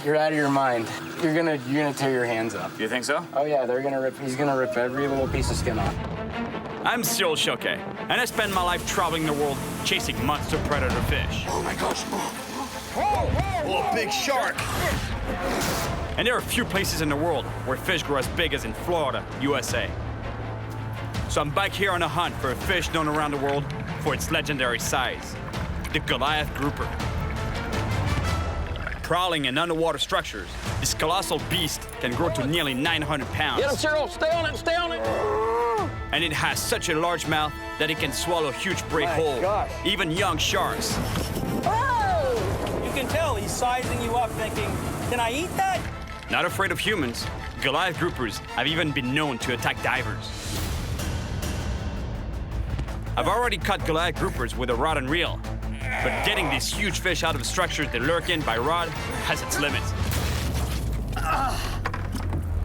You're out of your mind. You're gonna tear your hands up. You think so? Oh yeah, he's gonna rip every little piece of skin off. I'm Cyril Chauquet, and I spend my life traveling the world chasing monster predator fish. Oh my gosh. Oh, big shark! And there are few places in the world where fish grow as big as in Florida, USA. So I'm back here on a hunt for a fish known around the world for its legendary size, the Goliath grouper. Prowling in underwater structures, this colossal beast can grow to nearly 900 pounds. Get him, Cyril. Stay on it. Stay on it. And it has such a large mouth that it can swallow huge prey whole, even young sharks. You can tell he's sizing you up thinking, can I eat that? Not afraid of humans, Goliath groupers have even been known to attack divers. I've already caught Goliath groupers with a rod and reel, but getting these huge fish out of the structures they lurk in by rod has its limits.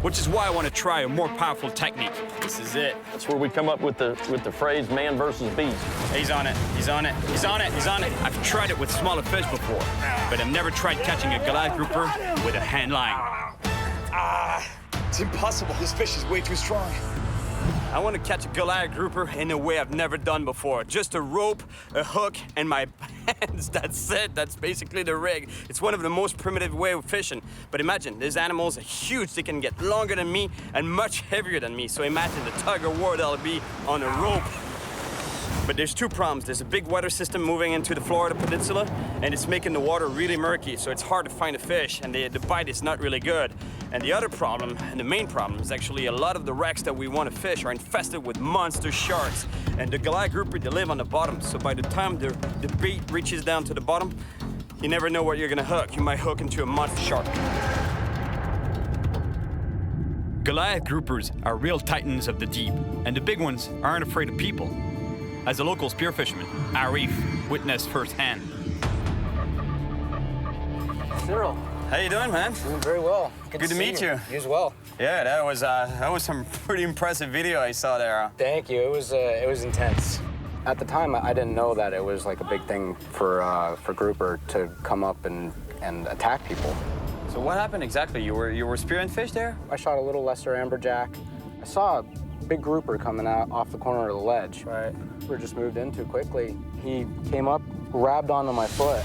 Which is why I want to try a more powerful technique. This is it. That's where we come up with the phrase man versus beast. He's on it, he's on it, he's on it, he's on it. I've tried it with smaller fish before, but I've never tried catching a Goliath grouper with a hand line. It's impossible. This fish is way too strong. I want to catch a Goliath grouper in a way I've never done before. Just a rope, a hook, and my hands. That's it. That's basically the rig. It's one of the most primitive way of fishing. But imagine, these animals are huge. They can get longer than me and much heavier than me. So imagine the tug of war that'll be on a rope. But there's two problems. There's a big weather system moving into the Florida Peninsula, and it's making the water really murky, so it's hard to find a fish, and the bite is not really good. And the other problem, and the main problem, is actually a lot of the wrecks that we want to fish are infested with monster sharks. And the Goliath grouper, they live on the bottom, so by the time the bait reaches down to the bottom, you never know what you're gonna hook. You might hook into a monster shark. Goliath groupers are real titans of the deep, and the big ones aren't afraid of people. As a local spearfisherman, Arif witnessed firsthand. Cyril. How you doing, man? Doing very well. Good to meet you. You as well. Yeah, that was some pretty impressive video I saw there. Thank you. It was intense. At the time, I didn't know that it was like a big thing for grouper to come up and attack people. So what happened exactly? You were spearing fish there? I shot a little lesser amberjack. I saw a big grouper coming out off the corner of the ledge. Right. We were just moved in too quickly. He came up, grabbed onto my foot,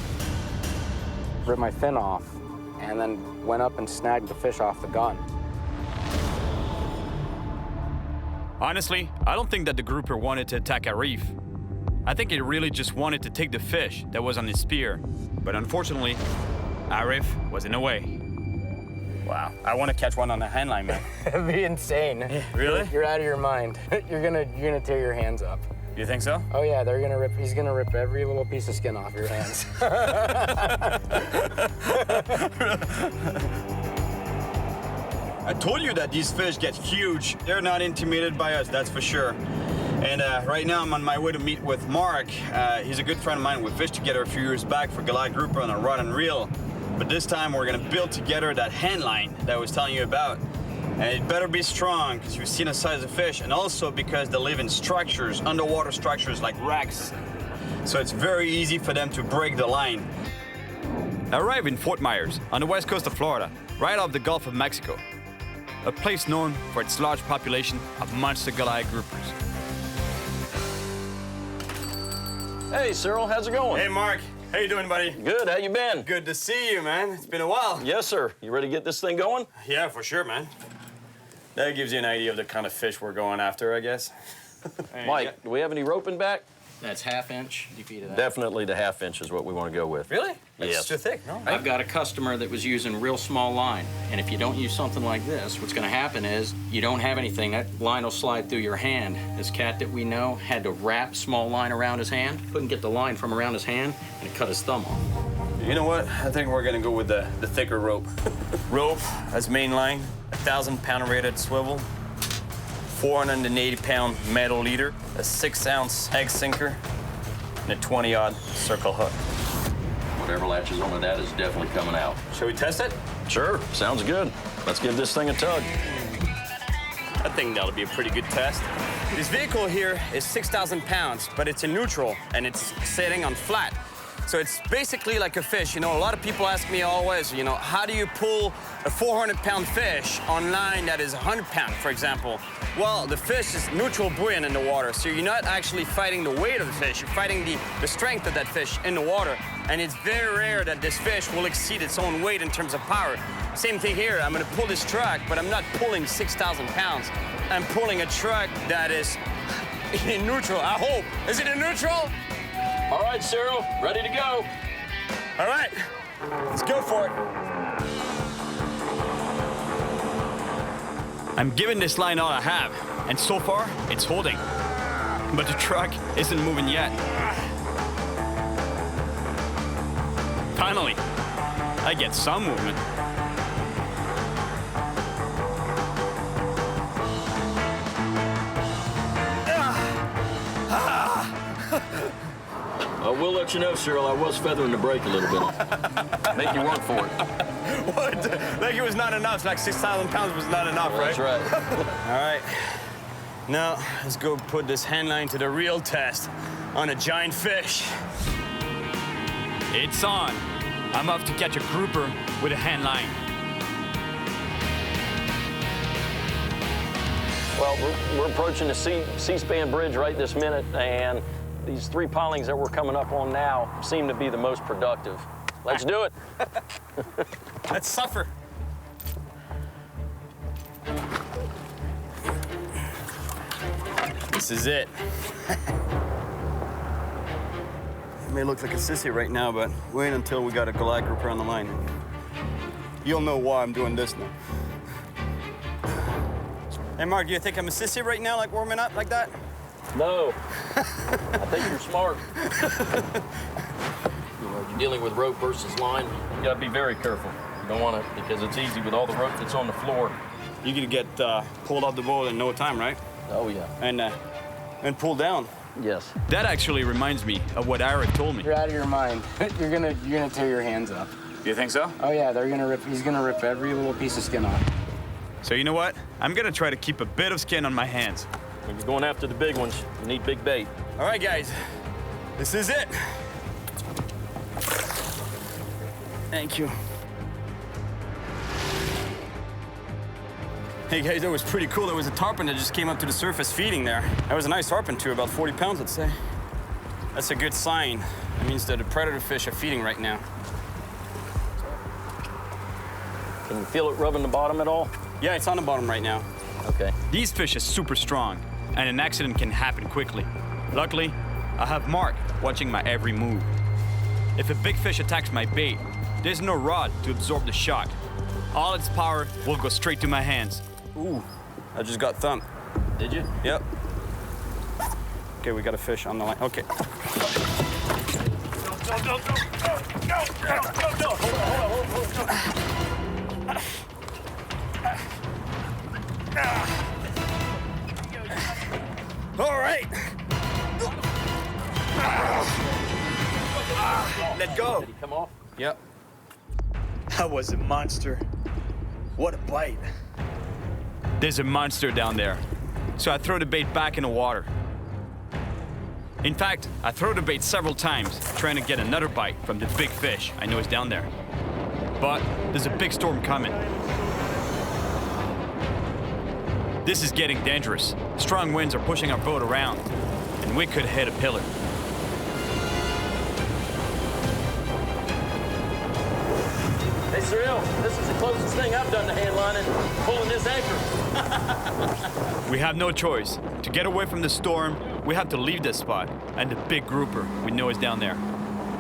ripped my fin off, and then went up and snagged the fish off the gun. Honestly, I don't think that the grouper wanted to attack Arif. I think he really just wanted to take the fish that was on his spear. But unfortunately, Arif was in the way. Wow, I want to catch one on the handline, man. It'd be insane. Yeah, really? You're out of your mind. You're gonna tear your hands up. You think so? Oh yeah, he's gonna rip every little piece of skin off your hands. I told you that these fish get huge. They're not intimidated by us, that's for sure. And right now I'm on my way to meet with Mark. He's a good friend of mine. We fished together a few years back for Goliath grouper on a rod and reel. But this time we're gonna build together that hand line that I was telling you about. And it better be strong, because you've seen the size of fish, and also because they live in structures, underwater structures like wrecks. So it's very easy for them to break the line. I arrived in Fort Myers, on the west coast of Florida, right off the Gulf of Mexico. A place known for its large population of monster Goliath groupers. Hey, Cyril, how's it going? Hey, Mark. How you doing, buddy? Good, how you been? Good to see you, man. It's been a while. Yes, sir. You ready to get this thing going? Yeah, for sure, man. That gives you an idea of the kind of fish we're going after, I guess. Mike, do we have any roping back? That's half-inch. You feet of that. Definitely the half-inch is what we want to go with. Really? Yes. It's too thick, no? I've got a customer that was using real small line, and if you don't use something like this, what's gonna happen is you don't have anything, that line will slide through your hand. This cat that we know had to wrap small line around his hand, couldn't get the line from around his hand, and it cut his thumb off. You know what? I think we're gonna go with the thicker rope. Rope as main line, 1,000-pound rated swivel, 480-pound metal leader, a 6-ounce egg sinker, and a 20-odd circle hook. Whatever latches onto that is definitely coming out. Shall we test it? Sure, sounds good. Let's give this thing a tug. I think that'll be a pretty good test. This vehicle here is 6,000 pounds, but it's in neutral, and it's sitting on flat. So it's basically like a fish. You know, a lot of people ask me always, you know, how do you pull a 400-pound fish on line that is 100 pounds, for example? Well, the fish is neutral buoyant in the water, so you're not actually fighting the weight of the fish, you're fighting the strength of that fish in the water. And it's very rare that this fish will exceed its own weight in terms of power. Same thing here, I'm gonna pull this truck, but I'm not pulling 6,000 pounds. I'm pulling a truck that is in neutral, I hope. Is it in neutral? All right, Cyril, ready to go. All right, let's go for it. I'm giving this line all I have, and so far, it's holding. But the truck isn't moving yet. Finally, I get some movement. We'll let you know, Cyril, I was feathering the brake a little bit. Make you work for it. What? Like it was not enough, like 6,000 pounds was not enough, right? That's right. All right, now let's go put this handline to the real test on a giant fish. It's on. I'm off to catch a grouper with a handline. Well, we're approaching the C-span bridge right this minute, and these 3 pilings that we're coming up on now seem to be the most productive. Let's do it. Let's suffer. This is it. It may look like a sissy right now, but wait until we got a goliath grouper on the line. You'll know why I'm doing this now. Hey, Mark, do you think I'm a sissy right now, like warming up like that? No. I think you're smart. You know, you're dealing with rope versus line. You gotta be very careful. You don't want to, because it's easy with all the rope that's on the floor. You're gonna get pulled off the boat in no time, right? Oh, yeah. And pulled down. Yes. That actually reminds me of what Ira told me. You're out of your mind. You're gonna tear your hands up. You think so? Oh yeah, he's gonna rip every little piece of skin off. So you know what? I'm gonna try to keep a bit of skin on my hands. When you're going after the big ones, you need big bait. All right, guys, this is it. Thank you. Hey guys, that was pretty cool. There was a tarpon that just came up to the surface feeding there. That was a nice tarpon too, about 40 pounds, I'd say. That's a good sign. That means that the predator fish are feeding right now. Can you feel it rubbing the bottom at all? Yeah, it's on the bottom right now. Okay. These fish are super strong, and an accident can happen quickly. Luckily, I have Mark watching my every move. If a big fish attacks my bait, there's no rod to absorb the shock. All its power will go straight to my hands. Ooh, I just got thumped. Did you? Yep. Okay, we got a fish on the line. Okay. All right. Let go. Did he come off? Yep. That was a monster. What a bite. There's a monster down there. So I throw the bait back in the water. In fact, I throw the bait several times, trying to get another bite from the big fish I know is down there. But there's a big storm coming. This is getting dangerous. Strong winds are pushing our boat around, and we could hit a pillar. Hey, Cyril, this is the closest thing I've done to handlining, pulling this anchor. We have no choice. To get away from the storm, we have to leave this spot and the big grouper we know is down there.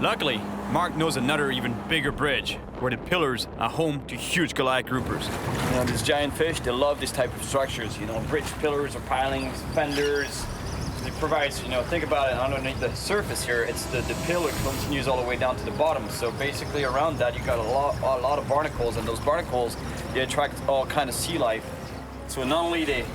Luckily, Mark knows another even bigger bridge where the pillars are home to huge goliath groupers. You know, these giant fish, they love this type of structures, you know, bridge pillars or pilings, fenders. It provides, you know, think about it, underneath the surface here, it's the pillar continues all the way down to the bottom. So basically around that, you got a lot of barnacles, and those barnacles, they attract all kind of sea life. So not only they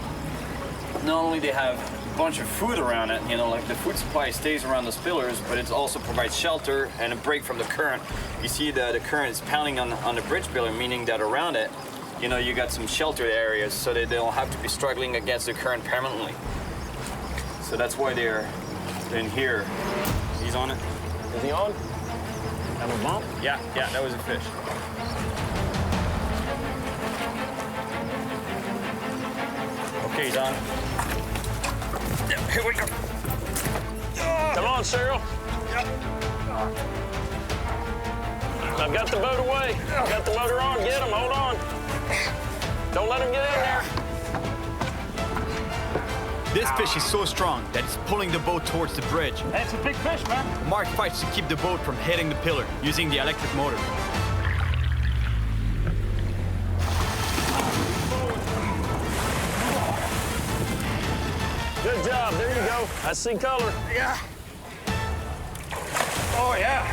have a bunch of food around it, you know, like the food supply stays around those pillars, but it also provides shelter and a break from the current. You see the current is pounding on the bridge pillar, meaning that around it, you know, you got some sheltered areas so that they don't have to be struggling against the current permanently. So that's why they're in here. He's on it. Is he on? Have a bump? Yeah, that was a fish. Okay, he's on. Yeah, here we go. Come on, Cyril. I've got the boat away. I've got the motor on. Get him. Hold on. Don't let him get in there. This fish is so strong that it's pulling the boat towards the bridge. Hey, it's a big fish, man. Mark fights to keep the boat from hitting the pillar using the electric motor. Good job. There you go. I see color. Yeah. Oh, yeah.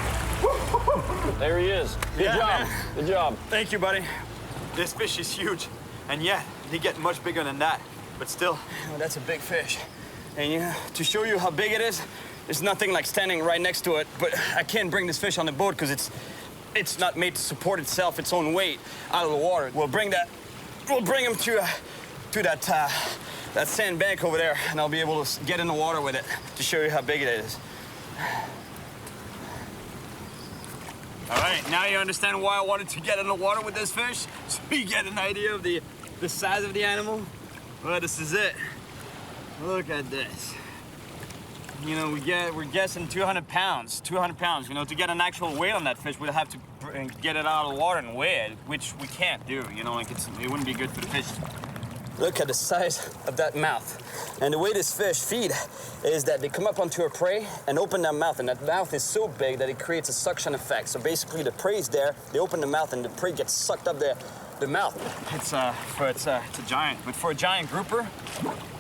There he is. Good job. Man. Good job. Thank you, buddy. This fish is huge. And yeah, they get much bigger than that. But still, That's a big fish. And to show you how big it is, there's nothing like standing right next to it, but I can't bring this fish on the boat because it's not made to support itself, its own weight out of the water. We'll bring him to that sand bank over there, and I'll be able to get in the water with it to show you how big it is. All right, now you understand why I wanted to get in the water with this fish? So you get an idea of the size of the animal? Well, this is it. Look at this. You know, we're guessing 200 pounds. 200 pounds. You know, to get an actual weight on that fish, we'd have to get it out of the water and weigh it, which we can't do. You know, like it wouldn't be good for the fish. Look at the size of that mouth. And the way this fish feed is that they come up onto a prey and open their mouth, and that mouth is so big that it creates a suction effect. So basically the prey is there, they open the mouth, and the prey gets sucked up the mouth. It's a giant, but for a giant grouper,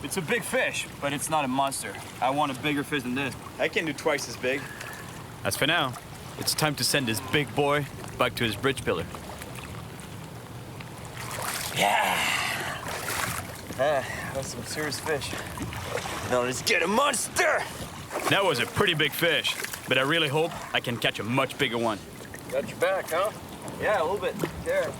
it's a big fish, but it's not a monster. I want a bigger fish than this. I can do twice as big. As for now, it's time to send this big boy back to his bridge pillar. Yeah. That's some serious fish. Now let's get a monster! That was a pretty big fish, but I really hope I can catch a much bigger one. Got your back, huh? Yeah, a little bit. There.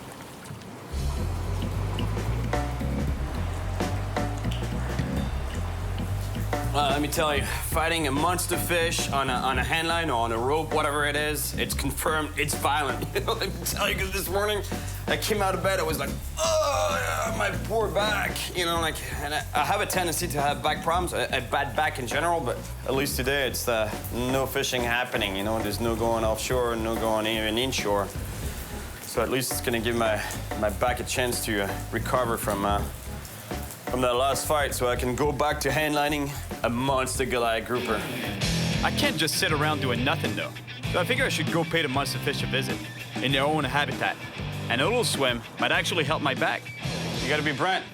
Let me tell you, fighting a monster fish on a handline or on a rope, whatever it is, it's confirmed it's violent. You know, let me tell you, because this morning I came out of bed, I was like, oh, yeah, my poor back. You know, like, and I have a tendency to have back problems, a bad back in general, but at least today it's no fishing happening. You know, there's no going offshore, no going even inshore. So at least it's gonna give my back a chance to recover from that last fight, so I can go back to handlining a monster Goliath grouper. I can't just sit around doing nothing, though. So I figure I should go pay the monster fish a visit in their own habitat. And a little swim might actually help my back. You gotta be Brent.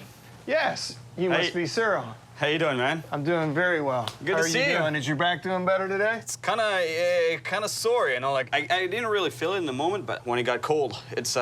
Yes, you must be Cyril. How you doing, man? I'm doing very well. Good to see you. Doing? Is your back doing better today? It's kind of sore, you know. Like I didn't really feel it in the moment, but when it got cold, it's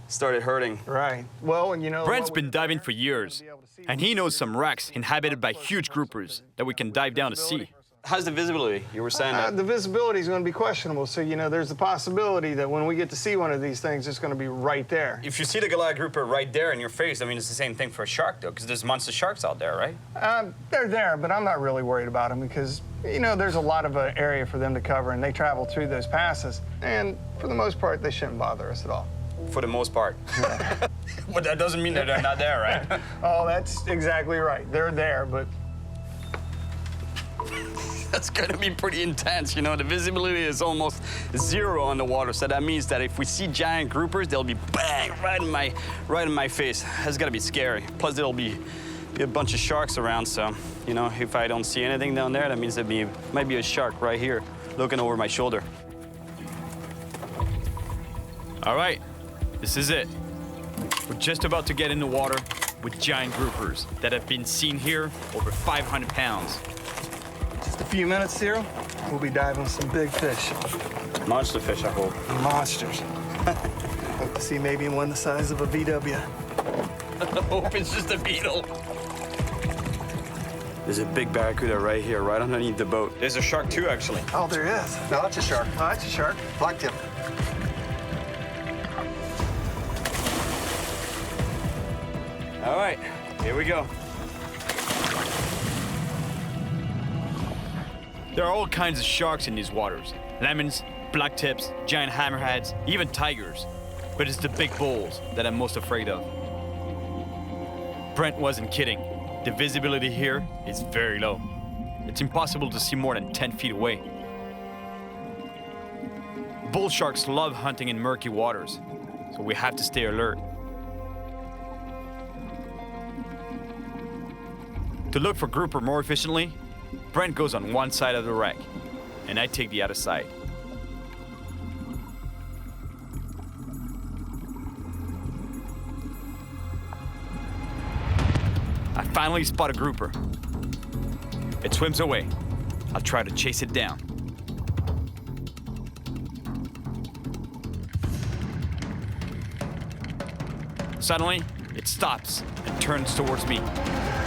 started hurting. Right. Well, and you know, Brent's been diving for years, and he knows some wrecks inhabited by huge groupers that we can dive down to see. How's the visibility? You were saying that. The visibility is going to be questionable, so you know there's the possibility that when we get to see one of these things, it's going to be right there. If you see the Goliath grouper right there in your face, I mean, it's the same thing for a shark, though, because there's monster sharks out there, right? They're there, but I'm not really worried about them because you know there's a lot of area for them to cover, and they travel through those passes, and for the most part, they shouldn't bother us at all. For the most part. Yeah. But that doesn't mean that they're not there, right? Oh, that's exactly right. They're there, but that's gonna be pretty intense, you know. The visibility is almost zero on the water, so that means that if we see giant groupers, they'll be bang right in my face. That's gotta be scary. Plus, there'll be a bunch of sharks around, so you know, if I don't see anything down there, that means there might be a shark right here, looking over my shoulder. All right, this is it. We're just about to get in the water with giant groupers that have been seen here over 500 pounds. just a few minutes, Cyril, we'll be diving with some big fish. Monster fish, I hope. Monsters. Hope to see maybe one the size of a VW. I hope it's just a beetle. There's a big barracuda right here, right underneath the boat. There's a shark too, actually. Oh, there is. No, that's a shark. Oh, that's a shark. Black tip. All right, here we go. There are all kinds of sharks in these waters. That means black tips, giant hammerheads, even tigers. But it's the big bulls that I'm most afraid of. Brent wasn't kidding. The visibility here is very low. It's impossible to see more than 10 feet away. Bull sharks love hunting in murky waters, so we have to stay alert. To look for grouper more efficiently, Brent goes on one side of the wreck, and I take the other side. I finally spot a grouper. It swims away. I'll try to chase it down. Suddenly, it stops and turns towards me,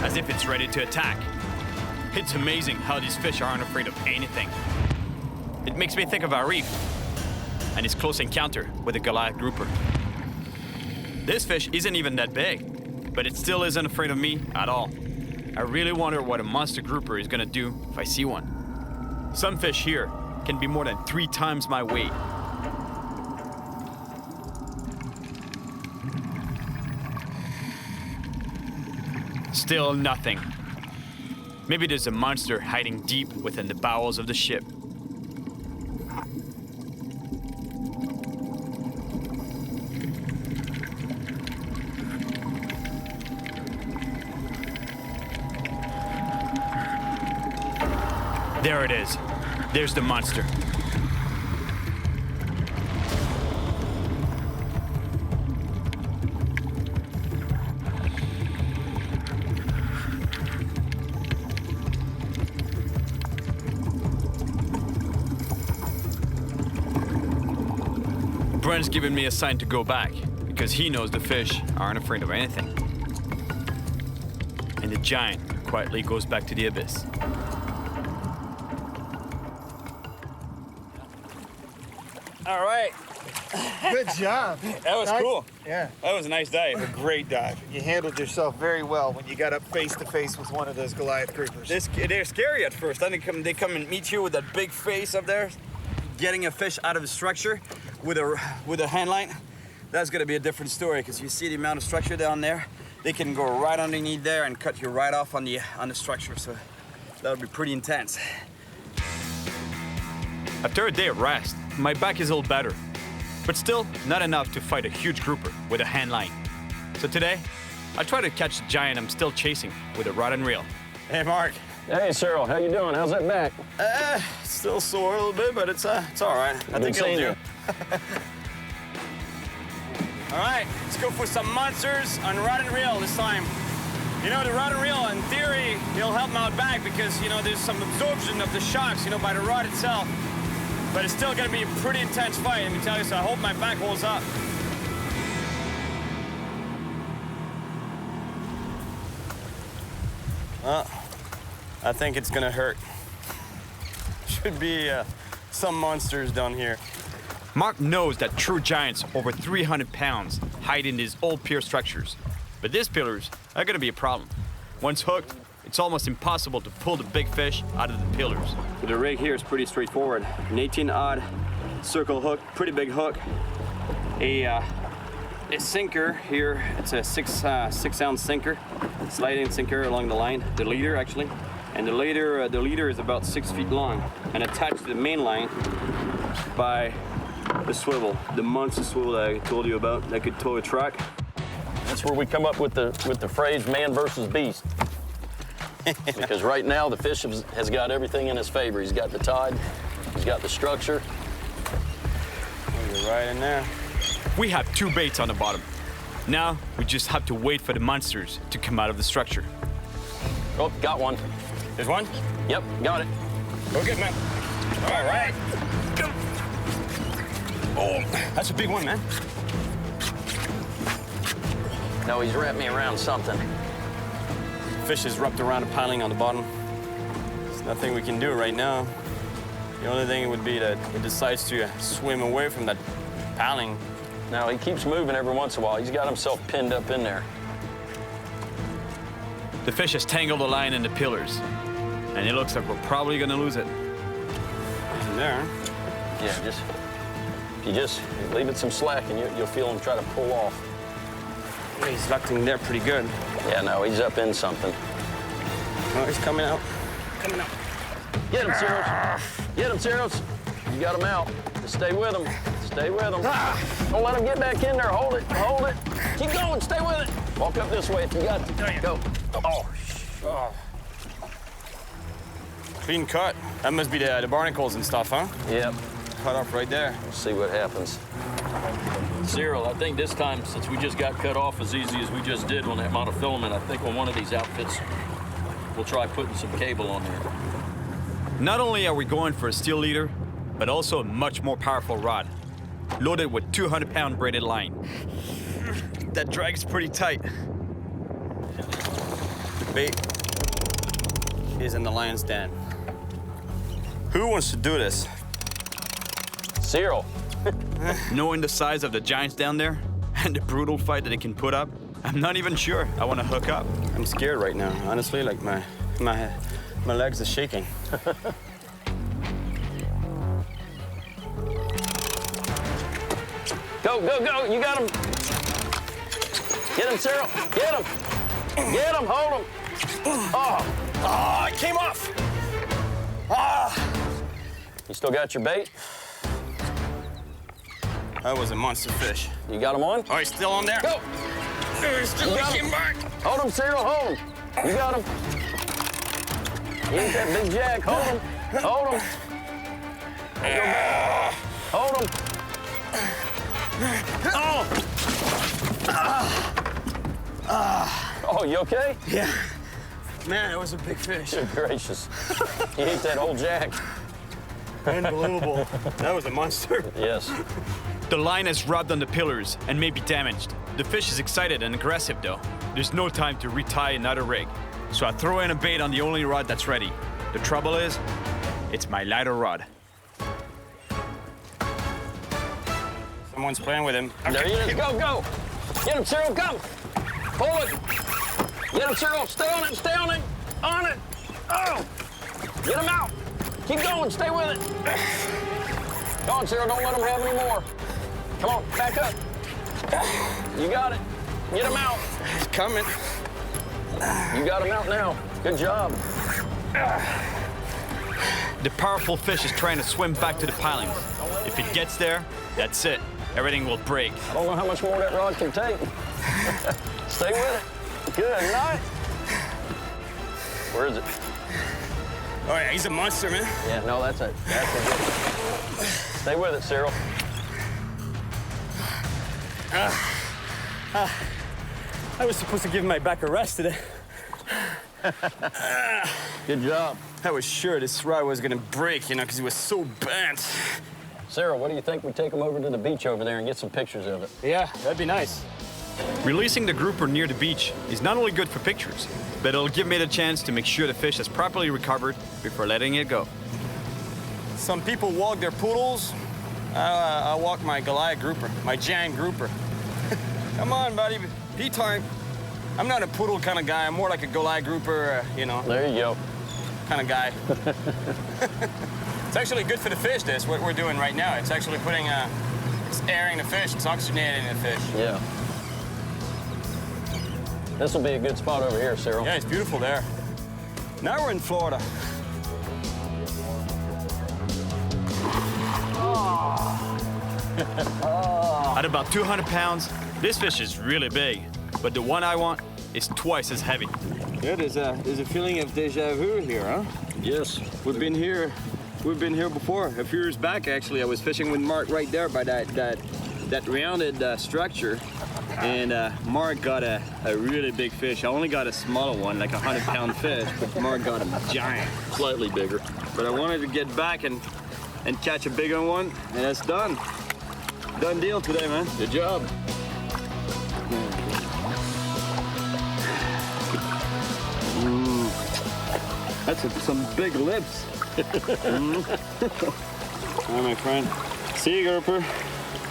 as if it's ready to attack. It's amazing how these fish aren't afraid of anything. It makes me think of our reef and his close encounter with a Goliath grouper. This fish isn't even that big, but it still isn't afraid of me at all. I really wonder what a monster grouper is gonna do if I see one. Some fish here can be more than 3 times my weight. Still nothing. Maybe there's a monster hiding deep within the bowels of the ship. There it is. There's the monster. Brent's giving me a sign to go back because he knows the fish aren't afraid of anything. And the giant quietly goes back to the abyss. All right. Good job. That was cool. Yeah. That was a nice dive. A great dive. You handled yourself very well when you got up face to face with one of those Goliath groupers. They're scary at first. Then they come and meet you with that big face up there, getting a fish out of the structure with a handline. That's gonna be a different story because you see the amount of structure down there. They can go right underneath there and cut you right off on the structure. So that would be pretty intense. After a day of rest, my back is a little better, but still not enough to fight a huge grouper with a handline. So today, I try to catch the giant I'm still chasing with a rod and reel. Hey, Mark. Hey, Cyril, how you doing? How's that back? Still sore a little bit, but it's all right. I think it'll do. All right, let's go for some monsters on rod and reel this time. You know, the rod and reel, in theory, it'll help them out back because, you know, there's some absorption of the shocks, you know, by the rod itself. But it's still gonna be a pretty intense fight, let me tell you, so I hope my back holds up. Well, I think it's gonna hurt. Should be some monsters down here. Mark knows that true giants over 300 pounds hide in these old pier structures. But these pillars are gonna be a problem. Once hooked, it's almost impossible to pull the big fish out of the pillars. The rig here is pretty straightforward. An 18-odd circle hook, pretty big hook. A sinker here, it's a 6-ounce sinker, sliding sinker along the line, the leader actually. And the leader is about 6 feet long and attached to the main line by the swivel, the monster swivel that I told you about that could tow a truck. That's where we come up with the phrase man versus beast. Because right now the fish has got everything in his favor. He's got the tide, he's got the structure. You're right in there. We have 2 baits on the bottom. Now we just have to wait for the monsters to come out of the structure. Oh, got one. There's one? Yep, got it. Go get, man. All right. Go. Oh, that's a big one, man. No, he's wrapped me around something. Fish is wrapped around a piling on the bottom. There's nothing we can do right now. The only thing would be that it decides to swim away from that piling. Now, he keeps moving every once in a while. He's got himself pinned up in there. The fish has tangled the line in the pillars, and it looks like we're probably gonna lose it. It's in there. Yeah, just You just leave it some slack and you'll feel him try to pull off. Yeah, he's locked in there pretty good. Yeah, no, he's up in something. Oh, he's coming out. Coming out. Get him, Cyril. Get him, Cyril. You got him out. Just stay with him. Stay with him. Don't let him get back in there. Hold it. Hold it. Keep going. Stay with it. Walk up this way if you got to. Go. Oh. Clean cut. That must be the barnacles and stuff, huh? Yep. Cut off right there. We'll see what happens. Cyril, I think this time, since we just got cut off as easy as we just did on that monofilament, I think on one of these outfits, we'll try putting some cable on there. Not only are we going for a steel leader, but also a much more powerful rod, loaded with 200-pound braided line. That drags pretty tight. The bait is in the lion's den. Who wants to do this? Cyril. Knowing the size of the giants down there and the brutal fight that they can put up, I'm not even sure I want to hook up. I'm scared right now, honestly. Like my legs are shaking. Go, go, go. You got him. Get him, Cyril. Get him. Get him. Hold him. Oh, It came off. you still got your bait? That was a monster fish. You got him on? Oh, he's still on there. Go. Still came back. Hold him, Cyril. Hold him. You got him. You ain't that big jack. Hold him. Hold him. Hold him. Oh, you okay? Yeah. Man, that was a big fish. Good gracious. You ate that whole jack. Unbelievable. That was a monster. Yes. The line has rubbed on the pillars and may be damaged. The fish is excited and aggressive though. There's no time to retie another rig. So I throw in a bait on the only rod that's ready. The trouble is, it's my lighter rod. Someone's playing with him. There he is. Go, go. Get him, Cyril. Come. Pull it. Get him, Cyril. Stay on it. Stay on it. On it. Oh. Get him out. Keep going. Stay with it. Go on, Cyril. Don't let him have any more. Come on. Back up. You got it. Get him out. He's coming. You got him out now. Good job. The powerful fish is trying to swim back to the pilings. If it gets there, that's it. Everything will break. I don't know how much more that rod can take. Stay with it. Good night. Where is it? Oh yeah, he's a monster, man. Yeah, no, that's a good. Stay with it, Cyril. I was supposed to give my back a rest today. Good job. I was sure this rod was gonna break, you know, because it was so bent. Cyril, what do you think we take him over to the beach over there and get some pictures of it? Yeah, that'd be nice. Releasing the grouper near the beach is not only good for pictures, but it'll give me the chance to make sure the fish has properly recovered before letting it go. Some people walk their poodles. I walk my Goliath grouper, my giant grouper. Come on, buddy, pee time. I'm not a poodle kind of guy. I'm more like a Goliath grouper, you know, There you go. kind of guy. It's actually good for the fish, this, what we're doing right now. It's actually putting, it's airing the fish, it's oxygenating the fish. Yeah. This will be a good spot over here, Cyril. Yeah, it's beautiful there. Now we're in Florida. At about 200 pounds, this fish is really big, but the one I want is twice as heavy. Yeah, there's a feeling of deja vu here, huh? Yes. We've been here before. A few years back, actually, I was fishing with Mark right there by that rounded structure, and Mark got a really big fish. I only got a smaller one, like a 100-pound fish, but Mark got a giant, Slightly bigger. but I wanted to get back and catch a bigger one, and that's done. Done deal today, man. Good job. That's some big lips. All right, my friend. See you, grouper.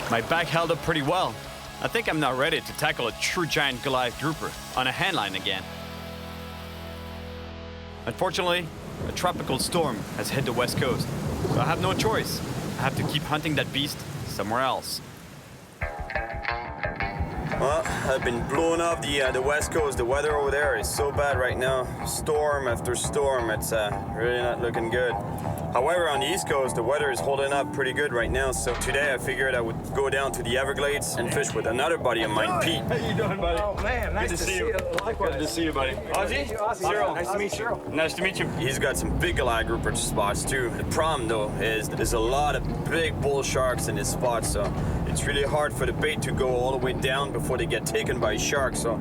My back held up pretty well. I think I'm now ready to tackle a true giant Goliath grouper on a handline again. Unfortunately, a tropical storm has hit the west coast, so I have no choice. I have to keep hunting that beast somewhere else. Well, I've been blowing off the west coast. The weather over there is so bad right now. Storm after storm. It's really not looking good. However, on the east coast, the weather is holding up pretty good right now. So today I figured I would go down to the Everglades and fish with another buddy of mine, Pete. How you doing, buddy? Oh, man, nice to see you. Likewise. Good to see you, buddy. Ozzy? Cyril, nice to meet you. Nice to meet you. He's got some big goliath grouper spots too. The problem though is there's a lot of big bull sharks in this spot, so it's really hard for the bait to go all the way down before they get taken by sharks. So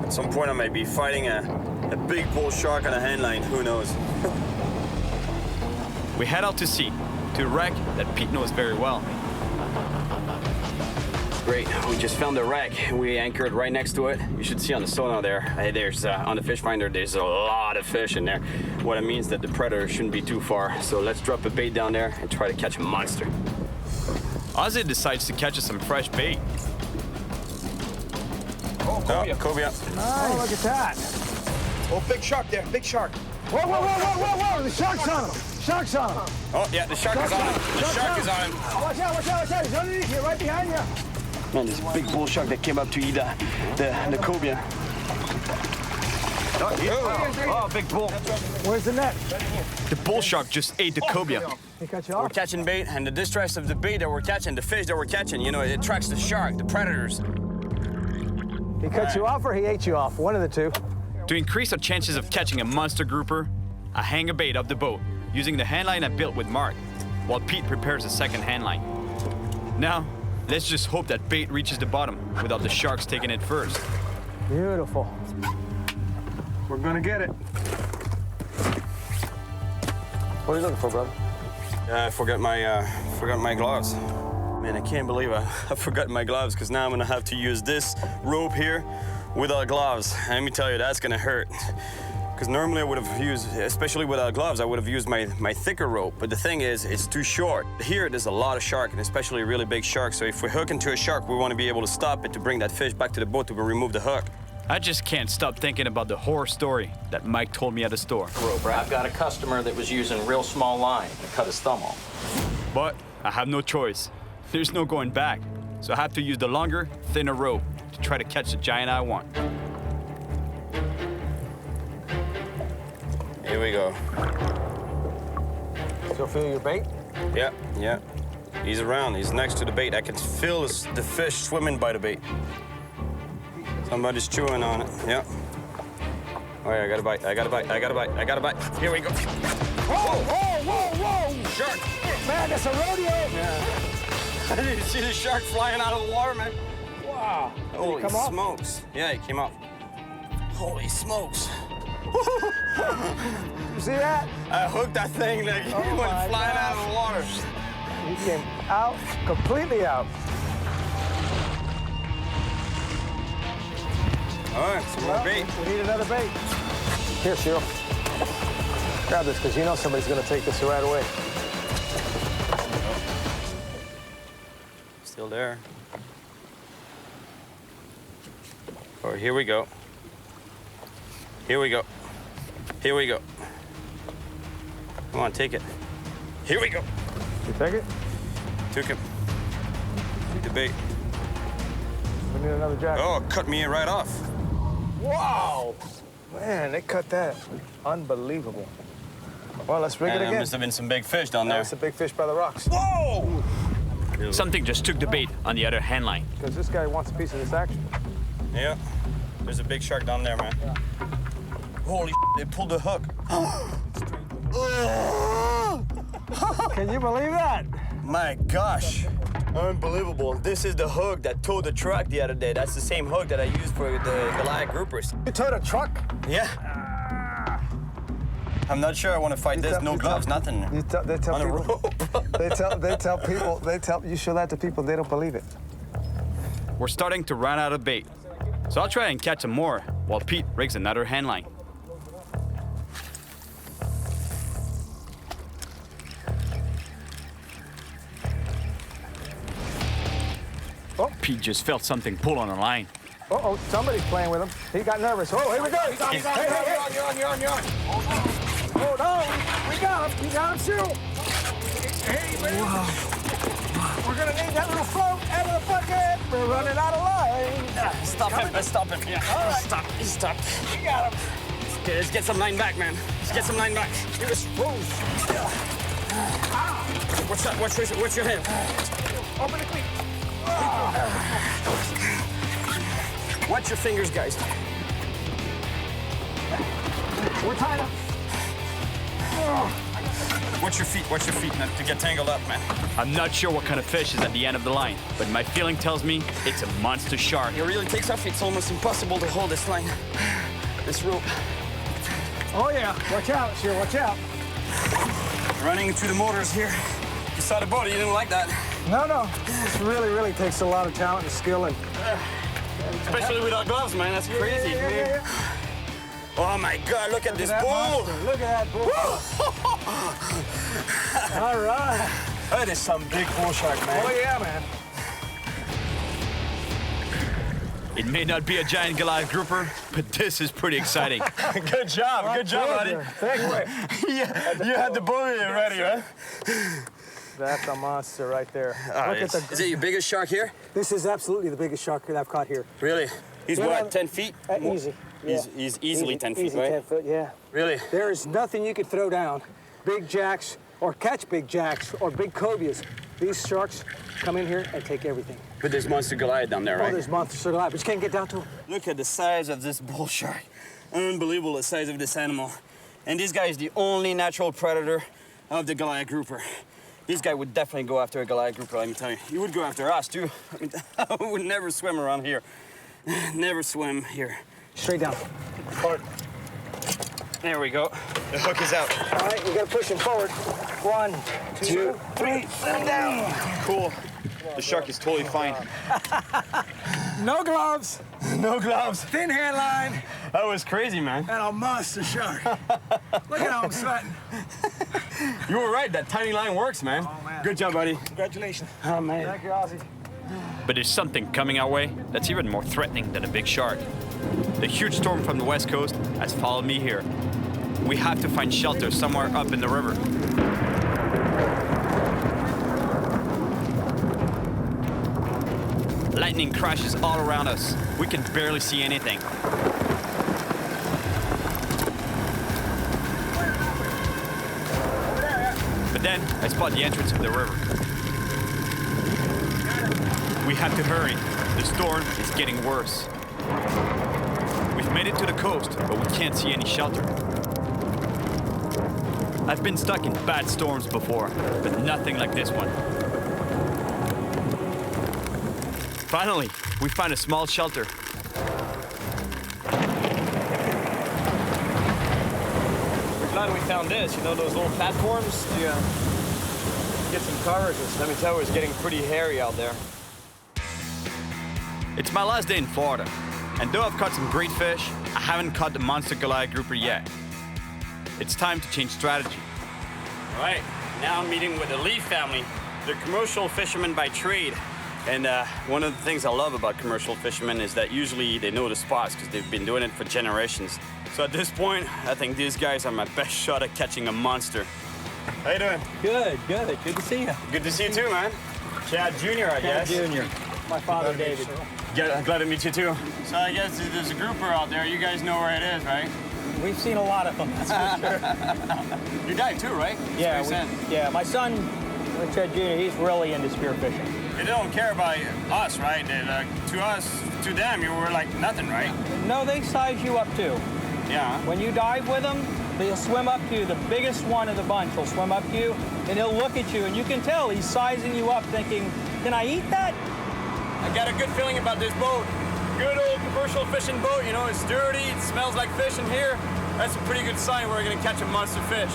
at some point I might be fighting a big bull shark on a handline, who knows. We head out to sea, to a wreck that Pete knows very well. Great, we just found the wreck. We anchored right next to it. You should see on the sonar there. There's on the fish finder, there's a lot of fish in there. What it means that the predator shouldn't be too far. So let's drop a bait down there and try to catch a monster. Ozzy decides to catch us some fresh bait. Oh, cobia. Oh, look at that. Oh, big shark there, big shark. Whoa, whoa, whoa, whoa, whoa, whoa, the shark's on him. Shark's on him. Oh, yeah, the shark is on him. The shark is on him. Watch out, watch out, watch out. He's underneath you, right behind you. Man, this big bull shark that came up to eat the cobia. Oh, big bull. Where's the net? The bull shark just ate the cobia. He cut you We're off? catching bait, and the distress of the bait that we're catching, the fish that we're catching, you know, it attracts the shark, the predators. He cut you off or he ate you off? One of the two. To increase our chances of catching a monster grouper, I hang a bait up the boat using the handline I built with Mark, while Pete prepares a second handline. Now, let's just hope that bait reaches the bottom without the sharks taking it first. Beautiful. We're gonna get it. What are you looking for, brother? I forgot my gloves. Man, I can't believe I forgot my gloves, because now I'm gonna have to use this rope here without gloves. And let me tell you, that's gonna hurt. Because normally I would have used, especially without gloves, I would have used my thicker rope. But the thing is, it's too short. Here, there's a lot of shark, and especially a really big shark. So if we hook into a shark, we want to be able to stop it to bring that fish back to the boat to remove the hook. I just can't stop thinking about the horror story that Mike told me at the store. I've got a customer that was using real small line to cut his thumb off. But I have no choice. There's no going back. So I have to use the longer, thinner rope to try to catch the giant I want. Here we go. Still feel your bait? Yeah, yeah. He's around. He's next to the bait. I can feel the fish swimming by the bait. Somebody's chewing on it. Yeah. Oh, yeah, I got a bite. I got a bite. I got a bite. I got a bite. Here we go. Whoa, whoa, whoa, whoa! Shark! Man, that's a rodeo! Yeah. I didn't see the shark flying out of the water, man. Wow. Holy come off? smokes. Yeah, he came off. Holy smokes. You see that? I hooked that thing that he went my flying out of the water. He came out, completely out. All right, some more bait. We need another bait. Here, Cyril. Grab this, because you know somebody's going to take this right away. Still there. Oh, here we go. Here we go. Here we go. Come on, take it. Here we go. You take it? Took him. Take the bait. We need another jack. Oh, it cut me right off. Wow! Man, they cut that. Unbelievable. Well, let's rig it There again. must have been some big fish down there. That's a big fish by the rocks. Whoa! Something just took the bait on the other handline. Because this guy wants a piece of this action. Yeah. There's a big shark down there, man. Yeah. Holy they pulled the hook. Can you believe that? My gosh. Unbelievable. This is the hook that towed the truck the other day. That's the same hook that I used for the Goliath groupers. You towed a truck? Yeah. I'm not sure I want to fight this. No gloves, nothing. They tell On a people. rope. they tell people. You show that to people, they don't believe it. We're starting to run out of bait. So I'll try and catch some more while Pete rigs another handline. Oh. Pete just felt something pull on a line. Uh-oh, somebody's playing with him. He got nervous. Oh, here we go. He's on, you're on. Hold on. We got him. We got him, Cyril. Hey, man. We're gonna need that little float out of the bucket. We're running out of line. Stop him. Let's stop him. Yeah. All right. Stop. He stopped. We got him. Okay, let's get some line back, man. Let's get some line back. He was froze. What's that? What's your head? Open it quick. Watch your fingers, guys. We're tied up. Watch your feet not to get tangled up, man. I'm not sure what kind of fish is at the end of the line, but my feeling tells me it's a monster shark. It really takes off. It's almost impossible to hold this line, this rope. Oh yeah, watch out, Cyril, watch out. Running into the motors here. You saw the boat, you didn't like that. No, this really takes a lot of talent and skill and... Especially without gloves, man, that's crazy. Yeah. Oh my God, look at this That bull. monster. Look at that bull. All right. That is some big bull shark, man. Oh yeah, man. It may not be a giant Goliath grouper, but this is pretty exciting. Good job, buddy. Thank you. You had the bull ready, huh? That's a monster right there. Look at the... Is it your biggest shark here? This is absolutely the biggest shark that I've caught here. Really? He's Yeah. what, 10 feet? Easy. Yeah. He's easily 10 feet, easy right? 10 foot, yeah. Really? There is nothing you could throw down. Big jacks, or catch big jacks, or big cobias. These sharks come in here and take everything. But there's Monster Goliath down there, Oh, right? there's monsters alive, but you can't get down to them. Look at the size of this bull shark. Unbelievable, the size of this animal. And this guy is the only natural predator of the Goliath grouper. This guy would definitely go after a Goliath grouper, let me tell you. He would go after us, too. I mean, I would never swim around here. Never swim here. Straight down. Hard. There we go. The hook is out. All right, you gotta push him forward. 1, 2, 3, let him down. Cool. The shark is totally fine. No gloves, No gloves. thin handline, That was crazy, man. and a monster shark. Look at how I'm sweating. You were right. That tiny line works, man. Oh, man. Good job, buddy. Congratulations. Oh, man. Thank you, Ozzy. But there's something coming our way that's even more threatening than a big shark. The huge storm from the west coast has followed me here. We have to find shelter somewhere up in the river. Lightning crashes all around us. We can barely see anything. But then I spot the entrance of the river. We have to hurry. The storm is getting worse. We've made it to the coast, but we can't see any shelter. I've been stuck in bad storms before, but nothing like this one. Finally, we find a small shelter. We're glad we found this. You know those little platforms? Yeah. Get some coverage. Let me tell you, it's getting pretty hairy out there. It's my last day in Florida, and though I've caught some great fish, I haven't caught the monster Goliath grouper yet. It's time to change strategy. All right, now I'm meeting with the Lee family. They're commercial fishermen by trade. And one of the things I love about commercial fishermen is that usually they know the spots because they've been doing it for generations. So at this point, I think these guys are my best shot at catching a monster. How you doing? Good. Good to see you. Good to see you too, man. Chad Jr., I guess. Junior. My father, David. Yeah, glad to meet you too. So I guess there's a grouper out there. You guys know where it is, right? We've seen a lot of them, that's for sure. You died too, right? Yeah, my son, Chad Jr., he's really into spearfishing. They don't care about us, right? To them, you were like nothing, right? No, they size you up too. Yeah. When you dive with them, they'll swim up to you. The biggest one of the bunch will swim up to you, and he'll look at you, and you can tell he's sizing you up, thinking, can I eat that? I got a good feeling about this boat. Good old commercial fishing boat, you know, it's dirty, it smells like fish in here. That's a pretty good sign we're gonna catch a monster fish.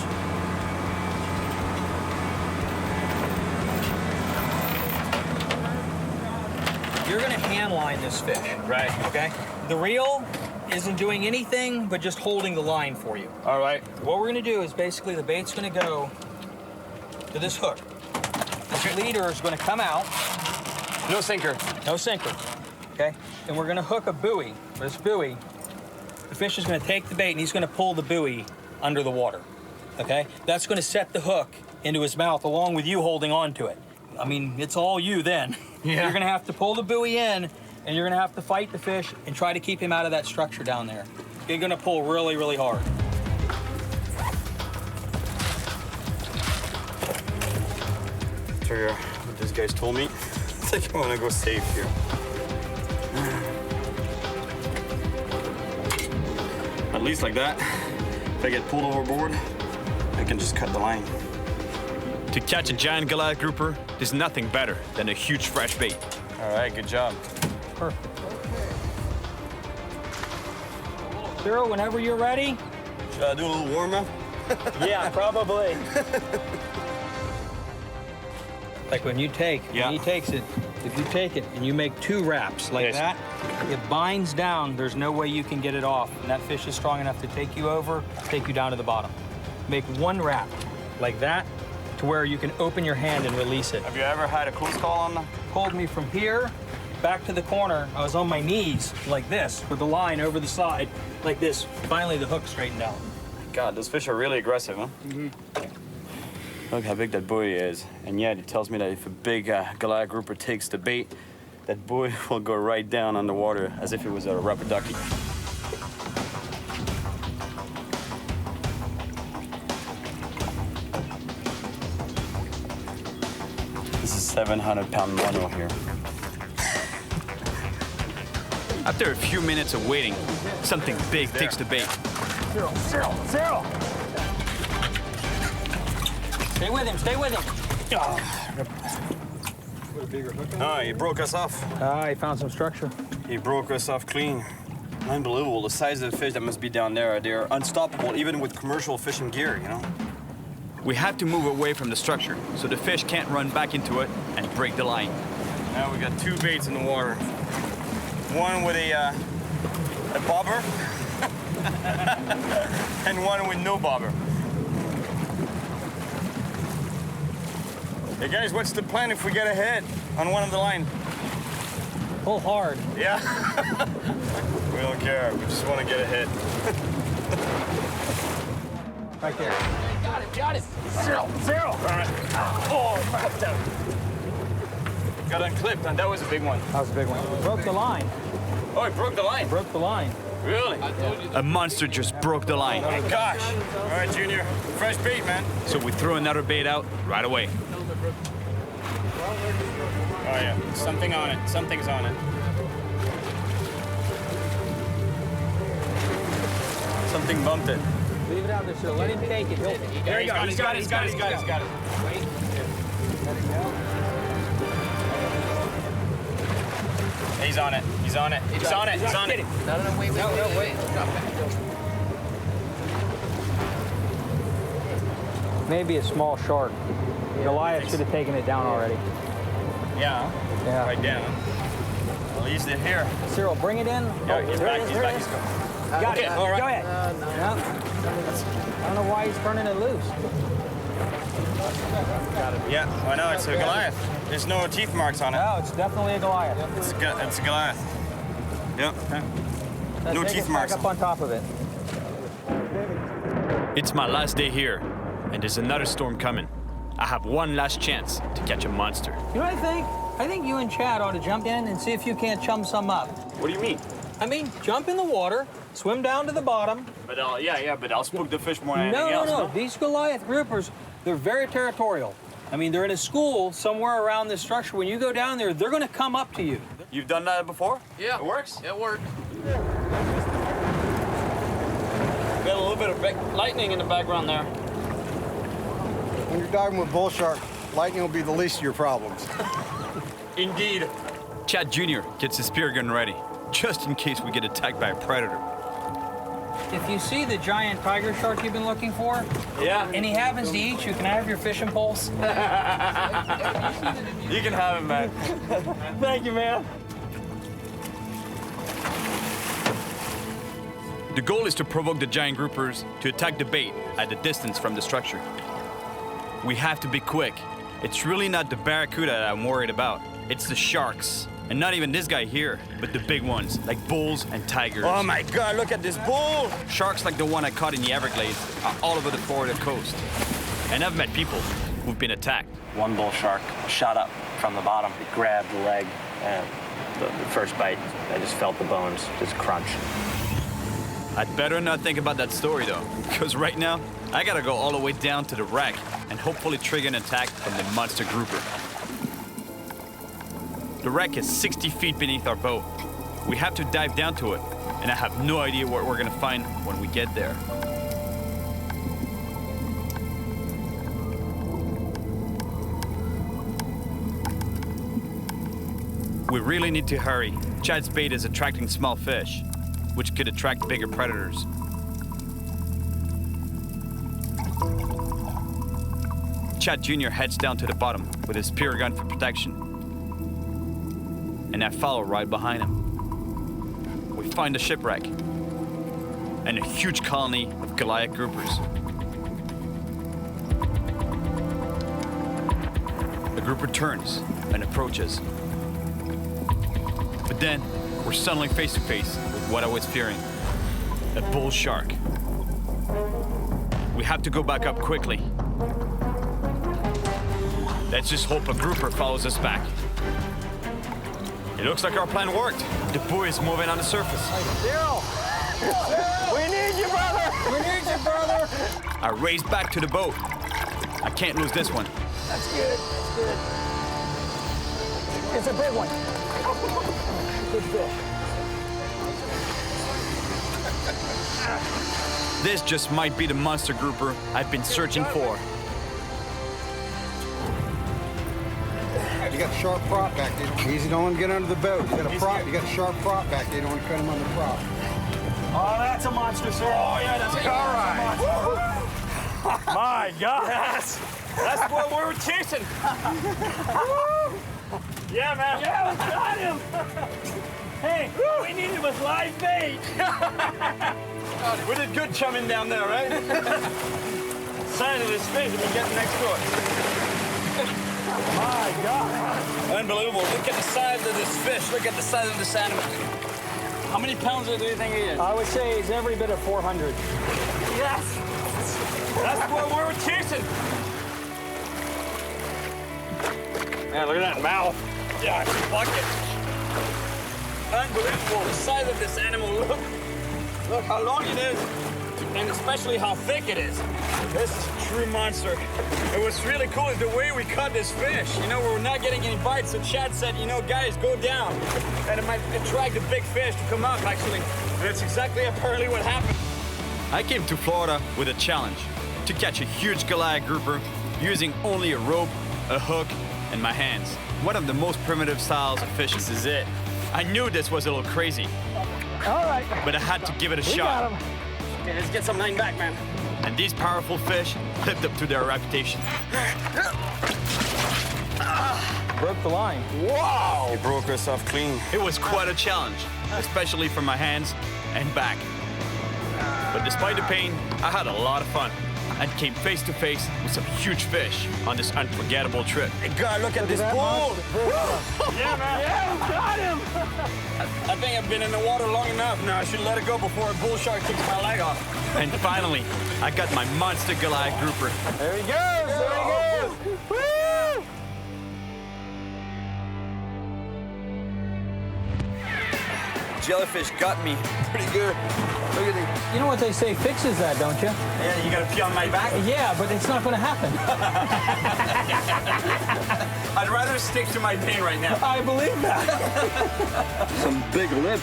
You're gonna hand line this fish. Right. Okay? The reel isn't doing anything but just holding the line for you. All right. What we're gonna do is basically the bait's gonna go to this hook. This leader is gonna come out. No sinker. No sinker, okay? And we're gonna hook a buoy. This buoy, the fish is gonna take the bait and he's gonna pull the buoy under the water, okay? That's gonna set the hook into his mouth along with you holding on to it. I mean, it's all you then. Yeah. You're gonna have to pull the buoy in, and you're gonna have to fight the fish and try to keep him out of that structure down there. You're gonna pull really, really hard. After what these guys told me, I think I want to go safe here. At least like that, if I get pulled overboard, I can just cut the line. To catch a giant Goliath grouper, there's nothing better than a huge fresh bait. All right, good job. Perfect. Cyril, whenever you're ready. Should I do a little warm-up? Yeah, probably. Like when you take, Yeah. when he takes it, if you take it and you make 2 wraps like Yes. that, it binds down, there's no way you can get it off. And that fish is strong enough to take you over, take you down to the bottom. Make 1 wrap like that to where you can open your hand and release it. Have you ever had a close call on them? Pulled me from here back to the corner. I was on my knees like this with the line over the side like this. Finally, the hook straightened out. God, those fish are really aggressive, huh? Mm-hmm. Look how big that buoy is. And yet, it tells me that if a big Goliath grouper takes the bait, that buoy will go right down underwater as if it was a rubber ducky. This is 700-pound mono here. After a few minutes of waiting, something big takes the bait. Cyril, Cyril, Cyril! Stay with him, stay with him. Oh, he broke us off. Ah, he found some structure. He broke us off clean. Unbelievable, the size of the fish that must be down there. They're unstoppable, even with commercial fishing gear, you know? We have to move away from the structure, so the fish can't run back into it and break the line. Now we got 2 baits in the water. One with a bobber, and one with no bobber. Hey guys, what's the plan if we get ahead on one of the line? Pull hard. Yeah. We don't care. We just want to get ahead. Right there. Got it. Cyril, Cyril. All right. Oh, got unclipped, and that was a big one. That was a big one. Broke the line. Oh, it broke the line. Broke the line. Really? A monster just broke the line. Oh, gosh. All right, Junior. Fresh bait, man. So we threw another bait out right away. Oh, yeah. Something on it. Something's on it. Something bumped it. Leave it out there, Cyril. Let him take it. There you go. He's got it. Wait. He's on it. He's on it. He's on it. He's on it. No, wait. Drop back. Maybe a small shark. Goliath should have taken it down already. Yeah. Yeah. Right down. Well, he's here. Cyril, bring it in. Yeah, he's back. He's back. He's going. Got it. All right. Go ahead. No. I don't know why he's turning it loose. Yeah, I know. It's a Goliath. There's no teeth marks on it. No, it's definitely a Goliath. It's a Goliath. Yep. No Take teeth us marks. back up on top of it. It's my last day here, and there's another storm coming. I have one last chance to catch a monster. You know what I think? I think you and Chad ought to jump in and see if you can't chum some up. What do you mean? I mean, jump in the water, swim down to the bottom. But but I'll spook the fish more than anything else. No. These Goliath groupers, they're very territorial. I mean, they're in a school somewhere around this structure. When you go down there, they're going to come up to you. You've done that before? Yeah. It works? It worked. Got a little bit of lightning in the background there. When you're diving with bull shark, lightning will be the least of your problems. Indeed. Chad Jr. gets his spear gun ready, just in case we get attacked by a predator. If you see the giant tiger shark you've been looking for, Yeah. and he happens to eat you, can I have your fishing poles? You can have him, man. Thank you, man. The goal is to provoke the giant groupers to attack the bait at a distance from the structure. We have to be quick. It's really not the barracuda that I'm worried about. It's the sharks. And not even this guy here, but the big ones, like bulls and tigers. Oh my God, look at this bull! Sharks like the one I caught in the Everglades are all over the Florida coast. And I've met people we've been attacked. One bull shark shot up from the bottom. It grabbed the leg, and the first bite, I just felt the bones just crunch. I'd better not think about that story though, because right now, I gotta go all the way down to the wreck and hopefully trigger an attack from the monster grouper. The wreck is 60 feet beneath our boat. We have to dive down to it, and I have no idea what we're gonna find when we get there. We really need to hurry. Chad's bait is attracting small fish, which could attract bigger predators. Chad Jr. heads down to the bottom with his spear gun for protection. And I follow right behind him. We find a shipwreck and a huge colony of Goliath groupers. The grouper turns and approaches. But then, we're suddenly face to face with what I was fearing, a bull shark. We have to go back up quickly. Let's just hope a grouper follows us back. It looks like our plan worked. The buoy is moving on the surface. Cyril! We need you, brother! We need you, brother! I race back to the boat. I can't lose this one. That's good. That's good. It's a big one. Good fish. This just might be the monster grouper I've been searching for. You got a sharp prop back there. Easy, don't want to get under the boat. You got a prop. You got a sharp prop back there. You don't want to cut him on the prop. Oh, that's a monster, sir. Oh, yeah, that's a monster. My God. That's what we were chasing. Yeah, man. Yeah, we got him. Hey, we needed was live bait. We did good chumming down there, right? Side of this fish, we get next to it. My God. Unbelievable. Look at the size of this fish. Look at the size of this animal. How many pounds do you think he is? I would say he's every bit of 400. Yes. That's what we were chasing. Man, look at that mouth. Yeah, it's a bucket. Unbelievable. The size of this animal. Look how long it is. And especially how thick it is. This is a true monster. And what's really cool is the way we caught this fish. You know, we're not getting any bites, so Chad said, you know, guys, go down. And it might attract the big fish to come up, actually. And that's exactly apparently what happened. I came to Florida with a challenge to catch a huge Goliath grouper using only a rope, a hook, and my hands. One of the most primitive styles of fishing. This is it. I knew this was a little crazy, All right. but I had to give it a We shot. got him. Okay, let's get some line back, man. And these powerful fish lived up to their reputation. Broke the line. Wow! He broke us off clean. It was quite a challenge, especially for my hands and back. But despite the pain, I had a lot of fun and came face to face with some huge fish on this unforgettable trip. Hey, God, look at this bull! Yeah, man. Yeah, we got him. I think I've been in the water long enough now. I should let it go before a bull shark kicks my leg off. And finally, I got my monster Goliath grouper. There he goes. There he goes. Woo! Jellyfish got me pretty good. Look at it. You know what they say fixes that, don't you? Yeah, you gotta pee on my back? Yeah, but it's not going to happen. I'd rather stick to my pain right now. I believe that. Some big lips.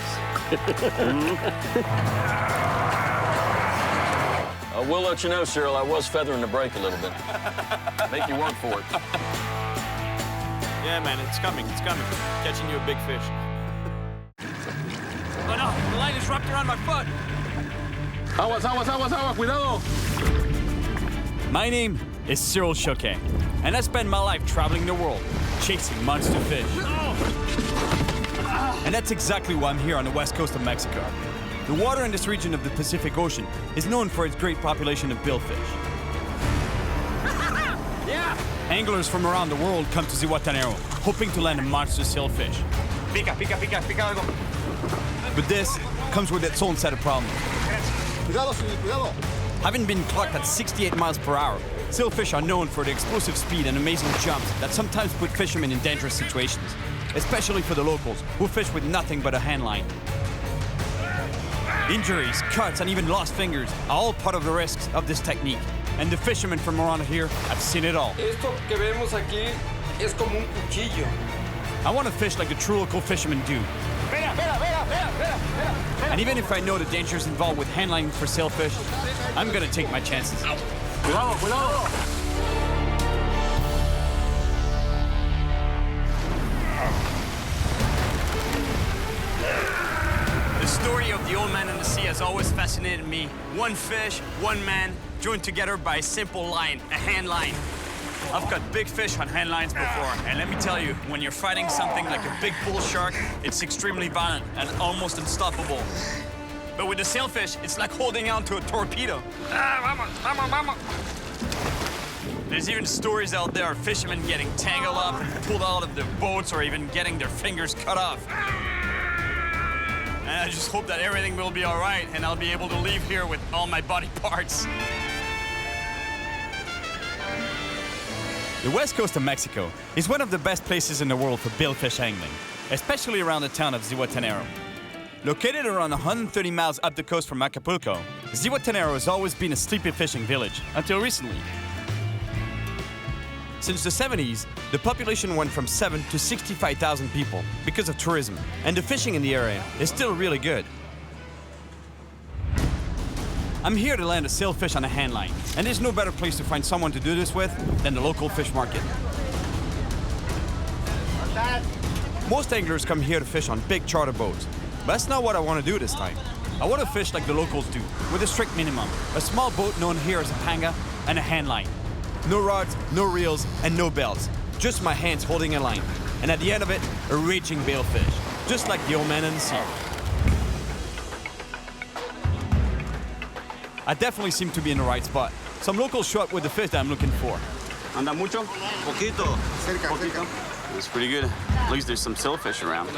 I will let you know, Cyril, I was feathering the brake a little bit. Make you work for it. Yeah, man, it's coming, it's coming. Catching you a big fish. Oh no, the line is wrapped around my foot. Aguas, cuidado. My name is Cyril Chauquet, and I spend my life traveling the world, chasing monster fish. And that's exactly why I'm here on the west coast of Mexico. The water in this region of the Pacific Ocean is known for its great population of billfish. Yeah! Anglers from around the world come to Zihuatanejo, hoping to land a monster sailfish. Pica, pica, pica, pica algo. But this comes with its own set of problems. Cuidado, cuidado. Having been clocked at 68 miles per hour, Sailfish are known for the explosive speed and amazing jumps that sometimes put fishermen in dangerous situations, especially for the locals who fish with nothing but a handline. Injuries, cuts, and even lost fingers are all part of the risks of this technique, and the fishermen from around here have seen it all. Esto que vemos aquí es como un cuchillo. I want to fish like the true local fishermen do. And even if I know the dangers involved with handlining for sailfish, I'm gonna take my chances. Cuidado, cuidado. The story of the old man in the sea has always fascinated me. One fish, one man, joined together by a simple line, a hand line. I've caught big fish on hand lines before, and let me tell you, when you're fighting something like a big bull shark, it's extremely violent and almost unstoppable. But with the sailfish, it's like holding on to a torpedo. Vamos. There's even stories out there of fishermen getting tangled up and pulled out of their boats or even getting their fingers cut off. And I just hope that everything will be all right and I'll be able to leave here with all my body parts. The west coast of Mexico is one of the best places in the world for billfish angling, especially around the town of Zihuatanejo. Located around 130 miles up the coast from Acapulco, Zihuatanejo has always been a sleepy fishing village, until recently. Since the 70s, the population went from 7 to 65,000 people because of tourism, and the fishing in the area is still really good. I'm here to land a sailfish on a handline, and there's no better place to find someone to do this with than the local fish market. Most anglers come here to fish on big charter boats, but that's not what I want to do this time. I want to fish like the locals do, with a strict minimum, a small boat known here as a panga and a handline. No rods, no reels, and no bells, just my hands holding a line, and at the end of it, a raging balefish, just like the old man in the sea. I definitely seem to be in the right spot. Some locals show up with the fish that I'm looking for. Anda mucho? Poquito. Poquito. It's pretty good. At least there's some sailfish around.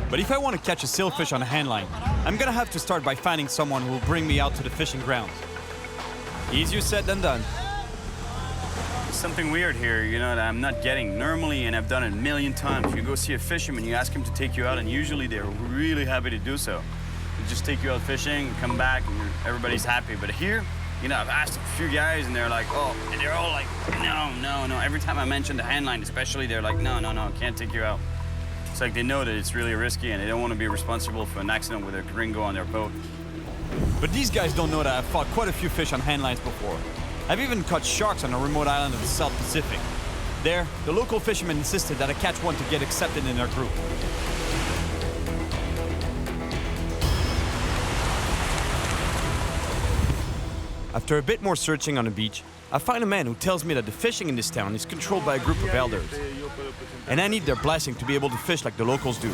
But if I want to catch a sailfish on a handline, I'm gonna have to start by finding someone who will bring me out to the fishing grounds. Easier said than done. There's something weird here, you know, that I'm not getting. Normally, and I've done it a million times, you go see a fisherman, you ask him to take you out, and usually they're really happy to do so. They just take you out fishing, come back, and everybody's happy. But here, you know, I've asked a few guys, and they're like, oh, and they're all like, no. Every time I mention the handline, especially, they're like, no, I can't take you out. It's like they know that it's really risky, and they don't want to be responsible for an accident with a gringo on their boat. But these guys don't know that I've fought quite a few fish on handlines before. I've even caught sharks on a remote island of the South Pacific. There, the local fishermen insisted that I catch one to get accepted in their group. After a bit more searching on the beach, I find a man who tells me that the fishing in this town is controlled by a group of elders, and I need their blessing to be able to fish like the locals do.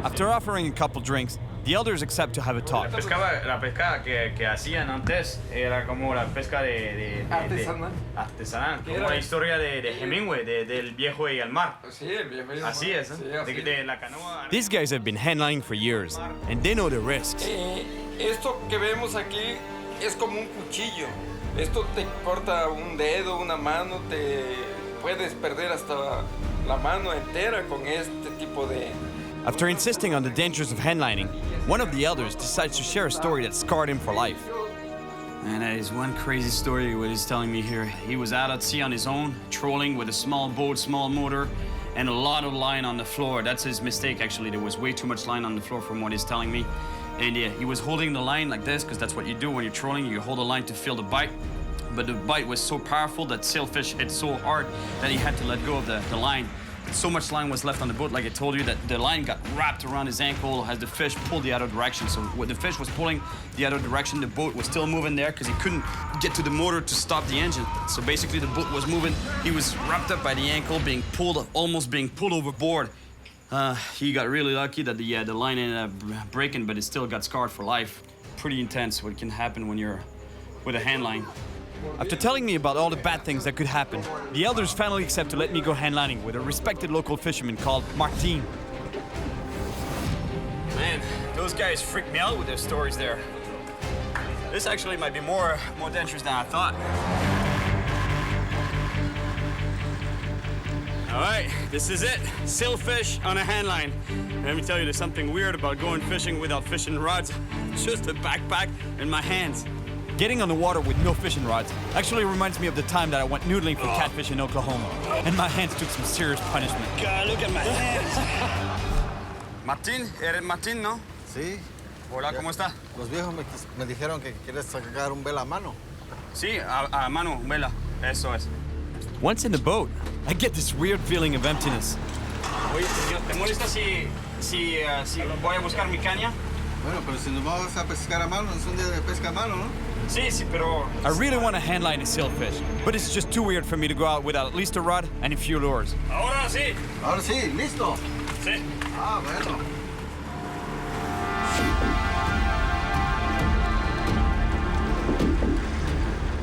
After offering a couple drinks, the elders accept to have a talk. La pesca que hacían antes era como la pesca de artesanal, como la historia de Hemingway, del viejo y el mar. Sí, el viejo y el mar. Así es, de la canoa. These guys have been handlining for years, and they know the risks. Esto que vemos aquí es como un cuchillo. Esto te corta un dedo, una mano, te puedes perder hasta la mano entera con este tipo de... After insisting on the dangers of handlining, one of the elders decides to share a story that scarred him for life. Man, that is one crazy story what he's telling me here. He was out at sea on his own, trolling with a small boat, small motor, and a lot of line on the floor. That's his mistake, actually. There was way too much line on the floor from what he's telling me. And yeah, he was holding the line like this, because that's what you do when you're trolling. You hold the line to feel the bite. But the bite was so powerful that sailfish hit so hard that he had to let go of the line. So much line was left on the boat, like I told you, that the line got wrapped around his ankle as the fish pulled the other direction. So when the fish was pulling the other direction, the boat was still moving there because he couldn't get to the motor to stop the engine. So basically the boat was moving. He was wrapped up by the ankle, being pulled, almost being pulled overboard. He got really lucky that the line ended up breaking, but it still got scarred for life. Pretty intense what can happen when you're with a handline. After telling me about all the bad things that could happen, the elders finally accept to let me go handlining with a respected local fisherman called Martin. Man, those guys freak me out with their stories there. This actually might be more dangerous than I thought. All right, this is it. Sailfish on a handline. Let me tell you, there's something weird about going fishing without fishing rods. Just a backpack and my hands. Getting on the water with no fishing rods actually reminds me of the time that I went noodling for catfish in Oklahoma, and my hands took some serious punishment. God, look at my hands. Martín, eres Martín, ¿no? Sí. Hola, ¿cómo está? Los viejos me dijeron que quieres sacar un vela a mano. Sí, a mano, vela. Eso es. Once in the boat, I get this weird feeling of emptiness. Oye, ¿te molesta si voy a buscar mi caña? Bueno, pero si nos vamos a pescar a mano, es un día de pesca a mano, ¿no? Sí, pero... I really want to handline a sailfish, but it's just too weird for me to go out without at least a rod and a few lures. Ahora sí. Ahora sí, listo. Sí. Ah, bueno.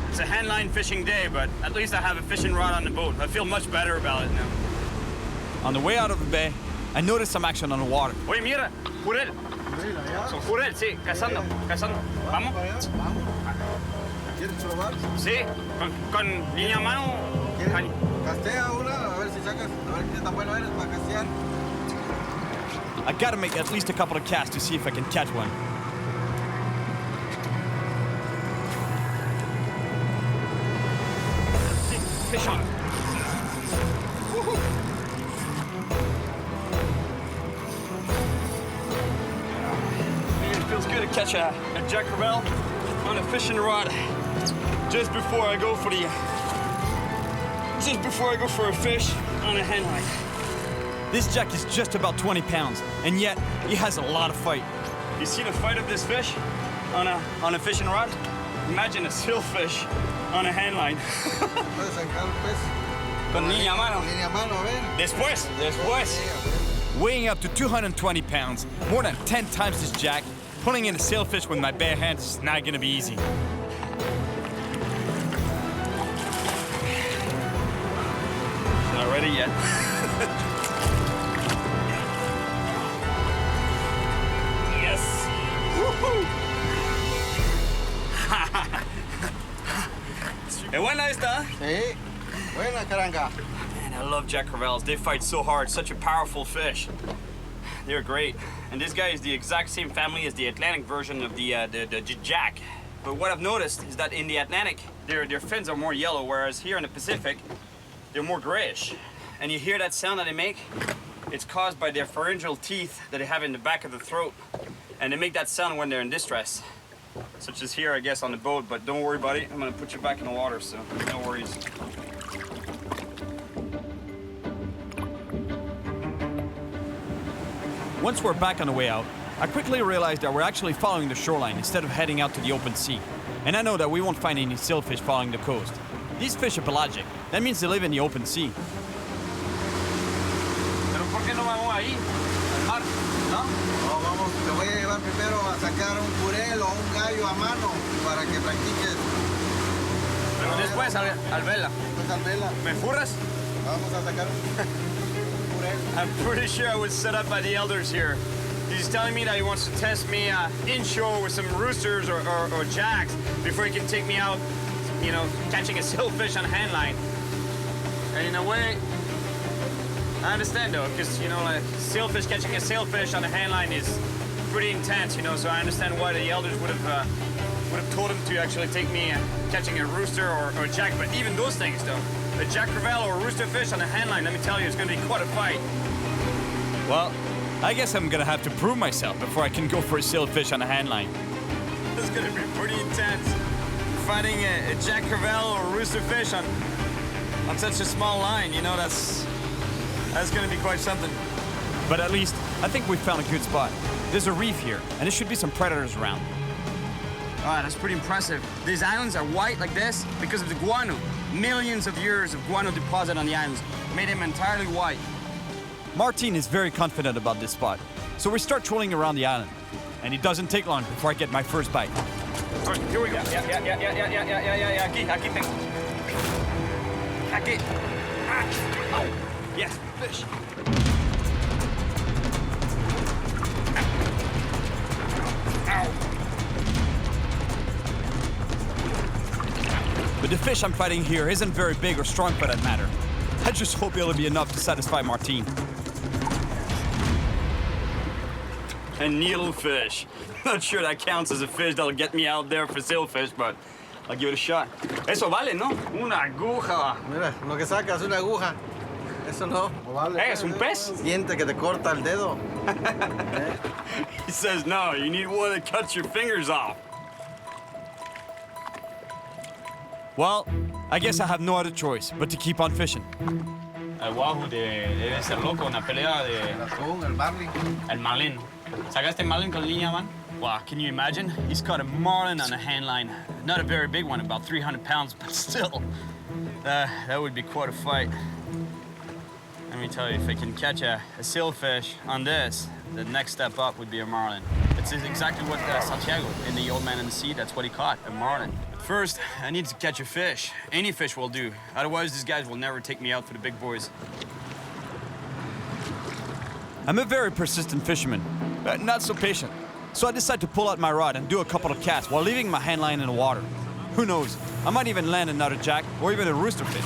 It's a handline fishing day, but at least I have a fishing rod on the boat. I feel much better about it now. On the way out of the bay, I noticed some action on the water. Oye, mira, jurel. Son jurel, sí, cazando. ¿Vamos? ¿Quieres probar? Sí, con línea a mano. Castea una, a ver si sacas, a ver qué tan bueno eres para castear. I gotta make at least a couple of casts to see if I can catch one. Fish on. It feels good to catch a Jack Crevalle on a fishing rod just before I go for a fish on a handline. This jack is just about 20 pounds, and yet he has a lot of fight. You see the fight of this fish on a fishing rod? Imagine a sailfish on a handline. Puedes sacar el pez. Con línea a mano. Línea a mano, a ver. Después. Weighing up to 220 pounds, more than 10 times this jack, pulling in a sailfish with my bare hands is not gonna be easy. Not ready yet. Yes. Woohoo! Buena esta. Sí. Buena caranga. Man, I love Jack Crevalles. They fight so hard. Such a powerful fish. They're great. And this guy is the exact same family as the Atlantic version of the Jack. But what I've noticed is that in the Atlantic, their fins are more yellow, whereas here in the Pacific, they're more grayish. And you hear that sound that they make? It's caused by their pharyngeal teeth that they have in the back of the throat. And they make that sound when they're in distress. Such as here, I guess, on the boat, but don't worry about it. I'm gonna put you back in the water, so no worries. Once we're back on the way out, I quickly realized that we're actually following the shoreline instead of heading out to the open sea. And I know that we won't find any sailfish following the coast. These fish are pelagic. That means they live in the open sea. Pero ¿por qué no vamos ahí? Al mar, ¿no? No, vamos, te voy a llevar primero a sacar un jurel o un gallo a mano para que practiques. Pero después al vela. Después al vela. ¿Me furras? Vamos a sacar un jurel. I'm pretty sure I was set up by the elders here. He's telling me that he wants to test me inshore with some roosters or jacks before he can take me out, you know, catching a sailfish on a handline. And in a way, I understand though, because, you know, like sailfish, catching a sailfish on a handline is pretty intense, you know, so I understand why the elders would have told him to actually take me catching a rooster or a jack. But even those things though, a Jack Crevalle or a rooster fish on a handline, let me tell you, it's going to be quite a fight. Well, I guess I'm gonna have to prove myself before I can go for a sailfish on a handline. It's going to be pretty intense. Fighting a Jack Crevalle or a rooster fish on such a small line, you know, that's going to be quite something. But at least, I think we found a good spot. There's a reef here, and there should be some predators around. Wow, that's pretty impressive. These islands are white like this because of the guano. Millions of years of guano deposit on the islands made them entirely white. Martin is very confident about this spot, so we start trolling around the island. And it doesn't take long before I get my first bite. All right, here we go. Yeah. Aquí tengo. Aquí. Oh, yes, fish. But the fish I'm fighting here isn't very big or strong for that matter. I just hope it'll be enough to satisfy Martin. A needlefish. Not sure that counts as a fish that'll get me out there for sailfish, but I'll give it a shot. Eso vale, ¿no? Una aguja. Mira, lo que saca es una aguja. Eso no. ¿Es un pez? Diente que te corta el dedo. He says no, you need one that cuts your fingers off. Well, I guess I have no other choice but to keep on fishing. El wahoo debe ser loco, una pelea de... El atún, el marlin. El marlin. ¿Sacaste marlin con línea, man? Wow, can you imagine? He's caught a marlin on a handline. Not a very big one, about 300 pounds, but still. That would be quite a fight. Let me tell you, if I can catch a sailfish on this, the next step up would be a marlin. It's exactly what Santiago, in The Old Man in the Sea, that's what he caught, a marlin. But first, I need to catch a fish. Any fish will do. Otherwise, these guys will never take me out for the big boys. I'm a very persistent fisherman, but not so patient. So I decide to pull out my rod and do a couple of casts while leaving my handline in the water. Who knows? I might even land another jack or even a roosterfish.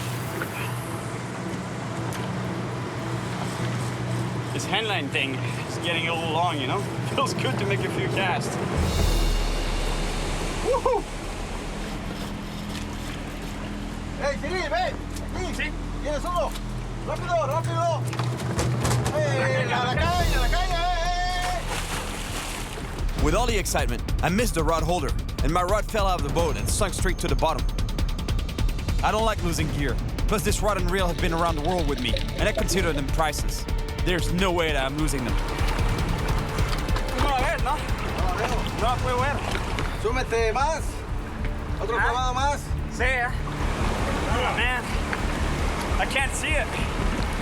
This handline thing is getting a little long, you know? Feels good to make a few casts. Woohoo! Hey, Cyril, ven. Aquí. Sí. ¿Tienes uno? Rápido, rápido. Hey, a la caña, hey. With all the excitement, I missed the rod holder, and my rod fell out of the boat and sunk straight to the bottom. I don't like losing gear, plus this rod and reel have been around the world with me, and I consider them priceless. There's no way that I'm losing them. No la ves, ¿no? No la puedo ver. Súmete más. Otro clavado más. Sí, oh, man. I can't see it.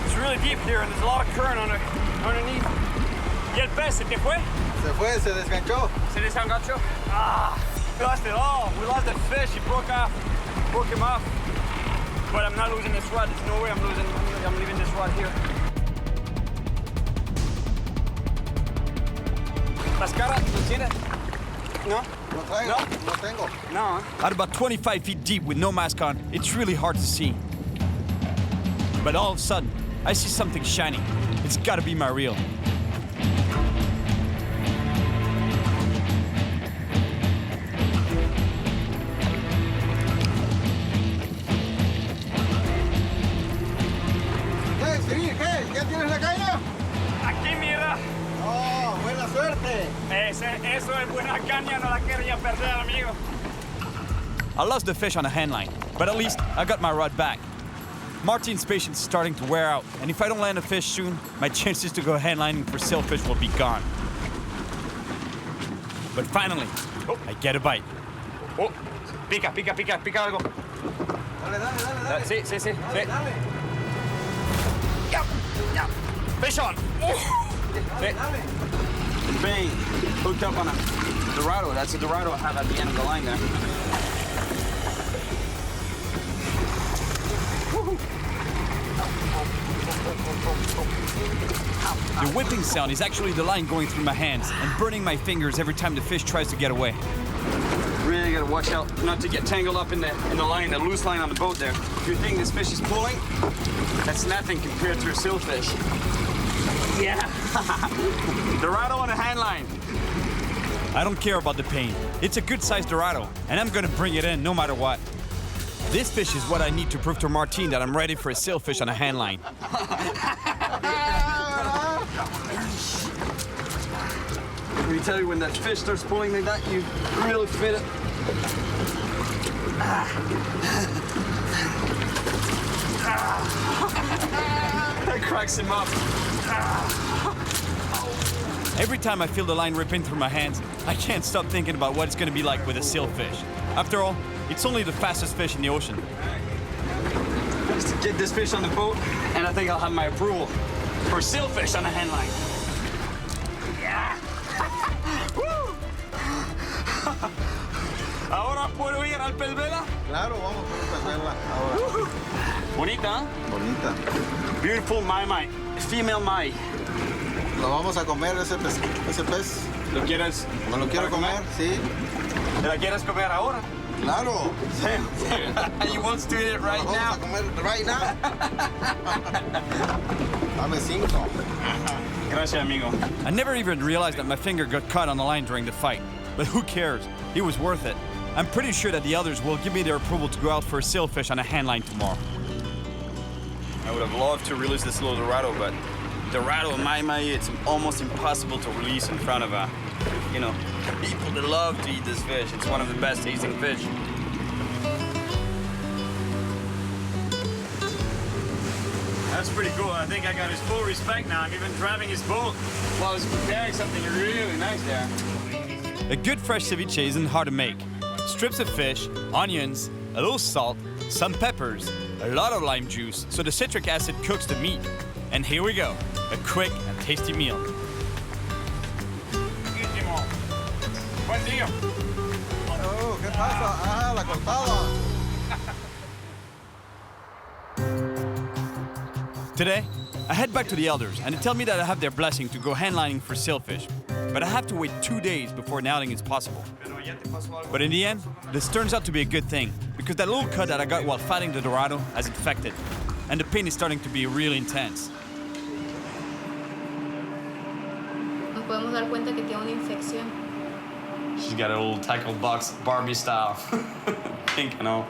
It's really deep here, and there's a lot of current underneath. ¿Y el pez se te fue? Se fue, se desganchó. Se desganchó? Ah, we lost it all. We lost the fish. He broke him off. But I'm not losing this rod. There's no way I'm leaving this rod here. ¿Las caras? ¿No tiene? No? No traigo. No tengo. No. At about 25 feet deep with no mask on, it's really hard to see. But all of a sudden, I see something shiny. It's gotta be my reel. Hey, Cyril, ¿qué? ¿Ya tienes la caña? Aquí, mira. Oh, buena suerte. Eso es buena caña, no la quería perder, amigo. I lost the fish on a handline, but at least I got my rod back. Martin's patience is starting to wear out, and if I don't land a fish soon, my chances to go handlining for sailfish will be gone. But finally, I get a bite. Oh, pica algo. Dale. Sí. Dale. Yep. Fish on. Dale. Bang. Hooked up on a Dorado. That's a Dorado I have at the end of the line there. The whipping sound is actually the line going through my hands and burning my fingers every time the fish tries to get away. Really gotta watch out not to get tangled up in the line, the loose line on the boat there. If you think this fish is pulling, that's nothing compared to a sailfish. Yeah. Dorado on a handline. I don't care about the pain. It's a good-sized Dorado, and I'm gonna bring it in no matter what. This fish is what I need to prove to Martin that I'm ready for a sailfish on a handline. Let me tell you, when that fish starts pulling like that, you really fit it. That cracks him up. Every time I feel the line ripping through my hands, I can't stop thinking about what it's gonna be like with a sailfish. After all, it's only the fastest fish in the ocean. Just to get this fish on the boat, and I think I'll have my approval for a sailfish on a handline. Yeah. Woo. Ahora puedo ir al pez vela. Claro, vamos a verla ahora. Bonita, ¿eh? Bonita. Beautiful mai. Female mai. Lo vamos a comer ese pez. ¿Lo quieres? ¿Me lo quiero comer? Sí. ¿Te la quieres comer ahora? Claro. He wants to eat it right now. Right now? Dame 5. Gracias, amigo. I never even realized that my finger got caught on the line during the fight. But who cares? It was worth it. I'm pretty sure that the others will give me their approval to go out for a sailfish on a handline tomorrow. I would have loved to release this little Dorado, but Dorado, it's almost impossible to release in front of people that love to eat this fish. It's one of the best tasting fish. That's pretty cool. I think I got his full respect now. I'm even driving his boat while he's preparing something really nice there. A good fresh ceviche isn't hard to make. Strips of fish, onions, a little salt, some peppers, a lot of lime juice so the citric acid cooks the meat. And here we go, a quick and tasty meal. Buen día. Oh, ¿qué pasa? Ah, la cortada. Today, I head back to the elders and they tell me that I have their blessing to go handlining for sailfish. But I have to wait 2 days before an outing is possible. But in the end, this turns out to be a good thing because that little cut that I got while fighting the Dorado has infected. And the pain is starting to be really intense. Nos podemos dar cuenta que tiene una infección. She's got a little tackle box, Barbie style. Pink and all.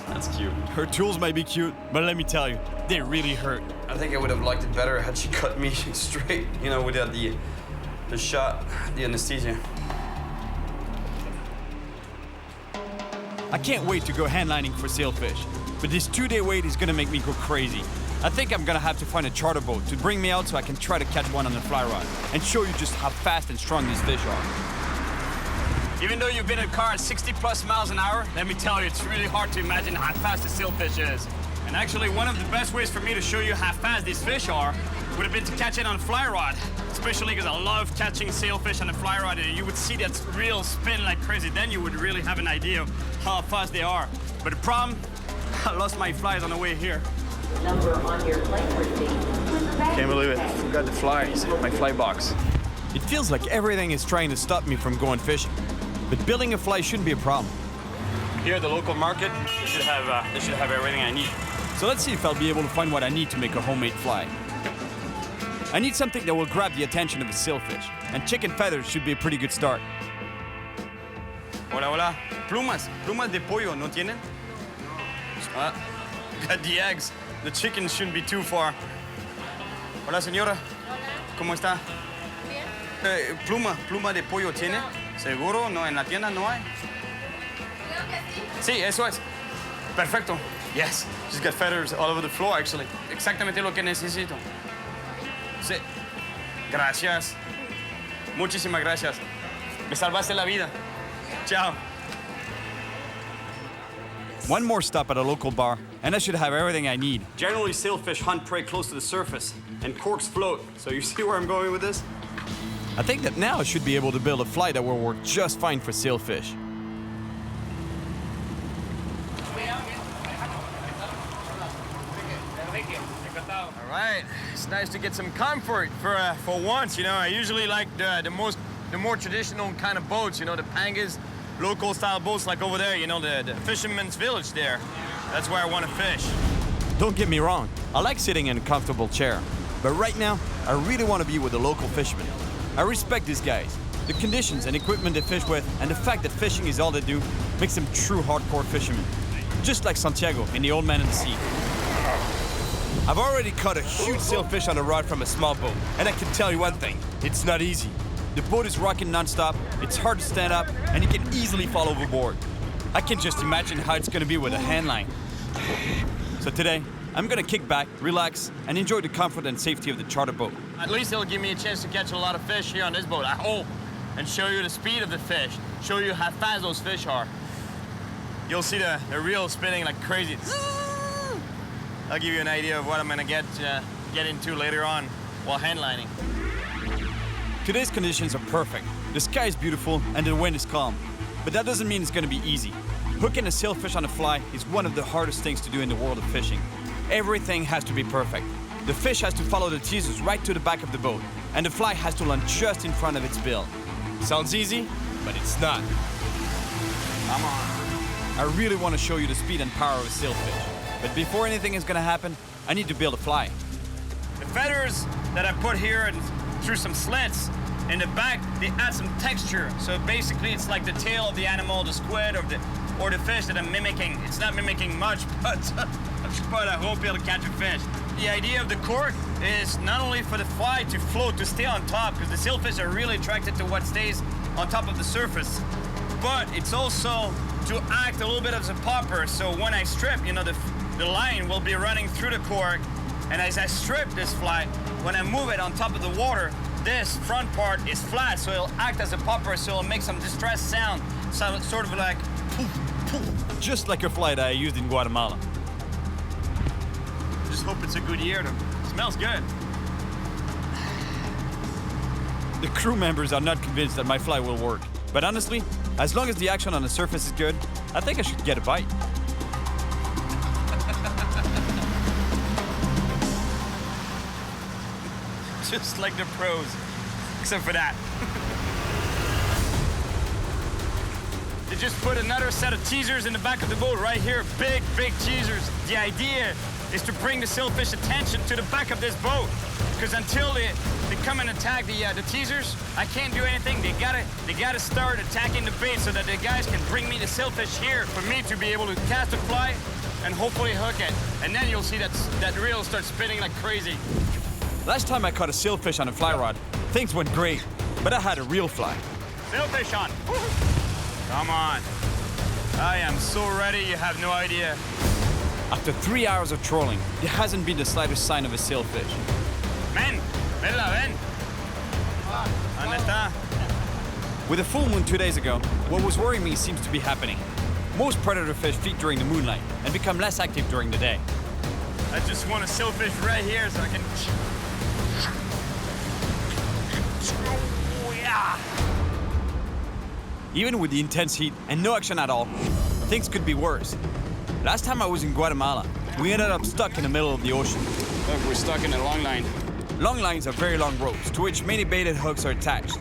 That's cute. Her tools might be cute, but let me tell you, they really hurt. I think I would have liked it better had she cut me straight, without the shot, the anesthesia. I can't wait to go handlining for sailfish, but this 2-day wait is gonna make me go crazy. I think I'm gonna have to find a charter boat to bring me out so I can try to catch one on the fly rod and show you just how fast and strong these fish are. Even though you've been in a car at 60+ miles an hour, let me tell you, it's really hard to imagine how fast a sailfish is. And actually, one of the best ways for me to show you how fast these fish are would have been to catch it on a fly rod, especially because I love catching sailfish on a fly rod. You would see that reel spin like crazy. Then you would really have an idea of how fast they are. But the problem, I lost my flies on the way here. Number on your plane receipt. Can't believe it. I forgot the flies, my fly box. It feels like everything is trying to stop me from going fishing. But building a fly shouldn't be a problem. Here at the local market, they should have everything I need. So let's see if I'll be able to find what I need to make a homemade fly. I need something that will grab the attention of a sailfish, and chicken feathers should be a pretty good start. Hola, hola. Plumas de pollo, ¿no tienen? Got the eggs. The chicken shouldn't be too far. Hola, señora. Hola. ¿Cómo está? Bien. Pluma de pollo tiene? ¿Seguro? No, en la tienda no hay. Creo que sí. Sí, eso es. Perfecto. Yes. She's got feathers all over the floor, actually. Exactamente lo que necesito. Sí. Gracias. Muchísimas gracias. Me salvaste la vida. Ciao. One more stop at a local bar, and I should have everything I need. Generally, sailfish hunt prey close to the surface, and corks float. So you see where I'm going with this? I think that now I should be able to build a fly that will work just fine for sailfish. All right, it's nice to get some comfort for once. I usually like the more traditional kind of boats. The pangas, local style boats like over there. The fisherman's village there. That's where I want to fish. Don't get me wrong, I like sitting in a comfortable chair, but right now I really want to be with the local fishermen. I respect these guys. The conditions and equipment they fish with, and the fact that fishing is all they do, makes them true hardcore fishermen. Just like Santiago in The Old Man and the Sea. I've already caught a huge sailfish on a rod from a small boat, and I can tell you one thing, it's not easy. The boat is rocking non-stop, it's hard to stand up, and you can easily fall overboard. I can just imagine how it's gonna be with a handline. So today, I'm gonna kick back, relax, and enjoy the comfort and safety of the charter boat. At least it'll give me a chance to catch a lot of fish here on this boat, I hope. And show you the speed of the fish, show you how fast those fish are. You'll see the reel spinning like crazy. I'll give you an idea of what I'm gonna get into later on while handlining. Today's conditions are perfect. The sky is beautiful and the wind is calm. But that doesn't mean it's gonna be easy. Hooking a sailfish on a fly is one of the hardest things to do in the world of fishing. Everything has to be perfect. The fish has to follow the teasers right to the back of the boat, and the fly has to land just in front of its bill. Sounds easy, but it's not. Come on. I really want to show you the speed and power of a sailfish. But before anything is gonna happen, I need to build a fly. The feathers that I put here and through some slits in the back, they add some texture. So basically it's like the tail of the animal, the squid or the fish that I'm mimicking. It's not mimicking much, but I hope you'll catch a fish. The idea of the cork is not only for the fly to float, to stay on top, because the sailfish are really attracted to what stays on top of the surface, but it's also to act a little bit as a popper. So when I strip, you know, the line will be running through the cork, and as I strip this fly, when I move it on top of the water, this front part is flat, so it'll act as a popper, so it'll make some distressed sound, so sort of like poof, poof. Just like a fly that I used in Guatemala. Just hope it's a good year. It smells good. The crew members are not convinced that my fly will work. But honestly, as long as the action on the surface is good, I think I should get a bite. Just like the pros, except for that. They just put another set of teasers in the back of the boat right here. Big, big teasers. The idea is to bring the sailfish attention to the back of this boat. Because until they come and attack the teasers, I can't do anything. They gotta start attacking the bait so that the guys can bring me the sailfish here for me to be able to cast a fly and hopefully hook it. And then you'll see that reel start spinning like crazy. Last time I caught a sailfish on a fly rod, things went great, but I had a real fly. Sailfish on. Come on. I am so ready, you have no idea. After 3 hours of trolling, there hasn't been the slightest sign of a sailfish. Men, venla, ven. ¿Dónde está? With a full moon 2 days ago, what was worrying me seems to be happening. Most predator fish feed during the moonlight and become less active during the day. I just want a sailfish right here so I can... Oh, yeah. Even with the intense heat and no action at all, things could be worse. Last time I was in Guatemala, we ended up stuck in the middle of the ocean. Look, we're stuck in a long line. Long lines are very long ropes to which many baited hooks are attached.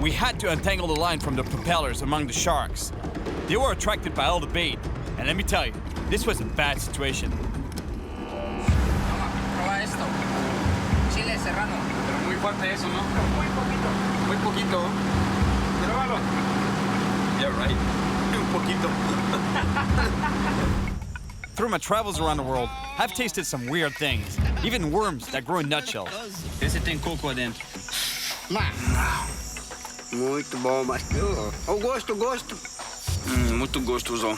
We had to untangle the line from the propellers among the sharks. They were attracted by all the bait, and let me tell you, this was a bad situation. Prueba esto. Chile serrano. Pero muy fuerte eso, ¿no? Muy poquito. Muy poquito. Pruébalo. Yeah, right. Un poquito. Through my travels around the world, I've tasted some weird things, even worms that grow in nutshells. Esse tem coco adentro. Muito bom, mas... Oh, gosto. Muito gostoso.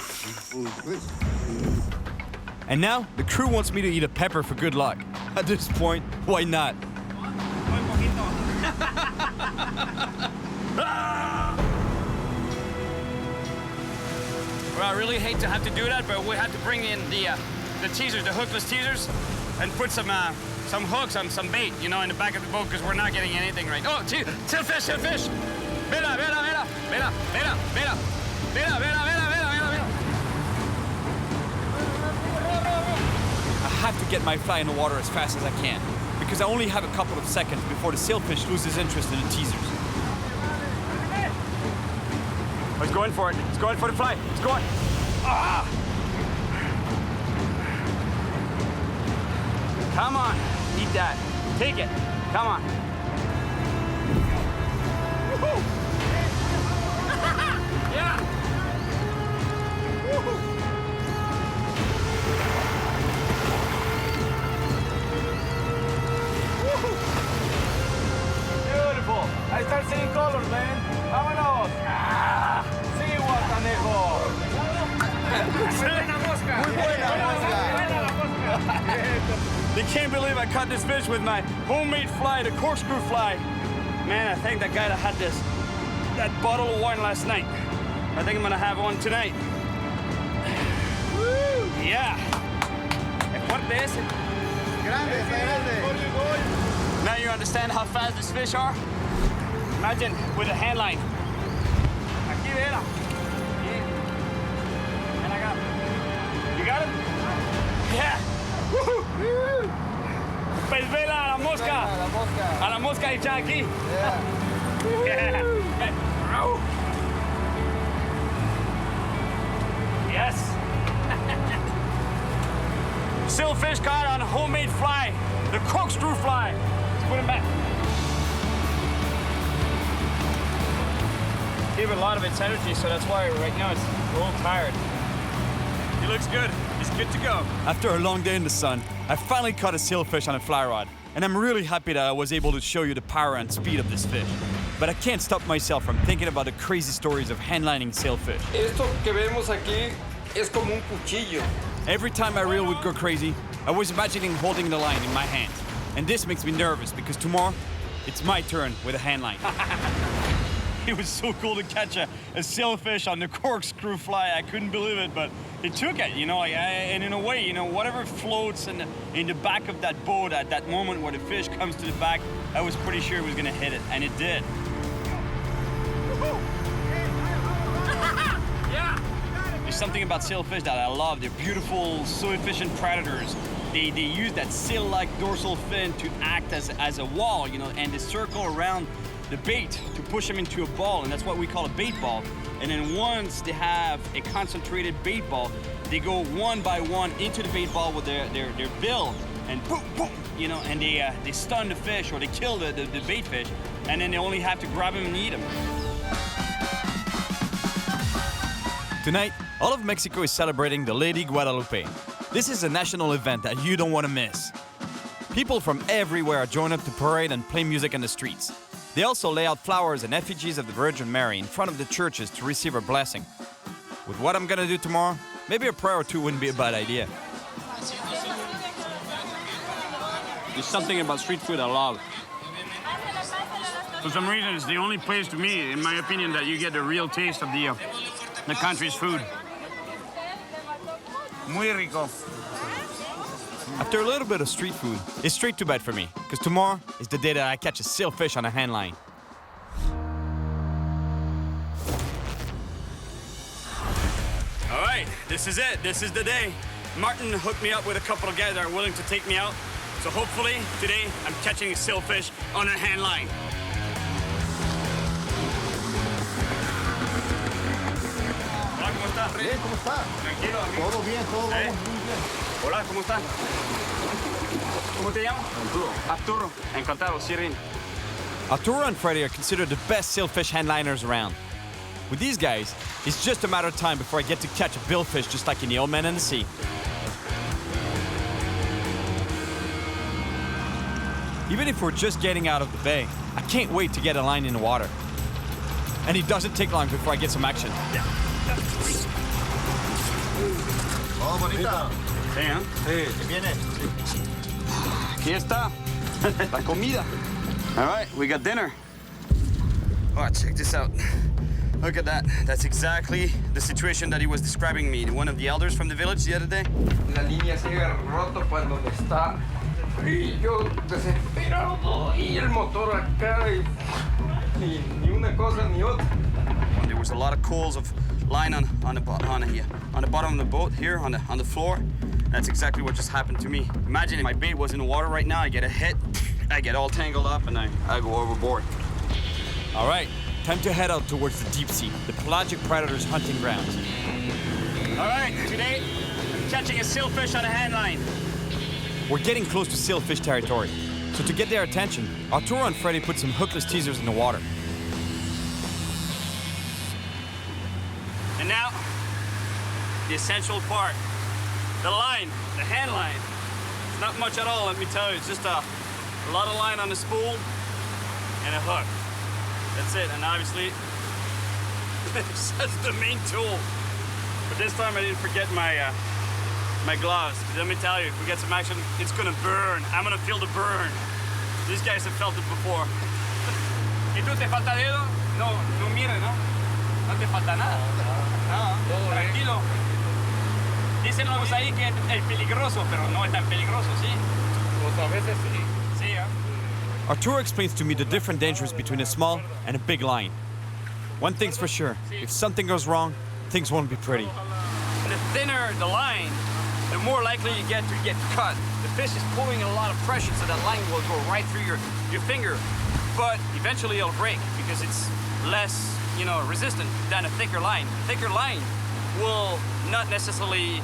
And now, the crew wants me to eat a pepper for good luck. At this point, why not? Muy poquito. Well, I really hate to have to do that, but we had to bring in the teasers, the hookless teasers, and put some hooks on some bait, you know, in the back of the boat because we're not getting anything right. Oh, sailfish! Mira. I have to get my fly in the water as fast as I can, because I only have a couple of seconds before the sailfish loses interest in the teasers. Oh, he's going for it. He's going for the fly. He's going. Ah! Come on. Eat that. Take it. Come on. Woohoo! Yeah! Woohoo! Woohoo! Beautiful. I start seeing colors, man. Vámonos. Ah! Sí, guatanejo. Muy buena mosca. They can't believe I caught this fish with my homemade fly, the corkscrew fly. Man, I thank that guy that had that bottle of wine last night. I think I'm gonna have one tonight. Woo! Yeah. Es fuerte ese. Grande. Now you understand how fast these fish are? Imagine with a handline. Aquí, vera. And I got him. You got him? Yeah. Woohoo! Pez vela a la mosca. A la mosca hecha aquí. Yeah. Yes. Silverfish caught on a homemade fly, the corkscrew fly. Let's put him back. Gave it a lot of its energy, so that's why right now it's a little tired. He looks good. He's good to go. After a long day in the sun, I finally caught a sailfish on a fly rod, and I'm really happy that I was able to show you the power and speed of this fish. But I can't stop myself from thinking about the crazy stories of handlining sailfish. Esto que vemos aquí es como un cuchillo. Every time my reel would go crazy, I was imagining holding the line in my hands. And this makes me nervous because tomorrow, it's my turn with a handline. It was so cool to catch a sailfish on the corkscrew fly. I couldn't believe it, but it took it, you know. And in a way, you know, whatever floats in the back of that boat at that moment where the fish comes to the back, I was pretty sure it was gonna hit it, and it did. Yeah. There's something about sailfish that I love. They're beautiful, so efficient predators. They use that sail-like dorsal fin to act as a wall, you know, and they circle around the bait to push them into a ball, and that's what we call a bait ball. And then once they have a concentrated bait ball, they go one by one into the bait ball with their bill, and boom, boom, you know, and they stun the fish or they kill the bait fish, and then they only have to grab them and eat them. Tonight, all of Mexico is celebrating the Lady Guadalupe. This is a national event that you don't want to miss. People from everywhere join up to parade and play music in the streets. They also lay out flowers and effigies of the Virgin Mary in front of the churches to receive her blessing. With what I'm gonna do tomorrow, maybe a prayer or two wouldn't be a bad idea. There's something about street food I love. For some reason, it's the only place to me, in my opinion, that you get the real taste of the country's food. Muy rico. After a little bit of street food, it's straight to bed for me, because tomorrow is the day that I catch a sailfish on a handline. All right, this is it. This is the day. Martin hooked me up with a couple of guys that are willing to take me out. So hopefully, today, I'm catching a sailfish on a handline. Hola, ¿cómo estás? Bien, ¿cómo estás? Tranquilo, amigo. Todo bien, todo vamos muy bien. Hola, ¿cómo estás? ¿Cómo te llamas? Arturo. Encantado, Cyril. Arturo and Freddy are considered the best sailfish handliners around. With these guys, it's just a matter of time before I get to catch a billfish just like in the Old Man and the Sea. Even if we're just getting out of the bay, I can't wait to get a line in the water. And it doesn't take long before I get some action. Oh, bonita. Sí, ¿eh? Sí. ¿Qué viene? Aquí está. La comida. All right, we got dinner. Oh, check this out. Look at that. That's exactly the situation that he was describing me. One of the elders from the village the other day. La línea sigue roto cuando está. Y yo desesperado. Y el motor acá. Y ni una cosa ni otra. When there was a lot of coils of line on the bottom of the boat here on the floor. That's exactly what just happened to me. Imagine if my bait was in the water right now. I get a hit, I get all tangled up, and I go overboard. All right, time to head out towards the deep sea, the pelagic predators' hunting grounds. All right, today, I'm catching a sailfish on a handline. We're getting close to sailfish territory, so to get their attention, Arturo and Freddy put some hookless teasers in the water. And now, the essential part. The line, the hand line. It's not much at all, let me tell you. It's just a lot of line on the spool and a hook. That's it, and obviously, that's the main tool. But this time I didn't forget my gloves. Let me tell you, if we get some action, it's gonna burn. I'm gonna feel the burn. These guys have felt it before. ¿Y tú te falta dedo? No, no mire, ¿no? No te falta nada. No, tranquilo. Dicen los ahí que es peligroso, pero no es tan peligroso, ¿sí? Pues a veces sí. Sí, ¿eh? Arturo explains to me the different dangers between a small and a big line. One thing's for sure, if something goes wrong, things won't be pretty. The thinner the line, the more likely you get to get cut. The fish is pulling a lot of pressure, so that line will go right through your finger. But eventually it'll break because it's less, resistant than a thicker line. Thicker line will not necessarily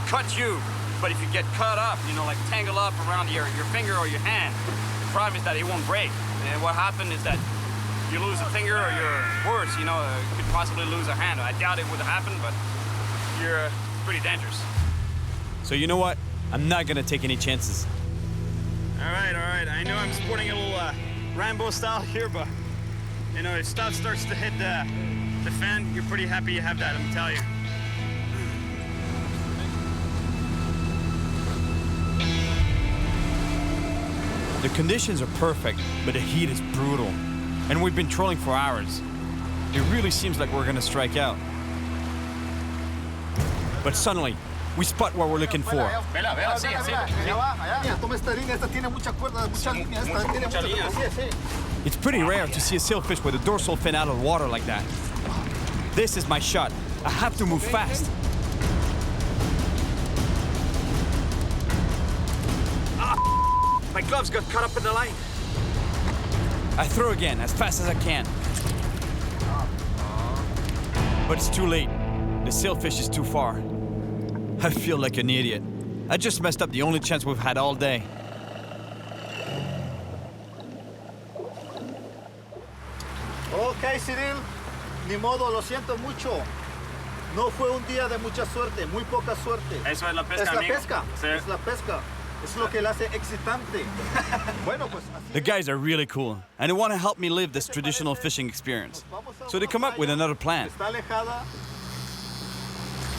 cut you, but if you get cut up, you know, like tangle up around your finger or your hand, the problem is that it won't break. And what happened is that you lose a finger or you're worse, you know, you could possibly lose a hand. I doubt it would happen, but you're pretty dangerous. So you know what? I'm not gonna take any chances. All right. I know I'm sporting a little Rambo style here, but you know, if stuff starts to hit the fan, you're pretty happy you have that, I'm telling you. The conditions are perfect, but the heat is brutal. And we've been trolling for hours. It really seems like we're gonna strike out. But suddenly, we spot what we're looking for. Vela, sí. Allá va, allá. Toma esta línea, esta tiene mucha cuerda, mucha línea, esta tiene mucha línea. Sí. It's pretty rare to see a sailfish with a dorsal fin out of the water like that. This is my shot. I have to move fast. My gloves got caught up in the line. I throw again as fast as I can. But it's too late. The sailfish is too far. I feel like an idiot. I just messed up the only chance we've had all day. Ok, Cyril, ni modo, lo siento mucho. No fue un día de mucha suerte, muy poca suerte. Eso es la pesca, Es la amigo. pesca, Sí. es la pesca. Es lo que la hace excitante. Bueno, pues así. The guys are really cool, and they want to help me live this traditional fishing experience. So they come up with another plan. Está alejada.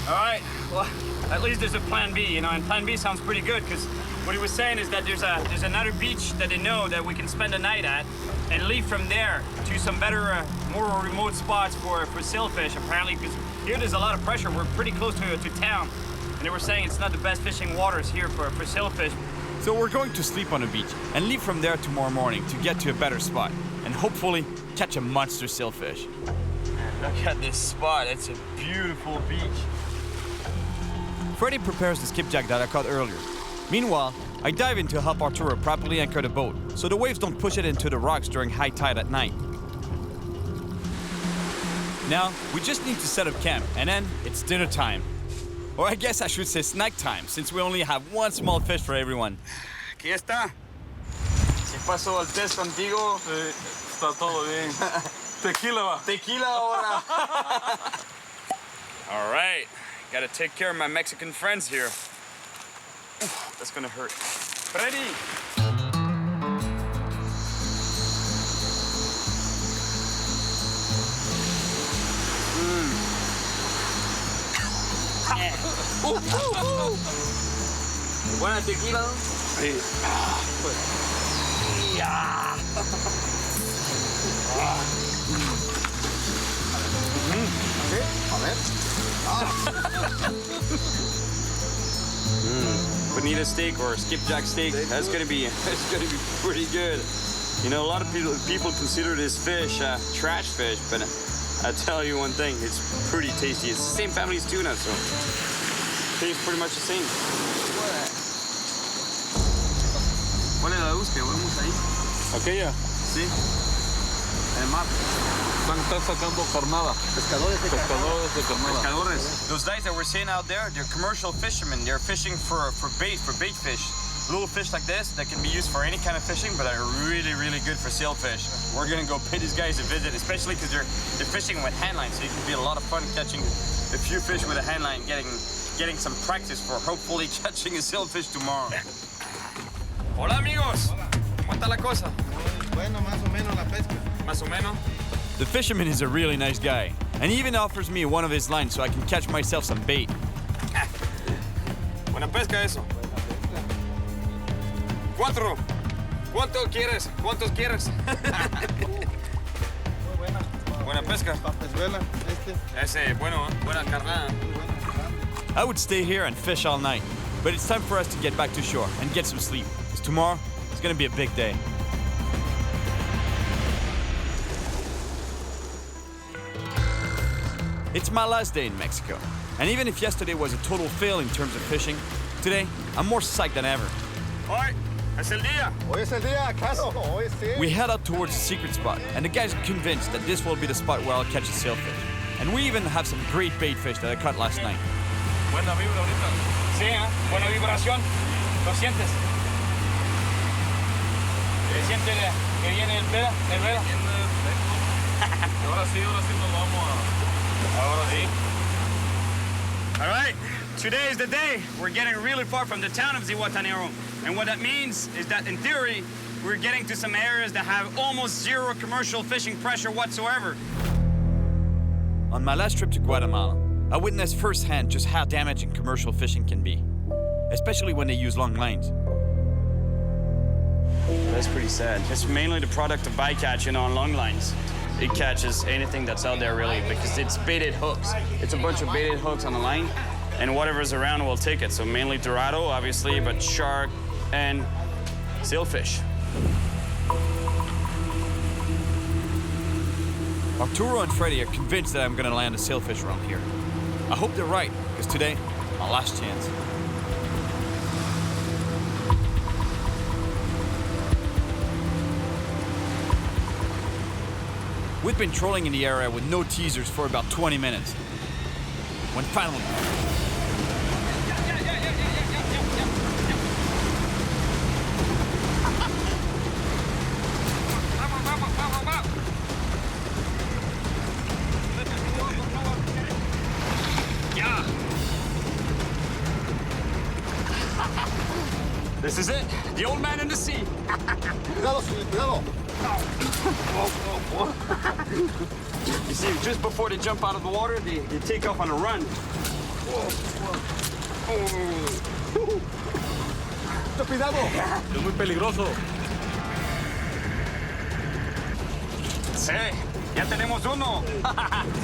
All right, well, at least there's a plan B, you know, and plan B sounds pretty good, because what he was saying is that there's another beach that they know that we can spend the night at and leave from there to some better, more remote spots for sailfish, apparently, because here there's a lot of pressure. We're pretty close to town, and they were saying it's not the best fishing waters here for sailfish. So we're going to sleep on a beach and leave from there tomorrow morning to get to a better spot and hopefully catch a monster sailfish. Look at this spot. It's a beautiful beach. Freddy prepares the skipjack that I caught earlier. Meanwhile, I dive in to help Arturo properly anchor the boat so the waves don't push it into the rocks during high tide at night. Now, we just need to set up camp and then it's dinner time. Or I guess I should say snack time, since we only have one small fish for everyone. Aquí está. Si paso al test contigo, está todo bien. Tequila va. Tequila ahora. All right, gotta take care of my Mexican friends here. Oof, that's gonna hurt. Freddy! Buena tequila. Sí. A ver. Bonita steak or skipjack steak. That's gonna be pretty good. You know, a lot of people consider this fish trash fish, but I tell you one thing, it's pretty tasty. It's the same family as tuna, so tastes pretty much the same. ¿Cuál es la luz que vemos ahí? Aquella. Sí. El mar. Están sacando carnada. Pescadores de carnada. Pescadores. Those guys that we're seeing out there, they're commercial fishermen. They're fishing for bait fish. Little fish like this that can be used for any kind of fishing, but are really, really good for sailfish. We're gonna go pay these guys a visit, especially because they're fishing with handline, so it can be a lot of fun catching a few fish with a handline, getting some practice for hopefully catching a sailfish tomorrow. Hola, amigos. ¿Cómo está la cosa? Bueno, más o menos la pesca. Más o menos. The fisherman is a really nice guy, and he even offers me one of his lines so I can catch myself some bait. Buena pesca eso. 4. ¿Cuánto quieres? ¿Cuántos quieres? Buena pesca. Papezuela, Ese, bueno, buena carnada. I would stay here and fish all night, but it's time for us to get back to shore and get some sleep, because tomorrow is gonna be a big day. It's my last day in Mexico, and even if yesterday was a total fail in terms of fishing, today I'm more psyched than ever. Hoy es el día. Hoy es el día, claro. Hoy sí. We head out towards the secret spot, and the guys are convinced that this will be the spot where I'll catch a sailfish. And we even have some great bait fish that I caught last night. Buena vibra ahorita. Sí, buena vibración. ¿Lo sientes? ¿Se siente que viene el vela? Ahora sí nos vamos a... Ahora sí. All right, today is the day. We're getting really far from the town of Zihuatanejo. And what that means is that, in theory, we're getting to some areas that have almost zero commercial fishing pressure whatsoever. On my last trip to Guatemala, I witnessed firsthand just how damaging commercial fishing can be, especially when they use long lines. That's pretty sad. It's mainly the product of bycatching on long lines. It catches anything that's out there, really, because it's baited hooks. It's a bunch of baited hooks on the line, and whatever's around will take it. So mainly dorado, obviously, but shark and sailfish. Arturo and Freddie are convinced that I'm gonna land a sailfish around here. I hope they're right, because today, my last chance. We've been trolling in the area with no teasers for about 20 minutes. When finally... This is it, the old man in the sea. Cuidado, cuidado. You see, just before they jump out of the water, they take off on a run. Cuidado. Es muy peligroso. Sí, ya tenemos uno.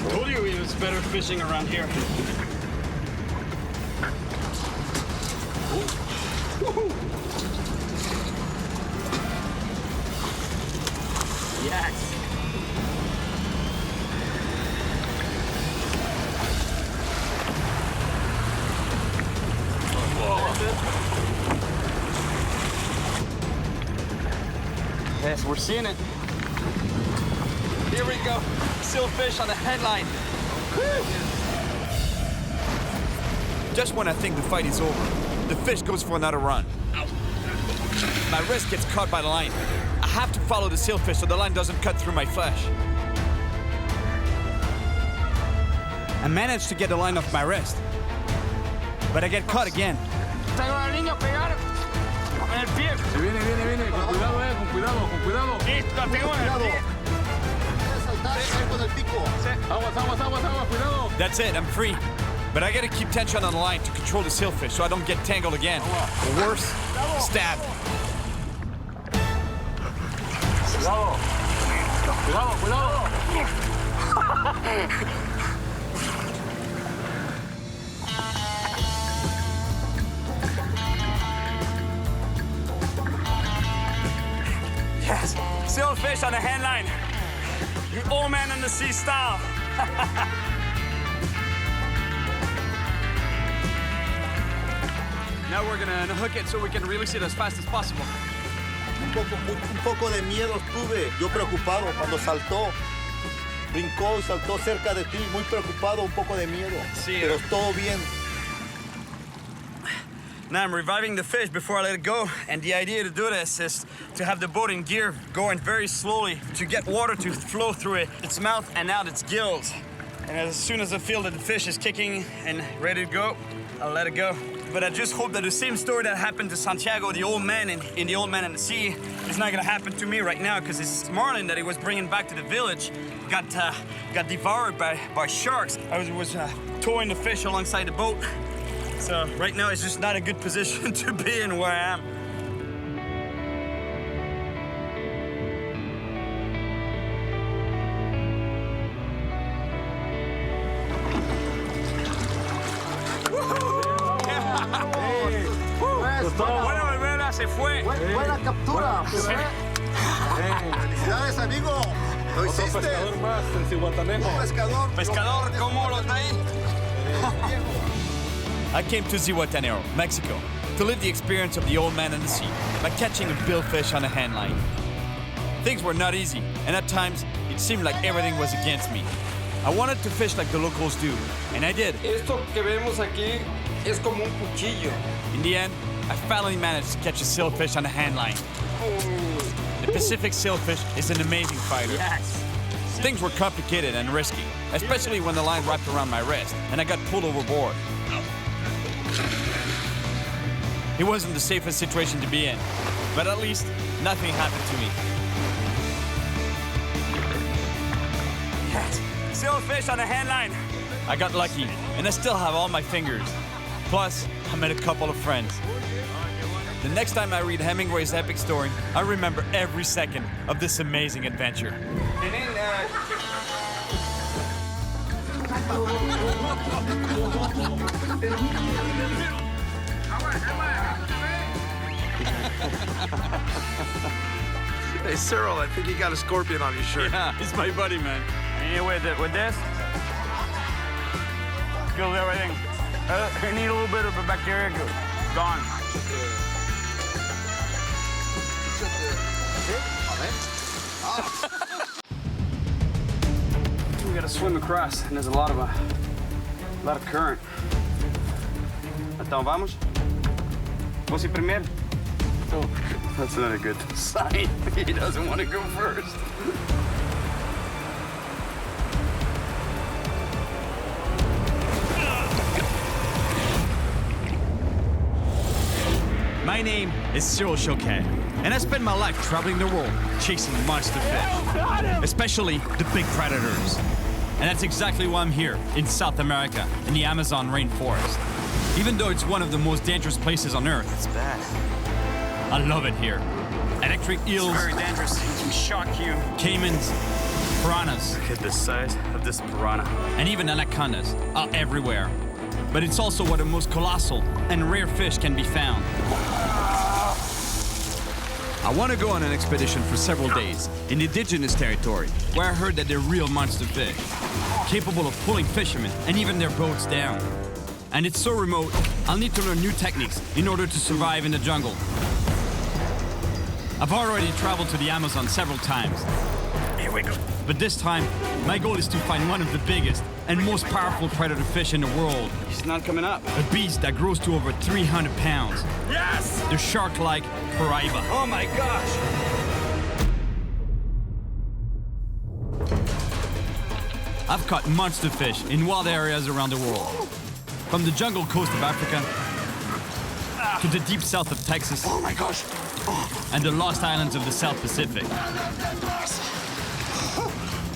Told you it was better fishing around here. Yes. Yes, we're seeing it. Here we go. Silverfish on the headline. Just when I think the fight is over, the fish goes for another run. My wrist gets caught by the line. I have to follow the sailfish so the line doesn't cut through my flesh. I managed to get the line off my wrist, but I get caught again. Tengo al niño pegado en el pie. Se viene. Con cuidado, con cuidado. Listo, tengo en el pie. Aguas, cuidado. That's it, I'm free. But I gotta keep tension on the line to control the sailfish so I don't get tangled again. Or worse, stabbed. Cuidado. Yes, sailfish on the handline. The old man in the sea style. Now we're gonna unhook it so we can release it as fast as possible. Un poco de miedo tuve, yo preocupado cuando saltó. Brincó y saltó cerca de ti, muy preocupado, un poco de miedo. Sí. Pero todo bien. Now I'm reviving the fish before I let it go, and the idea to do this is to have the boat in gear going very slowly to get water to flow through its mouth and out its gills. And as soon as I feel that the fish is kicking and ready to go, I'll let it go. But I just hope that the same story that happened to Santiago, the old man in The Old Man in the Sea, is not gonna happen to me right now, because this marlin that he was bringing back to the village got devoured by sharks. I was towing the fish alongside the boat. So right now it's just not a good position to be in where I am. Bueno, Olvera se fue. Buena captura. Sí. Felicidades, amigo. Lo hiciste. Otro pescador más en Zihuatanejo. Un pescador. Pescador, ¿cómo los ahí? I came to Zihuatanejo, Mexico, to live the experience of the old man in the sea by catching a billfish on a handline. Things were not easy, and at times, it seemed like everything was against me. I wanted to fish like the locals do, and I did. Esto que vemos aquí es como un cuchillo. In the end, I finally managed to catch a sailfish on a handline. The Pacific sailfish is an amazing fighter. Yes. Things were complicated and risky, especially when the line wrapped around my wrist and I got pulled overboard. It wasn't the safest situation to be in, but at least nothing happened to me. Yes, sailfish on a handline. I got lucky, and I still have all my fingers. Plus, I met a couple of friends. The next time I read Hemingway's epic story, I remember every second of this amazing adventure. Hey, Cyril, I think you got a scorpion on your shirt. Yeah, he's my buddy, man. And with this, kills everything. You need a little bit of a bacteria, gone. We gotta swim across, and there's a lot of current. Então vamos? Você primeiro? Oh, that's not a good sign. He doesn't want to go first. My name is Cyril Chauquet, and I spend my life traveling the world chasing monster fish, especially the big predators. And that's exactly why I'm here in South America, in the Amazon rainforest. Even though it's one of the most dangerous places on Earth, It's bad. I love it here. Electric eels, It's very dangerous. It can shock you. caimans, piranhas, Look at the size of this piranha. and even anacondas are everywhere. But it's also where the most colossal and rare fish can be found. I want to go on an expedition for several days in indigenous territory where I heard that they're real monster fish, capable of pulling fishermen and even their boats down. And it's so remote, I'll need to learn new techniques in order to survive in the jungle. I've already traveled to the Amazon several times. Here we go. But this time, my goal is to find one of the biggest and most powerful predator fish in the world. He's not coming up. A beast that grows to over 300 pounds. Yes! The shark-like Crevalle. Oh my gosh! I've caught monster fish in wild areas around the world. From the jungle coast of Africa to the deep south of Texas. Oh my gosh! And the lost islands of the South Pacific.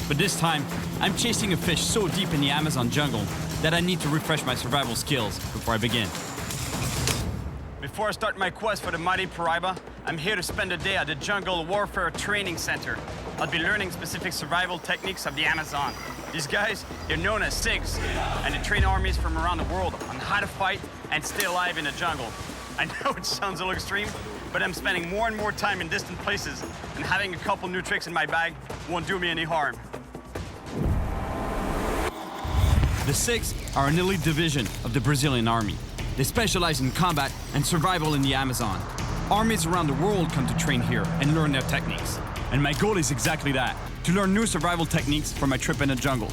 But this time, I'm chasing a fish so deep in the Amazon jungle that I need to refresh my survival skills before I begin. Before I start my quest for the mighty Paraiba, I'm here to spend a day at the Jungle Warfare Training Center. I'll be learning specific survival techniques of the Amazon. These guys, they're known as SIGs, and they train armies from around the world on how to fight and stay alive in the jungle. I know it sounds a little extreme, but I'm spending more and more time in distant places, and having a couple new tricks in my bag won't do me any harm. The SIGs are an elite division of the Brazilian army. They specialize in combat and survival in the Amazon. Armies around the world come to train here and learn their techniques. And my goal is exactly that, to learn new survival techniques for my trip in the jungle.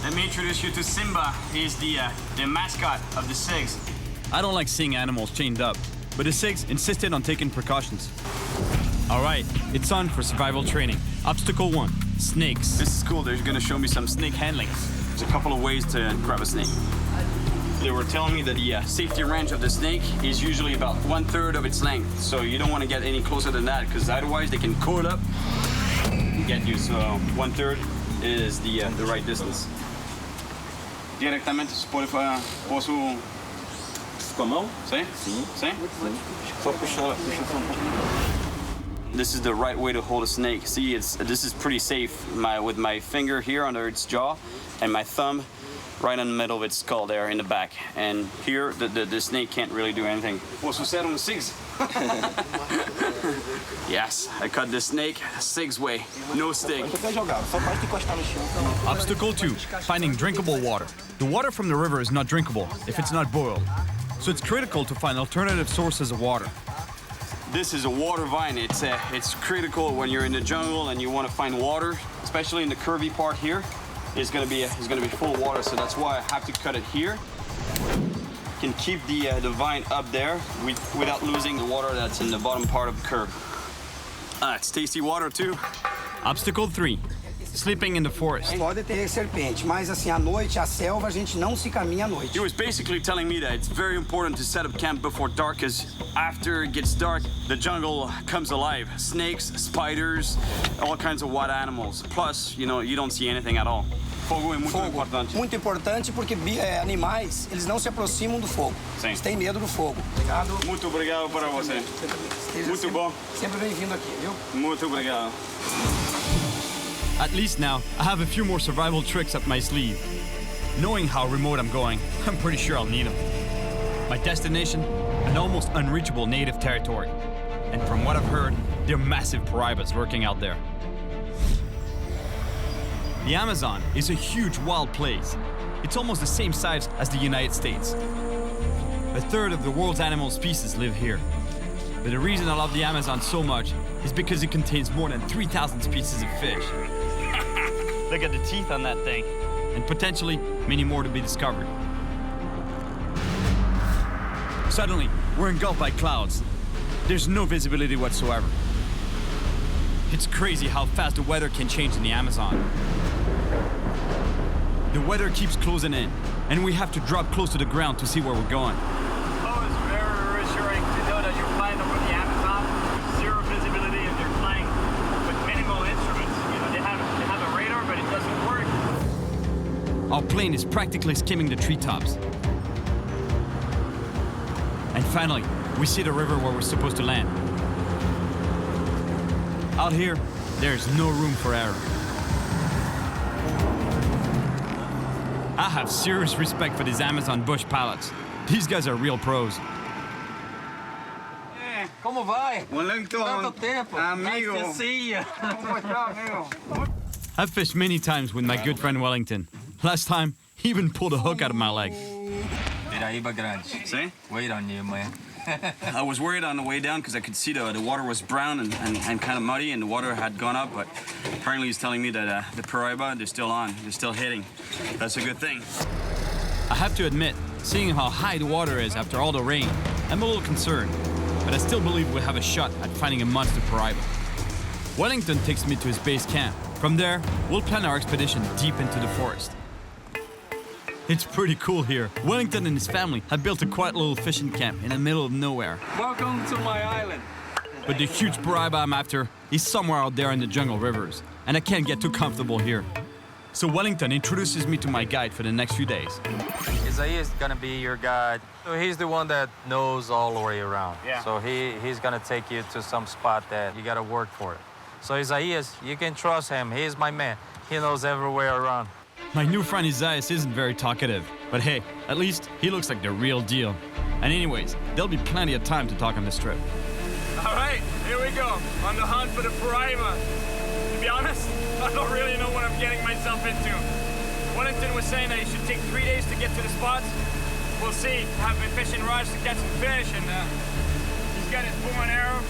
Let me introduce you to Simba. He's the mascot of the SIGs. I don't like seeing animals chained up, but the SIGs insisted on taking precautions. All right, it's on for survival training. Obstacle 1, snakes. This is cool. They're gonna show me some snake handling. There's a couple of ways to grab a snake. They were telling me that the safety range of the snake is usually about 1/3 of its length. So you don't want to get any closer than that, because otherwise they can coil up and get you. So 1/3 is the right distance. Diretamente você pode fazer. Posso. Com a mão? Sim? Sim. Sim? Só puxar. This is the right way to hold a snake. See, this is pretty safe. With my finger here under its jaw and my thumb right in the middle of its skull there in the back. And here, the snake can't really do anything. Posso ser SIGs? Yes, I cut the snake SIGs way. No stick. Obstacle 2, finding drinkable water. The water from the river is not drinkable if it's not boiled. So it's critical to find alternative sources of water. This is a water vine. It's critical when you're in the jungle and you want to find water, especially in the curvy part here. is gonna be full of water, so that's why I have to cut it here. Can keep the vine up there without losing the water that's in the bottom part of the curb. It's tasty water too. Obstacle 3. Sleeping in the forest. Pode ter serpente, mas assim, à noite, a selva, a gente não se caminha à noite. He was basically telling me that it's very important to set up camp before dark, because after it gets dark, the jungle comes alive. Snakes, spiders, all kinds of wild animals. Plus, you know, you don't see anything at all. Fogo é muito importante. Muito importante porque animais, eles não se aproximam do fogo. Sim. Eles têm medo do fogo. Obrigado. Muito obrigado para você. Muito bom. Sempre bem-vindo aqui, viu? Muito obrigado. At least now, I have a few more survival tricks up my sleeve. Knowing how remote I'm going, I'm pretty sure I'll need them. My destination? An almost unreachable native territory. And from what I've heard, there are massive paraibas lurking out there. The Amazon is a huge wild place. It's almost the same size as the United States. A third of the world's animal species live here. But the reason I love the Amazon so much is because it contains more than 3,000 species of fish. Look at the teeth on that thing. And potentially many more to be discovered. Suddenly, we're engulfed by clouds. There's no visibility whatsoever. It's crazy how fast the weather can change in the Amazon. The weather keeps closing in, and we have to drop close to the ground to see where we're going. Oh, it's very reassuring to know that you're flying over the Amazon with zero visibility and you're flying with minimal instruments. You know, they have a radar, but it doesn't work. Our plane is practically skimming the treetops. And finally, we see the river where we're supposed to land. Out here, there's no room for error. I have serious respect for these Amazon bush pilots. These guys are real pros. Como vai? Wellington, Tanto tempo. amigo. Nice to see you. Como está, amigo? I've fished many times with my good friend Wellington. Last time, he even pulled a hook out of my leg. Piraíba grande. See? Wait on you, man. I was worried on the way down because I could see the water was brown and kind of muddy and the water had gone up, but apparently he's telling me that the Paraiba, they're still on, they're still hitting. That's a good thing. I have to admit, seeing how high the water is after all the rain, I'm a little concerned, but I still believe we have a shot at finding a monster Paraiba. Wellington takes me to his base camp. From there, we'll plan our expedition deep into the forest. It's pretty cool here. Wellington and his family have built a quiet little fishing camp in the middle of nowhere. Welcome to my island. But the huge Paraiba I'm after is somewhere out there in the jungle rivers, and I can't get too comfortable here. So Wellington introduces me to my guide for the next few days. Isaiah is gonna be your guide. So he's the one that knows all the way around. Yeah. So he's gonna take you to some spot that you gotta work for it. So Isaiah, you can trust him. He's my man. He knows everywhere around. My new friend Isaiah isn't very talkative, but hey, at least he looks like the real deal. And anyways, there'll be plenty of time to talk on this trip. All right, here we go. On the hunt for the Paraiba. To be honest, I don't really know what I'm getting myself into. Wellington was saying that it should take 3 days to get to the spots. We'll see. I've been fishing rods to catch some fish, and he's got his bow and arrow.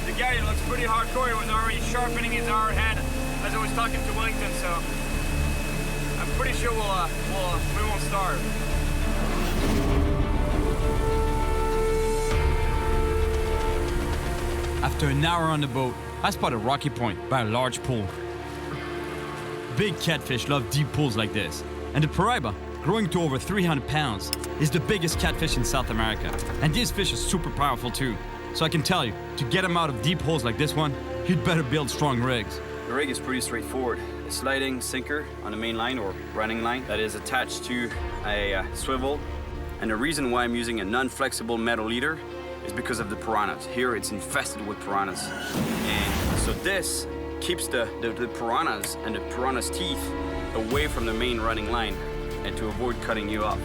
The guy looks pretty hardcore. He was already sharpening his arrowhead as I was talking to Wellington, so I'm pretty sure we won't starve. After an hour on the boat, I spot a rocky point by a large pool. Big catfish love deep pools like this, and the Paraiba, growing to over 300 pounds, is the biggest catfish in South America. And this fish is super powerful too. So I can tell you, to get him out of deep holes like this one, you'd better build strong rigs. The rig is pretty straightforward. A sliding sinker on the main line or running line that is attached to a swivel. And the reason why I'm using a non-flexible metal leader is because of the piranhas. Here it's infested with piranhas. And so this keeps the piranhas and the piranhas' teeth away from the main running line and to avoid cutting you off.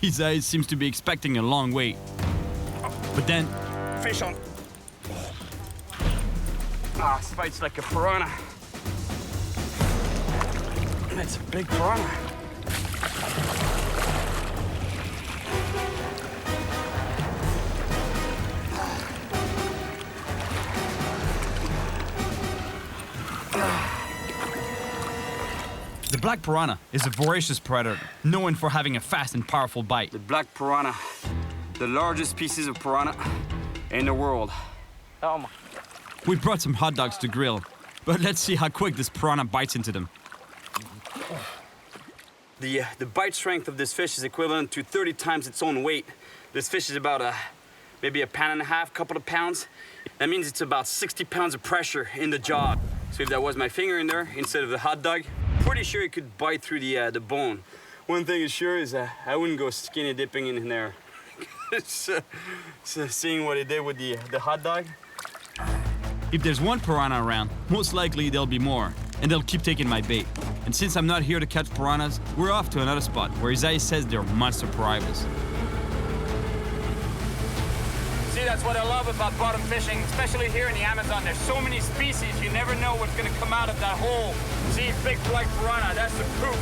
His eyes seems to be expecting a long wait. But then... Fish on. Ah, this bites like a piranha. It's a big piranha. black piranha is a voracious predator, known for having a fast and powerful bite. The black piranha, the largest species of piranha in the world. We brought some hot dogs to grill, but let's see how quick this piranha bites into them. The bite strength of this fish is equivalent to 30 times its own weight. This fish is about maybe a pound and a half, couple of pounds. That means it's about 60 pounds of pressure in the jaw. So if that was my finger in there instead of the hot dog, pretty sure it could bite through the bone. One thing is sure is I wouldn't go skinny dipping in there. Seeing what it did with the hot dog. If there's one piranha around, most likely there'll be more, and they'll keep taking my bait. And since I'm not here to catch piranhas, we're off to another spot where Isaiah says they're monster piranhas. See, that's what I love about bottom fishing, especially here in the Amazon. There's so many species, you never know what's gonna come out of that hole. See, big black piranha, that's the proof.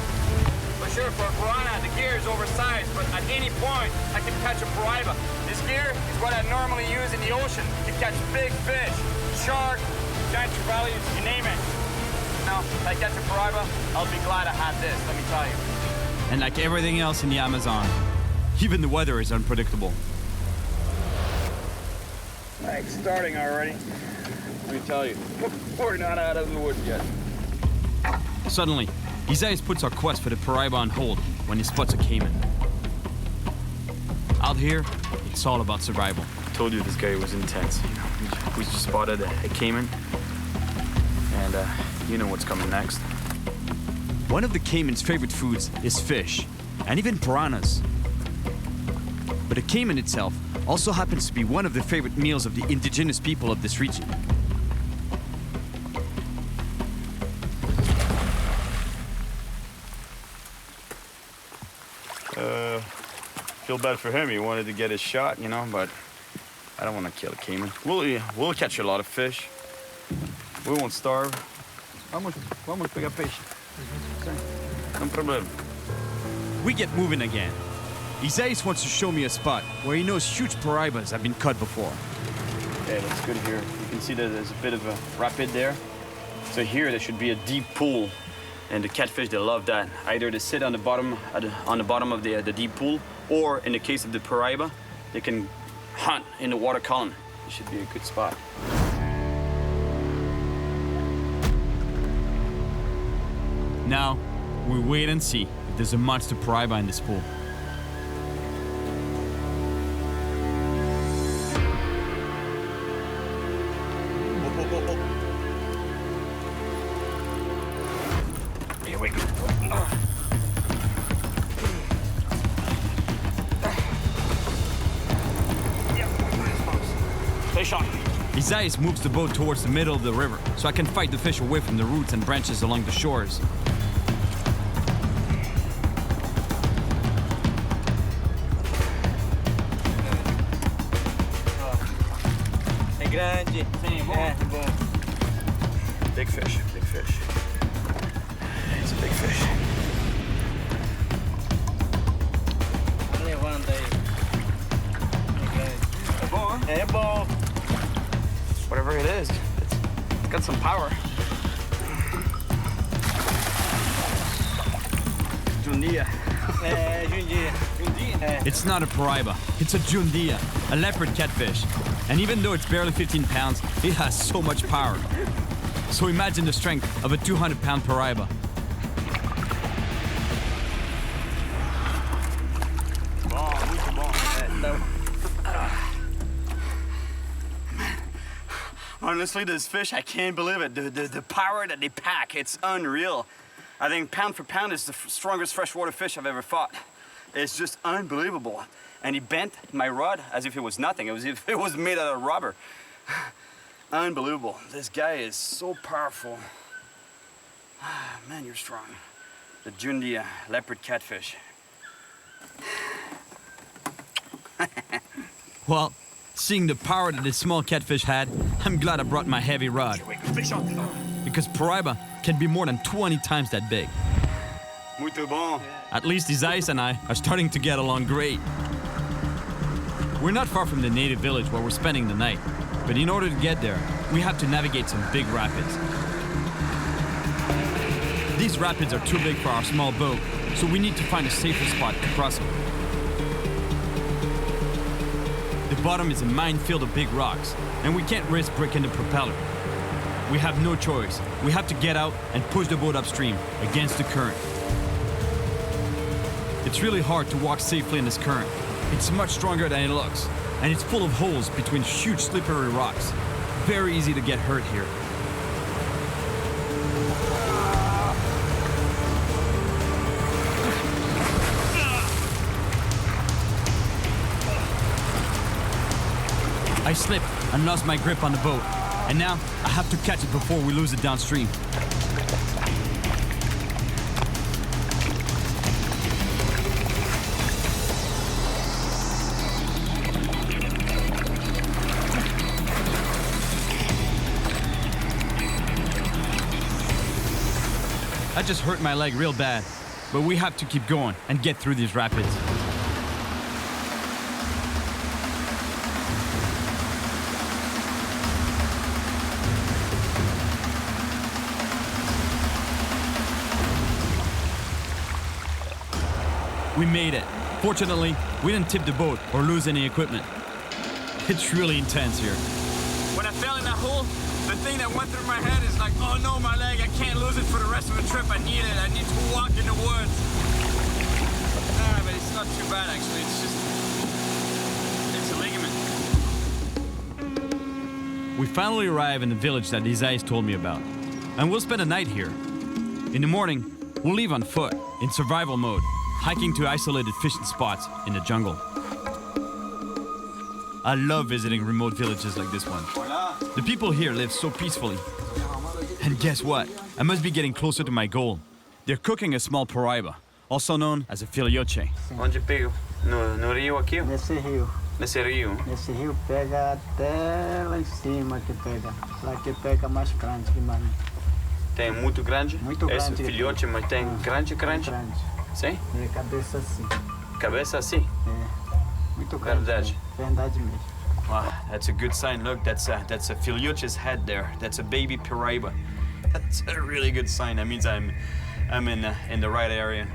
For sure, for a piranha, the gear is oversized, but at any point, I can catch a piraiba. This gear is what I normally use in the ocean to catch big fish, shark, giant Crevalle, you name it. Now, if I catch a piraiba, I'll be glad I have this, let me tell you. And like everything else in the Amazon, even the weather is unpredictable. It's starting already. Let me tell you, we're not out of the woods yet. Suddenly, Isaiah puts our quest for the piraiba on hold when he spots a caiman. Out here, it's all about survival. I told you this guy was intense. We just spotted a caiman, and you know what's coming next. One of the caiman's favorite foods is fish, and even piranhas. But the caiman itself also happens to be one of the favorite meals of the indigenous people of this region. Feel bad for him. He wanted to get his shot, you know, but I don't want to kill a caiman. We'll catch a lot of fish. We won't starve. Vamos pegar peixe. No problem. We get moving again. Isaiah wants to show me a spot where he knows huge piraibas have been caught before. Okay, looks good here. You can see that there's a bit of a rapid there. So here there should be a deep pool, and the catfish, they love that. Either they sit on the bottom of the deep pool, or in the case of the piraiba, they can hunt in the water column. It should be a good spot. Now, we wait and see if there's a monster piraiba in this pool. Here we go. Fish on. Isaiah moves the boat towards the middle of the river so I can fight the fish away from the roots and branches along the shores. Big fish, big fish. It's a big fish. Whatever it is, it's got some power. Jundia. It's not a piraiba, it's a jundia, a leopard catfish. And even though it's barely 15 pounds, it has so much power. So imagine the strength of a 200-pound piraiba. Honestly, this fish, I can't believe it. The power that they pack, it's unreal. I think pound for pound is the strongest freshwater fish I've ever fought. It's just unbelievable. And he bent my rod as if it was nothing, as if it was made out of rubber. Unbelievable. This guy is so powerful. Man, you're strong. The Jundia leopard catfish. Well, seeing the power that this small catfish had, I'm glad I brought my heavy rod. Because piraiba can be more than 20 times that big. Muito bon. At least Isaiah and I are starting to get along great. We're not far from the native village where we're spending the night, but in order to get there, we have to navigate some big rapids. They These rapids are too big for our small boat, so we need to find a safer spot to cross them. The bottom is a minefield of big rocks, and we can't risk breaking the propeller. We have no choice. We have to get out and push the boat upstream against the current. It's really hard to walk safely in this current. It's much stronger than it looks, and it's full of holes between huge slippery rocks. Very easy to get hurt here. I slipped and lost my grip on the boat, and now I have to catch it before we lose it downstream. I just hurt my leg real bad, but we have to keep going and get through these rapids. We made it. Fortunately, we didn't tip the boat or lose any equipment. It's really intense here. When I fell in that hole, the thing that went through my head is like, oh no, my leg, I can't lose it for the rest of the trip. I need it. I need to walk in the woods. But it's not too bad, actually. It's a ligament. We finally arrive in the village that Isaias told me about, and we'll spend a night here. In the morning, we'll leave on foot, in survival mode, hiking to isolated fishing spots in the jungle. I love visiting remote villages like this one. The people here live so peacefully. And guess what? I must be getting closer to my goal. They're cooking a small paraiba, also known as a filioche. Onde pega? No rio aqui? Nesse rio. Nesse rio? Nesse rio pega até lá em cima que pega. Lá que pega mais grande que mais. Tem muito grande? Muito grande. Esse filhote, mas tem grande? Grande. Sim? É cabeça assim. Cabeça assim? É. Muito grande. Verdade. Verdade mesmo. Wow, that's a good sign. Look, that's a filioche's head there. That's a baby paraiba. That's a really good sign. That means I'm in the right area.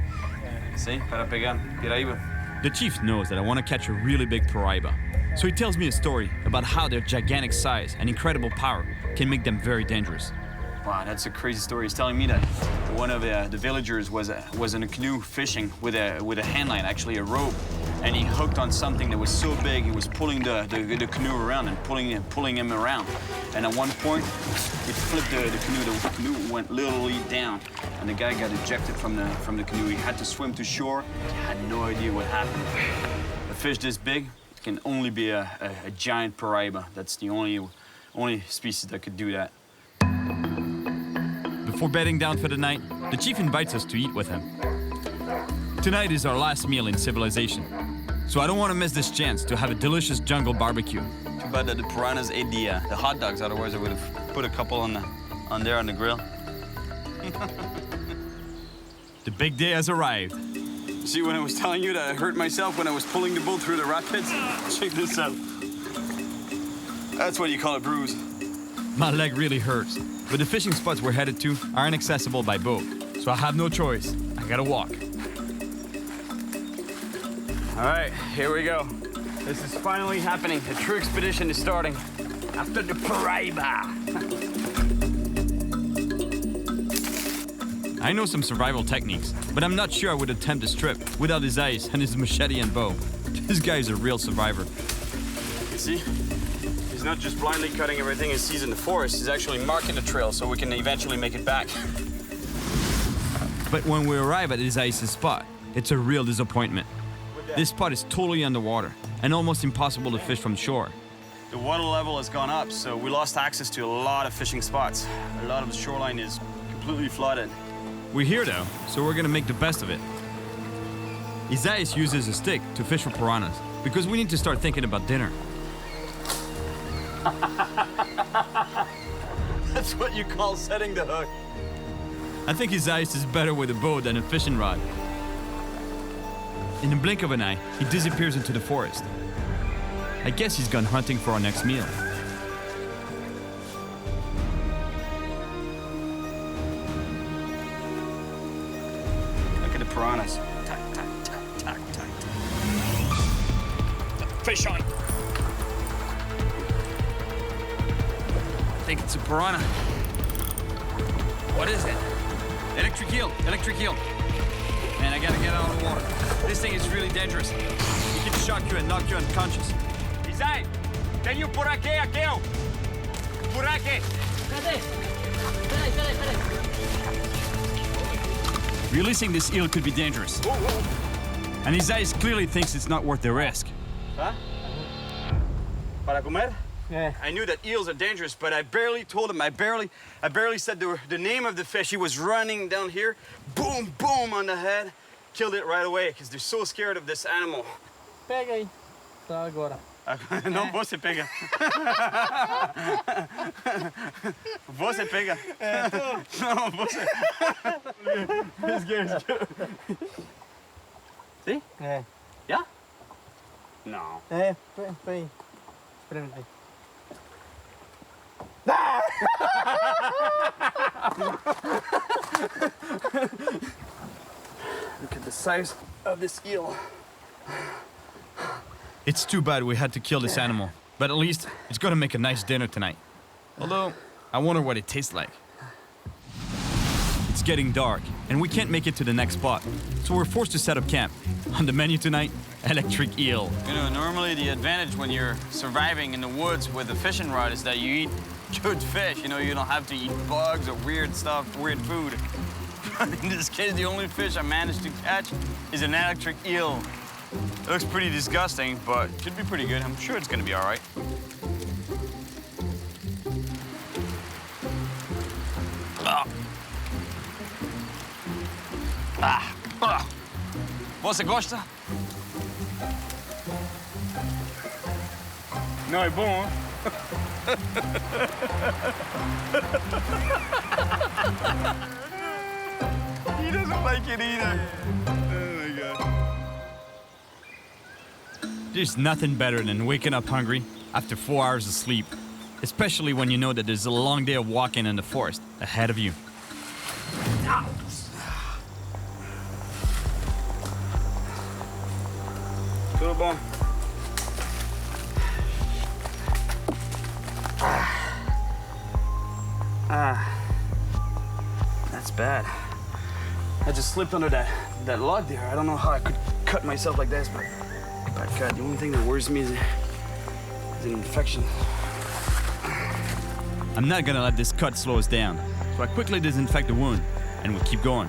See, para pegar paraiba. The chief knows that I want to catch a really big paraiba, so he tells me a story about how their gigantic size and incredible power can make them very dangerous. Wow, that's a crazy story. He's telling me that one of the villagers was in a canoe fishing with a handline, actually a rope, and he hooked on something that was so big he was pulling the canoe around and pulling him around. And at one point, it flipped the canoe. The canoe went literally down, and the guy got ejected from the canoe. He had to swim to shore. He had no idea what happened. A fish this big can only be a giant paraiba. That's the only species that could do that. Before bedding down for the night, the chief invites us to eat with him. Tonight is our last meal in civilization, so I don't want to miss this chance to have a delicious jungle barbecue. Too bad that the piranhas ate the hot dogs, otherwise I would have put a couple on the grill. The big day has arrived. See, when I was telling you that I hurt myself when I was pulling the boat through the rapids? Check this out. That's what you call a bruise. My leg really hurts, but the fishing spots we're headed to are inaccessible by boat, so I have no choice. I gotta walk. All right, here we go. This is finally happening. The true expedition is starting. After the paraiba. I know some survival techniques, but I'm not sure I would attempt this trip without his eyes and his machete and bow. This guy is a real survivor. You see? He's not just blindly cutting everything he sees in the forest, he's actually marking the trail so we can eventually make it back. But when we arrive at Isaias' spot, it's a real disappointment. This spot is totally underwater and almost impossible to fish from shore. The water level has gone up, so we lost access to a lot of fishing spots. A lot of the shoreline is completely flooded. We're here though, so we're gonna make the best of it. Isaias uses a stick to fish for piranhas because we need to start thinking about dinner. That's what you call setting the hook. I think Isaias is better with a bow than a fishing rod. In the blink of an eye, he disappears into the forest. I guess he's gone hunting for our next meal. piranhas. Tack, tack, tack, tack, tack. Fish on. I think it's a piranha. What is it? Electric eel, electric eel. Man, I gotta get out of the water. This thing is really dangerous. It can shock you and knock you unconscious. Isai, can you por aquí, aqueo? Por aquí. Releasing this eel could be dangerous. And Isai clearly thinks it's not worth the risk. Huh? Para comer? Yeah. I knew that eels are dangerous, but I barely told him. I barely said the name of the fish. He was running down here, boom, boom on the head, killed it right away because they're so scared of this animal. Pega aí. Tá agora. Não, você pega. Você pega. Não, você. This game is good. See? É. Yeah? No. É, põe. Espera aí. Look at the size of this eel. It's too bad we had to kill this animal, but at least it's gonna make a nice dinner tonight. Although, I wonder what it tastes like. It's getting dark, and we can't make it to the next spot, so we're forced to set up camp. On the menu tonight, electric eel. You know, normally the advantage when you're surviving in the woods with a fishing rod is that you eat good fish. You know, you don't have to eat bugs or weird stuff, weird food. But in this case, the only fish I managed to catch is an electric eel. It looks pretty disgusting, but it should be pretty good. I'm sure it's gonna be all right. Você gosta? Não é bom, hein? He doesn't like it either. Oh my God. There's nothing better than waking up hungry after 4 hours of sleep, especially when you know that there's a long day of walking in the forest ahead of you. Tudo bom? That's bad. I just slipped under that log there. I don't know how I could cut myself like this, but God, the only thing that worries me is an infection. I'm not gonna let this cut slow us down, so I quickly disinfect the wound, and we keep going.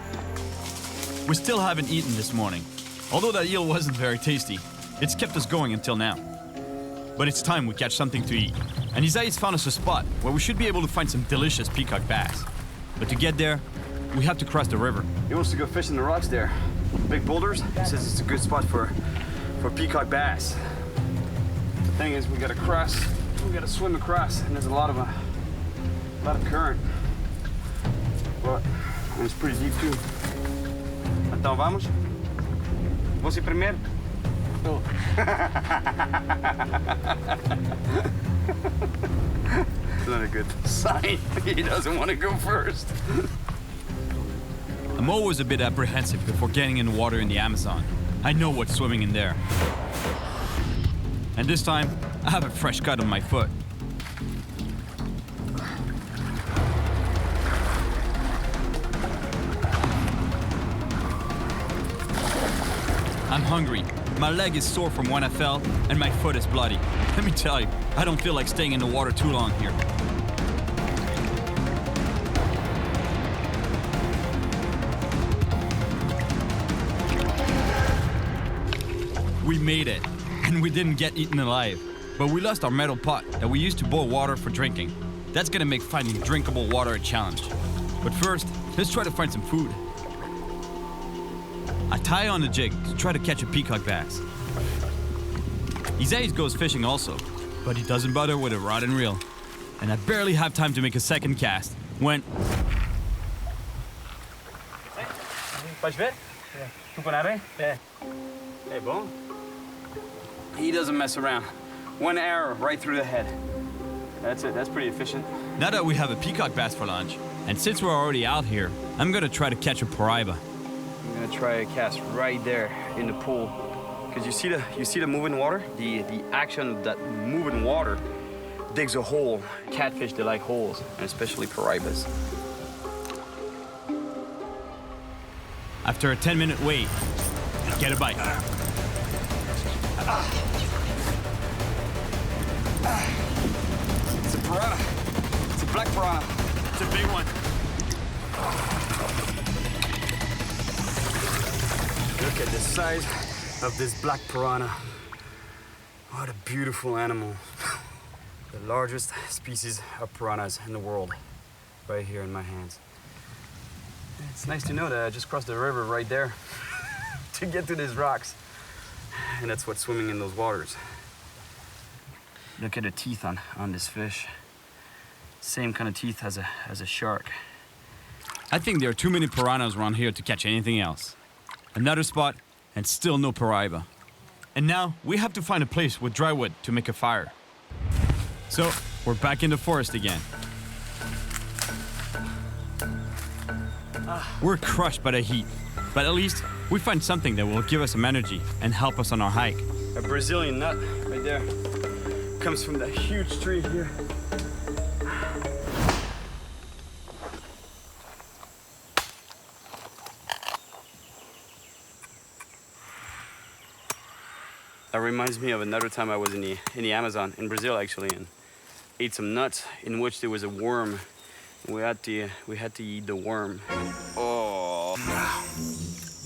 We still haven't eaten this morning. Although that eel wasn't very tasty, it's kept us going until now. But it's time we catch something to eat. And Isai's found us a spot where we should be able to find some delicious peacock bass. But to get there, we have to cross the river. He wants to go fishing the rocks there. Big boulders. He says it's a good spot for peacock bass. The thing is, we gotta swim across, and there's a lot of current. But it's pretty deep too. Então vamos? Você primeiro? Oh. Not a good sign. He doesn't want to go first. I'm always a bit apprehensive before getting in the water in the Amazon. I know what's swimming in there. And this time, I have a fresh cut on my foot. I'm hungry. My leg is sore from when I fell, and my foot is bloody. Let me tell you, I don't feel like staying in the water too long here. We made it, and we didn't get eaten alive. But we lost our metal pot that we used to boil water for drinking. That's gonna make finding drinkable water a challenge. But first, let's try to find some food. I tie on a jig to try to catch a peacock bass. Isaias goes fishing also, but he doesn't bother with a rod and reel. And I barely have time to make a second cast when... Pode ver? É. Tucunaré? É. Hey, bom. He doesn't mess around. One arrow right through the head. That's it. That's pretty efficient. Now that we have a peacock bass for lunch, and since we're already out here, I'm gonna try to catch a paraiba. I'm gonna try a cast right there in the pool. Because you see the moving water? The action of that moving water digs a hole. Catfish, they like holes, and especially piraibas. After a 10-minute wait, get a bite. It's a piranha. It's a black piranha. It's a big one. Look at the size of this black piranha. What a beautiful animal. The largest species of piranhas in the world, right here in my hands. It's nice to know that I just crossed the river right there to get to these rocks. And that's what's swimming in those waters. Look at the teeth on this fish. Same kind of teeth as a shark. I think there are too many piranhas around here to catch anything else. Another spot, and still no paraiba. And now we have to find a place with dry wood to make a fire. So we're back in the forest again. We're crushed by the heat, but at least we find something that will give us some energy and help us on our hike. A Brazilian nut right there. Comes from that huge tree here. That reminds me of another time I was in the Amazon, in Brazil actually, and ate some nuts in which there was a worm. We had to eat the worm. Oh,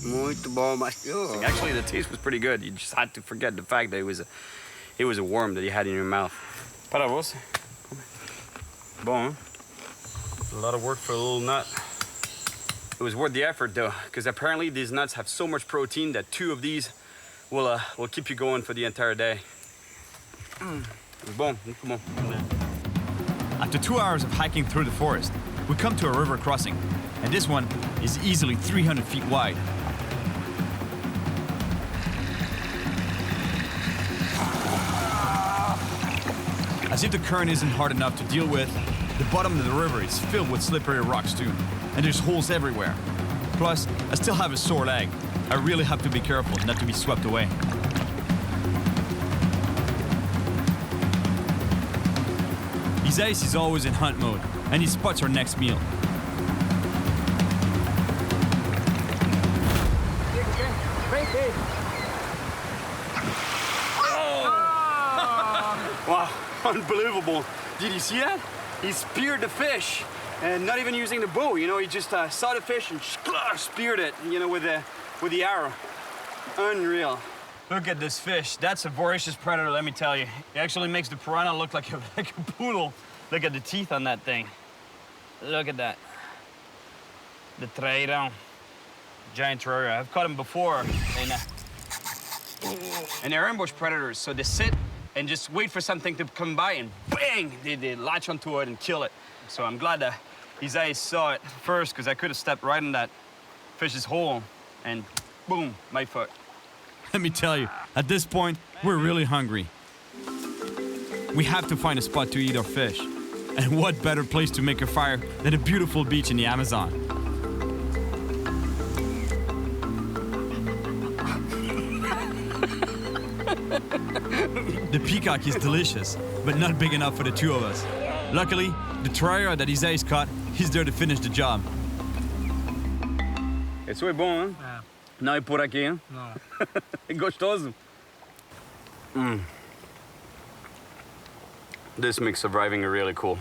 muito bom, mas actually the taste was pretty good. You just had to forget the fact that it was a worm that you had in your mouth. Para você. Bom. A lot of work for a little nut. It was worth the effort though, because apparently these nuts have so much protein that 2 of these will keep you going for the entire day. Bom, muito bom. After 2 hours of hiking through the forest, we come to a river crossing, and this one is easily 300 feet wide. As if the current isn't hard enough to deal with, the bottom of the river is filled with slippery rocks too, and there's holes everywhere. Plus, I still have a sore leg. I really have to be careful not to be swept away. Isais is always in hunt mode, and he spots our next meal. Wow, unbelievable. Did you see that? He speared the fish, and not even using the bow, you know, he just saw the fish and speared it, you know, with the arrow. Unreal. Look at this fish. That's a voracious predator, let me tell you. It actually makes the piranha look like a poodle. Look at the teeth on that thing. Look at that. The trairão. Giant trairão. I've caught them before. And they're ambush predators, so they sit and just wait for something to come by and bang! They latch onto it and kill it. So I'm glad that Isais saw it first, because I could have stepped right in that fish's hole and boom, my foot. Let me tell you, at this point, we're really hungry. We have to find a spot to eat our fish. And what better place to make a fire than a beautiful beach in the Amazon? The peacock is delicious, but not big enough for the 2 of us. Luckily, the traia that Isais caught, he's there to finish the job. Isso é bom, hein? É. Não é por aqui, hein? Não. É gostoso. This makes surviving really cool.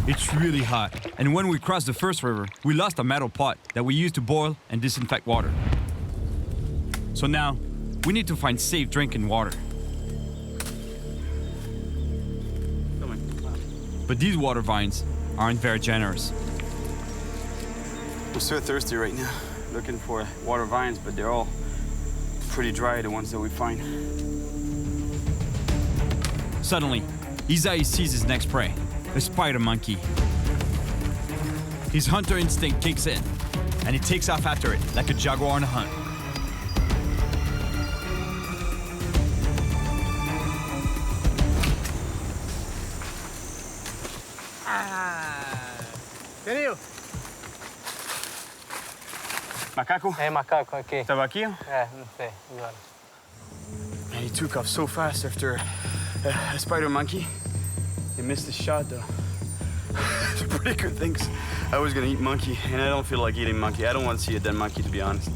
It's really hot, and when we crossed the first river, we lost a metal pot that we used to boil and disinfect water. So now, we need to find safe drinking water. But these water vines aren't very generous. I'm so thirsty right now, looking for water vines, but they're all pretty dry, the ones that we find. Suddenly, Isais sees his next prey, a spider monkey. His hunter instinct kicks in, and he takes off after it like a jaguar on a hunt. Cyril! Macaco? É macaco aqui. Estava aqui? É, não sei agora. And he took off so fast after a spider monkey. He missed his shot though. It's a pretty good thing. I was gonna eat monkey, and I don't feel like eating monkey. I don't want to see a dead monkey, to be honest.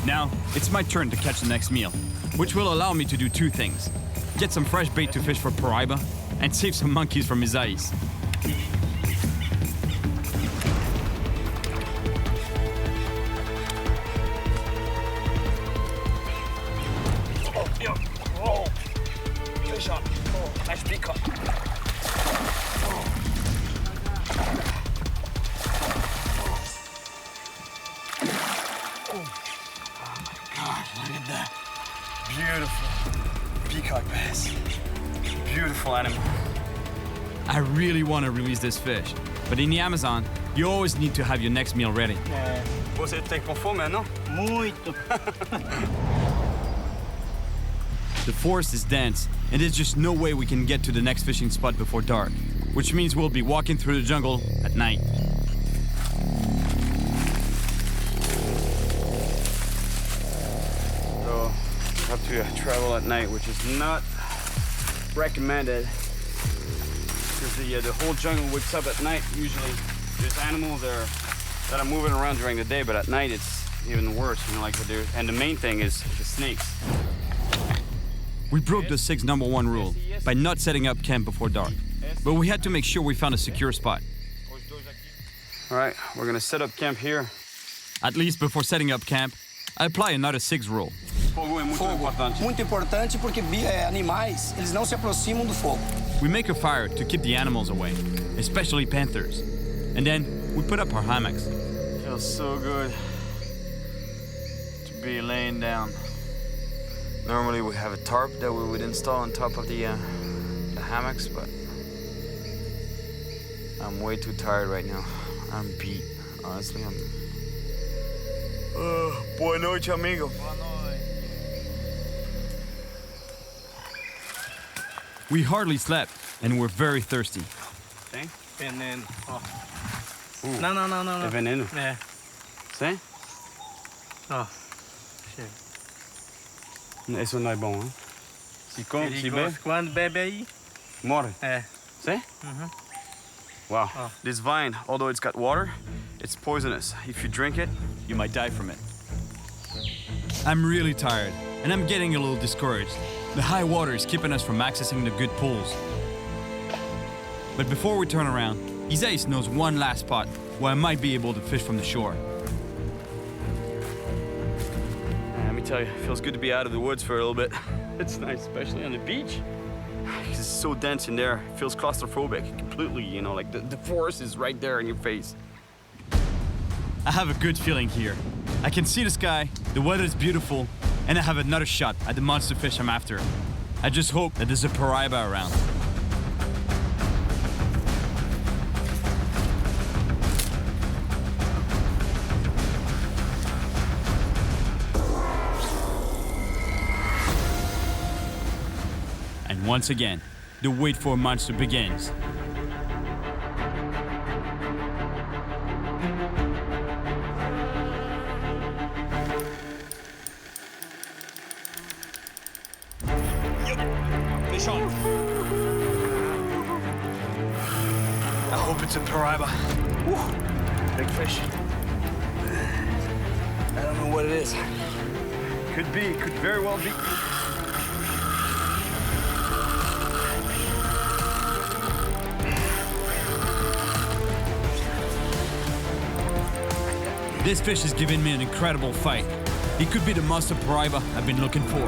Now, it's my turn to catch the next meal, which will allow me to do two things. Get some fresh bait to fish for Paraiba, and save some monkeys from Isais. Oh, fish on. Oh, nice big cut. Look at that. Beautiful peacock bass. Beautiful animal. I really want to release this fish, but in the Amazon, you always need to have your next meal ready. Você tem com fome, não? Muito. The forest is dense, and there's just no way we can get to the next fishing spot before dark, which means we'll be walking through the jungle at night. So, we have to travel at night, which is not recommended, because the whole jungle wakes up at night. Usually, there's animals that are moving around during the day, but at night it's even worse. You know, like and the main thing is the snakes. We broke the 6 #1 rule by not setting up camp before dark, but we had to make sure we found a secure spot. All right, we're gonna set up camp here. At least before setting up camp, I apply another 6 rule. Fogo é muito Fogo, importante. muito importante porque animais, eles não se aproximam do fogo. We make a fire to keep the animals away, especially panthers. And then we put up our hammocks. Feels so good to be laying down. Normally we have a tarp that we would install on top of the hammocks, but I'm way too tired right now. I'm beat. Honestly, I'm... Boa noite, amigo. We hardly slept, and we're very thirsty. Tem? Veneno. Ó. Não. Não. É veneno? É. Sim? Ó. Chega. Isso não é bom, hein? Se bebe, Quando bebe aí, morre. é. See? Wow. Oh. This vine, although it's got water, it's poisonous. If you drink it, You might die from it. I'm really tired, and I'm getting a little discouraged. The high water is keeping us from accessing the good pools. But before we turn around, Isais knows one last spot where I might be able to fish from the shore. let me tell you, it feels good to be out of the woods for a little bit. It's nice, especially on the beach. Because it's so dense in there. It feels claustrophobic completely, you know, like the forest is right there in your face. I have a good feeling here. I can see the sky, the weather is beautiful, and I have another shot at the monster fish I'm after. I just hope that there's a Paraiba around. And once again, the wait for a monster begins. Fish on. I hope it's a Paraiba. Woo. Big fish. I don't know what it is. Could be, could very well be. This fish has given me an incredible fight. It could be the monster Paraiba I've been looking for.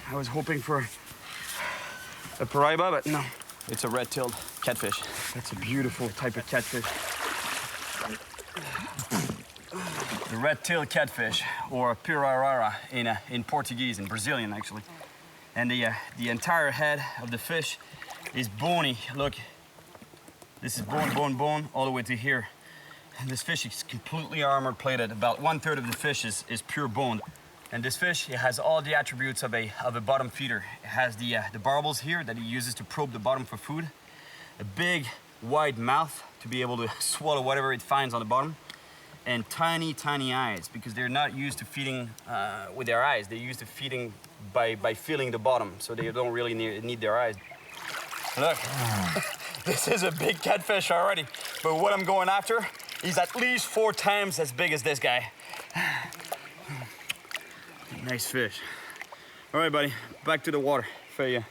I was hoping for a Paraiba, but no. It's a red-tailed catfish. That's a beautiful type of catfish. The red-tailed catfish, or pirarara in Portuguese, in Brazilian actually. And the entire head of the fish is bony. Look, this is bone, all the way to here. And this fish is completely armor-plated. About 1/3 of the fish is pure bone. And this fish, it has all the attributes of a bottom feeder. It has the barbels here that he uses to probe the bottom for food, a big, wide mouth to be able to swallow whatever it finds on the bottom, and tiny, tiny eyes, because they're not used to feeding with their eyes. They're used to feeding by feeling the bottom, so they don't really need their eyes. Look, this is a big catfish already, but what I'm going after is at least 4 times as big as this guy. Nice fish. All right, buddy, back to the water for you.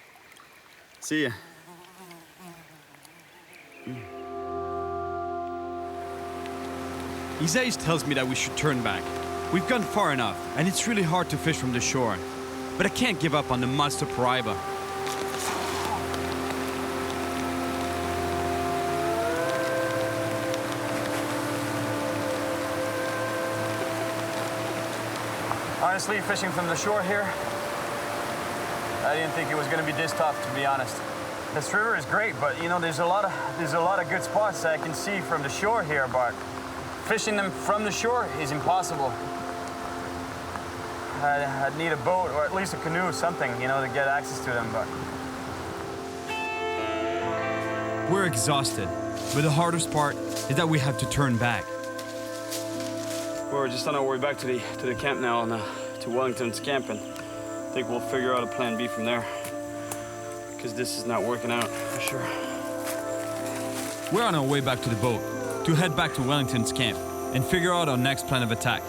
See ya. Isaias tells me that we should turn back. We've gone far enough, and it's really hard to fish from the shore. But I can't give up on the monster Paraiba. Honestly, fishing from the shore here, I didn't think it was going to be this tough, to be honest. This river is great, but you know, there's a lot of good spots that I can see from the shore here, but fishing them from the shore is impossible. I'd need a boat or at least a canoe, something, you know, to get access to them, but. We're exhausted, but the hardest part is that we have to turn back. We're just on our way back to the camp now, and to Wellington's camp, and I think we'll figure out a plan B from there, because this is not working out for sure. We're on our way back to the boat to head back to Wellington's camp and figure out our next plan of attack.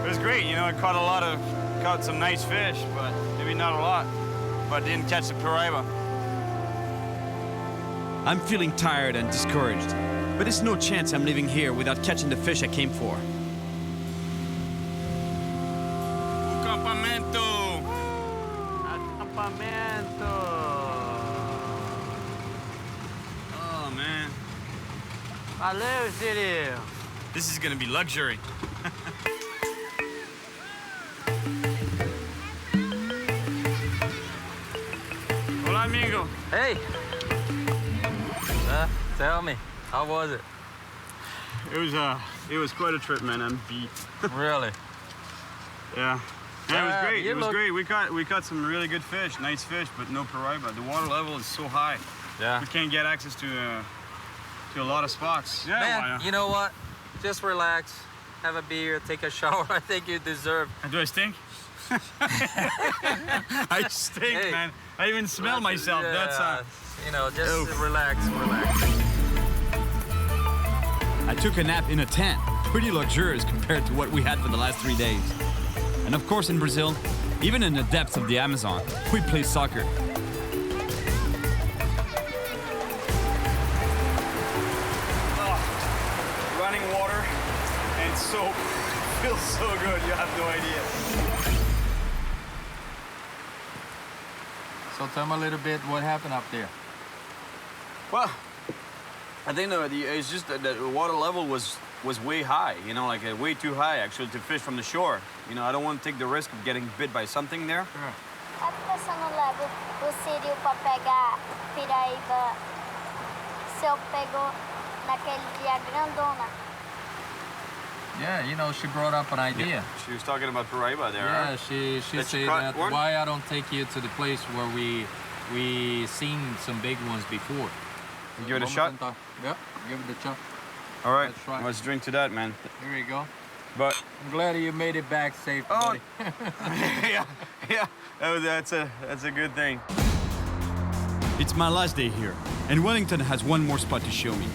It was great, you know, I caught some nice fish, but maybe not a lot, but didn't catch the Paraiba. I'm feeling tired and discouraged, but there's no chance I'm leaving here without catching the fish I came for. Acampamento! Acampamento! Oh, man. Valeu, Cyril! This is gonna be luxury. Hola, amigo. Hey! Tell me, how was it? It was quite a trip, man. I'm beat. Really? Yeah. Yeah, it was great. It was look... great. We caught some really good fish, nice fish, but no Paraiba. The water level is so high. Yeah. We can't get access to a lot of spots. Yeah. Man, you know what? Just relax, have a beer, take a shower. I think you deserve. Do I stink? I stink, hey, man. I even smell myself. Yeah, That's you know, just relax. I took a nap in a tent, pretty luxurious compared to what we had for the last 3 days. And of course in Brazil, even in the depths of the Amazon, we play soccer. running water and soap feels so good, you have no idea. So tell me a little bit what happened up there. Well, I think it's just that the water level was way high, you know, like way too high actually to fish from the shore. You know, I don't want to take the risk of getting bit by something there. Sure. A pessoa não leva o Cyril para pegar piraíba se eu pegou naquele dia grandona. Yeah, you know, she brought up an idea. Yeah. She was talking about Paraiba there. Yeah, she said that why I don't take you to the place where we seen some big ones before. Give it a shot? Yeah, give it a shot. All right, let's drink to that, man. Here we go. But I'm glad you made it back safe, buddy. yeah, that's a good thing. It's my last day here, and Wellington has one more spot to show me.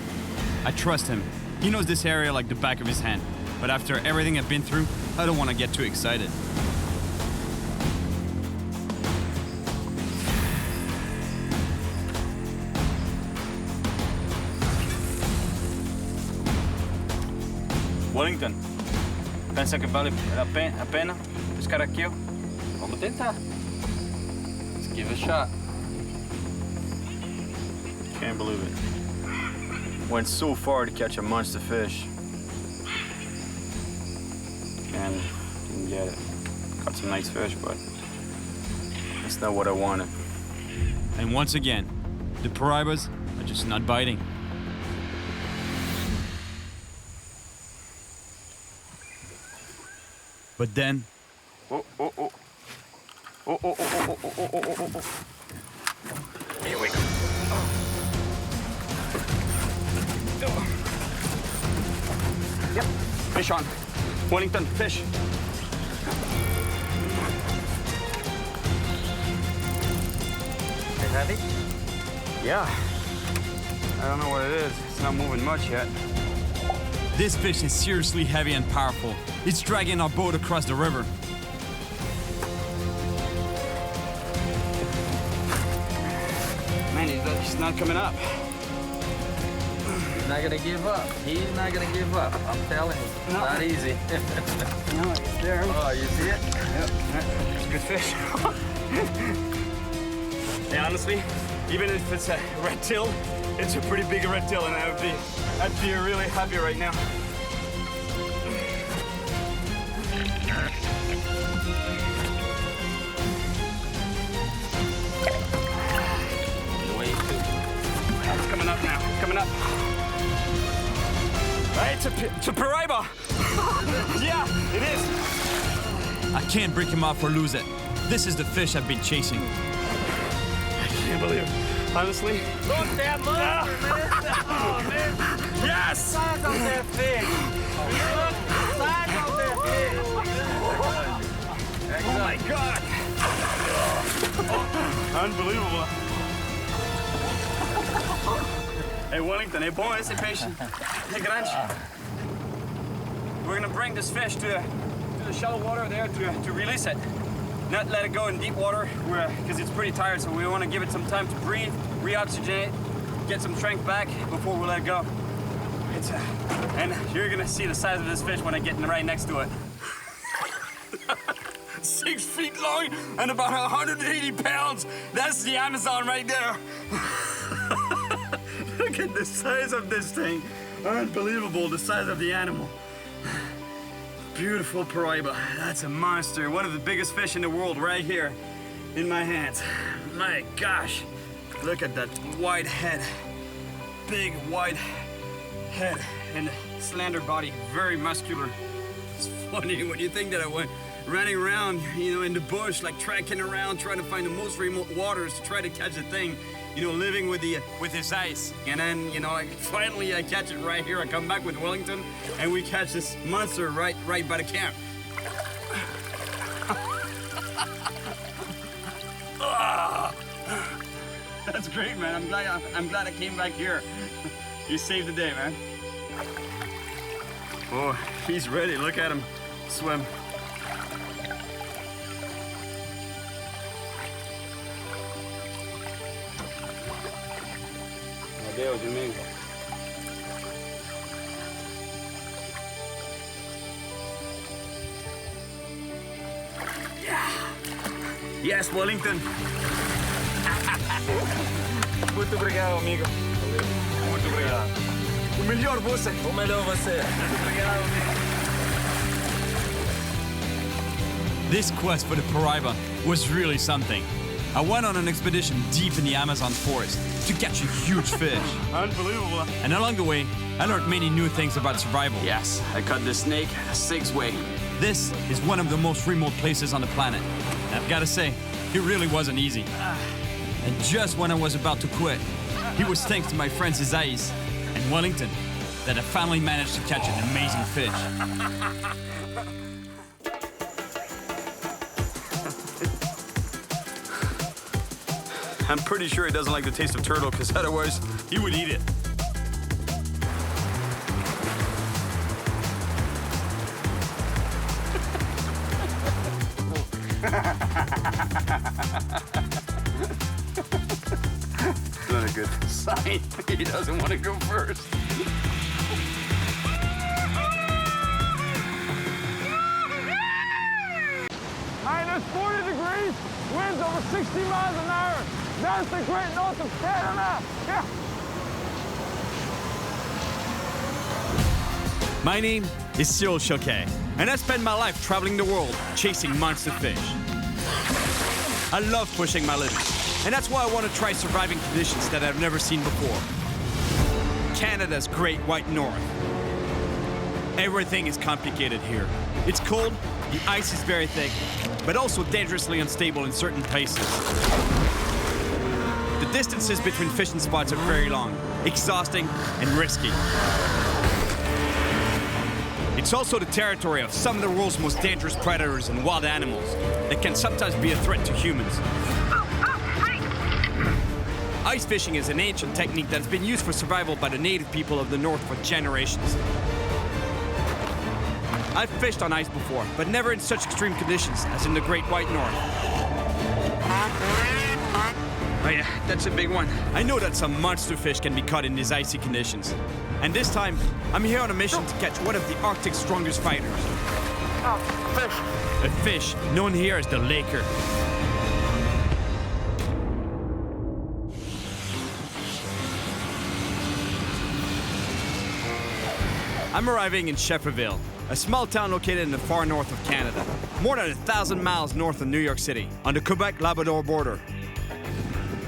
I trust him. He knows this area like the back of his hand. But after everything I've been through, I don't want to get too excited. Wellington, pensa que vale a pena pescar aqui? Vamos tentar. Let's give it a shot. Can't believe it. Went so far to catch a monster fish. And didn't get it. Caught some nice fish, but that's not what I wanted. And once again, the Paraibas are just not biting. But then... Oh. Here we go. Yep, fish on. Wellington, fish. Is that it? Yeah. I don't know what it is. It's not moving much yet. This fish is seriously heavy and powerful. It's dragging our boat across the river. Man, he's not coming up. He's not gonna give up. He's not gonna give up. I'm telling you, it's not easy. No, he's there. Oh, you see it? Yep. It's a good fish. Hey, honestly, even if it's a red tail, it's a pretty big red tail, and I'd be really happy right now. It's coming up now. It's coming up. Right, it's a Paraiba. Yeah, it is. I can't break him off or lose it. This is the fish I've been chasing. I can't believe it. Honestly. Look, that monster, man. Oh, man. Yes! Size on that fish. Look, size on that fish. Oh my God. Unbelievable. Hey, Wellington, hey, boys, hey, patient. Hey, Grange. We're gonna bring this fish to the shallow water there to release it. Not let it go in deep water because it's pretty tired, so we want to give it some time to breathe, reoxygenate, get some strength back before we let it go. And you're gonna see the size of this fish when I get right next to it. 6 feet long and about 180 pounds. That's the Amazon right there. Look at the size of this thing. Unbelievable, the size of the animal. Beautiful Paraiba. That's a monster. One of the biggest fish in the world right here in my hands. My gosh. Look at that wide head. Big, wide head and slender body. Very muscular. It's funny when you think that I went running around, in the bush, like trekking around, trying to find the most remote waters to try to catch the thing, living with his ice. And then, finally I catch it right here. I come back with Wellington, and we catch this monster right by the camp. That's great, man. I'm glad I came back here. You saved the day, man. Oh, he's ready. Look at him swim. Adeus, Domingo. Yeah. Yes, Wellington. Muito obrigado, amigo. Muito obrigado. O melhor você. O melhor você. Muito obrigado, amigo. This quest for the Paraiba was really something. I went on an expedition deep in the Amazon forest to catch a huge fish. Unbelievable. And along the way, I learned many new things about survival. Yes, I cut this snake 6 way. This is one of the most remote places on the planet. And I've got to say, it really wasn't easy. And just when I was about to quit, it was thanks to my friends Isais and Wellington that I finally managed to catch an amazing fish. I'm pretty sure he doesn't like the taste of turtle, because otherwise he would eat it. It's not a good sign. He doesn't want to go first. Minus 40 degrees, winds over 60 miles an hour. That's the great north of Canada. Yeah. My name is Cyril Chauquet, and I spend my life traveling the world chasing monster fish. I love pushing my limits, and that's why I want to try surviving conditions that I've never seen before. Canada's Great White North. Everything is complicated here. It's cold, the ice is very thick, but also dangerously unstable in certain places. The distances between fishing spots are very long, exhausting, and risky. It's also the territory of some of the world's most dangerous predators and wild animals that can sometimes be a threat to humans. Ice fishing is an ancient technique that's been used for survival by the native people of the North for generations. I've fished on ice before, but never in such extreme conditions as in the Great White North. Oh yeah, that's a big one. I know that some monster fish can be caught in these icy conditions. And this time, I'm here on a mission to catch one of the Arctic's strongest fighters. A fish known here as the laker. I'm arriving in Crevalle, a small town located in the far north of Canada, more than 1,000 miles north of New York City, on the Quebec-Labrador border.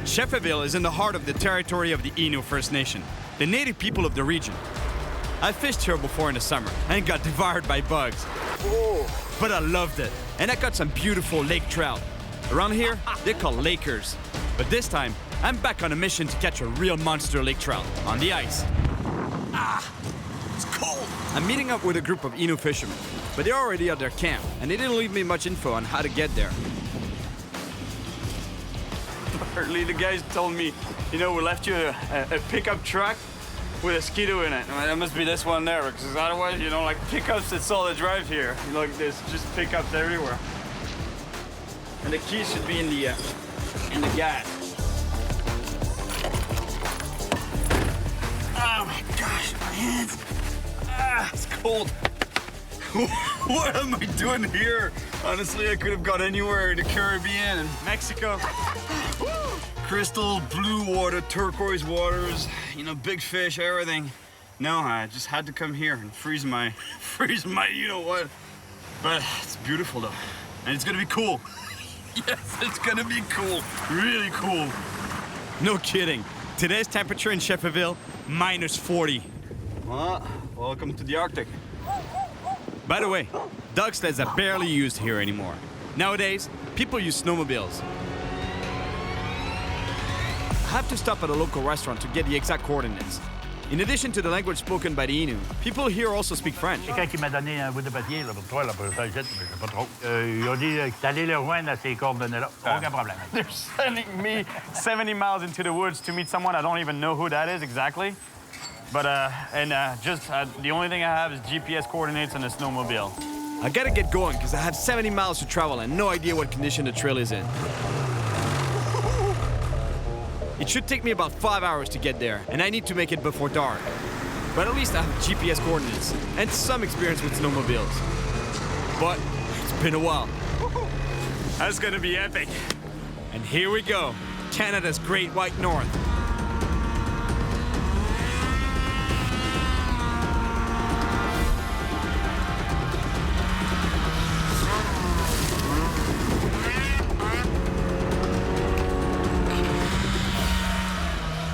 Crevalle is in the heart of the territory of the Innu First Nation, the native people of the region. I fished here before in the summer and got devoured by bugs. Whoa. But I loved it, and I caught some beautiful lake trout. Around here, they're called lakers. But this time, I'm back on a mission to catch a real monster lake trout on the ice. It's cold! I'm meeting up with a group of Innu fishermen, but they're already at their camp, and they didn't leave me much info on how to get there. Apparently the guys told me, we left you a pickup truck with a skidoo in it. That must be this one there, because otherwise, like pickups, that's all that drive here. Look, there's just pickups everywhere. And the key should be in the gas. Oh my gosh, my hands. It's cold. What am I doing here? Honestly, I could have gone anywhere in the Caribbean and Mexico. Crystal blue water, turquoise waters, big fish, everything. No, I just had to come here and freeze my you-know-what. But it's beautiful though, and it's gonna be cool. Yes, it's gonna be cool, really cool. No kidding. Today's temperature in Crevalle, -40. Well, welcome to the Arctic. By the way, dog sleds are barely used here anymore. Nowadays, people use snowmobiles. I have to stop at a local restaurant to get the exact coordinates. In addition to the language spoken by the Innu, people here also speak French. Quelqu'un qui m'a donné un bout de papier là, pour toi, là, pour ça, je sais pas trop. Ils ont dit d'aller le rejoindre à ces coordonnées-là. Aucun problème. They're sending me 70 miles into the woods to meet someone I don't even know who that is exactly. But, the only thing I have is GPS coordinates and a snowmobile. I gotta get going, because I have 70 miles to travel and no idea what condition the trail is in. It should take me about 5 hours to get there, and I need to make it before dark. But at least I have GPS coordinates and some experience with snowmobiles. But it's been a while. That's gonna be epic. And here we go, Canada's Great White North.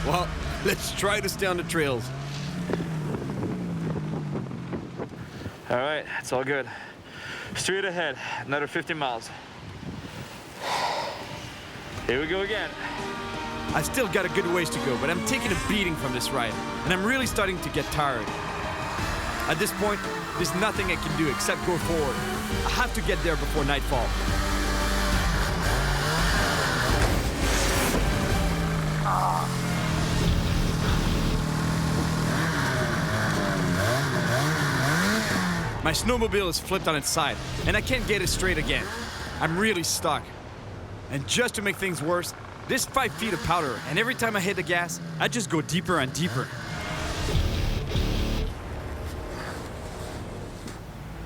Well, let's try to stay on the trails. All right, it's all good. Straight ahead, another 50 miles. Here we go again. I've still got a good ways to go, but I'm taking a beating from this ride, and I'm really starting to get tired. At this point, there's nothing I can do except go forward. I have to get there before nightfall. My snowmobile is flipped on its side, and I can't get it straight again. I'm really stuck. And just to make things worse, there's 5 feet of powder, and every time I hit the gas, I just go deeper and deeper.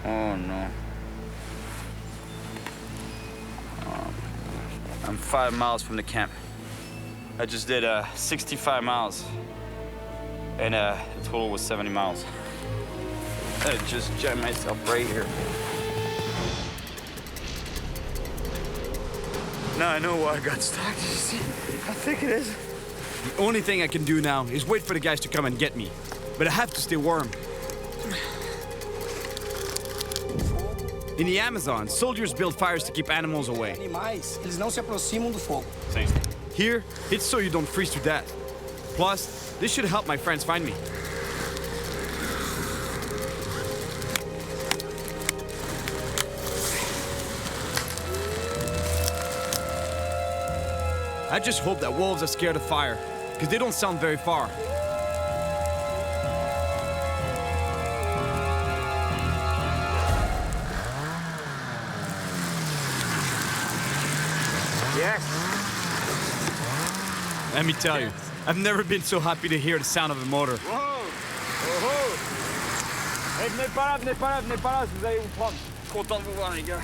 Oh no. I'm 5 miles from the camp. I just did 65 miles, and the total was 70 miles. I just jammed myself right here. Now I know why I got stuck. Did you see how thick it is? The only thing I can do now is wait for the guys to come and get me. But I have to stay warm. In the Amazon, soldiers build fires to keep animals away. Animais, eles não se aproximam do fogo. Here, it's so you don't freeze to death. Plus, this should help my friends find me. I just hope that wolves are scared of fire, because they don't sound very far. Yes. Let me tell you, I've never been so happy to hear the sound of a motor. Hey, venez pas là, si vous allez vous prendre. Content de vous voir, les gars.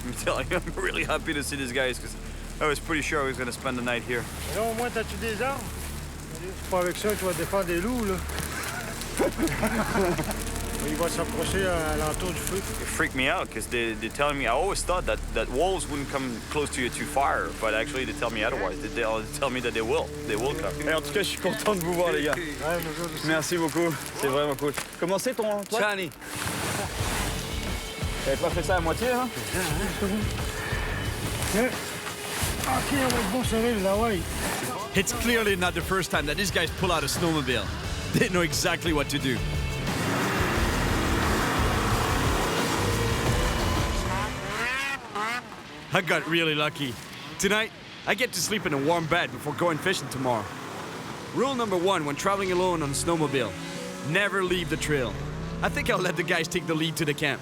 I'm telling you, I'm really happy to see these guys, because I was pretty sure I was going to spend the night here. Et là, au moins, t'as-tu des armes? C'est pas avec ça que tu vas défendre des loups, là. Il va s'approcher à l'entour du feu. It freaked me out because they're telling me, I always thought that wolves wouldn't come close to you too far, but actually they tell me otherwise. They tell me that they will come. Et en tout cas, je suis content de vous voir, les gars. Merci beaucoup, c'est vraiment cool. Comment c'est ton toit? Chani. T'avais pas fait ça à moitié, hein? Ok, on va être bon, Cyril, là, ouais. It's clearly not the first time that these guys pull out a snowmobile. They know exactly what to do. I got really lucky. Tonight, I get to sleep in a warm bed before going fishing tomorrow. Rule number 1 when traveling alone on a snowmobile: never leave the trail. I think I'll let the guys take the lead to the camp.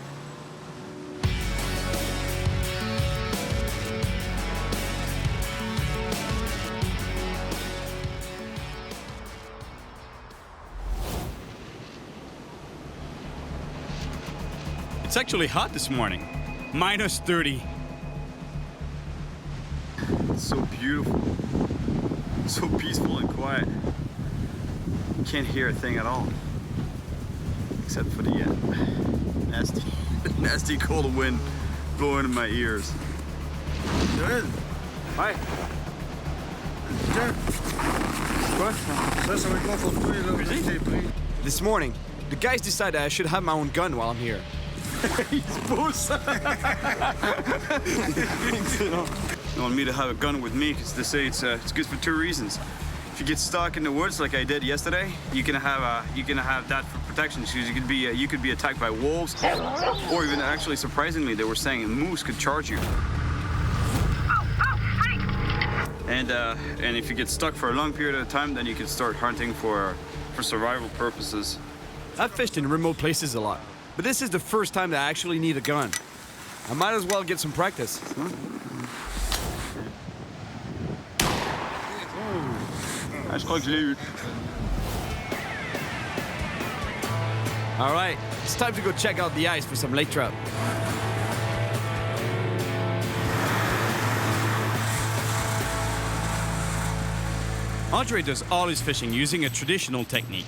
It's actually hot this morning. Minus 30. It's so beautiful. So peaceful and quiet. You can't hear a thing at all. Except for the nasty cold wind blowing in my ears. Cyril. Hi. Tiens. Quoi? Ça va être bon pour toi, là. Je t'ai pris. This morning, the guys decided I should have my own gun while I'm here. They want me to have a gun with me because they say it's good for 2 reasons. If you get stuck in the woods like I did yesterday, you can have that for protection. Because you could be attacked by wolves, or even actually surprisingly, they were saying a moose could charge you. And if you get stuck for a long period of time, then you can start hunting for survival purposes. I've fished in remote places a lot, but this is the first time that I actually need a gun. I might as well get some practice. Je crois que je l'ai eu. All right, it's time to go check out the ice for some lake trout. Andre does all his fishing using a traditional technique.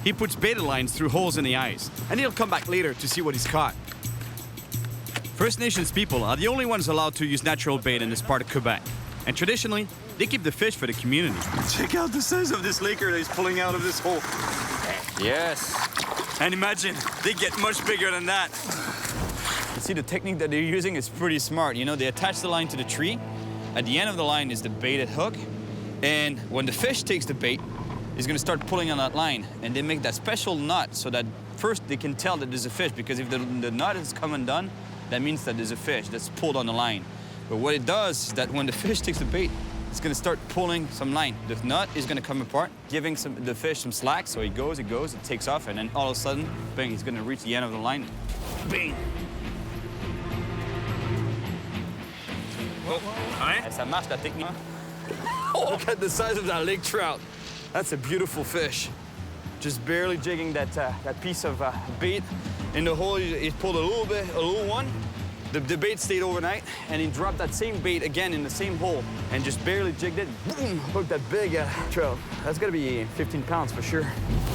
He puts bait lines through holes in the ice, and he'll come back later to see what he's caught. First Nations people are the only ones allowed to use natural bait in this part of Quebec. And traditionally, they keep the fish for the community. Check out the size of this laker that he's pulling out of this hole. Yes. And imagine, they get much bigger than that. You see, the technique that they're using is pretty smart. You know, they attach the line to the tree. At the end of the line is the baited hook. And when the fish takes the bait, he's gonna start pulling on that line. And they make that special knot so that first they can tell that there's a fish, because if the knot is come undone, that means that there's a fish that's pulled on the line. But what it does is that when the fish takes the bait, it's gonna start pulling some line. The knot is gonna come apart, giving the fish some slack, so it goes, it takes off, and then all of a sudden, bang, he's gonna reach the end of the line. Bang! Oh, Ça marche, la technique. Look at the size of that lake trout. That's a beautiful fish. Just barely jigging that piece of bait in the hole. He pulled a little one. The bait stayed overnight, and he dropped that same bait again in the same hole and just barely jigged it. Boom! Hooked that big trout. That's gotta be 15 pounds for sure.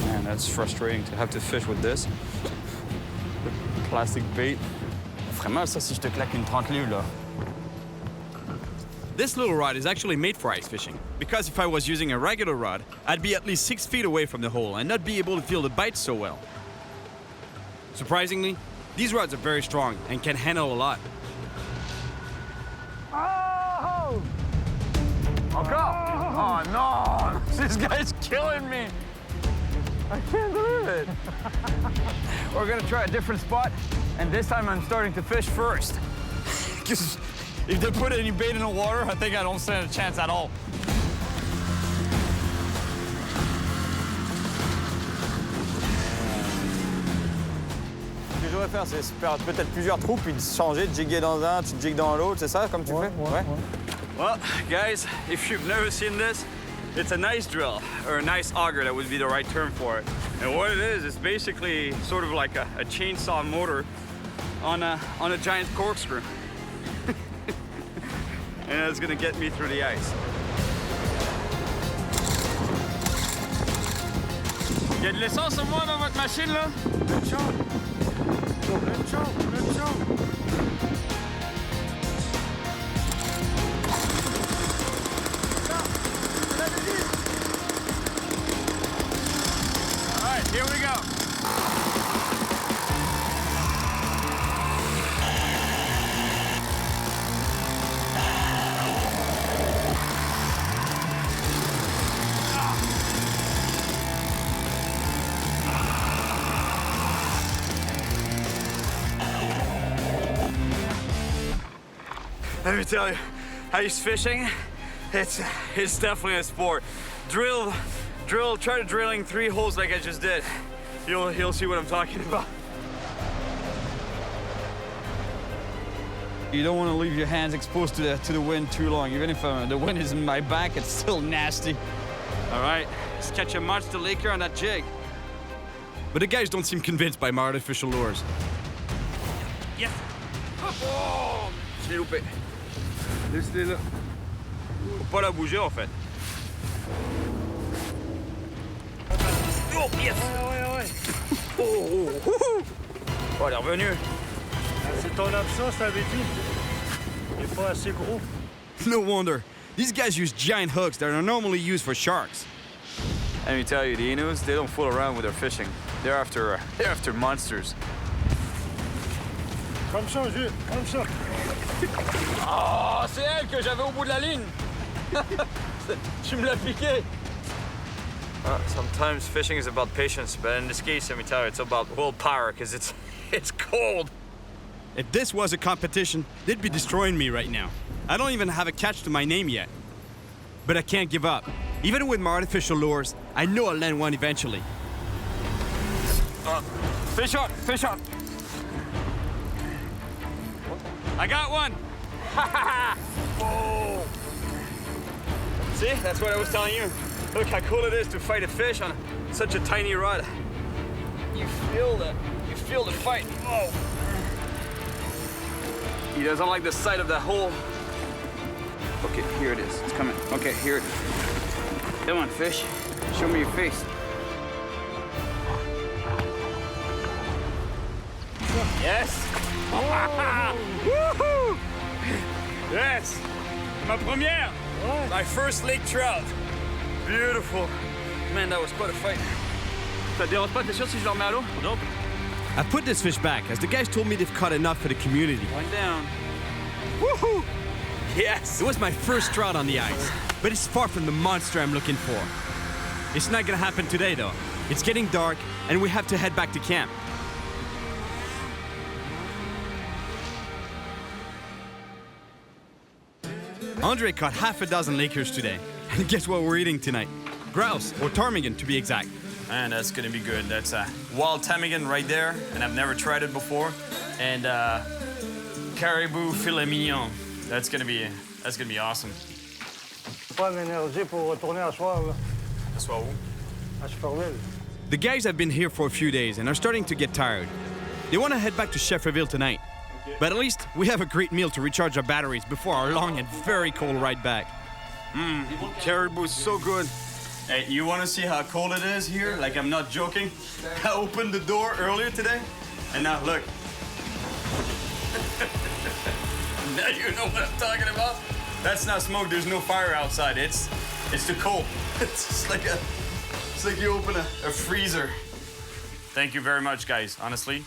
Man, that's frustrating to have to fish with this. The plastic bait. Vraiment, ça, si je te claque une 30 livres, là. This little rod is actually made for ice fishing, because if I was using a regular rod, I'd be at least 6 feet away from the hole and not be able to feel the bite so well. Surprisingly, These rods are very strong and can handle a lot. Oh! Encore! Oh no! This guy's killing me! I can't believe it! We're gonna try a different spot, and this time I'm starting to fish first. Because if they put any bait in the water, I think I don't stand a chance at all. Ce que je voudrais faire, c'est faire peut-être plusieurs trous, puis changer, de jigger dans un, tu jigues dans l'autre, c'est ça, comme tu fais? Ouais. Well, guys, if you've never seen this, it's a nice drill, or a nice auger, that would be the right term for it. And what it is, it's basically sort of like a chainsaw motor on a giant corkscrew. And it's gonna get me through the ice. Il y a de l'essence au moins dans votre machine, là? All right, here we go. Let me tell you, ice fishing, it's definitely a sport. Try drilling 3 holes like I just did. You'll see what I'm talking about. You don't want to leave your hands exposed to the wind too long. Even if the wind is in my back, it's still nasty. All right, let's catch a monster laker on that jig. But the guys don't seem convinced by my artificial lures. Yes. Oh, je l'ai loupé. Laisse-les là. Faut pas la bouger en fait. Oh, yes! Oh, elle est revenue. C'est ton absence, t'avais dit. Il est pas assez gros. No wonder. These guys use giant hooks that are normally used for sharks. Let me tell you, the Inus, they don't fool around with their fishing. They're after monsters. Comme ça, Jules, comme ça. Oh, c'est elle que j'avais au bout de la ligne! Tu me l'as piqué! Sometimes fishing is about patience, but in this case, let me tell you, it's about willpower, because it's cold. If this was a competition, they'd be destroying me right now. I don't even have a catch to my name yet. But I can't give up. Even with my artificial lures, I know I'll land one eventually. Fish on, fish on! I got one! Oh! See, that's what I was telling you. Look how cool it is to fight a fish on such a tiny rod. You feel the fight. Oh! He doesn't like the sight of that hole. Okay, here it is. It's coming. Okay, here it is. Come on, fish. Show me your face. Yes! Woohoo! Yes! Ma première! My first lake trout. Beautiful. Man, that was quite a fight. Ça te dérange pas, t'es sûr si je le remets à l'eau? Nope. I put this fish back as the guys told me they've caught enough for the community. One down. Woohoo! Yes! It was my first trout on the ice, but it's far from the monster I'm looking for. It's not gonna happen today, though. It's getting dark, and we have to head back to camp. Andre caught half a dozen lakers today. And guess what we're eating tonight? Grouse, or ptarmigan to be exact. Man, that's gonna be good. That's a wild ptarmigan right there, and I've never tried it before. And caribou filet mignon. That's gonna be awesome. Pas d'énergie pour retourner à soir, là. À soir où? À Crevalle. The guys have been here for a few days and are starting to get tired. They want to head back to Shefferville tonight. But at least we have a great meal to recharge our batteries before our long and very cold ride back. Caribou's so good. Hey, you want to see how cold it is here? Like, I'm not joking. I opened the door earlier today, and now look. Now you know what I'm talking about? That's not smoke. There's no fire outside. It's too cold. It's like you open a freezer. Thank you very much, guys. Honestly.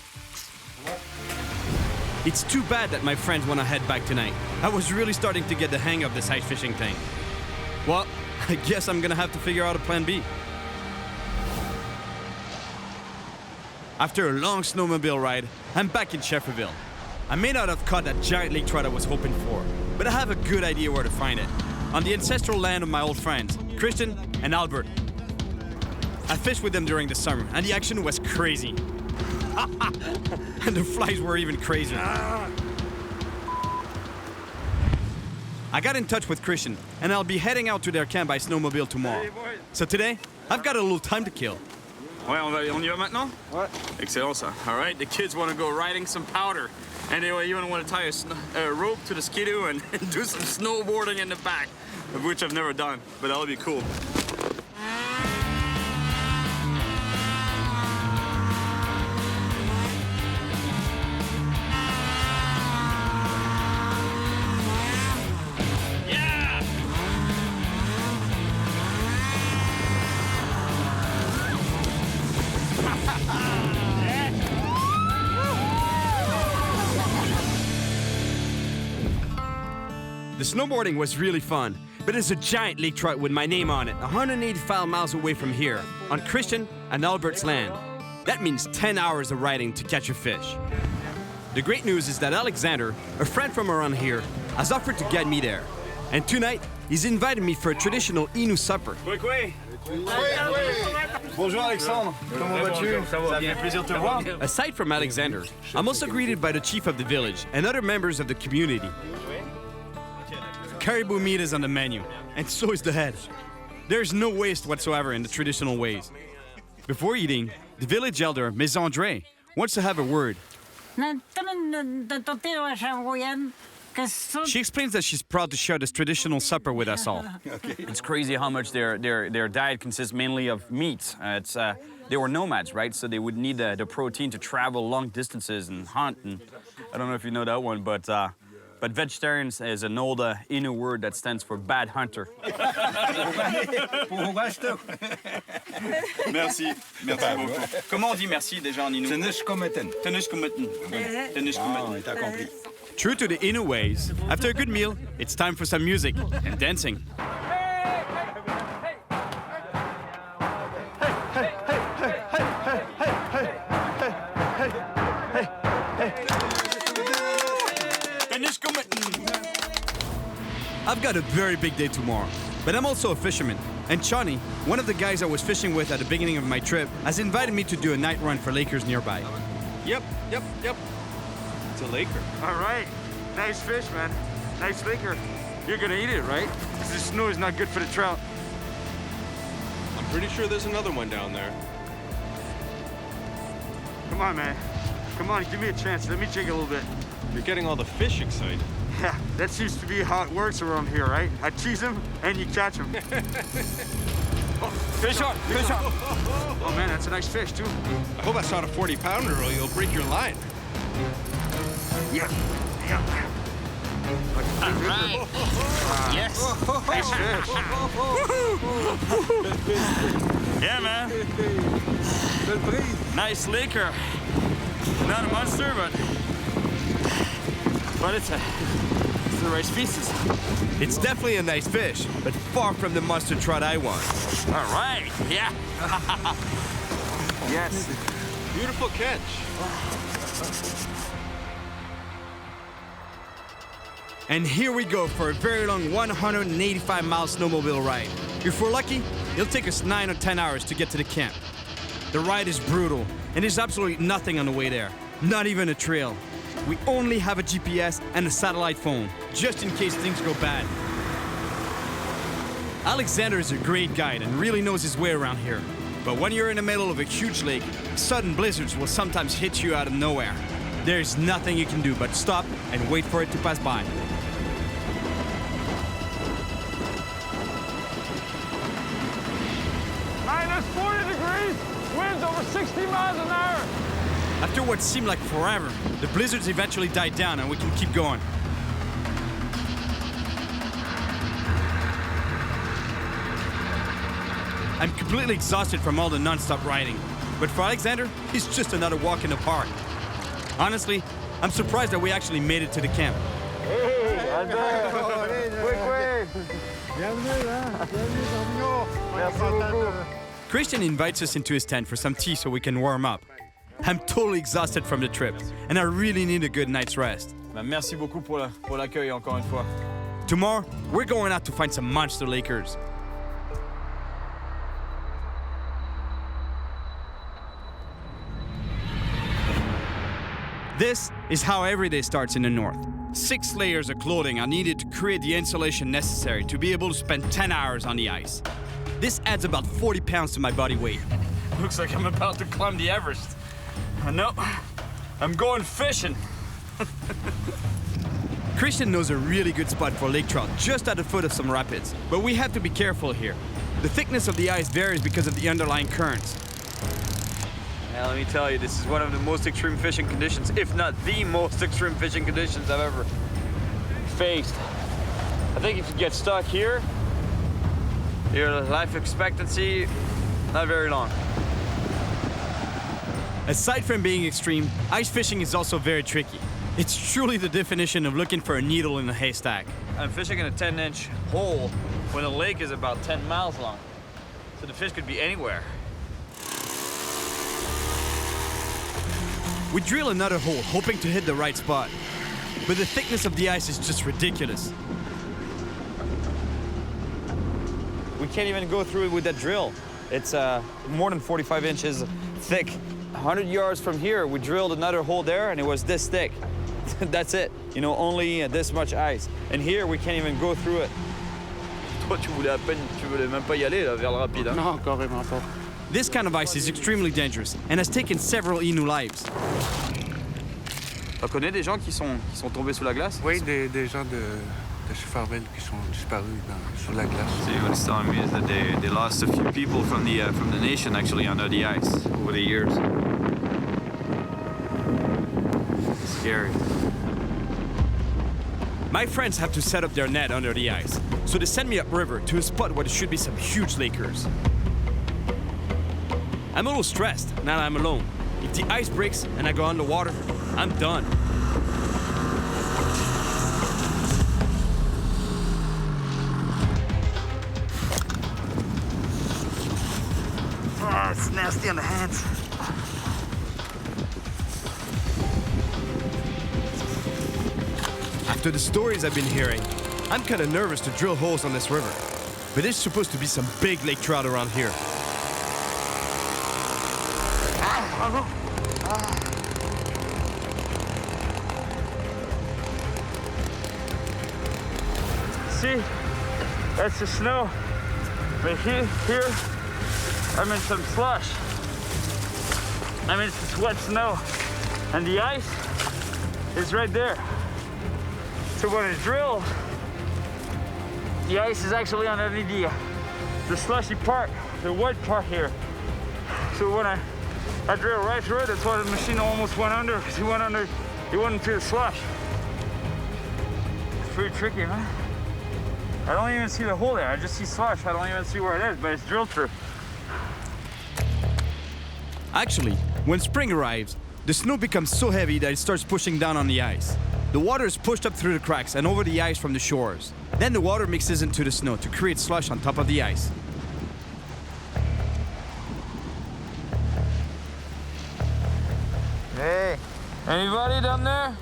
It's too bad that my friends want to head back tonight. I was really starting to get the hang of this ice fishing thing. Well, I guess I'm gonna have to figure out a plan B. After a long snowmobile ride, I'm back in Shefferville. I may not have caught that giant lake trout I was hoping for, but I have a good idea where to find it. On the ancestral land of my old friends, Christian and Albert. I fished with them during the summer, and the action was crazy. And the flies were even crazier. I got in touch with Christian, and I'll be heading out to their camp by snowmobile tomorrow. So today, I've got a little time to kill. Ouais, on y va maintenant? Ouais. Excellent ça. All right, the kids want to go riding some powder. And they even want to tie a rope to the skidoo and do some snowboarding in the back, of which I've never done, but that'll be cool. The snowboarding was really fun, but it's a giant lake trout with my name on it, 185 miles away from here, on Christian and Albert's land. That means 10 hours of riding to catch a fish. The great news is that Alexander, a friend from around here, has offered to get me there. And tonight, he's invited me for a traditional Inuit supper. Bonjour Alexandre, comment vas-tu? Ça fait plaisir de te voir. Aside from Alexander, I'm also greeted by the chief of the village and other members of the community. Caribou meat is on the menu, and so is the head. There's no waste whatsoever in the traditional ways. Before eating, the village elder, Ms. André, wants to have a word. She explains that she's proud to share this traditional supper with us all. It's crazy how much their diet consists mainly of meat. They were nomads, right? So they would need the protein to travel long distances and hunt. And I don't know if you know that one, but vegetarians is an old Inuit word that stands for bad hunter. Merci. Merci beaucoup. Comment on dit merci déjà en Inuit? Tenishkometen. T'as compris. True to the Inuit ways, after a good meal, it's time for some music and dancing. I've got a very big day tomorrow, but I'm also a fisherman. And Chani, one of the guys I was fishing with at the beginning of my trip, has invited me to do a night run for Lakers nearby. Yep. It's a Laker. All right. Nice fish, man. Nice Laker. You're gonna eat it, right? Because the snow is not good for the trout. I'm pretty sure there's another one down there. Come on, man. Come on, give me a chance. Let me jig a little bit. You're getting all the fish excited. Yeah, that seems to be how it works around here, right? I tease them and you catch them. Fish on! Oh man, that's a nice fish too. I hope that's not a 40-pounder or you'll break your line. Yeah. All right. Yes. Nice fish. Yeah, man. Nice Laker. Not a monster, but it's the right species. It's definitely a nice fish, but far from the monster trout I want. All right, yeah. Yes. Beautiful catch. And here we go for a very long 185-mile snowmobile ride. If we're lucky, it'll take us 9 or 10 hours to get to the camp. The ride is brutal, and there's absolutely nothing on the way there. Not even a trail. We only have a GPS and a satellite phone, just in case things go bad. Alexander is a great guide and really knows his way around here. But when you're in the middle of a huge lake, sudden blizzards will sometimes hit you out of nowhere. There's nothing you can do but stop and wait for it to pass by. Minus 40 degrees, winds over 60 miles an hour. After what seemed like forever, the blizzards eventually died down and we can keep going. I'm completely exhausted from all the non-stop riding, but for Alexander, it's just another walk in the park. Honestly, I'm surprised that we actually made it to the camp. Hey, Albert! Quick! Merci beaucoup. Christian invites us into his tent for some tea so we can warm up. I'm totally exhausted from the trip, and I really need a good night's rest. Merci beaucoup pour l'accueil encore une fois. Tomorrow, we're going out to find some monster lakers. This is how every day starts in the north. 6 layers of clothing are needed to create the insulation necessary to be able to spend 10 hours on the ice. This adds about 40 pounds to my body weight. Looks like I'm about to climb the Everest. No, I'm going fishing. Christian knows a really good spot for lake trout just at the foot of some rapids, but we have to be careful here. The thickness of the ice varies because of the underlying currents. Yeah, let me tell you, this is one of the most extreme fishing conditions, if not the most extreme fishing conditions I've ever faced. I think if you get stuck here, your life expectancy, not very long. Aside from being extreme, ice fishing is also very tricky. It's truly the definition of looking for a needle in a haystack. I'm fishing in a 10-inch hole when the lake is about 10 miles long. So the fish could be anywhere. We drill another hole, hoping to hit the right spot. But the thickness of the ice is just ridiculous. We can't even go through it with that drill. It's more than 45 inches thick. 100 yards from here, we drilled another hole there, and it was this thick. That's it. You know, only this much ice. And here, we can't even go through it. Toi, tu voulais même pas y aller, là, vers le rapide, hein? Non, carrément pas. This kind of ice is extremely dangerous and has taken several Innu lives. Tu connais des gens qui sont tombés sous la glace? Oui, des gens de Crevalle qui sont disparus sur la glace. So what he's telling me is that they lost a few people from the nation actually under the ice over the years. It's scary. My friends have to set up their net under the ice, so they send me upriver to a spot where there should be some huge lakers. I'm a little stressed now that I'm alone. If the ice breaks and I go underwater, I'm done. Oh, it's nasty on the hands. After the stories I've been hearing, I'm kind of nervous to drill holes on this river. But there's supposed to be some big lake trout around here. See, that's the snow. But here, I'm in some slush. I mean, it's wet snow. And the ice is right there. So when I drill, the ice is actually underneath the slushy part, the wet part here. So when I drill right through it, that's why the machine almost went under, because he went into the slush. It's pretty tricky, man. I don't even see the hole there. I just see slush. I don't even see where it is, but it's drilled through. Actually, when spring arrives, the snow becomes so heavy that it starts pushing down on the ice. The water is pushed up through the cracks and over the ice from the shores. Then the water mixes into the snow to create slush on top of the ice. Hey, anybody down there?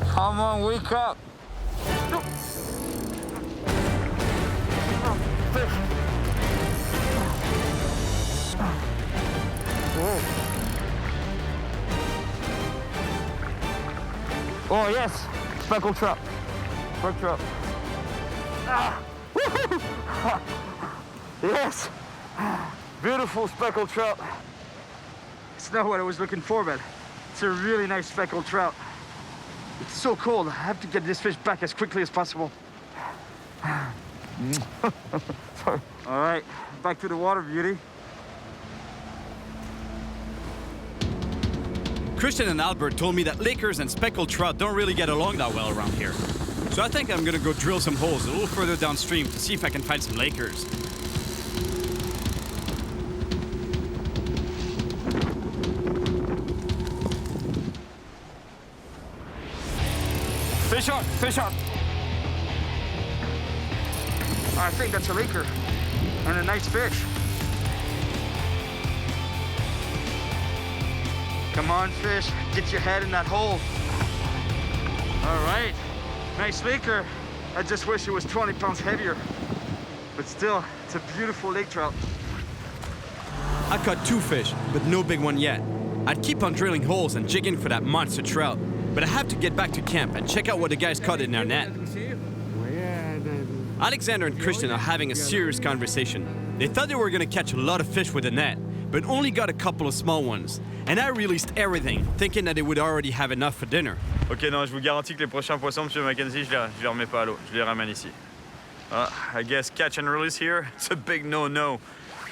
Come on, wake up. Oh yes, speckled trout. Speckled trout. Ah. Yes, beautiful speckled trout. It's not what I was looking for, but it's a really nice speckled trout. It's so cold. I have to get this fish back as quickly as possible. Sorry. All right, back to the water, beauty. Christian and Albert told me that lakers and speckled trout don't really get along that well around here. So I think I'm gonna go drill some holes a little further downstream to see if I can find some lakers. Fish on, fish on. I think that's a leaker and a nice fish. Come on, fish, get your head in that hole. All right, nice leaker. I just wish it was 20 pounds heavier, but still, it's a beautiful lake trout. I caught 2 fish, but no big one yet. I'd keep on drilling holes and jigging for that monster trout, but I have to get back to camp and check out what the guys caught in our net. Alexander and Christian are having a serious conversation. They thought they were gonna catch a lot of fish with a net, but only got a couple of small ones. And I released everything, thinking that they would already have enough for dinner. Ok, non, je vous garantis que les prochains poissons, Monsieur Mackenzie, je les remets pas à l'eau. Je les ramène ici. I guess catch and release here, it's a big no-no.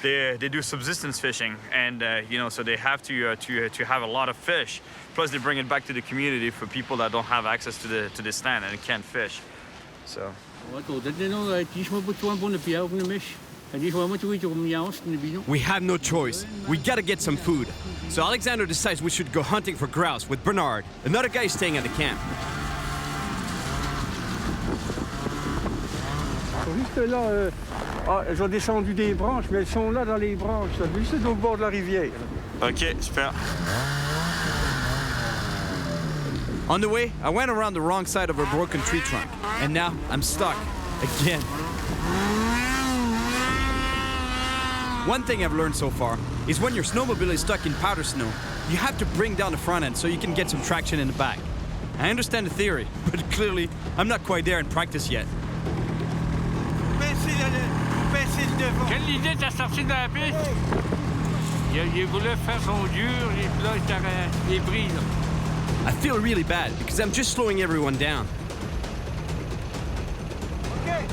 They do subsistence fishing, and you know, so they have to have a lot of fish. Plus, they bring it back to the community for people that don't have access to the stand and can't fish. So. We have no choice. We gotta get some food. So Alexander decides we should go hunting for grouse with Bernard, another guy staying at the camp. Juste là, elles ont descendu des branches, mais elles sont là dans les branches, juste au bord de la rivière. Ok, super. On the way, I went around the wrong side of a broken tree trunk, and now I'm stuck again. One thing I've learned so far is when your snowmobile is stuck in powder snow, you have to bring down the front end so you can get some traction in the back. I understand the theory, but clearly I'm not quite there in practice yet. Quelle idée t'as sorti de la piste? Il voulait faire son dur, et puis là, il est pris. I feel really bad because I'm just slowing everyone down. Okay.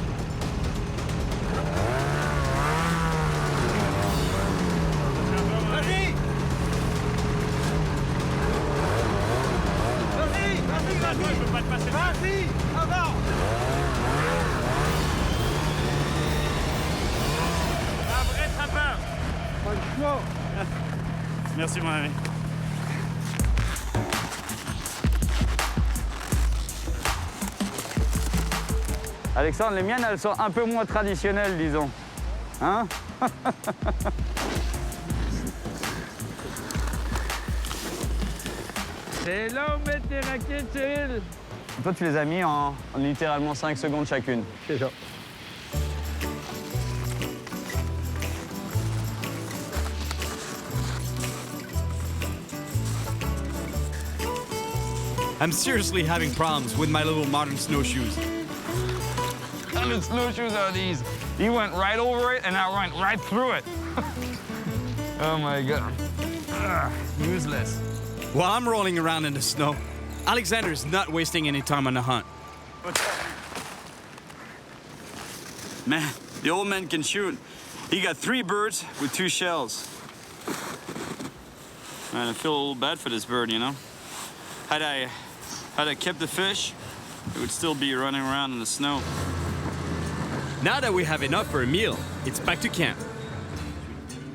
Vas-y, avant. Merci, mon ami. Alexandre, les miennes, elles sont un peu moins traditionnelles, disons. Hein? C'est là où mettre tes raquettes, Cyril. Toi, tu les as mis en littéralement 5 secondes chacune. C'est ça. I'm seriously having problems with my little modern snowshoes. What kind of snowshoes are these? He went right over it and I went right through it. Oh my God. Useless. While I'm rolling around in the snow, Alexander is not wasting any time on the hunt. Man, the old man can shoot. He got 3 birds with 2 shells. Man, I feel a little bad for this bird, you know? Had I kept the fish, it would still be running around in the snow. Now that we have enough for a meal, it's back to camp.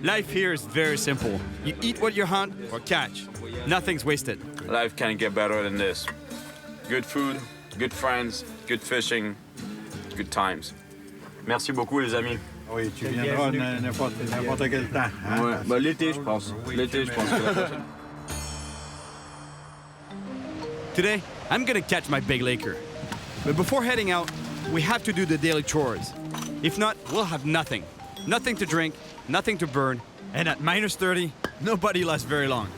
Life here is very simple. You eat what you hunt or catch. Nothing's wasted. Life can't get better than this. Good food, good friends, good fishing, good times. Merci beaucoup, les amis. Oui, tu viendras n'importe quel temps. Hein? Ouais, bah, l'été, je pense. L'été, je pense que la prochaine. Today, I'm gonna catch my big laker. But before heading out, we have to do the daily chores. If not, we'll have nothing. Nothing to drink, nothing to burn, and at minus 30, nobody lasts very long.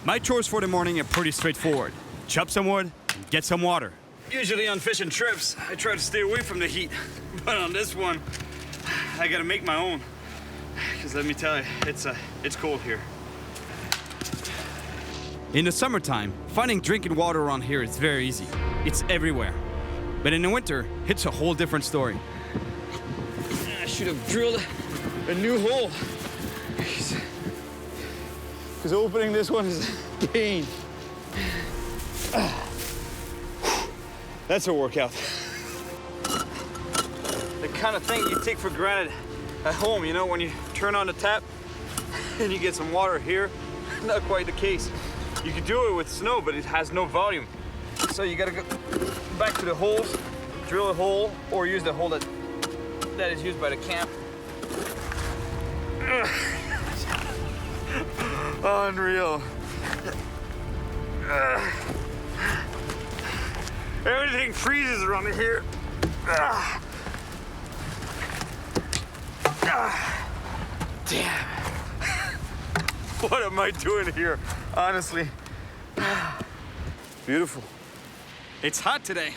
My chores for the morning are pretty straightforward. Chop some wood, get some water. Usually on fishing trips, I try to stay away from the heat. But on this one, I gotta make my own. Because let me tell you, it's cold here. In the summertime, finding drinking water around here is very easy. It's everywhere. But in the winter, it's a whole different story. I should have drilled a new hole. Because opening this one is a pain. That's a workout. The kind of thing you take for granted at home, you know, when you turn on the tap and you get some water here. Not quite the case. You could do it with snow, but it has no volume. So you gotta go back to the holes, drill a hole, or use the hole that is used by the camp. Unreal. Everything freezes around here. Damn. What am I doing here? Honestly. Beautiful. It's hot today.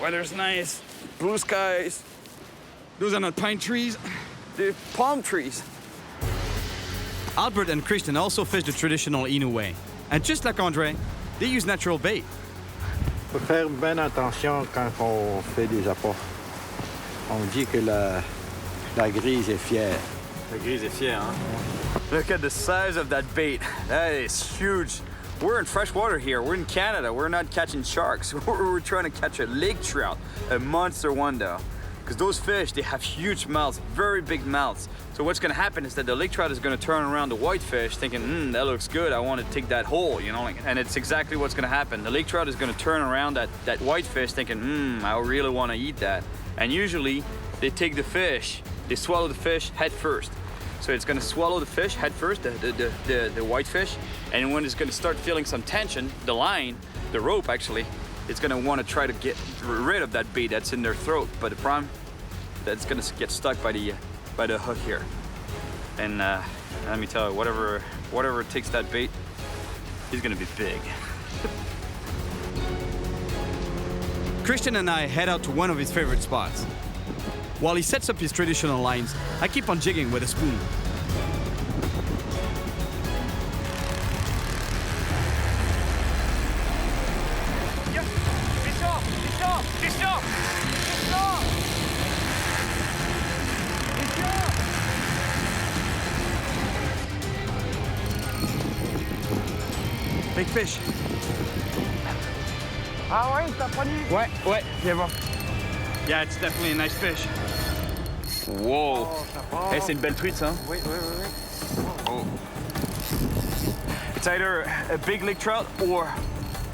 Weather's nice. Blue skies. Those are not pine trees. They're palm trees. Albert and Christian also fish the traditional Inu way. And just like André, they use natural bait. Il faut faire bien attention quand on fait des apports. On dit que la grise est fière. La grise est fière, hein? Look at the size of that bait. That is huge. We're in freshwater here. We're in Canada. We're not catching sharks. We're trying to catch a lake trout, a monster one though. Because those fish, they have huge mouths, very big mouths. So what's gonna happen is that the lake trout is gonna turn around the whitefish thinking, that looks good, I wanna take that whole, you know? And it's exactly what's gonna happen. The lake trout is gonna turn around that whitefish thinking, I really wanna eat that. And usually, they take the fish, they swallow the fish head first. So it's gonna swallow the fish head first, the whitefish, and when it's gonna start feeling some tension, the line, the rope actually, it's gonna wanna try to get rid of that bait that's in their throat. But the problem, that's gonna get stuck by the hook here. And let me tell you, whatever takes that bait, he's gonna be big. Christian and I head out to one of his favorite spots. While he sets up his traditional lines, I keep on jigging with a spoon. Big fish. Ah ouais, t'as pogné? Ouais, viens voir. Yeah, it's definitely a nice fish. Whoa. Hey, c'est une belle truite, ça. Hein? Oui. Oh. It's either a big lake trout or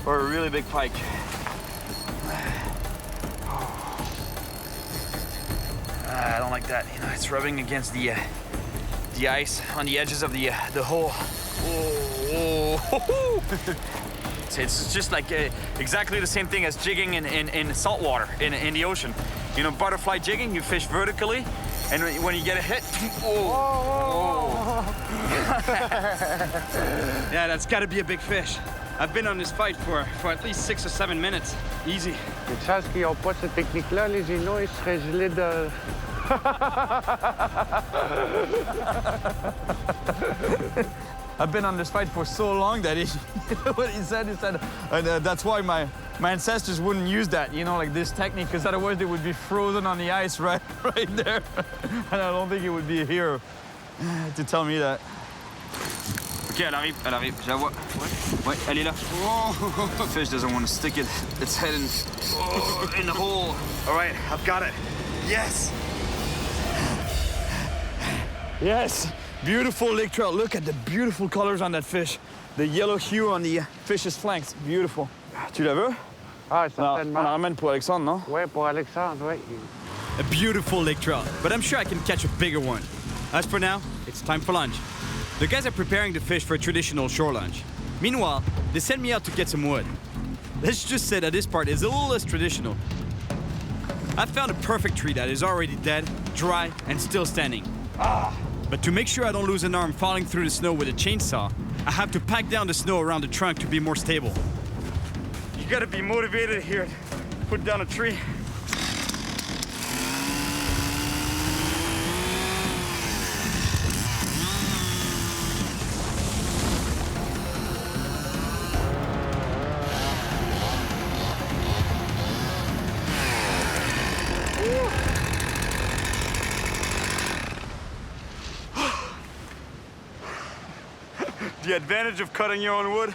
a really big pike. I don't like that. You know, it's rubbing against the ice on the edges of the hole. Oh. It's just like exactly the same thing as jigging in salt water, in the ocean. You know, butterfly jigging, you fish vertically, and when you get a hit, Yeah, that's gotta be a big fish. I've been on this fight for at least 6 or 7 minutes. Easy. Une chance qu'ils n'ont pas cette technique-là, les Inuits, ils seraient gelés de... I've been on this fight for so long that what he said, that's why my ancestors wouldn't use that, you know, like this technique, because otherwise they would be frozen on the ice right there. And I don't think he would be here to tell me that. Okay, elle arrive, je la vois. Ouais, elle est là. The fish doesn't want to stick its head in the hole. All right, I've got it. Yes. Yes, beautiful lake trout. Look at the beautiful colors on that fish. The yellow hue on the fish's flanks, beautiful. Tu la veux? Ah, certainement. On la ramène pour Alexandre, non? Oui, pour Alexandre, oui. A beautiful lake trout, but I'm sure I can catch a bigger one. As for now, it's time for lunch. The guys are preparing the fish for a traditional shore lunch. Meanwhile, they send me out to get some wood. Let's just say that this part is a little less traditional. I've found a perfect tree that is already dead, dry, and still standing. But to make sure I don't lose an arm falling through the snow with a chainsaw, I have to pack down the snow around the trunk to be more stable. You gotta be motivated here to put down a tree. The advantage of cutting your own wood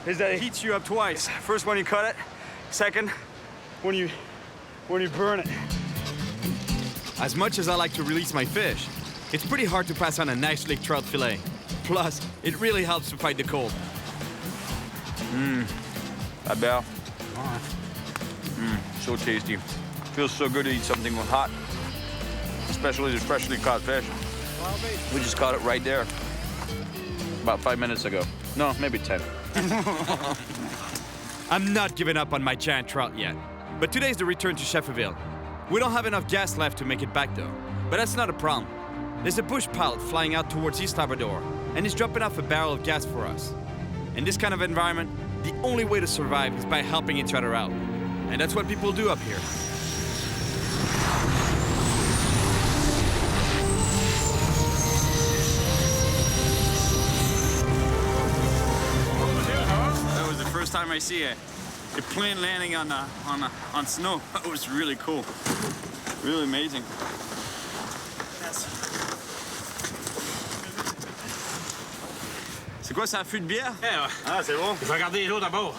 is that it heats you up twice. First when you cut it, second when you burn it. As much as I like to release my fish, it's pretty hard to pass on a nice lake trout fillet. Plus, it really helps to fight the cold. La bière. So tasty. Feels so good to eat something hot, especially the freshly caught fish. We just caught it right there about 5 minutes ago. No, maybe 10. I'm not giving up on my giant trout yet. But today's the return to Shefferville. We don't have enough gas left to make it back though. But that's not a problem. There's a bush pilot flying out towards East Labrador, and he's dropping off a barrel of gas for us. In this kind of environment, the only way to survive is by helping each other out. And that's what people do up here. That was the first time I see a plane landing on snow. That was really cool. Really amazing. C'est quoi, c'est un fût de bière? Ah, c'est bon. Je vais regarder les autres d'abord.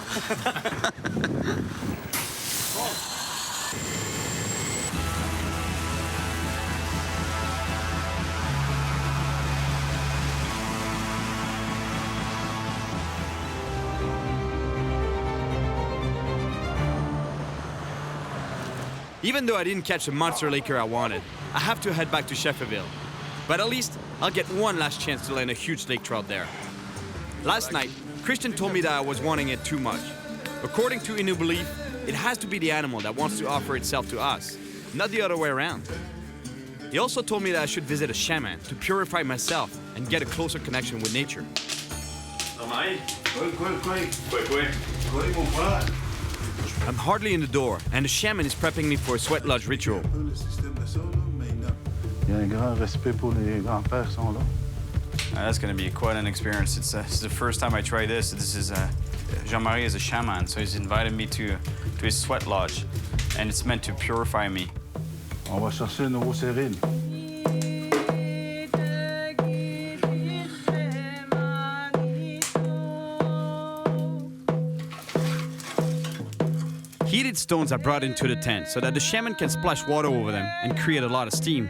Even though I didn't catch the monster laker I wanted, I have to head back to Shefferville. But at least I'll get one last chance to land a huge lake trout there. Last night, Christian told me that I was wanting it too much. According to Innu belief, it has to be the animal that wants to offer itself to us, not the other way around. He also told me that I should visit a shaman to purify myself and get a closer connection with nature. I'm hardly in the door, and the shaman is prepping me for a sweat lodge ritual. That's going to be quite an experience. It's the first time I try this. This is Jean-Marie is a shaman, so he's invited me to his sweat lodge, and it's meant to purify me. On va chercher un nouveau Cyril. Heated stones are brought into the tent so that the shaman can splash water over them and create a lot of steam.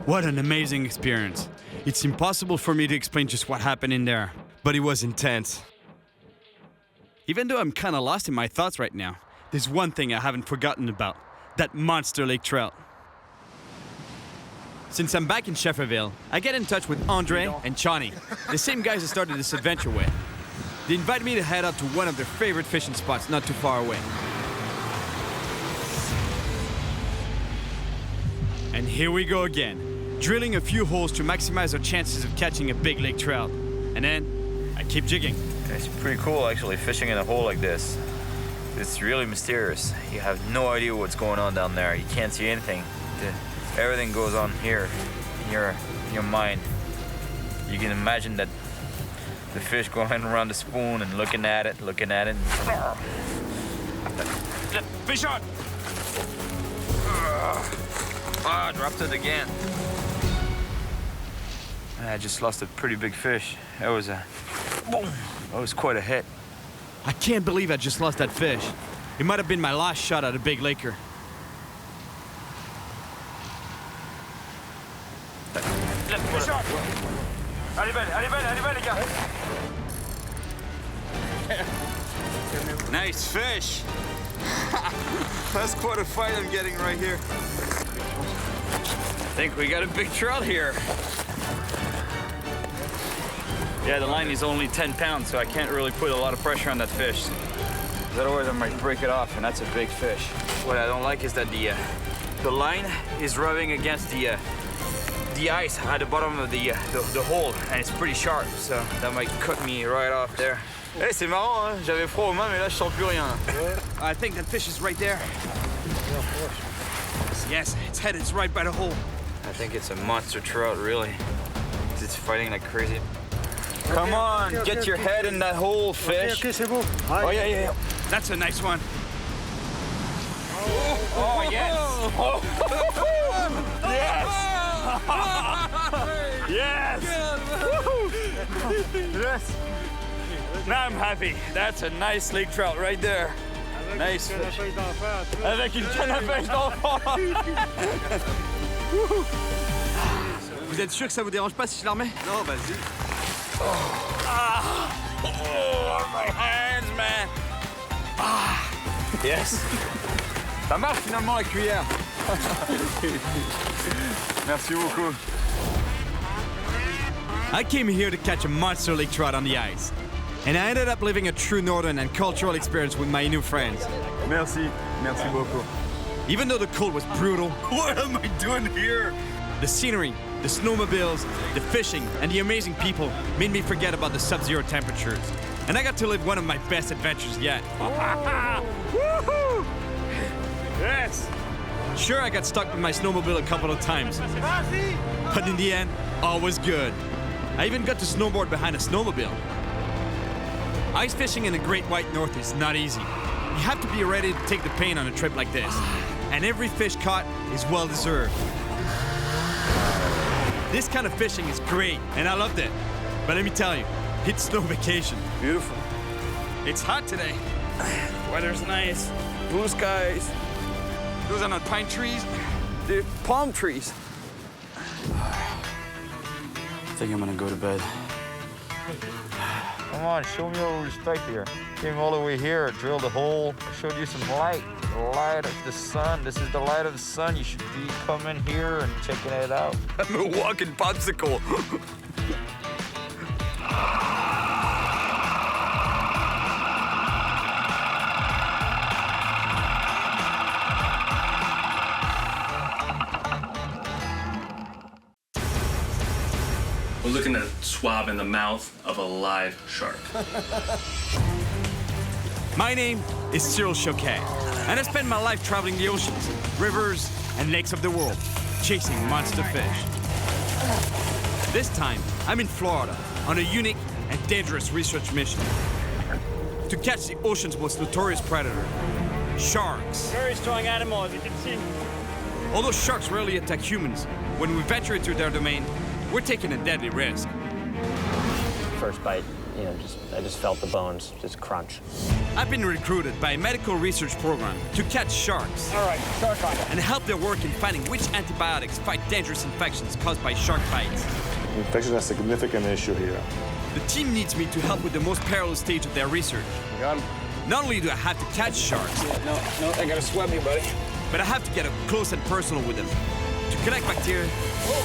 What an amazing experience. It's impossible for me to explain just what happened in there, but it was intense. Even though I'm kind of lost in my thoughts right now, there's one thing I haven't forgotten about, that monster lake trout. Since I'm back in Shefferville, I get in touch with Andre and Chani, the same guys I started this adventure with. They invited me to head out to one of their favorite fishing spots not too far away. And here we go again. Drilling a few holes to maximize our chances of catching a big lake trout. And then, I keep jigging. It's pretty cool, actually, fishing in a hole like this. It's really mysterious. You have no idea what's going on down there. You can't see anything. Everything goes on here, in your mind. You can imagine that the fish going around the spoon and looking at it. Fish on! Ah, dropped it again. I just lost a pretty big fish. That was quite a hit. I can't believe I just lost that fish. It might have been my last shot at a big laker. Fish on! Allez belle, les gars! Nice fish. That's quite a fight I'm getting right here. I think we got a big trout here. Yeah, the line is only 10 pounds, so I can't really put a lot of pressure on that fish. Otherwise, I might break it off, and that's a big fish. What I don't like is that the line is rubbing against the ice at the bottom of the hole, and it's pretty sharp, so that might cut me right off there. Hey, c'est marrant, hein? J'avais froid aux mains, mais là, je sens plus rien. I think that fish is right there. Yes, its head is right by the hole. I think it's a monster trout, really. It's fighting like crazy. Come on, get your head in that hole, fish. Okay, c'est bon. Oh, yeah. That's a nice one. Oh, yes. Oh. Yes. Yes! Yes! Now I'm happy. That's a nice lake trout right there. Nice fish. Avec une canne à pêche d'enfant. Vous êtes sûr que ça vous dérange pas si je la remets? Non, vas-y. Oh, my hands, man. Ah, yes. Ça marche finalement la cuillère. Merci beaucoup. I came here to catch a monster lake trout on the ice. And I ended up living a true northern and cultural experience with my new friends. Merci. Merci beaucoup. Even though the cold was brutal, What am I doing here? the scenery, the snowmobiles, the fishing, and the amazing people made me forget about the sub-zero temperatures. And I got to live one of my best adventures yet. Woohoo! Yes. Sure, I got stuck with my snowmobile a couple of times, but in the end, all was good. I even got to snowboard behind a snowmobile. Ice fishing in the Great White North is not easy. You have to be ready to take the pain on a trip like this. And every fish caught is well deserved. This kind of fishing is great, and I loved it. But let me tell you, it's no vacation. Beautiful. It's hot today. Weather's nice. Blue skies. Those are not pine trees. They're palm trees. I think I'm gonna go to bed. Come on, show me a little respect here. Came all the way here, drilled a hole, showed you some light. The light of the sun. This is the light of the sun. You should be coming here and checking it out. I'm a walking popsicle. We're looking at a swab in the mouth of a live shark. My name is Cyril Chauquet, and I spend my life traveling the oceans, rivers, and lakes of the world, chasing monster fish. This time, I'm in Florida on a unique and dangerous research mission to catch the ocean's most notorious predator, sharks. Very strong animal, as you can see. Although sharks rarely attack humans, when we venture into their domain, we're taking a deadly risk. First bite, I just felt the bones just crunch. I've been recruited by a medical research program to catch sharks. All right, shark bite. And help their work in finding which antibiotics fight dangerous infections caused by shark bites. Infection is a significant issue here. The team needs me to help with the most perilous stage of their research. Got him. Not only do I have to catch sharks, No, I gotta swab you, buddy. but I have to get up close and personal with them to collect bacteria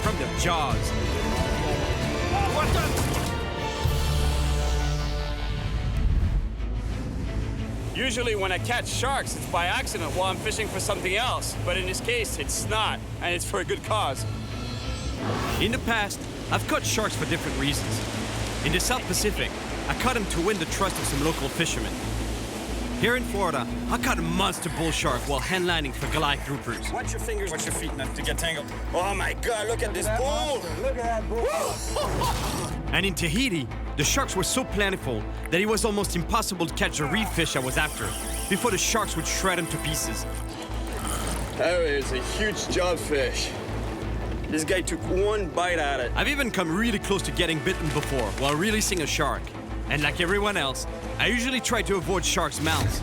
from their jaws. What's up? Usually when I catch sharks, it's by accident while I'm fishing for something else. But in this case, it's not, and it's for a good cause. In the past, I've caught sharks for different reasons. In the South Pacific, I caught them to win the trust of some local fishermen. Here in Florida, I caught a monster bull shark while handlining for Goliath groupers. Watch your fingers, watch your feet not to get tangled. Oh my God, look at this bull! Look at that bull. And in Tahiti, the sharks were so plentiful that it was almost impossible to catch the reef fish I was after before the sharks would shred them to pieces. That is a huge jobfish. This guy took one bite at it. I've even come really close to getting bitten before while releasing a shark. And like everyone else, I usually try to avoid sharks' mouths.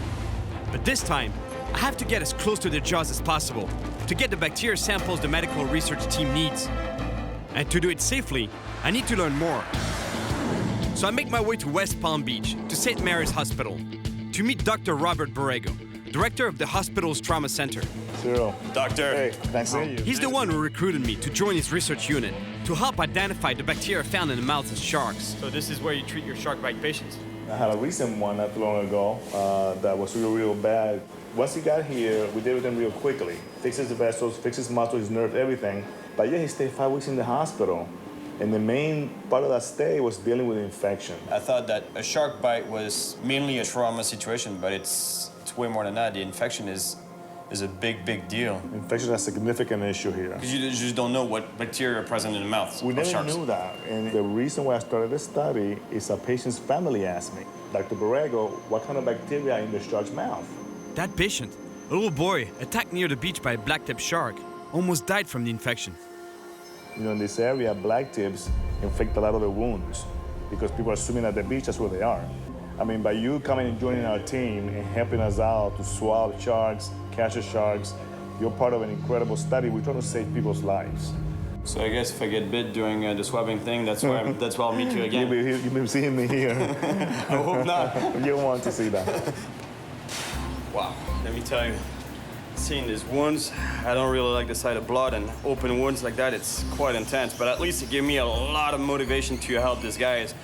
But this time, I have to get as close to their jaws as possible to get the bacteria samples the medical research team needs. And to do it safely, I need to learn more. So I make my way to West Palm Beach, to St. Mary's Hospital, to meet Dr. Robert Borrego, director of the hospital's trauma center. Cyril. Doctor. Hey, nice to meet you. He's the one who recruited me to join his research unit to help identify the bacteria found in the mouths of sharks. So this is where you treat your shark bite patients? I had a recent one not too long ago that was real bad. Once he got here, we did with him real quickly. Fixed his vessels, fixed his muscles, his nerves, everything. But yeah, he stayed 5 weeks in the hospital. And the main part of that stay was dealing with infection. I thought that a shark bite was mainly a trauma situation, but it's way more than that. The infection is a big deal. Infection is a significant issue here. Because you just don't know what bacteria are present in the mouth We of never sharks. knew that. And the reason why I started this study is a patient's family asked me, Dr. Borrego, what kind of bacteria are in the shark's mouth? That patient, a little boy attacked near the beach by a black-tip shark, almost died from the infection. You know, in this area, black tips inflict a lot of the wounds because people are swimming at the beach, that's where they are. I mean, by you coming and joining our team and helping us out to swab sharks, catch the sharks, you're part of an incredible study. We're trying to save people's lives. So I guess if I get bit during the swabbing thing, that's why I'll meet you again. You'll be seeing me here. I hope not. You want to see that. Wow, let me tell you, seeing these wounds, I don't really like the sight of blood, and open wounds like that, it's quite intense, but at least it gave me a lot of motivation to help these guys.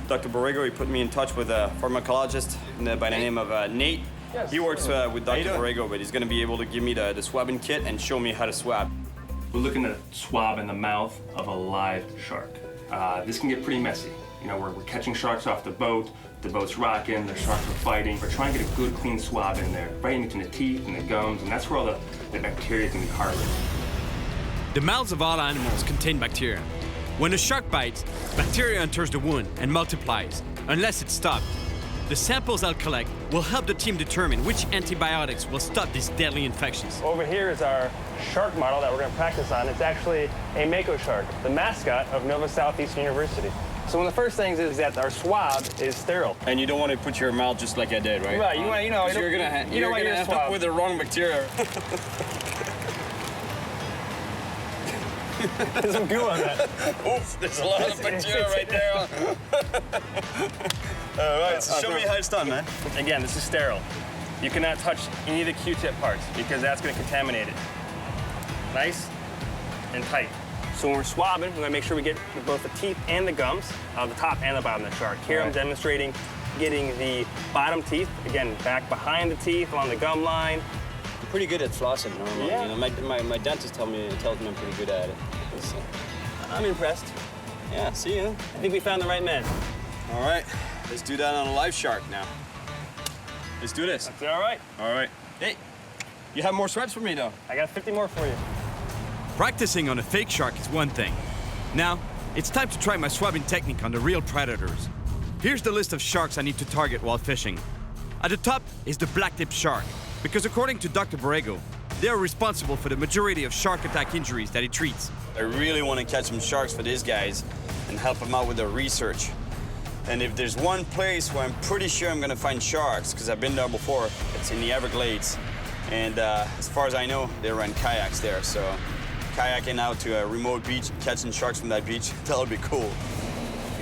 Dr. Borrego, he put me in touch with a pharmacologist by the name of Nate. Yes. He works with Dr. Borrego, but he's gonna be able to give me the swabbing kit and show me how to swab. We're looking at a swab in the mouth of a live shark. This can get pretty messy. You know, we're catching sharks off the boat's rocking, the sharks are fighting. We're trying to get a good, clean swab in there, right in between the teeth and the gums, and that's where all the bacteria can be harbored. The mouths of all animals contain bacteria. When a shark bites, bacteria enters the wound and multiplies, unless it's stopped. The samples I'll collect will help the team determine which antibiotics will stop these deadly infections. Over here is our shark model that we're going to practice on. It's actually a mako shark, the mascot of Nova Southeastern University. So one of the first things is that our swab is sterile. And you don't want to put your mouth just like I did, right? Right, you're gonna end up with the wrong bacteria. There's some goo on that. Oops, there's a lot of bacteria right there. All right, so show me how it's done, man. Again, this is sterile. You cannot touch any of the Q-tip parts because that's going to contaminate it. Nice and tight. So when we're swabbing, we're going to make sure we get both the teeth and the gums, the top and the bottom of the shark. Here I'm demonstrating getting the bottom teeth, again, back behind the teeth, along the gum line. I'm pretty good at flossing normally. Yeah. You know, my dentist tells me I'm pretty good at it. I'm impressed. Yeah, see you. I think we found the right man. All right, let's do that on a live shark now. Let's do this. That's all right. All right. Hey, you have more swabs for me, though. I got 50 more for you. Practicing on a fake shark is one thing. Now, it's time to try my swabbing technique on the real predators. Here's the list of sharks I need to target while fishing. At the top is the black-tipped shark, because according to Dr. Borrego, they are responsible for the majority of shark attack injuries that he treats. I really want to catch some sharks for these guys and help them out with their research. And if there's one place where I'm pretty sure I'm going to find sharks, because I've been there before, it's in the Everglades. And as far as I know, they run kayaks there, so kayaking out to a remote beach, catching sharks from that beach, that would be cool.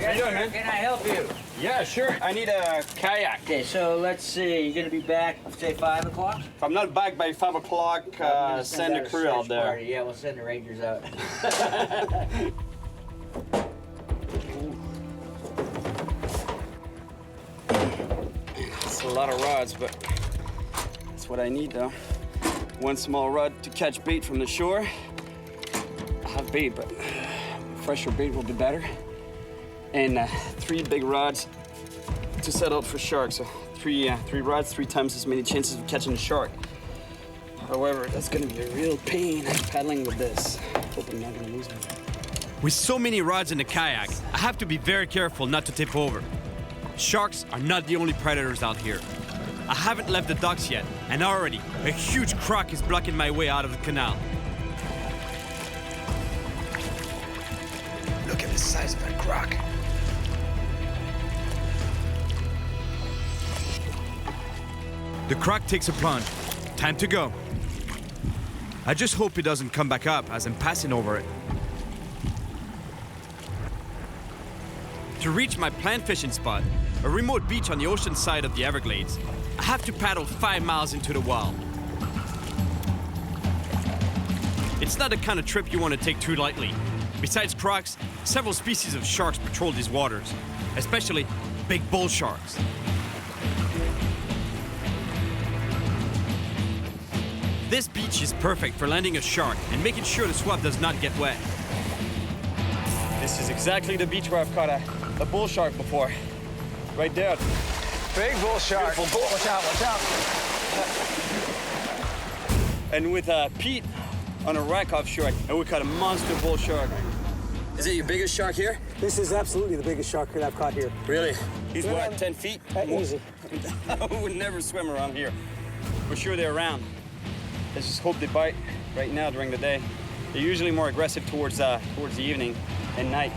How you doing, man? Can I help you? Yeah, sure. I need a kayak. Okay, so let's see. You're gonna be back, say 5 o'clock? If I'm not back by 5 o'clock, send a crew out there. Party. Yeah, we'll send the Rangers out. It's a lot of rods, but that's what I need, though. One small rod to catch bait from the shore. I have bait, but fresher bait will be better. And 3 big rods to set out for sharks. So three rods, 3 times as many chances of catching a shark. However, that's gonna be a real pain paddling with this. Hope I'm not gonna lose one. With so many rods in the kayak, I have to be very careful not to tip over. Sharks are not the only predators out here. I haven't left the docks yet, and already a huge croc is blocking my way out of the canal. Look at the size of that croc. The croc takes a plunge. Time to go. I just hope it doesn't come back up as I'm passing over it. To reach my planned fishing spot, a remote beach on the ocean side of the Everglades, I have to paddle 5 miles into the wild. It's not the kind of trip you want to take too lightly. Besides crocs, several species of sharks patrol these waters, especially big bull sharks. This beach is perfect for landing a shark and making sure the swab does not get wet. This is exactly the beach where I've caught a bull shark before. Right there. Big bull shark. Beautiful bull. Watch out, watch out. And with Pete on a rack offshore, and we caught a monster bull shark. Is it your biggest shark here? This is absolutely the biggest shark that I've caught here. Really? He's what, 10 feet? Easy. I would never swim around here. For sure they're around. Let's just hope they bite right now during the day. They're usually more aggressive towards the evening and night.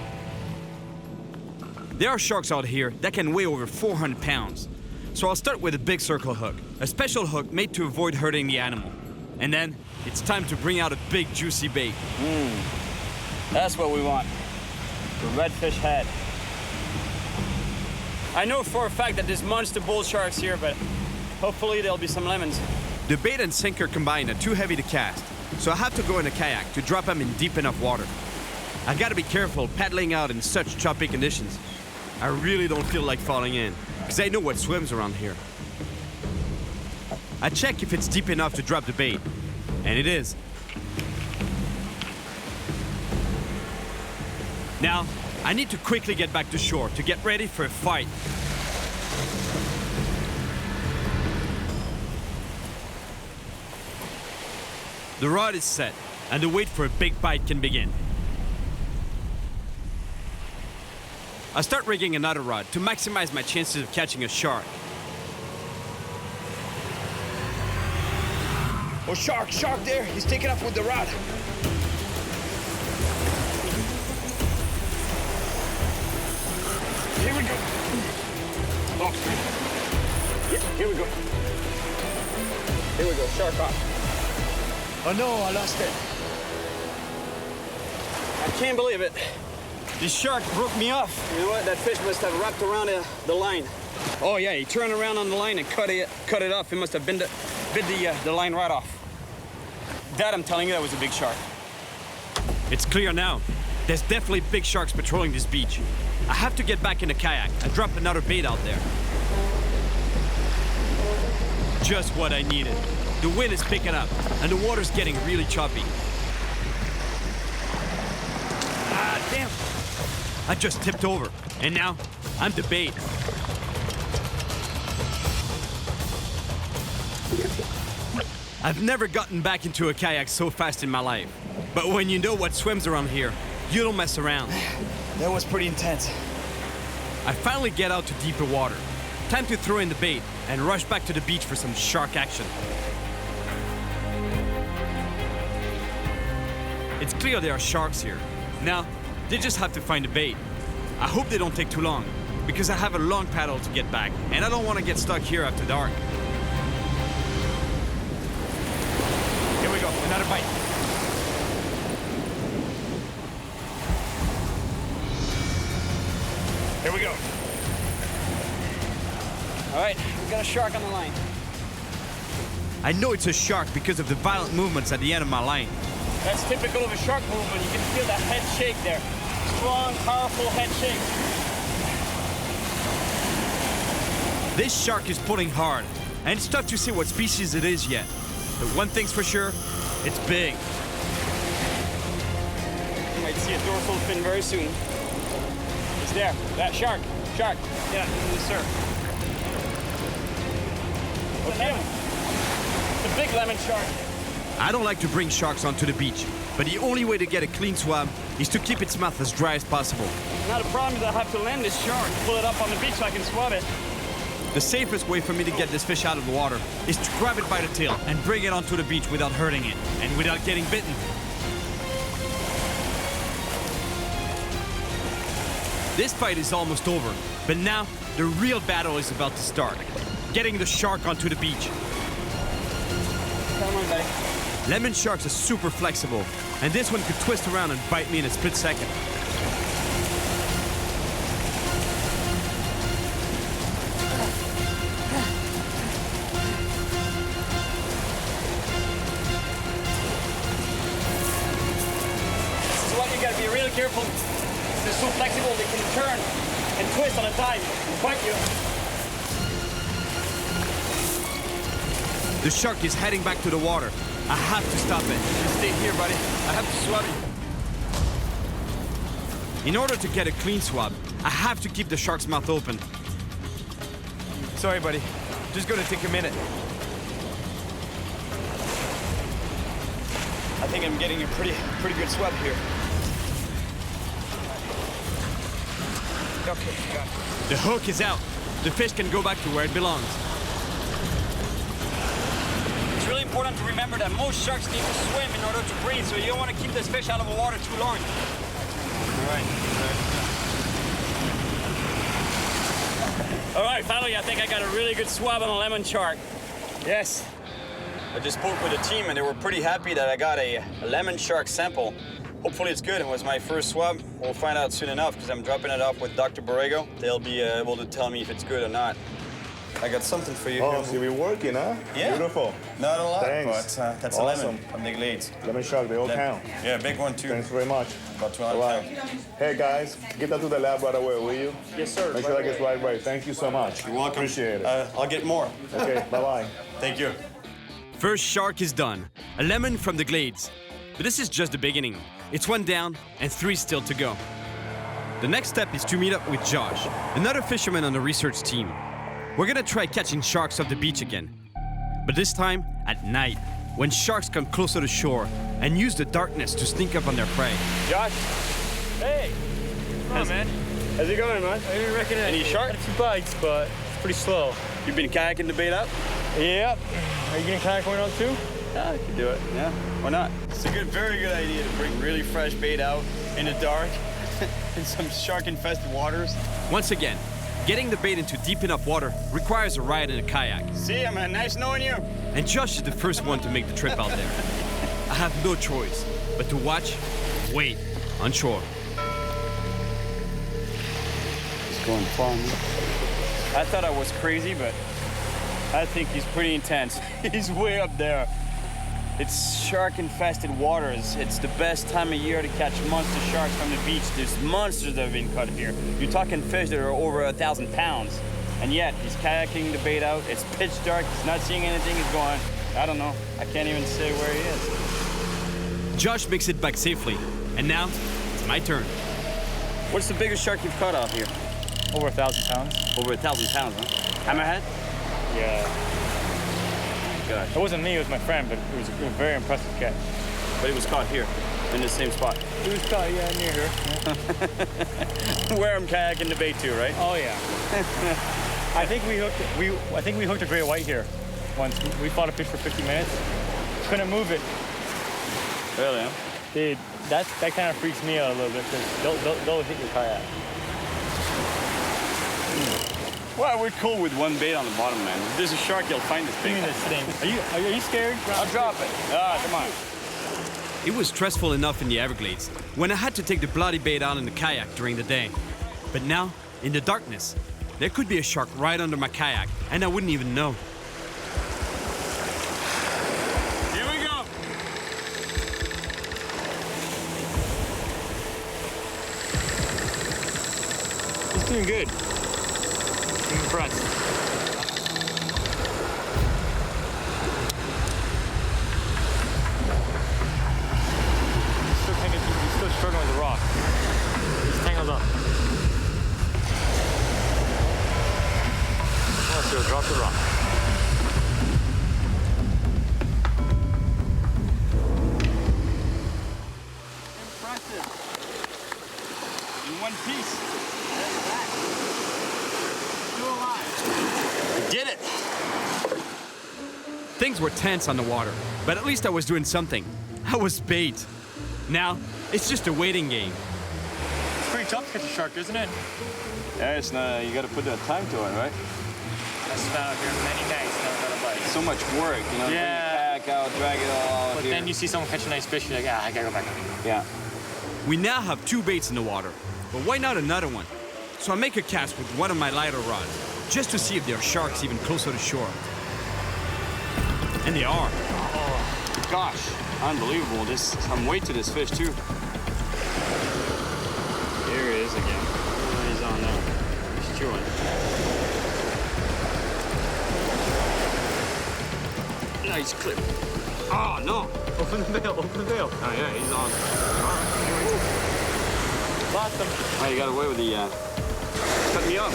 There are sharks out here that can weigh over 400 pounds. So I'll start with a big circle hook, a special hook made to avoid hurting the animal. And then it's time to bring out a big juicy bait. That's what we want. The redfish head. I know for a fact that there's monster bull sharks here, but hopefully there'll be some lemons. The bait and sinker combined are too heavy to cast, so I have to go in a kayak to drop them in deep enough water. I gotta be careful paddling out in such choppy conditions. I really don't feel like falling in, because I know what swims around here. I check if it's deep enough to drop the bait, and it is. Now, I need to quickly get back to shore to get ready for a fight. The rod is set, and the wait for a big bite can begin. I start rigging another rod to maximize my chances of catching a shark. Oh, shark there. He's taking off with the rod. Here we go. Oh. Yeah, here we go. Here we go, shark off. Oh no, I lost it. I can't believe it. This shark broke me off. You know what? That fish must have wrapped around the line. Oh yeah, he turned around on the line and cut it off. It must have bit the line right off. That, I'm telling you, that was a big shark. It's clear now. There's definitely big sharks patrolling this beach. I have to get back in the kayak and drop another bait out there. Just what I needed. The wind is picking up, and the water's getting really choppy. Ah, damn! I just tipped over, and now I'm the bait. I've never gotten back into a kayak so fast in my life. But when you know what swims around here, you don't mess around. That was pretty intense. I finally get out to deeper water. Time to throw in the bait and rush back to the beach for some shark action. It's clear there are sharks here. Now, they just have to find the bait. I hope they don't take too long, because I have a long paddle to get back, and I don't want to get stuck here after dark. Here we go, another bite. Here we go. All right, we got a shark on the line. I know it's a shark because of the violent movements at the end of my line. That's typical of a shark movement. You can feel that head shake there. Strong, powerful head shake. This shark is pulling hard, and it's tough to see what species it is yet. But one thing's for sure, it's big. You might see a dorsal fin very soon. It's there. That shark. Shark. Yeah, yes, sir. It's a lemon. It's a big lemon shark. I don't like to bring sharks onto the beach, but the only way to get a clean swab is to keep its mouth as dry as possible. Now the problem is I have to land this shark, pull it up on the beach so I can swab it. The safest way for me to get this fish out of the water is to grab it by the tail and bring it onto the beach without hurting it and without getting bitten. This fight is almost over, but now the real battle is about to start. Getting the shark onto the beach. Come on, buddy. Lemon sharks are super flexible, and this one could twist around and bite me in a split second. This is why you gotta be really careful. They're so flexible they can turn and twist on a dime and bite you. The shark is heading back to the water. I have to stop it. Stay here, buddy. I have to swab it. In order to get a clean swab, I have to keep the shark's mouth open. Sorry, buddy. Just gonna take a minute. I think I'm getting a pretty good swab here. Okay, got it. The hook is out. The fish can go back to where it belongs. really important to remember that most sharks need to swim in order to breathe, so you don't want to keep this fish out of the water too long. All right, finally, I think I got a really good swab on a lemon shark. Yes. I just spoke with the team and they were pretty happy that I got a lemon shark sample. Hopefully it's good. It was my first swab. We'll find out soon enough because I'm dropping it off with Dr. Borrego. They'll be able to tell me if it's good or not. I got something for you. Oh, so you're working, huh? Yeah. Beautiful. Not a lot, Thanks. but that's Awesome. a lemon from the Glades. Lemon shark, they all count. Yeah, big one too. Thanks very much. About 200 pounds. Hey guys, get that to the lab right away, will you? Yes, sir. Make sure that gets right away. Thank you so much. You're welcome. Appreciate it. I'll get more. Okay, bye-bye. Thank you. First shark is done. A lemon from the Glades. But this is just the beginning. It's 1 down and 3 still to go. The next step is to meet up with Josh, another fisherman on the research team. We're gonna try catching sharks off the beach again. But this time at night, when sharks come closer to shore and use the darkness to sneak up on their prey. Josh. Hey. Come on, man. How's it going, man? I didn't recognize any shark. A few bites, but it's pretty slow. You've been kayaking the bait out? Yep. Are you gonna kayak going on too? Yeah, I can do it. Yeah, why not? It's a very good idea to bring really fresh bait out in the dark in some shark-infested waters. Once again, getting the bait into deep enough water requires a ride in a kayak. See ya, man. Nice knowing you. And Josh is the first one to make the trip out there. I have no choice but to watch, wait on shore. He's going far, man. I thought I was crazy, but I think he's pretty intense. He's way up there. It's shark-infested waters. It's the best time of year to catch monster sharks from the beach. There's monsters that have been caught here. You're talking fish that are over 1,000 pounds. And yet, he's kayaking the bait out. It's pitch dark. He's not seeing anything. He's going, I don't know. I can't even say where he is. Josh makes it back safely. And now, it's my turn. What's the biggest shark you've caught out here? Over 1,000 pounds. Over 1,000 pounds, huh? Hammerhead? Yeah. Gosh. It wasn't me, it was my friend, but it was a very impressive catch. But it was caught here, in the same spot. It was caught, yeah, near here. Where I'm kayaking the bait to, right? Oh yeah. I think we hooked a great white here once. We fought a fish for 50 minutes. Couldn't move it. Really, huh? Dude, that kind of freaks me out a little bit because they'll hit your kayak. Well, we're cool with one bait on the bottom, man. If there's a shark, you'll find this bait. Give me this thing. Are you scared? I'll drop it. Come on. It was stressful enough in the Everglades when I had to take the bloody bait out in the kayak during the day. But now, in the darkness, there could be a shark right under my kayak, and I wouldn't even know. Here we go. He's doing good. I'm impressed. He's still struggling with the rock. He's tangled up. Let's go, drop the rock. Impressive. In one piece. Still alive. We did it! Things were tense on the water, but at least I was doing something. I was bait. Now, it's just a waiting game. It's pretty tough to catch a shark, isn't it? Yeah, it's not, you gotta put that time to it, right? That's found here many nights, never got a bite. So much work, you know, Yeah. bring the kayak out, drag it all out But here. then you see someone catch a nice fish, you're like, I gotta go back. Yeah. We now have 2 baits in the water, but why not another one? So I make a cast with one of my lighter rods, just to see if there are sharks even closer to shore. And they are. Oh, gosh, unbelievable. There's some weight to this fish, too. Here he is again. Oh, he's on there. He's chewing. Nice clip. Oh, no. Open the veil, open the veil. Oh, yeah, he's on. Lost him. Oh, you got away with the, cut me off.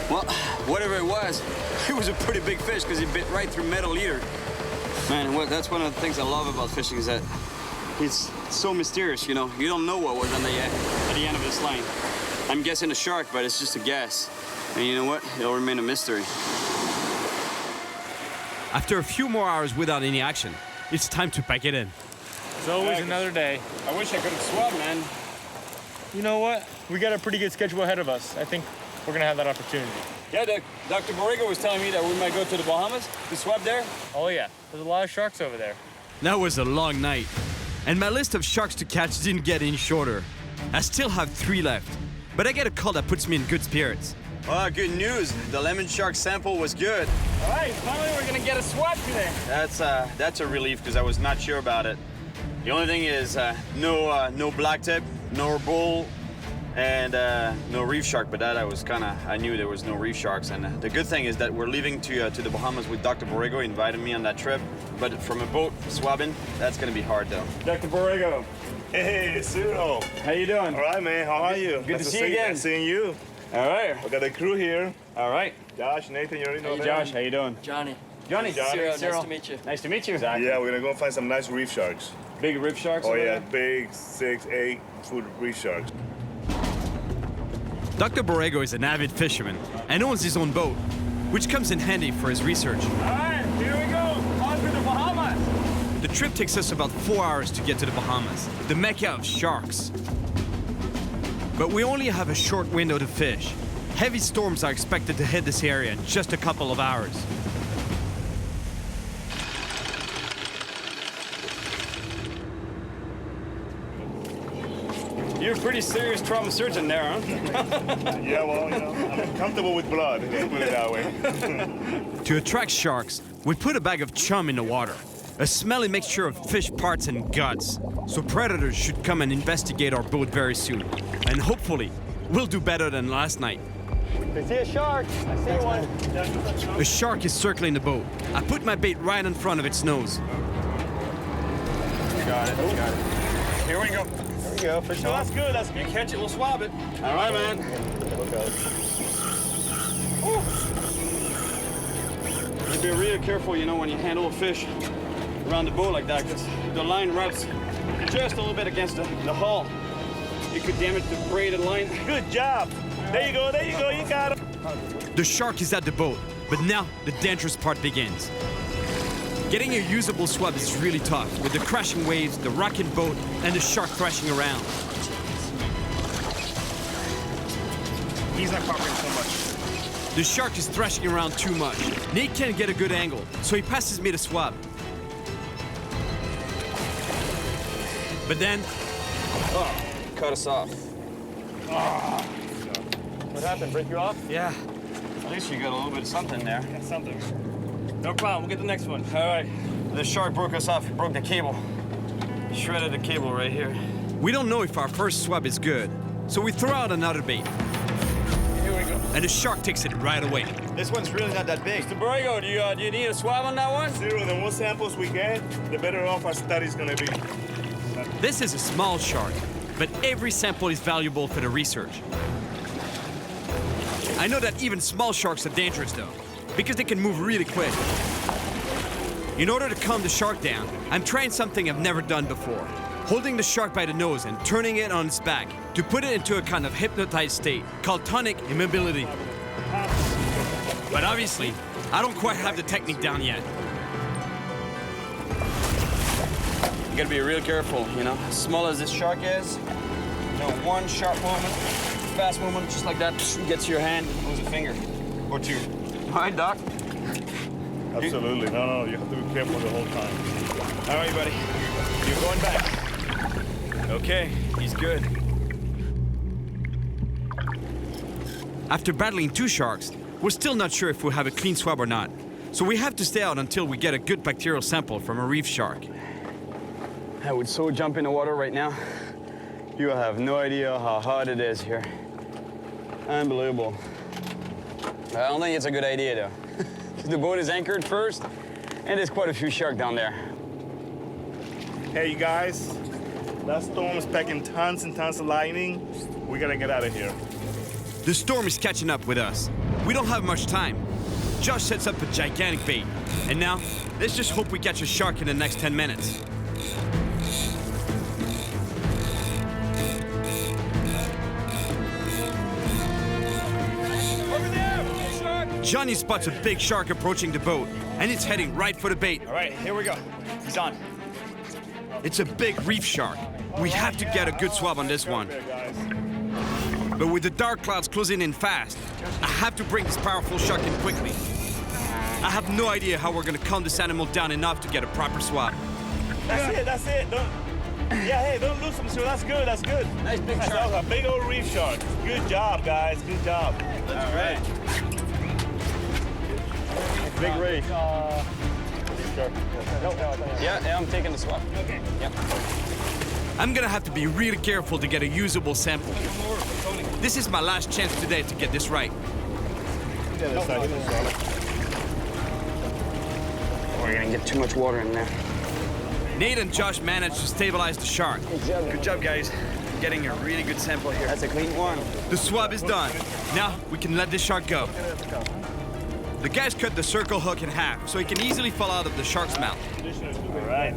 Well, whatever it was a pretty big fish because he bit right through metal leader. Man, well, that's one of the things I love about fishing is that it's so mysterious, you know. You don't know what was on at the end of this line. I'm guessing a shark, but it's just a guess. And you know what? It'll remain a mystery. After a few more hours without any action, it's time to pack it in. It's always another day. I wish I could have swabbed, man. You know what? We got a pretty good schedule ahead of us. I think we're gonna have that opportunity. Yeah, Dr. Borrego was telling me that we might go to the Bahamas to swab there. Oh yeah, there's a lot of sharks over there. That was a long night, and my list of sharks to catch didn't get any shorter. I still have 3 left, but I get a call that puts me in good spirits. Oh, good news. The lemon shark sample was good. All right, finally we're gonna get a swab today. That's a relief because I was not sure about it. The only thing is no black tip, no bull, and no reef shark. But that I knew there was no reef sharks. And the good thing is that we're leaving to the Bahamas with Dr. Borrego. He invited me on that trip. But from a boat swabbing, that's gonna be hard though. Dr. Borrego. Hey, Cyril. How you doing? All right, man. How are you? Good to see you again. Nice seeing you. All right. We got the crew here. All right. Josh, Nathan, you already know them. Josh, how you doing? Johnny. Johnny. Cyril, nice to meet you. Nice to meet you. Exactly. Yeah, we're gonna go find some nice reef sharks. Big reef sharks? Oh yeah, big 6, 8 foot reef sharks. Dr. Borrego is an avid fisherman and owns his own boat, which comes in handy for his research. All right, here we go. On to the Bahamas. The trip takes us about 4 hours to get to the Bahamas, the mecca of sharks. But we only have a short window to fish. Heavy storms are expected to hit this area in just a couple of hours. You're a pretty serious trauma surgeon there, huh? Yeah, well, you know, I'm comfortable with blood, let's put it that way. To attract sharks, we put a bag of chum in the water, a smelly mixture of fish parts and guts. So predators should come and investigate our boat very soon. And hopefully, we'll do better than last night. I see a shark. I see one. A shark is circling the boat. I put my bait right in front of its nose. Got it. Here we go. There we go. Fish on. That's good. That's good. You catch it, we'll swab it. All right, man. You be real careful, you know, when you handle a fish around the boat like that, because the line rubs just a little bit against the hull. You could damage the braided line. Good job. There you go, you got him. The shark is at the boat, but now the dangerous part begins. Getting a usable swab is really tough, with the crashing waves, the rocking boat, and the shark thrashing around. He's not cooperating so much. The shark is thrashing around too much. Nate can't get a good angle, so he passes me the swab. But then... Oh, cut us off. Oh. What happened? Break you off? Yeah. At least you got a little bit of something there. Yeah, something. No problem. We'll get the next one. All right. The shark broke us off. It broke the cable. Shredded the cable right here. We don't know if our first swab is good, so we throw out another bait. Here we go. And the shark takes it right away. This one's really not that big. Mr. Borrego, do you need a swab on that one? Cyril, the more samples we get, the better off our study's gonna be. This is a small shark, but every sample is valuable for the research. I know that even small sharks are dangerous though, because they can move really quick. In order to calm the shark down, I'm trying something I've never done before. Holding the shark by the nose and turning it on its back to put it into a kind of hypnotized state called tonic immobility. But obviously, I don't quite have the technique down yet. You gotta be real careful, you know. As small as this shark is, you know, one sharp movement, fast movement, just like that, gets your hand, lose a finger or two. All right, Doc? Absolutely. No, you have to be careful the whole time. All right, buddy. You're going back. Okay, he's good. After battling 2 sharks, we're still not sure if we'll have a clean swab or not. So we have to stay out until we get a good bacterial sample from a reef shark. I would so jump in the water right now. You have no idea how hot it is here. Unbelievable. I don't think it's a good idea though. The boat is anchored first, and there's quite a few sharks down there. Hey, you guys, that storm is packing tons and tons of lightning. We gotta get out of here. The storm is catching up with us. We don't have much time. Josh sets up a gigantic bait. And now, let's just hope we catch a shark in the next 10 minutes. Over there, shark! Johnny spots a big shark approaching the boat. and it's heading right for the bait. All right, here we go. He's on. It's a big reef shark. We have to get a good swab on this one. But with the dark clouds closing in fast, I have to bring this powerful shark in quickly. I have no idea how we're gonna calm this animal down enough to get a proper swab. That's it. Don't lose him, Cyril. That's good, that's good. Nice big shark. That was a big old reef shark. Good job, guys, good job. All right. Big reef. Yeah, I'm taking the swab. Okay. Yep. I'm gonna have to be really careful to get a usable sample. This is my last chance today to get this right. We're gonna get too much water in there. Nate and Josh managed to stabilize the shark. Good job, guys. Getting a really good sample here. That's a clean one. The swab is done. Now we can let this shark go. The guys cut the circle hook in half so it can easily fall out of the shark's mouth. All right.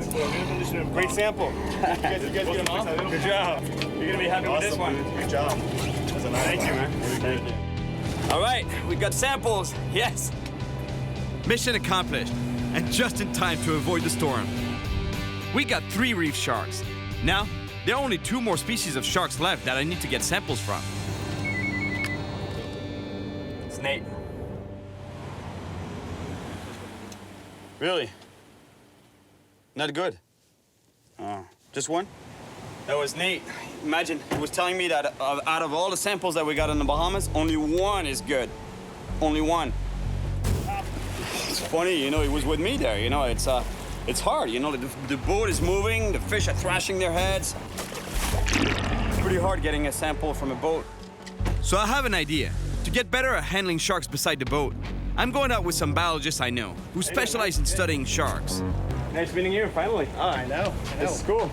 Great sample. You guys get him off? Good job. You're gonna be happy with this one. Good job. That's a nice Thank you, man. Thank you. All right, we got samples. Yes. Mission accomplished, and just in time to avoid the storm. We got 3 reef sharks. Now, there are only 2 more species of sharks left that I need to get samples from. It's Nate. Really? Not good? Just one? That was Nate. Imagine, he was telling me that out of all the samples that we got in the Bahamas, only one is good. Only one. It's funny, you know, he was with me there. You know, it's hard, you know, the boat is moving, the fish are thrashing their heads. It's pretty hard getting a sample from a boat. So I have an idea. To get better at handling sharks beside the boat, I'm going out with some biologists I know who specialize in studying sharks. Nice meeting you, finally. Oh, I know. This is cool.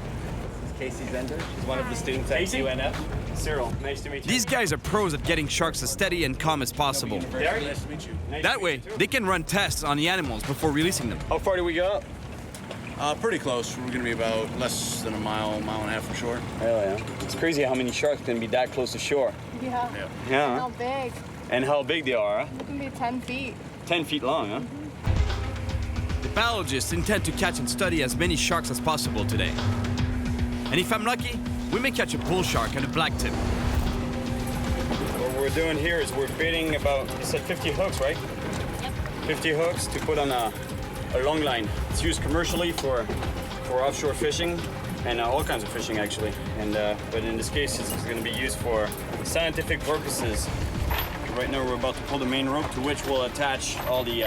This is Casey Zender. She's one of the students at UNF. Cyril, nice to meet you. These guys are pros at getting sharks as steady and calm as possible. Derek, nice to meet you. That way, they can run tests on the animals before releasing them. How far do we go? Pretty close. We're gonna be about less than a mile and a half from shore. Hell yeah. It's crazy how many sharks can be that close to shore. Yeah. Yeah. How big? And how big they are, huh? They can be 10 feet. 10 feet long, huh? The biologists intend to catch and study as many sharks as possible today. And if I'm lucky, we may catch a bull shark and a blacktip. What we're doing here is we're baiting about, you said 50 hooks, right? Yep. 50 hooks to put on a long line. It's used commercially for offshore fishing and all kinds of fishing, actually. And but in this case, it's going to be used for scientific purposes. Right now, we're about to pull the main rope to which we'll attach all the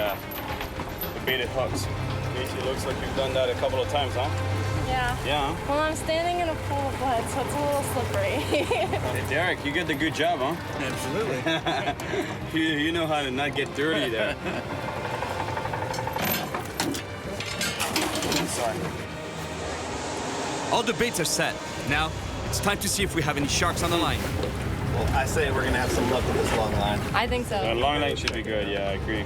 baited hooks. Casey, looks like you've done that a couple of times, huh? Yeah. Yeah. Well, I'm standing in a pool of blood, so it's a little slippery. Hey, Derek, you did a good job, huh? Absolutely. you know how to not get dirty there. Sorry. All the baits are set. Now, it's time to see if we have any sharks on the line. Well, I say we're gonna have some luck with this long line. I think so. Long line should be good, yeah, I agree.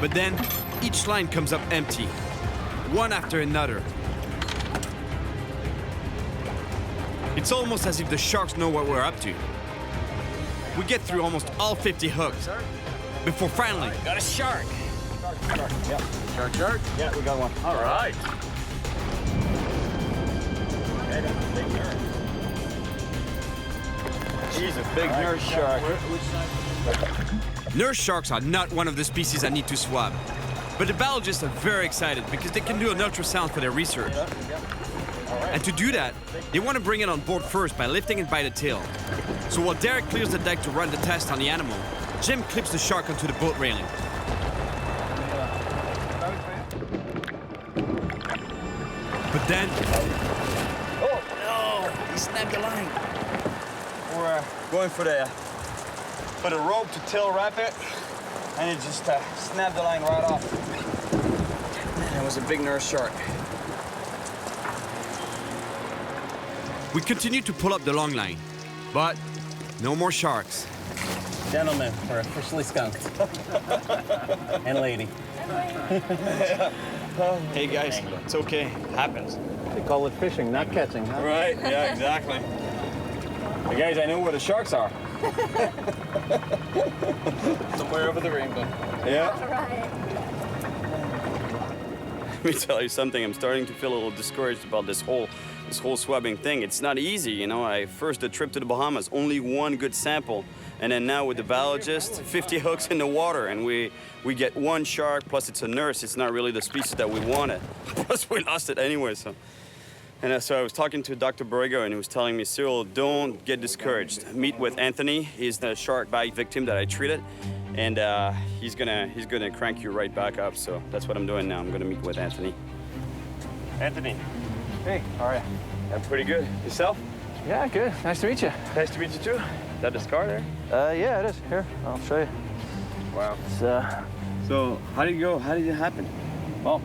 But then, each line comes up empty, one after another. It's almost as if the sharks know what we're up to. We get through almost all 50 hooks, before finally... Got a shark! Shark. Yep. Shark? Yeah, we got one. All right. He's a big nurse shark. Nurse sharks are not one of the species I need to swab. But the biologists are very excited because they can do an ultrasound for their research. And to do that, they want to bring it on board first by lifting it by the tail. So while Derek clears the deck to run the test on the animal, Jim clips the shark onto the boat railing. But then... Oh, no! He snapped the line. We're going for the rope to tail wrap it, and it just snapped the line right off. That was a big nurse shark. We continue to pull up the long line, but no more sharks. Gentlemen, we're officially skunked. And lady. Hey guys, it's okay. Happens. They call it fishing, not catching, huh? Right, yeah, exactly. Hey guys, I know where the sharks are. Somewhere over the rainbow. Yeah. All right. Let me tell you something. I'm starting to feel a little discouraged about this whole swabbing thing. It's not easy, you know. The trip to the Bahamas, only one good sample, and then now with the biologist, 50 hooks in the water, and we get one shark. Plus, it's a nurse. It's not really the species that we wanted. Plus, we lost it anyway. So I was talking to Dr. Borrego, and he was telling me, Cyril, don't get discouraged. Meet with Anthony. He's the shark bite victim that I treated. And he's gonna crank you right back up. So that's what I'm doing now. I'm gonna meet with Anthony. Anthony. Hey, how are you? I'm pretty good. Yourself? Yeah, good. Nice to meet you. Nice to meet you too. Is that the scar there? Yeah, it is. Here, I'll show you. Wow. It's, So how did it go? How did it happen? well,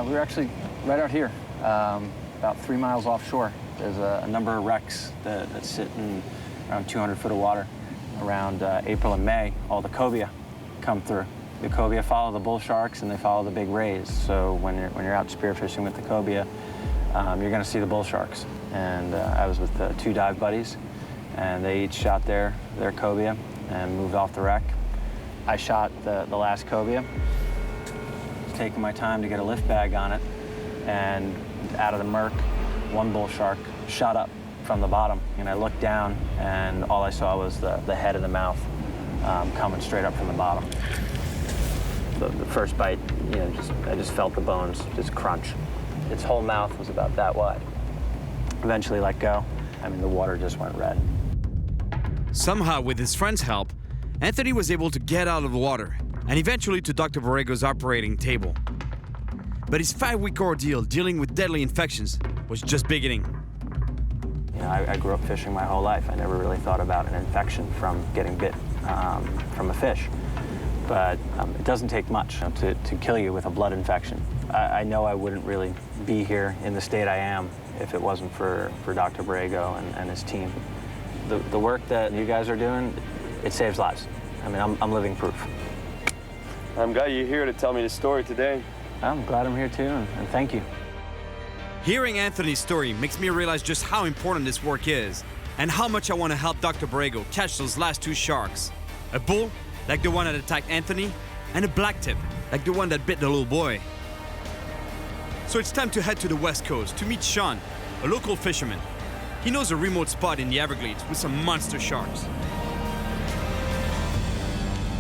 we were actually right out here, about 3 miles offshore. There's a number of wrecks that sit in around 200 foot of water. Around April and May, all the cobia come through. The cobia follow the bull sharks and they follow the big rays. So when you're out spearfishing with the cobia, you're going to see the bull sharks. And I was with 2 dive buddies, and they each shot their cobia and moved off the wreck. I shot the last cobia, taking my time to get a lift bag on it, and out of the murk, one bull shark shot up from the bottom, and I looked down, and all I saw was the head and the mouth coming straight up from the bottom. The first bite, I just felt the bones just crunch. Its whole mouth was about that wide. Eventually let go. I mean, the water just went red. Somehow, with his friend's help, Anthony was able to get out of the water and eventually to Dr. Borrego's operating table. But his 5-week ordeal dealing with deadly infections was just beginning. I grew up fishing my whole life. I never really thought about an infection from getting bit from a fish. But it doesn't take much to kill you with a blood infection. I know I wouldn't really be here in the state I am if it wasn't for Dr. Borrego and his team. The work that you guys are doing, it saves lives. I mean, I'm living proof. I'm glad you're here to tell me the story today. I'm glad I'm here too, and thank you. Hearing Anthony's story makes me realize just how important this work is and how much I want to help Dr. Borrego catch those last 2 sharks. A bull, like the one that attacked Anthony, and a blacktip, like the one that bit the little boy. So it's time to head to the West Coast to meet Sean, a local fisherman. He knows a remote spot in the Everglades with some monster sharks.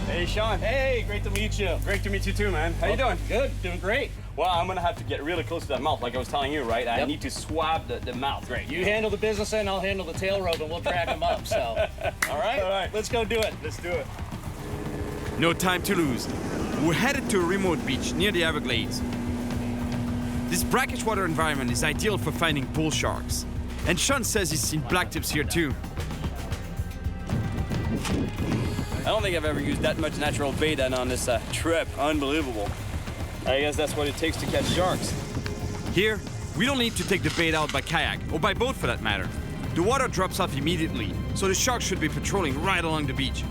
Hey, Sean. Hey, great to meet you. Great to meet you too, man. How you doing? Good, doing great. Well, I'm gonna have to get really close to that mouth, like I was telling you, right? I need to swab the mouth. Great. You handle the business end, I'll handle the tail rope, and we'll drag them up, so. All right? All right. Let's go do it. Let's do it. No time to lose. We're headed to a remote beach near the Everglades. This brackish water environment is ideal for finding bull sharks. And Sean says he's seen blacktips here too. I don't think I've ever used that much natural bait on this trip. Unbelievable. I guess that's what it takes to catch sharks. Here, we don't need to take the bait out by kayak, or by boat for that matter. The water drops off immediately, so the sharks should be patrolling right along the beach.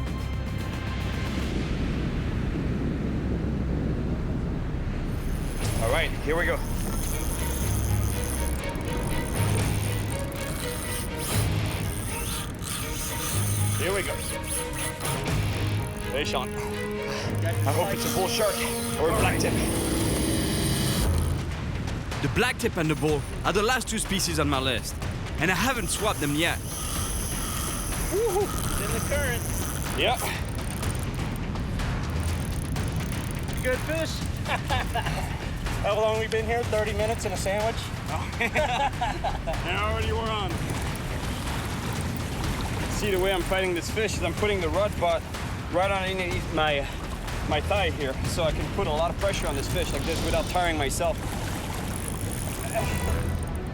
All right, here we go. Here we go. Hey, Sean. I hope it's a bull shark or a blacktip. The blacktip and the bull are the last 2 species on my list, and I haven't swabbed them yet. Woohoo! It's in the current. Yep. Good fish? How long have we been here? 30 minutes and a sandwich? And already we're on. See, the way I'm fighting this fish is I'm putting the rod butt right underneath my thigh here, so I can put a lot of pressure on this fish like this without tiring myself.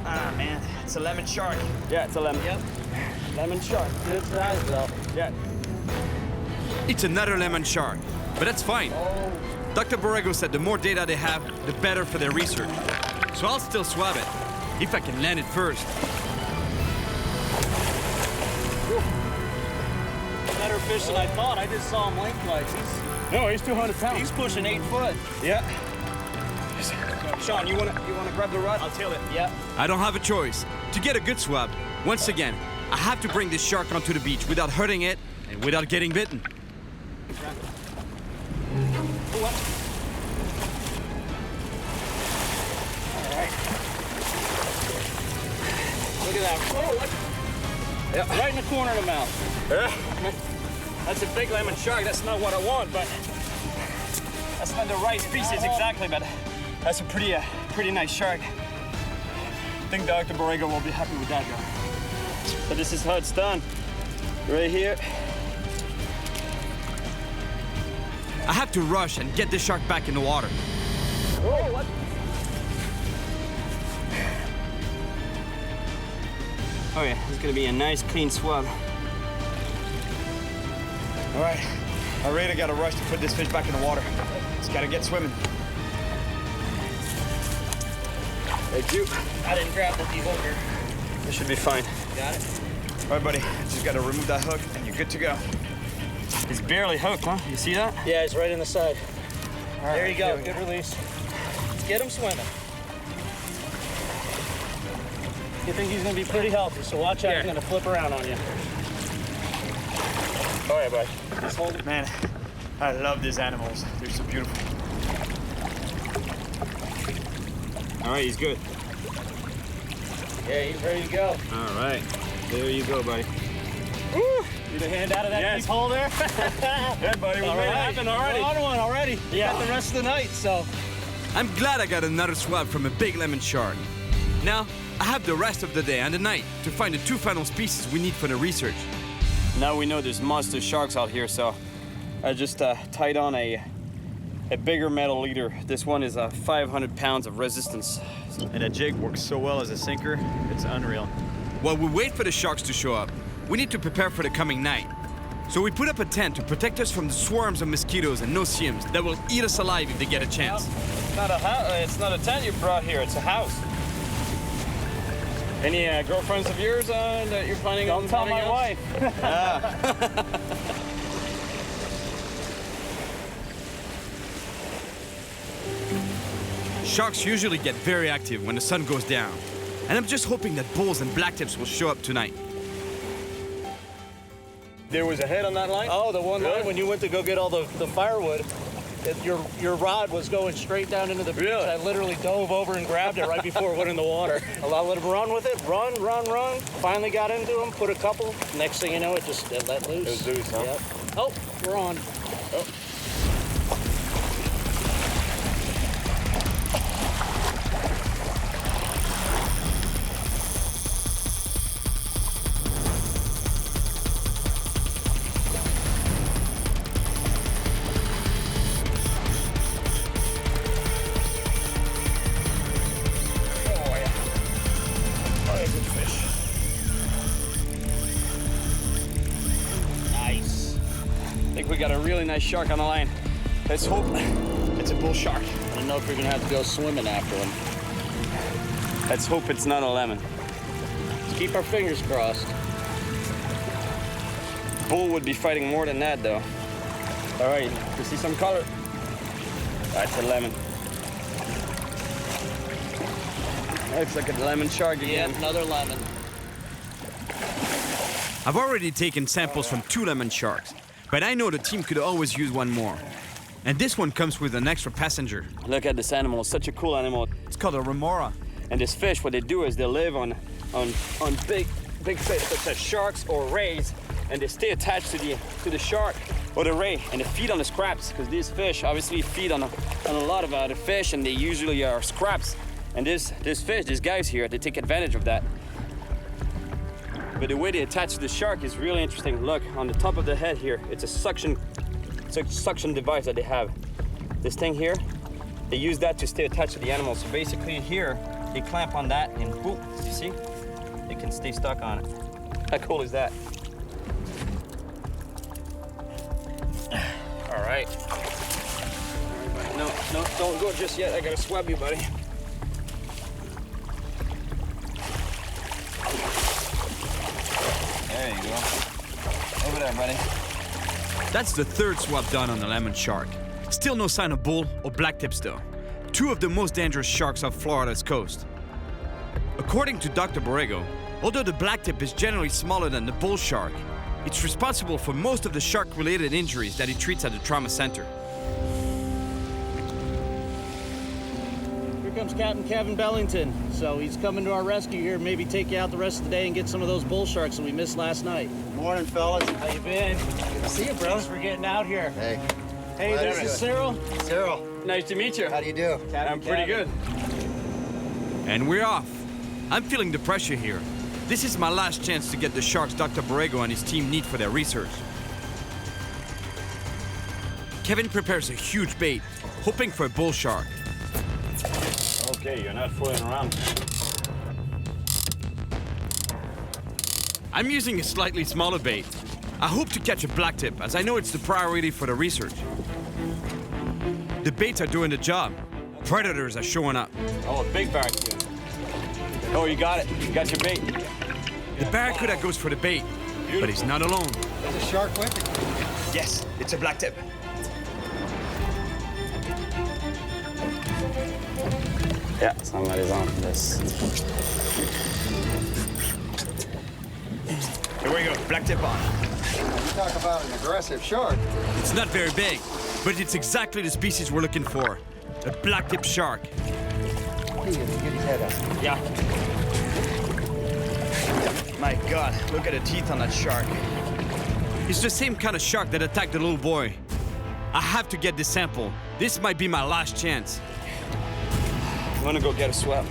Ah, man, it's a lemon shark. Yeah, it's a lemon. Yep. Lemon shark. Good size, though. Yeah. It's another lemon shark, but that's fine. Dr. Borrego said the more data they have, the better for their research. So I'll still swab it, if I can land it first. Better fish than I thought. I just saw him lengthwise. No, he's 200 pounds. He's pushing 8 foot. Yeah. Sean, you wanna grab the rod? I'll tail it. Yeah. I don't have a choice. To get a good swab, once again, I have to bring this shark onto the beach without hurting it and without getting bitten. What? All right. Look at that. Whoa, what? Yeah. Right in the corner of the mouth. Yeah. That's a big lemon shark. That's not what I want, but that's not the right species exactly, but that's a pretty nice shark. I think Dr. Borrego will be happy with that, guy. So this is how it's done. Right here. I have to rush and get the shark back in the water. Whoa, what? Oh yeah, it's gonna be a nice clean swab. All right, I really gotta rush to put this fish back in the water. It's gotta get swimming. Thank you. I didn't grab the hook here. This should be fine. Got it? All right, buddy, just gotta remove that hook and you're good to go. It's barely hooked, huh? You see that? Yeah, it's right in the side. All right, there you go. here we Good release. Let's get him swimming. You think he's gonna be pretty healthy, so watch out. He's gonna flip around on you. All right, bud. Just hold it. Man, I love these animals. They're so beautiful. All right, he's good. Yeah, he's ready to go. All right, there you go, buddy. Woo! Get a hand out of that deep hole there. Good, buddy. We made it happen already. We're on one already. Yeah. Got the rest of the night, so. I'm glad I got another swab from a big lemon shark. Now, I have the rest of the day and the night to find the 2 final species we need for the research. Now we know there's monster sharks out here, so I just tied on a bigger metal leader. This one is 500 pounds of resistance. And that jig works so well as a sinker, it's unreal. While we wait for the sharks to show up, we need to prepare for the coming night. So we put up a tent to protect us from the swarms of mosquitoes and no-see-ums that will eat us alive if they get a chance. It's not a tent you brought here, it's a house. Any girlfriends of yours that you're planning on? Don't tell my wife. Sharks usually get very active when the sun goes down. And I'm just hoping that bulls and blacktips will show up tonight. There was a head on that line? Oh, the one line when you went to go get all the firewood, your rod was going straight down into the beach. Really? I literally dove over and grabbed it right before it went in the water. I let him run with it, run. Finally got into him, put a couple. Next thing you know, it let loose. It was loose, huh? Yep. Oh, we're on. Oh. We got a really nice shark on the line. Let's hope it's a bull shark. I don't know if we're gonna have to go swimming after him. Let's hope it's not a lemon. Let's keep our fingers crossed. Bull would be fighting more than that, though. All right, you see some color? That's a lemon. Looks like a lemon shark again. Yeah, another lemon. I've already taken samples from 2 lemon sharks. But I know the team could always use one more. And this one comes with an extra passenger. Look at this animal, it's such a cool animal. It's called a remora. And this fish, what they do is they live on big fish such as sharks or rays, and they stay attached to the shark or the ray, and they feed on the scraps, because these fish obviously feed on a lot of other fish, and they usually are scraps. And this fish, these guys here, they take advantage of that. But the way they attach to the shark is really interesting. Look, on the top of the head here, it's a suction device that they have. This thing here, they use that to stay attached to the animal. So basically here, they clamp on that and boom, you see? They can stay stuck on it. How cool is that? All right. No, don't go just yet. I gotta swab you, buddy. There you go. Over there, buddy. That's the third swab done on the lemon shark. Still no sign of bull or black tips though. Two of the most dangerous sharks off Florida's coast. According to Dr. Borrego, although the black tip is generally smaller than the bull shark, it's responsible for most of the shark-related injuries that he treats at the trauma center. Here comes Captain Kevin Bellington. So he's coming to our rescue here, maybe take you out the rest of the day and get some of those bull sharks that we missed last night. Morning, fellas. How you been? Good to see you, bro. Thanks for getting out here. Hey. Hey, this is Cyril. Cyril. Nice to meet you. How do you do? I'm pretty good. And we're off. I'm feeling the pressure here. This is my last chance to get the sharks Dr. Borrego and his team need for their research. Kevin prepares a huge bait, hoping for a bull shark. Okay, you're not fooling around. I'm using a slightly smaller bait. I hope to catch a black tip, as I know it's the priority for the research. The baits are doing the job. Predators are showing up. Oh, a big barracuda. Oh, you got it. You got your bait. The barracuda goes for the bait, but he's not alone. There's a shark with it. Yes, it's a black tip. Yeah, somebody's on this. Here we go, black tip on. You talk about an aggressive shark. It's not very big, but it's exactly the species we're looking for. A black tip shark. Get his head up. Yeah. My God, look at the teeth on that shark. It's the same kind of shark that attacked the little boy. I have to get this sample. This might be my last chance. I'm gonna go get a swab.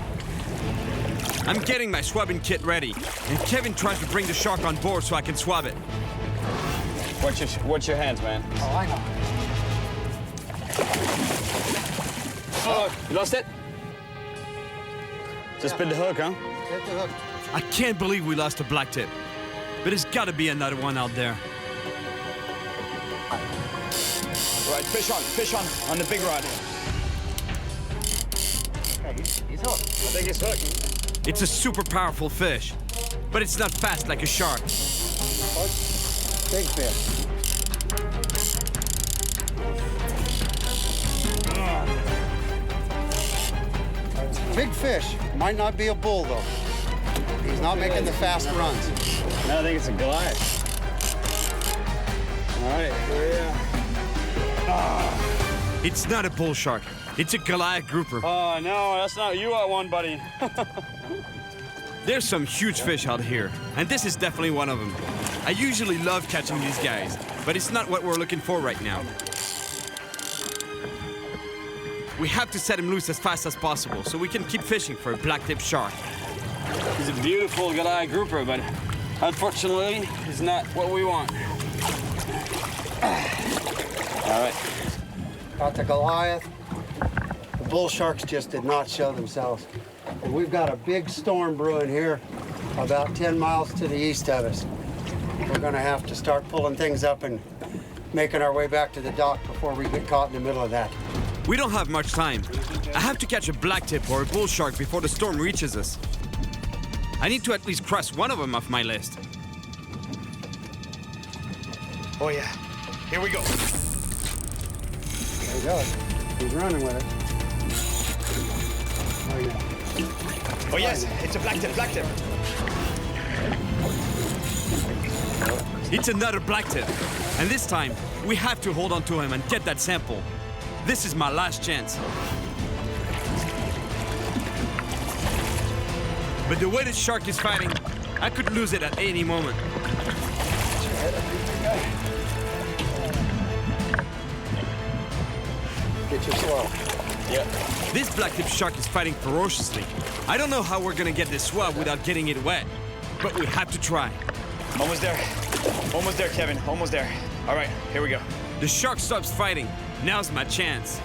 I'm getting my swabbing kit ready, and Kevin tries to bring the shark on board so I can swab it. Watch your hands, man. Oh, I know. Oh, you lost it? Just bit the hook, huh? Hit the hook. I can't believe we lost a black tip, but there's gotta be another one out there. Right, fish on the big rod. Okay, he's hooked. I think he's hooked. It's a super powerful fish, but it's not fast like a shark. Big fish. Big fish. Might not be a bull, though. He's not making the fast runs. No, I think it's a Goliath. All right, here we are. It's not a bull shark. It's a Goliath grouper. Oh, no, that's not you are one, buddy. There's some huge fish out here, and this is definitely one of them. I usually love catching these guys, but it's not what we're looking for right now. We have to set him loose as fast as possible so we can keep fishing for a black-tip shark. He's a beautiful Goliath grouper, but unfortunately, he's not what we want. All right. Got the Goliath. The bull sharks just did not show themselves. And we've got a big storm brewing here about 10 miles to the east of us. We're gonna have to start pulling things up and making our way back to the dock before we get caught in the middle of that. We don't have much time. I have to catch a black tip or a bull shark before the storm reaches us. I need to at least cross one of them off my list. Oh yeah, here we go. There he goes. He's running with it. Oh yeah. Oh yes, it's a black tip. It's another black tip. And this time, we have to hold on to him and get that sample. This is my last chance. But the way the shark is fighting, I could lose it at any moment. Get your swab. Yeah. This black-tip shark is fighting ferociously. I don't know how we're gonna get this swab without getting it wet, but we have to try. Almost there. Almost there, Kevin. Almost there. All right, here we go. The shark stops fighting. Now's my chance.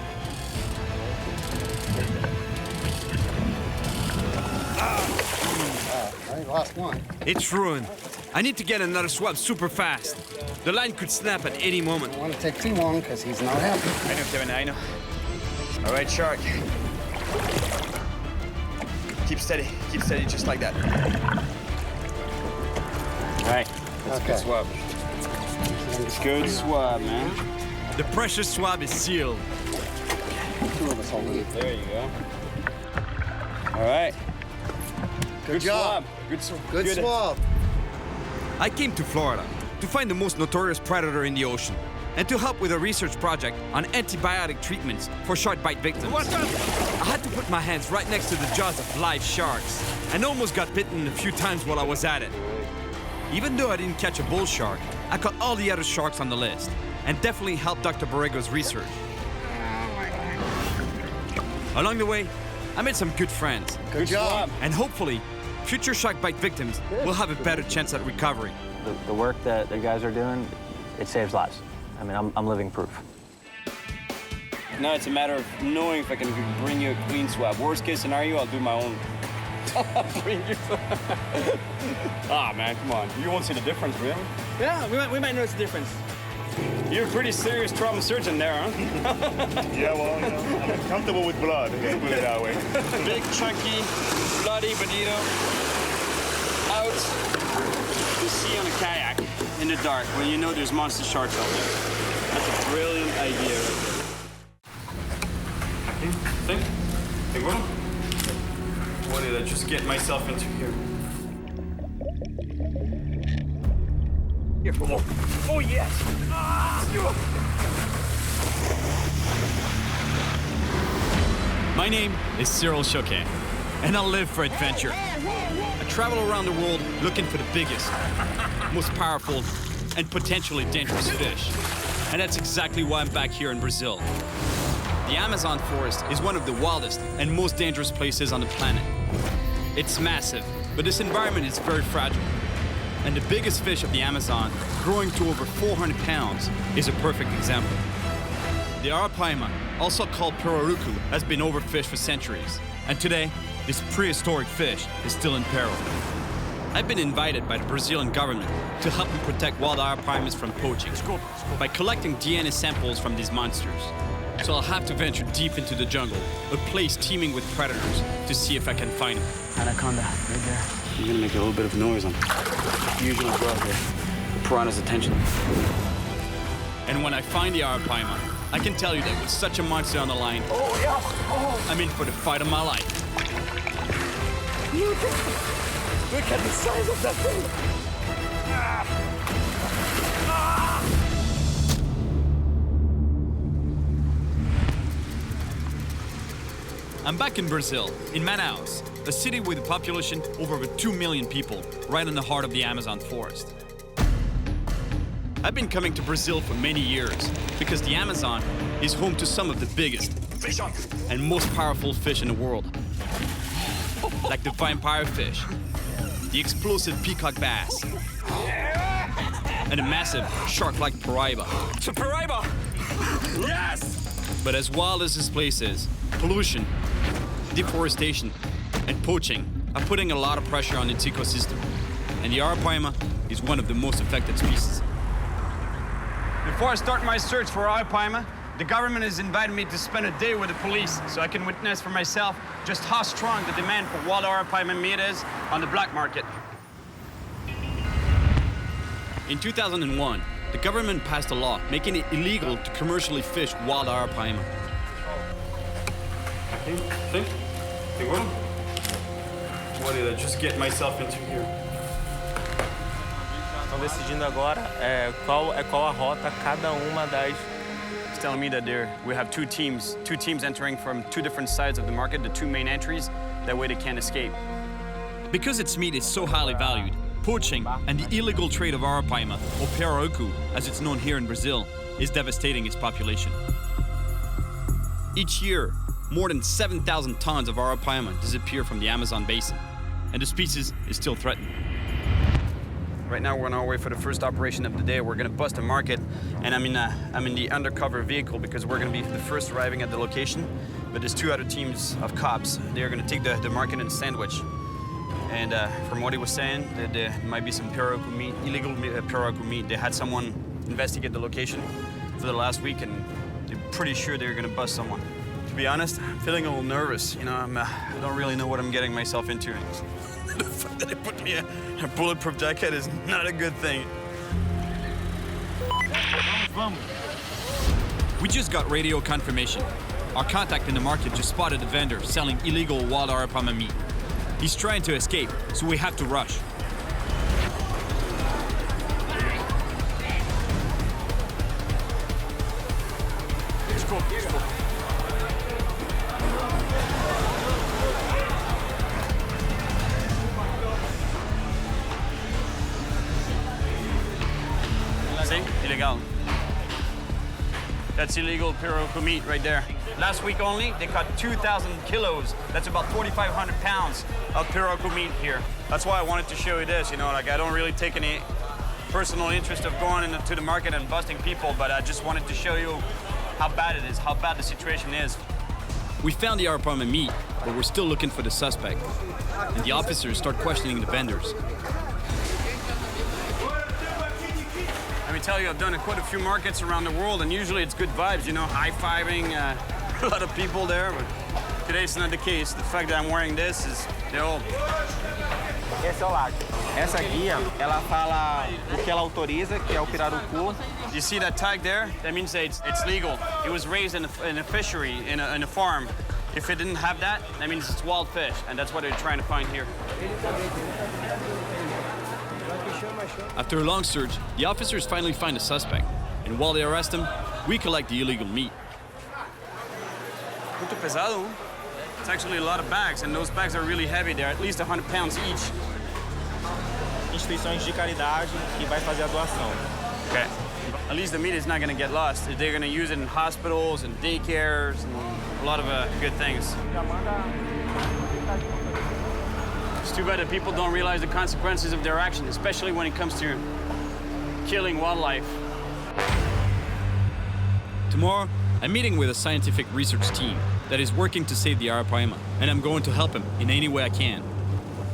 I lost one. It's ruined. I need to get another swab super fast. The line could snap at any moment. I don't want to take too long because he's not happy. I know, Kevin, I know. All right, shark. Keep steady, just like that. All right, that's a good swab. Good swab, man. The precious swab is sealed. There you go. All right. Good job. Swab. Good swab. I came to Florida to find the most notorious predator in the ocean and to help with a research project on antibiotic treatments for shark bite victims. I had to put my hands right next to the jaws of live sharks and almost got bitten a few times while I was at it. Even though I didn't catch a bull shark, I caught all the other sharks on the list and definitely helped Dr. Borrego's research. Along the way, I made some good friends. Good job. And hopefully, future shark bite victims will have a better chance at recovery. The work that the guys are doing, it saves lives. I mean, I'm living proof. Now it's a matter of knowing if I can bring you a clean swab. Worst case scenario, I'll do my own. Bring you. Ah, man, come on. You won't see the difference, really? Yeah, we might notice the difference. You're a pretty serious trauma surgeon there, huh? Yeah, well, you know, I'm comfortable with blood, let's put it that way. Big, chunky, bloody bonito. Out to sea on a kayak in the dark when you know there's monster sharks out there. That's a brilliant idea right there. Think what? What did I just get myself into here? Here, oh yes! My name is Cyril Chauquet, and I live for adventure. I travel around the world looking for the biggest, most powerful, and potentially dangerous fish. And that's exactly why I'm back here in Brazil. The Amazon forest is one of the wildest and most dangerous places on the planet. It's massive, but this environment is very fragile. And the biggest fish of the Amazon, growing to over 400 pounds, is a perfect example. The arapaima, also called pirarucu, has been overfished for centuries. And today, this prehistoric fish is still in peril. I've been invited by the Brazilian government to help them protect wild arapaimas from poaching by collecting DNA samples from these monsters. So I'll have to venture deep into the jungle, a place teeming with predators, to see if I can find them. Anaconda, right there. I'm gonna make a little bit of noise on usually go out there. The piranha's attention. And when I find the arapaima, I can tell you that with such a monster on the line, I'm in for the fight of my life. Look at the size of that thing! I'm back in Brazil, in Manaus, a city with a population of over 2 million people, right in the heart of the Amazon forest. I've been coming to Brazil for many years because the Amazon is home to some of the biggest and most powerful fish in the world. Like the vampire fish, the explosive peacock bass, and a massive shark-like paraiba. It's a paraiba! Yes! But as wild as this place is, pollution, deforestation, and poaching are putting a lot of pressure on its ecosystem. And the arapaima is one of the most affected species. Before I start my search for arapaima, the government has invited me to spend a day with the police so I can witness for myself just how strong the demand for wild arapaima meat is on the black market. In 2001, the government passed a law making it illegal to commercially fish wild arapaima. What did I just get myself into here? Estão decidindo agora qual a rota cada uma das. It's telling me that we have two teams entering from two different sides of the market, the two main entries. That way they can't escape. Because its meat is so highly valued, poaching and the illegal trade of arapaima, or pirarucu, as it's known here in Brazil, is devastating its population. Each year, more than 7,000 tons of arapaima disappear from the Amazon basin, and the species is still threatened. Right now we're on our way for the first operation of the day. We're gonna bust a market, and I'm in the undercover vehicle because we're gonna be the first arriving at the location. But there's two other teams of cops. They're gonna take the market in sandwich. And from what he was saying, there might be some pirarucu meat, illegal pirarucu meat. They had someone investigate the location for the last week, and they're pretty sure they're gonna bust someone. To be honest, I'm feeling a little nervous. You know, I don't really know what I'm getting myself into. The fact that they put me a bulletproof jacket is not a good thing. vamos. We just got radio confirmation. Our contact in the market just spotted a vendor selling illegal wild arapaima meat. He's trying to escape, so we have to rush. See? Illegal. That's illegal pirogue meat right there. Last week only, they caught 2,000 kilos. That's about 4,500 pounds of pirogue meat here. That's why I wanted to show you this, you know, like I don't really take any personal interest of going into the market and busting people, but I just wanted to show you how bad it is, how bad the situation is. We found the arapaima meat, but we're still looking for the suspect. And the officers start questioning the vendors. Let me tell you, I've done quite a few markets around the world, and usually it's good vibes, you know, high-fiving, a lot of people there, but today it's not the case. The fact that I'm wearing this is, you know... Esse é o lago. Essa guia, ela fala o que ela autoriza, que é o pirarucu. You see that tag there? That means that it's legal. It was raised in a fishery, in a farm. If it didn't have that, that means it's wild fish, and that's what they're trying to find here. After a long search, the officers finally find the suspect, and while they arrest him, we collect the illegal meat. Muito pesado. It's actually a lot of bags, and those bags are really heavy. They're at least 100 pounds each. Instituições de caridade que vai fazer a doação. Okay. At least the meat is not going to get lost. They're going to use it in hospitals and daycares and a lot of good things. It's too bad that people don't realize the consequences of their actions, especially when it comes to killing wildlife. Tomorrow, I'm meeting with a scientific research team that is working to save the arapaima, and I'm going to help him in any way I can.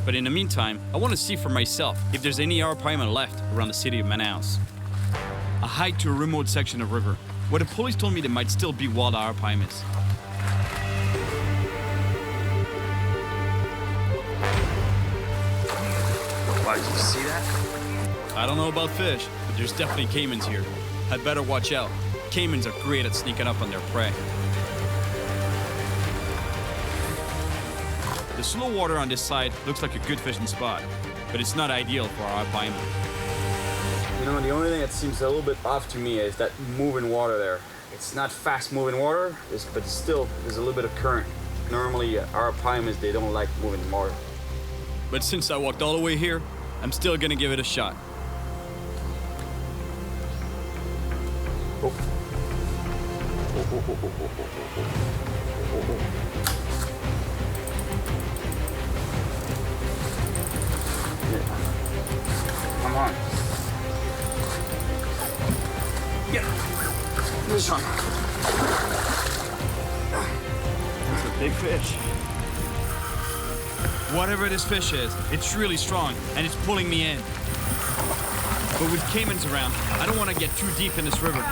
But in the meantime, I want to see for myself if there's any arapaima left around the city of Manaus. I hiked to a remote section of river, where the police told me there might still be wild arapaimas. Wow, did you see that? I don't know about fish, but there's definitely caimans here. I'd better watch out. Caimans are great at sneaking up on their prey. The slow water on this side looks like a good fishing spot, but it's not ideal for arapaima. You know, the only thing that seems a little bit off to me is that moving water there. It's not fast moving water, but still there's a little bit of current. Normally, arapaimas, they don't like moving water. But since I walked all the way here, I'm still gonna give it a shot. Oh. Come on. Get this one. That's a big fish. Whatever this fish is, it's really strong, and it's pulling me in. But with caimans around, I don't want to get too deep in this river.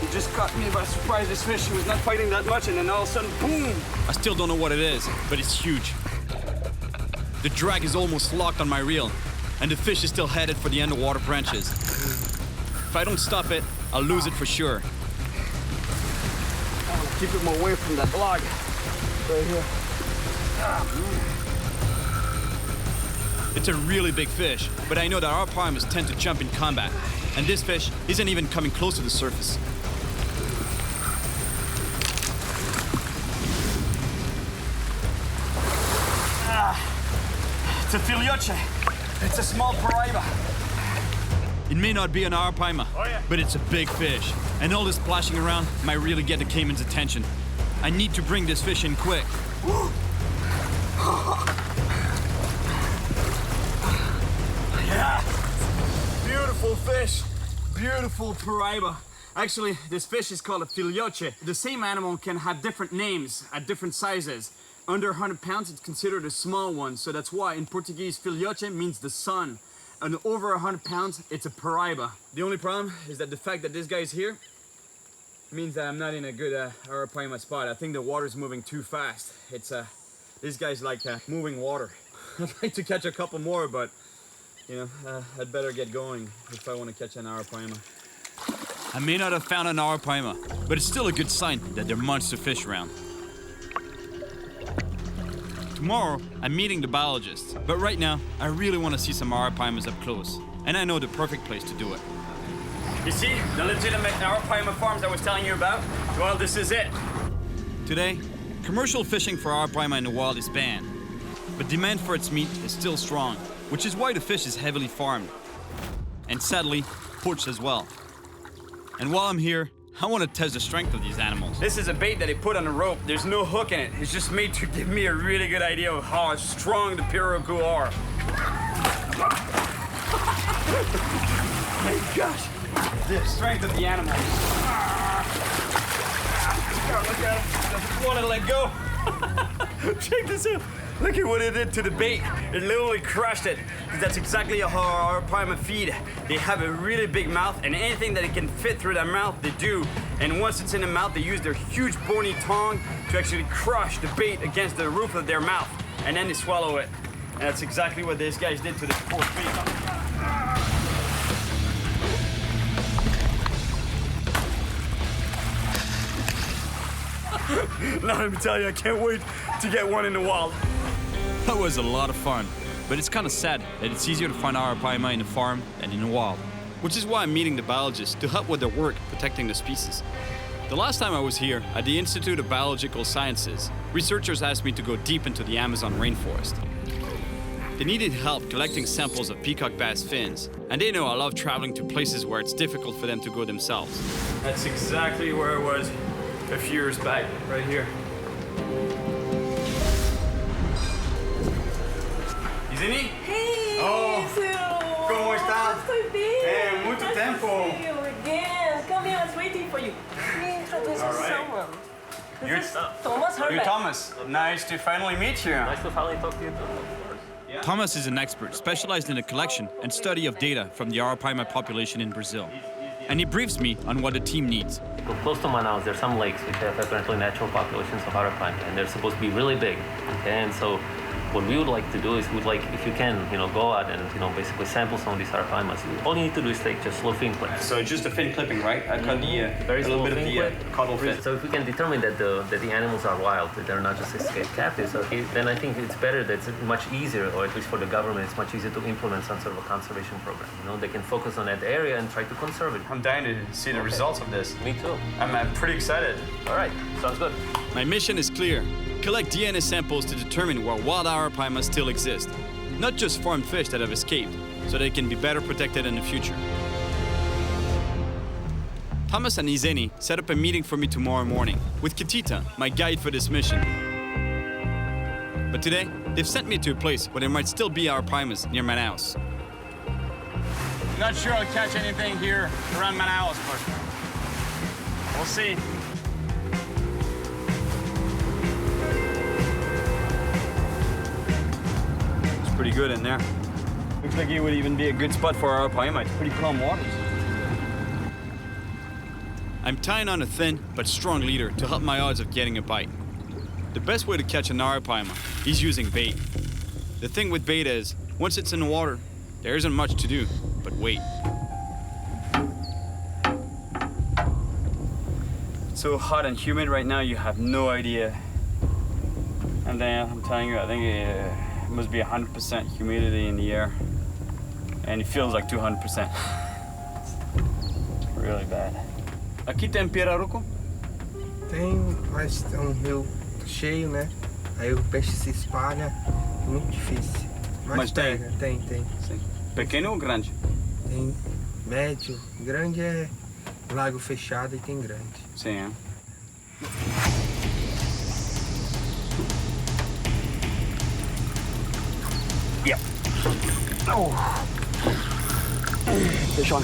He just caught me by surprise. This fish was not fighting that much, and then all of a sudden, boom! I still don't know what it is, but it's huge. The drag is almost locked on my reel, and the fish is still headed for the underwater branches. If I don't stop it, I'll lose it for sure. I want to keep him away from that log. Right here. It's a really big fish, but I know that arapaimas tend to jump in combat, and this fish isn't even coming close to the surface. It's a filioche. It's a small paraiba. It may not be an arapaima, but it's a big fish, and all this splashing around might really get the caiman's attention. I need to bring this fish in quick. Yeah, beautiful fish, beautiful paraiba. Actually, this fish is called a filioche. The same animal can have different names at different sizes. Under 100 pounds, it's considered a small one, so that's why in Portuguese, filioche means the son. And over 100 pounds, it's a paraiba. The only problem is that the fact that this guy is here means that I'm not in a good arapaima spot. I think the water's moving too fast. This guy's like moving water. I'd like to catch a couple more, but you know, I'd better get going if I want to catch an arapaima. I may not have found an arapaima, but it's still a good sign that there are monster fish around. Tomorrow, I'm meeting the biologist, but right now, I really want to see some arapaimas up close, and I know the perfect place to do it. You see, the legitimate arapaima farms I was telling you about? Well, this is it. Today, commercial fishing for arapaima in the wild is banned, but demand for its meat is still strong, which is why the fish is heavily farmed, and sadly, poached as well. And while I'm here, I want to test the strength of these animals. This is a bait that they put on a rope. There's no hook in it. It's just made to give me a really good idea of how strong the pirogu are. My gosh, the strength of the animal. Look at it. Doesn't want to let go. Check this out. Look at what it did to the bait. It literally crushed it. Because that's exactly how our arapaima feed. They have a really big mouth, and anything that it can fit through their mouth, they do. And once it's in the mouth, they use their huge bony tongue to actually crush the bait against the roof of their mouth. And then they swallow it. And that's exactly what these guys did to this poor bait. Now let me tell you, I can't wait to get one in the wild. That was a lot of fun, but it's kind of sad that it's easier to find arapaima in the farm than in the wild, which is why I'm meeting the biologists to help with their work protecting the species. The last time I was here at the Institute of Biological Sciences, researchers asked me to go deep into the Amazon rainforest. They needed help collecting samples of peacock bass fins, and they know I love traveling to places where it's difficult for them to go themselves. That's exactly where I was a few years back, right here. Isini? Hey, Cyril! ¿Cómo estás? Estoy bien. Mucho Nice tiempo. to see you again. Come here, I was waiting for you. Let me introduce you to someone. You're Thomas Herbeck. You're Thomas. Nice to finally meet you. Nice to finally talk to you too. Thomas is an expert specialized in the collection and study of data from the arapaima population in Brazil. And he briefs me on what the team needs. So close to Manaus, there's some lakes which have apparently natural populations of arapaima, and they're supposed to be really big. Okay, and so what we would like to do is we'd like, if you can, go out and basically sample some of these arapaimas. All you need to do is take just slow fin clips. So just a fin clipping, right? I cut Very a little bit of fin the clip. caudal fin. So if we can determine that the animals are wild, that they're not just escaped captives, okay, then I think it's better that it's much easier, or at least for the government, it's much easier to implement some sort of a conservation program. They can focus on that area and try to conserve it. I'm dying to see the results of this. Me too. I'm pretty excited. All right, sounds good. My mission is clear. Collect DNA samples to determine where wild arapaima still exist. Not just farmed fish that have escaped, so they can be better protected in the future. Thomas and Izeni set up a meeting for me tomorrow morning with Kitita, my guide for this mission. But today, they've sent me to a place where there might still be arapaimas near Manaus. Not sure I'll catch anything here around Manaus, but we'll see. It's pretty good in there. Looks like it would even be a good spot for our arapaima. It's pretty calm waters. I'm tying on a thin but strong leader to help my odds of getting a bite. The best way to catch an arapaima is using bait. The thing with bait is, once it's in the water, there isn't much to do but wait. It's so hot and humid right now, you have no idea. And then I'm telling you, I think it must be 100% humidity in the air. And it feels like 200%. Really bad. Aqui tem pirarucu? Tem, mas é um rio cheio, né? Aí o peixe se espalha, muito difícil. Mas pega, tem. Sim. Pequeno ou grande? Tem médio, grande é lago fechado e tem grande. Sim, é. Yeah. Oh. Fish on.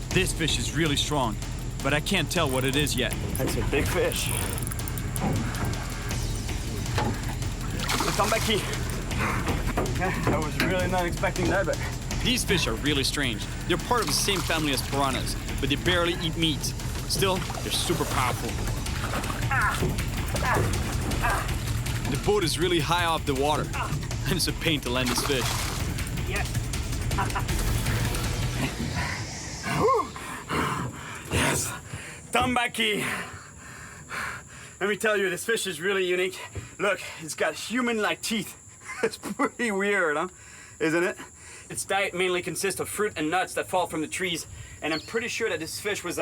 This fish is really strong, but I can't tell what it is yet. That's a big fish. Come back here. I was really not expecting that, but... These fish are really strange. They're part of the same family as piranhas, but they barely eat meat. Still, they're super powerful. The boat is really high off the water, and it's a pain to land this fish. Yes. Tambaqui. Let me tell you, this fish is really unique. Look, it's got human-like teeth. It's pretty weird, huh? Isn't it? Its diet mainly consists of fruit and nuts that fall from the trees, and I'm pretty sure that this fish was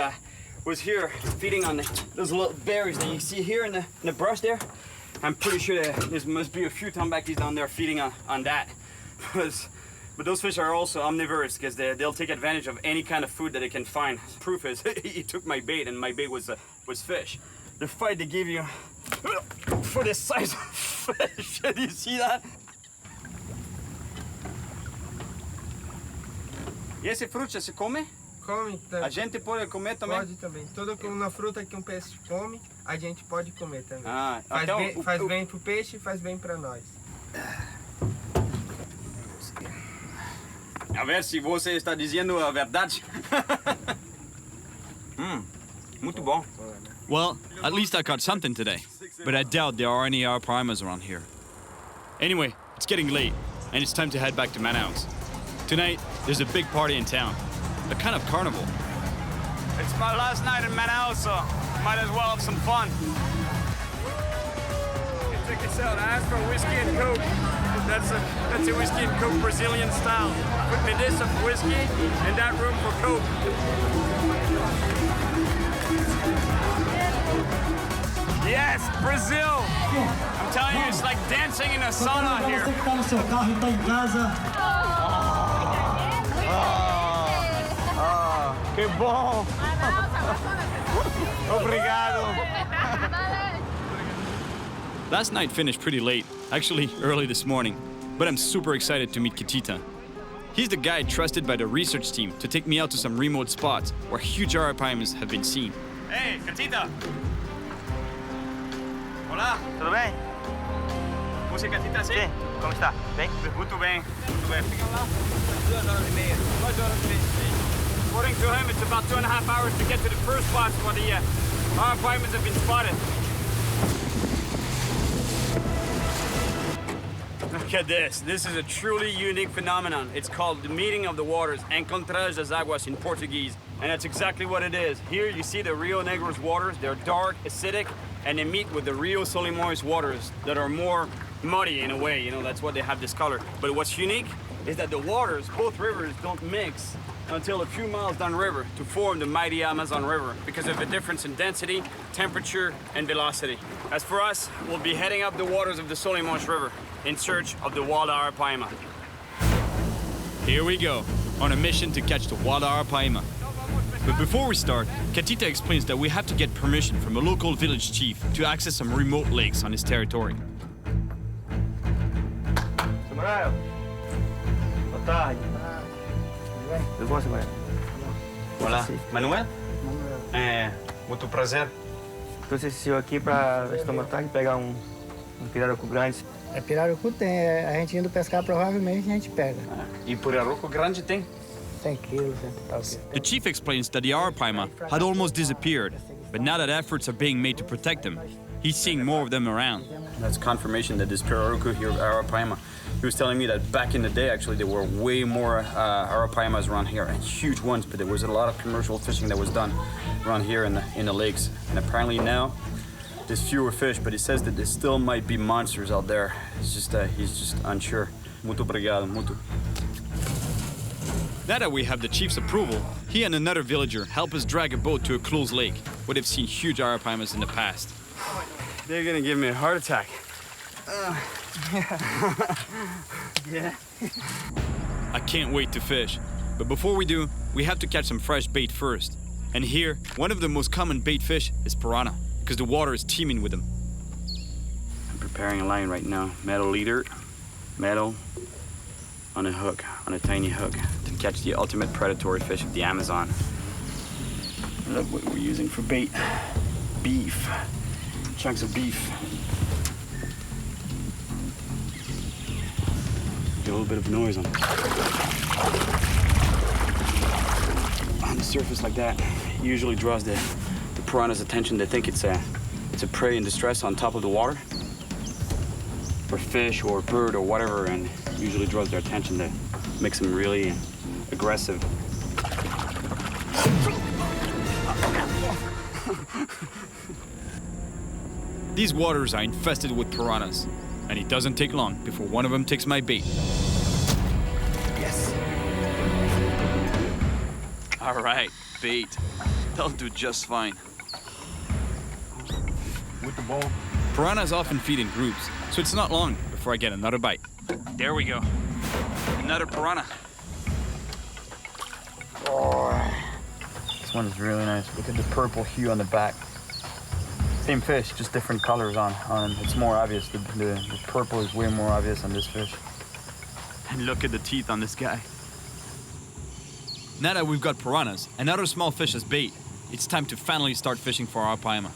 here feeding on those little berries that you see here in the brush there. I'm pretty sure that there must be a few tambaquis down there feeding on that. But those fish are also omnivorous because they'll take advantage of any kind of food that they can find. Proof is, he took my bait, and my bait was fish. The fight they give you for this size of fish. Do you see that? E esse fruta se come? Come também. A gente pode comer também? Pode também. Toda uma fruta que um peixe come, a gente pode comer também. Ah, faz bem pro peixe e faz bem para nós. A ver se você está dizendo a verdade. Muito bom. Well, at least I caught something today, but I doubt there are any arapaima around here. Anyway, it's getting late, and it's time to head back to Manaus. Tonight, there's a big party in town, a kind of carnival. It's my last night in Manaus, so might as well have some fun. Check this out. I asked for whiskey and coke. That's a whiskey and coke Brazilian style. Put me this of whiskey and that room for coke. Yes, Brazil! I'm telling you, it's like dancing in a sauna here. Que bom! Obrigado! Last night finished pretty late, actually early this morning, but I'm super excited to meet Catita. He's the guide trusted by the research team to take me out to some remote spots where huge arapaimas have been seen. Hey, Catita! Olá, tudo bem? Você, Catita, sim? Sim, como está? Bem? Muito bem, muito bem. Fica lá 2 horas e meia. 2 horas e meia. According to him, it's about 2.5 hours to get to the first spots where the arapaimas have been spotted. Look at this. This is a truly unique phenomenon. It's called the meeting of the waters, Encontrar das Águas in Portuguese. And that's exactly what it is. Here you see the Rio Negro's waters. They're dark, acidic, and they meet with the Rio Solimões waters that are more muddy in a way. You know, that's why they have this color. But what's unique is that the waters, both rivers, don't mix until a few miles downriver to form the mighty Amazon River because of the difference in density, temperature, and velocity. As for us, we'll be heading up the waters of the Solimões River in search of the wild arapaima. Here we go, on a mission to catch the wild arapaima. But before we start, Catita explains that we have to get permission from a local village chief to access some remote lakes on his territory. Samuel, boa tarde. Tudo bom, Samuel? Olá, Manuel? Muito prazer. Trouxe esse senhor aqui para estomatar e pegar um pirarucu grande. Pirarucu tem, a gente indo pescar provavelmente a gente pega. E pirarucu grande tem? 100 kilos, 100 e tal quilos. The chief explains that the arapaima had almost disappeared, but now that efforts are being made to protect them, he's seeing more of them around. That's confirmation that this pirarucu here, arapaima, he was telling me that back in the day, actually, there were way more arapaimas around here, and huge ones, but there was a lot of commercial fishing that was done around here in the lakes. And apparently now, there's fewer fish, but he says that there still might be monsters out there. It's just he's just unsure. Muito obrigado, muito. Now that we have the chief's approval, he and another villager help us drag a boat to a closed lake, where they've seen huge arapaimas in the past. They're gonna give me a heart attack. Yeah. I can't wait to fish, but before we do, we have to catch some fresh bait first. And here, one of the most common bait fish is piranha, because the water is teeming with them. I'm preparing a line right now. Metal leader, metal on a hook, on a tiny hook, to catch the ultimate predatory fish of the Amazon. Look what we're using for bait. Beef, chunks of beef. Get a little bit of noise on the surface like that. Usually draws the piranha's attention. They think it's a prey in distress on top of the water, or fish or bird or whatever, and usually draws their attention. That makes them really aggressive. These waters are infested with piranhas, and it doesn't take long before one of them takes my bait. Yes. All right, bait. That'll do just fine. With the ball. Piranhas often feed in groups, so it's not long before I get another bite. There we go. Another piranha. Oh, this one's really nice. Look at the purple hue on the back. Same fish, just different colors on him. It's more obvious. The purple is way more obvious on this fish. And look at the teeth on this guy. Now that we've got piranhas and other small fish as bait, it's time to finally start fishing for arapaima.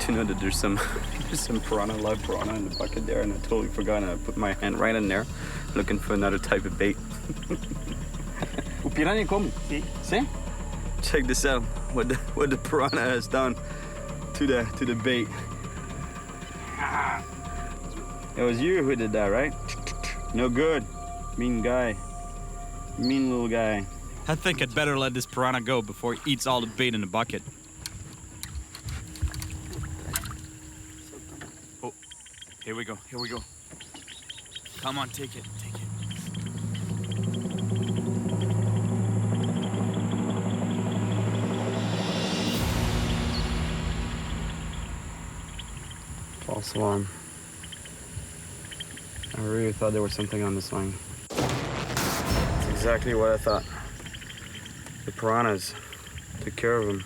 To know that there's some piranha, live piranha in the bucket there, and I totally forgot, and I put my hand right in there looking for another type of bait. O piranha como? See? Check this out, what the piranha has done to the bait. It was you who did that, right? No good. Mean guy. Mean little guy. I think I'd better let this piranha go before he eats all the bait in the bucket. Here we go, here we go. Come on, take it, take it. False alarm. I really thought there was something on this line. That's exactly what I thought. The piranhas took care of him.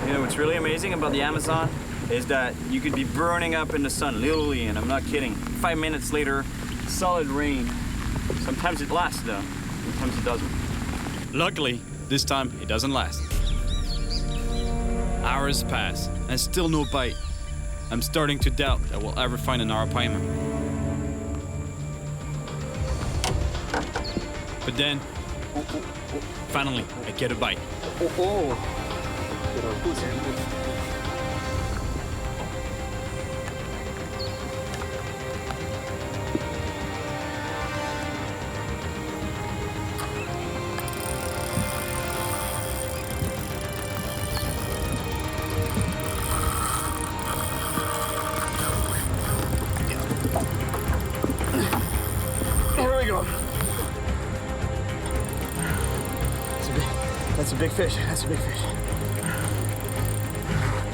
You know what's really amazing about the Amazon is that you could be burning up in the sun, literally, and I'm not kidding. 5 minutes later, solid rain. Sometimes it lasts though, sometimes it doesn't. Luckily, this time it doesn't last. Hours pass, and still no bite. I'm starting to doubt that we'll ever find an arapaima. But then, finally, I get a bite. Here we go. That's a big fish. That's a big fish.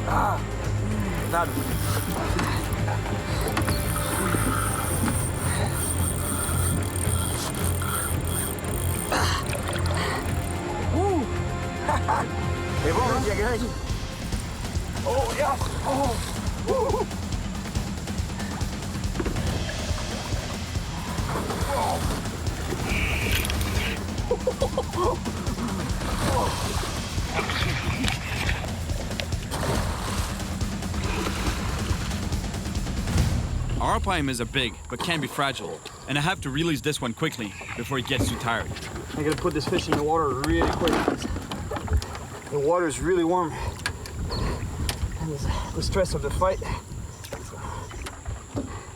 Ah, that. É bom, dia grande. Oh, yeah. Oh. Arapaimas are big, but can be fragile, and I have to release this one quickly before it gets too tired. I gotta put this fish in the water really quick. The water is really warm. And the stress of the fight.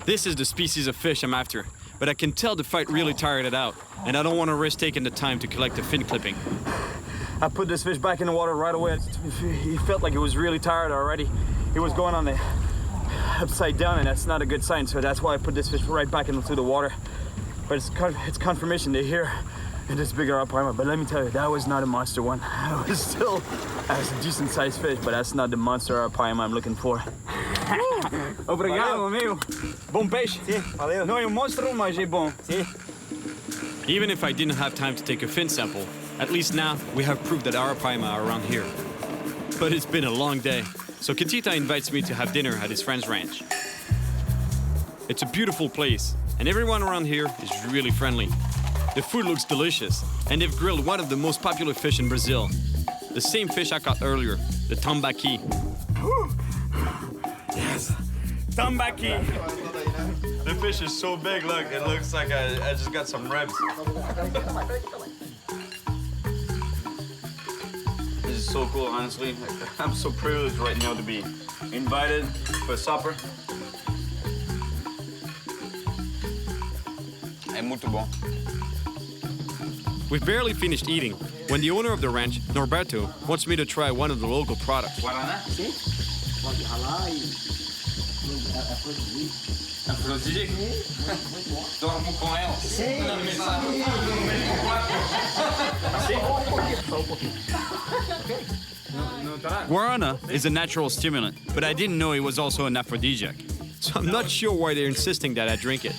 This is the species of fish I'm after, but I can tell the fight really tired it out, and I don't want to risk taking the time to collect a fin clipping. I put this fish back in the water right away. He felt like he was really tired already. He was going on the upside down, and that's not a good sign, so that's why I put this fish right back into the water. But it's confirmation they're here in this bigger arapaima. But let me tell you, that was not a monster one. It was a decent sized fish, but that's not the monster arapaima I'm looking for. Obrigado, amigo. Bom peixe. Sim, valeu. Não é um monstro, mas é bom. Sim. Even if I didn't have time to take a fin sample, at least now we have proof that arapaima are around here. But it's been a long day, so Katita invites me to have dinner at his friend's ranch. It's a beautiful place, and everyone around here is really friendly. The food looks delicious, and they've grilled one of the most popular fish in Brazil. The same fish I caught earlier, the tambaqui. Yes, tambaqui. The fish is so big, look, it looks like I just got some ribs. This is so cool, honestly. I'm so privileged right now to be invited for supper. É muito bom. We've barely finished eating when the owner of the ranch, Norberto, wants me to try one of the local products. Guaraná? Sim. Pode ralar e... Afrodisíaco? Dormo com ela? Sim. Guarana is a natural stimulant, but I didn't know it was also an aphrodisiac. So I'm not sure why they're insisting that I drink it.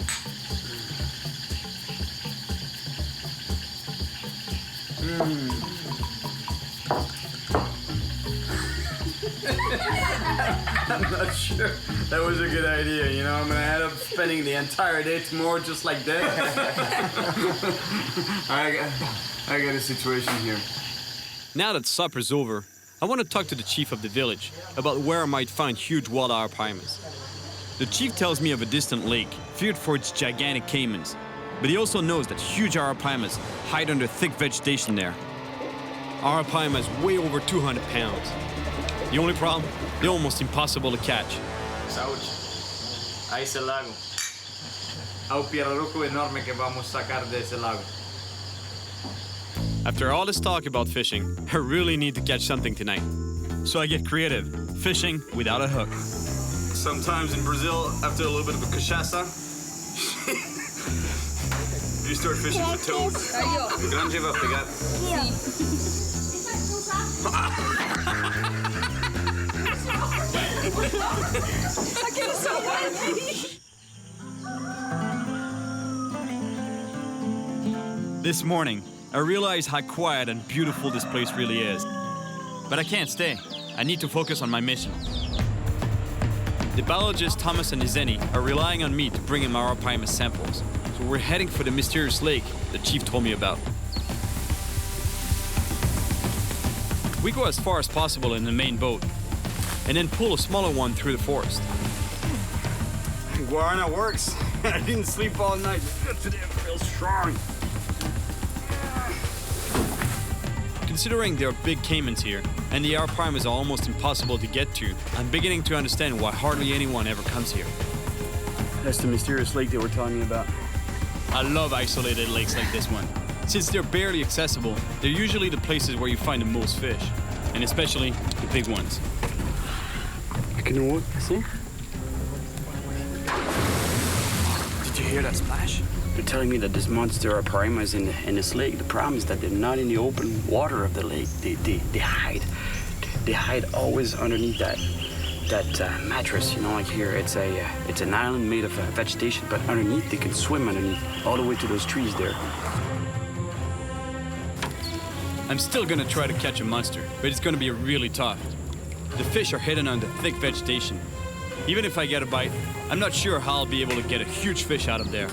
I'm not sure that was a good idea, you know? I'm gonna end up spending the entire day tomorrow just like this. I got a situation here. Now that supper's over, I want to talk to the chief of the village about where I might find huge wild arapimas. The chief tells me of a distant lake, feared for its gigantic caimans, but he also knows that huge arapimas hide under thick vegetation there. Arapimas weigh over 200 pounds. The only problem? They're almost impossible to catch. Saúde. A esse lago. Ao pirarucu enorme que vamos sacar desse lago. After all this talk about fishing, I really need to catch something tonight. So I get creative, fishing without a hook. Sometimes in Brazil, after a little bit of a cachaça, you start fishing for toads. O grande vai pegar. Aquele só This morning, I realize how quiet and beautiful this place really is. But I can't stay. I need to focus on my mission. The biologists Thomas and Izeni are relying on me to bring in arapaima samples. So we're heading for the mysterious lake the chief told me about. We go as far as possible in the main boat, and then pull a smaller one through the forest. Guarana works. I didn't sleep all night. Today I feel strong. Considering there are big caimans here, and the arapaimas are almost impossible to get to, I'm beginning to understand why hardly anyone ever comes here. That's the mysterious lake they were telling me about. I love isolated lakes like this one. Since they're barely accessible, they're usually the places where you find the most fish, and especially the big ones. Aqui no outro, assim? Did you hear that splash? They're telling me that this monster arapaima is in this lake. The problem is that they're not in the open water of the lake. They hide. They hide always underneath that mattress. You know, like here, it's an island made of vegetation, but underneath they can swim underneath, all the way to those trees there. I'm still gonna try to catch a monster, but it's gonna be really tough. The fish are hidden under thick vegetation. Even if I get a bite, I'm not sure how I'll be able to get a huge fish out of there.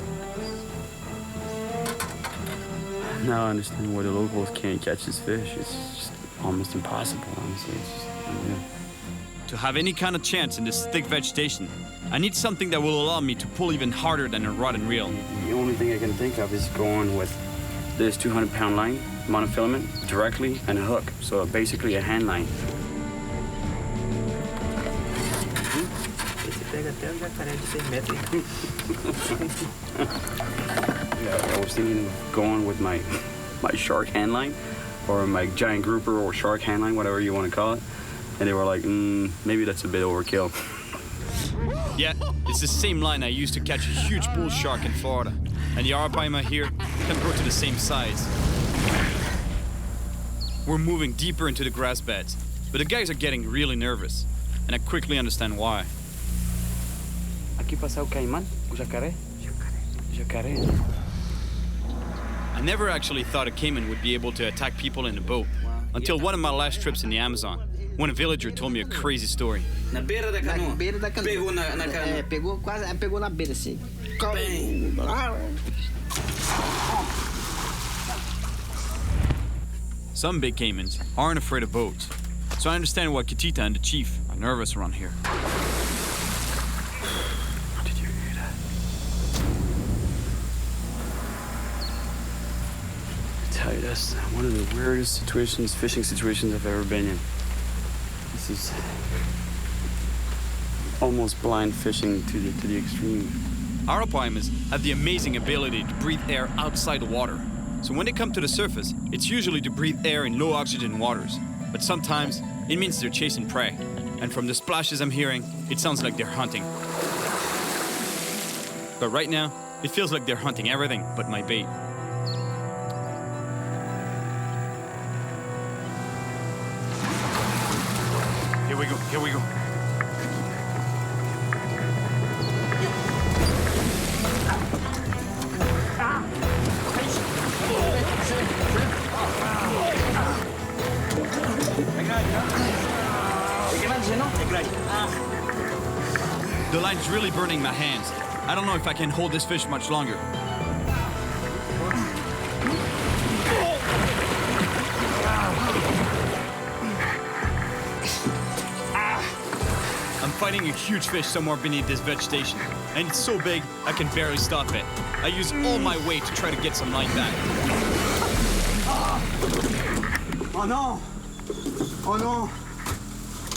Now I understand why the locals can't catch this fish. It's just almost impossible, honestly. It's just unreal. To have any kind of chance in this thick vegetation, I need something that will allow me to pull even harder than a rod and reel. The only thing I can think of is going with this 200-pound line, monofilament, directly, and a hook. So basically a hand line. Yeah, I was thinking of going with my shark hand line, or my giant grouper or shark hand line, whatever you want to call it. And they were like, maybe that's a bit overkill. Yeah, it's the same line I used to catch a huge bull shark in Florida. And the arapaima here can grow to the same size. We're moving deeper into the grass beds, but the guys are getting really nervous, and I quickly understand why. Aqui passa o caimán, o jacaré. Jacaré. I never actually thought a caiman would be able to attack people in a boat, until one of my last trips in the Amazon, when a villager told me a crazy story. Na beira da canoa? Na beira da canoa. Pegou na canoa? Pegou quase, pegou na beira, assim. Some big caimans aren't afraid of boats, so I understand why Kitita and the chief are nervous around here. Did you hear that? Just one of the weirdest situations, fishing situations I've ever been in. This is almost blind fishing to the extreme. Arapaima have the amazing ability to breathe air outside the water. So when they come to the surface, it's usually to breathe air in low oxygen waters. But sometimes it means they're chasing prey. And from the splashes I'm hearing, it sounds like they're hunting. But right now, it feels like they're hunting everything but my bait. Here we go, here we go. The line's really burning my hands. I don't know if I can hold this fish much longer. I'm fighting a huge fish somewhere beneath this vegetation, and it's so big I can barely stop it. I use all my weight to try to get some line back. Oh no! Oh no!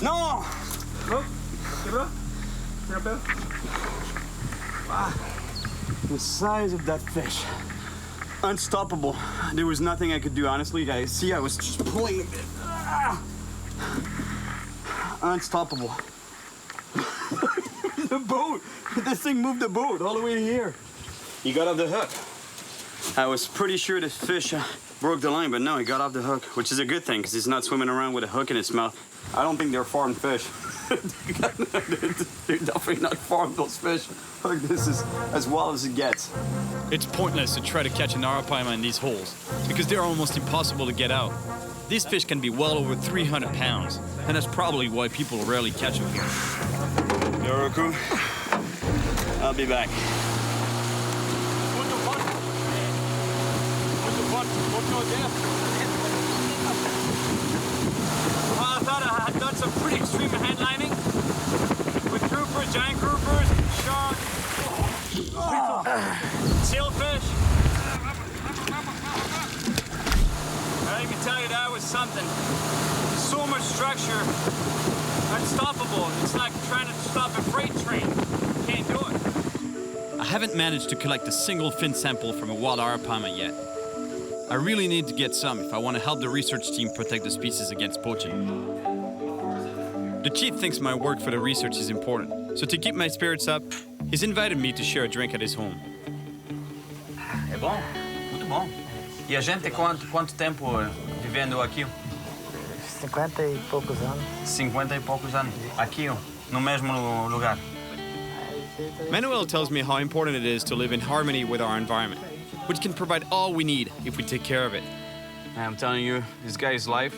No! Wow. The size of that fish. Unstoppable. There was nothing I could do, honestly. Guys, see, I was just pulling a bit. Unstoppable. The boat! This thing moved the boat all the way here. He got off the hook. I was pretty sure the fish broke the line, but no, he got off the hook, which is a good thing, because he's not swimming around with a hook in his mouth. I don't think they're farmed fish. They're definitely not farmed, those fish. Look, this is as wild as it gets. It's pointless to try to catch an arapaima in these holes, because they're almost impossible to get out. These fish can be well over 300 pounds, and that's probably why people rarely catch them here. Yoroku, I'll be back. Well, I thought I had done some pretty extreme handlining with groupers, giant groupers, sharks, sailfish. I can tell you that was something. So much structure, unstoppable. It's like trying to stop a freight train. Can't do it. I haven't managed to collect a single fin sample from a wild arapaima yet. I really need to get some if I want to help the research team protect the species against poaching. The chief thinks my work for the research is important, so to keep my spirits up, he's invited me to share a drink at his home. É bom, muito bom. E a gente quanto tempo vivendo aqui? 50 e poucos anos. 50 e poucos anos. Aqui, no mesmo lugar. Manuel tells me how important it is to live in harmony with our environment, which can provide all we need if we take care of it. I'm telling you, this guy's life,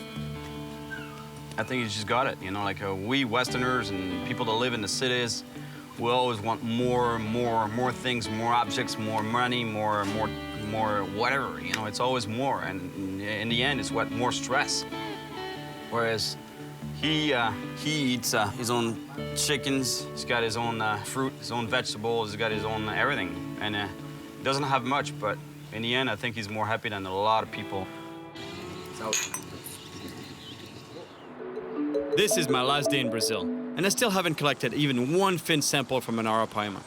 I think he's just got it. You know, like we Westerners and people that live in the cities, we always want more things, more objects, more money, more whatever. You know, it's always more, and in the end, it's what more stress. Whereas he eats his own chickens. He's got his own fruit, his own vegetables. He's got his own everything, and he doesn't have much. But in the end, I think he's more happy than a lot of people. So. This is my last day in Brazil, and I still haven't collected even one fin sample from an arapaima.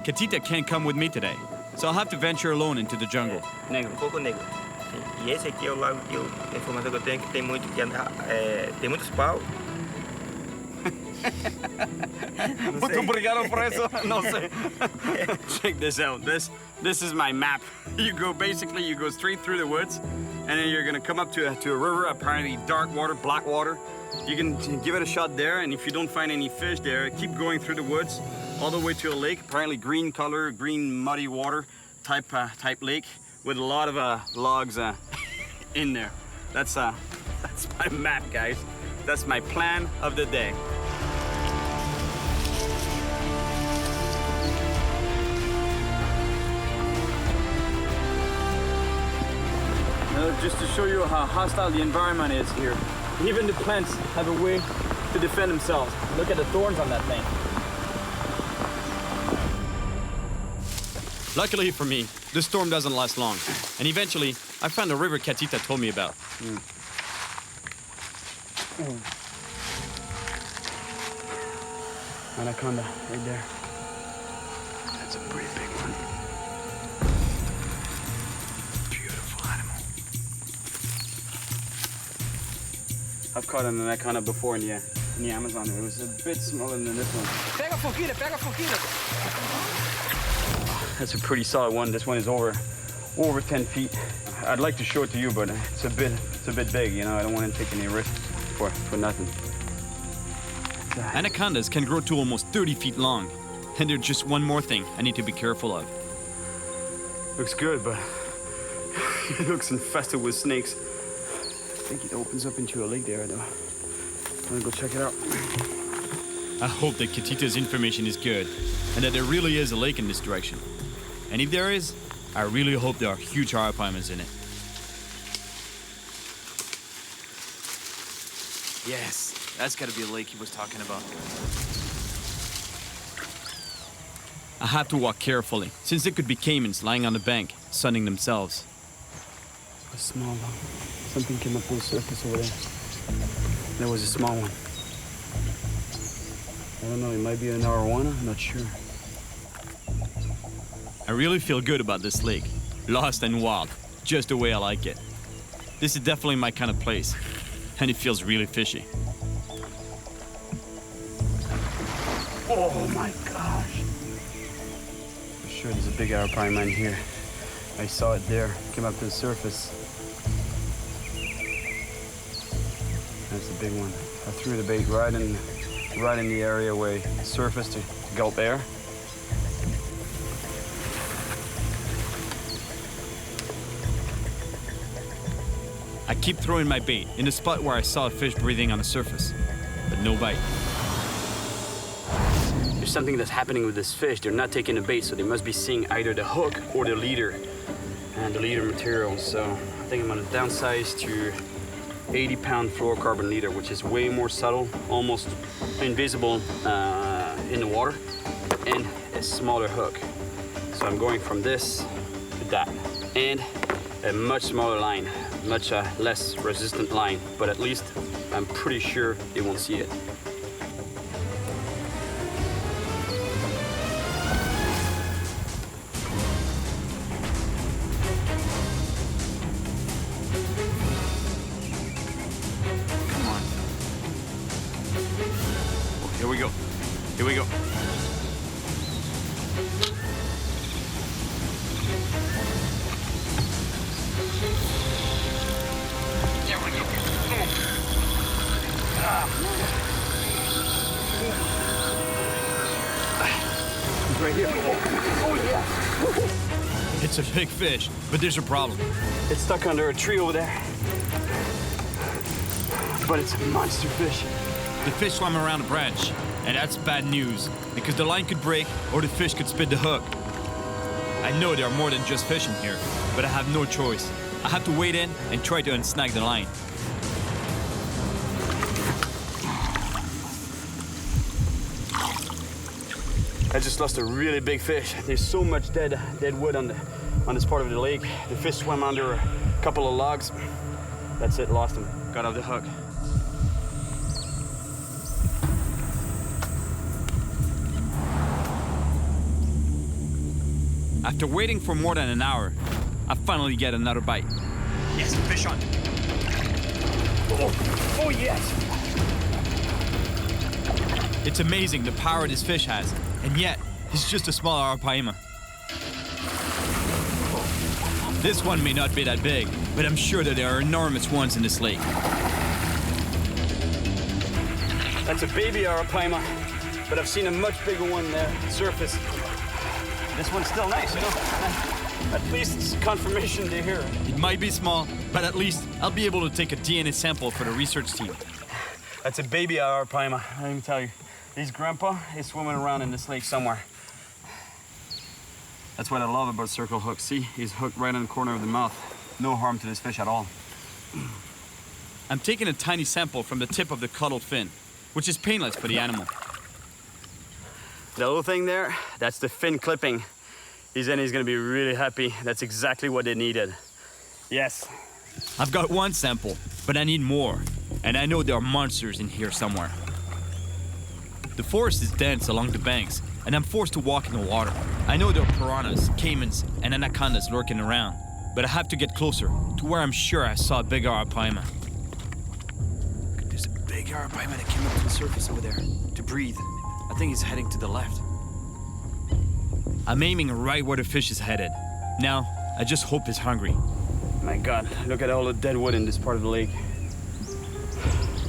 Catita can't come with me today, so I'll have to venture alone into the jungle. Negro, coco negro. E esse aqui é o lago que a informação que eu tenho que tem muito tem muitos paus. Muito obrigado por eso. No sé. Check this out. This is my map. You go straight through the woods, and then you're gonna come up to a river, apparently dark water, black water. You can give it a shot there, and if you don't find any fish there, keep going through the woods all the way to a lake, apparently green color, green muddy water type lake with a lot of logs in there. That's my map, guys. That's my plan of the day. Just to show you how hostile the environment is here. Even the plants have a way to defend themselves. Look at the thorns on that thing. Luckily for me, the storm doesn't last long, and eventually I found the river Catita told me about. Anaconda, right there. That's a pretty big one. Beautiful animal. I've caught an anaconda before in the Amazon. It was a bit smaller than this one. Pega foquita, pega foquita. That's a pretty solid one. This one is over 10 feet. I'd like to show it to you, but it's a bit big. You know, I don't want to take any risk for nothing. Anacondas can grow to almost 30 feet long. And there's just one more thing I need to be careful of. Looks good, but it looks infested with snakes. I think it opens up into a lake there, though. I'm gonna go check it out. I hope that Catita's information is good, and that there really is a lake in this direction. And if there is, I really hope there are huge arapaimas in it. Yes, that's gotta be a lake he was talking about. I have to walk carefully, since there could be caimans lying on the bank, sunning themselves. A small one. Something came up to the surface over there. There was a small one. I don't know, it might be an arowana, I'm not sure. I really feel good about this lake. Lost and wild, just the way I like it. This is definitely my kind of place, and it feels really fishy. Oh my gosh. For sure there's a big arapaima in here. I saw it there, came up to the surface. That's a big one. I threw the bait right in the area where it surfaced to gulp air. I keep throwing my bait in the spot where I saw a fish breathing on the surface, but no bite. There's something that's happening with this fish. They're not taking the bait, so they must be seeing either the hook or the leader and the leader material. So I think I'm gonna downsize to 80-pound fluorocarbon leader, which is way more subtle, almost invisible in the water, and a smaller hook. So I'm going from this to that, and a much smaller line, much less resistant line, but at least I'm pretty sure they won't see it. Here we go. Here we go. He's right here. Oh yeah. It's a big fish, but there's a problem. It's stuck under a tree over there. But it's a monster fish. The fish swam around a branch, and that's bad news, because the line could break or the fish could spit the hook. I know there are more than just fish in here, but I have no choice. I have to wade in and try to unsnag the line. I just lost a really big fish. There's so much dead wood on this part of the lake. The fish swam under a couple of logs. That's it, lost him. Got off the hook. After waiting for more than an hour, I finally get another bite. Yes, fish on. Oh yes! It's amazing the power this fish has, and yet, it's just a small arapaima. This one may not be that big, but I'm sure that there are enormous ones in this lake. That's a baby arapaima, but I've seen a much bigger one there surface. This one's still nice, you know? At least it's confirmation they're here. It might be small, but at least I'll be able to take a DNA sample for the research team. That's a baby arapaima, let me tell you. His grandpa is swimming around in this lake somewhere. That's what I love about circle hooks. See, he's hooked right in the corner of the mouth. No harm to this fish at all. I'm taking a tiny sample from the tip of the caudal fin, which is painless for the animal. The little thing there, that's the fin clipping. He's gonna be really happy. That's exactly what they needed. Yes. I've got one sample, but I need more. And I know there are monsters in here somewhere. The forest is dense along the banks, and I'm forced to walk in the water. I know there are piranhas, caimans, and anacondas lurking around, but I have to get closer to where I'm sure I saw a big arapaima. There's a big arapaima that came up to the surface over there to breathe. I think he's heading to the left. I'm aiming right where the fish is headed. Now, I just hope he's hungry. My God, look at all the dead wood in this part of the lake.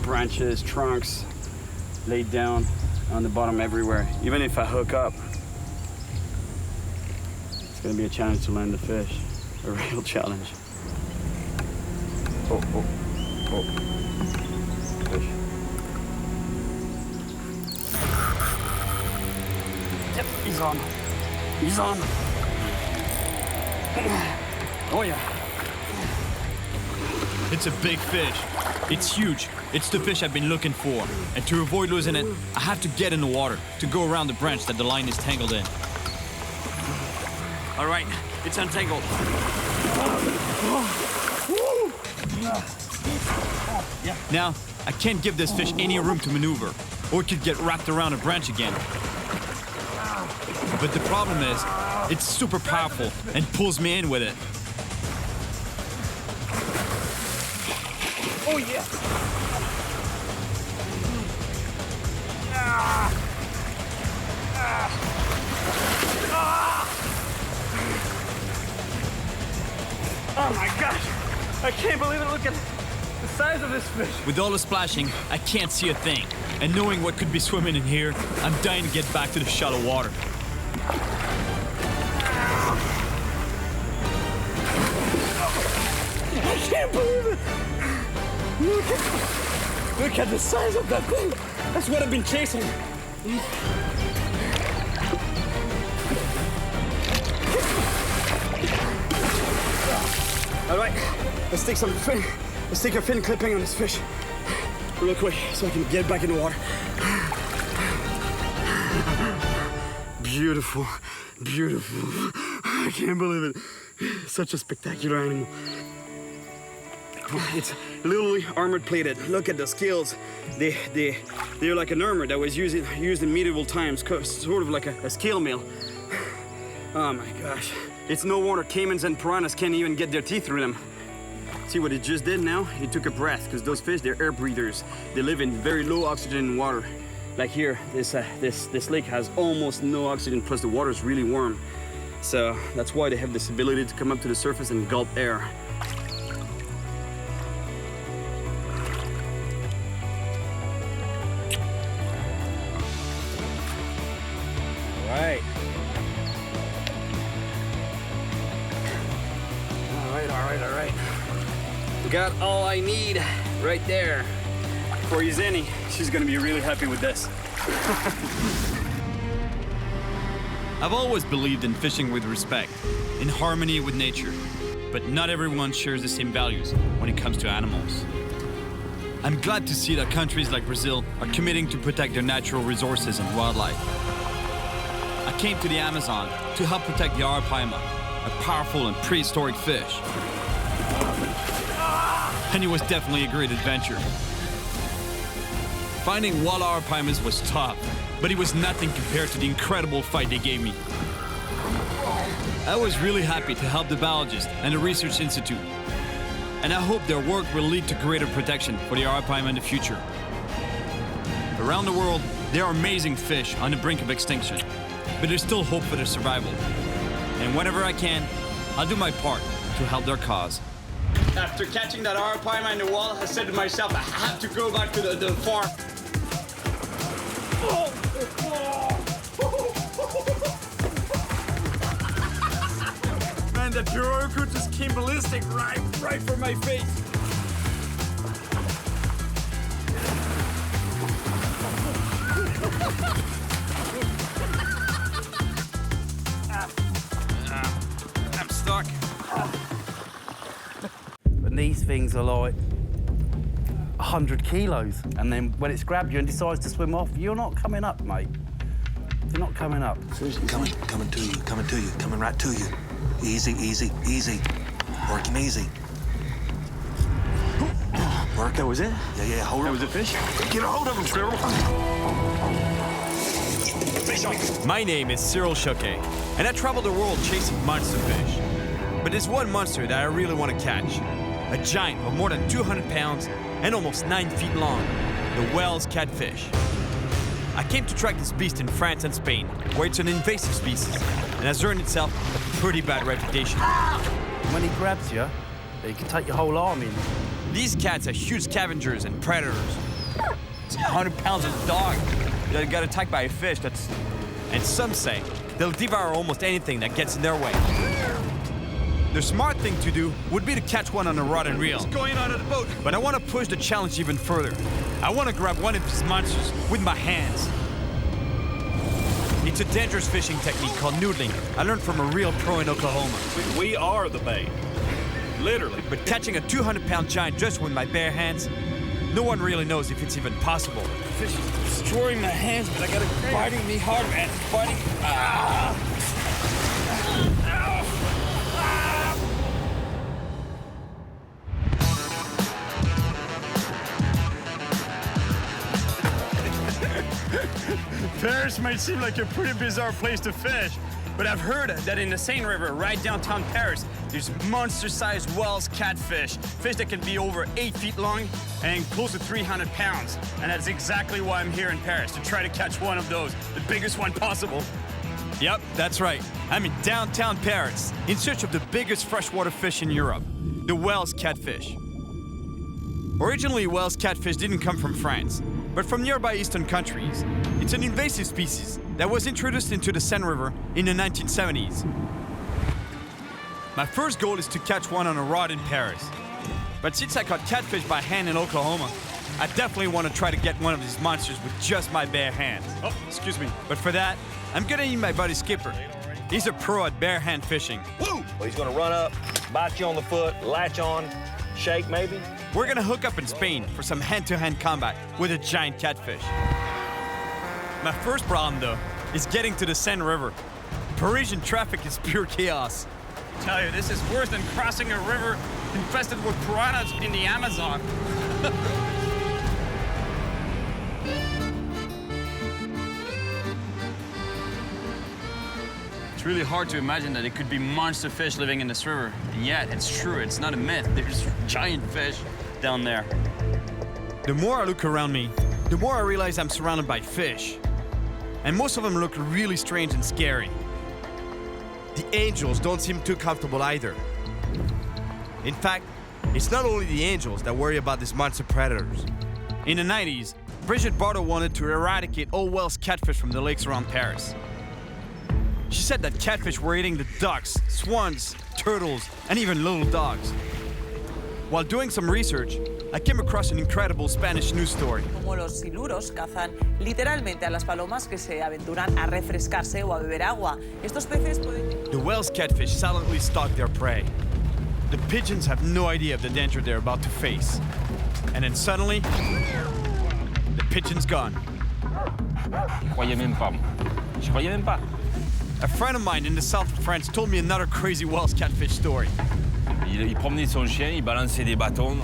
Branches, trunks, laid down on the bottom everywhere. Even if I hook up, it's gonna be a challenge to land the fish. A real challenge. Oh, oh, oh. Fish. Yep, he's on. He's on. Oh yeah. It's a big fish. It's huge. It's the fish I've been looking for. And to avoid losing it, I have to get in the water to go around the branch that the line is tangled in. All right, it's untangled. Now, I can't give this fish any room to maneuver, or it could get wrapped around a branch again. But the problem is, it's super powerful and pulls me in with it. Oh yeah. Oh my gosh! I can't believe it. Look at the size of this fish. With all the splashing, I can't see a thing. And knowing what could be swimming in here, I'm dying to get back to the shallow water. I can't believe it! Look at the size of that thing! That's what I've been chasing. All right, let's take a fin clipping on this fish real quick so I can get back in the water. Beautiful, beautiful. I can't believe it. Such a spectacular animal. It's literally armored plated. Look at the scales. They're like an armor that was used in medieval times, sort of like a scale mill. Oh my gosh. It's no wonder caimans and piranhas can't even get their teeth through them. See what it just did now? It took a breath, because those fish, they're air breathers. They live in very low oxygen water. Like here, this lake has almost no oxygen, plus the water is really warm. So that's why they have this ability to come up to the surface and gulp air. All right. Got all I need right there. For Yuzeni, she's gonna be really happy with this. I've always believed in fishing with respect, in harmony with nature, but not everyone shares the same values when it comes to animals. I'm glad to see that countries like Brazil are committing to protect their natural resources and wildlife. I came to the Amazon to help protect the arapaima, a powerful and prehistoric fish. And it was definitely a great adventure. Finding wild arapaimas was tough, but it was nothing compared to the incredible fight they gave me. I was really happy to help the biologists and the Research Institute, and I hope their work will lead to greater protection for the arapaima in the future. Around the world, there are amazing fish on the brink of extinction, but there's still hope for their survival. And whenever I can, I'll do my part to help their cause. After catching that arapaima in the wall, I said to myself, I have to go back to the farm. Man, that Piroku just came ballistic right for my face. I'm stuck. And these things are like 100 kilos. And then when it's grabbed you and decides to swim off, you're not coming up, mate. You're not coming up. Coming to you, coming right to you. Easy, easy, easy. Working easy. Mark, that was it? Yeah, hold on. That was a fish? Get a hold of him, Cyril. My name is Cyril Chauquet, and I travel the world chasing monster fish. But there's one monster that I really want to catch. A giant of more than 200 pounds and almost 9 feet long, the whale's catfish. I came to track this beast in France and Spain, where it's an invasive species and has earned itself a pretty bad reputation. When he grabs you, he can take your whole arm in. These cats are huge scavengers and predators. It's 100 pounds of dog that got attacked by a fish that's... And some say they'll devour almost anything that gets in their way. The smart thing to do would be to catch one on a rod and reel. What's going on at the boat? But I want to push the challenge even further. I want to grab one of these monsters with my hands. It's a dangerous fishing technique called noodling I learned from a real pro in Oklahoma. We are the bait. Literally. But catching a 200-pound giant just with my bare hands, no one really knows if it's even possible. The fish is destroying my hands, but I got it biting me hard, man. It's biting. Ah! Paris might seem like a pretty bizarre place to fish, but I've heard that in the Seine River, right downtown Paris, there's monster-sized whales catfish, fish that can be over 8 feet long and close to 300 pounds. And that's exactly why I'm here in Paris, to try to catch one of those, the biggest one possible. Yep, that's right. I'm in downtown Paris, in search of the biggest freshwater fish in Europe, the whale's catfish. Originally, whale's catfish didn't come from France, but from nearby eastern countries. It's an invasive species that was introduced into the Seine River in the 1970s. My first goal is to catch one on a rod in Paris. But since I caught catfish by hand in Oklahoma, I definitely want to try to get one of these monsters with just my bare hands. Oh, excuse me. But for that, I'm gonna need my buddy Skipper. He's a pro at bare hand fishing. Woo! Well, he's gonna run up, bite you on the foot, latch on, shake maybe. We're gonna hook up in Spain for some hand-to-hand combat with a giant catfish. My first problem, though, is getting to the Seine River. Parisian traffic is pure chaos. I tell you, this is worse than crossing a river infested with piranhas in the Amazon. It's really hard to imagine that it could be monster fish living in this river. And yet, it's true, it's not a myth. There's giant fish down there. The more I look around me, the more I realize I'm surrounded by fish. And most of them look really strange and scary. The angels don't seem too comfortable either. In fact, it's not only the angels that worry about these monster predators. In the 90s, Brigitte Bardot wanted to eradicate all whales catfish from the lakes around Paris. She said that catfish were eating the ducks, swans, turtles, and even little dogs. While doing some research, I came across an incredible Spanish news story. Como los siluros cazan literalmente a las palomas que se aventuran a refrescarse o a beber agua. Estos peces pueden... The whale's catfish silently stalk their prey. The pigeons have no idea of the danger they're about to face. And then suddenly, the pigeon's gone. Je croyais même pas. A friend of mine in the south of France told me another crazy whale's catfish story. Il promenait son chien, il balançait des bâtons.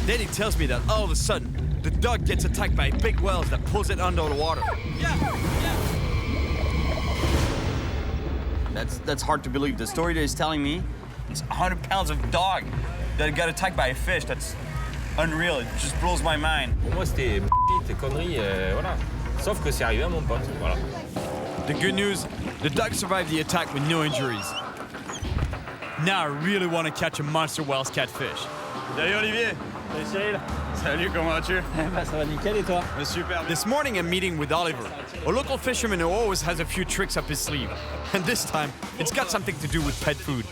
Then he tells me that all of a sudden, the dog gets attacked by big whales that pulls it under the water. That's hard to believe. The story that he's telling me, it's 100 pounds of dog that got attacked by a fish. That's unreal. It just blows my mind. Pour moi, c'était conneries, voilà. Sauf que c'est arrivé à mon pote, voilà. The good news, the dog survived the attack with no injuries. Now I really want to catch a monster whale's catfish. Salut Olivier. Salut Cyril. Salut, comment vas-tu? Ça va nickel et toi? Super. This morning I'm meeting with Oliver, a local fisherman who always has a few tricks up his sleeve. And this time, it's got something to do with pet food.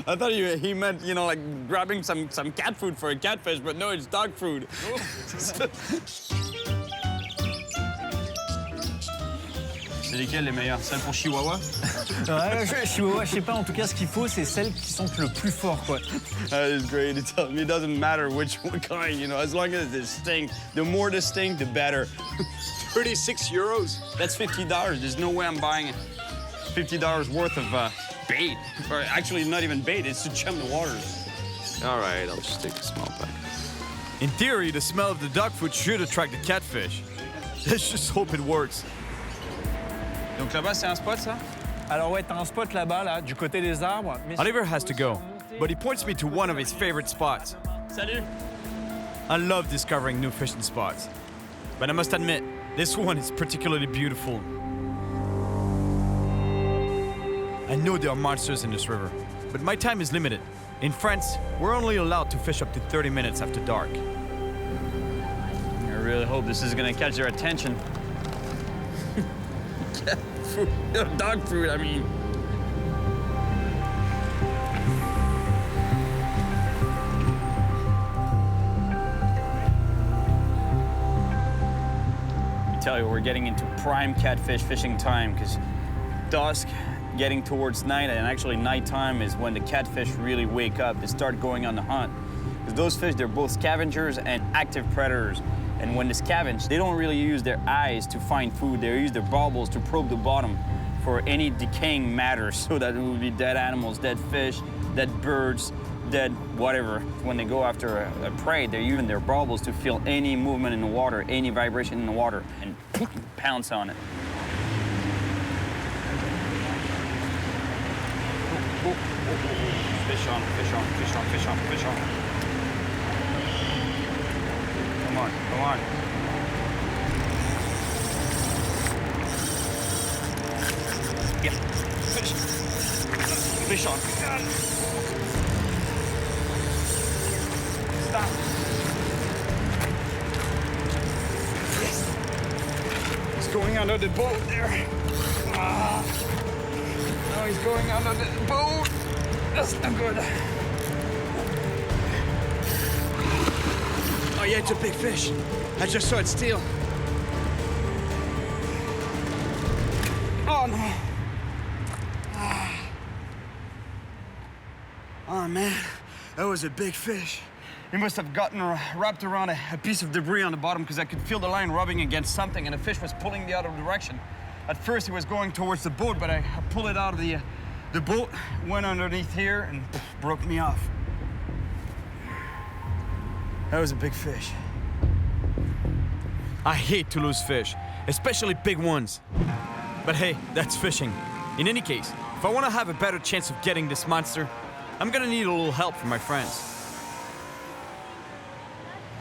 I thought he meant, you know, like grabbing some cat food for a catfish, but no, it's dog food. C'est lesquelles les meilleures? Celles pour Chihuahua? Ouais, Chihuahua, je sais pas, en tout cas, ce qu'il faut, c'est celles qui sentent le plus fort, quoi. That is great. It doesn't matter which kind, you know, as long as they stink. The more they stink, the better. 36 euros? That's $50. There's no way I'm buying $50 worth of bait. Or actually, not even bait, it's to chum the water. All right, I'll just take a small pack. In theory, the smell of the dog food should attract the catfish. Let's just hope it works. Donc là-bas, c'est un spot, ça? Alors ouais, t'as un spot là-bas, là, du côté des arbres. Oliver has to go, but he points me to one of his favorite spots. Salut. I love discovering new fishing spots. But I must admit, this one is particularly beautiful. I know there are monsters in this river, but my time is limited. In France, we're only allowed to fish up to 30 minutes after dark. I really hope this is gonna catch their attention. Dog food, I mean. I tell you, we're getting into prime catfish fishing time because dusk, getting towards night, and actually nighttime is when the catfish really wake up. They start going on the hunt. Because those fish, they're both scavengers and active predators. And when they scavenge, they don't really use their eyes to find food. They use their baubles to probe the bottom for any decaying matter. So that it would be dead animals, dead fish, dead birds, dead whatever. When they go after a prey, they're using their baubles to feel any movement in the water, any vibration in the water, and pounce on it. Fish on, fish on, fish on, fish on, fish on. Come on, come on. Yeah, fish. Fish on. Stop. Yes. He's going under the boat there. Ah. Now he's going under the boat. That's not good. Oh yeah, it's a big fish. I just saw it steal. Oh no. Oh man, that was a big fish. He must have gotten wrapped around a piece of debris on the bottom because I could feel the line rubbing against something and the fish was pulling the other direction. At first he was going towards the boat, but I pulled it out of the boat, went underneath here and broke me off. That was a big fish. I hate to lose fish, especially big ones. But hey, that's fishing. In any case, if I want to have a better chance of getting this monster, I'm gonna need a little help from my friends.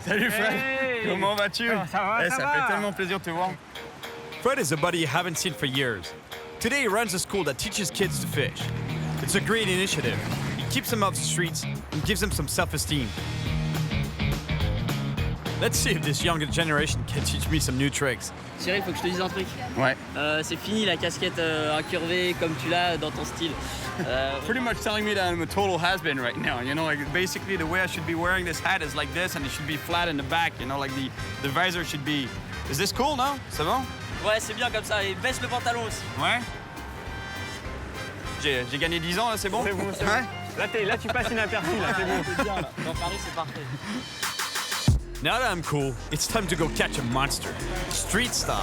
Salut Fred! Hey! Comment vas-tu? Ça va, ça Ça va. fait tellement plaisir de te voir. Fred is a buddy you haven't seen for years. Today he runs a school that teaches kids to fish. It's a great initiative. It keeps them off the streets and gives them some self-esteem. Let's see if this younger generation can teach me some new tricks. Cyril, faut que je te dise un truc. Ouais. C'est fini la casquette incurvée comme tu l'as dans ton style. Pretty much telling me that I'm a total has-been right now. You know, like basically the way I should be wearing this hat is like this, and it should be flat in the back. You know, like the visor should be. Is this cool, no? C'est bon? Ouais, c'est bien comme ça. Et baisse le pantalon aussi. Ouais. J'ai gagné 10 ans là, c'est bon? C'est bon, c'est Ouais. bon. Là, tu passes inaperçu, là, c'est bon. C'est bien là. Dans Paris, c'est parfait. Now that I'm cool, it's time to go catch a monster. Street style.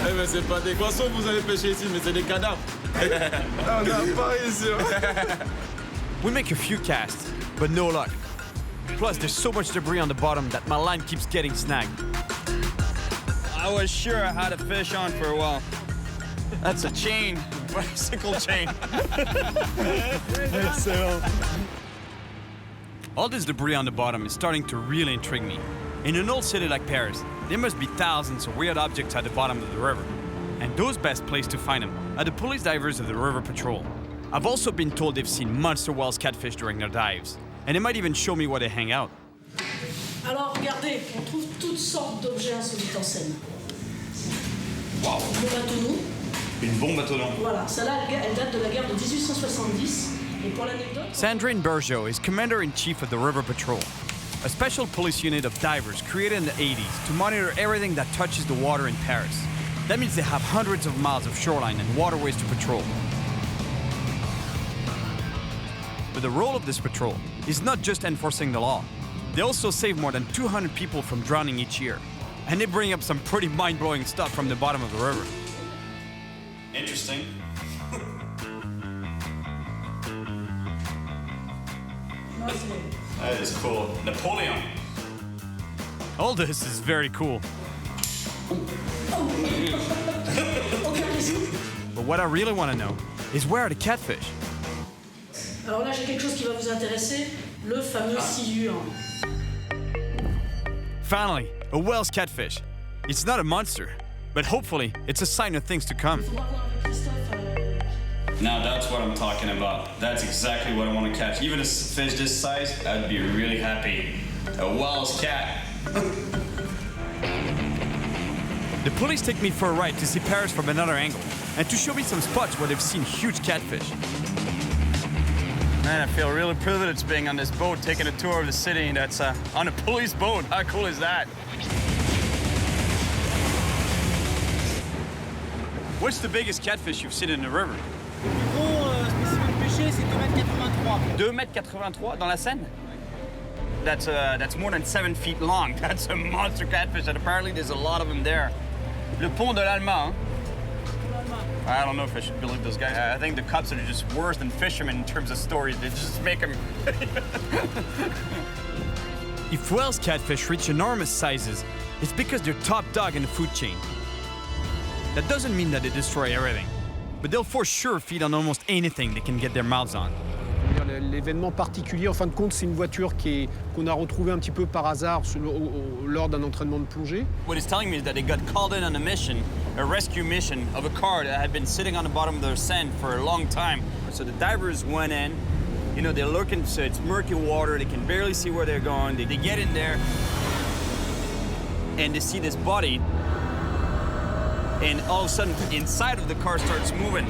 Eh ben c'est pas des poissons que vous allez pêcher ici, mais c'est des cadavres. On n'a pas ici. We make a few casts, but no luck. Plus, there's so much debris on the bottom that my line keeps getting snagged. I was sure I had a fish on for a while. That's a chain, bicycle chain. All this debris on the bottom is starting to really intrigue me. In an old city like Paris, there must be thousands of weird objects at the bottom of the river. And those best placed to find them are the police divers of the River Patrol. I've also been told they've seen monster whales catfish during their dives. And they might even show me where they hang out. Alors regardez, on trouve toutes sortes d'objets insolites en scène. Wow. Le bateau nou. Une bombe à tonneau. Voilà, celle-là, elle date de la guerre de 1870. Et pour l'anecdote... Sandrine Bergeau is Commander-in-Chief of the River Patrol, a special police unit of divers created in the 80s to monitor everything that touches the water in Paris. That means they have hundreds of miles of shoreline and waterways to patrol. But the role of this patrol is not just enforcing the law. They also save more than 200 people from drowning each year. And they bring up some pretty mind-blowing stuff from the bottom of the river. Interesting. That is cool. Napoleon. All this is very cool. But what I really want to know is where are the catfish? Alors là, j'ai quelque chose qui va vous intéresser, le fameux silure. Finally, a Wells catfish. It's not a monster, but hopefully it's a sign of things to come. Now that's what I'm talking about. That's exactly what I want to catch. Even a fish this size, I'd be really happy. A Wells cat. The police take me for a ride to see Paris from another angle and to show me some spots where they've seen huge catfish. Man, I feel really privileged being on this boat, taking a tour of the city that's on a police boat. How cool is that? What's the biggest catfish you've seen in the river? Pêché, c'est 2,83 dans la Seine? That's more than 7 feet long. That's a monster catfish, and apparently there's a lot of them there. Le pont de l'Allemand. I don't know if I should believe those guys. I think the cops are just worse than fishermen in terms of stories. They just make them. If Wells catfish reach enormous sizes, it's because they're top dog in the food chain. That doesn't mean that they destroy everything, but they'll for sure feed on almost anything they can get their mouths on. L'événement particulier, en fin de compte, c'est une voiture qu'on a retrouvée un petit peu par hasard lors d'un entraînement de plongée. What he's telling me is that they got called in on a mission, a rescue mission of a car that had been sitting on the bottom of the Seine for a long time. So the divers went in, you know, they're looking, so it's murky water, they can barely see where they're going. They get in there, and they see this body, and all of a sudden, inside of the car starts moving.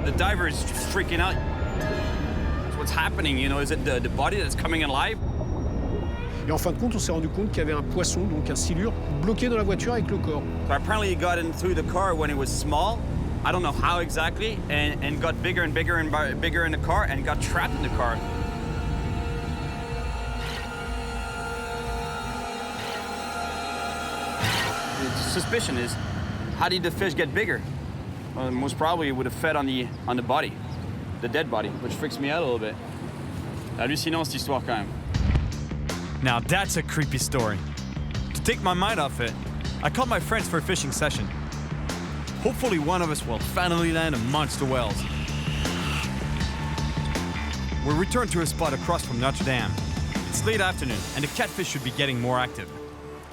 The diver is freaking out. What's happening, you know, is it the body that's coming alive? Et en fin de compte, on s'est rendu compte qu'il y avait un poisson, donc un silure, bloqué dans la voiture avec le corps. So apparently he got in through the car when it was small. I don't know how exactly, and got bigger and bigger and bigger in the car and got trapped in the car. The suspicion is, how did the fish get bigger? Well, most probably it would have fed on the body, the dead body, which freaks me out a little bit. Hallucinant cette histoire quand même. Now that's a creepy story. To take my mind off it, I called my friends for a fishing session. Hopefully one of us will finally land a monster Wells. We returned to a spot across from Notre Dame. It's late afternoon and the catfish should be getting more active.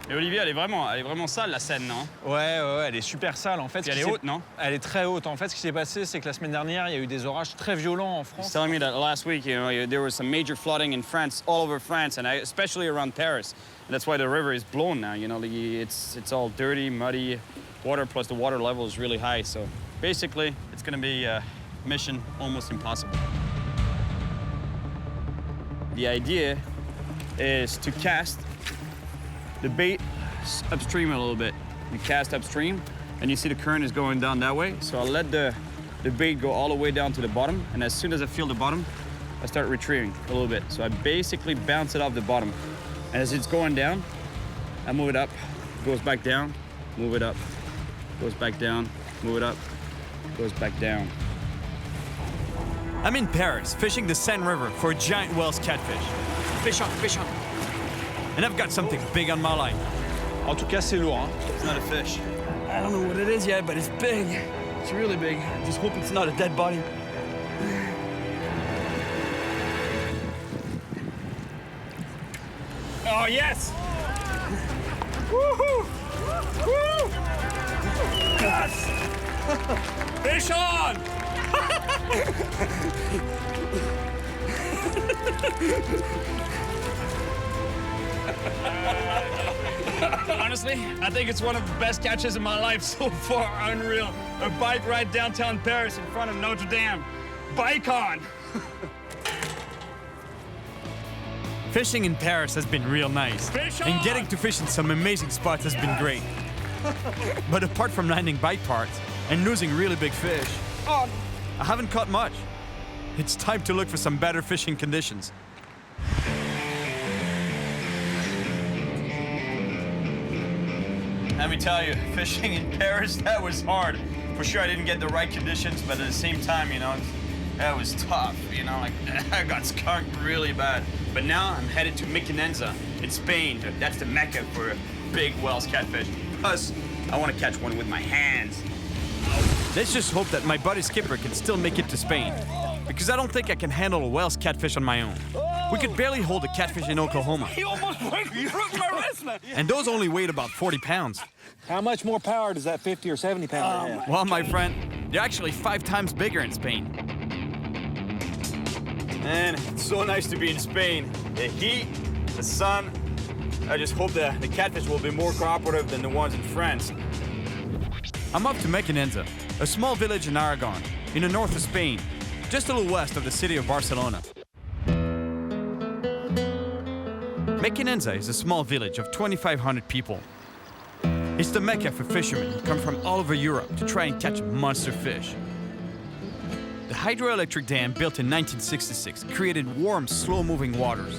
Et Olivier, elle est vraiment sale la Seine, non? Ouais, elle est super sale en fait. Et elle est haute, non? Elle est très haute. En fait, ce qui s'est passé, c'est que la semaine dernière, il y a eu des orages très violents en France. He's telling me that last week, you know, there was some major flooding in France, all over France, and especially around Paris. And that's why the river is blown now. You know, it's all dirty, muddy water, plus the water level is really high. So basically, it's going to be a mission almost impossible. The idea is to cast the bait upstream a little bit. You cast upstream, and you see the current is going down that way. So I'll let the bait go all the way down to the bottom, and as soon as I feel the bottom, I start retrieving a little bit. So I basically bounce it off the bottom. And as it's going down, I move it up, goes back down, move it up, goes back down, move it up, goes back down. I'm in Paris, fishing the Seine River for a giant Wells catfish. Fish on, fish on. And I've got something big on my line. En tout cas, c'est lourd. Hein. It's not a fish. I don't know what it is yet, but it's big. It's really big. I just hope it's not a dead body. Oh, yes! Woohoo! Woo! Yes! Fish on! Honestly, I think it's one of the best catches of my life so far. Unreal. A bike ride downtown Paris in front of Notre Dame. Bike on! Fishing in Paris has been real nice. And getting to fish in some amazing spots has been great. But apart from landing bite parts and losing really big fish, I haven't caught much. It's time to look for some better fishing conditions. Let me tell you, fishing in Paris, that was hard. For sure, I didn't get the right conditions, but at the same time, you know, That was tough, you know, like I got skunked really bad. But now I'm headed to Mequinenza in Spain. That's the mecca for big Wells catfish. Plus, I want to catch one with my hands. Let's just hope that my buddy Skipper can still make it to Spain, because I don't think I can handle a Wells catfish on my own. We could barely hold a catfish in Oklahoma. You almost broke my wrist, man. And those only weighed about 40 pounds. How much more power does that 50 or 70 pounder have? Well, my friend, they're actually 5 times bigger in Spain. Man, it's so nice to be in Spain. The heat, the sun. I just hope the catfish will be more cooperative than the ones in France. I'm off to Mequinenza, a small village in Aragon, in the north of Spain, just a little west of the city of Barcelona. Mequinenza is a small village of 2,500 people. It's the mecca for fishermen who come from all over Europe to try and catch monster fish. The hydroelectric dam built in 1966 created warm, slow-moving waters,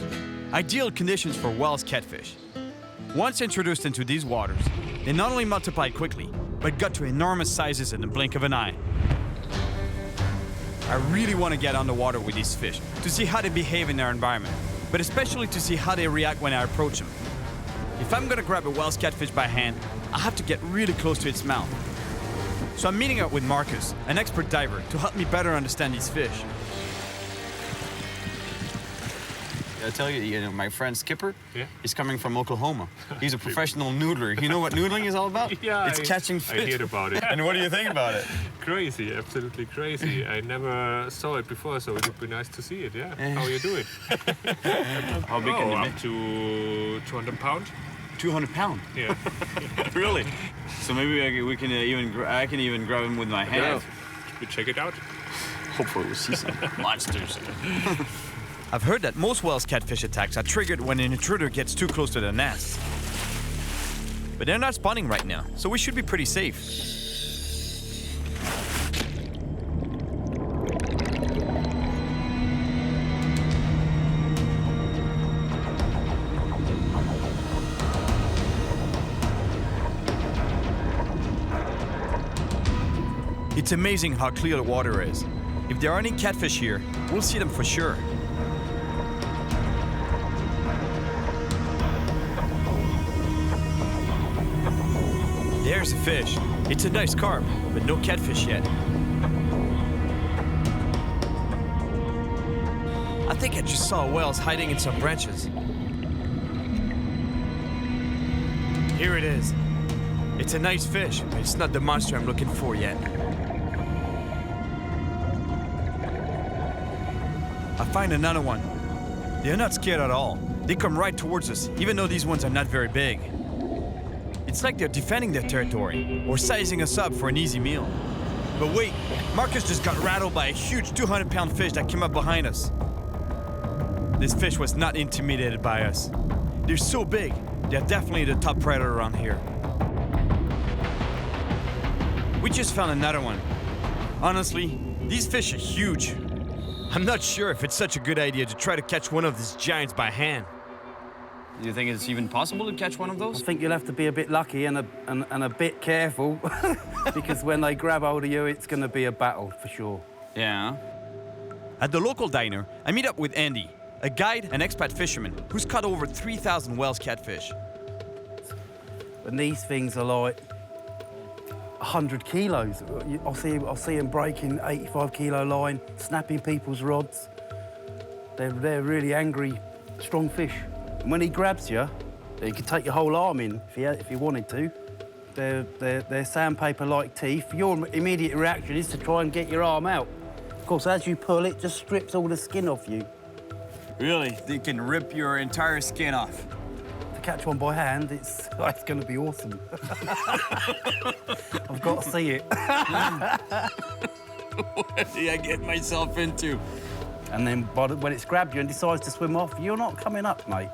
ideal conditions for Wells catfish. Once introduced into these waters, they not only multiplied quickly, but got to enormous sizes in the blink of an eye. I really want to get on the water with these fish to see how they behave in their environment, but especially to see how they react when I approach them. If I'm going to grab a Wells catfish by hand, I have to get really close to its mouth. So I'm meeting up with Marcus, an expert diver, to help me better understand these fish. I tell you, my friend Skipper, he's coming from Oklahoma. He's a professional noodler. You know what noodling is all about? Yeah, it's catching fish. I heard about it. And what do you think about it? Crazy, absolutely crazy. I never saw it before, so it would be nice to see it. Yeah, how you do it? How big can you up make? To 200 pounds. 200 pounds? Yeah. Really? So maybe I can even grab him with my hands. Yeah. We check it out. Hopefully we'll see some monsters. I've heard that most Wells catfish attacks are triggered when an intruder gets too close to the nest. But they're not spawning right now, so we should be pretty safe. It's amazing how clear the water is. If there are any catfish here, we'll see them for sure. There's a fish. It's a nice carp, but no catfish yet. I think I just saw Wells hiding in some branches. Here it is. It's a nice fish, but it's not the monster I'm looking for yet. I find another one. They're not scared at all. They come right towards us, even though these ones are not very big. It's like they're defending their territory, or sizing us up for an easy meal. But wait, Marcus just got rattled by a huge 200-pound fish that came up behind us. This fish was not intimidated by us. They're so big, they're definitely the top predator around here. We just found another one. Honestly, these fish are huge. I'm not sure if it's such a good idea to try to catch one of these giants by hand. Do you think it's even possible to catch one of those? I think you'll have to be a bit lucky and a bit careful because when they grab hold of you, it's going to be a battle for sure. Yeah. At the local diner, I meet up with Andy, a guide and expat fisherman who's caught over 3,000 Wells catfish. And these things are like 100 kilos. I'll see them breaking 85-kilo line, snapping people's rods. They're really angry, strong fish. And when he grabs you, he can take your whole arm in if he wanted to. They're sandpaper-like teeth. Your immediate reaction is to try and get your arm out. Of course, as you pull, it just strips all the skin off you. Really? They can rip your entire skin off. To catch one by hand, it's going to be awesome. I've got to see it. What did I get myself into? And then when it's grabbed you and decides to swim off, you're not coming up, mate.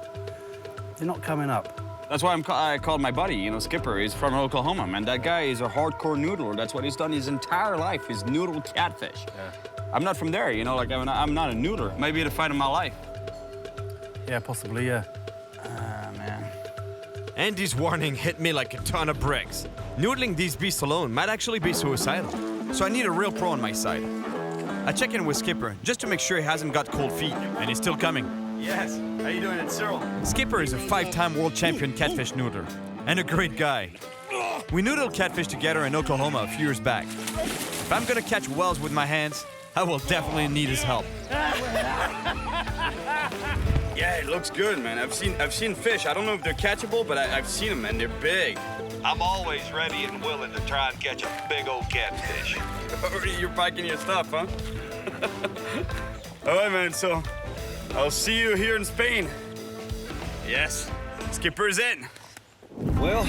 You're not coming up. That's why I called my buddy, Skipper. He's from Oklahoma, man. That guy is a hardcore noodler. That's what he's done his entire life, is noodle catfish. Yeah. I'm not from there, I'm not a noodler. Might be the fight of my life. Yeah, possibly, yeah. Man. Andy's warning hit me like a ton of bricks. Noodling these beasts alone might actually be suicidal, so I need a real pro on my side. I check in with Skipper just to make sure he hasn't got cold feet, and he's still coming. Yes. How you doing, it's Cyril? Skipper is a 5-time world champion catfish noodler, and a great guy. We noodled catfish together in Oklahoma a few years back. If I'm gonna catch whales with my hands, I will definitely need his help. Yeah, it looks good, man. I've seen fish. I don't know if they're catchable, but I've seen them, and they're big. I'm always ready and willing to try and catch a big old catfish. You're packing your stuff, huh? All right, man, so I'll see you here in Spain. Yes, Skipper's in. Well,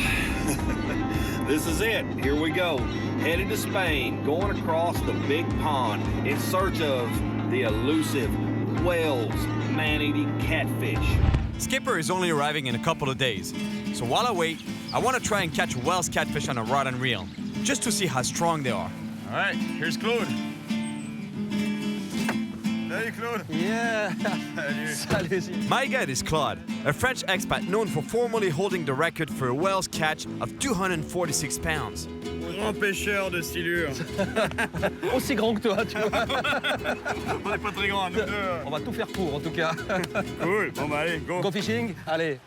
this is it. Here we go. Headed to Spain, going across the big pond in search of the elusive whales, man-eating catfish. Skipper is only arriving in a couple of days, so while I wait, I want to try and catch whales catfish on a rod and reel, just to see how strong they are. All right, here's Claude. Salut, Claude. Yeah. Salut. My guide is Claude, a French expat known for formerly holding the record for a whale's catch of 246 pounds. Grand pêcheur de stylure. Aussi grand que toi, tu vois. On n'est pas très grand, nous deux. On va tout faire pour, en tout cas. Cool. Bon, bah, allez, go. Go fishing? Allez.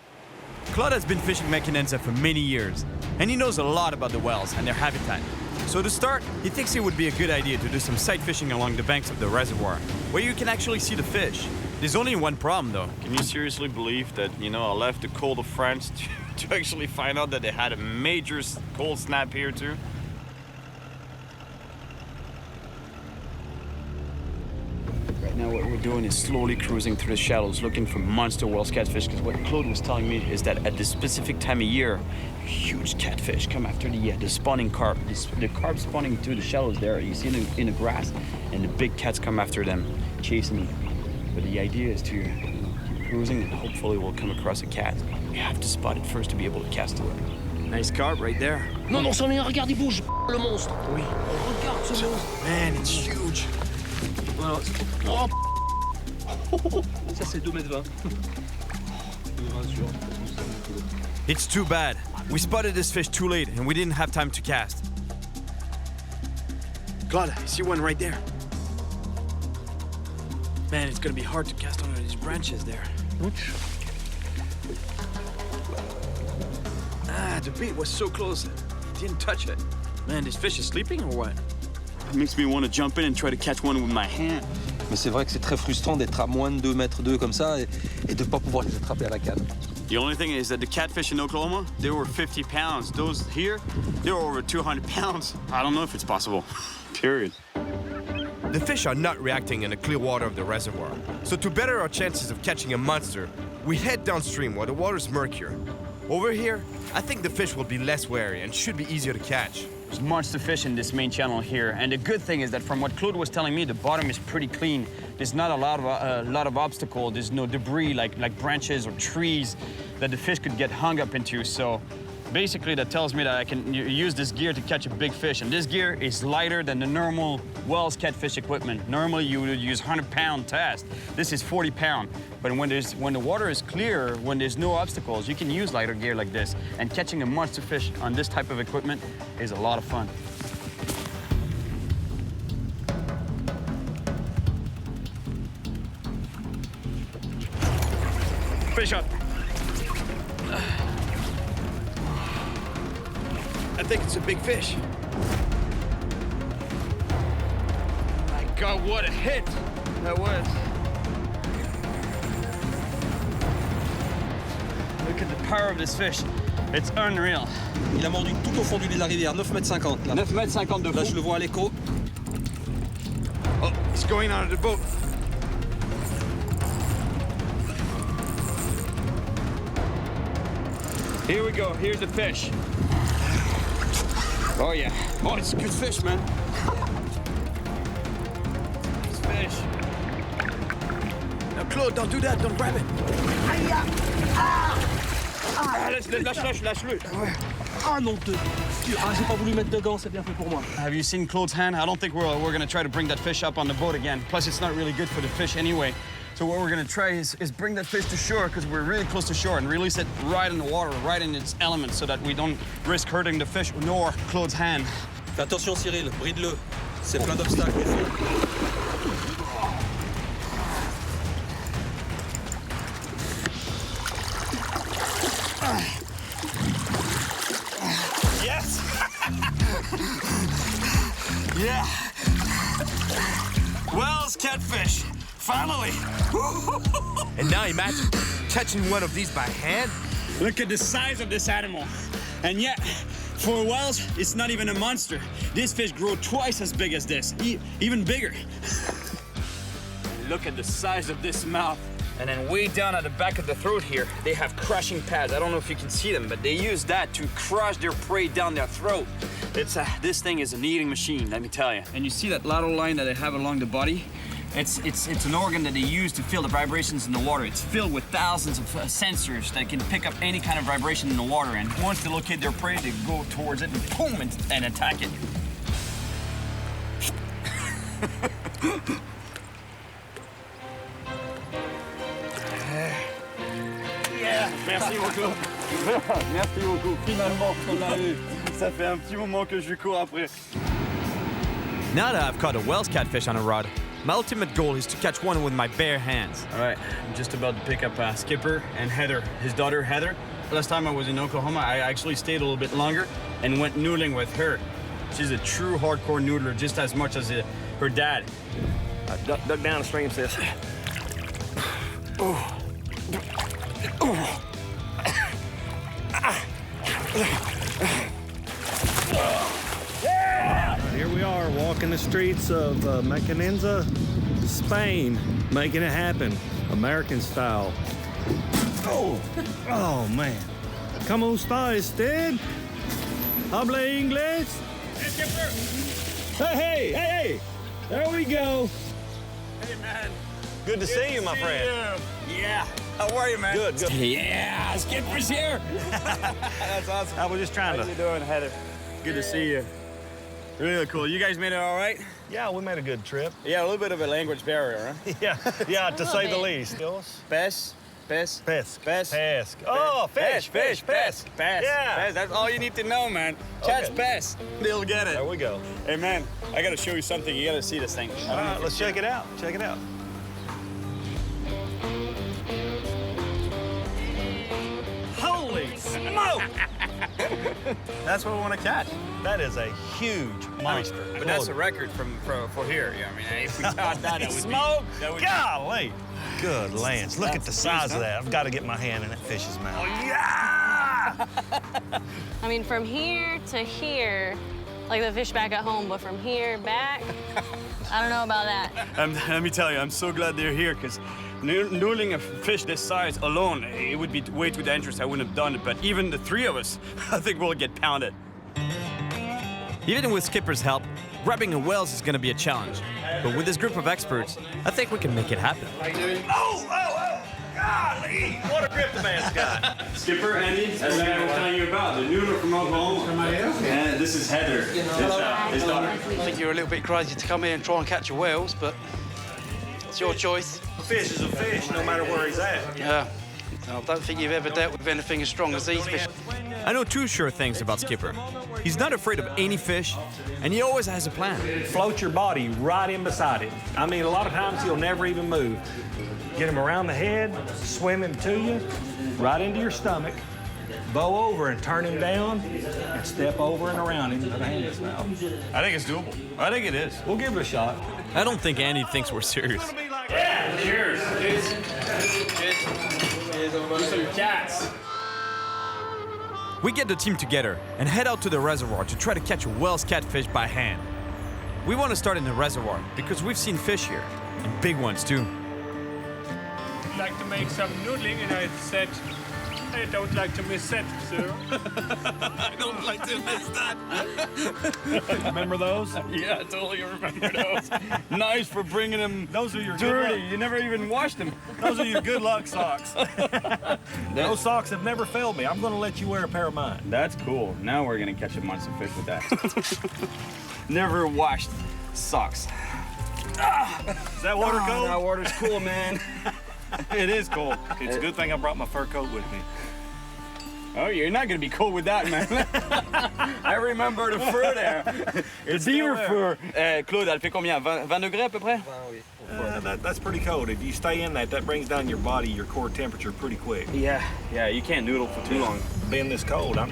Claude has been fishing Mequinenza for many years, and he knows a lot about the whales and their habitat. So to start, he thinks it would be a good idea to do some sight fishing along the banks of the reservoir, where you can actually see the fish. There's only one problem, though. Can you seriously believe that, I left the cold of France to actually find out that they had a major cold snap here, too? Right now, what we're doing is slowly cruising through the shallows, looking for monster whales catfish, because what Claude was telling me is that at this specific time of year, huge catfish come after the spawning carp. The carp spawning through the shallows there, you see them in the grass, and the big cats come after them, chasing them. But the idea is to keep cruising, and hopefully we'll come across a cat. We have to spot it first to be able to cast to it. Nice carp right there. Non, non, c'en est un, regarde, il bouge, le monstre. Oui. Regarde ce monstre. Man, it's huge. Voilà. Oh, ça, c'est 2,20 m. It's too bad. We spotted this fish too late, and we didn't have time to cast. Claude, I see one right there. Man, it's gonna be hard to cast under these branches there. Ouch. Ah, the bait was so close. Didn't touch it. Man, this fish is sleeping or what? It makes me want to jump in and try to catch one with my hand. Mais c'est vrai que c'est très frustrant d'être à moins de 2,2 m comme ça et de ne pas pouvoir les attraper à la canne. The only thing is that the catfish in Oklahoma, they were 50 pounds. Those here, they were over 200 pounds. I don't know if it's possible. Period. The fish are not reacting in the clear water of the reservoir. So to better our chances of catching a monster, we head downstream where the water is murkier. Over here, I think the fish will be less wary and should be easier to catch. There's monster fish in this main channel here, and the good thing is that from what Claude was telling me, the bottom is pretty clean. There's not a lot of obstacle. There's no debris like branches or trees that the fish could get hung up into. So basically that tells me that I can use this gear to catch a big fish, and this gear is lighter than the normal whales catfish equipment. Normally you would use 100-pound test. This is 40-pound. But when the water is clear, when there's no obstacles, you can use lighter gear like this, and catching a monster fish on this type of equipment is a lot of fun. Fish up. I think it's a big fish. My God, what a hit that was. Look at the power of this fish. It's unreal. Il a mordu tout au fond de la rivière, 9,50 m là. 9,50 m de fond. Là, je le vois à l'écho. Oh, he's going out of the boat. Here we go, here's the fish. Oh yeah. Oh, it's a good fish, man. It's fish. Now, Claude, don't do that. Don't grab it. Lâche-le. Ah non, j'ai pas voulu mettre de gants, c'est bien fait pour moi. Have you seen Claude's hand? I don't think we're gonna try to bring that fish up on the boat again. Plus, it's not really good for the fish anyway. So what we're gonna try is bring that fish to shore, because we're really close to shore, and release it right in the water, right in its element, so that we don't risk hurting the fish nor Claude's hand. Fais attention, Cyril, bride-le. C'est plein d'obstacles au fond. Yeah. Wells catfish. Finally. And now imagine catching one of these by hand. Look at the size of this animal. And yet, for whales, it's not even a monster. These fish grow twice as big as this, even bigger. Look at the size of this mouth. And then way down at the back of the throat here, they have crushing pads. I don't know if you can see them, but they use that to crush their prey down their throat. This thing is an eating machine, let me tell you. And you see that lateral line that they have along the body? It's an organ that they use to feel the vibrations in the water. It's filled with thousands of sensors that can pick up any kind of vibration in the water. And once they locate their prey, they go towards it and boom, and attack it. Yeah, merci beaucoup. Merci beaucoup. Finalement, on l'a eu. Ça fait un petit moment que je cours après. Now that I've caught a Wells catfish on a rod, my ultimate goal is to catch one with my bare hands. All right, I'm just about to pick up Skipper and Heather, his daughter Heather. Last time I was in Oklahoma, I actually stayed a little bit longer and went noodling with her. She's a true hardcore noodler, just as much as her dad. Duck down the stream, sis. Oh. Oh. Here we are walking the streets of Mequinenza, Spain, making it happen, American style. Oh man. ¿Cómo está usted? ¿Habla inglés? Hey! There we go. Hey, man. Good to see you, my friend. Yeah. How are you, man? Good. Yeah, Skipper's here. That's awesome. I was just trying How to. you doing, Heather? Good to see you. Really cool. You guys made it all right? Yeah, we made a good trip. Yeah, a little bit of a language barrier, huh? Yeah, to say the least. Pes. Oh, fish. Yeah. That's all you need to know, man. Catch pes. They'll get it. There we go. Hey, man, I got to show you something. You got to see this thing. All right, let's check it out. Holy smoke! That's what we want to catch. That is a huge monster. But that's a record for here. Yeah, I mean, if we caught that, it would smoke. be... Golly! Good lands. Look at the size of that. I've got to get my hand in that fish's mouth. Oh, yeah! I mean, from here to here, like the fish back at home, but from here back, I don't know about that. Let me tell you, I'm so glad they're here, because noodling a fish this size alone, it would be way too dangerous. I wouldn't have done it, but even the three of us, I think we'll get pounded. Even with Skipper's help, grabbing a Wells is gonna be a challenge. But with this group of experts, I think we can make it happen. Oh! Golly! What a grip the man's got. Skipper, Andy, that's what I was telling you about, the noodler from Oklahoma. And this is Heather, his daughter. I think you're a little bit crazy to come here and try and catch a Wells, but it's your choice. A fish is a fish, no matter where he's at. Yeah. I don't think you've ever dealt with anything as strong as these fish. I know two sure things about Skipper. He's not afraid of any fish, and he always has a plan. Float your body right in beside it. I mean, a lot of times he'll never even move. Get him around the head, swim him to you, right into your stomach, bow over and turn him down, and step over and around him and put a hand in his mouth. I think it's doable. I think it is. We'll give it a shot. I don't think Andy thinks we're serious. Yeah, cheers. Cheers some cats. We get the team together and head out to the reservoir to try to catch a Wells catfish by hand. We want to start in the reservoir because we've seen fish here, and big ones too. I'd like to make some noodling, and I said, I don't like to miss that, sir. I don't like to miss that. Remember those? Yeah, I totally remember those. Nice for bringing them those are your dirty. You never even washed them. Those are your good luck socks. Those socks have never failed me. I'm going to let you wear a pair of mine. That's cool. Now we're going to catch a monster fish with that. Never washed socks. Is that water cold? That water's cool, man. It is cold. It's a good thing I brought my fur coat with me. Oh, you're not going to be cold with that, man. I remember the fur there. It's deer fur. Claude, elle fait combien? 20 degrés à peu près? That's pretty cold. If you stay in that brings down your body, your core temperature pretty quick. Yeah, you can't noodle for too long. Being this cold, I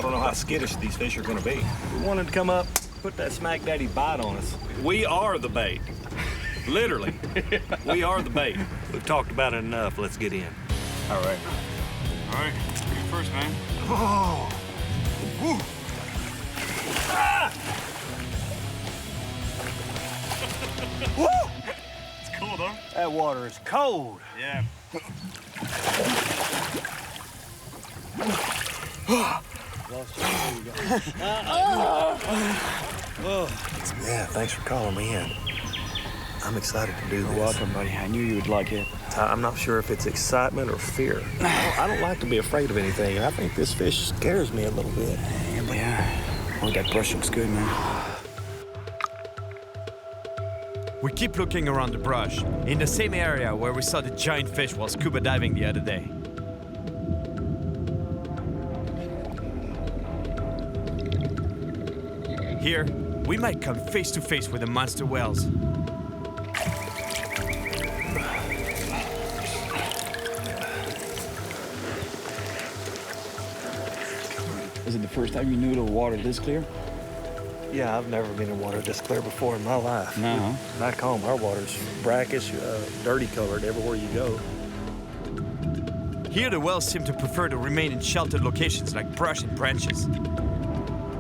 don't know how skittish these fish are going to be. We wanted to come up, Put that smack daddy bite on us. We are the bait. Literally. We are the bait. We've talked about it enough. Let's get in. All right. All right. You first, man. Oh. Woo. Ah. Woo. It's cool, though. That water is cold. Yeah. Yeah, thanks for calling me in. I'm excited to do this. You're welcome, buddy. I knew you would like it. I'm not sure if it's excitement or fear. I don't like to be afraid of anything, and I think this fish scares me a little bit. Yeah. Oh, that brush looks good, man. We keep looking around the brush, in the same area where we saw the giant fish while scuba diving the other day. Here, we might come face to face with the monster whales. Is it the first time you knew the water this clear? Yeah, I've never been in water this clear before in my life. No. Back home, our water's brackish, dirty colored everywhere you go. Here, the whales seem to prefer to remain in sheltered locations like brush and branches.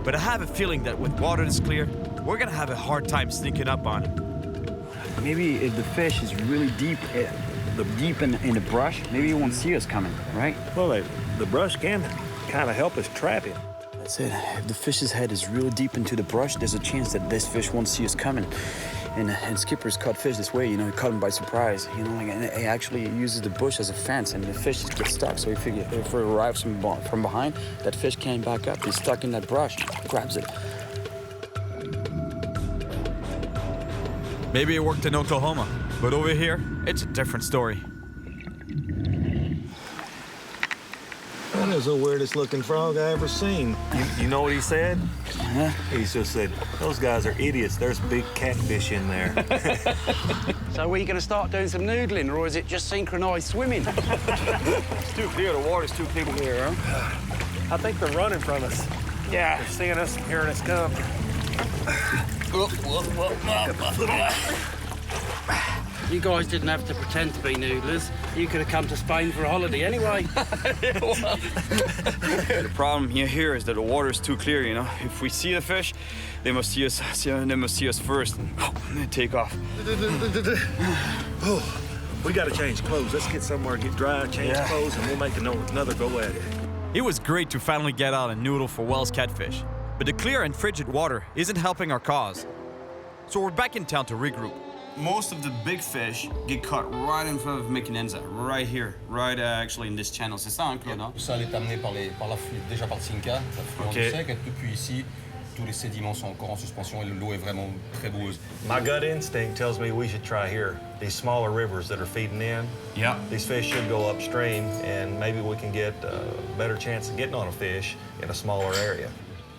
But I have a feeling that with water this clear, we're gonna have a hard time sneaking up on him. Maybe if the fish is really deep in the brush, maybe he won't see us coming, right? Well, the brush can kind of help us trap him. That's it. If the fish's head is really deep into the brush, there's a chance that this fish won't see us coming. And skippers caught fish this way, you know, he caught them by surprise. You know, like, and he actually uses the bush as a fence, and the fish gets stuck. So if it arrives from behind, that fish can't back up. He's stuck in that brush, grabs it. Maybe it worked in Oklahoma, but over here, it's a different story. That is the weirdest looking frog I ever seen. You know what he said? Huh? He just said, those guys are idiots. There's big catfish in there. So are you going to start doing some noodling, or is it just synchronized swimming? It's too clear. The water's too clear here, huh? I think they're running from us. Yeah. They're seeing us and hearing us come. You guys didn't have to pretend to be noodlers. You could have come to Spain for a holiday anyway. The problem here is that the water is too clear, you know. If we see the fish, they must see us. They must see us first, and then take off. Oh, we got to change clothes. Let's get somewhere, get dry, change clothes, and we'll make another go at it. It was great to finally get out and noodle for Wells catfish, but the clear and frigid water isn't helping our cause. So we're back in town to regroup. Most of the big fish get caught right in front of Mequinenza, right here, right actually in this channel. C'est ça, hein, Claude? Ça, elle est amenée par l'affluent, déjà par le Cinca, l'affluent du sec, et depuis ici, tous les sédiments sont encore en suspension et l'eau est vraiment très boueuse. My gut instinct tells me we should try here. These smaller rivers that are feeding in. Yeah. These fish should go upstream, and maybe we can get a better chance of getting on a fish in a smaller area.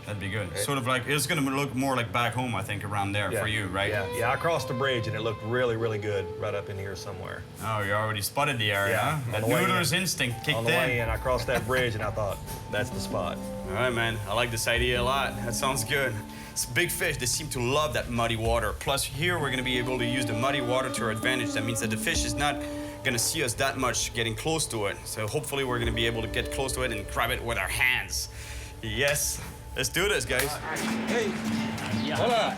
That'd be good. Sort of like, it's gonna look more like back home, I think, around there for you, right? Yeah, I crossed the bridge and it looked really, really good right up in here somewhere. Oh, you already spotted the area, huh? That noodler's instinct kicked in. On the way in, I crossed that bridge and I thought, that's the spot. All right, man. I like this idea a lot. That sounds good. It's big fish. They seem to love that muddy water. Plus, here we're gonna be able to use the muddy water to our advantage. That means that the fish is not gonna see us that much getting close to it. So hopefully we're gonna be able to get close to it and grab it with our hands. Yes. Let's do this, guys. Hey. Hola.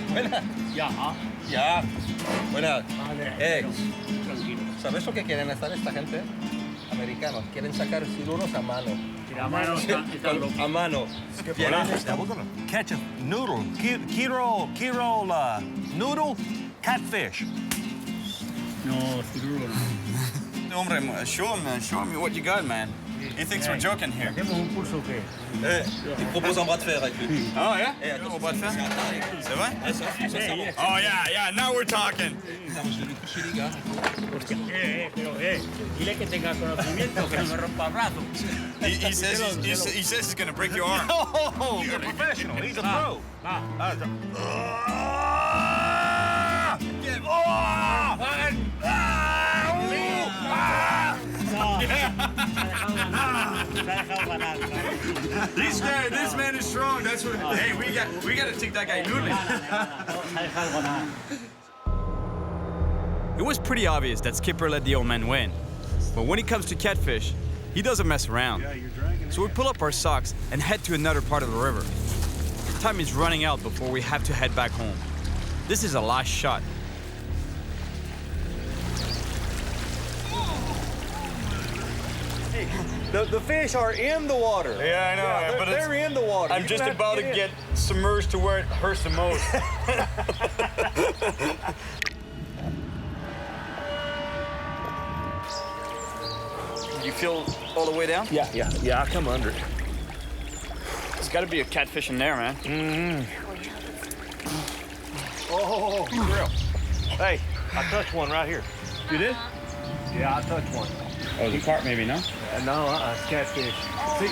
Buenas. Ya. Buenas. Hey. ¿Sabes lo que quieren hacer esta gente? Americanos. Quieren sacar siluros a mano. A mano. A mano. Catch a noodle. Kiro, noodle, catfish. No, siluro no. Hombre, show him what you got, man. He thinks we're joking here. Il propose un bras de fer avec lui. Oh, yeah? Un bras de fer? C'est vrai? Oh, yeah, now we're talking. Dile que tenga conocimiento, que no me rompa el brazo. He says he's gonna break your arm. No, he's a professional. He's a pro. This man is strong. That's what. Hey, we got to take that guy noodling. It was pretty obvious that Skipper let the old man win. But when it comes to catfish, he doesn't mess around. So we pull up our socks and head to another part of the river. Time is running out before we have to head back home. This is a last shot. The fish are in the water. Yeah, I know. Yeah, but they're in the water. I'm just about to get submerged to where it hurts the most. You feel all the way down? Yeah, I come under it. There's got to be a catfish in there, man. Oh, Cyril. Hey, I touched one right here. You did? Yeah, I touched one. Oh, the carp maybe, no? No, it's catfish.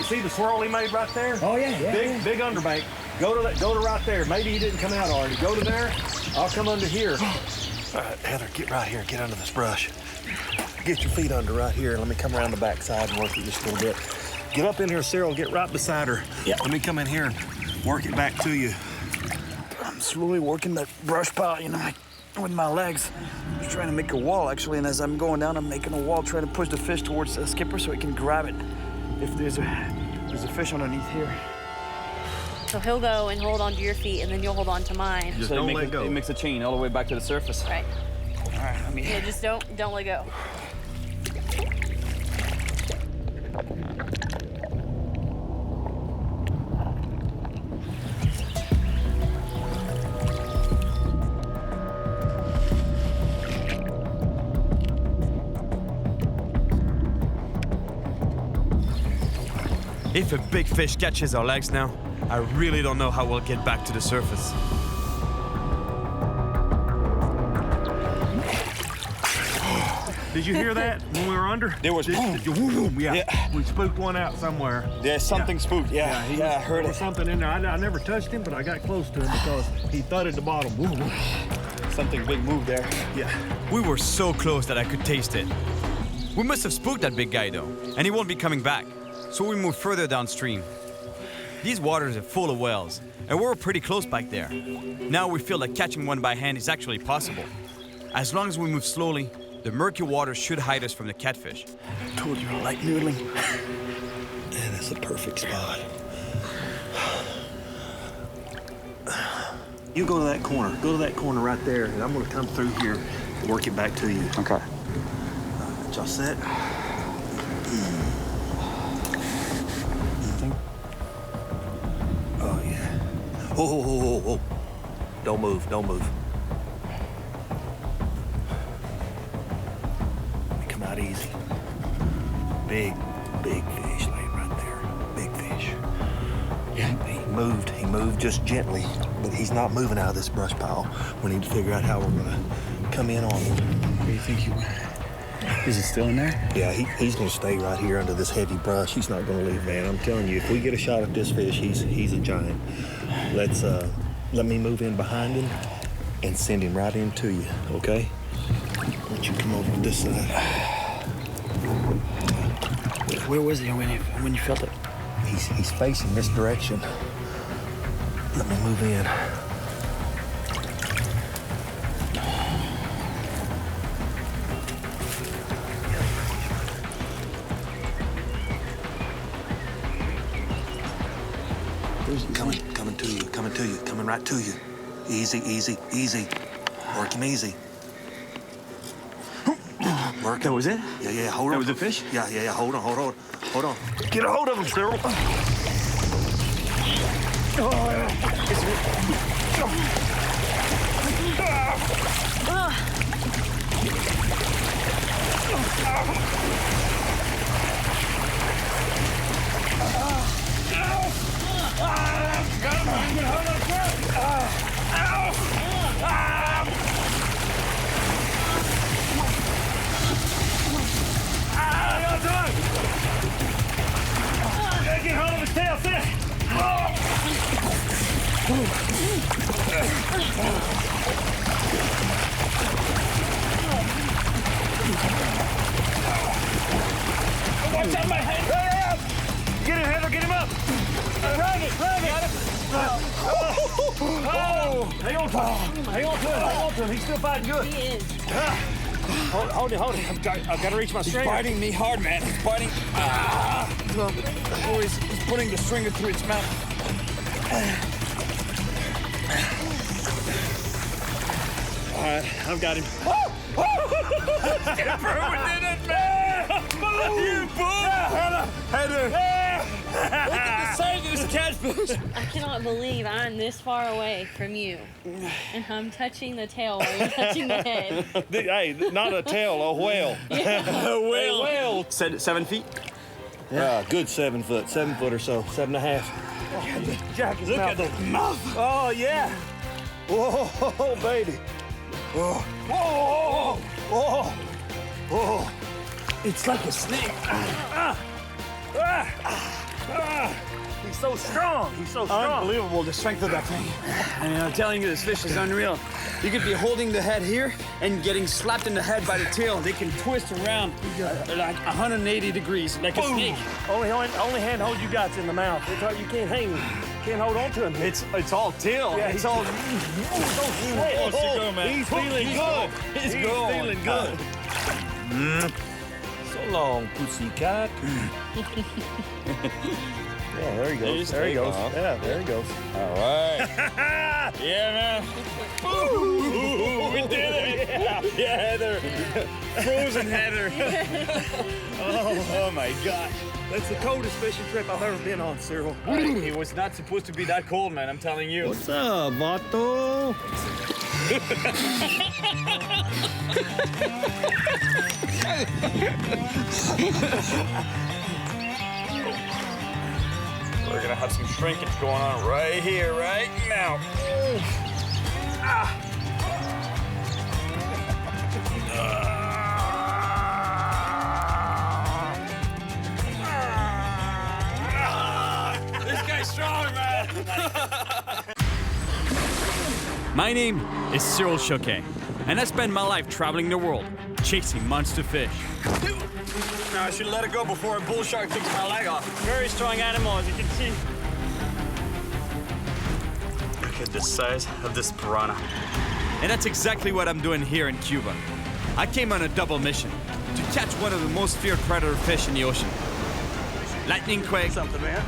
See the swirl he made right there? Oh, yeah. Big underbank. Go to right there. Maybe he didn't come out already. Go to there. I'll come under here. All right, Heather, get right here. Get under this brush. Get your feet under right here. Let me come around the backside and work it just a little bit. Get up in here, Cyril. Get right beside her. Yeah. Let me come in here and work it back to you. I'm slowly working that brush pile, with my legs. I'm just trying to make a wall, actually, and as I'm going down, I'm making a wall, trying to push the fish towards the skipper so he can grab it. If there's a fish underneath here. So he'll go and hold onto your feet, and then you'll hold on to mine. Just don't let go. It makes a chain all the way back to the surface. Right. All right, let me... Yeah, just don't let go. If a big fish catches our legs now, I really don't know how we'll get back to the surface. Did you hear that when we were under? There was boom. Yeah. We spooked one out somewhere. Yeah, something spooked. Yeah, I heard there was something in there. I never touched him, but I got close to him because he thudded the bottom. Something big moved there. Yeah. We were so close that I could taste it. We must have spooked that big guy, though, and he won't be coming back. So we moved further downstream. These waters are full of whales, and we're pretty close back there. Now we feel that catching one by hand is actually possible. As long as we move slowly, the murky water should hide us from the catfish. I told you I like noodling. Man, that's a perfect spot. You go to that corner. Go to that corner right there, and I'm going to come through here and work it back to you. Okay. Y'all set? Anything? Oh, yeah. Oh. Don't move. Come out easy. Big fish laying right there. Big fish. Yeah. He moved just gently, but he's not moving out of this brush pile. We need to figure out how we're gonna come in on him. What do you think is it still in there? Yeah, he's gonna stay right here under this heavy brush. He's not gonna leave, man. I'm telling you, if we get a shot at this fish, he's a giant. Let me move in behind him and send him right into you, okay? Why don't you come over to this side? Where was he when you felt it? He's facing this direction. Let me move in. Coming right to you. Easy. Work him easy. Work him. That was it? Yeah, hold on. That was a fish? Yeah, hold on. Get a hold of him, Cyril. Get hold of his tail, sis! Watch out, my head! Get him, Heather, get him him up! Drag it! Hang on to him. He's still fighting good. He is. Hold it. I've got to reach my stringer. He's biting me hard, man. He's biting. He's putting the stringer through its mouth. All right, I've got him. Skipper, we did it, man! You boom! Heather! Look at the size of this catfish! I cannot believe I'm this far away from you. And I'm touching the tail while you're touching the head. Hey, not a tail, a whale. Yeah. A whale. 7 feet? Yeah, good 7 foot, 7 foot or so, 7.5. Jack, Look at the mouth! Oh, yeah. Whoa, baby. Whoa. It's like a snake. He's so strong. Unbelievable, the strength of that thing. I mean, I'm telling you, this fish is unreal. You could be holding the head here and getting slapped in the head by the tail. They can twist around like 180 degrees, like a snake. Only handhold you got's in the mouth. You can't hold on to him. It's all tail. Yeah, it's all. He's feeling good. He's feeling good. So long, pussycat. Yeah, there he goes. There he goes. Yeah, there he goes. All right. Yeah, man. Ooh, we did it. Yeah, Heather. Frozen Heather. Oh my God. That's the coldest fishing trip I've ever been on, Cyril. It was not supposed to be that cold, man. I'm telling you. What's up, vato? We're gonna have some shrinkage going on right here, right now. This guy's strong, man. My name is Cyril Chauquet, and I spend my life traveling the world, chasing monster fish. Now I should let it go before a bull shark takes my leg off. Very strong animal, as you can see. Look at the size of this piranha. And that's exactly what I'm doing here in Cuba. I came on a double mission to catch one of the most feared predator fish in the ocean. Lightning quick. Something, man.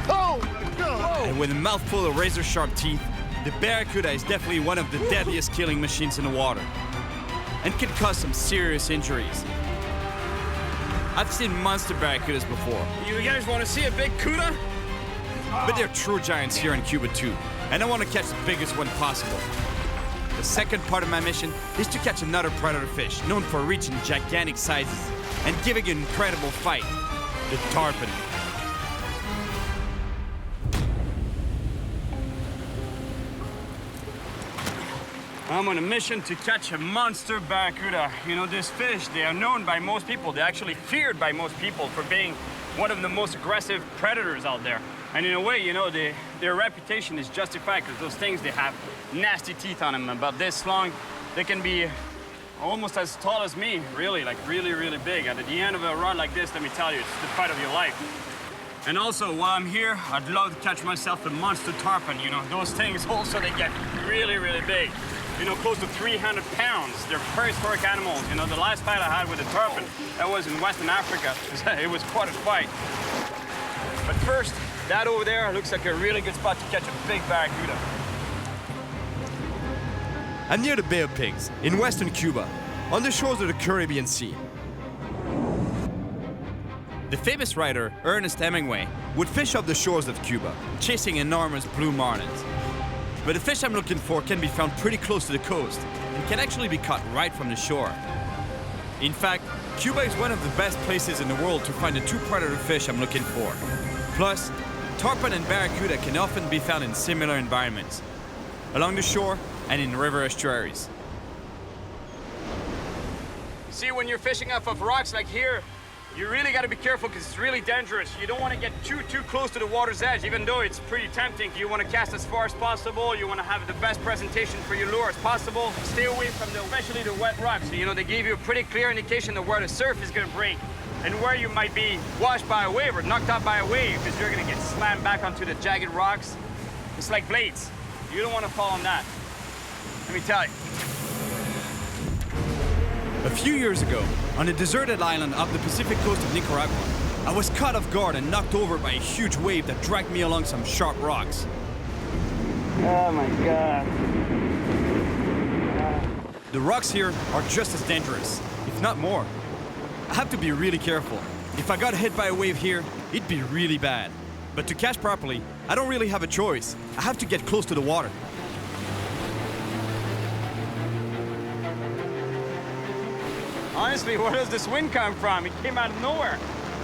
And with a mouthful of razor-sharp teeth, the barracuda is definitely one of the deadliest killing machines in the water, and can cause some serious injuries. I've seen monster barracudas before. You guys want to see a big cuda? But they're true giants here in Cuba too, and I want to catch the biggest one possible. The second part of my mission is to catch another predator fish known for reaching gigantic sizes and giving an incredible fight, the tarpon. I'm on a mission to catch a monster barracuda. You know, this fish, they are known by most people. They're actually feared by most people for being one of the most aggressive predators out there. And in a way, you know, their reputation is justified because those things, they have nasty teeth on them, about this long. They can be almost as tall as me, really, like really, really big. And at the end of a run like this, let me tell you, it's the fight of your life. And also, while I'm here, I'd love to catch myself a monster tarpon. You know, those things also, they get really, really big. You know, close to 300 pounds. They're prehistoric animals. You know, the last fight I had with a tarpon, that was in Western Africa. It was quite a fight. But first, that over there looks like a really good spot to catch a big barracuda. I'm near the Bay of Pigs, in western Cuba, on the shores of the Caribbean Sea. The famous writer Ernest Hemingway would fish off the shores of Cuba, chasing enormous blue marlins. But the fish I'm looking for can be found pretty close to the coast and can actually be caught right from the shore. In fact, Cuba is one of the best places in the world to find the two predator fish I'm looking for. Plus, tarpon and barracuda can often be found in similar environments, along the shore and in river estuaries. See, when you're fishing off of rocks like here, you really got to be careful because it's really dangerous. You don't want to get too close to the water's edge, even though it's pretty tempting. You want to cast as far as possible. You want to have the best presentation for your lure as possible. Stay away from especially the wet rocks. You know, they give you a pretty clear indication of where the surf is going to break. and where you might be washed by a wave or knocked out by a wave because you're gonna get slammed back onto the jagged rocks. It's like blades. You don't want to fall on that. Let me tell you. A few years ago, on a deserted island off the Pacific coast of Nicaragua, I was caught off guard and knocked over by a huge wave that dragged me along some sharp rocks. Oh my God. The rocks here are just as dangerous, if not more. I have to be really careful. If I got hit by a wave here, it'd be really bad. But to catch properly, I don't really have a choice. I have to get close to the water. Honestly, where does this wind come from? It came out of nowhere.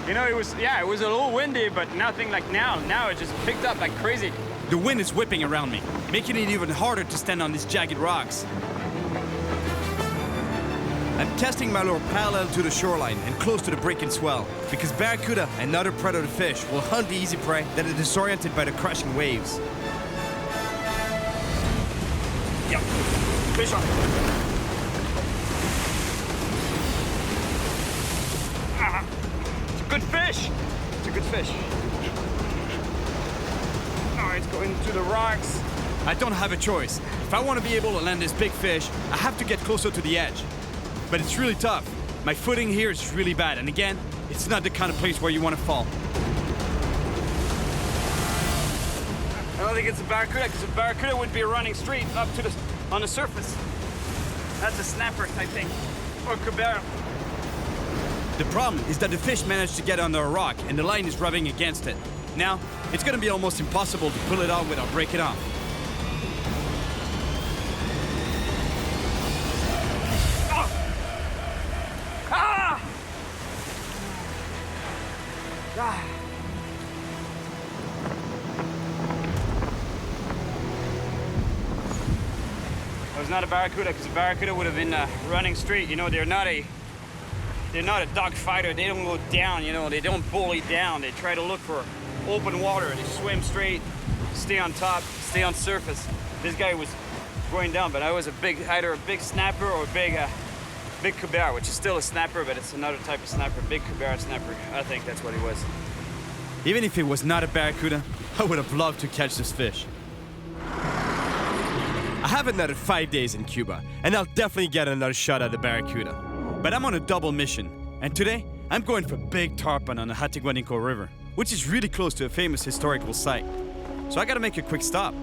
You know, it was a little windy, but nothing like now. Now it just picked up like crazy. The wind is whipping around me, making it even harder to stand on these jagged rocks. I'm casting my lure parallel to the shoreline and close to the breaking swell, because barracuda and other predator fish will hunt the easy prey that are disoriented by the crashing waves. Yep, fish on. It's a good fish. It's a good fish. Oh, it's going to the rocks. I don't have a choice. If I want to be able to land this big fish, I have to get closer to the edge. But it's really tough. My footing here is really bad, and again, it's not the kind of place where you want to fall. I don't think it's a barracuda, because a barracuda would be running straight up to on the surface. That's a snapper, I think, or cabera. The problem is that the fish managed to get under a rock, and the line is rubbing against it. Now, it's going to be almost impossible to pull it out without breaking off. It was not a barracuda, because a barracuda would have been running straight. You know, they're not a dog fighter. They don't go down. You know, they don't bully down. They try to look for open water. They swim straight, stay on top, stay on surface. This guy was going down, but I was either a big snapper or a big cabera, which is still a snapper, but it's another type of snapper. Big cabera snapper. I think that's what he was. Even if it was not a barracuda, I would have loved to catch this fish. I have another 5 days in Cuba, and I'll definitely get another shot at the barracuda. But I'm on a double mission, and today I'm going for big tarpon on the Hatiguanico River, which is really close to a famous historical site. So I gotta make a quick stop.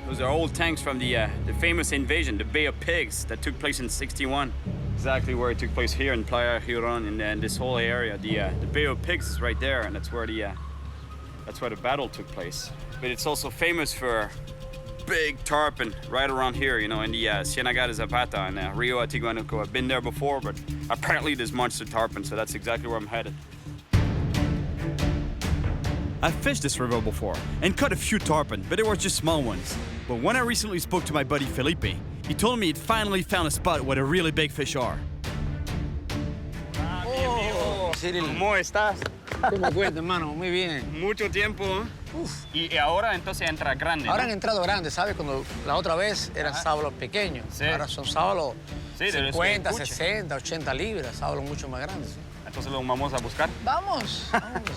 Those are old tanks from the famous invasion, the Bay of Pigs, that took place in '61. Exactly where it took place here in Playa Huron, and this whole area. The Bay of Pigs is right there, and that's where the battle took place. But it's also famous for big tarpon right around here, you know, in the Ciénaga de Zapata and Rio Hatiguanico. I've been there before, but apparently there's monster tarpon, so that's exactly where I'm headed. I've fished this river before and caught a few tarpon, but they were just small ones. But when I recently spoke to my buddy Felipe, he told me he'd finally found a spot where the really big fish are. Oh, Cyril. ¿Cómo estás? ¿Cómo cuentas, hermano? Muy bien. Mucho tiempo, ¿eh? Y ahora entonces entra grande, Ahora ¿no? han entrado grandes, ¿sabes? Cuando la otra vez eran sábalos pequeños. Sí. Ahora son sábalos Sí, de los 50, que escuche. 60, 80 libras, sábalos mucho más grandes. Entonces lo vamos a buscar. Vamos, vamos.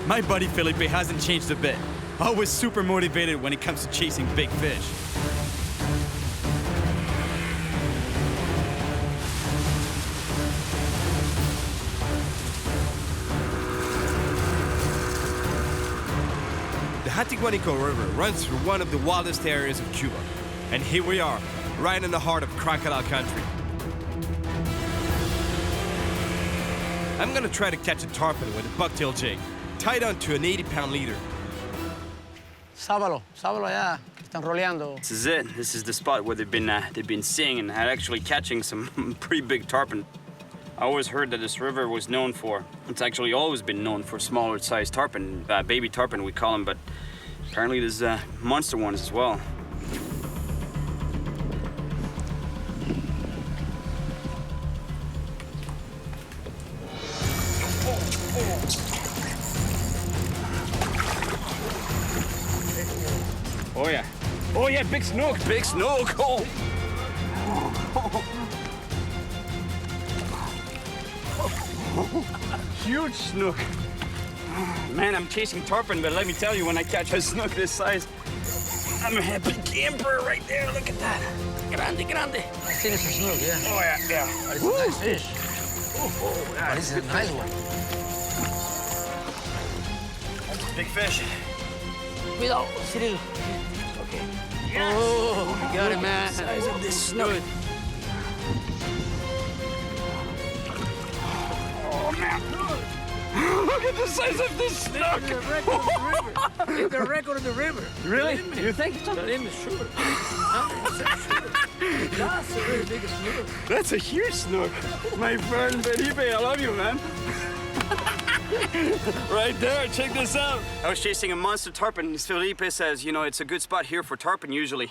My buddy Felipe hasn't changed a bit. Always super motivated when it comes to chasing big fish. The Hatiguanico River runs through one of the wildest areas of Cuba. And here we are, right in the heart of crocodile country. I'm gonna try to catch a tarpon with a bucktail jig, tied onto an 80-pound leader. Sábalo allá, que están roleando. This is it. This is the spot where they've been seeing and actually catching some pretty big tarpon. I always heard that this river was known for, it's actually always been known for smaller sized tarpon, baby tarpon we call them, but apparently there's monster ones as well. Oh yeah. Oh yeah. Yeah, big snook. Big snook. Oh. Huge snook. Man, I'm chasing tarpon, but let me tell you, when I catch a snook this size, I'm a happy camper right there. Look at that. Grande, grande. I think it's a snook, yeah. Oh, yeah, yeah. But it's a nice fish. Oh, yeah, this is a nice one. That's a big fish. Cuidado, Cyril. Okay. Yes. Oh, you got it, man. Size of this snook. Oh, man. Look at the size of this snook. It's the record of the river. It's the record of the river. Really? You think so? Sure. 100% sure. That's a really big snook. That's a huge snook. My friend Felipe, I love you, man. Right there, check this out. I was chasing a monster tarpon. Felipe says, you know, it's a good spot here for tarpon usually.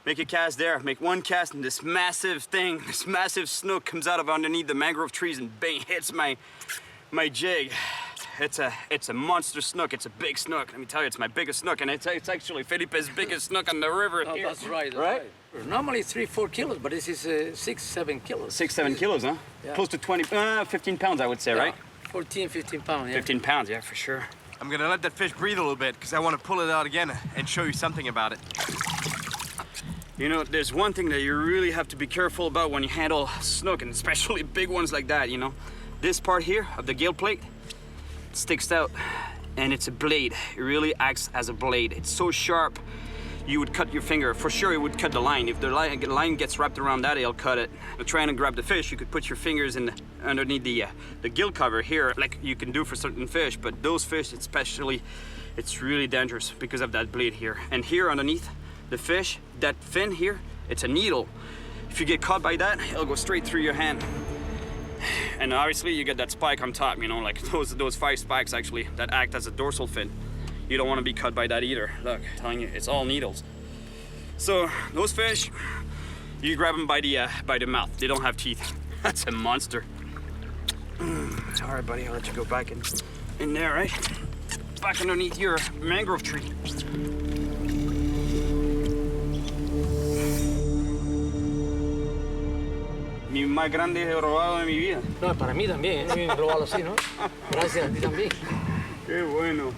Make a cast there, make one cast, and this massive thing, this massive snook comes out of underneath the mangrove trees and bang, hits my jig. It's a monster snook. It's a big snook. Let me tell you, it's my biggest snook, and it's actually Felipe's biggest snook on the river here. That's right. That's right. Normally 3-4 kilos, but this is 6-7 kilos. 6-7 kilos, huh? Yeah. Close to 15 pounds, I would say, Yeah. right? 14-15 pounds, yeah. 15 pounds, yeah, for sure. I'm gonna let that fish breathe a little bit because I want to pull it out again and show you something about it. You know, there's one thing that you really have to be careful about when you handle snook, and especially big ones like that, you know? This part here of the gill plate sticks out, and it's a blade. It really acts as a blade. It's so sharp, you would cut your finger. For sure, it would cut the line. If the line gets wrapped around that, it'll cut it. Trying to grab the fish, you could put your fingers in underneath the gill cover here, like you can do for certain fish, but those fish especially, it's really dangerous because of that blade here. And here underneath the fish, that fin here, it's a needle. If you get caught by that, it'll go straight through your hand. And obviously you get that spike on top, you know, like those 5 spikes actually that act as a dorsal fin. You don't want to be cut by that either. Look, I'm telling you, it's all needles. So those fish, you grab them by the mouth. They don't have teeth. That's a monster. All right, buddy, I'll let you go back in there, right? Back underneath your mangrove tree. Mi más grande robado de mi vida. No, para mí también, robado así, ¿no? Gracias a ti también. Qué bueno.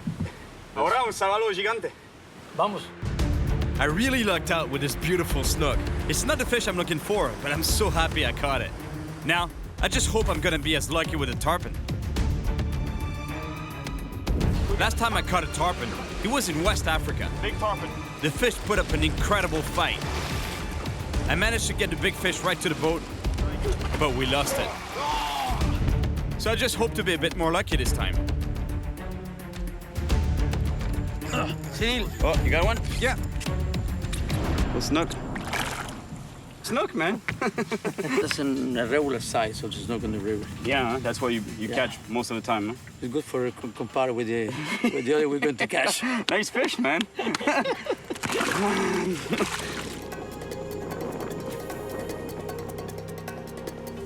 Ahora un sábalo gigante. Vamos. I really lucked out with this beautiful snook. It's not the fish I'm looking for, but I'm so happy I caught it. Now, I just hope I'm gonna be as lucky with a tarpon. Last time I caught a tarpon, it was in West Africa. Big tarpon. The fish put up an incredible fight. I managed to get the big fish right to the boat, but we lost it. So I just hope to be a bit more lucky this time. Cyril. Oh, you got one? Yeah. A snook. Snook, man. That's a regular size of snook in the river. Yeah, that's what you catch most of the time, huh? It's good for compared with the other we're going to catch. Nice fish, man.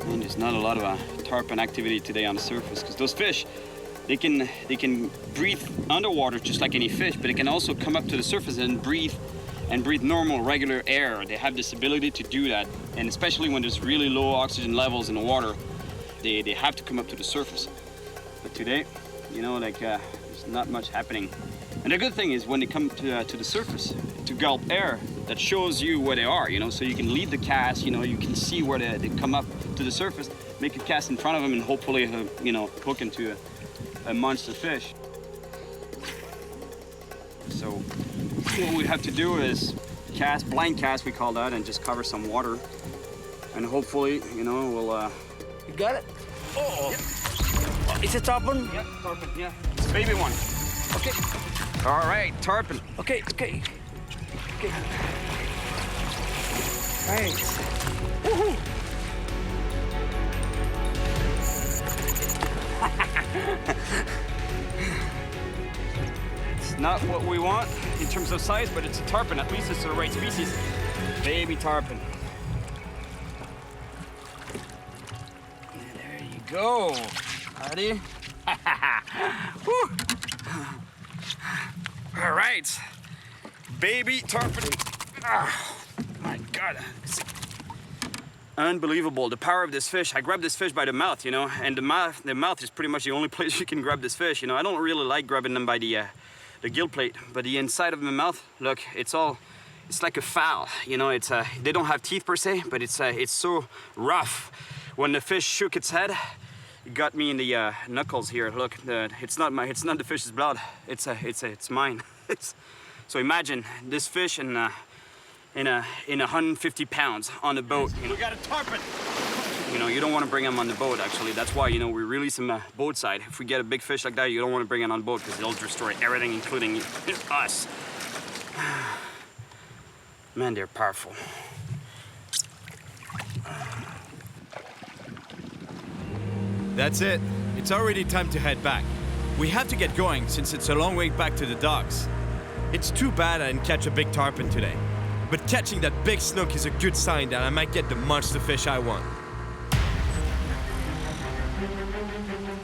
And there's not a lot of tarpon activity today on the surface because those fish, they can breathe underwater just like any fish, but they can also come up to the surface and breathe normal, regular air. They have this ability to do that, and especially when there's really low oxygen levels in the water, they have to come up to the surface. But today, you know, like there's not much happening. And the good thing is when they come to the surface to gulp air, that shows you where they are, you know, so you can lead the cast, you know, you can see where they come up to the surface, make a cast in front of them, and hopefully, you know, hook into a monster fish. So what we have to do is cast, blind cast we call that, and just cover some water. And hopefully, you know, we'll... You got it? Oh, Yep. It's a tarpon? Yeah, tarpon, yeah. It's a baby one. Okay. All right, tarpon. Okay. Right. Woohoo! It's not what we want in terms of size, but it's a tarpon. At least it's the right species. Baby tarpon. There you go. Ready? Woo. All right. Baby tarpon. My God. It's unbelievable, the power of this fish. I grabbed this fish by the mouth, you know, and the mouth is pretty much the only place you can grab this fish. You know, I don't really like grabbing them by the gill plate, but the inside of the mouth, look, it's like a fowl, you know. It's they don't have teeth per se, but it's so rough. When the fish shook its head, it got me in the knuckles here. Look, it's not the fish's blood. It's mine. So imagine this fish in 150 pounds on the boat. You know. We got a tarpon. You know, you don't want to bring them on the boat, actually. That's why, you know, we release them boat side. If we get a big fish like that, you don't want to bring it on boat because they'll destroy everything, including us. Man, they're powerful. That's it. It's already time to head back. We have to get going since it's a long way back to the docks. It's too bad I didn't catch a big tarpon today. But catching that big snook is a good sign that I might get the monster fish I want.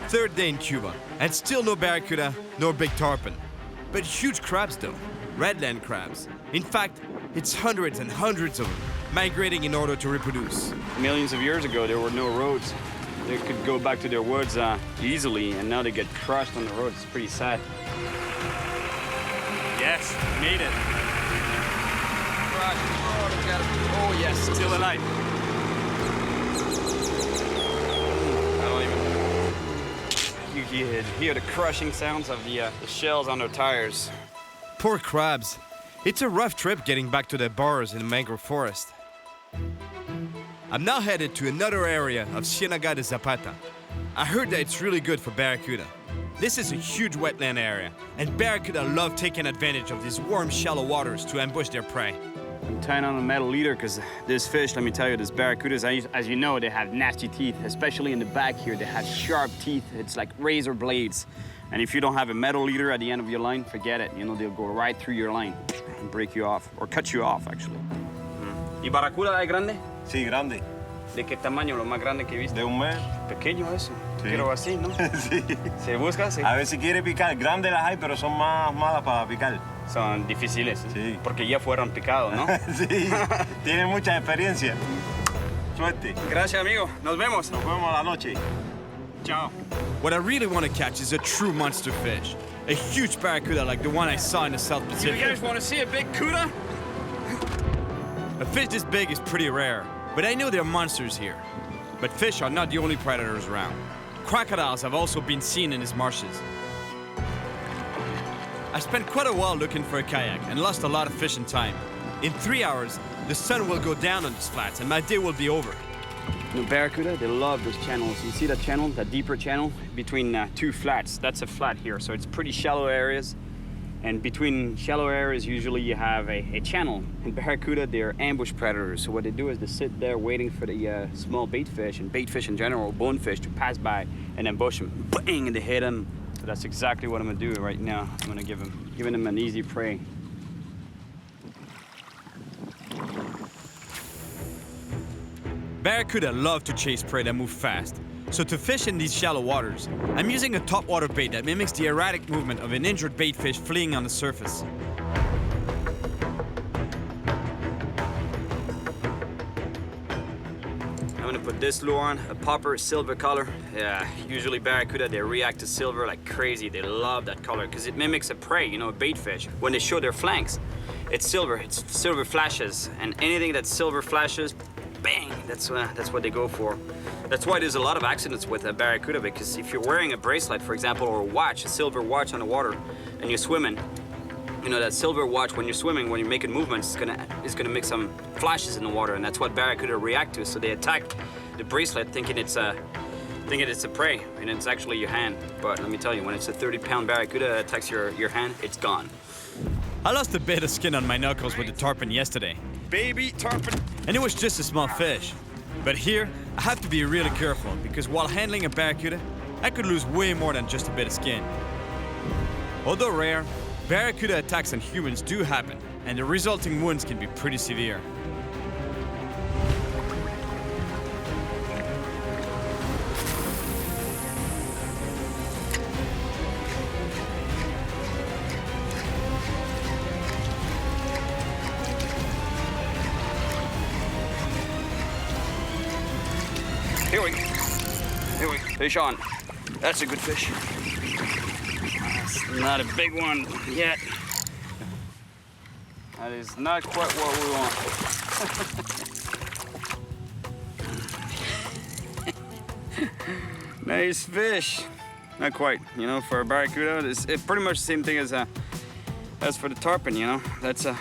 Third day in Cuba, and still no barracuda, nor big tarpon. But huge crabs though, redland crabs. In fact, it's hundreds and hundreds of them, migrating in order to reproduce. Millions of years ago, there were no roads. They could go back to their woods easily, and now they get crushed on the road. It's pretty sad. Yes, made it. Oh yes, still alive. I don't even... You hear the crushing sounds of the shells on their tires. Poor crabs. It's a rough trip getting back to their burrows in the mangrove forest. I'm now headed to another area of Ciénaga de Zapata. I heard that it's really good for barracuda. This is a huge wetland area, and barracuda love taking advantage of these warm, shallow waters to ambush their prey. I'm tying on a metal leader because this fish, let me tell you, this barracudas, as you know, they have nasty teeth, especially in the back here. They have sharp teeth. It's like razor blades. And if you don't have a metal leader at the end of your line, forget it. You know, they'll go right through your line and break you off, or cut you off, actually. ¿Y barracuda es grande? Sí, grande. ¿De qué tamaño lo más grande que viste? De un mes. Pequeño eso. Sí. Quiero así, ¿no? Sí. ¿Se busca? Sí. A ver si quiere picar. Grandes las hay, pero son más malas para picar. Son difíciles. Sí. Porque ya fueron picados, ¿no? Sí. Tienen mucha experiencia. Suerte. Gracias, amigo. Nos vemos. Nos vemos a la noche. Ciao. What I really want to catch is a true monster fish. A huge barracuda like the one I saw in the South Pacific. You guys want to see a big cuda? A fish this big is pretty rare, but I know there are monsters here. But fish are not the only predators around. Crocodiles have also been seen in these marshes. I spent quite a while looking for a kayak and lost a lot of fishing time. In 3 hours, the sun will go down on these flats and my day will be over. The barracuda, they love those channels. You see that channel, that deeper channel between two flats? That's a flat here, so it's pretty shallow areas. And between shallow areas, usually you have a channel. And barracuda, they're ambush predators. So what they do is they sit there waiting for the small bait fish, and bait fish in general, bonefish, to pass by and ambush them. Bang! And they hit them. So that's exactly what I'm gonna do right now. I'm gonna giving them an easy prey. Barracuda love to chase prey that move fast. So to fish in these shallow waters, I'm using a topwater bait that mimics the erratic movement of an injured bait fish fleeing on the surface. I'm gonna put this lure on, a popper silver color. Yeah, usually barracuda, they react to silver like crazy. They love that color because it mimics a prey, you know, a bait fish. When they show their flanks, it's silver flashes, and anything that silver flashes, bang, that's what they go for. That's why there's a lot of accidents with a barracuda, because if you're wearing a bracelet, for example, or a watch, a silver watch on the water, and you're swimming, you know, that silver watch, when you're swimming, when you're making movements, it's gonna make some flashes in the water, and that's what barracuda react to. So they attack the bracelet thinking it's a prey, and it's actually your hand. But let me tell you, when it's a 30-pound barracuda that attacks your hand, it's gone. I lost a bit of skin on my knuckles with the tarpon yesterday. Baby tarpon! And it was just a small fish. But here, I have to be really careful, because while handling a barracuda, I could lose way more than just a bit of skin. Although rare, barracuda attacks on humans do happen, and the resulting wounds can be pretty severe. Here we go. Fish on. That's a good fish. That's not a big one yet. That is not quite what we want. Nice fish. Not quite, you know, for a barracuda. It's pretty much the same thing as for the tarpon, you know. That's a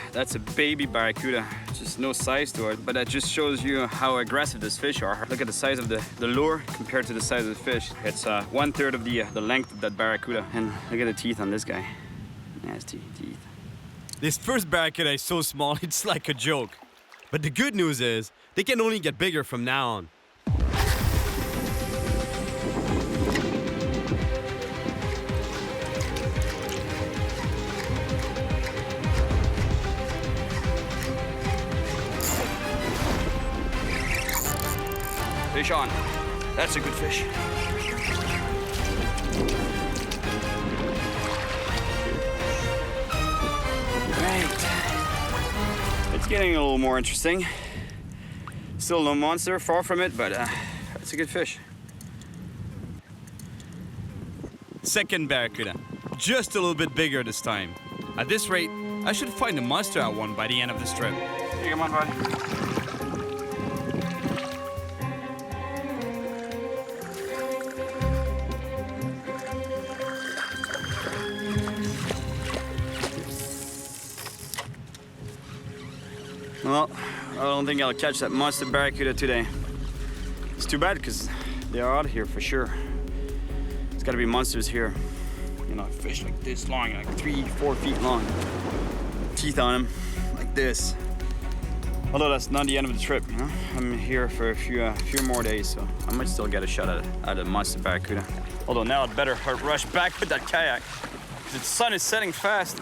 baby barracuda. Just no size to it, but that just shows you how aggressive these fish are. Look at the size of the lure compared to the size of the fish. It's 1/3 of the length of that barracuda. And look at the teeth on this guy. Nasty teeth. This first barracuda is so small, it's like a joke. But the good news is, they can only get bigger from now on. Fish on. That's a good fish. Right. It's getting a little more interesting. Still no monster, far from it, but it's a good fish. Second barracuda, just a little bit bigger this time. At this rate, I should find a monster at one by the end of this trip. Hey, come on, buddy. Well, I don't think I'll catch that monster barracuda today. It's too bad because they are out here for sure. It's got to be monsters here. You know, fish like this long, like 3-4 feet long. Teeth on them, like this. Although that's not the end of the trip, you know. I'm here for a few more days, so I might still get a shot at a monster barracuda. Although now I'd better rush back with that kayak. The sun is setting fast.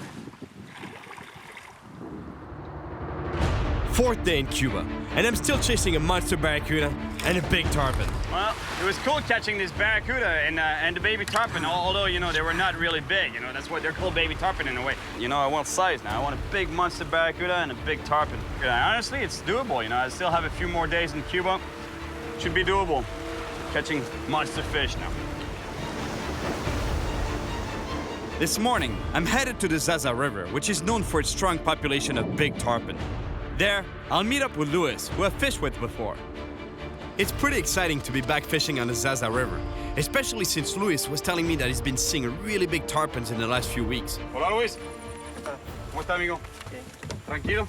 Fourth day in Cuba, and I'm still chasing a monster barracuda and a big tarpon. Well, it was cool catching this barracuda and the baby tarpon, although, you know, they were not really big, you know, that's why they're called baby tarpon in a way. You know, I want size now. I want a big monster barracuda and a big tarpon. Honestly, it's doable, you know, I still have a few more days in Cuba. Should be doable, catching monster fish now. This morning, I'm headed to the Zaza River, which is known for its strong population of big tarpon. There, I'll meet up with Louis, who I've fished with before. It's pretty exciting to be back fishing on the Zaza River, especially since Louis was telling me that he's been seeing really big tarpons in the last few weeks. Hola, Luis. ¿Cómo está, amigo? Tranquilo?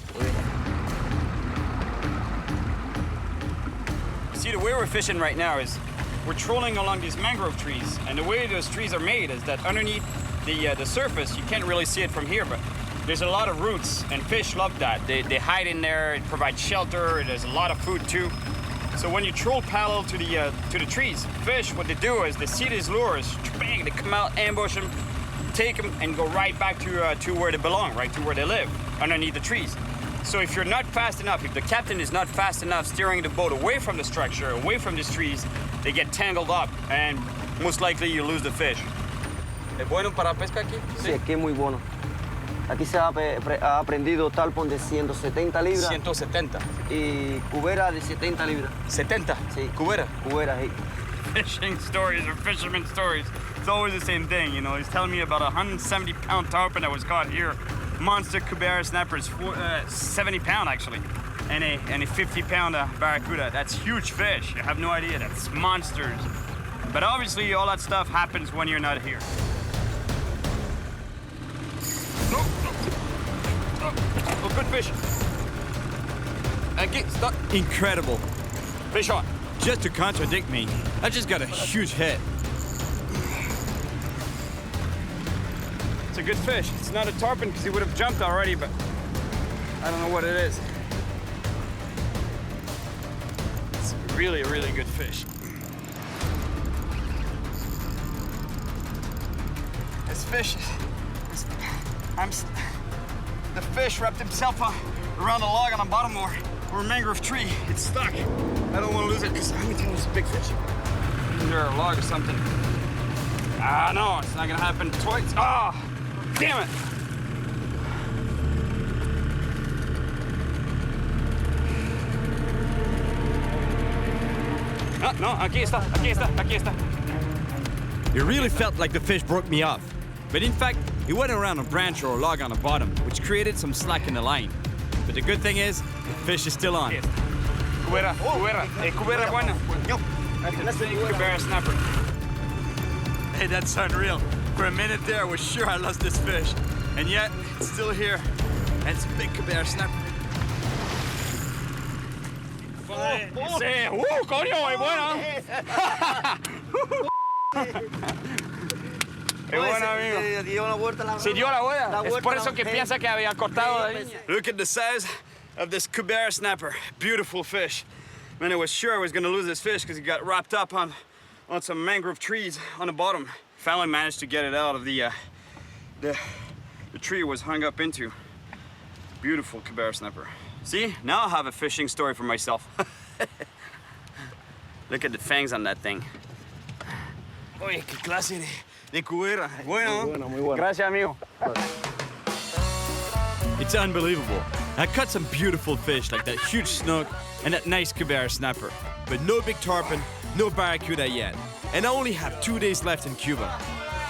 See, the way we're fishing right now is we're trolling along these mangrove trees, and the way those trees are made is that underneath the surface, you can't really see it from here, but there's a lot of roots, and fish love that. They hide in there, it provides shelter, there's a lot of food too. So when you troll parallel to the trees, fish, what they do is they see these lures, bang, they come out, ambush them, take them, and go right back to where they belong, right to where they live, underneath the trees. So if you're not fast enough, if the captain is not fast enough steering the boat away from the structure, away from these trees, they get tangled up, and most likely you lose the fish. ¿Es bueno para pesca aquí? Sí, aquí es muy bueno. Aquí se ha aprendido tarpon de 170 libras. 170. Y cubera de 70 libras. 70? Sí. Cubera? Cubera, sí. Fishing stories or fisherman stories. It's always the same thing, you know. He's telling me about a 170-pound tarpon that was caught here. Monster cubera snappers, 70-pound actually. And a 50-pound barracuda. That's huge fish. You have no idea. That's monsters. But obviously all that stuff happens when you're not here. Oh, good fish. Stop. Incredible. Fish on. Just to contradict me, I just got a huge hit. It's a good fish. It's not a tarpon because he would have jumped already, but I don't know what it is. It's really, really good fish. This fish, the fish wrapped himself around a log on the bottom or a mangrove tree. It's stuck. I don't want to lose it because I'm telling you, it's a big fish. Under a log or something. Ah, no, it's not gonna happen twice. Ah, damn it. no, aquí está, aquí está, aquí está. It really felt like the fish broke me off. But in fact, it went around a branch or a log on the bottom, which created some slack in the line. But the good thing is, the fish is still on. Cubera, cubera buena. That's the cubera snapper. Hey, that's unreal. For a minute there, I was sure I lost this fish. And yet, it's still here. And it's a big cubera snapper. Sí, coño, es buena. Es buena, amigo. Si dio la vuelta. Es por eso que piensa que había cortado de ahí. Look at the size of this cubera snapper. Beautiful fish. Man, I was sure I was gonna lose this fish because he got wrapped up on some mangrove trees on the bottom. Finally managed to get it out of the tree it was hung up into. Beautiful cubera snapper. See, now I have a fishing story for myself. Look at the fangs on that thing. Oye, qué clase de cubera. Bueno. Muy bueno. Gracias, amigo. It's unbelievable. I caught some beautiful fish like that huge snook and that nice cubera snapper. But no big tarpon, no barracuda yet. And I only have 2 days left in Cuba.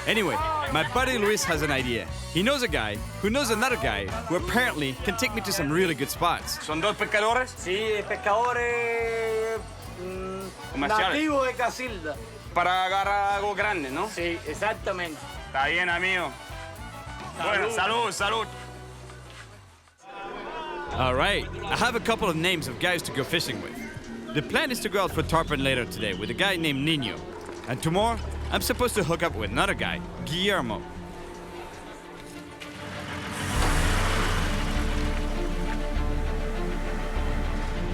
Anyway, my buddy Luis has an idea. He knows a guy who knows another guy who apparently can take me to some really good spots. ¿Son dos pescadores? Sí, pescadores nativos de Casilda. Para agarrar algo grande, ¿no? Sí, exactamente. Está bien, amigo. Bueno, salud, salud. All right, I have a couple of names of guys to go fishing with. The plan is to go out for tarpon later today with a guy named Nino. And tomorrow, I'm supposed to hook up with another guy, Guillermo.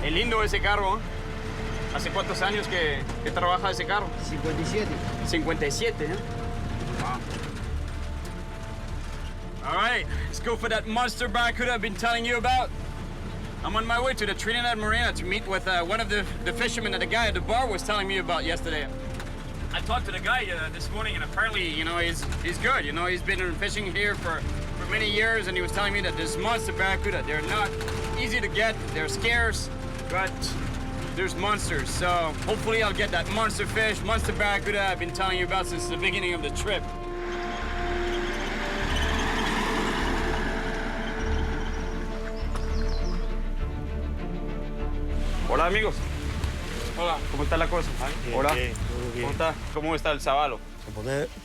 Es lindo ese carro, ¿eh? ¿Hace cuántos años que trabaja ese carro? 57. 57, ¿eh? Wow. All right, let's go for that monster barracuda I've been telling you about. I'm on my way to the Trinidad Marina to meet with one of the fishermen that the guy at the bar was telling me about yesterday. I talked to the guy this morning, and apparently, you know, he's good. You know, he's been fishing here for many years, and he was telling me that this monster barracuda, they're not easy to get, they're scarce, but there's monsters. So hopefully I'll get that monster fish, monster barracuda I've been telling you about since the beginning of the trip. Hola, amigos. Hola, ¿cómo está la cosa? Hola. ¿Cómo está? ¿Cómo está el sabalo?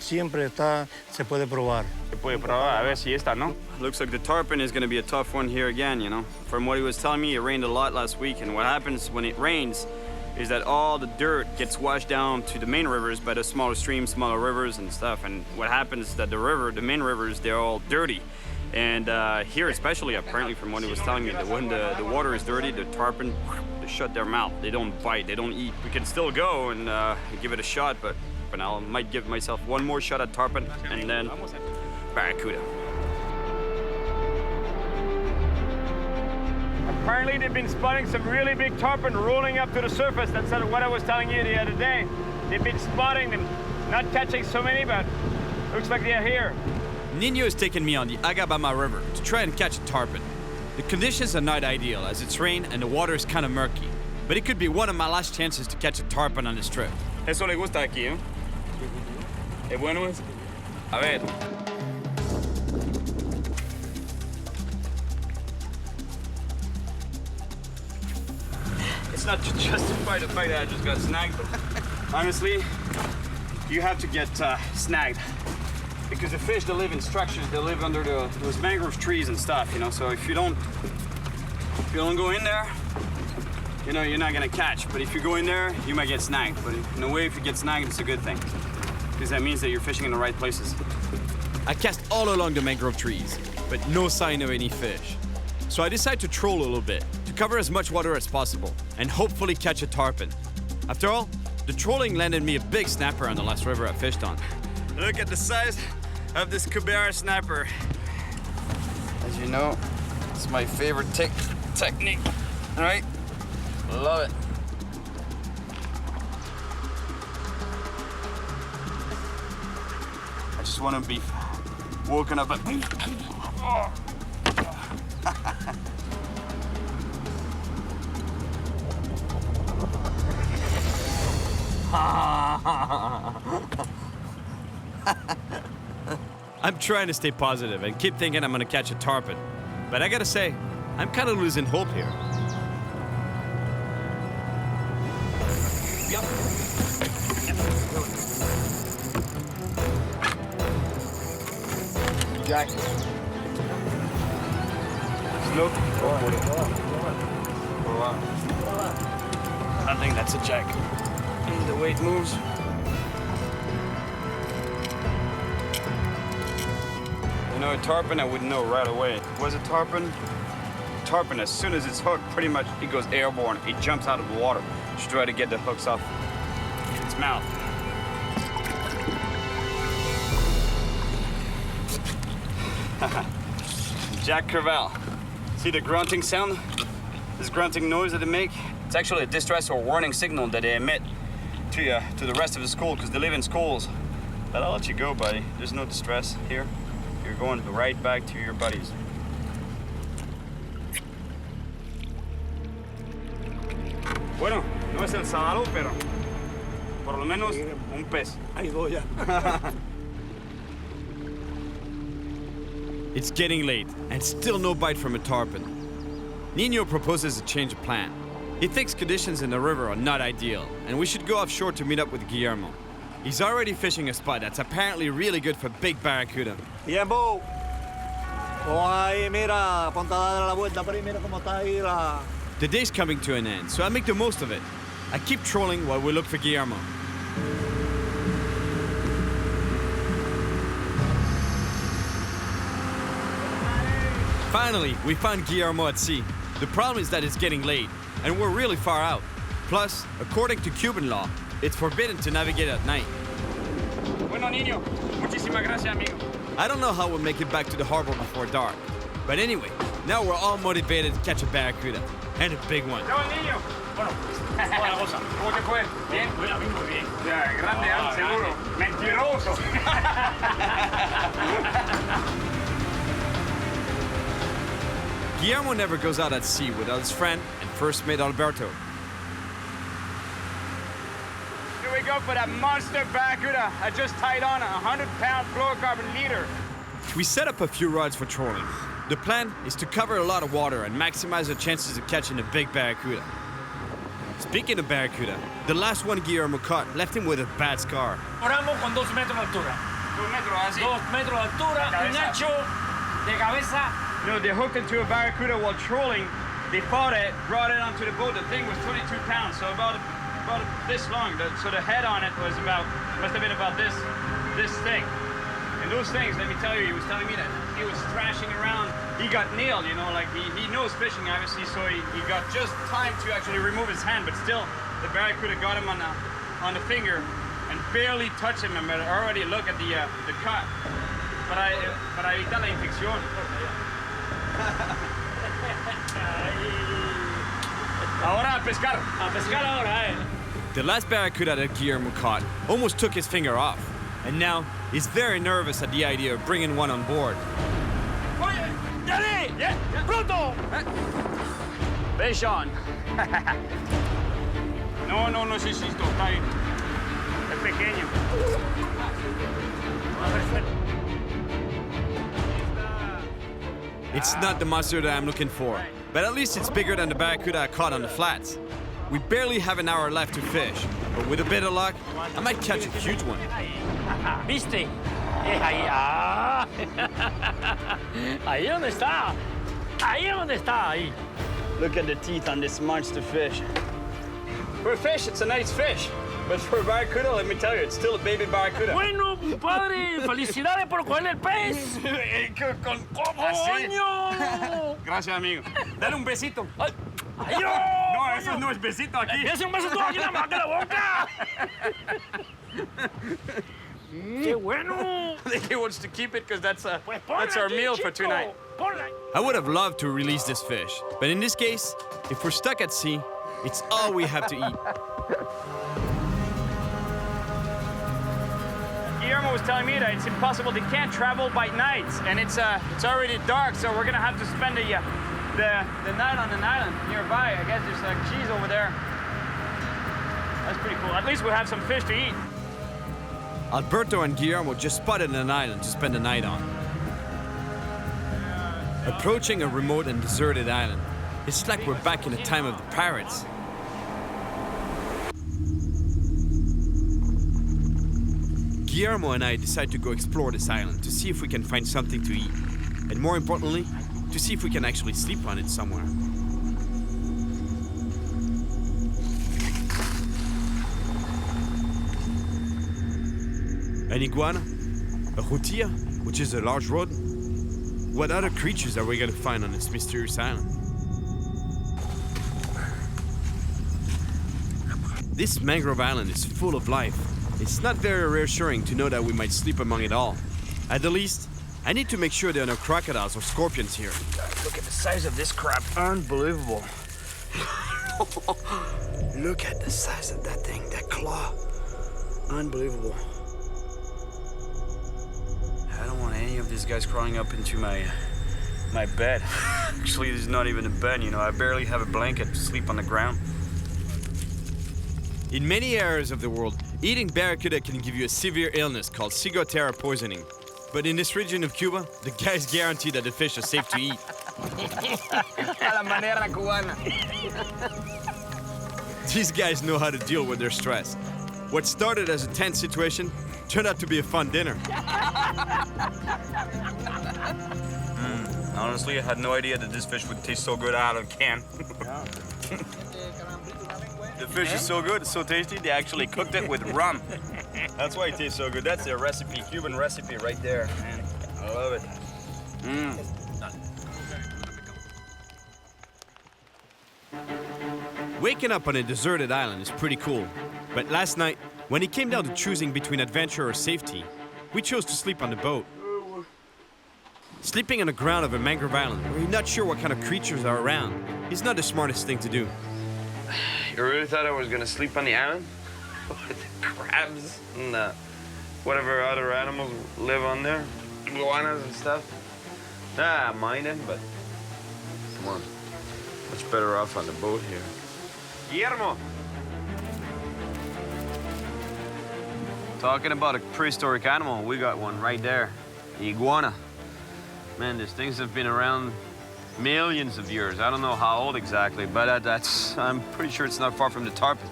Siempre está, se puede probar. Se puede probar, a ver si está, ¿no? Looks like the tarpon is going to be a tough one here again, you know. From what he was telling me, it rained a lot last week, and what happens when it rains is that all the dirt gets washed down to the main rivers by the smaller streams, smaller rivers and stuff. And what happens is that the main rivers, they're all dirty. And here especially, apparently from what he was telling me, that when the water is dirty, the tarpon, they shut their mouth. They don't bite, they don't eat. We can still go and give it a shot, but for now I might give myself one more shot at tarpon and then barracuda. Apparently they've been spotting some really big tarpon rolling up to the surface. That's what I was telling you the other day. They've been spotting them, not catching so many, but looks like they're here. Nino has taken me on the Agabama River to try and catch a tarpon. The conditions are not ideal as it's rain and the water is kind of murky, but it could be one of my last chances to catch a tarpon on this trip. Eso le gusta aquí, ¿eh? ¿Es bueno eso? A ver. It's not to justify the fact that I just got snagged, but honestly, you have to get snagged. Because the fish, they live in structures, they live under those mangrove trees and stuff, you know, so if you don't go in there, you know, you're not gonna catch. But if you go in there, you might get snagged. But in a way, if you get snagged, it's a good thing. Because that means that you're fishing in the right places. I cast all along the mangrove trees, but no sign of any fish. So I decided to troll a little bit, to cover as much water as possible, and hopefully catch a tarpon. After all, the trolling landed me a big snapper on the last river I fished on. Look at the size of this cubera snapper. As you know, it's my favorite technique, all right? Love it. I just want to be woken up. I'm trying to stay positive and keep thinking I'm gonna catch a tarpon. But I gotta say, I'm kind of losing hope here. Jack. Slow. I think that's a jack. And the way it moves. You know, a tarpon I would know right away. Was a tarpon? Tarpon, as soon as it's hooked, pretty much it goes airborne. It jumps out of the water to try to get the hooks off its mouth. Jack Crevalle. See the grunting sound? This grunting noise that they make? It's actually a distress or warning signal that they emit to the rest of the school because they live in schools. But I'll let you go, buddy. There's no distress here. You're going right back to your buddies. Bueno, no es el sábado, pero por lo menos un pez. Ahí voy ya. It's getting late, and still no bite from a tarpon. Nino proposes a change of plan. He thinks conditions in the river are not ideal, and we should go offshore to meet up with Guillermo. He's already fishing a spot that's apparently really good for big barracuda. Tiempo. Oh, ahí, mira, ponte a dar la vuelta por ahí, mira cómo está ahí la... The day's coming to an end, so I make the most of it. I keep trolling while we look for Guillermo. Finally, we found Guillermo at sea. The problem is that it's getting late, and we're really far out. Plus, according to Cuban law, it's forbidden to navigate at night. Bueno, niño. Muchísimas gracias, amigo. I don't know how we'll make it back to the harbor before dark. But anyway, now we're all motivated to catch a barracuda. And a big one. Chao, niño. Bueno, buena cosa. ¿Cómo te fue? Bien. Bueno, a mí muy bien. Ya, grande, seguro. Mentiroso. Guillermo never goes out at sea without his friend and first mate Alberto. Here we go for that monster barracuda. I just tied on a 100-pound fluorocarbon leader. We set up a few rods for trolling. The plan is to cover a lot of water and maximize our chances of catching a big barracuda. Speaking of barracuda, the last one Guillermo caught left him with a bad scar. Oramos con 2 metros de altura. 2 metros, así. 2 metros de altura, un ancho de cabeza. You know, they hooked into a barracuda while trolling. They fought it, brought it onto the boat. The thing was 22 pounds, so about this long. So the head on it was must have been about this thick. And those things, let me tell you, he was telling me that he was thrashing around. He got nailed, you know, like he knows fishing, obviously, so he got just time to actually remove his hand, but still, the barracuda got him on the finger and barely touched him. And already look at the cut. Para evitar la infección. Ahora a pescar. A pescar ahora, eh. The last barracuda that Guillermo caught almost took his finger off. And now, he's very nervous at the idea of bringing one on board. Oye, ¡Dale! Yeah, ¡Pronto! Fish on. No necesito, está ahí. Es pequeño. It's not the monster that I'm looking for, but at least it's bigger than the barracuda I caught on the flats. We barely have an hour left to fish, but with a bit of luck, I might catch a huge one. ¿Viste? Ahí, ah. Ahí donde está. Ahí donde está, ahí. Look at the teeth on this monster fish. For a fish, it's a nice fish. But for a barracuda, let me tell you, it's still a baby barracuda. Bueno, padre, felicidades por coger el pez. ¡Coño! Gracias, amigo. Dale un besito. Ay, no, eso no es besito aquí. ¡Es un beso tú aquí en la boca! ¡Qué bueno! He wants to keep it because that's our meal for tonight. I would have loved to release this fish, but in this case, if we're stuck at sea, it's all we have to eat. Guillermo was telling me that it's impossible. They can't travel by night, and it's already dark, so we're gonna have to spend the night on an island nearby. I guess there's cheese over there. That's pretty cool. At least we have some fish to eat. Alberto and Guillermo just spotted an island to spend the night on. Approaching a remote and deserted island, it's like we're back in the time of the pirates. Guillermo and I decide to go explore this island to see if we can find something to eat. And more importantly, to see if we can actually sleep on it somewhere. An iguana? A rutilla, which is a large rodent? What other creatures are we gonna find on this mysterious island? This mangrove island is full of life. It's not very reassuring to know that we might sleep among it all. At the least, I need to make sure there are no crocodiles or scorpions here. Look at the size of this crab. Unbelievable. Look at the size of that thing, that claw. Unbelievable. I don't want any of these guys crawling up into my bed. Actually, this is not even a bed, you know. I barely have a blanket to sleep on the ground. In many areas of the world, eating barracuda can give you a severe illness called ciguatera poisoning. But in this region of Cuba, the guys guarantee that the fish are safe to eat. A la manera cubana. These guys know how to deal with their stress. What started as a tense situation turned out to be a fun dinner. Honestly, I had no idea that this fish would taste so good out of a can. The fish is so good, it's so tasty, they actually cooked it with rum. That's why it tastes so good. That's their recipe, Cuban recipe right there, man. I love it. Waking up on a deserted island is pretty cool. But last night, when it came down to choosing between adventure or safety, we chose to sleep on the boat. Sleeping on the ground of a mangrove island where you're not sure what kind of creatures are around is not the smartest thing to do. You really thought I was gonna sleep on the island? With the crabs and whatever other animals live on there? Iguanas and stuff? Nah, I mind it, but come on. Much better off on the boat here. Guillermo! Talking about a prehistoric animal, we got one right there. The iguana. Man, these things have been around millions of years. I don't know how old exactly, but I'm pretty sure it's not far from the tarpon.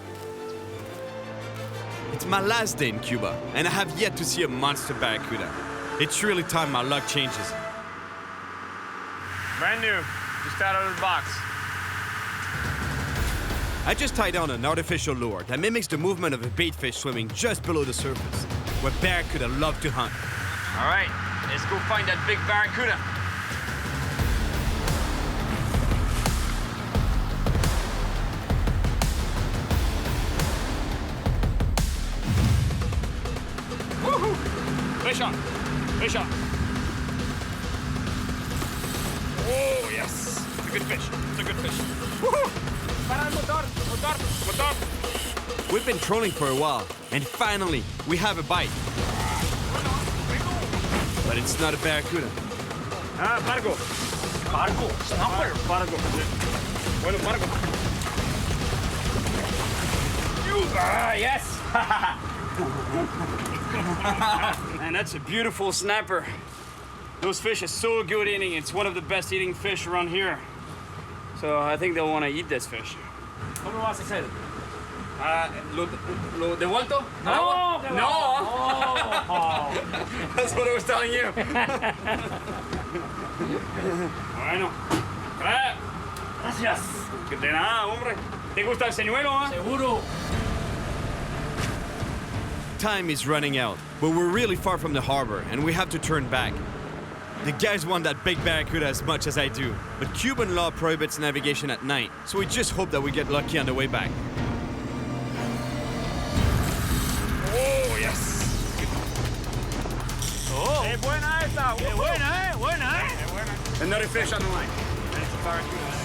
It's my last day in Cuba, and I have yet to see a monster barracuda. It's really time my luck changes. Brand new, just out of the box. I just tied on an artificial lure that mimics the movement of a bait fish swimming just below the surface, where barracuda love to hunt. All right, let's go find that big barracuda. Woohoo! Fish on, fish on. Oh, yes, it's a good fish, it's a good fish. Woohoo! We've been trolling for a while, and finally, we have a bite. But it's not a barracuda. Pargo. Pargo. Snapper. Pargo. Bueno, pargo. Yes. Man, that's a beautiful snapper. Those fish are so good eating. It's one of the best eating fish around here. So I think they'll want to eat this fish. ¿Cómo lo vas a hacer? ¿Lo devuelto? No, no. That's what I was telling you. Bueno. Gracias. Que de nada, hombre. ¿Te gusta el señuelo, eh? Seguro. Time is running out, but we're really far from the harbor, and we have to turn back. The guys want that big barracuda as much as I do, but Cuban law prohibits navigation at night, so we just hope that we get lucky on the way back. Oh, yes. Oh. Es buena esta. Es buena, buena, Es buena. Another fish on the line. That's a barracuda.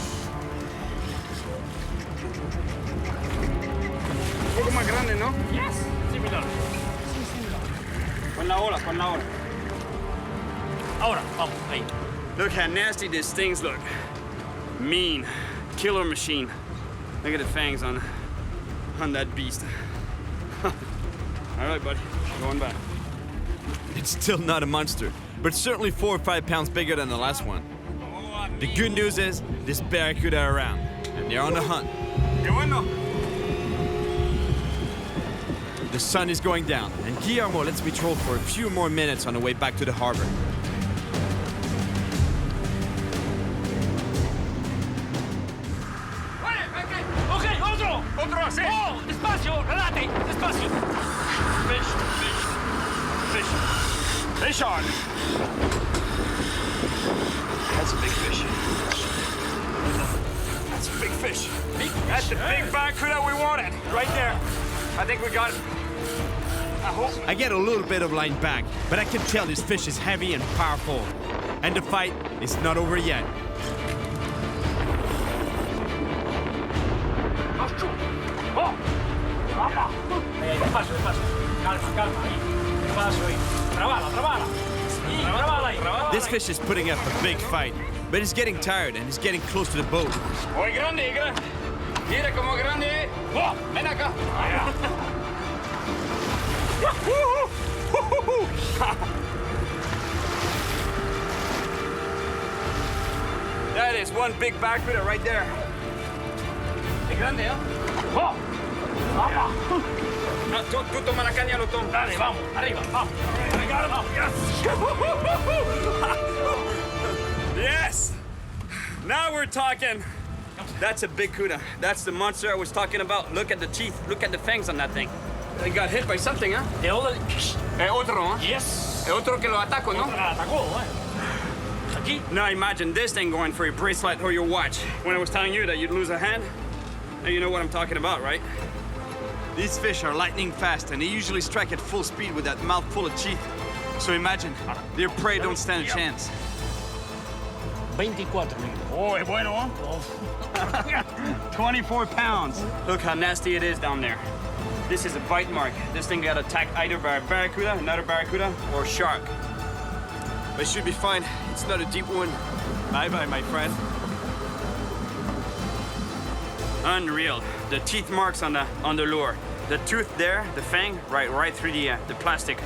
Un poco más grande, ¿no? Yes. Similar. Con la ola, con la ola. Ahora, vamos, ahí. Look how nasty these things look. Mean. Killer machine. Look at the fangs on it. on that beast. All right, buddy, going back. It's still not a monster, but certainly 4 or 5 pounds bigger than the last one. The good news is, this barracuda are around, and they're on the hunt. Qué bueno. The sun is going down, and Guillermo lets me troll for a few more minutes on the way back to the harbor. Ok, otro! Otro, sí. Oh, despacio, relate, despacio. Fish, fish, fish. Fish on. That's a big fish. That's a big fish. That's the big barracuda we wanted. Right there. I think we got it. I hope. I get a little bit of line back, but I can tell this fish is heavy and powerful. And the fight is not over yet. Despacio, despacio. Calma, calma, ahí. Despacio ahí. Trabala, trabala. Trabala ahí, trabala. This fish is putting up a big fight, but he's getting tired and he's getting close to the boat. Oye, grande, grande. Mira como grande. Oh, ven acá. That is one big barracuda right there. Es grande, ¿eh? Oh. No, tú toma la caña, lo tomo. Dale, vamos, arriba, vamos. Yes! Now we're talking. That's a big cuda. That's the monster I was talking about. Look at the teeth. Look at the fangs on that thing. They got hit by something, huh? Otro, huh? Yes. Otro que lo atacó, ¿no? Atacó, Aquí. Now imagine this thing going for your bracelet or your watch. When I was telling you that you'd lose a hand, now you know what I'm talking about, right? These fish are lightning fast and they usually strike at full speed with that mouth full of teeth. So imagine, their prey don't stand a chance. 24. Oh, es bueno, huh? 24 pounds. Look how nasty it is down there. This is a bite mark. This thing got attacked either by a barracuda, another barracuda, or a shark. But it should be fine. It's not a deep one. Bye-bye, my friend. Unreal. The teeth marks on the lure. The tooth there, the fang, right through the plastic.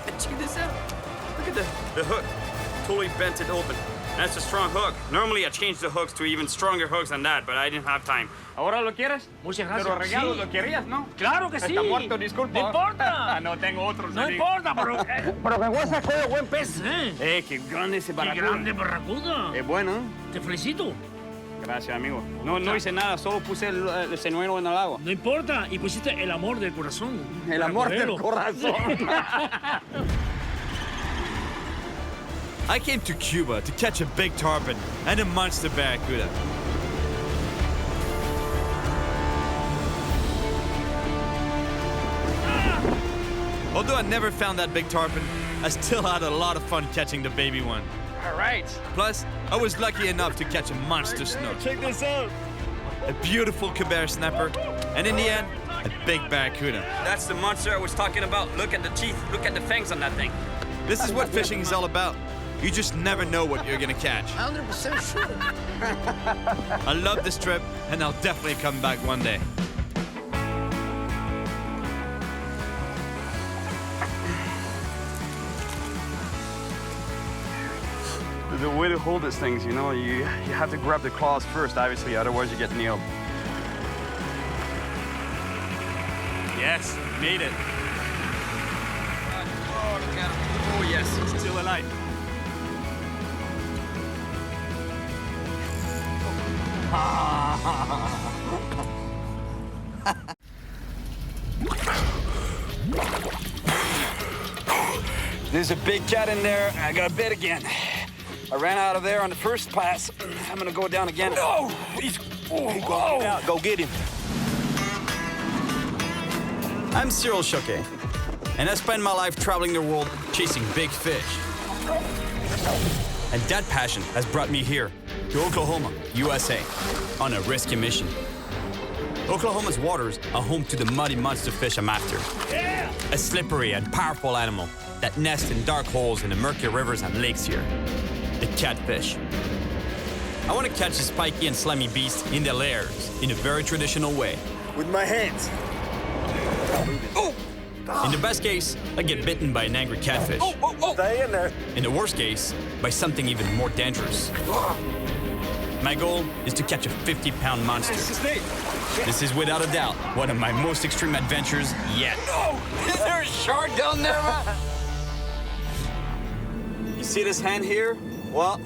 And check this out. Look at the hook. Totally bent it open. That's a strong hook. Normally I change the hooks to even stronger hooks than that, but I didn't have time. ¿Ahora lo quieres? Muchas gracias. Te lo regalo, Sí. ¿lo querías, no? Claro que sí. Está muerto, disculpa. No importa. No tengo otro. No importa, pero que buen saco de buen pez. Qué grande ese barracuda. Qué grande barracuda. Es bueno. Te felicito. Gracias, amigo. No hice nada, solo puse el señuelo en el agua. No importa, y pusiste el amor del corazón. El amor del corazón. I came to Cuba to catch a big tarpon and a monster barracuda. Although I never found that big tarpon, I still had a lot of fun catching the baby one. All right. Plus, I was lucky enough to catch a monster snook. Check this out. A beautiful caber snapper, and in the end, a big barracuda. That's the monster I was talking about. Look at the teeth. Look at the fangs on that thing. This is what fishing is all about. You just never know what you're gonna catch. 100% sure. I love this trip, and I'll definitely come back one day. The way to hold these things, you know, you have to grab the claws first, obviously, otherwise you get nailed. Yes, made it. Oh, yes, it's still alive. There's a big cat in there. I got bit again. I ran out of there on the first pass. I'm gonna go down again. No! He's going out. Go get him. I'm Cyril Chauquet, and I spend my life traveling the world chasing big fish. And that passion has brought me here, to Oklahoma, USA, on a risky mission. Oklahoma's waters are home to the muddy monster fish I'm after. Yeah! A slippery and powerful animal that nests in dark holes in the murky rivers and lakes here. The catfish. I want to catch a spiky and slimy beast in their lairs in a very traditional way. With my hands. In the best case, I get bitten by an angry catfish. Stay in there. In the worst case, by something even more dangerous. My goal is to catch a 50-pound monster. This is without a doubt one of my most extreme adventures yet. Is there a shark down there, man? You see this hand here? Well,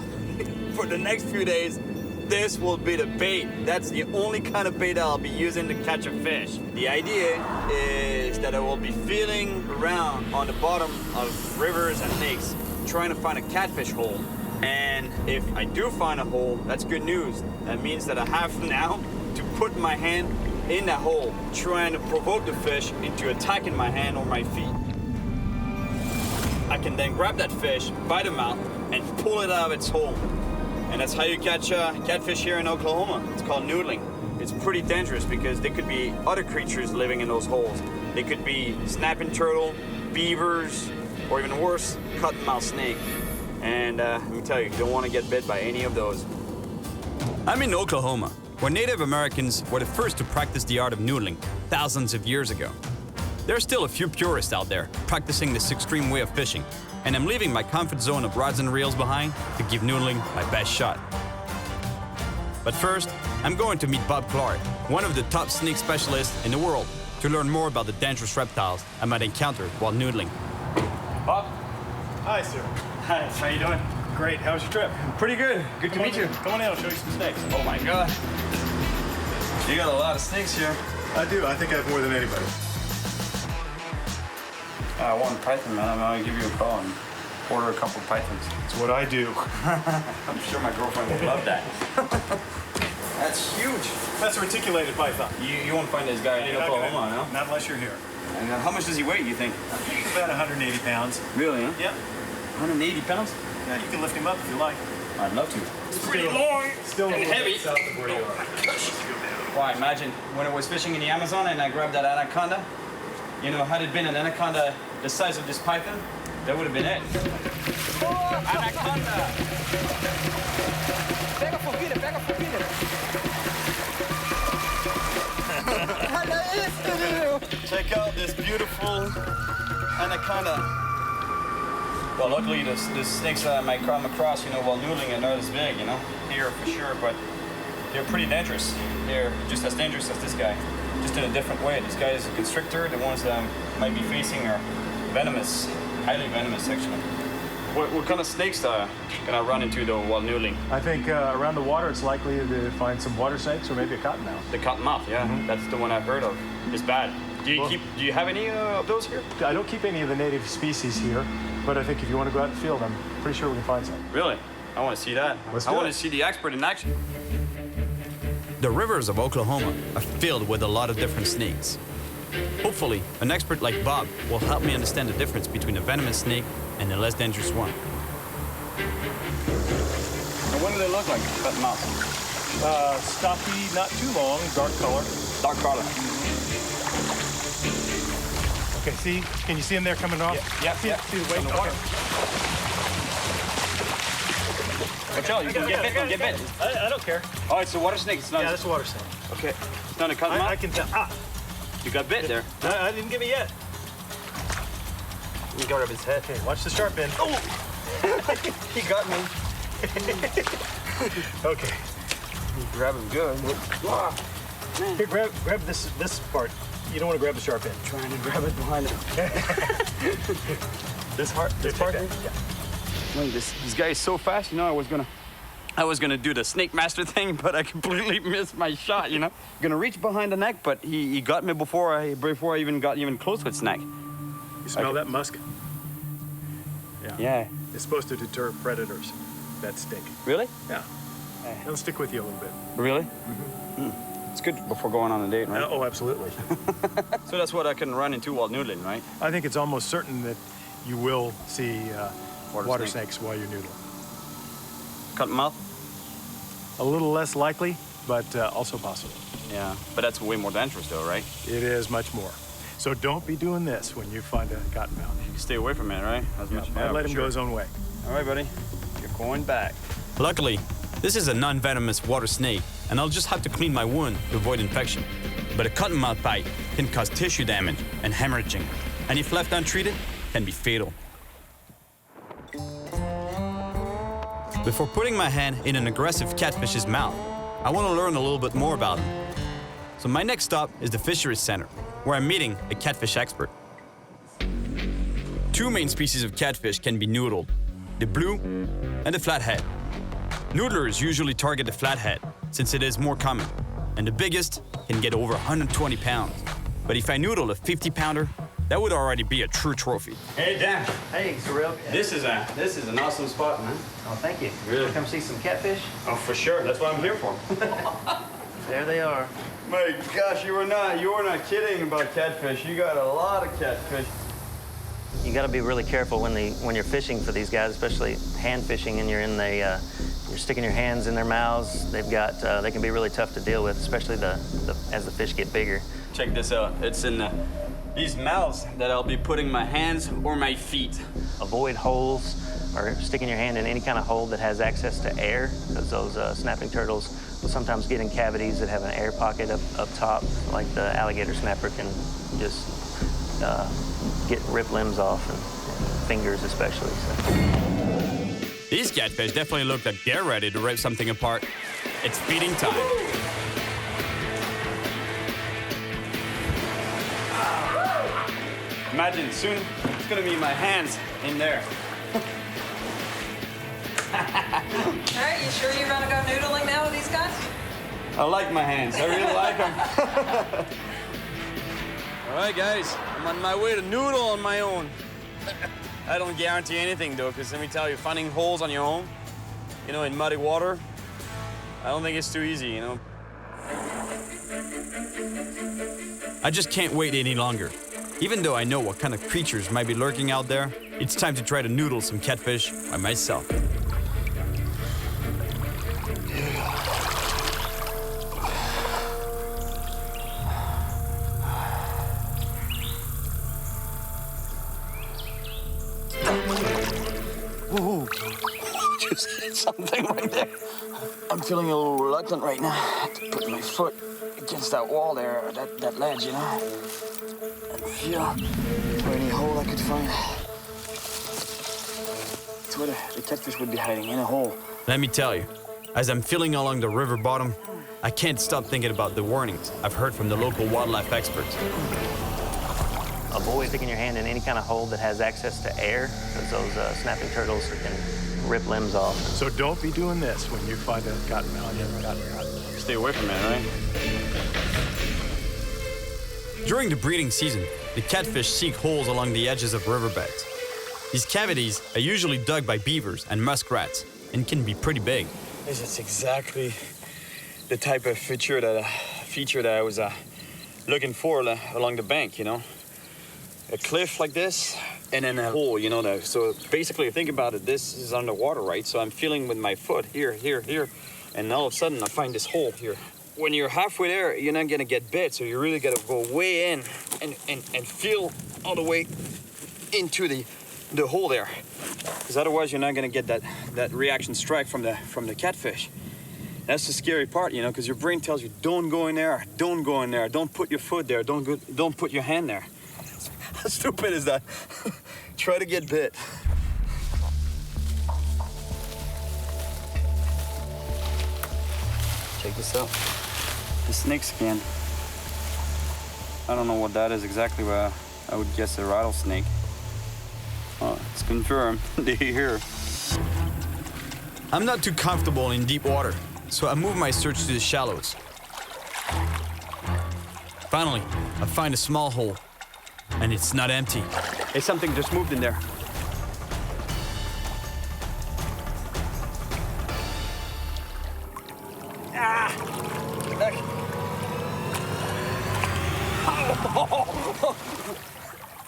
for the next few days, this will be the bait. That's the only kind of bait I'll be using to catch a fish. The idea is that I will be feeling around on the bottom of rivers and lakes, trying to find a catfish hole. And if I do find a hole, that's good news. That means that I have now to put my hand in that hole, trying to provoke the fish into attacking my hand or my feet. I can then grab that fish by the mouth and pull it out of its hole. And that's how you catch catfish here in Oklahoma. It's called noodling. It's pretty dangerous because there could be other creatures living in those holes. They could be snapping turtle, beavers, or even worse, cottonmouth snake. And let me tell you don't want to get bit by any of those. I'm in Oklahoma, where Native Americans were the first to practice the art of noodling thousands of years ago. There are still a few purists out there practicing this extreme way of fishing, and I'm leaving my comfort zone of rods and reels behind to give noodling my best shot. But first, I'm going to meet Bob Clark, one of the top snake specialists in the world, to learn more about the dangerous reptiles I might encounter while noodling. Bob? Hi, sir. Hi, how you doing? Great. How was your trip? Pretty good. Good to meet you. Come on in. I'll show you some snakes. Oh my God. You got a lot of snakes here. I do. I think I have more than anybody. I want python, man. I'm gonna give you a call and order a couple pythons. It's what I do. I'm sure my girlfriend would love that. That's huge. That's a reticulated python. You won't find this guy in Oklahoma, no? Not unless you're here. And how much does he weigh, you think? About 180 pounds. Really, huh? Yeah. 180 pounds? Yeah, you can lift him up if you like. I'd love to. It's pretty long still and heavy. South of where you are. Why, imagine when I was fishing in the Amazon and I grabbed that anaconda. You know, had it been an anaconda the size of this python, that would have been it. Oh, anaconda! Pega fogueira, pega fogueira. Check out this beautiful anaconda. Well, luckily the snakes I might come across, you know, while noodling are not as big, you know, here for sure, but they're pretty dangerous. They're just as dangerous as this guy, just in a different way. This guy is a constrictor. The ones that I might be facing are venomous, highly venomous, actually. What kind of snakes can I run into though while noodling? I think around the water it's likely to find some water snakes or maybe a cottonmouth. The cottonmouth, yeah, that's the one I've heard of. It's bad. Do you have any of those here? I don't keep any of the native species here, but I think if you want to go out in the field, I'm pretty sure we can find some. Really? I want to see that. I want to see the expert in action. The rivers of Oklahoma are filled with a lot of different snakes. Hopefully, an expert like Bob will help me understand the difference between a venomous snake and a less dangerous one. And what do they look like? Cottonmouth. Stocky, not too long, dark color. Dark color. Okay, see? Can you see them there coming off? Yeah. See the weight in the water? Watch out, you can get bit, don't get bit. I don't care. Oh, it's a water snake. It's not. Yeah, that's a water snake. Okay. It's not a cottonmouth? I can tell. Ah! You got bit there. I didn't get me yet. You got up his head. Okay, watch the sharp end. Oh! He got me. Okay. You grab him good. Here, grab this part. You don't want to grab the sharp end. Trying to grab it behind him. This part here? Yeah. Wait, this guy is so fast, you know, I was gonna do the snake master thing, but I completely missed my shot, you know? Gonna reach behind the neck, but he got me before I even got close with snack. You smell that musk? Yeah. It's supposed to deter predators that stink. Really? Yeah. It'll stick with you a little bit. Really? Mm-hmm. It's good before going on a date, right? Oh, absolutely. So that's what I can run into while noodling, right? I think it's almost certain that you will see water snake. snakes while you're noodling. Cottonmouth? A little less likely, but also possible. Yeah, but that's way more dangerous though, right? It is much more. So don't be doing this when you find a cottonmouth. Stay away from it, right? I'd let him go his own way. All right, buddy. You're going back. Luckily, this is a non-venomous water snake, and I'll just have to clean my wound to avoid infection. But a cottonmouth bite can cause tissue damage and hemorrhaging. and if left untreated, can be fatal. Before putting my hand in an aggressive catfish's mouth, I want to learn a little bit more about him. So my next stop is the Fisheries Center, where I'm meeting a catfish expert. Two main species of catfish can be noodled, the blue and the flathead. Noodlers usually target the flathead, since it is more common, and the biggest can get over 120 pounds. But if I noodle a 50-pounder, that would already be a true trophy. Hey, Dan. Hey, Cyril. This is an awesome spot, man. Oh, thank you. Really? Come see some catfish? Oh, for sure. That's what I'm here for. There they are. My gosh, you were not kidding about catfish. You got a lot of catfish. You got to be really careful when you're fishing for these guys, especially hand fishing, and you're sticking your hands in their mouths. They can be really tough to deal with, especially as the fish get bigger. Check this out. It's in these mouths that I'll be putting my hands or my feet. Avoid holes or sticking your hand in any kind of hole that has access to air, because those snapping turtles will sometimes get in cavities that have an air pocket up top, like the alligator snapper can just rip limbs off, and fingers especially. So. These catfish definitely look like they're ready to rip something apart. It's feeding time. Imagine soon it's gonna be my hands in there. All right, you sure you're gonna go noodling now with these guys? I like my hands. I really like them. All right, guys. I'm on my way to noodle on my own. I don't guarantee anything, though, because let me tell you, finding holes on your own, in muddy water, I don't think it's too easy, I just can't wait any longer. Even though I know what kind of creatures might be lurking out there, it's time to try to noodle some catfish by myself. Whoa, just hit something right there. I'm feeling a little reluctant right now to put my foot against that wall there, or that ledge, and feel for any hole I could find. It's where the catfish would be hiding, in a hole. Let me tell you, as I'm feeling along the river bottom, I can't stop thinking about the warnings I've heard from the local wildlife experts. Avoid sticking your hand in any kind of hole that has access to air, because those snapping turtles can rip limbs off. So don't be doing this when you find a cottonmouth. Stay away from it, right? During the breeding season, the catfish seek holes along the edges of riverbeds. These cavities are usually dug by beavers and muskrats and can be pretty big. This is exactly the type of feature that I was looking for along the bank, A cliff like this, and then a hole, So basically, think about it, this is underwater, right? So I'm feeling with my foot here, and all of a sudden I find this hole here. When you're halfway there, you're not gonna get bit, so you really gotta go way in and feel all the way into the hole there. Because otherwise you're not gonna get that reaction strike from the catfish. That's the scary part, because your brain tells you, don't go in there, don't put your foot there, don't put your hand there. How stupid is that? Try to get bit. Check this out. The snake skin. I don't know what that is exactly, but I would guess a rattlesnake. Oh, it's confirmed. They're here. I'm not too comfortable in deep water, so I move my search to the shallows. Finally, I find a small hole, and it's not empty. Hey, something just moved in there.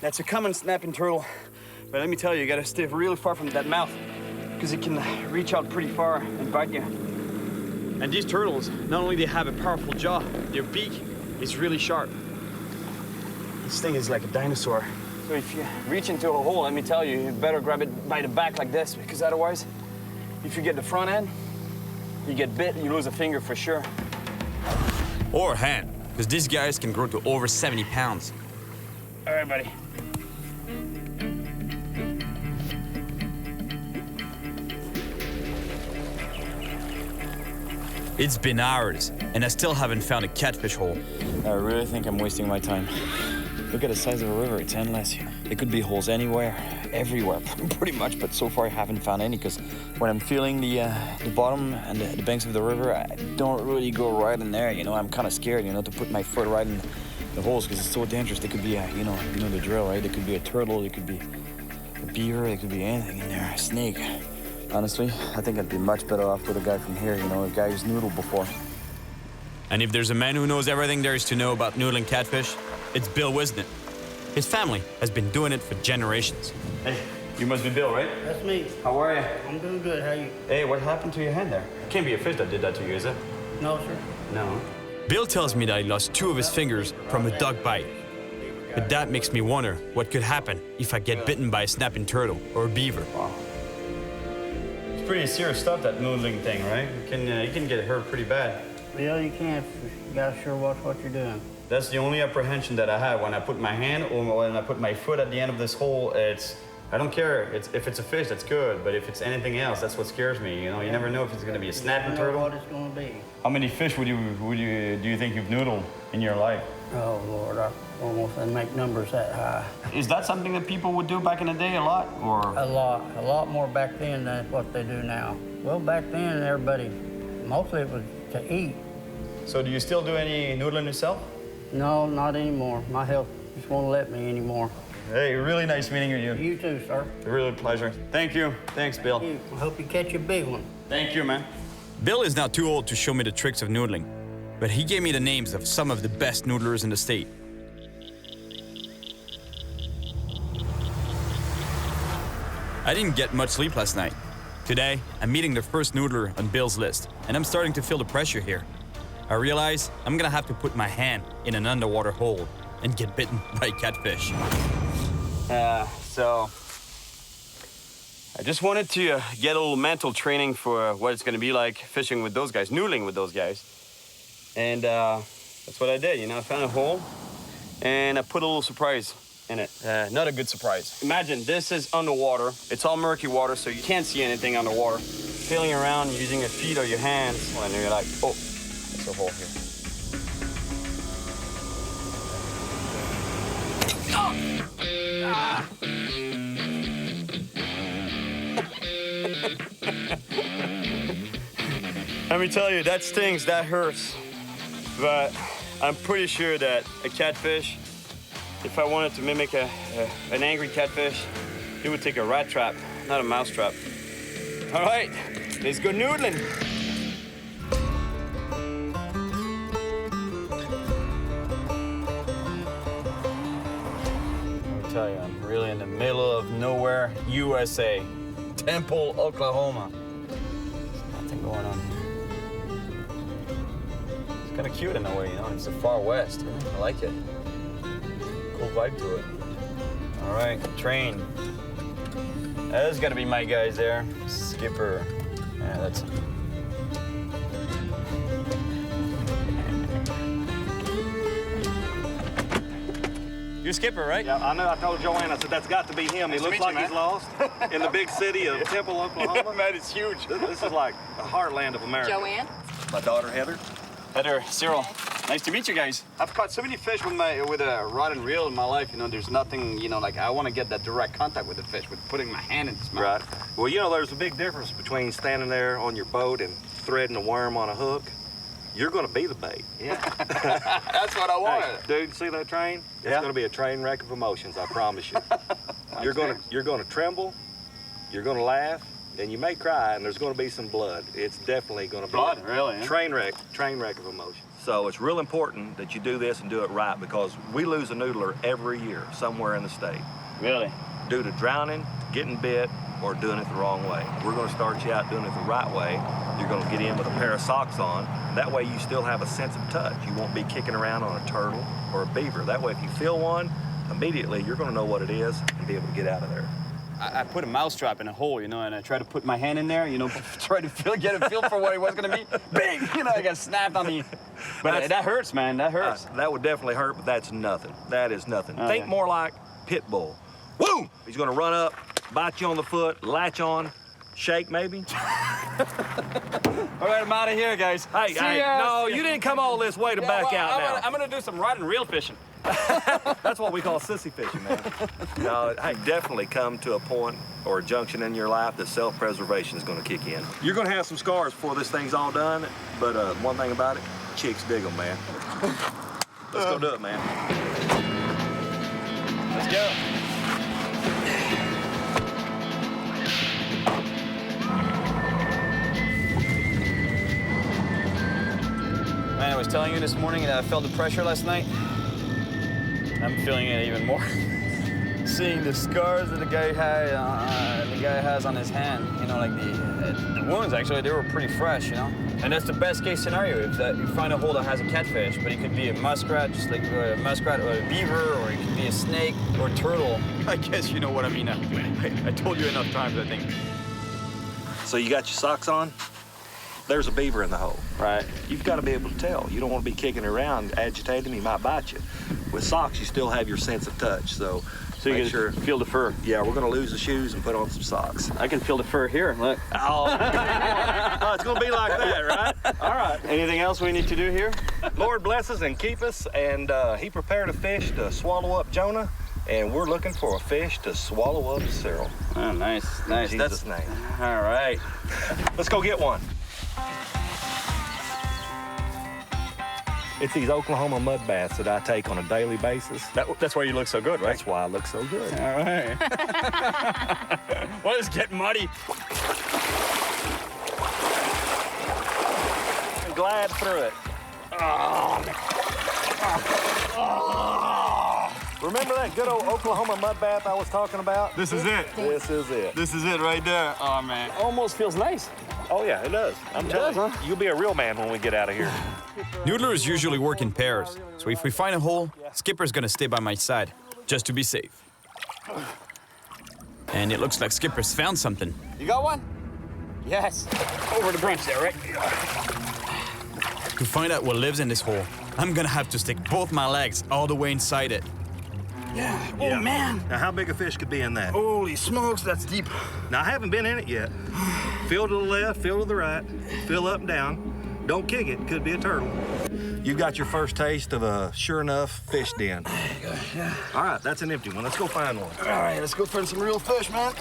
That's a common snapping turtle, but let me tell you, you gotta stay really far from that mouth, because it can reach out pretty far and bite you. And these turtles, not only they have a powerful jaw, their beak is really sharp. This thing is like a dinosaur. So if you reach into a hole, let me tell you, you better grab it by the back like this, because otherwise, if you get the front end, you get bit, you lose a finger for sure. Or a hand, because these guys can grow to over 70 pounds. All right, buddy. It's been hours, and I still haven't found a catfish hole. I really think I'm wasting my time. Look at the size of the river, it's endless. There could be holes anywhere, everywhere, pretty much, but so far I haven't found any, because when I'm feeling the bottom and the banks of the river, I don't really go right in there, you know. I'm kind of scared, you know, to put my foot right in the holes, because it's so dangerous. There could be you know the drill, right? There could be a turtle, there could be a beaver, there could be anything in there, a snake. Honestly, I think I'd be much better off with a guy from here, you know, a guy who's noodled before. And if there's a man who knows everything there is to know about noodling catfish, it's Bill Wisnett. His family has been doing it for generations. Hey, you must be Bill, right? That's me. How are you? I'm doing good. How are you? Hey, what happened to your hand there? It can't be a fish that did that to you, is it? No, sir. No. Bill tells me that he lost 2 of his fingers from a duck bite. But that makes me wonder what could happen if I get bitten by a snapping turtle or a beaver. Wow. It's pretty serious stuff, that noodling thing, right? You can get hurt pretty bad. Yeah, you can. You gotta sure watch what you're doing. That's the only apprehension that I have when I put my hand or when I put my foot at the end of this hole. I don't care if it's a fish, that's good, but if it's anything else, that's what scares me. You know, you never know if it's going to be a snapping turtle. What it's going to be. How many fish do you think you've noodled in your life? Oh Lord, I almost didn't make numbers that high. Is that something that people would do back in the day a lot, or? A lot more back then than what they do now. Well, back then everybody, mostly it was to eat. So do you still do any noodling yourself? No, not anymore. My health just won't let me anymore. Hey, really nice meeting you. You too, sir. A real pleasure. Thank you. Thanks, Bill. Thank you. I hope you catch a big one. Thank you, man. Bill is not too old to show me the tricks of noodling, but he gave me the names of some of the best noodlers in the state. I didn't get much sleep last night. Today, I'm meeting the first noodler on Bill's list, and I'm starting to feel the pressure here. I realize I'm gonna have to put my hand in an underwater hole and get bitten by catfish. So I just wanted to get a little mental training for what it's gonna be like fishing with those guys, noodling with those guys. And that's what I did, you know, I found a hole and I put a little surprise in it. Not a good surprise. Imagine this is underwater. It's all murky water, so you can't see anything underwater. Feeling around using your feet or your hands, and you're like, oh, there's a hole here. Ah! Let me tell you, that stings, that hurts. But I'm pretty sure that a catfish, if I wanted to mimic an angry catfish, it would take a rat trap, not a mouse trap. All right, let's go noodling. I'll tell you, I'm really in the middle of nowhere, USA. Temple, Oklahoma. There's nothing going on here. It's kind of cute in a way, you know, it's the far west. I like it. Cool vibe to it. All right, train. There's gotta be my guys there. Skipper. Yeah, that's him. You're Skipper, right? Yeah, I know. I told Joanne, I said, that's got to be him. He looks like he's lost in the big city of Temple, Oklahoma. Man, it's huge. This is like the heartland of America. Joanne? My daughter, Heather. Heather, Cyril. Nice to meet you guys. I've caught so many fish with a rod and reel in my life. You know, there's nothing, you know, like I want to get that direct contact with the fish with putting my hand in its mouth. Right. Well, you know, there's a big difference between standing there on your boat and threading a worm on a hook. You're going to be the bait. Yeah. That's what I wanted. Hey, dude, see that train? It's going to be a train wreck of emotions, I promise you. You're going to tremble, you're going to laugh, and you may cry, and there's going to be some blood. It's definitely going to be blood, really? Train wreck of emotions. So it's real important that you do this and do it right, because we lose a noodler every year somewhere in the state. Really? Due to drowning, getting bit, or doing it the wrong way. We're going to start you out doing it the right way. You're going to get in with a pair of socks on. That way you still have a sense of touch. You won't be kicking around on a turtle or a beaver. That way if you feel one, immediately you're going to know what it is and be able to get out of there. I put a mouse trap in a hole, you know, and I try to put my hand in there, you know, try to get a feel for what it was going to be. Bing! You know, I got snapped on the... But that hurts, man. That hurts. That would definitely hurt, but that's nothing. That is nothing. Oh, Think more like pit bull. Woo! He's going to run up, bite you on the foot, latch on, Shake, maybe? All right, I'm out of here, guys. Hey, no, you didn't come all this way to back out now. I'm gonna do some rod and reel fishing. That's what we call sissy fishing, man. No, hey, definitely come to a point or a junction in your life that self-preservation is going to kick in. You're going to have some scars before this thing's all done, but one thing about it, chicks dig them, man. Let's go do it, man. Let's go. Man, I was telling you this morning that I felt the pressure last night. I'm feeling it even more. Seeing the scars that the guy has on his hand, you know, like the wounds, actually, they were pretty fresh, you know? And that's the best case scenario, if that you find a hole that has a catfish, but it could be a muskrat, just like a muskrat or a beaver, or it could be a snake or a turtle. I guess you know what I mean. I told you enough times, I think. So you got your socks on? There's a beaver in the hole. Right. You've got to be able to tell. You don't want to be kicking around, agitating him, he might bite you. With socks, you still have your sense of touch, so you make can sure. feel the fur. Yeah, we're gonna lose the shoes and put on some socks. I can feel the fur here, look. Oh, oh, it's gonna be like that, right? All right. Anything else we need to do here? Lord bless us and keep us, and he prepared a fish to swallow up Jonah, and we're looking for a fish to swallow up Cyril. Oh, nice, nice. In Jesus' name. All right. Let's go get one. It's these Oklahoma mud baths that I take on a daily basis. That's why you look so good, right? That's why I look so good. All right. Well, it's getting muddy. Glide through it. Remember that good old Oklahoma mud bath I was talking about? This is it. This is it. This is it right there. Oh, man. Almost feels nice. Oh, yeah, it does. I'm telling you, you'll be a real man when we get out of here. Noodlers usually work in pairs, so if we find a hole, Skipper's gonna stay by my side, just to be safe. And it looks like Skipper's found something. You got one? Yes. Over the branch there, right? To find out what lives in this hole, I'm gonna have to stick both my legs all the way inside it. Yeah. Oh, man. Now, how big a fish could be in that? Holy smokes, that's deep. Now, I haven't been in it yet. Feel to the left, feel to the right, feel up and down. Don't kick it, could be a turtle. You've got your first taste of a sure enough fish den. Yeah. All right, that's an empty one. Let's go find one. All right, let's go find some real fish, man.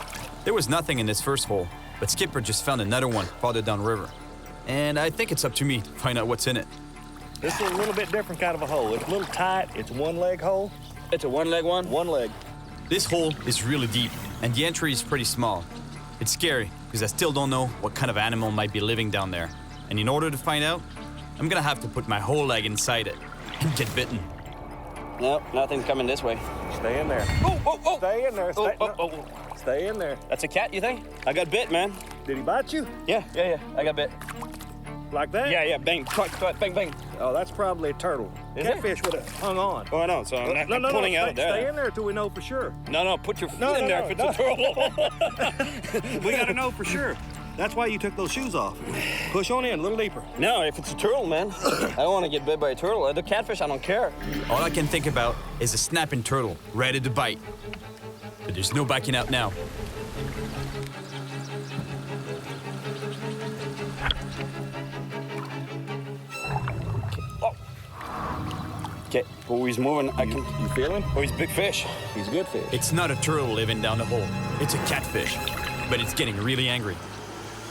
There was nothing in this first hole, but Skipper just found another one farther downriver. And I think it's up to me to find out what's in it. This is a little bit different kind of a hole. It's a little tight. It's a one-leg hole. It's a one-leg one? One leg. This hole is really deep, and the entry is pretty small. It's scary, because I still don't know what kind of animal might be living down there. And in order to find out, I'm gonna have to put my whole leg inside it and get bitten. Nope, nothing's coming this way. Stay in there. Oh, oh, oh! Stay in there. Stay, Oh. Stay in there. That's a cat, you think? I got bit, man. Did he bite you? Yeah, I got bit. Like that? Yeah, bang, bang, bang. Oh, that's probably a turtle. Catfish would have hung on. Oh, I know, so I'm not pulling out of there. Stay in there till we know for sure. No, put your foot in there if it's a turtle. We gotta know for sure. That's why you took those shoes off. Push on in a little deeper. No, if it's a turtle, man. I don't want to get bit by a turtle. The catfish, I don't care. All I can think about is a snapping turtle ready to bite. But there's no backing out now. Okay, oh, he's moving. You feel him? Oh, he's a big fish. He's a good fish. It's not a turtle living down the hole. It's a catfish, but it's getting really angry.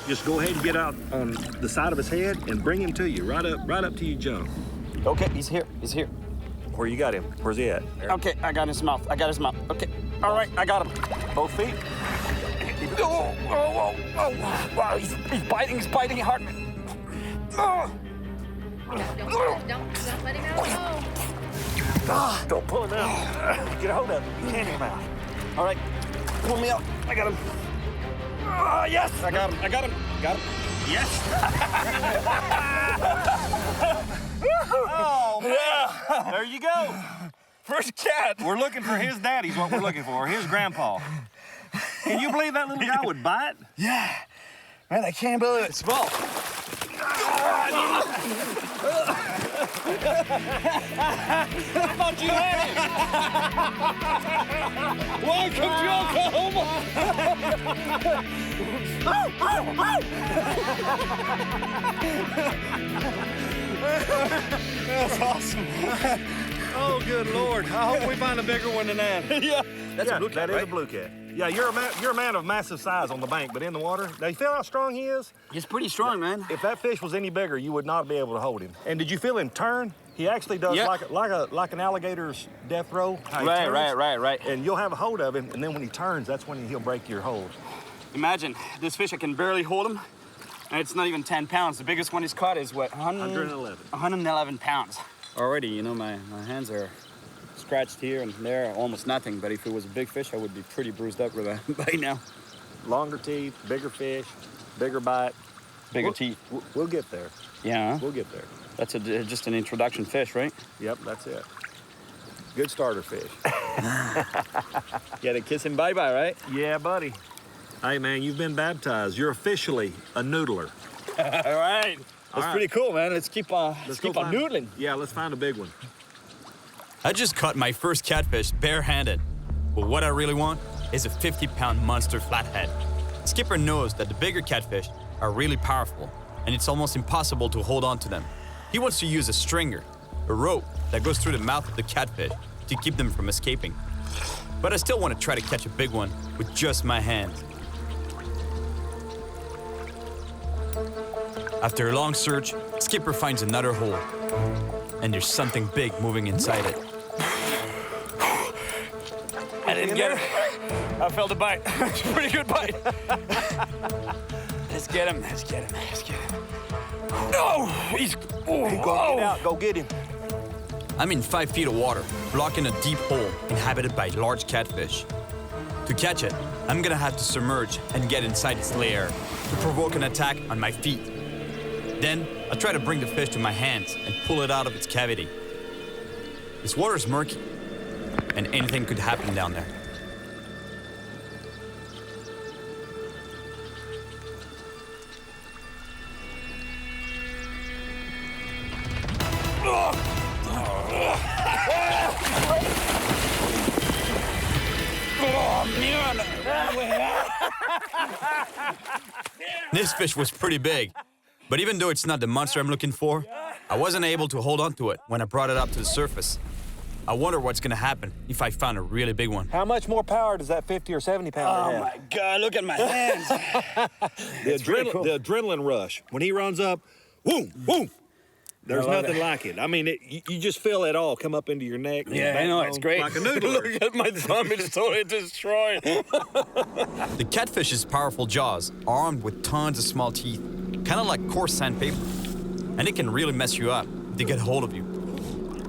Just go ahead and get out on the side of his head and bring him to you, right up to you, jump. Okay, he's here. Where you got him? Where's he at? There. Okay, I got his mouth. Okay, all right, I got him. Both feet? Oh, wow, he's biting hard. Oh. Don't let him out. Don't pull him out. Get a hold of him. You can't him out. All right, pull me out. I got him. Yes, I got him. Got him. Yes. Oh, man. Yeah. There you go. First cat. We're looking for his daddy's what we're looking for, his grandpa. Can you believe that little guy would bite? Yeah. Man, I can't believe it. Small. thought you had it. Welcome to Oklahoma. That's awesome. Oh, good Lord. I hope we find a bigger one than that. Yeah. That's a blue cat, That is right? a blue cat. Yeah, you're a man of massive size on the bank, but in the water, now you feel how strong he is? He's pretty strong, man. If that fish was any bigger, you would not be able to hold him. And did you feel him turn? He actually does like an alligator's death row. How he turns. Right. And you'll have a hold of him, and then when he turns, that's when he'll break your hold. Imagine, this fish, I can barely hold him, and it's not even 10 pounds. The biggest one he's caught is what, 111. 111 pounds. Already, you know, my hands are scratched here and there, almost nothing, but if it was a big fish, I would be pretty bruised up with that by now. Longer teeth, bigger fish, bigger bite. Bigger teeth. We'll get there. Yeah. We'll get there. That's just an introduction fish, right? Yep, that's it. Good starter fish. You gotta kiss him bye-bye, right? Yeah, buddy. Hey, man, you've been baptized. You're officially a noodler. All right. That's pretty cool, man. Let's keep on noodling. Yeah, let's find a big one. I just caught my first catfish barehanded. But what I really want is a 50-pound monster flathead. Skipper knows that the bigger catfish are really powerful, and it's almost impossible to hold on to them. He wants to use a stringer, a rope that goes through the mouth of the catfish to keep them from escaping. But I still want to try to catch a big one with just my hands. After a long search, Skipper finds another hole, and there's something big moving inside it. I didn't get it. I felt a bite. It's a pretty good bite. Let's get him. No! He's... Go get out. Go get him. I'm in 5 feet of water, blocking a deep hole inhabited by large catfish. To catch it, I'm gonna have to submerge and get inside its lair to provoke an attack on my feet. Then, I'll try to bring the fish to my hands and pull it out of its cavity. This water's murky, and anything could happen down there. This fish was pretty big, but even though it's not the monster I'm looking for, I wasn't able to hold on to it when I brought it up to the surface. I wonder what's gonna happen if I found a really big one. How much more power does that 50 or 70 pounder have? Oh my God, look at my hands. The adrenaline rush. When he runs up, boom, boom. There's nothing like it. I mean, you just feel it all come up into your neck. Yeah, I know, it's great. Like a noodle. Look at my thumb, it's totally destroyed. The catfish's powerful jaws are armed with tons of small teeth, kind of like coarse sandpaper. And it can really mess you up if they get hold of you.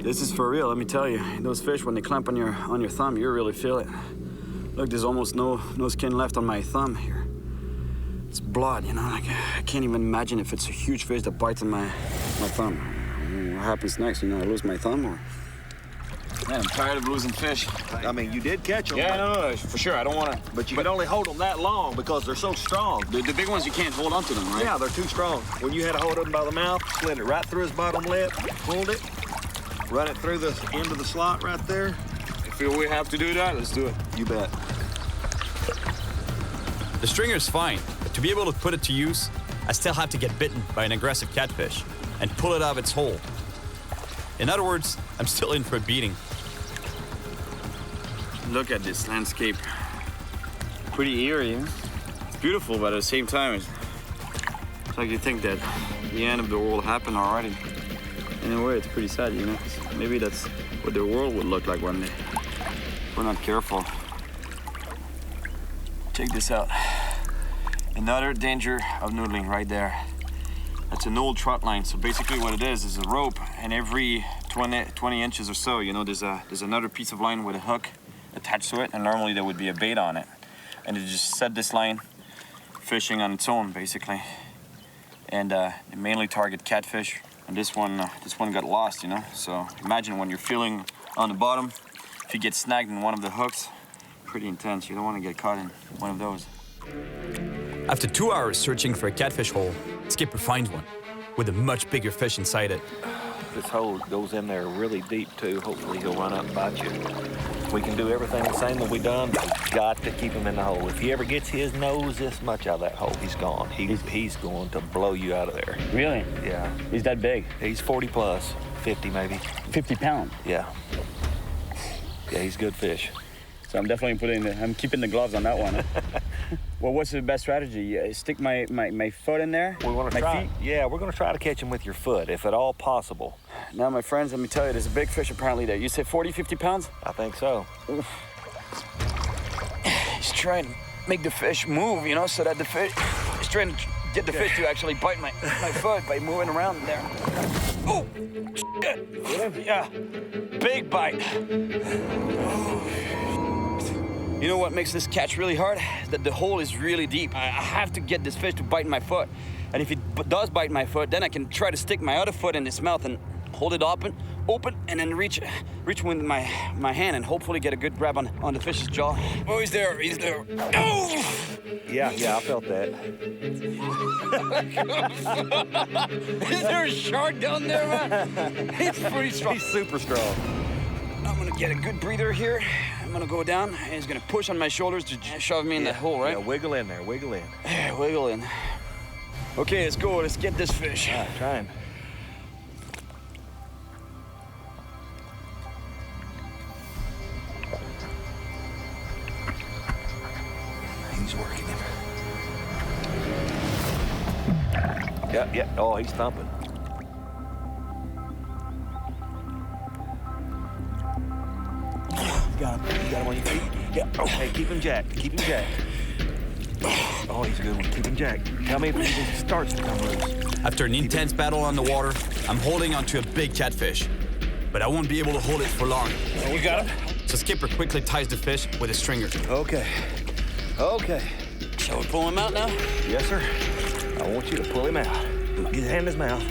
This is for real, let me tell you. Those fish, when they clamp on your thumb, you really feel it. Look, there's almost no skin left on my thumb here. It's blood, you know, like I can't even imagine if it's a huge fish that bites on my thumb. What happens next, you know, I lose my thumb or... Man, I'm tired of losing fish. I mean, you did catch them. Yeah, no, for sure, I don't want to... But you can only hold them that long because they're so strong. The big ones, you can't hold on to them, right? Yeah, they're too strong. When you had to hold them by the mouth, slid it right through his bottom lip, pulled it, run it through the end of the slot right there. If we have to do that, let's do it. You bet. The stringer's fine, but to be able to put it to use, I still have to get bitten by an aggressive catfish and pull it out of its hole. In other words, I'm still in for a beating. Look at this landscape. Pretty eerie, huh? It's beautiful, but at the same time, it's like you think that the end of the world happened already. In a way, it's pretty sad, you know? 'Cause maybe that's what the world would look like one day. If we're not careful. Check this out. Another danger of noodling right there. That's an old trot line. So basically what it is a rope, and every 20 inches or so, you know, there's another piece of line with a hook attached to it, and normally there would be a bait on it. And you just set this line fishing on its own, basically. And they mainly target catfish. And this one got lost, you know? So imagine when you're feeling on the bottom, if you get snagged in one of the hooks, pretty intense. You don't want to get caught in one of those. After 2 hours searching for a catfish hole, Skipper finds one with a much bigger fish inside it. This hole goes in there really deep, too. Hopefully he'll run up and bite you. We can do everything the same that we done, but we've got to keep him in the hole. If he ever gets his nose this much out of that hole, he's gone. He's going to blow you out of there. Really? Yeah. He's that big? He's 40 plus, 50 maybe. 50 pounds? Yeah. Yeah, he's good fish. So I'm definitely I'm keeping the gloves on that one. Well, what's the best strategy? Stick my foot in there? We want to try. Feet? Yeah, we're going to try to catch him with your foot, if at all possible. Now, my friends, let me tell you, there's a big fish apparently there. You say 40, 50 pounds? I think so. He's trying to make the fish move, you know, so that the fish... He's trying to get the fish to actually bite my foot by moving around there. Oh, shit. Yeah, big bite. You know what makes this catch really hard? That the hole is really deep. I have to get this fish to bite my foot. And if it does bite my foot, then I can try to stick my other foot in his mouth and hold it open, and then reach with my hand and hopefully get a good grab on the fish's jaw. Oh, he's there. Oh! Yeah, I felt that. Is there a shark down there, man? He's pretty strong. He's super strong. I'm gonna get a good breather here. I'm gonna go down, and he's gonna push on my shoulders to shove me in that hole, right? Yeah, wiggle in there, wiggle in. Yeah, wiggle in. Okay, let's go. Let's get this fish. All right, trying. He's working him. Yeah. Oh, he's thumping. You got him on your feet? Yeah. Okay, keep him jacked. Oh, he's a good one. Keep him jacked. Tell me if he starts to come loose. After an intense battle on the water, I'm holding onto a big catfish. But I won't be able to hold it for long. Oh, you got him? So Skipper quickly ties the fish with a stringer. Okay. Shall we pull him out now? Yes, sir. I want you to pull him out. Get his hand in his mouth.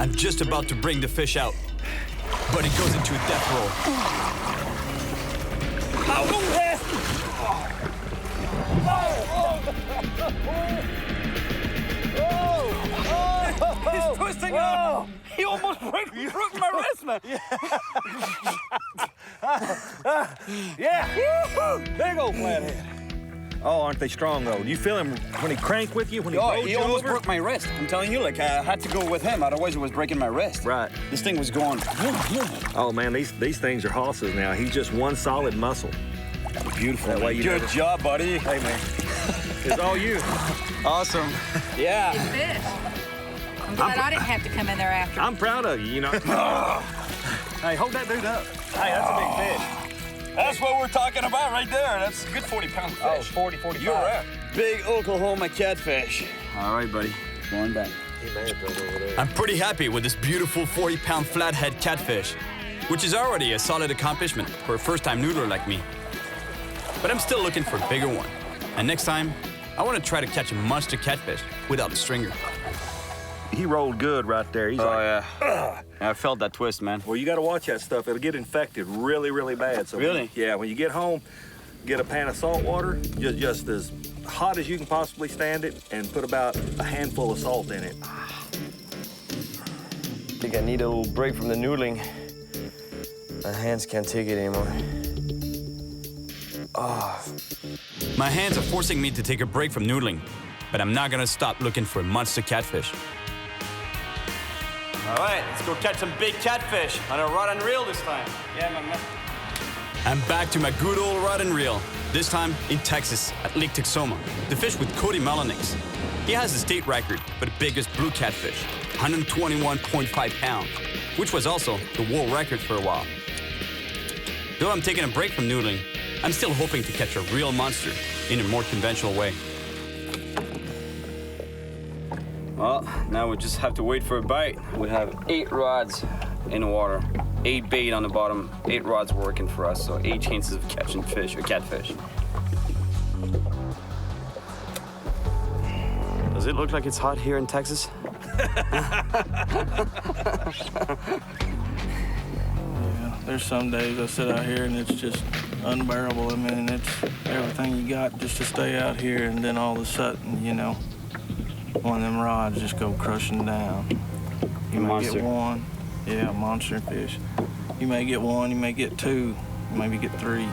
I'm just about to bring the fish out, but it goes into a death roll. He's twisting up. He almost broke my wrist, man. Yeah. Big old flathead. Oh, aren't they strong, though? Do you feel him when he cranked with you, when he rolled you almost over? broke my wrist. I'm telling you, like, I had to go with him, otherwise it was breaking my wrist. Right. This thing was going... Oh, man, these things are hosses now. He's just one solid muscle. Beautiful. That way you Good job, buddy. Hey, man. It's all you. Awesome. Yeah. Good fish. I'm glad I didn't have to come in there after. I'm proud of you, you know. Hey, hold that dude up. Hey, that's a big fish. That's what we're talking about right there. That's a good 40-pound fish. Oh, 40, 45. You're right. Big Oklahoma catfish. All right, buddy. Going back. I'm pretty happy with this beautiful 40-pound flathead catfish, which is already a solid accomplishment for a first-time noodler like me. But I'm still looking for a bigger one. And next time, I want to try to catch a monster catfish without a stringer. He rolled good right there. He's Yeah, I felt that twist, man. Well, you got to watch that stuff. It'll get infected really, really bad. So Really? When you get home, get a pan of salt water, just as hot as you can possibly stand it, and put about a handful of salt in it. I think I need a little break from the noodling. My hands can't take it anymore. My hands are forcing me to take a break from noodling, but I'm not gonna stop looking for a monster catfish. All right, let's go catch some big catfish on a rod and reel this time. Yeah, my man. I'm back to my good old rod and reel, this time in Texas at Lake Texoma, to fish with Cody Melanix. He has the state record for the biggest blue catfish, 121.5 pounds, which was also the world record for a while. Though I'm taking a break from noodling, I'm still hoping to catch a real monster in a more conventional way. Well, now we just have to wait for a bite. We have 8 rods in the water, 8 bait on the bottom, 8 rods working for us, so 8 chances of catching fish or catfish. Does it look like it's hot here in Texas? There's some days I sit out here and it's just unbearable. I mean, it's everything you got just to stay out here, and then all of a sudden, you know, one of them rods just go crushing down. You might get one, Yeah, monster fish. You may get one, you may get two, maybe get three.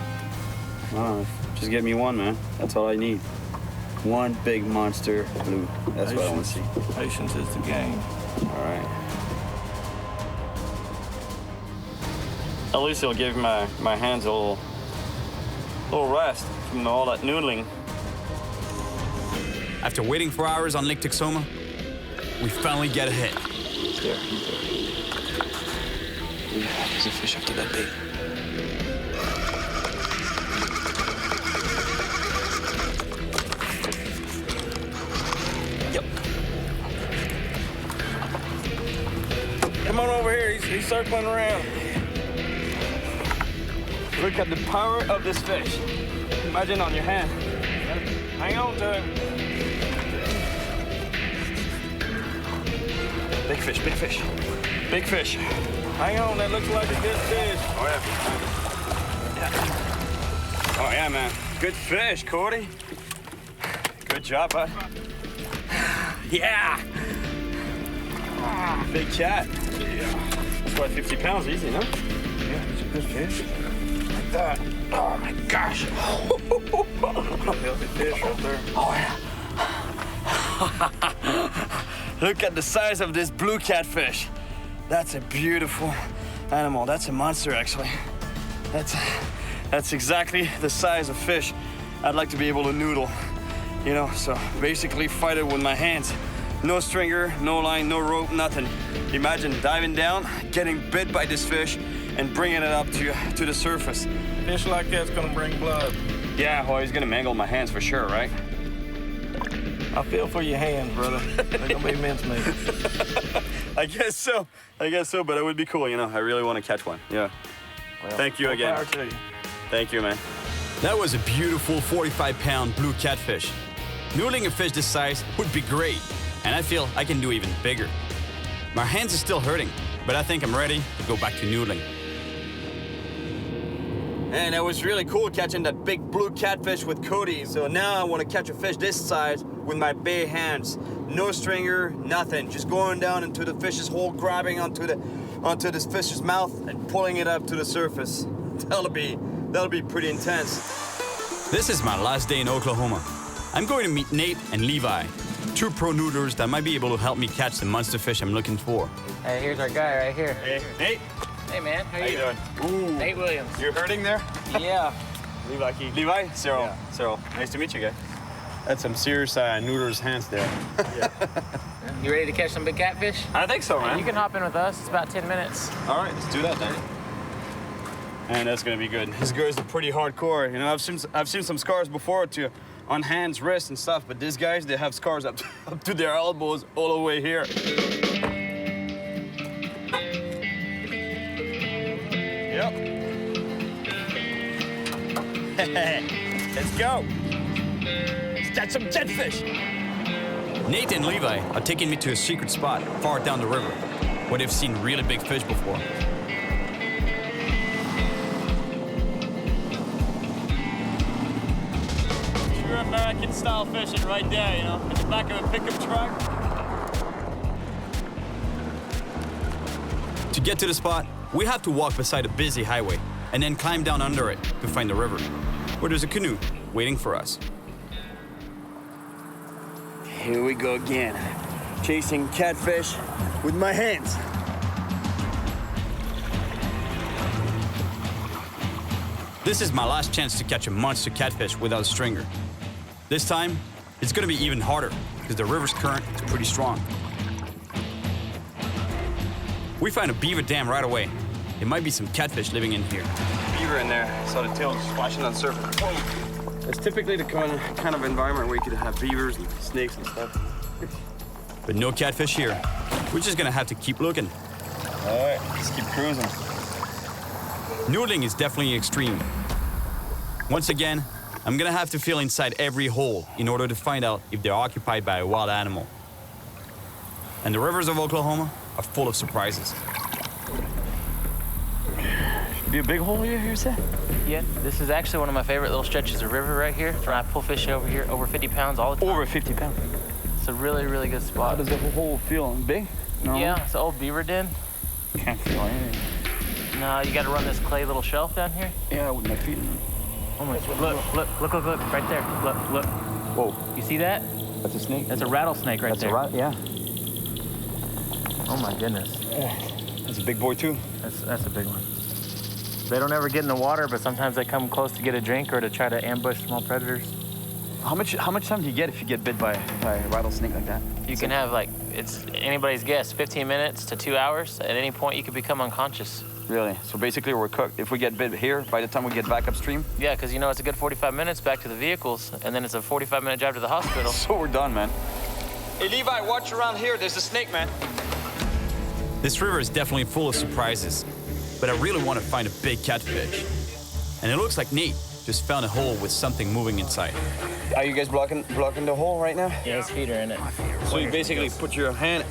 Oh, just get me one, man. That's all I need. One big monster blue. That's what I want to see. Patience is the game. All right. At least it'll give my hands a little rest from all that noodling. After waiting for hours on Lake Texoma, we finally get a hit. There, he's there. Yeah, there's a fish after that bait. Yep. Come on over here. He's circling around. Look at the power of this fish. Imagine on your hand. Hang on to him. Big fish, big fish. Big fish. Hang on, that looks like a good fish. Oh, yeah. Oh, yeah, man. Good fish, Cody. Good job, bud. Yeah. Big cat. Yeah. That's why 50 pounds easy, no? Yeah, it's a good fish. Like that. Oh, my gosh. Healthy fish up there. Oh, yeah. Look at the size of this blue catfish. That's a beautiful animal. That's a monster, actually. That's exactly the size of fish I'd like to be able to noodle. You know, so basically fight it with my hands. No stringer, no line, no rope, nothing. Imagine diving down, getting bit by this fish, and bringing it up to the surface. Fish like that's gonna bring blood. Yeah, well, he's gonna mangle my hands for sure, right? I feel for your hands, brother. They're gonna be mincemeat. I guess so, but it would be cool, you know. I really want to catch one, yeah. Well, thank you again. Power to you. Thank you, man. That was a beautiful 45-pound blue catfish. Noodling a fish this size would be great, and I feel I can do even bigger. My hands are still hurting, but I think I'm ready to go back to noodling. And it was really cool catching that big blue catfish with Cody. So now I want to catch a fish this size with my bare hands. No stringer, nothing. Just going down into the fish's hole, grabbing onto this fish's mouth and pulling it up to the surface. That'll be pretty intense. This is my last day in Oklahoma. I'm going to meet Nate and Levi, two pro noodlers that might be able to help me catch the monster fish I'm looking for. Hey, here's our guy right here. Hey, Nate. Hey, man. How you doing? Ooh. Nate Williams. You're hurting there? Yeah. Levi Key. Levi? Cyril. Yeah. Cyril. Nice to meet you guys. That's some serious noodler's hands there. You ready to catch some big catfish? I think so, man. You can hop in with us. It's about 10 minutes. All right, let's do that then. And that's gonna be good. These guys are pretty hardcore. You know, I've seen some scars before on hands, wrists, and stuff, but these guys, they have scars up to their elbows all the way here. Yep. Let's go. Let's catch some catfish. Nate and Levi are taking me to a secret spot far down the river, where they've seen really big fish before. True American style fishing right there, you know, in the back of a pickup truck. To get to the spot, we have to walk beside a busy highway and then climb down under it to find the river, where there's a canoe waiting for us. Here we go again. Chasing catfish with my hands. This is my last chance to catch a monster catfish without a stringer. This time, it's gonna be even harder because the river's current is pretty strong. We find a beaver dam right away. There might be some catfish living in here. Beaver in there. I saw the tail splashing on the surface. It's typically the kind of environment where you could have beavers and snakes and stuff. But no catfish here. We're just gonna have to keep looking. All right, let's keep cruising. Noodling is definitely extreme. Once again, I'm gonna have to feel inside every hole in order to find out if they're occupied by a wild animal. And the rivers of Oklahoma are full of surprises. Be a big hole here, Seth? Yeah, this is actually one of my favorite little stretches of river right here. When I pull fish over here, over 50 pounds all the time. Over 50 pounds? It's a really, really good spot. How does the hole feel? Big? No. Yeah, it's an old beaver den. Can't feel anything. No, you got to run this clay little shelf down here. Yeah, with my feet in it. Oh my! Look! Right there. Look! Whoa! You see that? That's a snake. That's a rattlesnake right there. Yeah. Oh my goodness. That's a big boy too. That's a big one. They don't ever get in the water, but sometimes they come close to get a drink or to try to ambush small predators. How much time do you get if you get bit by a rattlesnake like that? You can have it's anybody's guess, 15 minutes to 2 hours. At any point, you could become unconscious. Really? So basically, we're cooked. If we get bit here, by the time we get back upstream? Yeah, because it's a good 45 minutes back to the vehicles, and then it's a 45-minute drive to the hospital. So we're done, man. Hey, Levi, watch around here. There's a snake, man. This river is definitely full of surprises, but I really want to find a big catfish. And it looks like Nate just found a hole with something moving inside. Are you guys blocking the hole right now? Yeah, his feet are in it. So you basically put your hand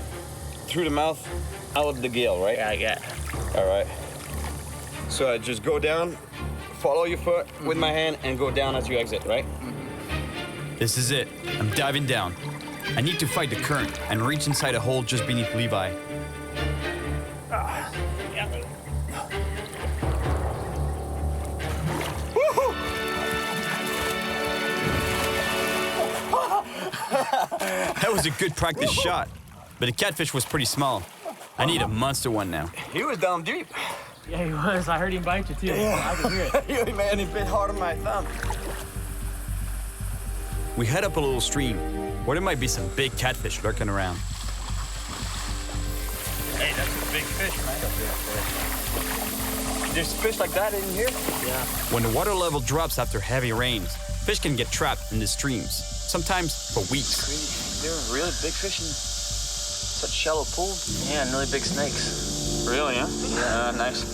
through the mouth, out of the gill, right? Yeah. All right. So I just go down, follow your foot with my hand, and go down as you exit, right? This is it. I'm diving down. I need to fight the current and reach inside a hole just beneath Levi. That was a good practice shot, but the catfish was pretty small. I need a monster one now. He was down deep. Yeah, he was. I heard him bite you, too. Yeah. I could hear it. Man, he bit hard on my thumb. We head up a little stream where there might be some big catfish lurking around. Hey, that's a big fish, man. There's fish like that in here? Yeah. When the water level drops after heavy rains, fish can get trapped in the streams, sometimes for weeks. There are really big fish in such shallow pools? Yeah, and really big snakes. Really, huh? Yeah. Nice.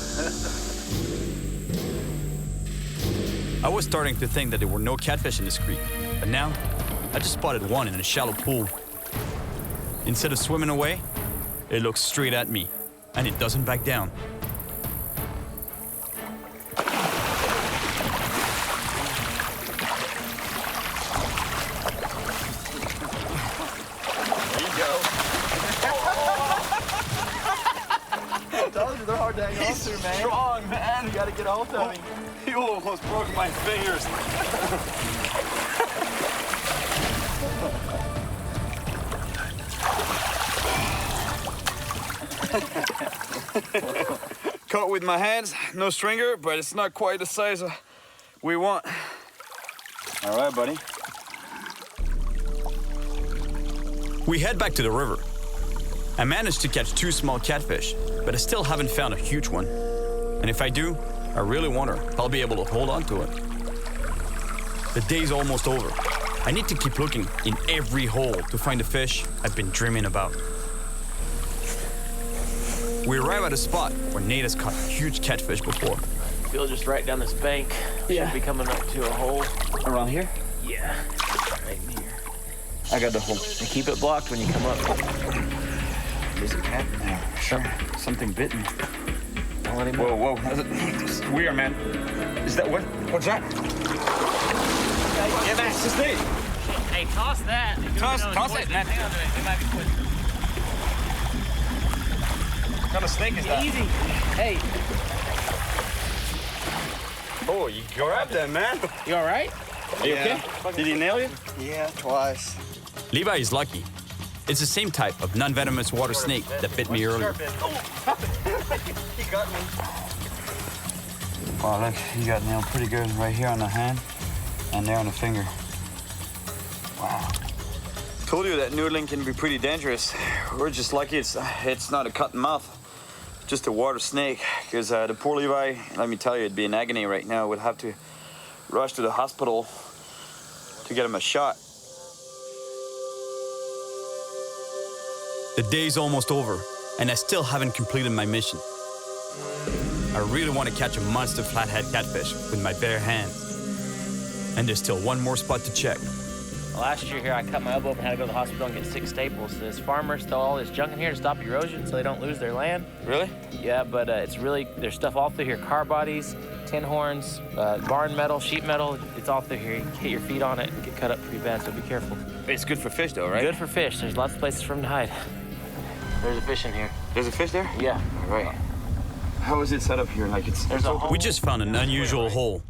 I was starting to think that there were no catfish in this creek, but now I just spotted one in a shallow pool. Instead of swimming away, it looks straight at me, and it doesn't back down. They're hard to hang on to, man. Strong, man. You gotta get a hold of him. You almost broke my fingers. Caught with my hands, no stringer, but it's not quite the size we want. All right, buddy. We head back to the river. I managed to catch 2 small catfish, but I still haven't found a huge one. And if I do, I really wonder if I'll be able to hold on to it. The day's almost over. I need to keep looking in every hole to find the fish I've been dreaming about. We arrive at a spot where Nate has caught huge catfish before. Feel just right down this bank. Should be coming up to a hole. Around here? Yeah. Right here. I got the hole. And keep it blocked when you come up. There's a cat in there. Sure. Something bitten. Don't let him Whoa. It's weird, man. Is that what? What's that? Yeah, man. It's a snake. Hey, toss that. Toss it, man. Hang on to it. It might be twisted. What kind of snake is that? Easy. Hey. Oh, you grabbed that, man. You all right? Are you okay? Did he nail you? Yeah, twice. Levi is lucky. It's the same type of non-venomous water snake that bit me earlier. He got me. Wow, look, he got nailed pretty good right here on the hand and there on the finger. Wow. Told you that noodling can be pretty dangerous. We're just lucky it's not a cut and mouth, just a water snake. Because the poor Levi, let me tell you, it'd be in agony right now. Would have to rush to the hospital to get him a shot. The day's almost over, and I still haven't completed my mission. I really want to catch a monster flathead catfish with my bare hands. And there's still one more spot to check. Last year here, I cut my elbow open and had to go to the hospital and get 6 staples. This farmers throw all this junk in here to stop erosion so they don't lose their land. Really? Yeah, but it's really, there's stuff all through here. Car bodies, tin horns, barn metal, sheet metal. It's all through here. You can hit your feet on it and get cut up pretty bad, so be careful. It's good for fish though, right? Good for fish. There's lots of places for them to hide. There's a fish in here. There's a fish there? Yeah. All right. How is it set up here? Like it's We just found an unusual hole.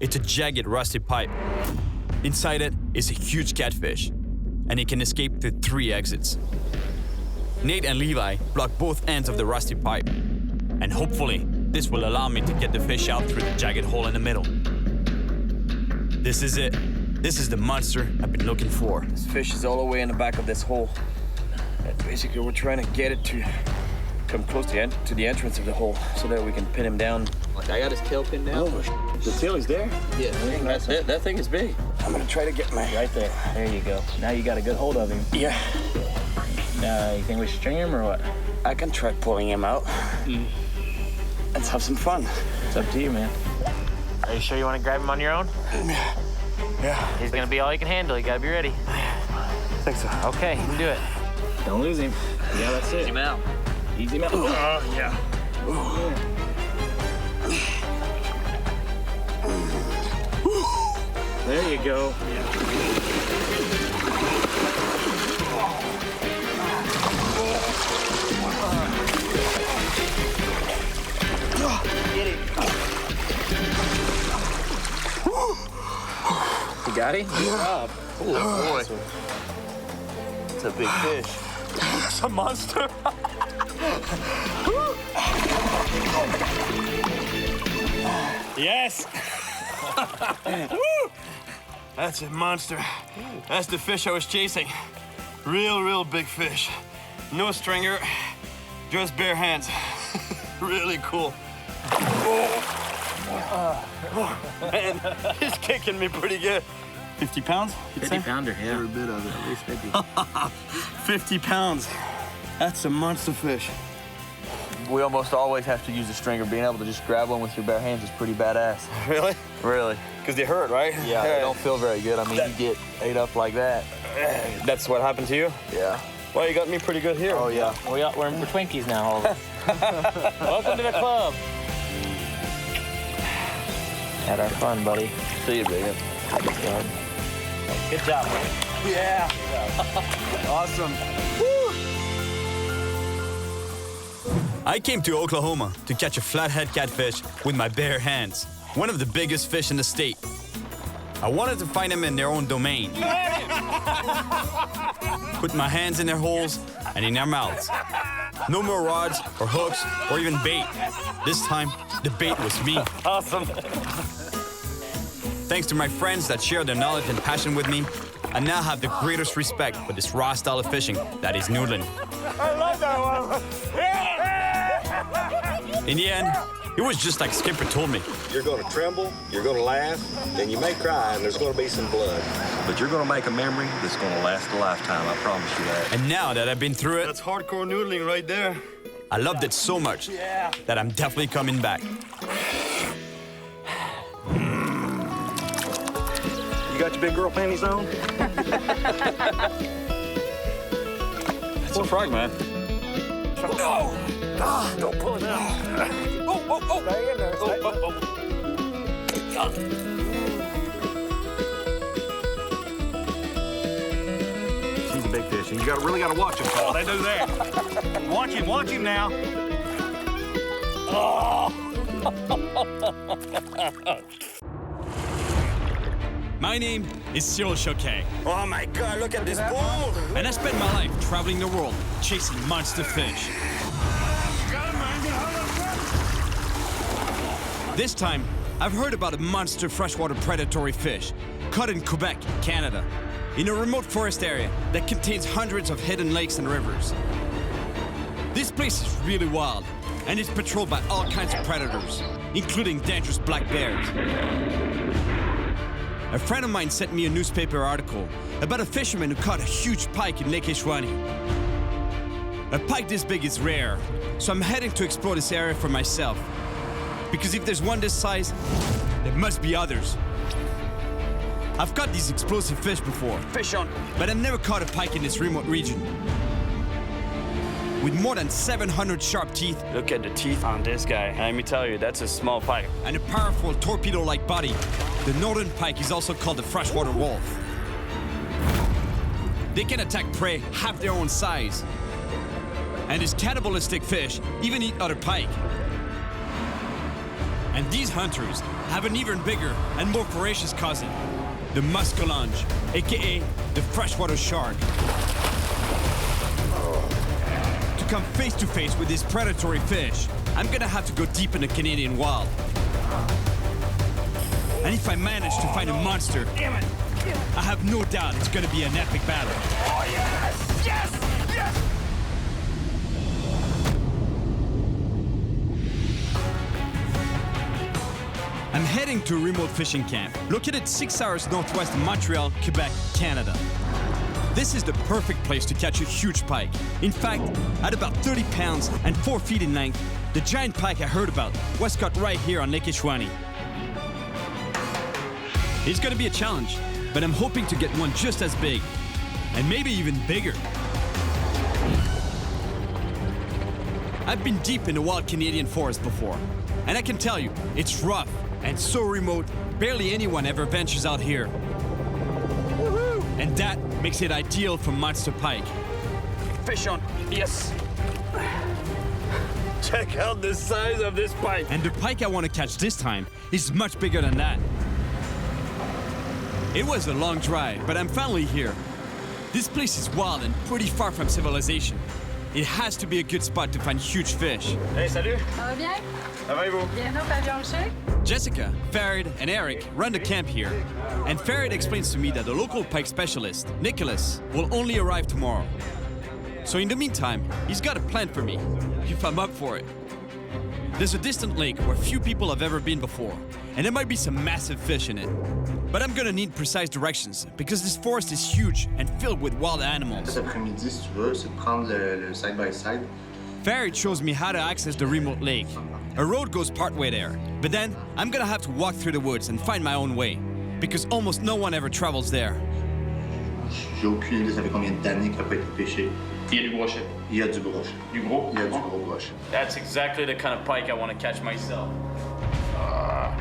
It's a jagged, rusty pipe. Inside it is a huge catfish, and it can escape through 3 exits. Nate and Levi block both ends of the rusty pipe, and hopefully, this will allow me to get the fish out through the jagged hole in the middle. This is it. This is the monster I've been looking for. This fish is all the way in the back of this hole. And basically, we're trying to get it to come close to the entrance of the hole so that we can pin him down. Like I got his tail pinned down. Oh, the tail is there? Yeah, That's it. That thing is big. I'm gonna try to get my... right there. There you go. Now you got a good hold of him. Yeah. Now, you think we should string him or what? I can try pulling him out. Let's have some fun. It's up to you, man. Are you sure you want to grab him on your own? Yeah. He's gonna be all you can handle. You gotta be ready. I think so. Okay, you can do it. Don't lose him. Yeah, that's it. Ease him out. Ease him out. Oh, yeah. There you go. Get it. You got him? Good job. Oh, boy. It's a big fish. It's a monster. Yes! That's a monster. That's the fish I was chasing. Real big fish. No stringer, just bare hands. Really cool. Man, he's kicking me pretty good. 50 pounds? 50 pounder, yeah. Every bit of it, at least 50. 50 pounds. That's a monster fish. We almost always have to use a stringer. Being able to just grab one with your bare hands is pretty badass. Really? Really. Because they hurt, right? Yeah, they don't feel very good. I mean, you get ate up like that. That's what happened to you? Yeah. Well, you got me pretty good here. Oh, yeah. We're Twinkies now, all of us. Welcome to the club. Had our fun, buddy. See you, big. Good job, buddy. Yeah. Awesome. I came to Oklahoma to catch a flathead catfish with my bare hands, one of the biggest fish in the state. I wanted to find them in their own domain. Put my hands in their holes and in their mouths. No more rods or hooks or even bait. This time, the bait was me. Awesome. Thanks to my friends that share their knowledge and passion with me, I now have the greatest respect for this raw style of fishing that is noodling. I love that one. In the end, it was just like Skipper told me. You're going to tremble, you're going to laugh, and you may cry, and there's going to be some blood. But you're going to make a memory that's going to last a lifetime, I promise you that. And now that I've been through it, That's hardcore noodling right there. I loved it so much that I'm definitely coming back. You got your big girl panties on? It's a frog, man. Oh! Ah, don't pull it out. Oh. Stay in there. He's a big fish, and you really got to watch him. Oh, they do that. Watch him now. My name is Cyril Chauquet, Oh my God, look at this ball. and I spent my life traveling the world chasing monster fish. This time, I've heard about a monster freshwater predatory fish caught in Quebec, Canada, in a remote forest area that contains hundreds of hidden lakes and rivers. This place is really wild, and it's patrolled by all kinds of predators, including dangerous black bears. A friend of mine sent me a newspaper article about a fisherman who caught a huge pike in Lake Ishwani. A pike this big is rare, so I'm heading to explore this area for myself. Because if there's one this size, there must be others. I've caught these explosive fish before, Fish on. but I've never caught a pike in this remote region. With more than 700 sharp teeth Look at the teeth on this guy. And let me tell you, that's a small pike. and a powerful torpedo-like body, the northern pike is also called the freshwater wolf. They can attack prey half their own size. And these cannibalistic fish even eat other pike. And these hunters have an even bigger and more voracious cousin, the muscalonge, aka the freshwater shark. To come face to face with this predatory fish, I'm gonna have to go deep in the Canadian wild. And if I manage to find a monster, I have no doubt it's gonna be an epic battle. Oh, yes! Yes! Yes! I'm heading to a remote fishing camp, located 6 hours northwest of Montreal, Quebec, Canada. This is the perfect place to catch a huge pike. In fact, at about 30 pounds and 4 feet in length, the giant pike I heard about was caught right here on Lake Ishwani. It's gonna be a challenge, but I'm hoping to get one just as big, and maybe even bigger. I've been deep in the wild Canadian forest before, and I can tell you, it's rough and so remote, barely anyone ever ventures out here. And that makes it ideal for monster pike. Fish on, yes. Check out the size of this pike. And the pike I want to catch this time is much bigger than that. It was a long drive, but I'm finally here. This place is wild and pretty far from civilization. It has to be a good spot to find huge fish. Hey, salut! Ça va bien? Ça va et vous? Bienvenue au pavillon Le Chèque. Jessica, Farid, and Eric run the camp here. And Farid explains to me that the local pike specialist, Nicholas, will only arrive tomorrow. So in the meantime, he's got a plan for me, if I'm up for it. There's a distant lake where few people have ever been before, and there might be some massive fish in it. But I'm gonna need precise directions, because this forest is huge and filled with wild animals. Cet après-midi, si tu veux, c'est de prendre le side-by-side. Farid shows me how to access the remote lake. A road goes partway there, but then I'm gonna have to walk through the woods and find my own way, because almost no one ever travels there. J'ai aucune idée, ça fait combien d'années qu'il n'a pas été pêché. Il y a du brochet. Il y a du brochet. Du gros? Il y a du gros brochet. That's exactly the kind of pike I want to catch myself.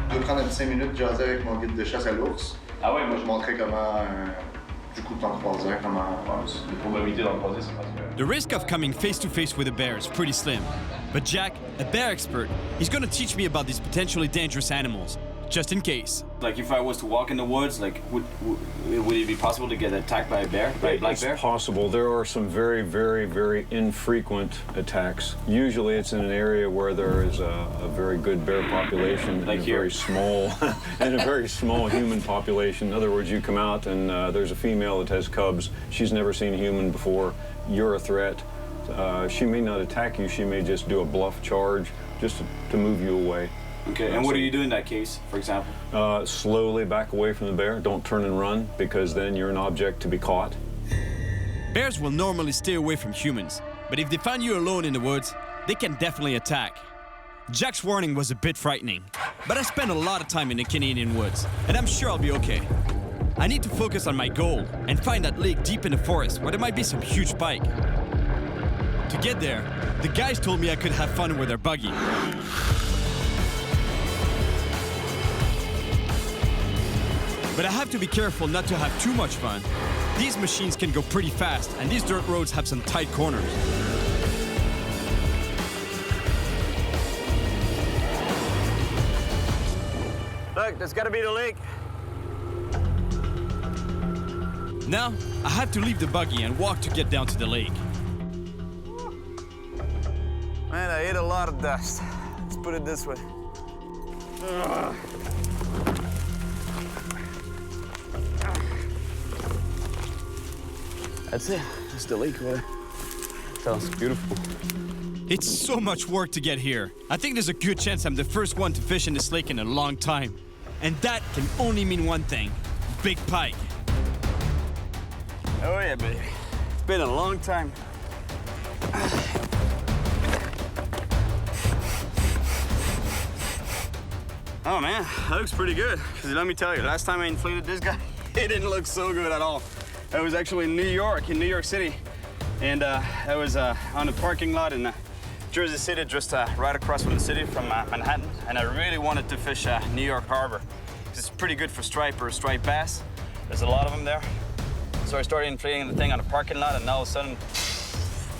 Je vais prendre 5 minutes de jaser avec mon guide de chasse à l'ours. Ah ouais, moi je montrerai comment, du coup, t'en croiser, comment les probabilités d'en croiser, c'est pas très... The risk of coming face to face with a bear is pretty slim. But Jack, a bear expert, is gonna teach me about these potentially dangerous animals, just in case. Like if I was to walk in the woods, like would it be possible to get attacked by a bear, by a black bear? It's possible. There are some very, very, very infrequent attacks. Usually it's in an area where there is a very good bear population like and a here. very small and a very small human population. In other words, you come out and there's a female that has cubs. She's never seen a human before. You're a threat. She may not attack you. She may just do a bluff charge just to move you away. Okay, and what do you do in that case, for example? Slowly back away from the bear. Don't turn and run, because then you're an object to be caught. Bears will normally stay away from humans, but if they find you alone in the woods, they can definitely attack. Jack's warning was a bit frightening, but I spent a lot of time in the Canadian woods, and I'm sure I'll be okay. I need to focus on my goal and find that lake deep in the forest where there might be some huge pike. To get there, the guys told me I could have fun with their buggy. But I have to be careful not to have too much fun. These machines can go pretty fast, and these dirt roads have some tight corners. Look, that's gotta be the lake. Now, I have to leave the buggy and walk to get down to the lake. Man, I ate a lot of dust. Let's put it this way. Ugh. That's it. That's the lake there. Sounds beautiful. It's so much work to get here. I think there's a good chance I'm the first one to fish in this lake in a long time. And that can only mean one thing: big pike. Oh yeah, baby. It's been a long time. Oh man, that looks pretty good. Because let me tell you, last time I inflated this guy, it didn't look so good at all. I was actually in New York City. And I was on a parking lot in Jersey City, just right across from the city, from Manhattan. And I really wanted to fish New York Harbor. It's pretty good for stripe or striped bass. There's a lot of them there. So I started inflating the thing on a parking lot, and all of a sudden,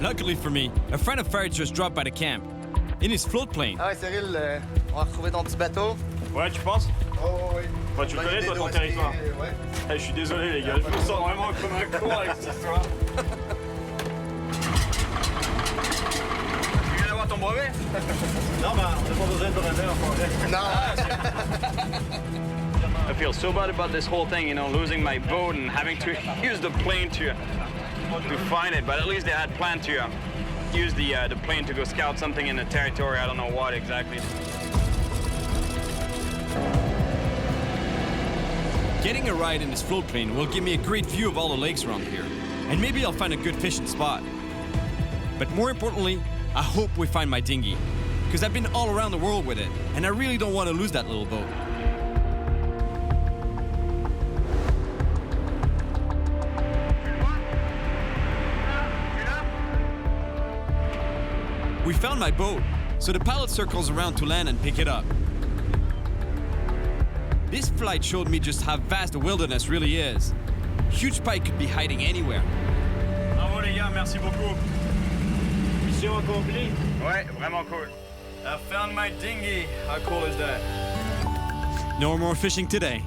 Luckily for me, a friend of Farid just dropped by the camp. In his float plane. Ah ouais, Cyril, on va retrouver ton petit bateau. Ouais, tu penses? Oh, oui. Bah, tu le connais, toi, ton territoire? Ouais. Je suis désolé, les gars, je me sens vraiment comme un con avec cette histoire. Tu viens d'avoir ton brevet? Non, bah, on n'a pas besoin de brevet encore. I feel so bad about this whole thing, you know, losing my boat and having to use the plane to find it. But at least they had planned to use the plane to go scout something in the territory. I don't know what exactly. Getting a ride in this float plane will give me a great view of all the lakes around here. And maybe I'll find a good fishing spot. But more importantly, I hope we find my dinghy. Because I've been all around the world with it, and I really don't want to lose that little boat. We found my boat, so the pilot circles around to land and pick it up. This flight showed me just how vast the wilderness really is. Huge pike could be hiding anywhere. Bravo les gars, merci beaucoup. Mission accomplie. Ouais, vraiment cool. I found my dinghy. How cool is that? No more fishing today,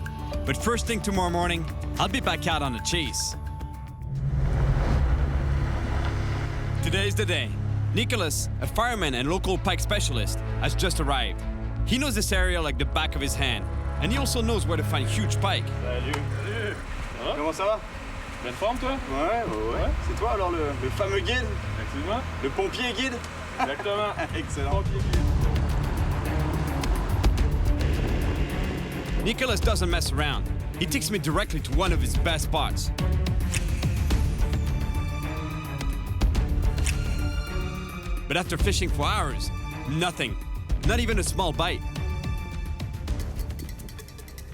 but first thing tomorrow morning, I'll be back out on the chase. Today's the day. Nicholas, a fireman and local pike specialist, has just arrived. He knows this area like the back of his hand, and he also knows where to find huge pike. Salut. Salut. Comment ça va? Pleine forme, toi? Ouais. C'est toi alors le fameux guide? Effectivement. Le pompier guide? Exactement. Excellent. Pompier guide. Nicholas doesn't mess around. He takes me directly to one of his best spots. But after fishing for hours, nothing. Not even a small bite.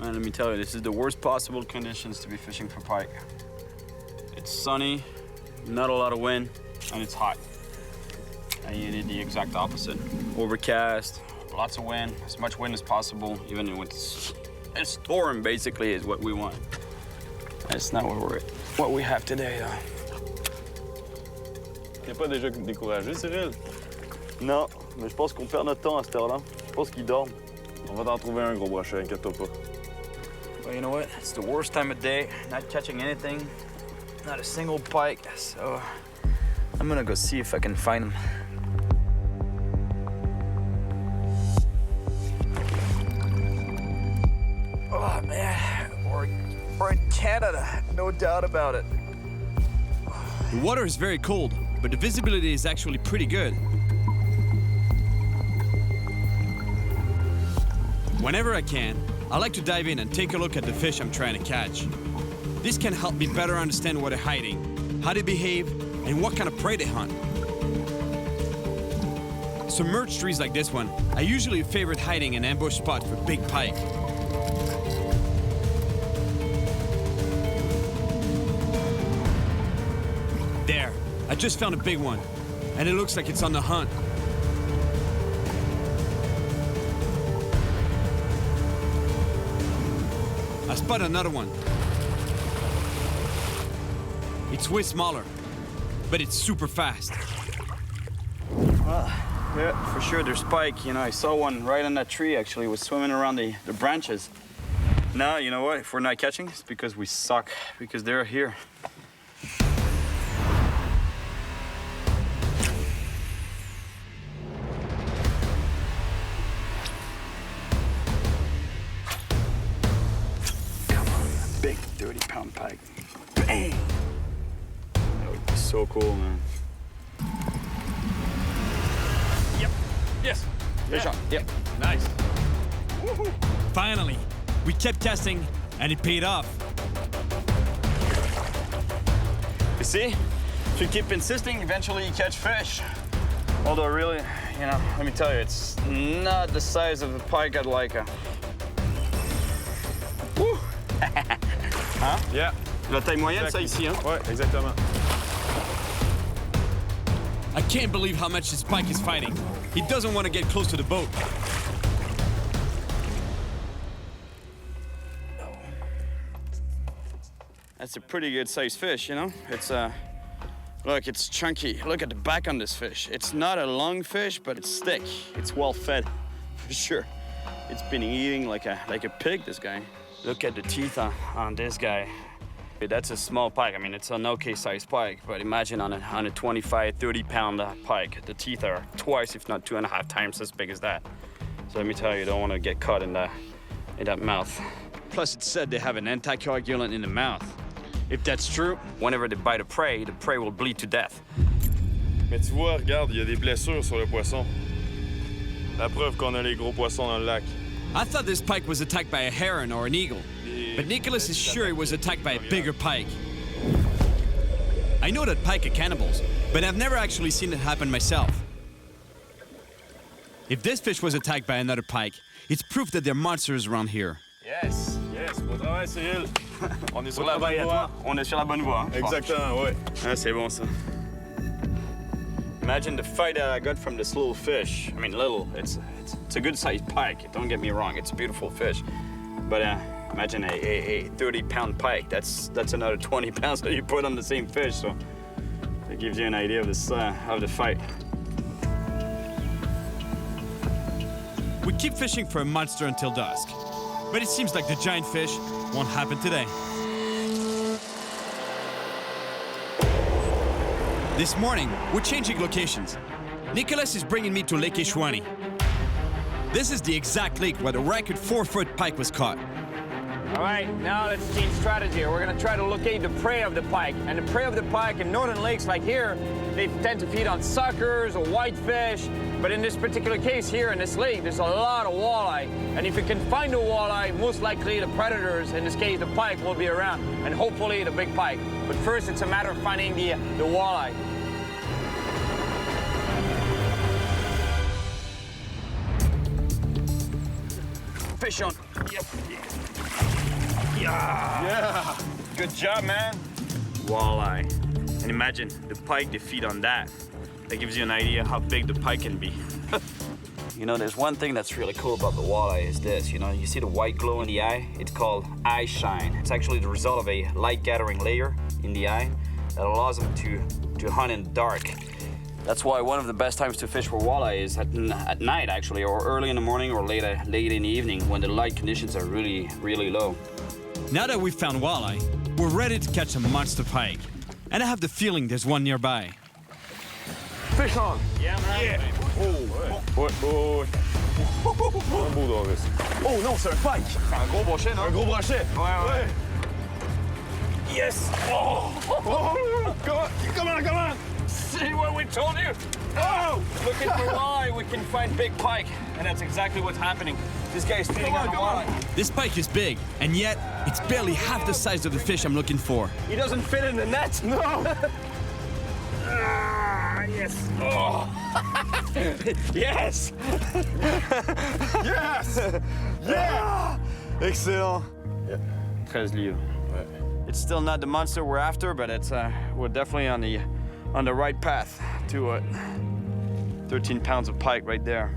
Man, let me tell you, this is the worst possible conditions to be fishing for pike. It's sunny, not a lot of wind, and it's hot. And you need the exact opposite. Overcast, lots of wind, as much wind as possible, even when it's a storm, basically, is what we want. That's not what we have today, though. T'es pas déjà découragé, Cyril? Non, mais je pense qu'on perd notre temps à cette heure-là. Je pense qu'ils dorment. On va t'en trouver un, gros brochet, inquiète-toi pas. Well, you know what? It's the worst time of day. Not catching anything. Not a single pike. So I'm gonna go see if I can find them. Oh, man. We're in Canada. No doubt about it. The water is very cold, but the visibility is actually pretty good. Whenever I can, I like to dive in and take a look at the fish I'm trying to catch. This can help me better understand where they're hiding, how they behave, and what kind of prey they hunt. Submerged trees like this one are usually a favorite hiding and ambush spot for big pike. There, I just found a big one, and it looks like it's on the hunt. I spot another one. It's way smaller, but it's super fast. Well, yeah, for sure there's pike. You know, I saw one right on that tree, actually. It was swimming around the branches. Now, you know what? If we're not catching, it's because we suck, because they're here. Big 30-pound pike. Bang! That would be so cool, man. Yep. Yes. Good shot. Yep. Nice. Woohoo. Finally, we kept casting and it paid off. You see? If you keep insisting, eventually you catch fish. Although really, you know, let me tell you, it's not the size of the pike I'd like. Woo! Hein? Yeah. La taille moyenne, Exactly. ça ici, hein? Ouais, exactement. I can't believe how much this pike is fighting. He doesn't want to get close to the boat. That's a pretty good sized fish, you know? It's Look, it's chunky. Look at the back on this fish. It's not a long fish, but it's thick. It's well fed, for sure. It's been eating like a pig, this guy. Look at the teeth on this guy. That's a small pike. I mean, it's an okay-sized pike, but imagine on a 25, 30-pound pike, the teeth are twice, if not 2.5 times as big as that. So let me tell you, you don't want to get caught in that mouth. Plus, it's said they have an anticoagulant in the mouth. If that's true, whenever they bite the prey will bleed to death. Mais tu vois, regarde, il y a des blessures sur le poisson. La preuve qu'on a les gros poissons dans le lac. I thought this pike was attacked by a heron or an eagle, but Nicholas is sure it was attacked by a bigger pike. I know that pike are cannibals, but I've never actually seen it happen myself. If this fish was attacked by another pike, it's proof that there are monsters around here. Yes, beau travail, Cyril. On est sur la bonne voie. On est sur la bonne voie. Exactement, ouais. Ah, c'est bon, ça. Imagine the fight that I got from this little fish. I mean, little, it's a good-sized pike. Don't get me wrong, it's a beautiful fish. But imagine a 30-pound pike. That's another 20 pounds that you put on the same fish. So it gives you an idea of the fight. We keep fishing for a monster until dusk, but it seems like the giant fish won't happen today. This morning, we're changing locations. Nicholas is bringing me to Lake Ishwani. This is the exact lake where the record 4-foot pike was caught. All right, now let's change strategy here. We're gonna try to locate the prey of the pike. And the prey of the pike in northern lakes like here, they tend to feed on suckers or whitefish. But in this particular case here in this lake, there's a lot of walleye. And if you can find a walleye, most likely the predators, in this case the pike, will be around. And hopefully the big pike. But first, it's a matter of finding the walleye. Fish on. Yep. Yeah. Good job, man. Walleye. And imagine the pike, they feed on that. That gives you an idea how big the pike can be. You know, there's one thing that's really cool about the walleye is this. You know, you see the white glow in the eye? It's called eye shine. It's actually the result of a light gathering layer in the eye that allows them to hunt in the dark. That's why one of the best times to fish for walleye is at night, actually, or early in the morning or late in the evening when the light conditions are really, really low. Now that we've found walleye, we're ready to catch a monster pike. And I have the feeling there's one nearby. Fish on. Yeah, man. Yeah. Oh. Un bulldog. Oh non, c'est un pike. Un gros brochet, non? Un gros brochet. Ouais. Yes. Oh. Come on. See what we told you? Oh! Looking for walleye, we can find big pike. And that's exactly what's happening. This guy is feeding on walleye. This pike is big, and yet it's barely half the size of the fish I'm looking for. He doesn't fit in the net. No. Yes. Oh. Yes. Yes. Yeah. Excellent. Yeah. 13 livres. It's still not the monster we're after, but it's we're definitely on the right path to it. 13 pounds of pike right there.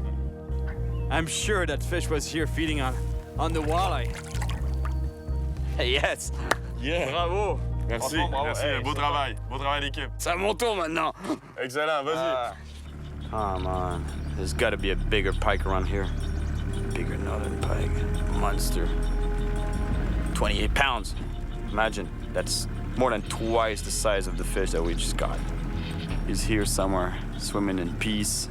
I'm sure that fish was here feeding on the walleye. Yes. Yeah. Bravo. Merci. Hey, beau travail d'équipe. C'est à mon tour maintenant. Excellent, vas-y. Come on. There's got to be a bigger pike around here. Bigger northern pike. Monster. 28 pounds. Imagine, that's more than twice the size of the fish that we just got. He's here somewhere, swimming in peace.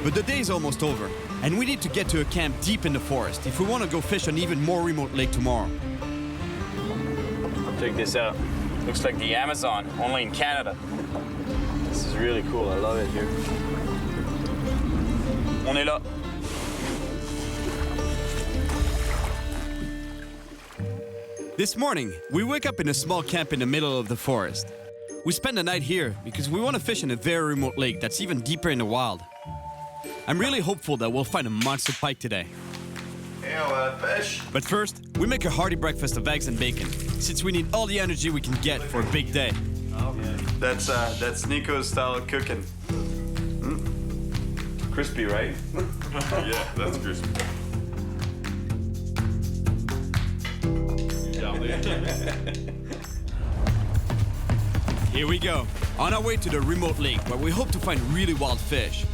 But the day's almost over, and we need to get to a camp deep in the forest if we want to go fish an even more remote lake tomorrow. Check this out. Looks like the Amazon, only in Canada. This is really cool. I love it here. On est là. This morning, we wake up in a small camp in the middle of the forest. We spend the night here because we want to fish in a very remote lake that's even deeper in the wild. I'm really hopeful that we'll find a monster pike today. Fish. But first, we make a hearty breakfast of eggs and bacon, since we need all the energy we can get for a big day. That's Nico's style of cooking. Crispy, right? Yeah, that's crispy. Here we go, on our way to the remote lake where we hope to find really wild fish.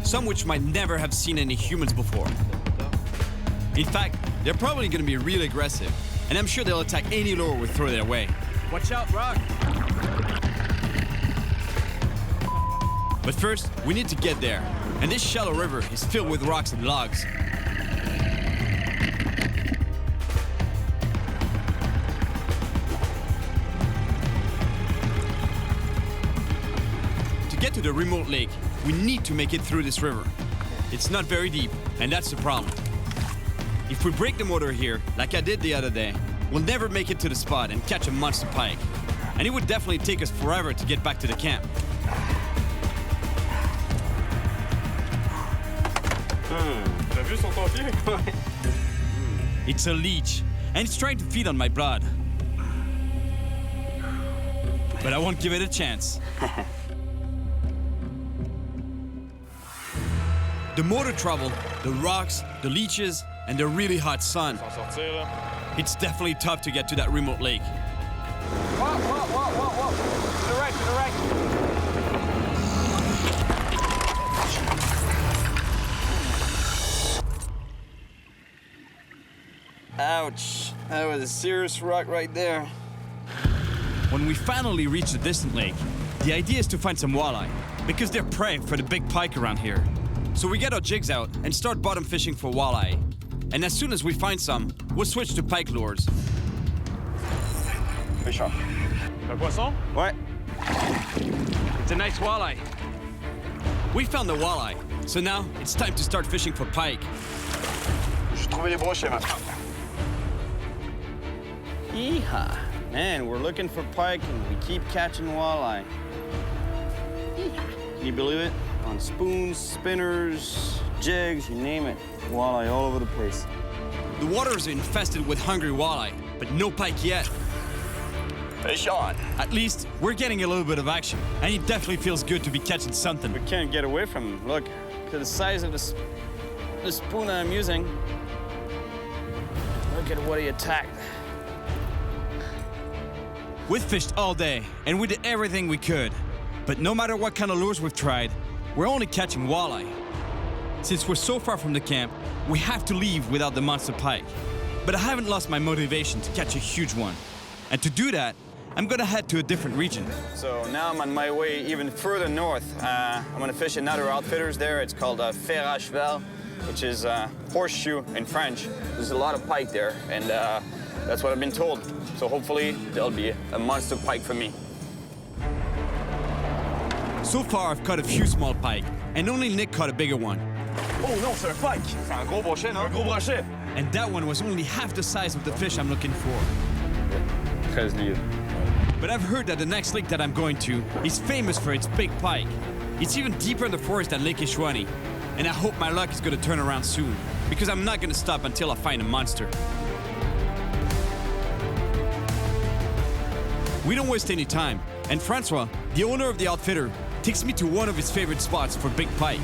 Some which might never have seen any humans before. In fact, they're probably gonna be really aggressive, and I'm sure they'll attack any lure we throw their way. Watch out, Rock! But first, we need to get there, and this shallow river is filled with rocks and logs. To get to the remote lake, we need to make it through this river. It's not very deep, and that's the problem. If we break the motor here, like I did the other day, we'll never make it to the spot and catch a monster pike. And it would definitely take us forever to get back to the camp. T'as vu son ton pied? It's a leech, and it's trying to feed on my blood. But I won't give it a chance. The motor trouble, the rocks, the leeches, and the really hot sun. It's definitely tough to get to that remote lake. Whoa, whoa, whoa, whoa, whoa. To the right, to the right. Ouch. That was a serious rock right there. When we finally reach the distant lake, the idea is to find some walleye, because they're prey for the big pike around here. So we get our jigs out and start bottom fishing for walleye. And as soon as we find some, we'll switch to pike lures. Fish on. Un poisson? Ouais. It's a nice walleye. We found the walleye, so now it's time to start fishing for pike. J'ai trouvé les brochets maintenant. Yeehaw. Man, we're looking for pike and we keep catching walleye. Can you believe it? On spoons, spinners, jigs, you name it. Walleye all over the place. The waters are infested with hungry walleye, but no pike yet. Fish on. At least we're getting a little bit of action, and it definitely feels good to be catching something. We can't get away from him. Look, to the size of the spoon I'm using. Look at what he attacked. We've fished all day, and we did everything we could. But no matter what kind of lures we've tried, we're only catching walleye. Since we're so far from the camp, we have to leave without the monster pike. But I haven't lost my motivation to catch a huge one. And to do that, I'm gonna head to a different region. So now I'm on my way even further north. I'm gonna fish another outfitters there. It's called Crevalle, which is horseshoe in French. There's a lot of pike there, and that's what I've been told. So hopefully there'll be a monster pike for me. So far, I've caught a few small pike, and only Nick caught a bigger one. Oh non, c'est un pike! C'est un gros brochet, non? Un gros brochet! And that one was only half the size of the fish I'm looking for. 13 livres. But I've heard that the next lake that I'm going to is famous for its big pike. It's even deeper in the forest than Lake Ishwani. And I hope my luck is gonna turn around soon, because I'm not gonna stop until I find a monster. We don't waste any time, and Francois, the owner of the outfitter, takes me to one of his favorite spots for big pike.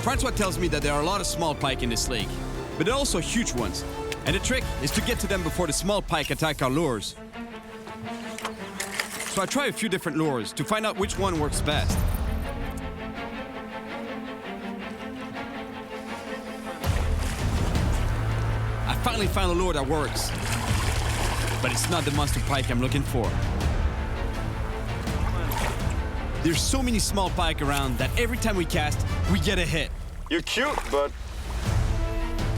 Francois tells me that there are a lot of small pike in this lake, but there are also huge ones. And the trick is to get to them before the small pike attack our lures. So I try a few different lures to find out which one works best. I finally found a lure that works. But it's not the monster pike I'm looking for. There's so many small pike around that every time we cast, we get a hit. You're cute, but...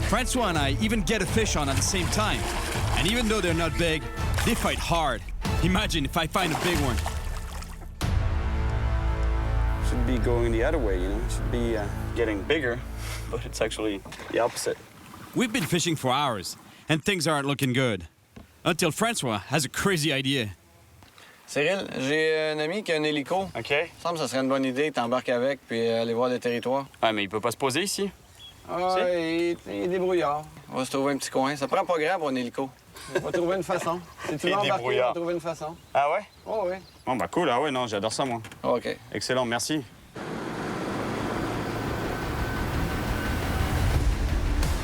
Francois and I even get a fish on at the same time. And even though they're not big, they fight hard. Imagine if I find a big one. Should be going the other way, you know? Should be getting bigger, but it's actually the opposite. We've been fishing for hours, and things aren't looking good. Until Francois has a crazy idea. Cyril, j'ai un ami qui a un hélico. OK. Il me semble que ça serait une bonne idée de t'embarquer avec puis aller voir le territoire. Ah, mais il peut pas se poser ici? Ah, il est débrouillard. On va se trouver un petit coin. Ça prend pas grand pour un hélico. On va trouver une façon. Si tu veux embarquer, on va trouver une façon. Ah ouais? Oh oui. Bon, bah cool. Ah ouais, non, j'adore ça, moi. OK. Excellent, merci.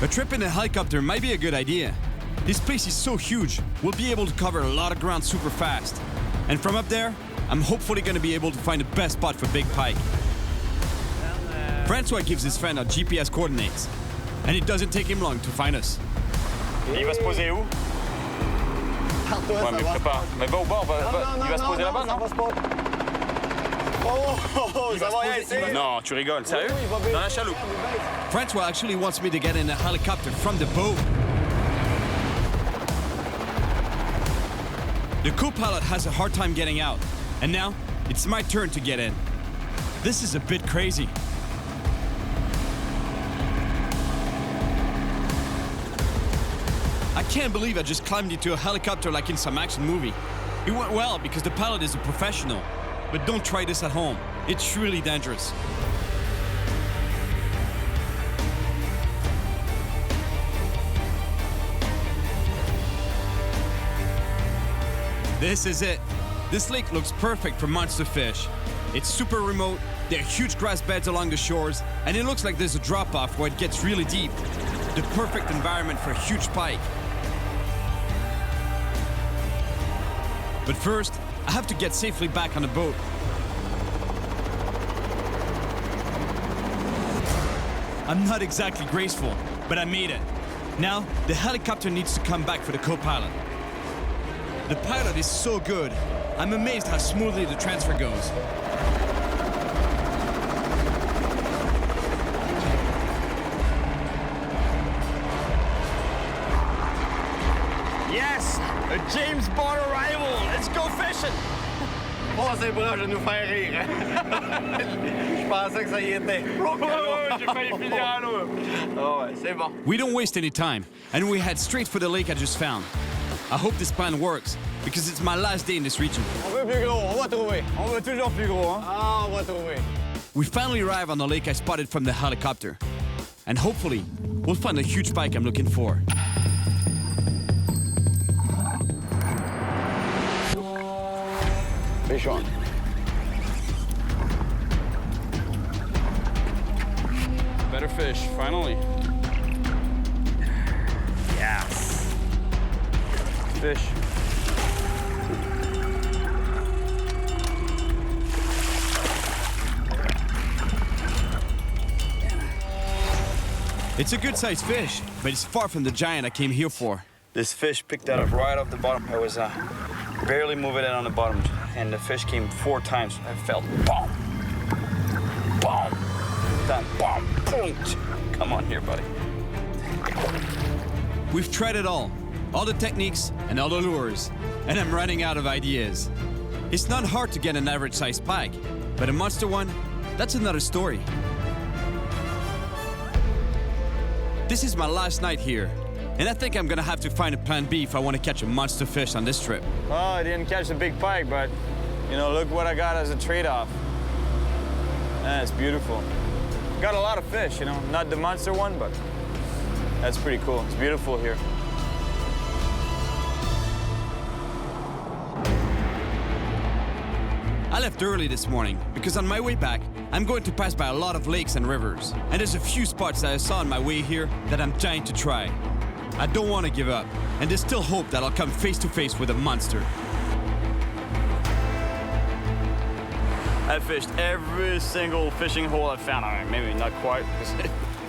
A trip in a helicopter might be a good idea, This place is so huge, we'll be able to cover a lot of ground super fast. And from up there, I'm hopefully going to be able to find the best spot for big pike. Francois gives his friend our GPS coordinates, and it doesn't take him long to find us. Il va se poser où? Ouais, mais prépare. Mais va au bord, il va se poser là-bas, non? Ça va rien ici. Non, tu rigoles. Sérieux? Dans la chaloupe. Francois actually wants me to get in a helicopter from the boat. The co-pilot has a hard time getting out, and now it's my turn to get in. This is a bit crazy. I can't believe I just climbed into a helicopter like in some action movie. It went well because the pilot is a professional, but don't try this at home. It's really dangerous. This is it. This lake looks perfect for monster fish. It's super remote, there are huge grass beds along the shores, and it looks like there's a drop-off where it gets really deep. The perfect environment for a huge pike. But first, I have to get safely back on the boat. I'm not exactly graceful, but I made it. Now, the helicopter needs to come back for the co-pilot. The pilot is so good. I'm amazed how smoothly the transfer goes. Yes! A James Bond arrival! Let's go fishing! Oh, c'est proche de nous faire rire. Je pensais que ça y était. J'ai failli finir à l'eau. Oh, ouais, c'est bon. We don't waste any time, and we head straight for the lake I just found. I hope this plan works, because it's my last day in this region. On veut plus gros, on va trouver. On veut toujours plus gros, hein? Ah, on va trouver. We finally arrive on the lake I spotted from the helicopter. And hopefully, we'll find a huge pike I'm looking for. Fish on. Better fish, finally. Yes. Fish. It's a good-sized fish, but it's far from the giant I came here for. This fish picked that up right off the bottom. I was barely moving it on the bottom, and the fish came 4 times. I felt boom, boom, then boom, boom. Come on here, buddy. We've tried it all the techniques and all the lures, and I'm running out of ideas. It's not hard to get an average-sized pike, but a monster one, that's another story. This is my last night here, and I think I'm gonna have to find a plan B if I want to catch a monster fish on this trip. Well, I didn't catch the big pike, but, you know, look what I got as a trade-off. It's beautiful. Got a lot of fish, you know, not the monster one, but that's pretty cool. It's beautiful here. I left early this morning because on my way back, I'm going to pass by a lot of lakes and rivers. And there's a few spots that I saw on my way here that I'm dying to try. I don't want to give up, and there's still hope that I'll come face to face with a monster. I fished every single fishing hole I found. I mean, maybe not quite, because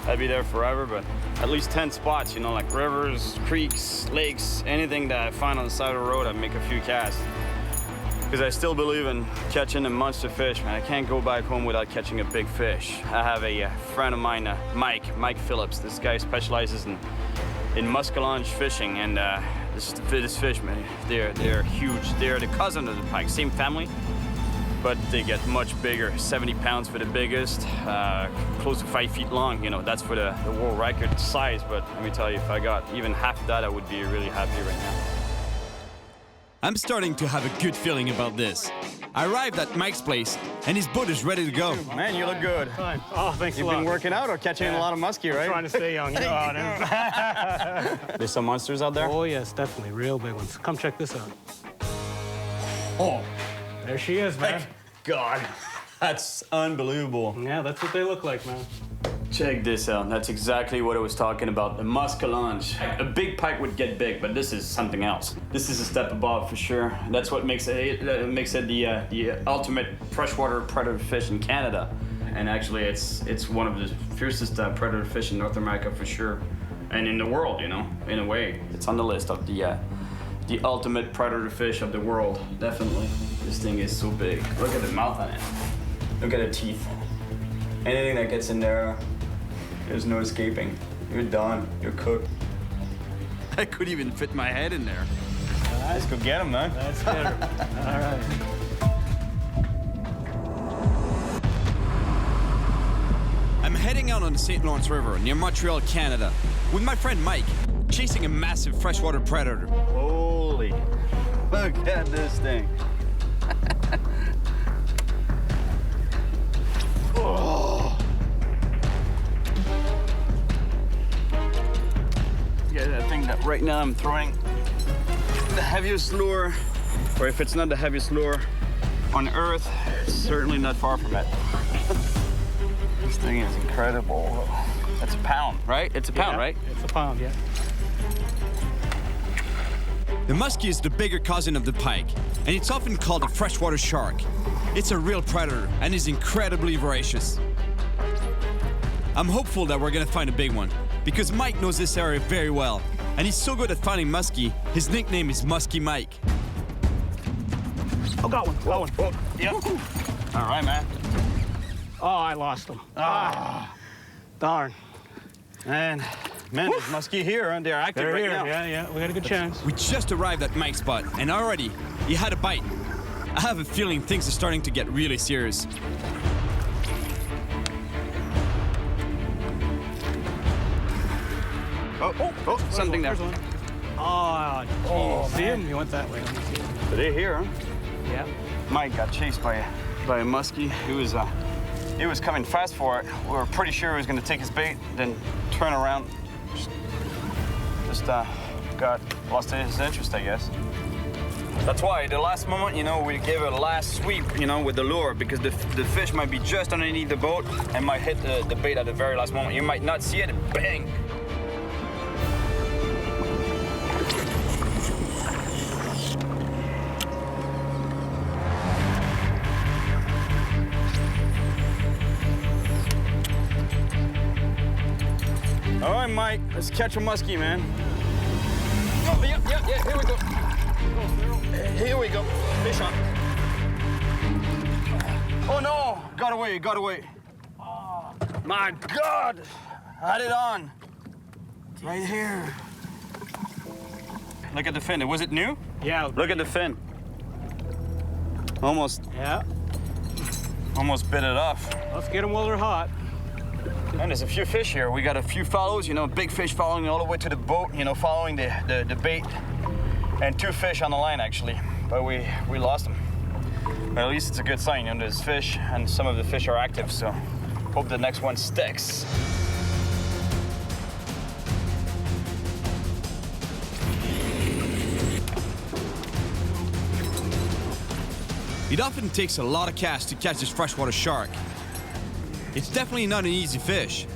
I'd be there forever, but at least 10 spots, you know, like rivers, creeks, lakes, anything that I find on the side of the road, I'd make a few casts. Because I still believe in catching a monster fish, man. I can't go back home without catching a big fish. I have a friend of mine, Mike Phillips. This guy specializes in muskellunge fishing, and this fish, man, they're huge. They're the cousin of the pike, same family, but they get much bigger. 70 pounds for the biggest, close to 5 feet long. You know, that's for the world record size. But let me tell you, if I got even half that, I would be really happy right now. I'm starting to have a good feeling about this. I arrived at Mike's place, and his boat is ready to go. Man, you look good. Fine. Oh, thanks a lot. You've been working out or catching a lot of muskie, right? I'm trying to stay young. There's some monsters out there? Oh, yes, definitely. Real big ones. Come check this out. Oh. There she is, man. God, that's unbelievable. Yeah, that's what they look like, man. Check this out. That's exactly what I was talking about. The muscalange. A big pike would get big, but this is something else. This is a step above for sure. That's what makes it the ultimate freshwater predator fish in Canada. And actually, it's one of the fiercest predator fish in North America for sure, and in the world. You know, in a way, it's on the list of the ultimate predator fish of the world. Definitely. This thing is so big. Look at the mouth on it. Look at the teeth. Anything that gets in there, there's no escaping. You're done. You're cooked. I could even fit my head in there. Let's go get him, man. Let's get him. All right. I'm heading out on the St. Lawrence River near Montreal, Canada, with my friend Mike, chasing a massive freshwater predator. Holy, look at this thing. Oh. Yeah, that thing that right now I'm throwing the heaviest lure, or if it's not the heaviest lure on Earth, it's certainly not far from it. This thing is incredible. That's a pound, right? It's a pound, right? It's a pound, yeah. The muskie is the bigger cousin of the pike, and it's often called a freshwater shark. It's a real predator and is incredibly voracious. I'm hopeful that we're gonna find a big one, because Mike knows this area very well, and he's so good at finding muskie, his nickname is Muskie Mike. Oh, got one. Oh, yep. All right, man. Oh, I lost him. Ah, darn. Man, there's muskie here, and they're active They're right here. now. Yeah, we got a good chance. We just arrived at Mike's spot, and already he had a bite. I have a feeling things are starting to get really serious. Oh, something there. Oh, geez. See him? He went that way. So they're here, huh? Yeah. Mike got chased by a muskie. He was coming fast for it. We were pretty sure he was going to take his bait, then turn around. Just lost his interest, I guess. That's why the last moment, you know, we gave it a last sweep, you know, with the lure, because the fish might be just underneath the boat and might hit the bait at the very last moment. You might not see it, and bang. All right, Mike, let's catch a muskie, man. Oh, yeah, here we go. Here we go. Fish on. Oh, no. Got away. Oh, my God. Had it on. Right here. Look at the fin. Was it new? Yeah. Look at the fin. Almost. Yeah. Almost bit it off. Let's get them while they're hot. And there's a few fish here. We got a few follows, you know, big fish following all the way to the boat, you know, following the bait. And 2 fish on the line, actually. But we lost them. But at least it's a good sign, you know, there's fish, and some of the fish are active, so hope the next one sticks. It often takes a lot of cast to catch this freshwater shark. It's definitely not an easy fish.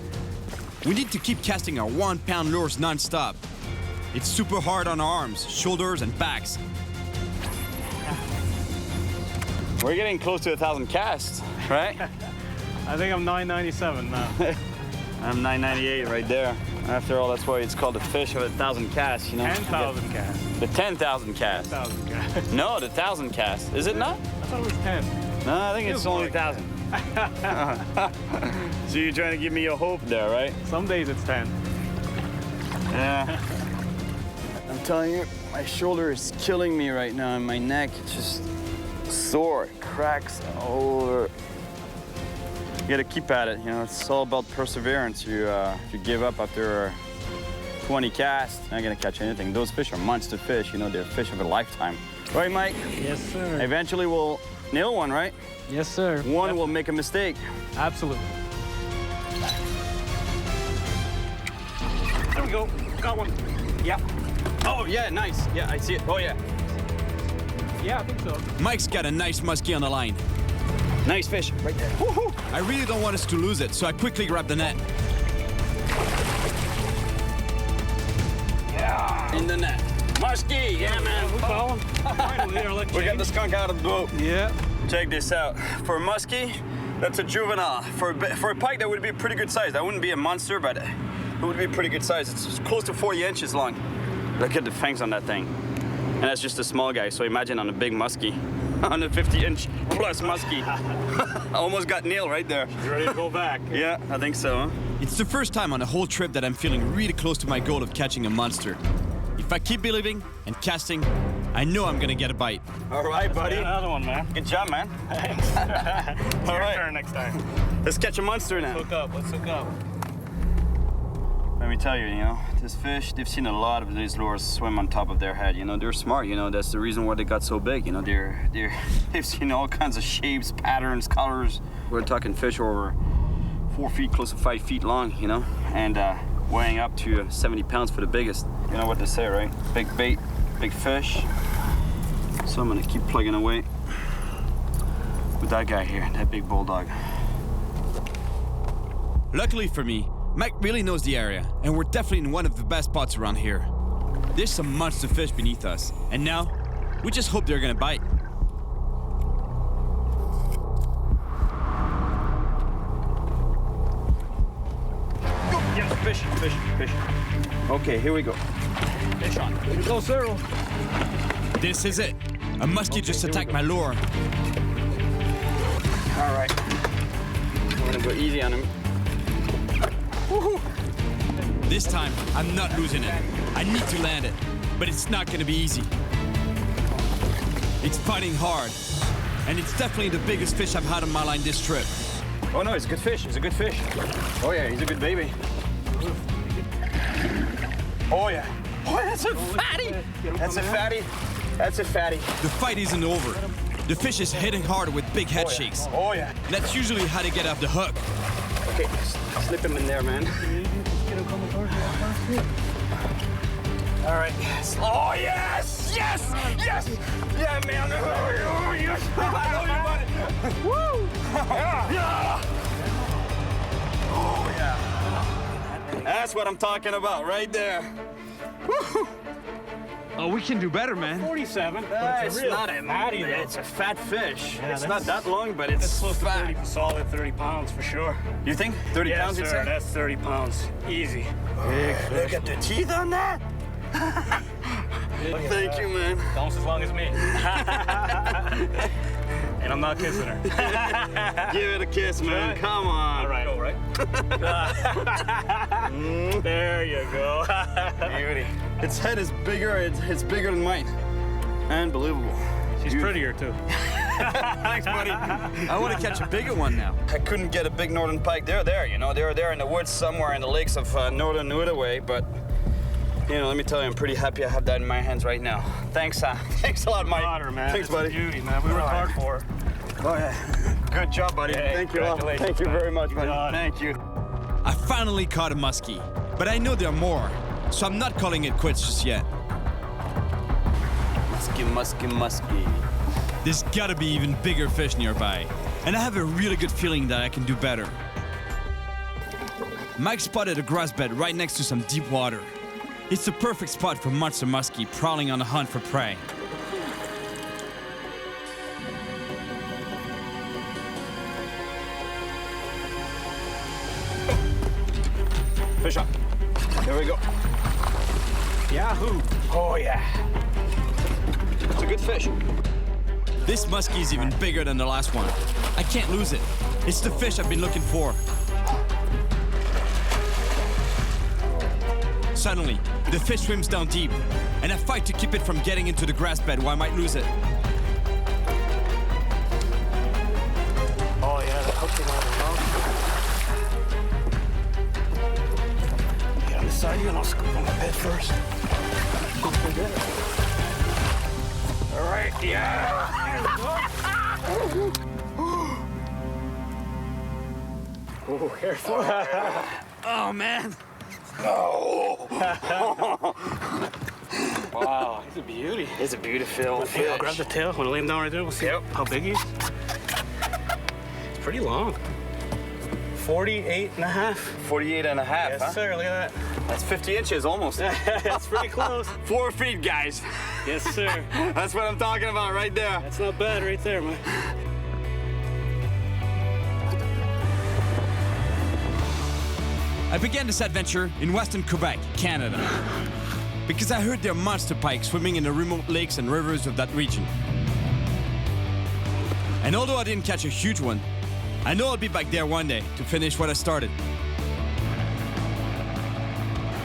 We need to keep casting our 1-pound lures non-stop. It's super hard on our arms, shoulders, and backs. We're getting close to 1,000 casts, right? I think I'm 997 now. I'm 998 right there. After all, that's why it's called the fish of 1,000 casts, you know? 10,000 casts. The 10,000 casts. 10,000 casts. No, the 1,000 casts. Is it not? I thought it was 10. No, I think it's only 1,000. So you're trying to give me a hope there, right? Some days it's 10. Yeah. I'm telling you, my shoulder is killing me right now, and my neck, it's just sore. It cracks all over. You gotta keep at it, you know, it's all about perseverance. If you give up after 20 casts, you're not gonna catch anything. Those fish are monster fish, you know, they're fish of a lifetime. Right, Mike? Yes, sir. Eventually we'll nail one, right? Yes, sir. One will make a mistake. Absolutely. There we go. Got one. Yeah. Oh, yeah, nice. Yeah, I see it. Oh, yeah. Yeah, I think so. Mike's got a nice muskie on the line. Nice fish, right there. I really don't want us to lose it, so I quickly grab the net. In the net. Muskie, yeah, man. We call him. Finally, we got the skunk out of the boat. Yeah. Check this out. For a muskie, that's a juvenile. For a pike, that would be a pretty good size. That wouldn't be a monster, but it would be a pretty good size. It's close to 40 inches long. Look at the fangs on that thing. And that's just a small guy, so imagine on a big muskie. On a 50-inch plus muskie. I almost got nailed right there. You ready to go back? Yeah, I think so, huh? It's the first time on the whole trip that I'm feeling really close to my goal of catching a monster. If I keep believing and casting, I know I'm gonna get a bite. All right, buddy. Another one, man. Good job, man. Thanks. It's All your right. turn next time. Let's catch a monster now. Hook up. Let's hook up. Let me tell you, this fish, they've seen a lot of these lures swim on top of their head. They're smart, that's the reason why they got so big. They've seen all kinds of shapes, patterns, colors. We're talking fish over 4 feet, close to 5 feet long, and weighing up to 70 pounds for the biggest. You know what they say, right? Big bait, big fish. So I'm gonna keep plugging away with that guy here, that big bulldog. Luckily for me, Mike really knows the area, and we're definitely in one of the best spots around here. There's some monster fish beneath us, and now, we just hope they're gonna bite. Yes, fish. Okay, here we go. Fish on. Here we go, Cyril. This is it. A muskie just attacked my lure. All right. I'm gonna go easy on him. This time, I'm not losing it. I need to land it, but it's not gonna be easy. It's fighting hard, and it's definitely the biggest fish I've had on my line this trip. Oh no, it's a good fish. It's a good fish. Oh yeah, he's a good baby. Oh yeah. Oh, that's a fatty. That's a fatty. That's a fatty. The fight isn't over. The fish is hitting hard with big head shakes. Oh yeah. That's usually how they get off the hook. Okay, slip him in there, man. All right. Oh yes, yes, yes. Yeah, man. Oh yes. I love you, buddy. Woo. Yeah. Oh yeah. That's what I'm talking about, right there. Woo. Oh, we can do better, man. 47. It's not a fatty. It's a fat fish. Yeah, it's not that long, but it's close to fat. 30, solid 30 pounds for sure. You think 30 yes, pounds? Sir, You'd say? that's 30 pounds. Easy. Look at the teeth on that. Thank you, man. Almost as long as me. And I'm not kissing her. Give it a kiss, man. Right. Come on. All right, all right. There you go. Beauty. Its head is bigger. It's bigger than mine. Unbelievable. She's prettier too. Thanks, buddy. I want to catch a bigger one now. I couldn't get a big northern pike. They're there, They're there in the woods somewhere in the lakes of northern Outaouais, but let me tell you, I'm pretty happy I have that in my hands right now. Thanks, thanks a lot, Mike. Honor, man. Thanks, buddy. Beauty, man. We worked hard for her. Oh yeah. Good job, buddy. Hey, Thank you all. congratulations, Thank you man. very much, buddy. God. Thank you. I finally caught a muskie, but I know there are more, so I'm not calling it quits just yet. Muskie. There's gotta be even bigger fish nearby, and I have a really good feeling that I can do better. Mike spotted a grass bed right next to some deep water. It's the perfect spot for monster muskie prowling on a hunt for prey. Fish up. Here we go. Yahoo! Oh yeah. It's a good fish. This muskie is even bigger than the last one. I can't lose it. It's the fish I've been looking for. Suddenly, the fish swims down deep, and I fight to keep it from getting into the grass bed where I might lose it. Oh yeah, the hook's on the mouth. Get on the side here and I'll scoop on the bed first. All right, yeah. Oh, careful. Oh man. Oh. Wow, he's a beauty. It's a beautiful fish. I'll grab the tail. I'm gonna lay him down right there. We'll see how big he is. It's pretty long. 48 and a half. 48 and a half, Yes, huh? sir, look at that. That's 50 inches almost. That's pretty close. 4 feet, guys. Yes, sir. That's what I'm talking about right there. That's not bad right there, man. I began this adventure in western Quebec, Canada, because I heard there are monster pike swimming in the remote lakes and rivers of that region. And although I didn't catch a huge one, I know I'll be back there one day to finish what I started.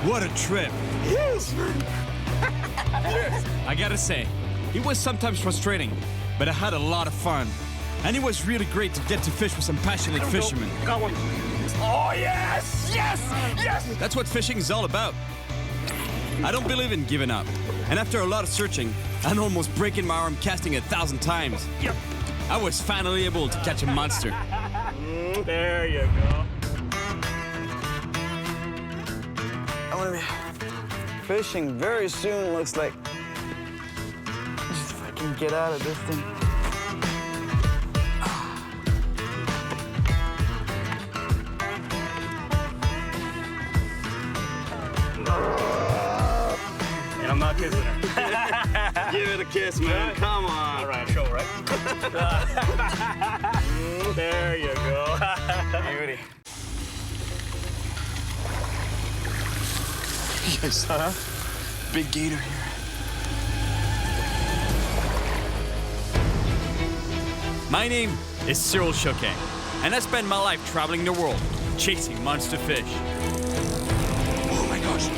What a trip! Yes! I gotta say, it was sometimes frustrating, but I had a lot of fun. And it was really great to get to fish with some passionate fishermen. Got one. Oh, yes! Yes! Yes! That's what fishing is all about. I don't believe in giving up. And after a lot of searching, and almost breaking my arm casting 1,000 times, I was finally able to catch a monster. There you go. I'm gonna be fishing very soon, looks like. Just if I can get out of this thing. And I'm not kissing her. Give it a kiss, man. Come on. All right, show, right? There you go. Beauty. You guys saw that? Big gator here. My name is Cyril Chauquet, and I spend my life traveling the world, chasing monster fish. Oh my gosh.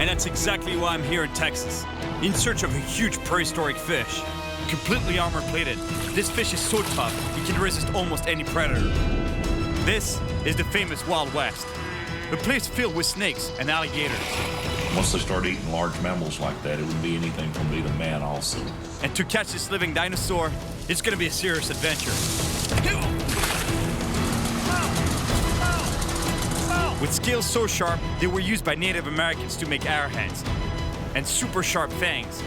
And that's exactly why I'm here in Texas, in search of a huge prehistoric fish. Completely armor-plated, this fish is so tough, it can resist almost any predator. This is the famous Wild West, a place filled with snakes and alligators. Once they start eating large mammals like that, it would be anything from being a man also. And to catch this living dinosaur, it's gonna be a serious adventure. With scales so sharp, they were used by Native Americans to make arrowheads. And super sharp fangs.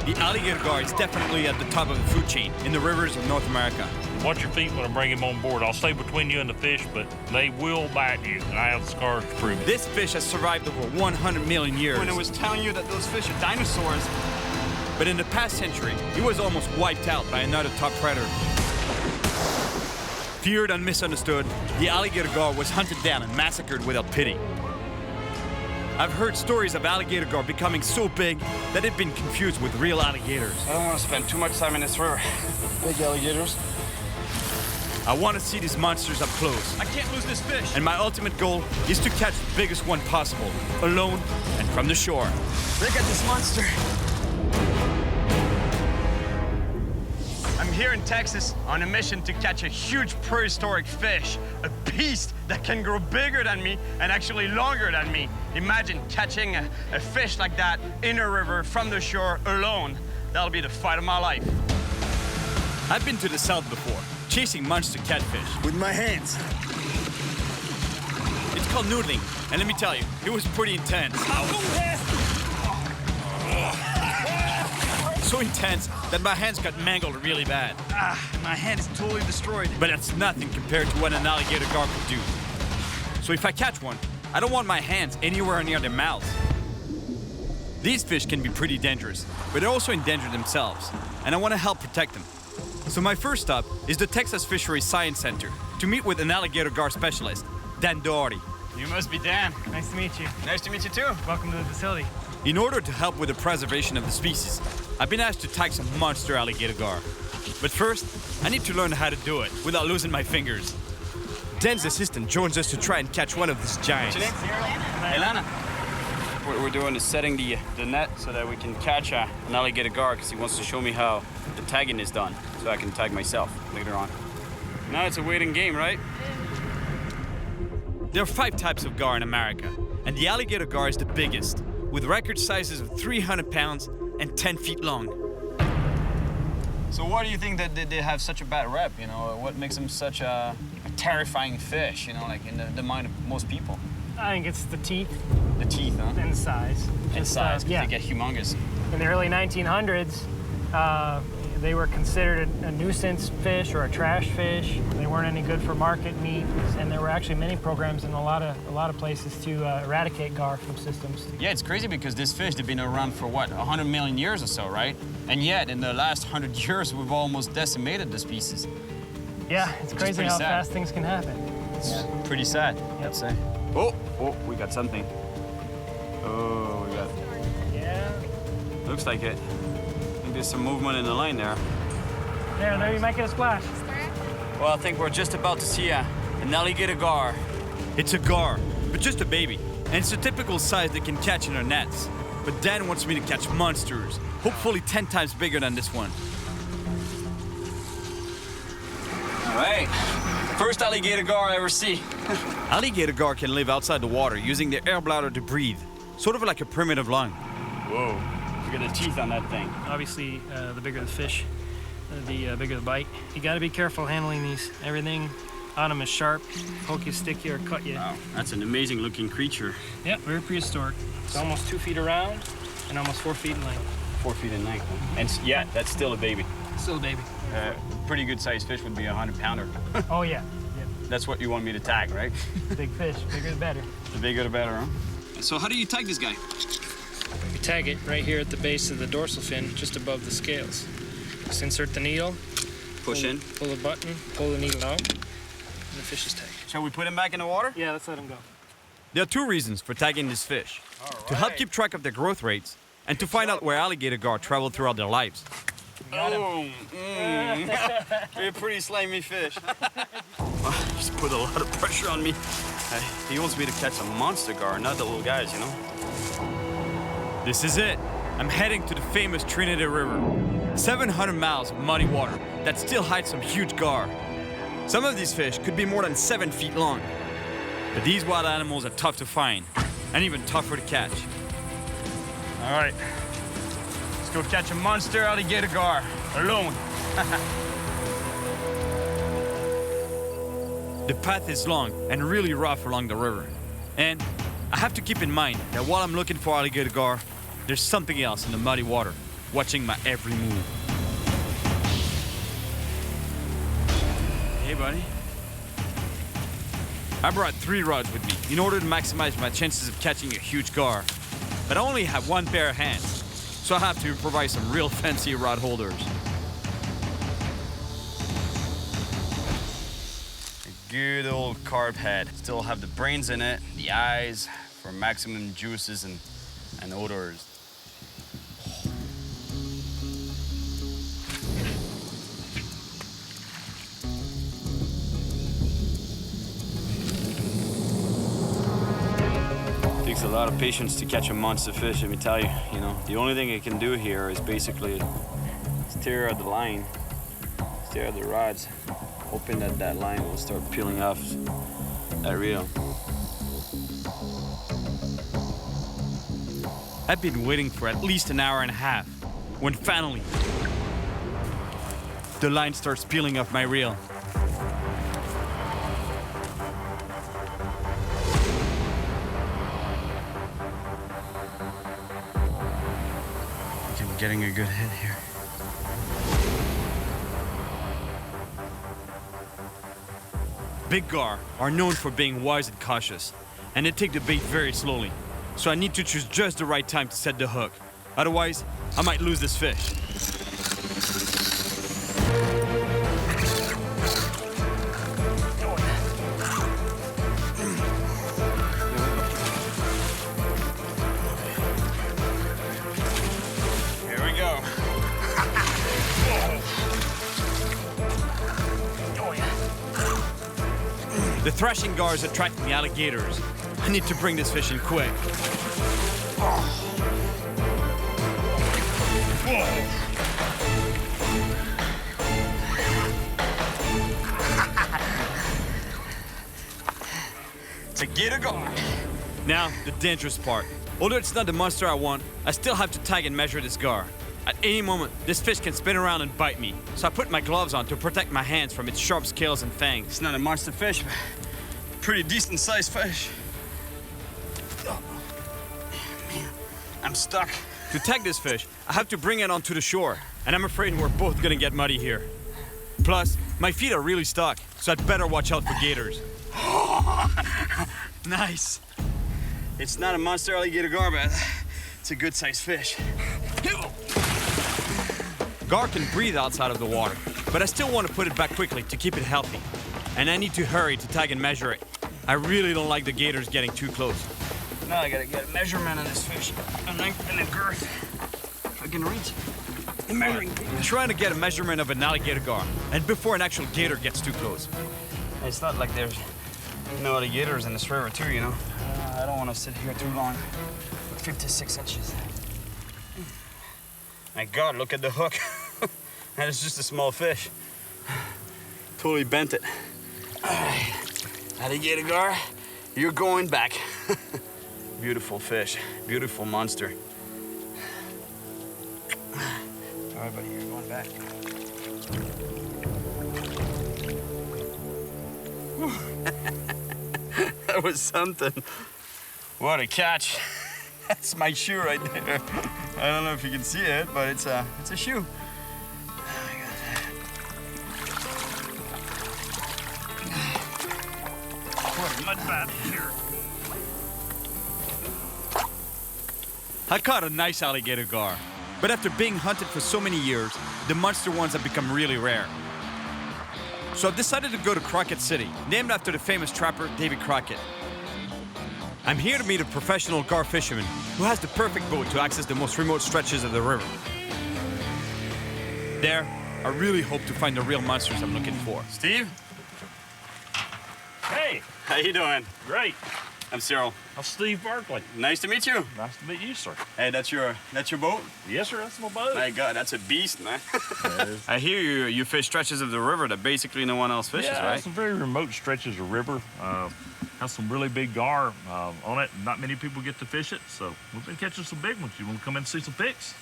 The alligator gar is definitely at the top of the food chain in the rivers of North America. Watch your feet when I bring him on board. I'll stay between you and the fish, but they will bite you, and I have the scars to prove it. This fish has survived over 100 million years. When I was telling you that those fish are dinosaurs. But in the past century, it was almost wiped out by another top predator. Feared and misunderstood, the alligator gar was hunted down and massacred without pity. I've heard stories of alligator gar becoming so big that they've been confused with real alligators. I don't want to spend too much time in this river. Big alligators. I want to see these monsters up close. I can't lose this fish. And my ultimate goal is to catch the biggest one possible, alone and from the shore. Look at this monster. I'm here in Texas on a mission to catch a huge prehistoric fish, a beast that can grow bigger than me and actually longer than me. Imagine catching a fish like that in a river from the shore alone. That'll be the fight of my life. I've been to the south before, chasing monster catfish. With my hands. It's called noodling, and let me tell you, it was pretty intense. So intense that my hands got mangled really bad. My hand is totally destroyed. But that's nothing compared to what an alligator gar could do. So if I catch one, I don't want my hands anywhere near their mouths. These fish can be pretty dangerous, but they're also endangered themselves, and I want to help protect them. So my first stop is the Texas Fisheries Science Center to meet with an alligator gar specialist, Dan Doherty. You must be Dan. Nice to meet you. Nice to meet you too. Welcome to the facility. In order to help with the preservation of the species, I've been asked to tag some monster alligator gar. But first, I need to learn how to do it without losing my fingers. Dan's assistant joins us to try and catch one of these giants. What's your name? Elana. What we're doing is setting the net so that we can catch an alligator gar, because he wants to show me how the tagging is done, so I can tag myself later on. Now it's a waiting game, right? There are 5 types of gar in America, and the alligator gar is the biggest, with record sizes of 300 pounds and 10 feet long. So why do you think that they have such a bad rep, you know? What makes them such a terrifying fish, you know, like in the mind of most people? I think it's the teeth. The teeth, huh? And the size. And size, because yeah. they get humongous. In the early 1900s, they were considered a nuisance fish or a trash fish. They weren't any good for market meat, and there were actually many programs in a lot of places to eradicate gar from systems. Yeah, it's crazy because this fish, they've been around for what, 100 million years or so, right? And yet, in the last 100 years, we've almost decimated the species. Yeah, it's crazy how fast things can happen. It's pretty sad, I'd say. Oh, we got something. Oh, we got. Yeah. Looks like it. I think there's some movement in the line there. There, you might get a splash. Well, I think we're just about to see an alligator gar. It's a gar, but just a baby. And it's a typical size they can catch in our nets. But Dan wants me to catch monsters, hopefully 10 times bigger than this one. All right, first alligator gar I ever see. Alligator gar can live outside the water using their air bladder to breathe, sort of like a primitive lung. Whoa, look at the teeth on that thing. Obviously, the bigger the fish, the bigger the bite. You gotta be careful handling these. Everything on them is sharp, poke you, stick you, or cut you. Wow, that's an amazing looking creature. Yep, very prehistoric. It's almost 2 feet around and almost 4 feet in length. 4 feet in length, huh? And yeah, that's still a baby. Still a baby. Pretty good sized fish would be a 100-pounder. Oh yeah. That's what you want me to tag, right? Big fish, bigger the better. The bigger the better, huh? So how do you tag this guy? We tag it right here at the base of the dorsal fin, just above the scales. Just insert the needle. Push in. Pull the button, pull the needle out, and the fish is tagged. Shall we put him back in the water? Yeah, let's let him go. There are 2 reasons for tagging this fish. To help keep track of their growth rates, and to find out where alligator gar travel throughout their lives. Oh, you're a pretty slimy fish. Just put a lot of pressure on me. He wants me to catch a monster gar, not the little guys, you know? This is it. I'm heading to the famous Trinity River. 700 miles of muddy water that still hides some huge gar. Some of these fish could be more than 7 feet long. But these wild animals are tough to find, and even tougher to catch. All right, let's go catch a monster alligator gar, alone. The path is long and really rough along the river. And I have to keep in mind that while I'm looking for alligator gar, there's something else in the muddy water, watching my every move. Hey, buddy. I brought 3 rods with me in order to maximize my chances of catching a huge gar. But I only have 1 pair of hands, so I have to improvise some real fancy rod holders. A good old carp head. Still have the brains in it, the eyes for maximum juices and odors. Takes a lot of patience to catch a monster fish, let me tell you. You know, the only thing I can do here is basically steer at the line, steer at the rods, hoping that that line will start peeling off that reel. I've been waiting for at least an hour and a half, when finally, the line starts peeling off my reel. I'm getting a good hit here. Big gar are known for being wise and cautious, and they take the bait very slowly. So I need to choose just the right time to set the hook. Otherwise, I might lose this fish. Here we go. The thrashing gar is attracting the alligators. I need to bring this fish in quick. To get a gar. Now, the dangerous part. Although it's not the monster I want, I still have to tag and measure this gar. At any moment, this fish can spin around and bite me, so I put my gloves on to protect my hands from its sharp scales and fangs. It's not a monster fish, but pretty decent sized fish. Oh, man, I'm stuck. To tag this fish, I have to bring it onto the shore, and I'm afraid we're both gonna get muddy here. Plus, my feet are really stuck, so I'd better watch out for gators. Nice. It's not a monster alligator gar, but it's a good-sized fish. Gar can breathe outside of the water, but I still want to put it back quickly to keep it healthy. And I need to hurry to tag and measure it. I really don't like the gators getting too close. Now I gotta get a measurement of this fish, a length and a girth. If I can reach the measuring tape. I'm trying to get a measurement of an alligator gar, and before an actual gator gets too close. It's not like there's no alligators in this river too, you know. I don't want to sit here too long. 56 inches. My God, look at the hook. That is just a small fish. Totally bent it. All right, alligator gar, you're going back. Beautiful fish, beautiful monster. All right, buddy, you're going back. That was something. What a catch. That's my shoe right there. I don't know if you can see it, but it's a shoe. What a mud bat here. I caught a nice alligator gar, but after being hunted for so many years, the monster ones have become really rare. So I've decided to go to Crockett City, named after the famous trapper Davy Crockett. I'm here to meet a professional gar fisherman who has the perfect boat to access the most remote stretches of the river. There, I really hope to find the real monsters I'm looking for. Steve? Hey. How you doing? Great. I'm Cyril. I'm Steve Barkley. Nice to meet you. Nice to meet you, sir. Hey, that's your boat? Yes, sir, that's my boat. My God, that's a beast, man. I hear you fish stretches of the river that basically no one else fishes, right? Some very remote stretches of river. Has some really big gar on it. Not many people get to fish it, so we've been catching some big ones. You want to come in and see some pics?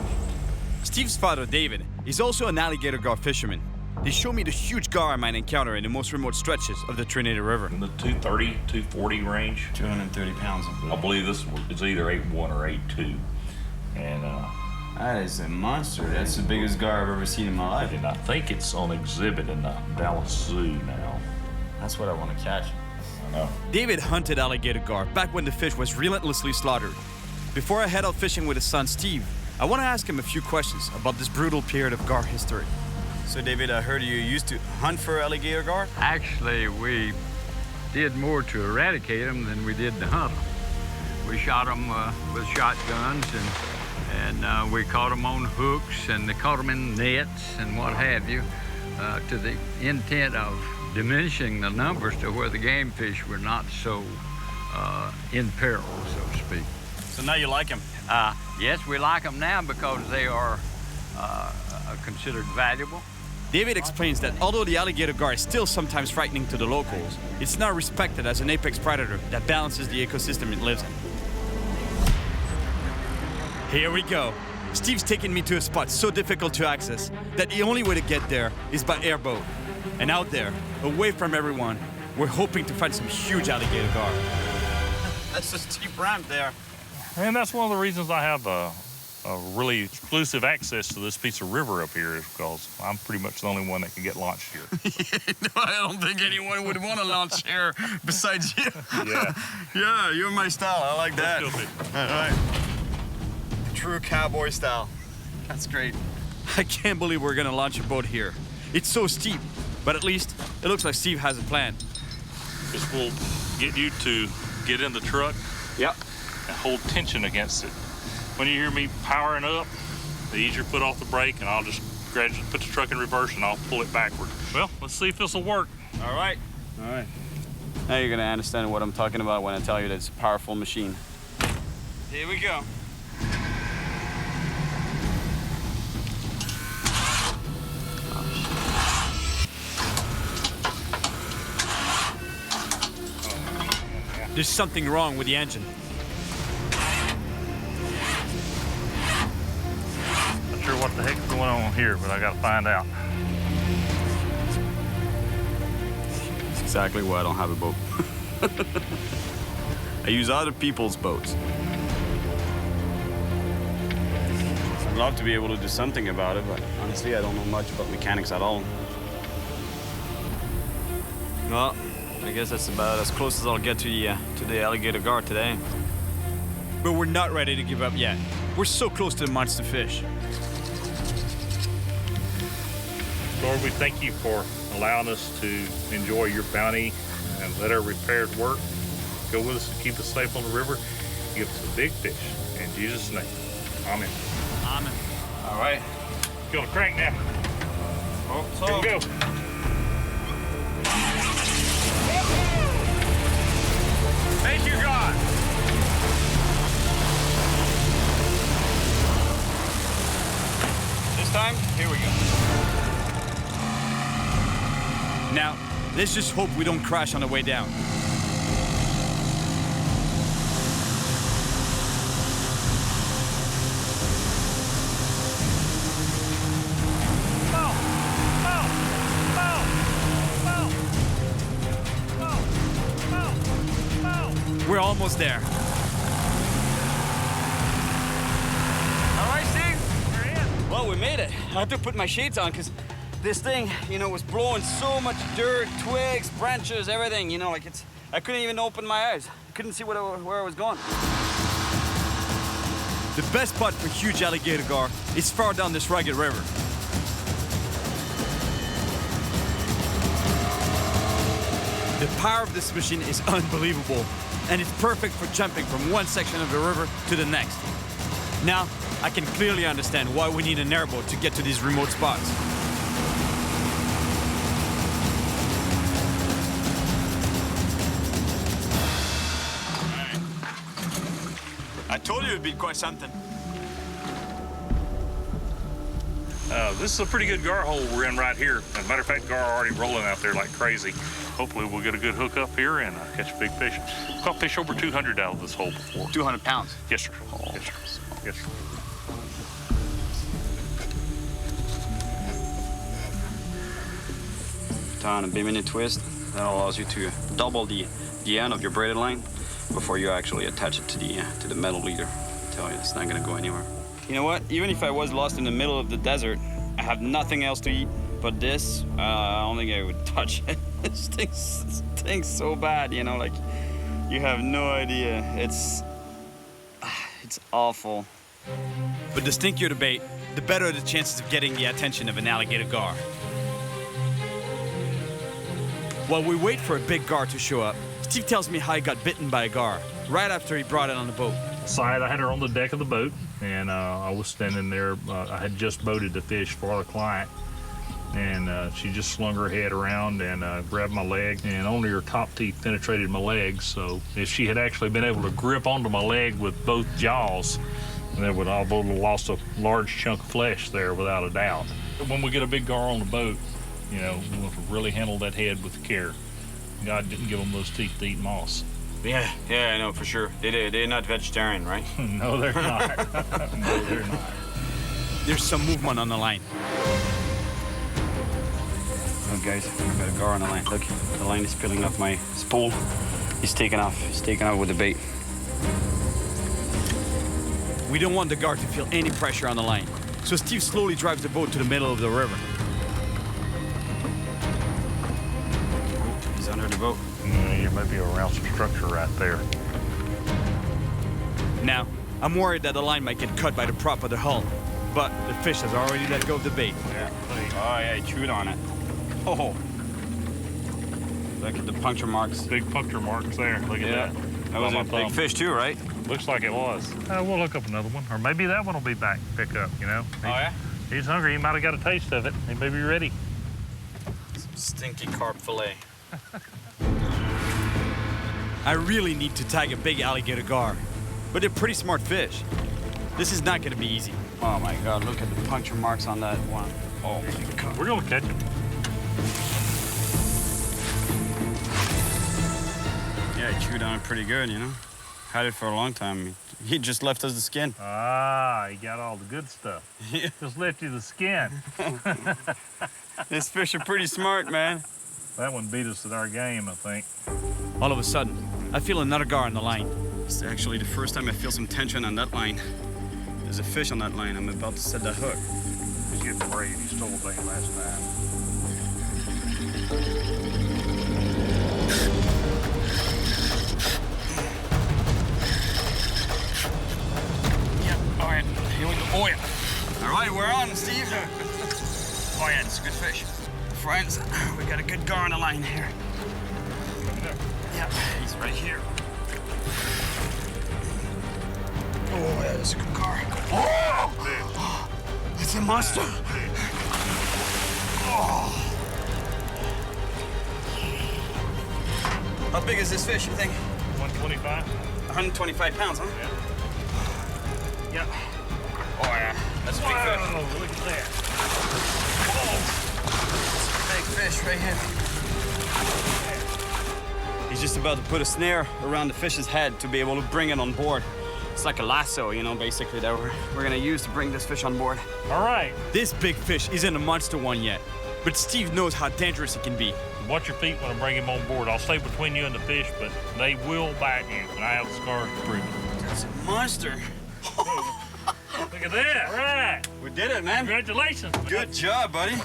Steve's father, David, is also an alligator gar fisherman. They show me the huge gar I might encounter in the most remote stretches of the Trinity River. In the 230, 240 range. 230 pounds. I believe this is either 8.1 or 8.2. And that is a monster. That's the biggest gar I've ever seen in my life. And I think it's on exhibit in the Dallas Zoo now. That's what I want to catch. I know. David hunted alligator gar back when the fish was relentlessly slaughtered. Before I head out fishing with his son Steve, I want to ask him a few questions about this brutal period of gar history. So, David, I heard you used to hunt for alligator gar? Actually, we did more to eradicate them than we did to hunt them. We shot them with shotguns, and we caught them on hooks, and they caught them in nets and what have you, to the intent of diminishing the numbers to where the game fish were not so in peril, so to speak. So now you like them? Yes, we like them now because they are considered valuable. David explains that although the alligator gar is still sometimes frightening to the locals, it's now respected as an apex predator that balances the ecosystem it lives in. Here we go. Steve's taking me to a spot so difficult to access that the only way to get there is by airboat. And out there, away from everyone, we're hoping to find some huge alligator gar. That's a steep ramp there. And that's one of the reasons I have a really exclusive access to this piece of river up here, is because I'm pretty much the only one that can get launched here. No, I don't think anyone would want to launch here besides you. Yeah. Yeah, you're my style. I like that. All right. True cowboy style. That's great. I can't believe we're gonna launch a boat here. It's so steep, but at least it looks like Steve has a plan. This will get you to get in the truck. Yep. And hold tension against it. When you hear me powering up, the easier put off the brake, and I'll just gradually put the truck in reverse and I'll pull it backward. Well, let's see if this will work. All right. All right. Now you're gonna understand what I'm talking about when I tell you that it's a powerful machine. Here we go. There's something wrong with the engine. Not sure what the heck's going on here, but I gotta find out. That's exactly why I don't have a boat. I use other people's boats. I'd love to be able to do something about it, but honestly, I don't know much about mechanics at all. Well, I guess that's about as close as I'll get to the alligator gar today. But we're not ready to give up yet. We're so close to the monster fish. Lord, we thank you for allowing us to enjoy your bounty and let our repairs work. Go with us and keep us safe on the river. Give us a big fish. In Jesus' name, amen. Amen. All right. Go to crank now. Oh, so. Here we go. Thank you, God. This time, here we go. Now, let's just hope we don't crash on the way down. We're almost there. All right, Steve, we're in. Well, we made it. I had to put my shades on because this thing, was blowing so much dirt, twigs, branches, everything, like I couldn't even open my eyes. I couldn't see where I was going. The best spot for huge alligator gar is far down this rugged river. The power of this machine is unbelievable, and it's perfect for jumping from one section of the river to the next. Now, I can clearly understand why we need an airboat to get to these remote spots. I told you it'd be quite something. This is a pretty good gar hole we're in right here. As a matter of fact, gar are already rolling out there like crazy. Hopefully we'll get a good hook up here and catch a big fish. Caught fish over 200 out of this hole before. 200 pounds? Yes, sir. Yes, sir. Yes, sir. Turn a B-minute twist. That allows you to double the end of your braided line before you actually attach it to the metal leader. I tell you, it's not gonna go anywhere. You know what? Even if I was lost in the middle of the desert, I have nothing else to eat but this. I don't think I would touch it. It stinks so bad, like you have no idea. It's awful. But the stinkier the bait, the better the chances of getting the attention of an alligator gar. While we wait for a big gar to show up, Steve tells me how he got bitten by a gar right after he brought it on the boat. I had her on the deck of the boat, and I was standing there. I had just boated the fish for the client, and she just slung her head around and grabbed my leg, and only her top teeth penetrated my leg. So if she had actually been able to grip onto my leg with both jaws, then would have lost a large chunk of flesh there without a doubt. When we get a big gar on the boat, we want to really handle that head with care. God didn't give them those teeth to eat moss. Yeah, I know for sure. They're not vegetarian, right? No, they're not. No, they're not. There's some movement on the line. Look, guys, I've got a gar on the line. Look, the line is peeling off my spool. He's taking off. He's taking off with the bait. We don't want the gar to feel any pressure on the line, so Steve slowly drives the boat to the middle of the river. He's under the boat. There might be around some structure right there. Now, I'm worried that the line might get cut by the prop of the hull, but the fish has already let go of the bait. Yeah. Oh, yeah, he chewed on it. Oh. Look at the puncture marks. Big puncture marks there. Look at that. That was a big fish too, right? Looks like it was. We'll look up another one. Or maybe that one will be back, pick up, Oh, yeah? He's hungry. He might have got a taste of it. He may be ready. Some stinky carp fillet. I really need to tag a big alligator gar, but they're pretty smart fish. This is not going to be easy. Oh my God, look at the puncture marks on that one. Oh my God. We're going to catch him. Yeah, he chewed on it pretty good, Had it for a long time. He just left us the skin. Ah, he got all the good stuff. Just left you the skin. These fish are pretty smart, man. That one beat us at our game, I think. All of a sudden, I feel another gar on the line. It's actually the first time I feel some tension on that line. There's a fish on that line. I'm about to set that hook. He's getting brave. He stole a bait last time. on, Steve. Oh yeah, it's a good fish. Friends, we got a good gar on the line here. Yep, he's right here. Oh, yeah, that's a good gar. Oh! It's a monster. Oh. How big is this fish, you think? 125. 125 pounds, huh? Yeah. Yep. Oh, yeah. That's a big fish. Oh, look at that. Big fish right here. He's just about to put a snare around the fish's head to be able to bring it on board. It's like a lasso, you know, basically, that we're gonna use to bring this fish on board. All right. This big fish isn't a monster one yet, but Steve knows how dangerous it can be. Watch your feet when I bring him on board. I'll stay between you and the fish, but they will bite you, and I have the scars to prove it. That's a monster. Look at that. All right. We did it, man. Congratulations. Good job, buddy.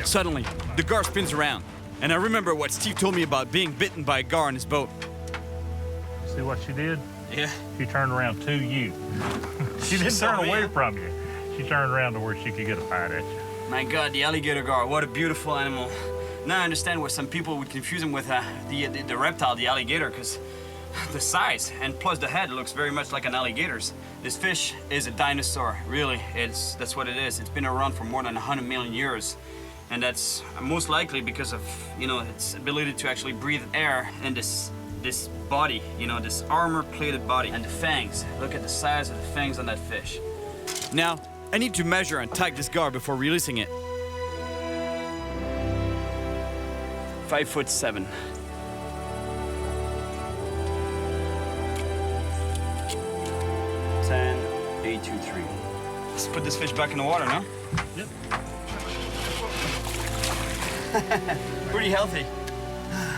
Suddenly, the gar spins around, and I remember what Steve told me about being bitten by a gar on his boat. See what she did? Yeah. She turned around to you. She didn't turn away from you. She turned around to where she could get a bite at you. My God, the alligator gar, what a beautiful animal. Now I understand why some people would confuse him with the reptile, the alligator, because the size and plus the head looks very much like an alligator's. This fish is a dinosaur, really. That's what it is. It's been around for more than 100 million years. And that's most likely because of, you know, its ability to actually breathe air in this body, you know, this armor-plated body. And the fangs, look at the size of the fangs on that fish. Now, I need to measure and tag this gar before releasing it. 5'7". Let's put this fish back in the water now. Yep. Pretty healthy.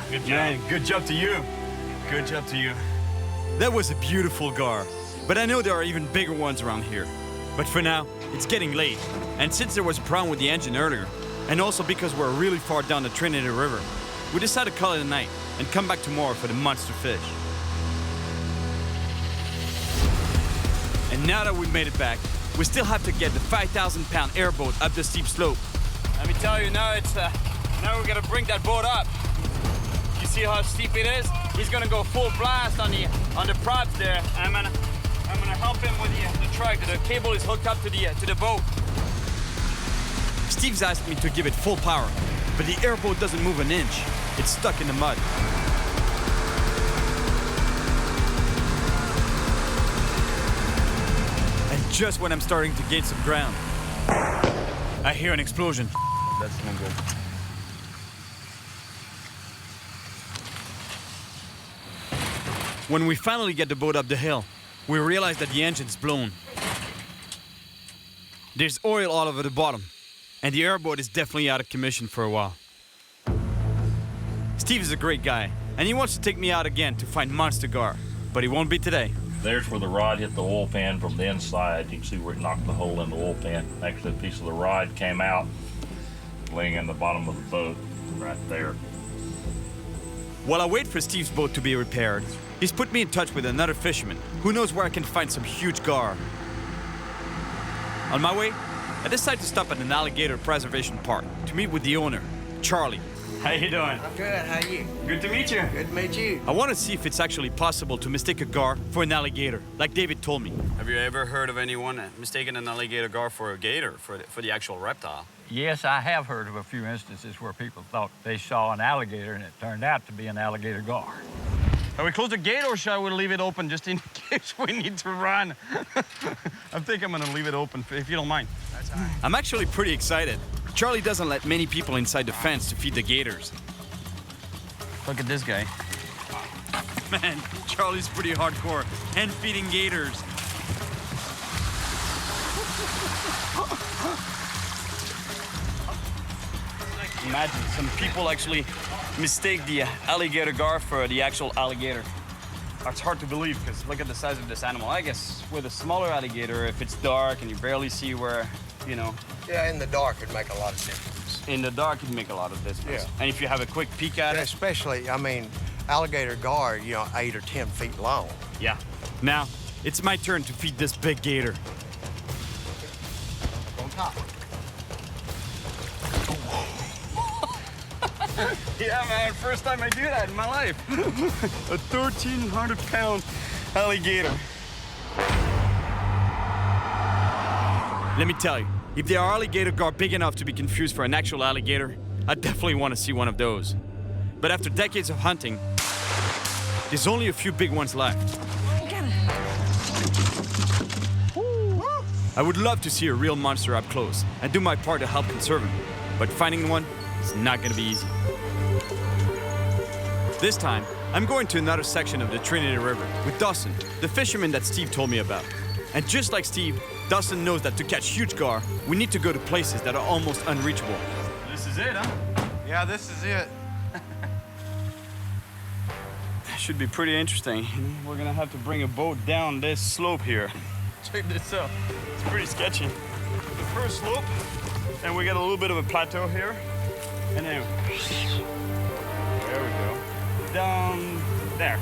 Good job. Man, good job to you. Good job to you. That was a beautiful gar, but I know there are even bigger ones around here. But for now, it's getting late, and since there was a problem with the engine earlier, and also because we're really far down the Trinity River, we decided to call it a night and come back tomorrow for the monster fish. And now that we've made it back, we still have to get the 5,000-pound airboat up the steep slope. Let me tell you, now now we're gonna bring that boat up. You see how steep it is? He's gonna go full blast on the props there. I'm gonna help him with the truck. The cable is hooked up to the boat. Steve's asked me to give it full power, but the airboat doesn't move an inch. It's stuck in the mud. And just when I'm starting to gain some ground, I hear an explosion. That's no good. When we finally get the boat up the hill, we realize that the engine's blown. There's oil all over the bottom, and the airboat is definitely out of commission for a while. Steve is a great guy, and he wants to take me out again to find monster gar, but he won't be today. There's where the rod hit the oil pan from the inside. You can see where it knocked the hole in the oil pan. Actually, a piece of the rod came out, laying in the bottom of the boat, right there. While I wait for Steve's boat to be repaired, he's put me in touch with another fisherman who knows where I can find some huge gar. On my way, I decide to stop at an alligator preservation park to meet with the owner, Charlie. How you doing? I'm good. How are you? Good to meet you. Good to meet you. I want to see if it's actually possible to mistake a gar for an alligator, like David told me. Have you ever heard of anyone mistaking an alligator gar for a gator, for the actual reptile? Yes, I have heard of a few instances where people thought they saw an alligator and it turned out to be an alligator gar. Are we close the gate or shall we leave it open just in case we need to run? I think I'm gonna leave it open if you don't mind. That's all right. I'm actually pretty excited. Charlie doesn't let many people inside the fence to feed the gators. Look at this guy. Man, Charlie's pretty hardcore, and feeding gators. Imagine some people actually mistake the alligator gar for the actual alligator. It's hard to believe because look at the size of this animal. I guess with a smaller alligator, if it's dark and you barely see where, you know. Yeah, in the dark it'd make a lot of difference. In the dark it'd make a lot of difference. Yeah. And if you have a quick peek at it. Especially, I mean, alligator gar, you know, 8 or 10 feet long. Yeah. Now, it's my turn to feed this big gator. top. Yeah, man, first time I do that in my life. A 1,300-pound alligator. Let me tell you, if there are alligator gar big enough to be confused for an actual alligator, I definitely want to see one of those. But after decades of hunting, there's only a few big ones left. I would love to see a real monster up close and do my part to help conserve them, but finding one is not going to be easy. This time, I'm going to another section of the Trinity River with Dawson, the fisherman that Steve told me about. And just like Steve, Dawson knows that to catch huge gar, we need to go to places that are almost unreachable. This is it, huh? Yeah, this is it. Should be pretty interesting. We're gonna have to bring a boat down this slope here. Check this out. It's pretty sketchy. The first slope, and we got a little bit of a plateau here. And then, there we go. Down there.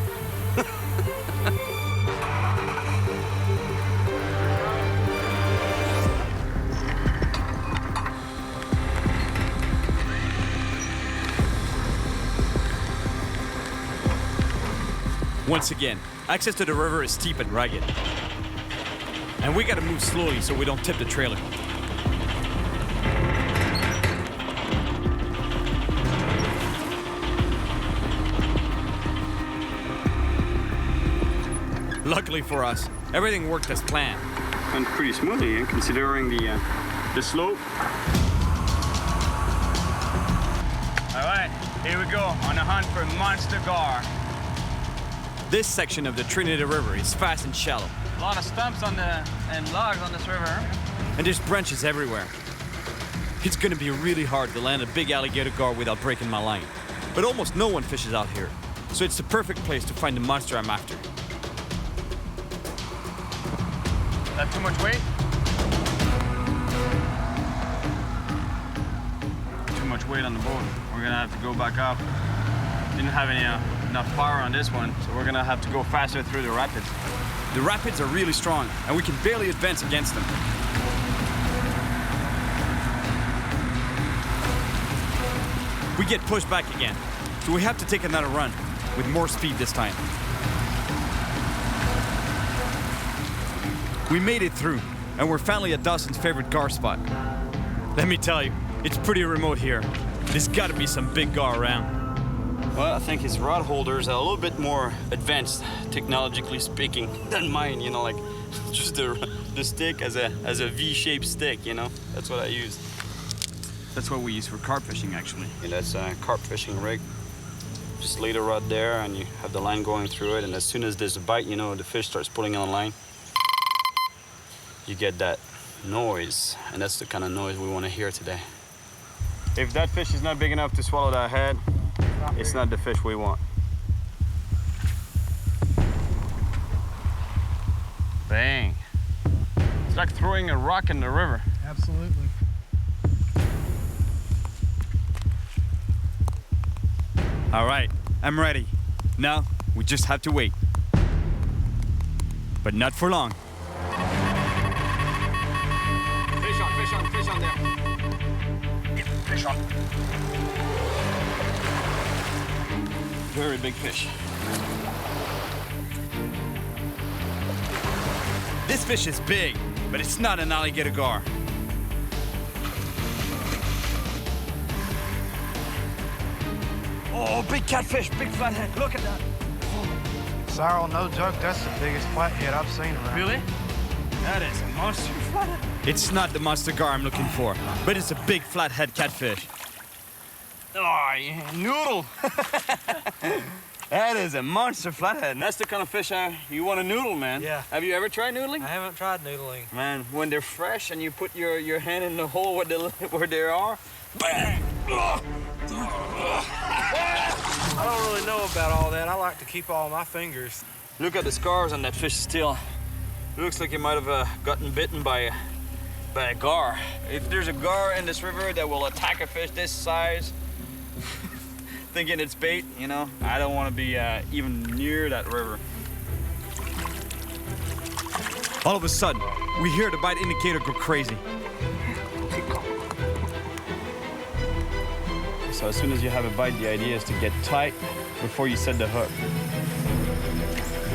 Once again, access to the river is steep and rugged. And we gotta move slowly so we don't tip the trailer. Luckily for us, everything worked as planned. Went pretty smoothly, considering the slope. All right, here we go on a hunt for monster gar. This section of the Trinity River is fast and shallow. A lot of stumps and logs on this river. And there's branches everywhere. It's gonna be really hard to land a big alligator gar without breaking my line. But almost no one fishes out here, so it's the perfect place to find the monster I'm after. That too much weight? Too much weight on the boat. We're gonna have to go back up. Didn't have any enough power on this one, so we're gonna have to go faster through the rapids. The rapids are really strong, and we can barely advance against them. We get pushed back again, so we have to take another run, with more speed this time. We made it through, and we're finally at Dawson's favorite gar spot. Let me tell you, it's pretty remote here. There's gotta be some big gar around. Well, I think his rod holders are a little bit more advanced, technologically speaking, than mine, you know, like just the stick as a V-shaped stick, you know? That's what I use. That's what we use for carp fishing, actually. Yeah, that's a carp fishing rig. Just lay the rod there and you have the line going through it, and as soon as there's a bite, you know, the fish starts pulling on the line. You get that noise, and that's the kind of noise we want to hear today. If that fish is not big enough to swallow that head, it's not the fish we want. Bang. It's like throwing a rock in the river. Absolutely. All right, I'm ready. Now, we just have to wait. But not for long. Fish on there. Get the fish on. Very big fish. This fish is big, but it's not an alligator gar. Oh, big catfish, big flathead. Look at that. Cyril, no joke, that's the biggest flathead I've seen around. Really? That is a monster flathead. It's not the monster gar I'm looking for, but it's a big flathead catfish. Oh, yeah, noodle. That is a monster flathead. And that's the kind of fish you want to noodle, man. Yeah. Have you ever tried noodling? I haven't tried noodling. Man, when they're fresh and you put your hand in the hole where they are, bang! I don't really know about all that. I like to keep all my fingers. Look at the scars on that fish still. It looks like it might have gotten bitten by a gar. If there's a gar in this river that will attack a fish this size, thinking it's bait, you know, I don't want to be even near that river. All of a sudden, we hear the bite indicator go crazy. So as soon as you have a bite, the idea is to get tight before you set the hook.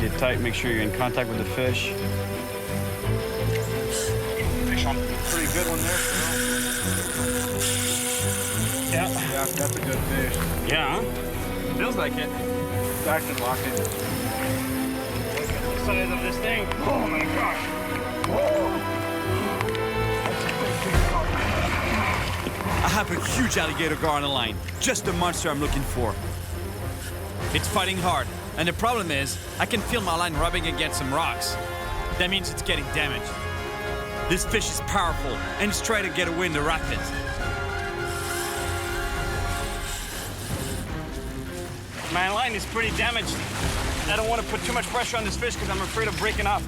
Get tight, make sure you're in contact with the fish. Fish on pretty good one there. Yeah, that's a good fish. Yeah, huh? Feels like it. It's actually locked in. Look at the size of this thing. Oh my gosh. Whoa. I have a huge alligator gar on the line. Just the monster I'm looking for. It's fighting hard, and the problem is, I can feel my line rubbing against some rocks. That means it's getting damaged. This fish is powerful, and it's trying to get away in the rapids. My line is pretty damaged. I don't want to put too much pressure on this fish because I'm afraid of breaking off.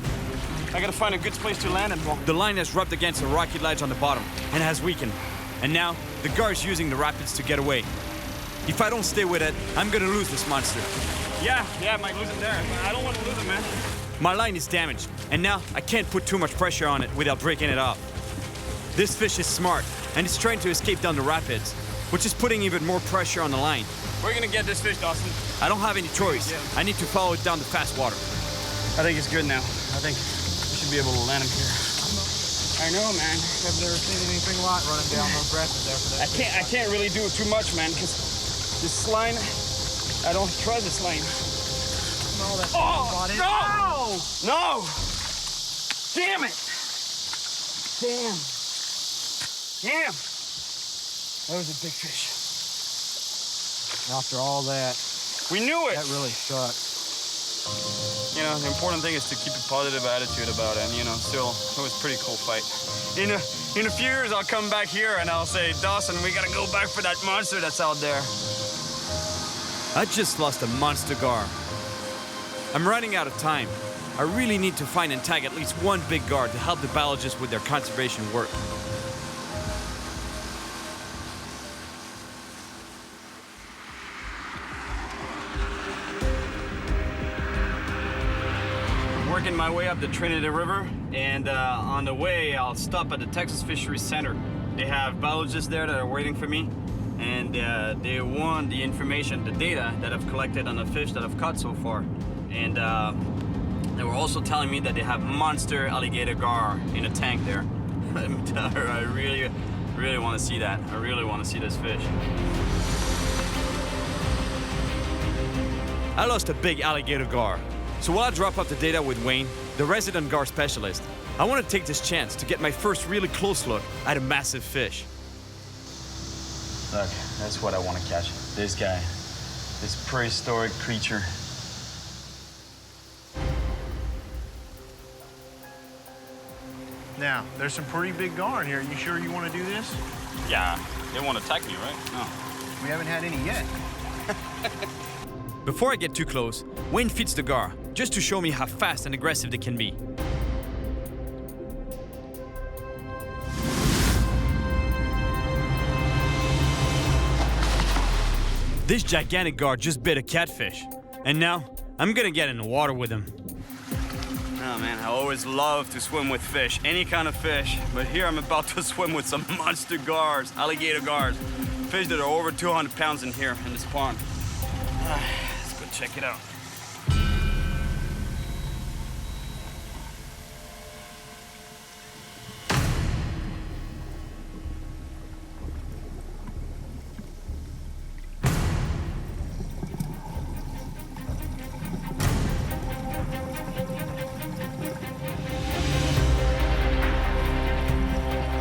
I gotta find a good place to land it. The line has rubbed against a rocky ledge on the bottom and has weakened. And now, the gar is using the rapids to get away. If I don't stay with it, I'm gonna lose this monster. Yeah, I might lose it there. I don't want to lose it, man. My line is damaged, and now I can't put too much pressure on it without breaking it off. This fish is smart, and it's trying to escape down the rapids, which is putting even more pressure on the line. We're gonna get this fish, Dawson. I don't have any choice. I need to follow it down the fast water. I think it's good now. I think we should be able to land him here. I know, man. I've never seen anything like running down those rapids after that. I can't really do too much, man, because this line, I don't trust this line. No, that's not it. No! No! Damn it! Damn. That was a big fish. After all that, we knew it. That really sucked. You know, the important thing is to keep a positive attitude about it. And, you know, still, it was a pretty cool fight. In a few years, I'll come back here and I'll say, Dawson, we gotta go back for that monster that's out there. I just lost a monster gar. I'm running out of time. I really need to find and tag at least one big gar to help the biologists with their conservation work. Working my way up the Trinity River, and on the way, I'll stop at the Texas Fisheries Center. They have biologists there that are waiting for me, and they want the information, the data that I've collected on the fish that I've caught so far. And they were also telling me that they have monster alligator gar in a tank there. Let me tell her, I really want to see that. I really want to see this fish. I lost a big alligator gar. So while I drop off the data with Wayne, the resident gar specialist, I want to take this chance to get my first really close look at a massive fish. Look, that's what I want to catch. This guy. This prehistoric creature. Now, there's some pretty big gar in here. You sure you want to do this? Yeah, they won't attack me, right? No. We haven't had any yet. Before I get too close, Wayne feeds the gar, just to show me how fast and aggressive they can be. This gigantic gar just bit a catfish, and now I'm gonna get in the water with him. Oh man, I always love to swim with fish, any kind of fish, but here I'm about to swim with some monster gars, alligator gars, fish that are over 200 pounds in here in this pond. Let's go check it out.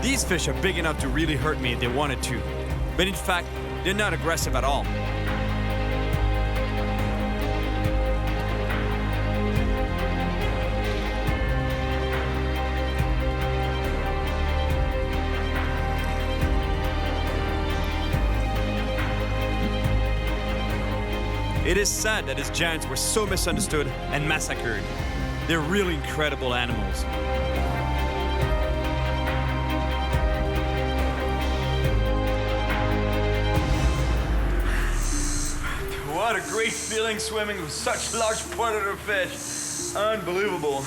These fish are big enough to really hurt me if they wanted to, but in fact, they're not aggressive at all. It is sad that these giants were so misunderstood and massacred. They're really incredible animals. What a great feeling swimming with such large predator fish. Unbelievable.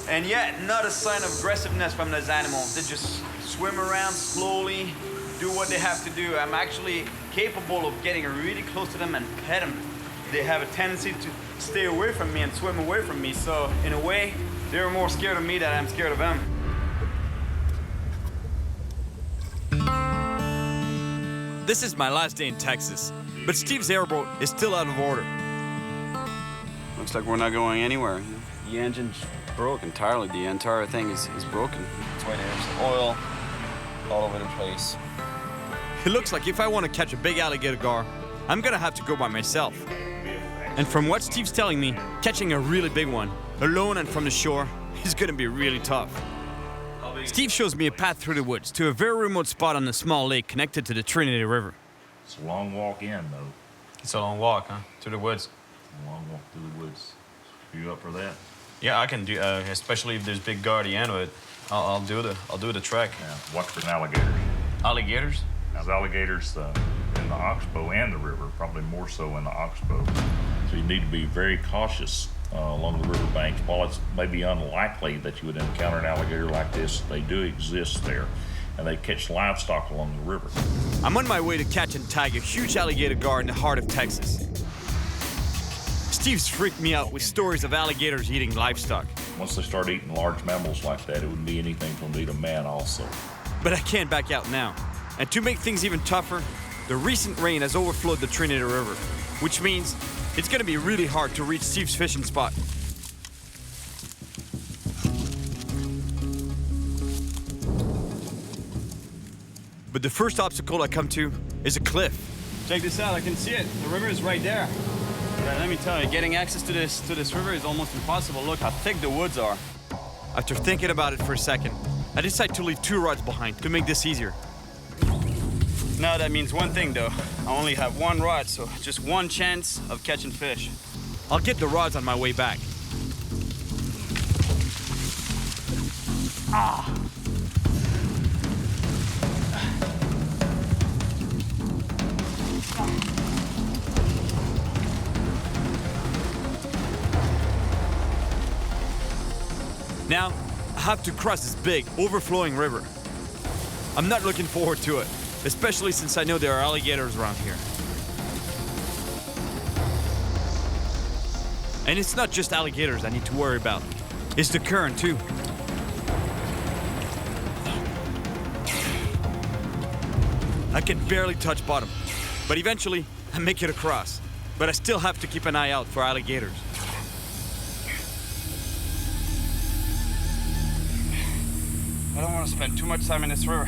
And yet, not a sign of aggressiveness from those animals. They just swim around slowly, do what they have to do. I'm actually capable of getting really close to them and pet them. They have a tendency to stay away from me and swim away from me. So in a way, they're more scared of me than I'm scared of them. This is my last day in Texas, but Steve's airboat is still out of order. Looks like we're not going anywhere. The engine's broke entirely. The entire thing is broken. That's why there's oil all over the place. It looks like if I want to catch a big alligator gar, I'm gonna have to go by myself. And from what Steve's telling me, catching a really big one, alone and from the shore, is gonna be really tough. Steve shows me a path through the woods to a very remote spot on a small lake connected to the Trinity River. It's a long walk in, though. It's a long walk, huh? Through the woods. A long walk through the woods. Are you up for that? Yeah, I can do. Especially if there's big gar at the end of it, I'll do the trek. Yeah, watch for alligators. Alligators? There's alligators in the oxbow and the river, probably more so in the oxbow. So you need to be very cautious along the river banks. While it's maybe unlikely that you would encounter an alligator like this, they do exist there, and they catch livestock along the river. I'm on my way to catch and tag a huge alligator gar in the heart of Texas. Steve's freaked me out with stories of alligators eating livestock. Once they start eating large mammals like that, it wouldn't be anything for them to eat a man also. But I can't back out now. And to make things even tougher, the recent rain has overflowed the Trinity River, which means it's gonna be really hard to reach Steve's fishing spot. But the first obstacle I come to is a cliff. Check this out, I can see it. The river is right there. But let me tell you, getting access to this river is almost impossible. Look how thick the woods are. After thinking about it for a second, I decide to leave 2 rods behind to make this easier. Now that means one thing though. I only have 1 rod, so just 1 chance of catching fish. I'll get the rods on my way back. Ah! Now, I have to cross this big, overflowing river. I'm not looking forward to it, especially since I know there are alligators around here. And it's not just alligators I need to worry about. It's the current, too. I can barely touch bottom, but eventually I make it across. But I still have to keep an eye out for alligators. I don't want to spend too much time in this river.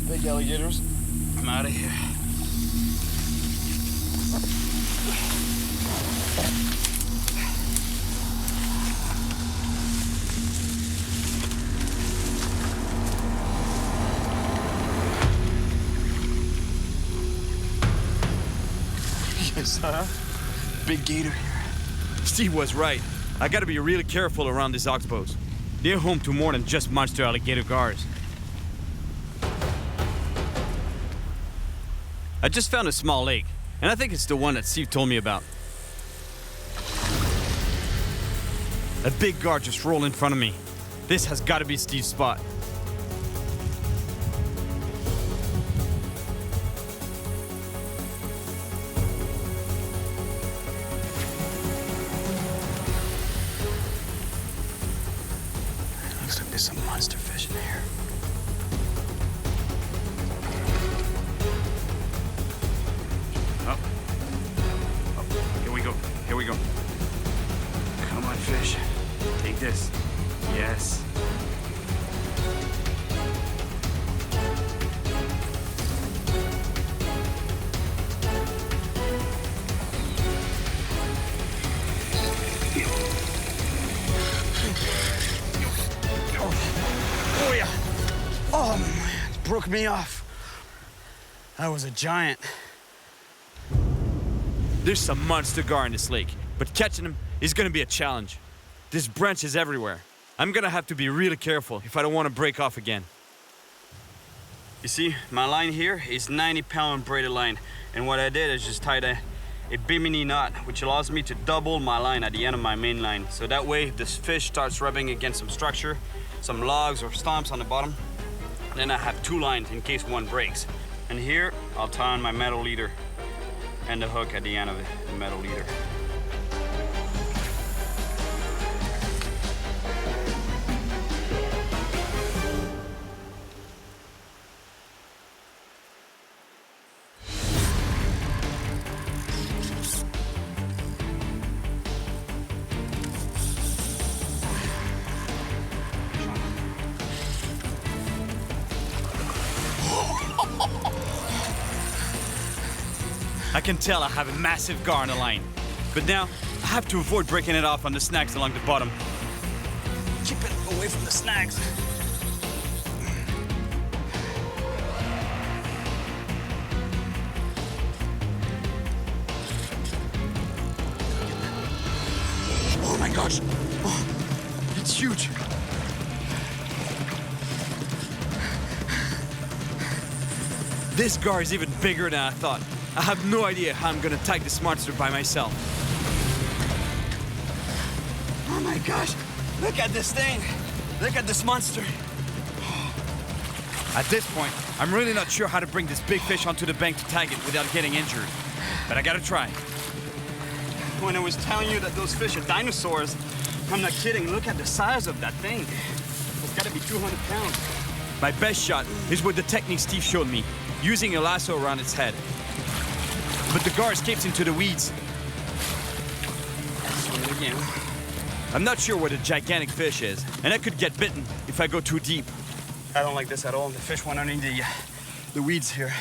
Big alligators. I'm out of here. Yes, huh? Big gator here. Steve was right. I gotta be really careful around these oxbows. They're home to more than just monster alligator gars. I just found a small lake, and I think it's the one that Steve told me about. A big gar just rolled in front of me. This has got to be Steve's spot. Looks like there's some monster fish in here. Here we go. Here we go. Come on, fish. Take this. Yes. Oh yeah. Oh man, it broke me off. That was a giant. There's some monster gar in this lake, but catching them is gonna be a challenge. There's branches everywhere. I'm gonna have to be really careful if I don't want to break off again. You see, my line here is 90-pound braided line, and what I did is just tied a bimini knot, which allows me to double my line at the end of my main line. So that way, if this fish starts rubbing against some structure, some logs or stumps on the bottom, then I have 2 lines in case one breaks. And here, I'll tie on my metal leader and the hook at the end of the metal leader. I can tell I have a massive gar on the line, but now I have to avoid breaking it off on the snags along the bottom. Keep it away from the snags. Oh my gosh, oh, it's huge. This gar is even bigger than I thought. I have no idea how I'm gonna tag this monster by myself. Oh my gosh, look at this thing. Look at this monster. At this point, I'm really not sure how to bring this big fish onto the bank to tag it without getting injured. But I gotta try. When I was telling you that those fish are dinosaurs, I'm not kidding. Look at the size of that thing. It's gotta be 200 pounds. My best shot is with the technique Steve showed me, using a lasso around its head. But the gar escapes into the weeds. Again. I'm not sure what a gigantic fish is, and I could get bitten if I go too deep. I don't like this at all. The fish went underneath the weeds here.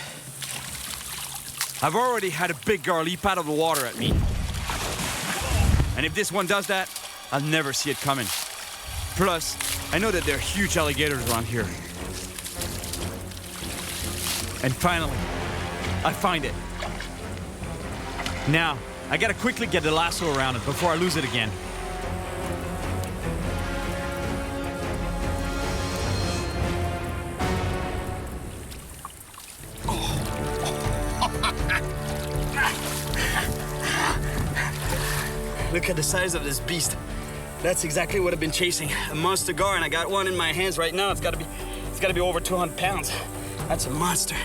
I've already had a big gar leap out of the water at me. And if this one does that, I'll never see it coming. Plus, I know that there are huge alligators around here. And finally, I find it. Now, I gotta quickly get the lasso around it before I lose it again. Look at the size of this beast. That's exactly what I've been chasing. A monster gar, and I got one in my hands right now. It's gotta be over 200 pounds. That's a monster.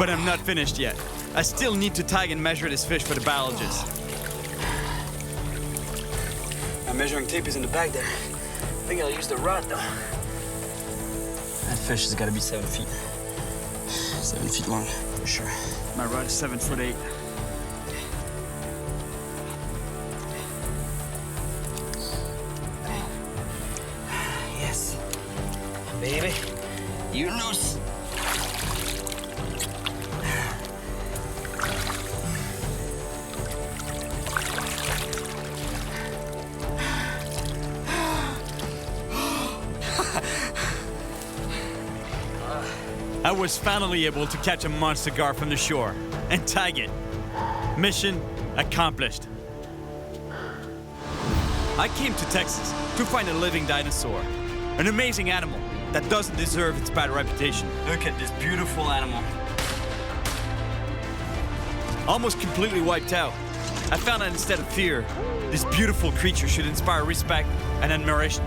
But I'm not finished yet. I still need to tag and measure this fish for the biologists. My measuring tape is in the bag there. I think I'll use the rod though. That fish has gotta be 7 feet. 7 feet long, for sure. My rod is 7'8". Yes. Baby, you loose. I was finally able to catch a monster gar from the shore and tag it. Mission accomplished. I came to Texas to find a living dinosaur, an amazing animal that doesn't deserve its bad reputation. Look at this beautiful animal. Almost completely wiped out, I found that instead of fear, this beautiful creature should inspire respect and admiration,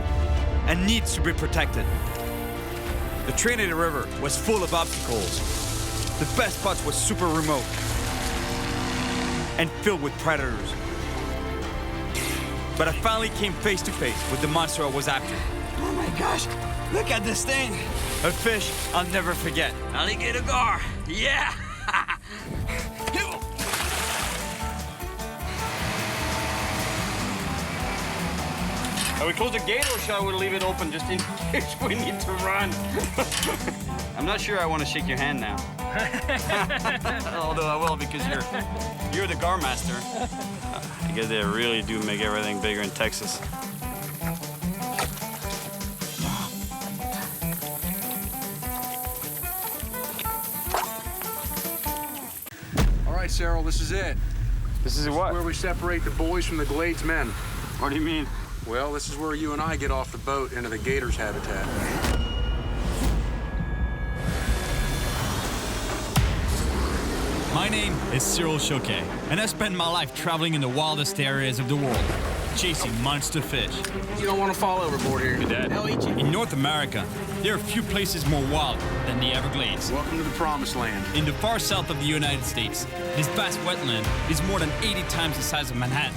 and needs to be protected. The Trinity River was full of obstacles. The best spots was super remote and filled with predators. But I finally came face to face with the monster I was after. Oh my gosh, look at this thing. A fish I'll never forget. Alligator gar, yeah. Are we close the gate or shall we leave it open just in case we need to run? I'm not sure I want to shake your hand now. Although I will because you're the gar master. I guess they really do make everything bigger in Texas. All right, Cyril, this is it. This is what? Where we separate the boys from the Glades men. What do you mean? Well, this is where you and I get off the boat into the gator's habitat. My name is Cyril Chauquet, and I spend my life traveling in the wildest areas of the world. chasing monster fish. You don't want to fall overboard here. They'll eat you. In North America, there are few places more wild than the Everglades. Welcome to the promised land. In the far south of the United States, this vast wetland is more than 80 times the size of Manhattan.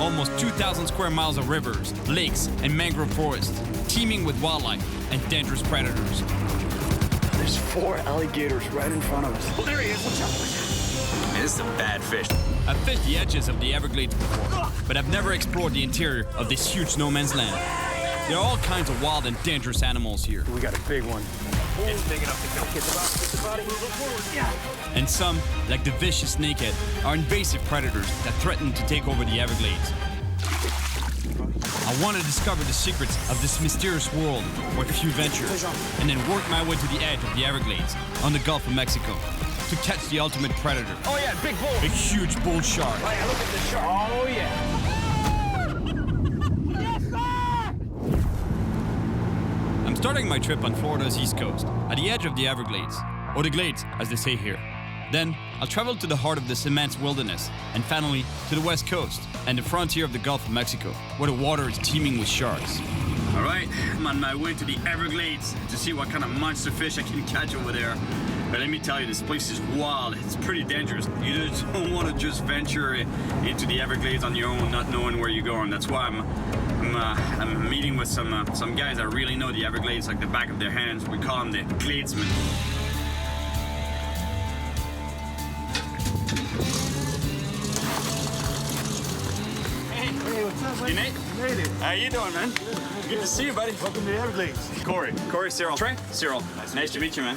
Almost 2,000 square miles of rivers, lakes, and mangrove forests, teeming with wildlife and dangerous predators. There's 4 alligators right in front of us. Oh, there he is. Watch out. Man, this is some bad fish. I've fished the edges of the Everglades before, but I've never explored the interior of this huge no man's land. There are all kinds of wild and dangerous animals here. We got a big one. It's big enough to kill kids about. Get the body. Move forward. Yeah. And some, like the vicious snakehead, are invasive predators that threaten to take over the Everglades. I want to discover the secrets of this mysterious world where few venture, and then work my way to the edge of the Everglades on the Gulf of Mexico to catch the ultimate predator. Oh yeah, big bull. A huge bull shark. Oh yeah, look at this shark. Oh yeah. I'm starting my trip on Florida's east coast, at the edge of the Everglades, or the Glades, as they say here. Then, I'll travel to the heart of this immense wilderness, and finally, to the west coast, and the frontier of the Gulf of Mexico, where the water is teeming with sharks. All right, I'm on my way to the Everglades to see what kind of monster fish I can catch over there. But let me tell you, this place is wild. It's pretty dangerous. You just don't want to just venture into the Everglades on your own, not knowing where you're going. That's why I'm meeting with some guys that really know the Everglades like the back of their hands. We call them the Gladesmen. Hey, what's up, buddy? Hey, Nate. Made it. How you doing, man? Good to see you, buddy. Welcome to the Everglades. Corey, Cyril. Trey? Cyril. Nice to meet you, man.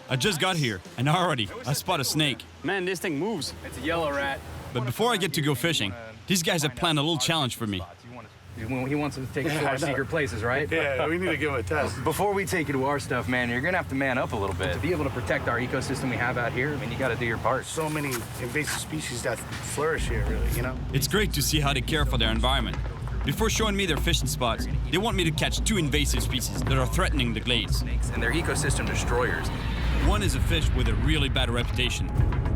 I just got here, and already I spot a snake. Man, this thing moves. It's a yellow rat. But before I get to go fishing, these guys have planned a little challenge for me. He wants us to take us to our secret places, right? Yeah, we need to give him a test. Before we take you to our stuff, man, you're gonna have to man up a little bit. To be able to protect our ecosystem we have out here, I mean, you gotta do your part. So many invasive species that flourish here, really, you know? It's great to see how they care for their environment. Before showing me their fishing spots, they want me to catch 2 invasive species that are threatening the Glades. And they're ecosystem destroyers. One is a fish with a really bad reputation,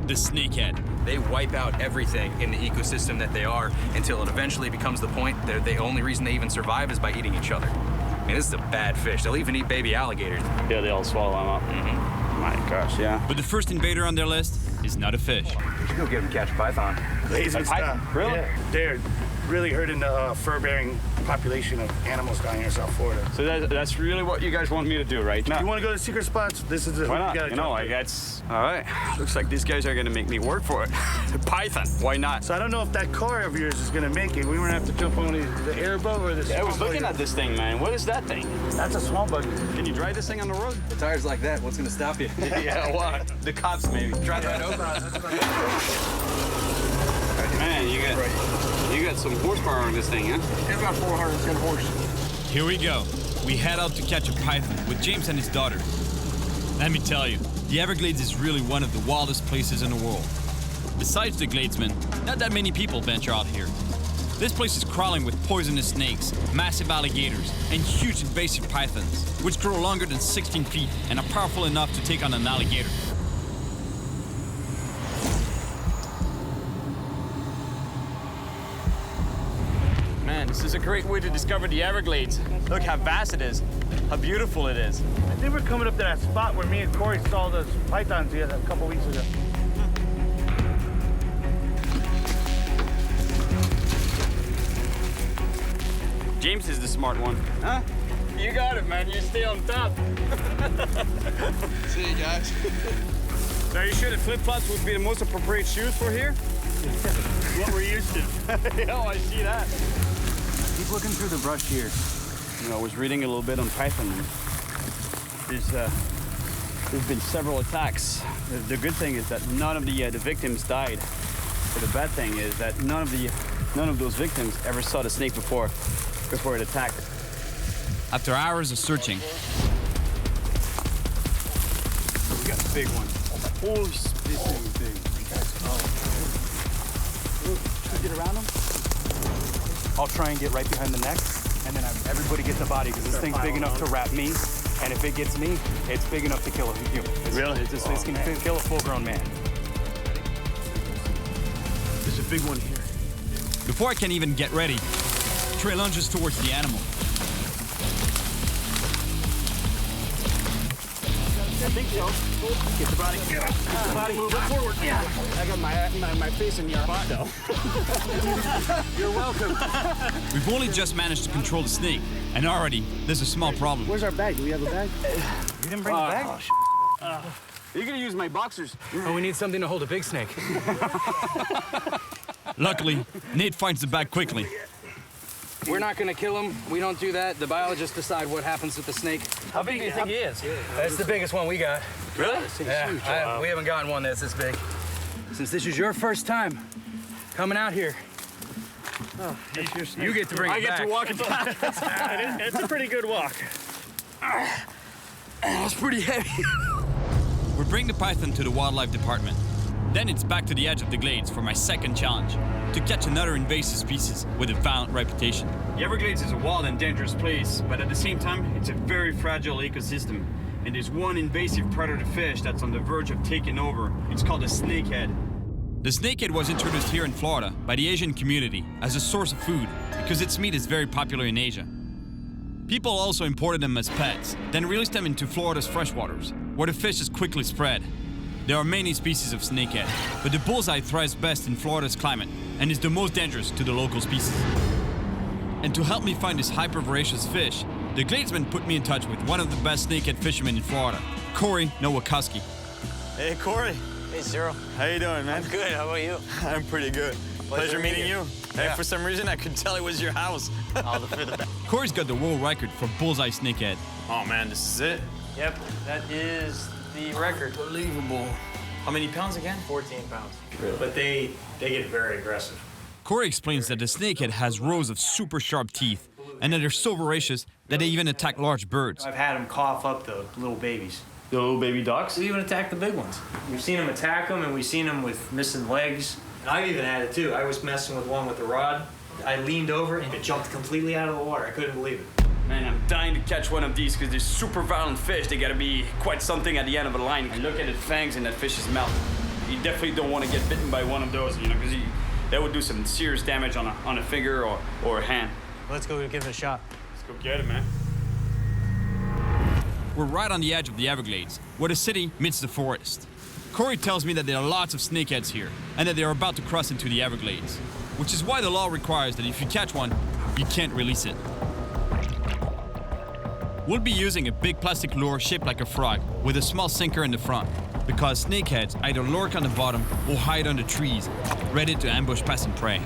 the snakehead. They wipe out everything in the ecosystem that they are until it eventually becomes the point that the only reason they even survive is by eating each other. I mean, this is a bad fish. They'll even eat baby alligators. Yeah, they all swallow them up. Mm-hmm. My gosh, yeah. But the first invader on their list is not a fish. We should go get him catch a python. Lazy stuff. Really? Yeah. They're really hurting the fur-bearing population of animals down here in South Florida. So that's really what you guys want me to do, right? If you want to go to secret spots, this is the Why not? you gotta You know, jump like in. that's all right. Looks like these guys are gonna make me work for it. The python, why not? So I don't know if that car of yours is gonna make it. We were gonna have to jump on the airboat or the Yeah, I was swamp looking buggy. at this thing, man. What is that thing? That's a swamp buggy. Can you drive this thing on the road? The tires like that, what's gonna stop you? Yeah, what? The cops maybe. Drive right over. Man, you got some horsepower on this thing, huh? It's about 410 horse. Here we go. We head out to catch a python with James and his daughter. Let me tell you, the Everglades is really one of the wildest places in the world. Besides the Gladesmen, not that many people venture out here. This place is crawling with poisonous snakes, massive alligators, and huge invasive pythons, which grow longer than 16 feet and are powerful enough to take on an alligator. Man, this is a great way to discover the Everglades. Look how vast it is, how beautiful it is. I think we're coming up to that spot where me and Corey saw those pythons here a couple weeks ago. James is the smart one. Huh? You got it, man. You stay on top. See you guys. So are you sure the flip-flops would be the most appropriate shoes for here? What we're used to. Yeah, I see that. Keep looking through the brush here. You know, I was reading a little bit on python. There's been several attacks. The good thing is that none of the victims died. But the bad thing is that none of those victims ever saw the snake before it attacked. After hours of searching, We got a big one. Oh, this thing is big. Can we get around him? I'll try and get right behind the neck, and then everybody gets the body, because this thing's big enough to wrap me, and if it gets me, it's big enough to kill a human. Really? This can kill a full-grown man. There's a big one here. Before I can even get ready, Trey lunges towards the animal. I think so. Get the body. Get the body. Move it forward. Yeah. I got my face in your spot, though. You're welcome. We've only just managed to control the snake, and already there's a small problem. Where's our bag? Do we have a bag? You didn't bring the bag? You're gonna use my boxers. Oh, we need something to hold a big snake. Luckily, Nate finds the bag quickly. We're not gonna kill him. We don't do that. The biologists decide what happens with the snake. How big do you think he is? That's the biggest one we got. Really? Yeah, we haven't gotten one that's this big. Since this is your first time coming out here, you get to bring it back. I get to walk it back. It's a pretty good walk. That's pretty heavy. We bring the python to the wildlife department. Then it's back to the edge of the glades for my second challenge, to catch another invasive species with a violent reputation. The Everglades is a wild and dangerous place, but at the same time, it's a very fragile ecosystem. And there's one invasive predator fish that's on the verge of taking over. It's called the snakehead. The snakehead was introduced here in Florida by the Asian community as a source of food because its meat is very popular in Asia. People also imported them as pets, then released them into Florida's freshwaters, where the fish is quickly spread. There are many species of snakehead, but the bullseye thrives best in Florida's climate and is the most dangerous to the local species. And to help me find this hyper-voracious fish, the Gladesman put me in touch with one of the best snakehead fishermen in Florida, Corey Nowakowski. Hey, Corey. Hey, Cyril. How you doing, man? I'm good. How about you? I'm pretty good. Pleasure meeting you. Hey, Yeah. for some reason, I couldn't tell it was your house. All the further back. Corey's got the world record for bullseye snakehead. Oh, man, this is it? Yep, that is the record. Unbelievable. How many pounds again? 14 pounds. Really? But they get very aggressive. Corey explains that the snakehead has rows of super sharp teeth and that they're so voracious that they even attack large birds. I've had them cough up the little babies. The little baby ducks? We even attack the big ones. We've seen them attack them, and we've seen them with missing legs. And I've even had it too. I was messing with one with the rod. I leaned over and it jumped completely out of the water. I couldn't believe it. Man, I'm dying to catch one of these because they're super violent fish. They gotta be quite something at the end of the line. And look at the fangs in that fish's mouth. You definitely don't want to get bitten by one of those, you know, because that would do some serious damage on a finger or a hand. Let's go give it a shot. Let's go get it, man. We're right on the edge of the Everglades, where the city meets the forest. Corey tells me that there are lots of snakeheads here, and that they are about to cross into the Everglades, which is why the law requires that if you catch one, you can't release it. We'll be using a big plastic lure shaped like a frog, with a small sinker in the front, because snakeheads either lurk on the bottom or hide under trees, ready to ambush passing prey.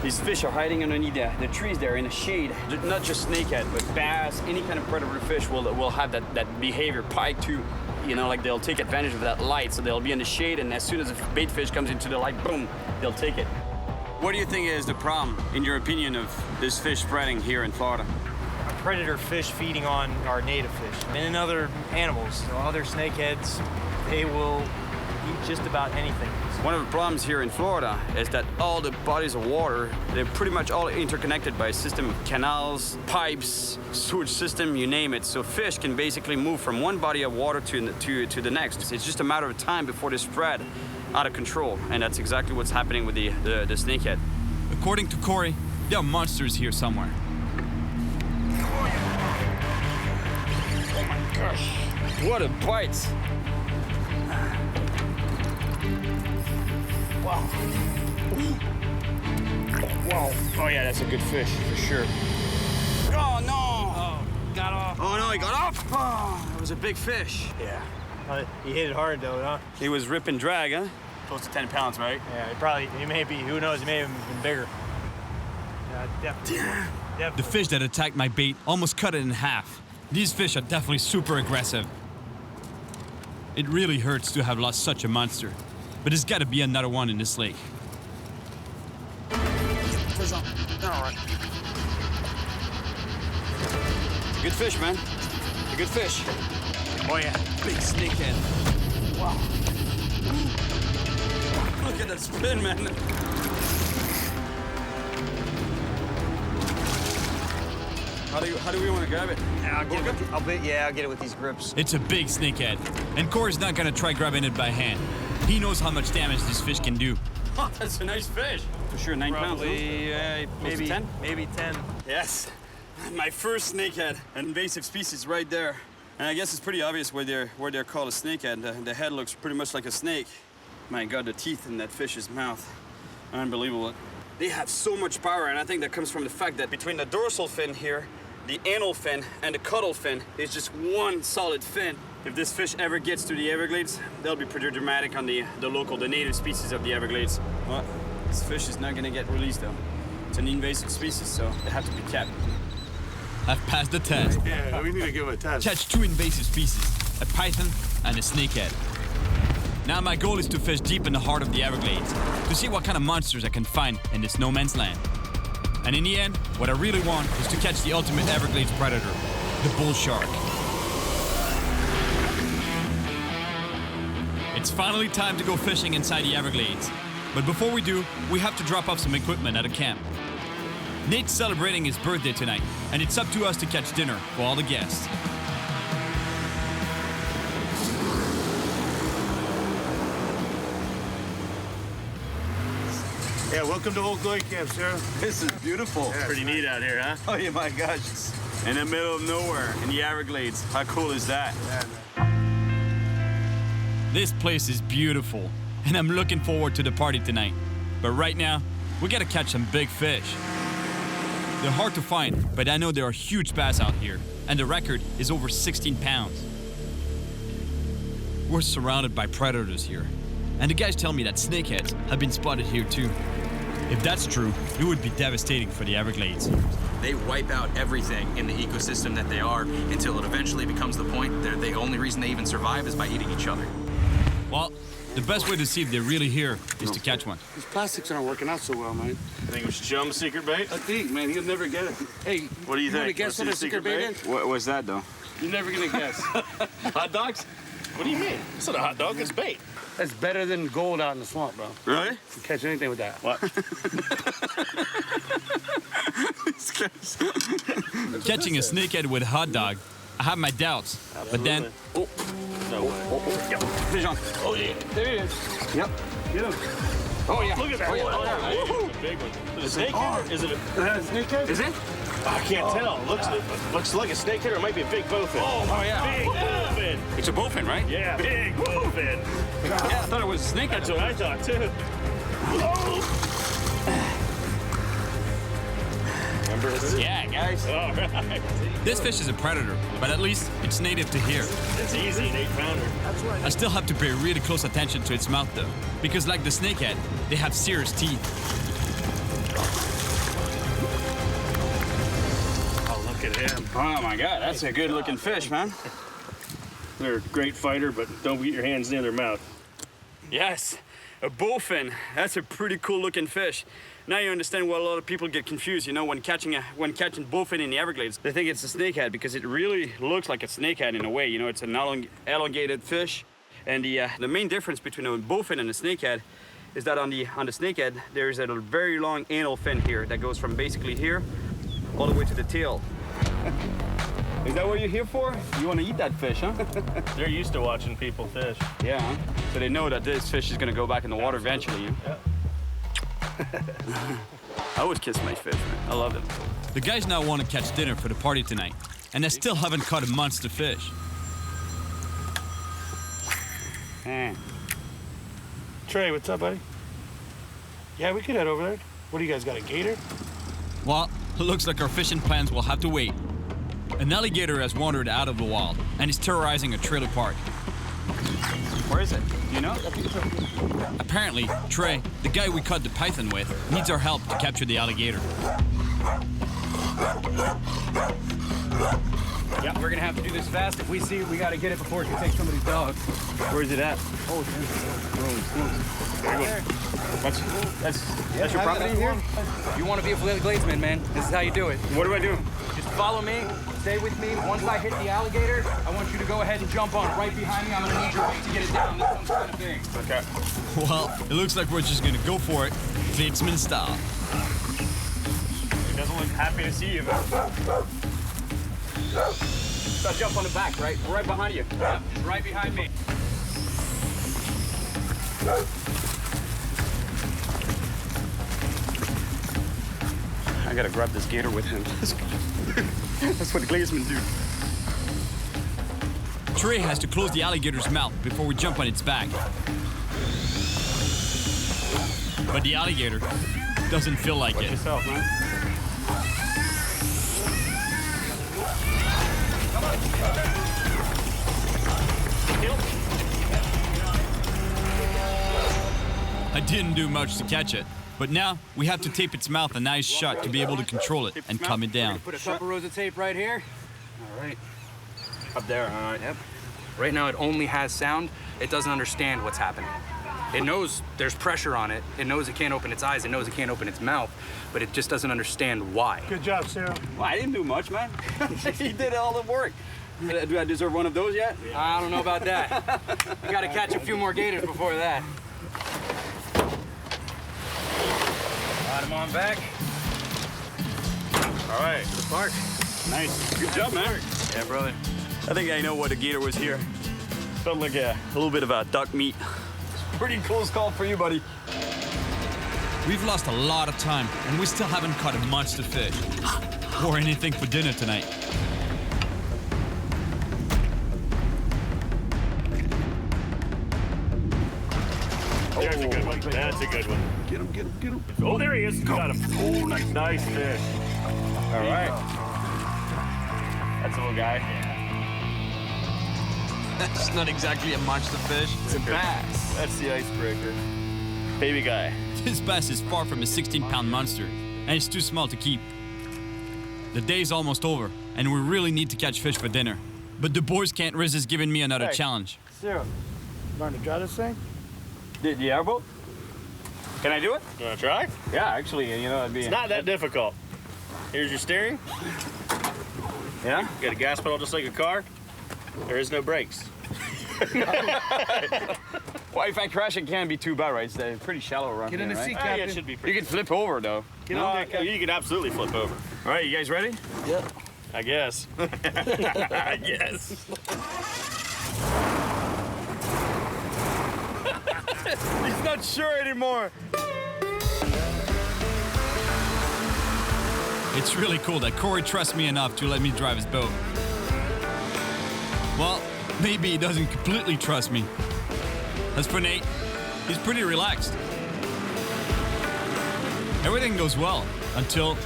These fish are hiding underneath the trees there in the shade. Not just snakehead, but bass, any kind of predator fish will have that behavior. Pike too, you know, like they'll take advantage of that light, so they'll be in the shade, and as soon as a bait fish comes into the light, boom, they'll take it. What do you think is the problem, in your opinion, of this fish spreading here in Florida? Predator fish feeding on our native fish and other animals. So other snakeheads, they will eat just about anything. One of the problems here in Florida is that all the bodies of water, they're pretty much all interconnected by a system of canals, pipes, sewage system, you name it. So fish can basically move from one body of water to the next. It's just a matter of time before they spread out of control, and that's exactly what's happening with the snakehead. According to Corey, there are monsters here somewhere. Oh my gosh, what a bite! Wow. Wow. Oh yeah, that's a good fish for sure. Oh no! Oh, got off. Oh no, he got off! Oh, that was a big fish. Yeah. He hit it hard though, huh? He was rip and drag, huh? Close to 10 pounds, right? Yeah, he may be, who knows, he may have been bigger. Yeah, definitely. The fish that attacked my bait almost cut it in half. These fish are definitely super aggressive. It really hurts to have lost such a monster, but there's gotta be another one in this lake. All right. Good fish, man. A good fish. Oh yeah. Big snakehead. Wow. Look at that spin, man. How do we want to grab it? I'll get it with these grips. It's a big snakehead, and Corey's not gonna try grabbing it by hand. He knows how much damage this fish can do. Oh, that's a nice fish. For sure, 9 pounds. Probably, Maybe 10. Maybe 10. Yes, my first snakehead, an invasive species right there. And I guess it's pretty obvious where they're called a snakehead. The head looks pretty much like a snake. My God, the teeth in that fish's mouth, unbelievable. They have so much power, and I think that comes from the fact that between the dorsal fin here, the anal fin, and the caudal fin, is just one solid fin. If this fish ever gets to the Everglades, they'll be pretty dramatic on the native species of the Everglades. Well, this fish is not gonna get released though. It's an invasive species, so they have to be kept. I've passed the test. Yeah, we need to give it a test. Catch 2 invasive species, a python and a snakehead. Now my goal is to fish deep in the heart of the Everglades to see what kind of monsters I can find in this no man's land. And in the end, what I really want is to catch the ultimate Everglades predator, the bull shark. It's finally time to go fishing inside the Everglades. But before we do, we have to drop off some equipment at a camp. Nate's celebrating his birthday tonight, and it's up to us to catch dinner for all the guests. Yeah, welcome to Old Glory Camp, Sarah. This is beautiful. Yeah. Pretty neat out here, huh? Oh yeah, my gosh. It's in the middle of nowhere, in the Everglades. How cool is that? This place is beautiful, and I'm looking forward to the party tonight. But right now, we gotta catch some big fish. They're hard to find, but I know there are huge bass out here, and the record is over 16 pounds. We're surrounded by predators here, and the guys tell me that snakeheads have been spotted here too. If that's true, it would be devastating for the Everglades. They wipe out everything in the ecosystem that they are until it eventually becomes the point that the only reason they even survive is by eating each other. Well, the best way to see if they're really here is to catch one. These plastics aren't working out so well, man. I think we should show him a secret bait. I think, man, he'll never get it. Hey, What do you wanna think? guess Wanna what see a secret bait is? What's that though? You're never gonna guess. Hot dogs? What do you mean? It's not a hot dog, it's bait. That's better than gold out in the swamp, bro. Really? You can catch anything with that. What? Catching a snakehead with a hot dog, I have my doubts. But then, No way. Yep. Fish on. Oh yeah. There he is. Yep. Get him. Oh yeah. Look at that. Oh, yeah. Oh, it's a big one. Is it a snakehead? Is it a... Snakehead? Is it? I can't tell. Looks like a snakehead or it might be a big bowfin. Oh yeah. Big bowfin. It's a bowfin, right? Yeah, big bowfin. Yeah, I thought it was a snakehead. That's what I thought too. Remember this? Yeah, guys. All right. this fish is a predator, but at least it's native to here. It's easy, an 8-pounder. I still have to pay really close attention to its mouth though, because like the snakehead, they have serious teeth. Oh, look at him. Oh my God, that's a good looking fish, man. They're a great fighter, but don't get your hands near their mouth. Yes, a bowfin. That's a pretty cool looking fish. Now you understand why a lot of people get confused, you know, when catching bowfin in the Everglades. They think it's a snakehead because it really looks like a snakehead in a way. You know, it's an elongated fish. And the main difference between a bowfin and a snakehead is that on the snakehead, there's a very long anal fin here that goes from basically here all the way to the tail. Is that what you're here for? You want to eat that fish, huh? They're used to watching people fish. Yeah, huh? So they know that this fish is going to go back in the water eventually. You know? Yeah. I always kiss my fish, man. I love them. The guys now want to catch dinner for the party tonight, and I still haven't caught a monster fish. Trey, what's up, buddy? Yeah, we could head over there. What do you guys got, a gator? Well, it looks like our fishing plans will have to wait. An alligator has wandered out of the wild and is terrorizing a trailer park. Where is it? Do you know? Apparently, Trey, the guy we caught the python with, needs our help to capture the alligator. Yep, we're gonna have to do this fast. If we see it, we gotta get it before it can take somebody's dog. Where is it at? Oh, There you go. That's your property here? You want to be a Gladesman, man. This is how you do it. What do I do? Just follow me, stay with me. Once I hit the alligator, I want you to go ahead and jump on it. Right behind me, I'm gonna need your weight to get it down. This one's kind of big. Okay. Well, it looks like we're just gonna go for it, Gladesman style. He doesn't look happy to see you, man. So jump on the back, right? We're right behind you. Yep, just right behind me. I gotta grab this gator with him. That's what glazemen do. Trey has to close the alligator's mouth before we jump on its back. But the alligator doesn't feel like it. Yourself, man. I didn't do much to catch it, but now we have to tape its mouth a nice shut to be able to control it and calm it down. Put a couple rows of tape right here. All right. Up there, all right. Yep. Right now it only has sound. It doesn't understand what's happening. It knows there's pressure on it. It knows it can't open its eyes. It knows it can't open its mouth, but it just doesn't understand why. Good job, Cyril. Well, I didn't do much, man. He did all the work. Do I deserve one of those yet? I don't know about that. You gotta catch a few more gators before that. Got him on back. All right, good park. Nice. Good job, man. Yeah, brother. I think I know what the gator was here. Felt like a little bit of a duck meat. Pretty close call for you, buddy. We've lost a lot of time, and we still haven't caught a monster fish. Or anything for dinner tonight. There's a good one. That's a good one. Get him, get him, get him. Oh, there he is. Got him. Oh, nice fish. All right. That's a little guy. That's not exactly a monster fish. It's a bass. That's the icebreaker. Baby guy. This bass is far from a 16-pound monster, and it's too small to keep. The day's almost over, and we really need to catch fish for dinner. But the boys can't resist giving me another challenge. Cyril, learn to drive this thing? The airboat? Can I do it? You want to try? Yeah, actually, you know, it'd be... It's not that difficult. Here's your steering. Yeah? You got a gas pedal just like a car. There is no brakes. Well, if I crash, it can't be too bad, right? It's pretty shallow around Get here, in the right? seat, Yeah, Captain. it should be pretty. You can flip over, though. You can absolutely flip over. All right, you guys ready? Yep. I guess. I guess. He's not sure anymore. It's really cool that Corey trusts me enough to let me drive his boat. Well, maybe he doesn't completely trust me. As for Nate, he's pretty relaxed. Everything goes well until...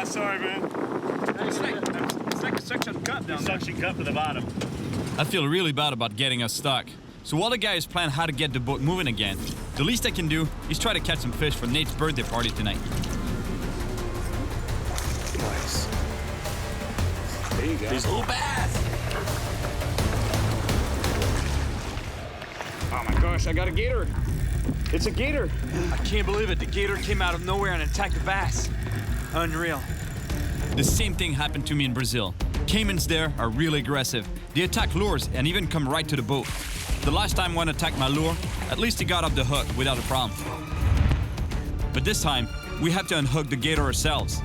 Sorry, man. It's like a suction cup down there. Suction cup to the bottom. I feel really bad about getting us stuck. So while the guys plan how to get the boat moving again, the least I can do is try to catch some fish for Nate's birthday party tonight. Nice. There you go. These little bass. Oh my gosh, I got a gator. It's a gator. I can't believe it. The gator came out of nowhere and attacked the bass. Unreal. The same thing happened to me in Brazil. Caimans there are really aggressive. They attack lures and even come right to the boat. The last time one attacked my lure, at least he got up the hook without a problem. But this time, we have to unhook the gator ourselves.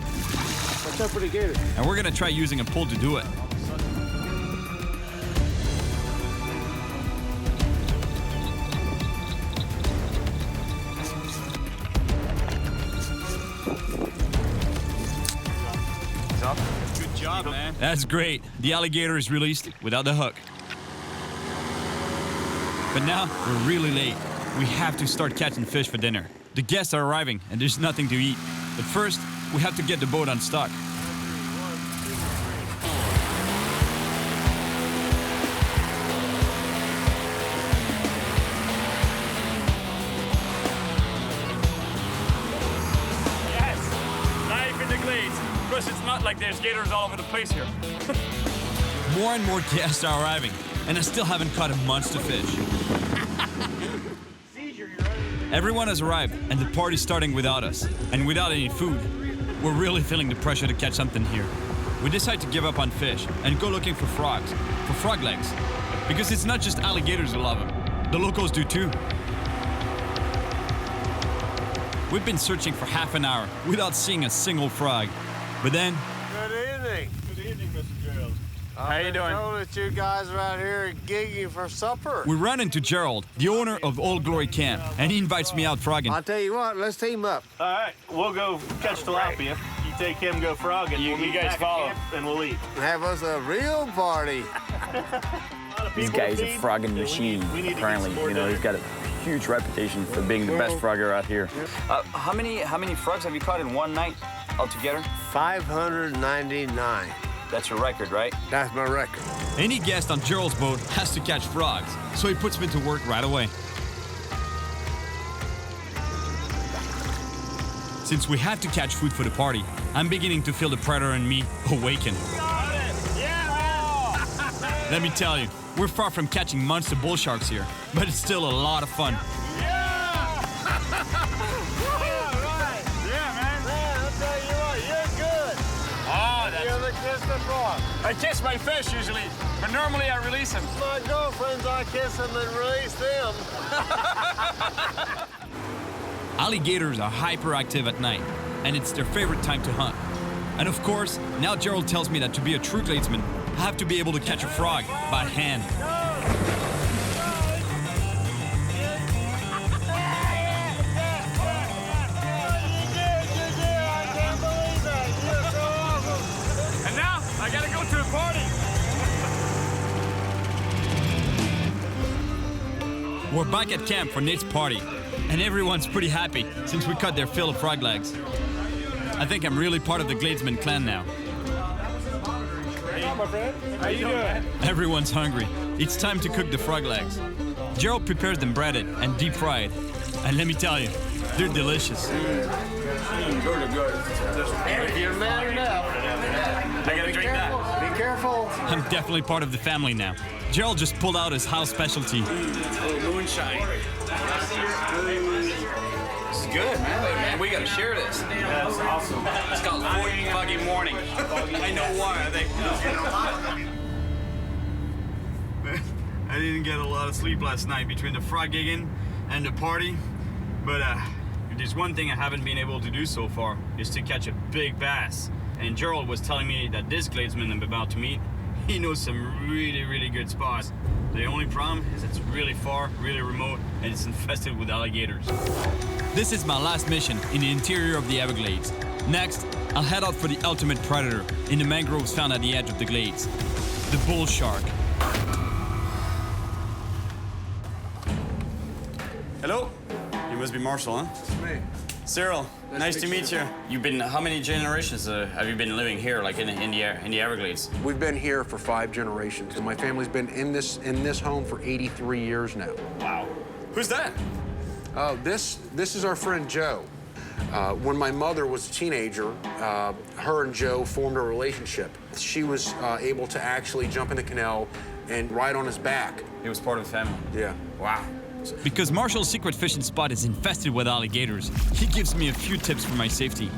Watch out for the gator. And we're gonna try using a pole to do it. Good job, man. That's great. The alligator is released without the hook. But now, we're really late. We have to start catching fish for dinner. The guests are arriving, and there's nothing to eat. But first, we have to get the boat unstuck. Yes! Knife in the glaze. Plus, it's not like there's gators all over the place here. More and more guests are arriving, and I still haven't caught a monster fish. Everyone has arrived, and the party's starting without us, and without any food. We're really feeling the pressure to catch something here. We decide to give up on fish and go looking for frogs, for frog legs. Because it's not just alligators who love them. The locals do too. We've been searching for half an hour without seeing a single frog. But then... Good evening. Good evening, Mr. J. How you doing? I know that you guys are out here gigging for supper. We run into Gerald, the owner of Old Glory Camp, and he invites me out frogging. I'll tell you what, let's team up. All right, we'll go catch tilapia. You take him, go frogging. You guys follow. And we'll eat. Have us a real party. This guy's a frogging machine, apparently. You know, he's got a huge reputation for being the best frogger out here. How many frogs have you caught in one night altogether? 599. That's your record, right? That's my record. Any guest on Gerald's boat has to catch frogs, so he puts me to work right away. Since we have to catch food for the party, I'm beginning to feel the predator in me awaken. Let me tell you, we're far from catching monster bull sharks here, but it's still a lot of fun. I kiss my fish usually, but normally I release them. My girlfriends, I kiss them and release them. Alligators are hyperactive at night, and it's their favorite time to hunt. And of course, now Gerald tells me that to be a true gladesman, I have to be able to catch a frog by hand. And now I gotta go to a party. We're back at camp for Nate's party, and everyone's pretty happy since we cut their fill of frog legs. I think I'm really part of the Gladesman clan now. Hey, my friend. How you doing? Everyone's hungry. It's time to cook the frog legs. Gerald prepares them breaded and deep fried. And let me tell you, they're delicious. If you're mad enough, I gotta drink that. be careful. I'm definitely part of the family now. Gerald just pulled out his house specialty. Moonshine. This is good, man. We gotta share this. Yeah, that's awesome. It's called Foggy Morning. I know why. I didn't get a lot of sleep last night between the frog gigging and the party, but if there's one thing I haven't been able to do so far is to catch a big bass. And Gerald was telling me that this gladesman I'm about to meet, he knows some really, really good spots. The only problem is it's really far, really remote, and it's infested with alligators. This is my last mission in the interior of the Everglades. Next, I'll head out for the ultimate predator in the mangroves found at the edge of the glades, the bull shark. Hello? You must be Marshall, huh? It's me. Cyril, nice to meet you. You've been, how many generations have you been living here, like in the Everglades? We've been here for 5 generations, and my family's been in this home for 83 years now. Wow. Who's that? This is our friend Joe. When my mother was a teenager, her and Joe formed a relationship. She was able to actually jump in the canal and ride on his back. He was part of the family. Yeah. Wow. Because Marshall's secret fishing spot is infested with alligators, he gives me a few tips for my safety.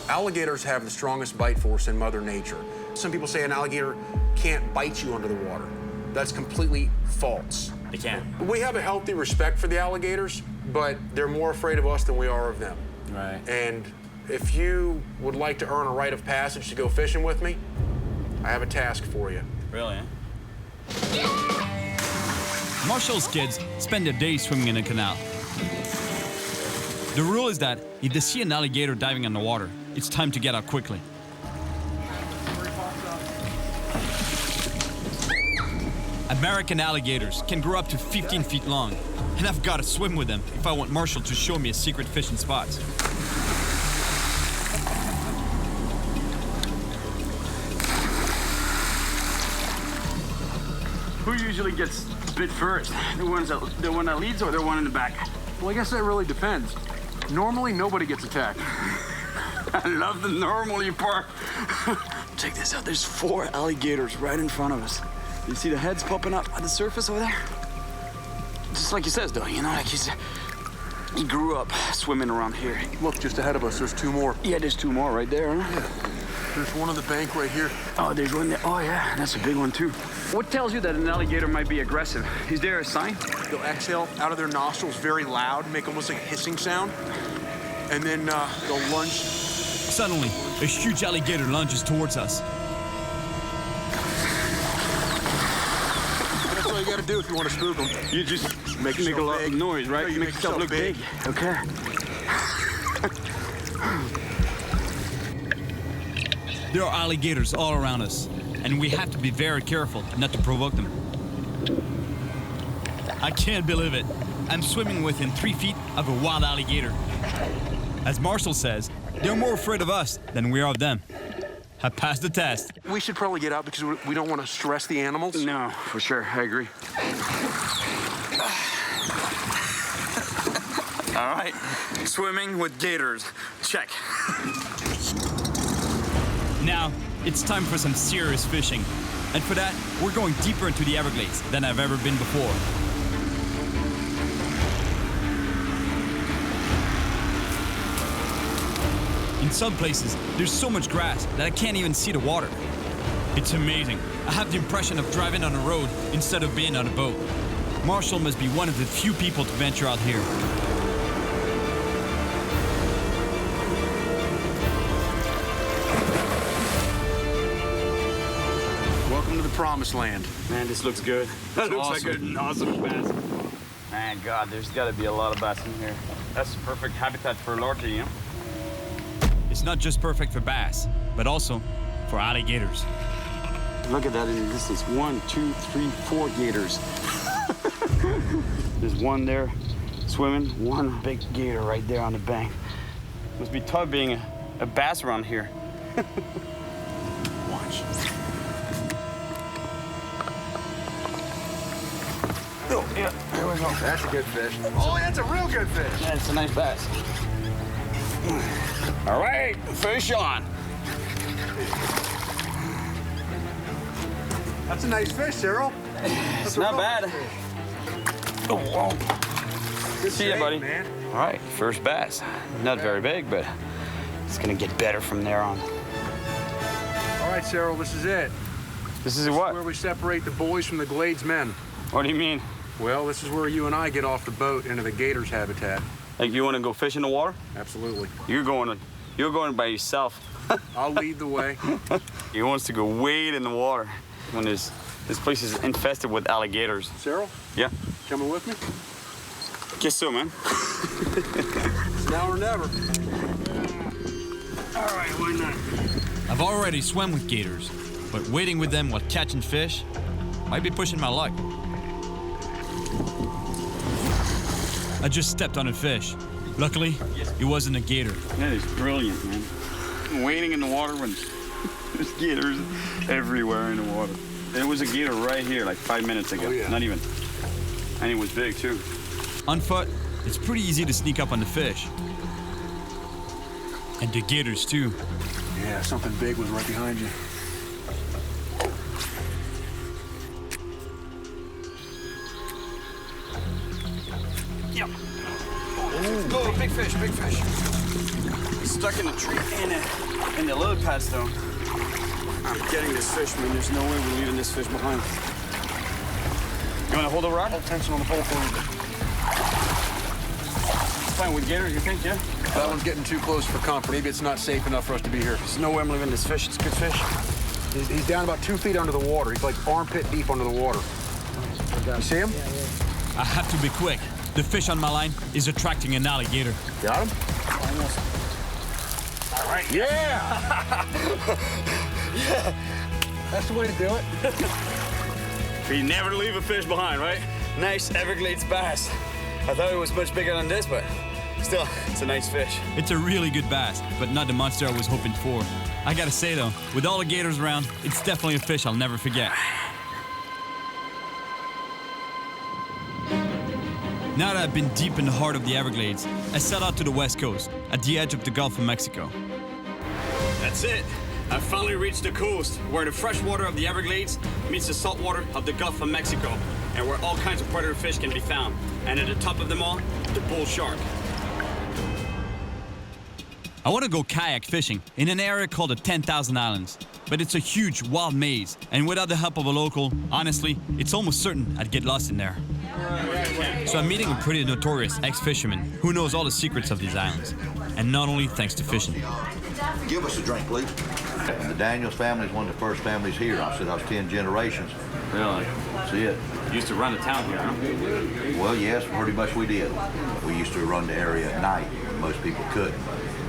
Alligators have the strongest bite force in Mother Nature. Some people say an alligator can't bite you under the water. That's completely false. They can. We have a healthy respect for the alligators, but they're more afraid of us than we are of them. Right. And if you would like to earn a rite of passage to go fishing with me, I have a task for you. Really, eh? Marshall's kids spend their days swimming in the canal. The rule is that if they see an alligator diving in the water, it's time to get out quickly. American alligators can grow up to 15 feet long, and I've got to swim with them if I want Marshall to show me a secret fishing spot. Who usually gets bit first? The one that leads or the one in the back? Well, I guess that really depends. Normally, nobody gets attacked. I love the normally part. Check this out. There's 4 alligators right in front of us. You see the heads popping up at the surface over there? Just like he says, though, you know, like he said, he grew up swimming around here. Look, just ahead of us, there's 2 more. Yeah, there's 2 more right there, huh? Yeah. There's one on the bank right here. Oh, there's one there. Oh, yeah, that's a big one, too. What tells you that an alligator might be aggressive? Is there a sign? They'll exhale out of their nostrils very loud, make almost like a hissing sound, and then they'll lunge. Suddenly, a huge alligator lunges towards us. you gotta do if you want to spook them. You just make a lot of noise, right? You make yourself look big. Okay. There are alligators all around us, and we have to be very careful not to provoke them. I can't believe it. I'm swimming within 3 feet of a wild alligator. As Marshall says, they're more afraid of us than we are of them. I passed the test. We should probably get out because we don't want to stress the animals. No, for sure. I agree. All right, swimming with gators. Check. Now, it's time for some serious fishing. And for that, we're going deeper into the Everglades than I've ever been before. In some places, there's so much grass that I can't even see the water. It's amazing. I have the impression of driving on a road instead of being on a boat. Marshall must be one of the few people to venture out here. Welcome to the promised land. Man, this looks good. That looks awesome. like an awesome bass. Man, God, there's got to be a lot of bass in here. That's the perfect habitat for larger, you know? It's not just perfect for bass, but also for alligators. Look at that in the distance. 1, 2, 3, 4 gators. There's one there swimming, one big gator right there on the bank. Must be tough being a bass around here. Watch. Oh, yeah, there we go. That's a good fish. Oh, that's a real good fish. That's a nice bass. All right, fish on. That's a nice fish, Cyril. It's not bad. Oh, whoa. Good See ya, save, buddy. man. All right, first bass. Not very big, but it's gonna get better from there on. All right, Cyril, this is it. This is what? Where we separate the boys from the Glades men. What do you mean? Well, this is where you and I get off the boat into the gator's habitat. Like you want to go fish in the water? Absolutely. You're going by yourself. I'll lead the way. He wants to go wade in the water when this place is infested with alligators. Cyril? Yeah. Coming with me? Guess so, man. It's now or never. All right, why not? I've already swam with gators, but wading with them while catching fish might be pushing my luck. I just stepped on a fish. Luckily, it wasn't a gator. That is brilliant, man. Wading in the water when there's gators everywhere in the water. There was a gator right here like 5 minutes ago. Oh, yeah. Not even. And it was big, too. On foot, it's pretty easy to sneak up on the fish. And the gators, too. Yeah, something big was right behind you. Yep. Oh, big fish, big fish. He's stuck in the tree in the lily pads, though. I'm getting this fish, man. There's no way we're leaving this fish behind. You want to hold the rod? Hold tension on the pole for me. It's fine with gators, you think, yeah? That one's getting too close for comfort. Maybe it's not safe enough for us to be here. There's no way I'm leaving this fish. It's good fish. He's down about 2 feet under the water. He's like armpit deep under the water. You see him? I have to be quick. The fish on my line is attracting an alligator. Got him? Almost. All right. Yeah! Yeah. That's the way to do it. You never leave a fish behind, right? Nice Everglades bass. I thought it was much bigger than this, but still, it's a nice fish. It's a really good bass, but not the monster I was hoping for. I gotta say though, with all the gators around, it's definitely a fish I'll never forget. Now that I've been deep in the heart of the Everglades, I set out to the west coast, at the edge of the Gulf of Mexico. That's it. I finally reached the coast, where the fresh water of the Everglades meets the salt water of the Gulf of Mexico, and where all kinds of predator fish can be found. And at the top of them all, the bull shark. I want to go kayak fishing in an area called the 10,000 Islands, but it's a huge wild maze, and without the help of a local, honestly, it's almost certain I'd get lost in there. So I'm meeting a pretty notorious ex-fisherman who knows all the secrets of these islands, and not only thanks to fishing. Give us a drink, please. And the Daniels family is one of the first families here. I said I was 10 generations. Really? That's it. You used to run the town here, huh? Well, yes, pretty much we did. We used to run the area at night when most people couldn't.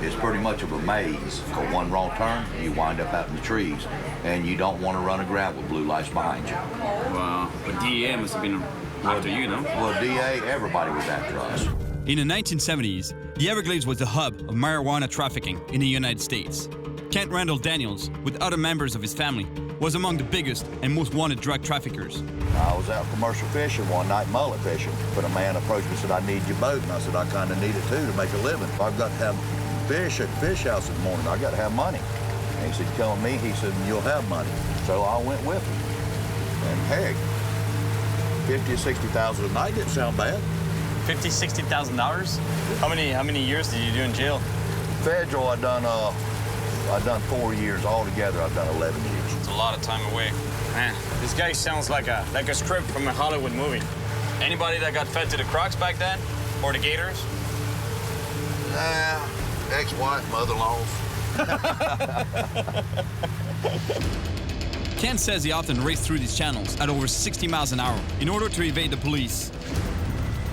It's pretty much of a maze. Go one wrong turn, you wind up out in the trees, and you don't want to run aground with blue lights behind you. Wow. But DEA must have been after you, no? Well, DA, everybody was after us. In the 1970s, the Everglades was the hub of marijuana trafficking in the United States. Kent Randall Daniels, with other members of his family, was among the biggest and most wanted drug traffickers. I was out commercial fishing one night, mullet fishing, but a man approached me and said, I need your boat. And I said, I kind of need it too to make a living. I've got to have fish at the fish house in the morning. I got to have money. And he said, come with me. He said, you'll have money. So I went with him. And heck, $50,000 or $60,000 a night didn't sound bad. $50,000, $60,000? How many years did you do in jail? Federal, I done 4 years. Altogether, I've done 11 years. It's a lot of time away. Man, this guy sounds like a script from a Hollywood movie. Anybody that got fed to the crocs back then? Or the gators? Ex-wife, mother-in-laws. Ken says he often raced through these channels at over 60 miles an hour in order to evade the police.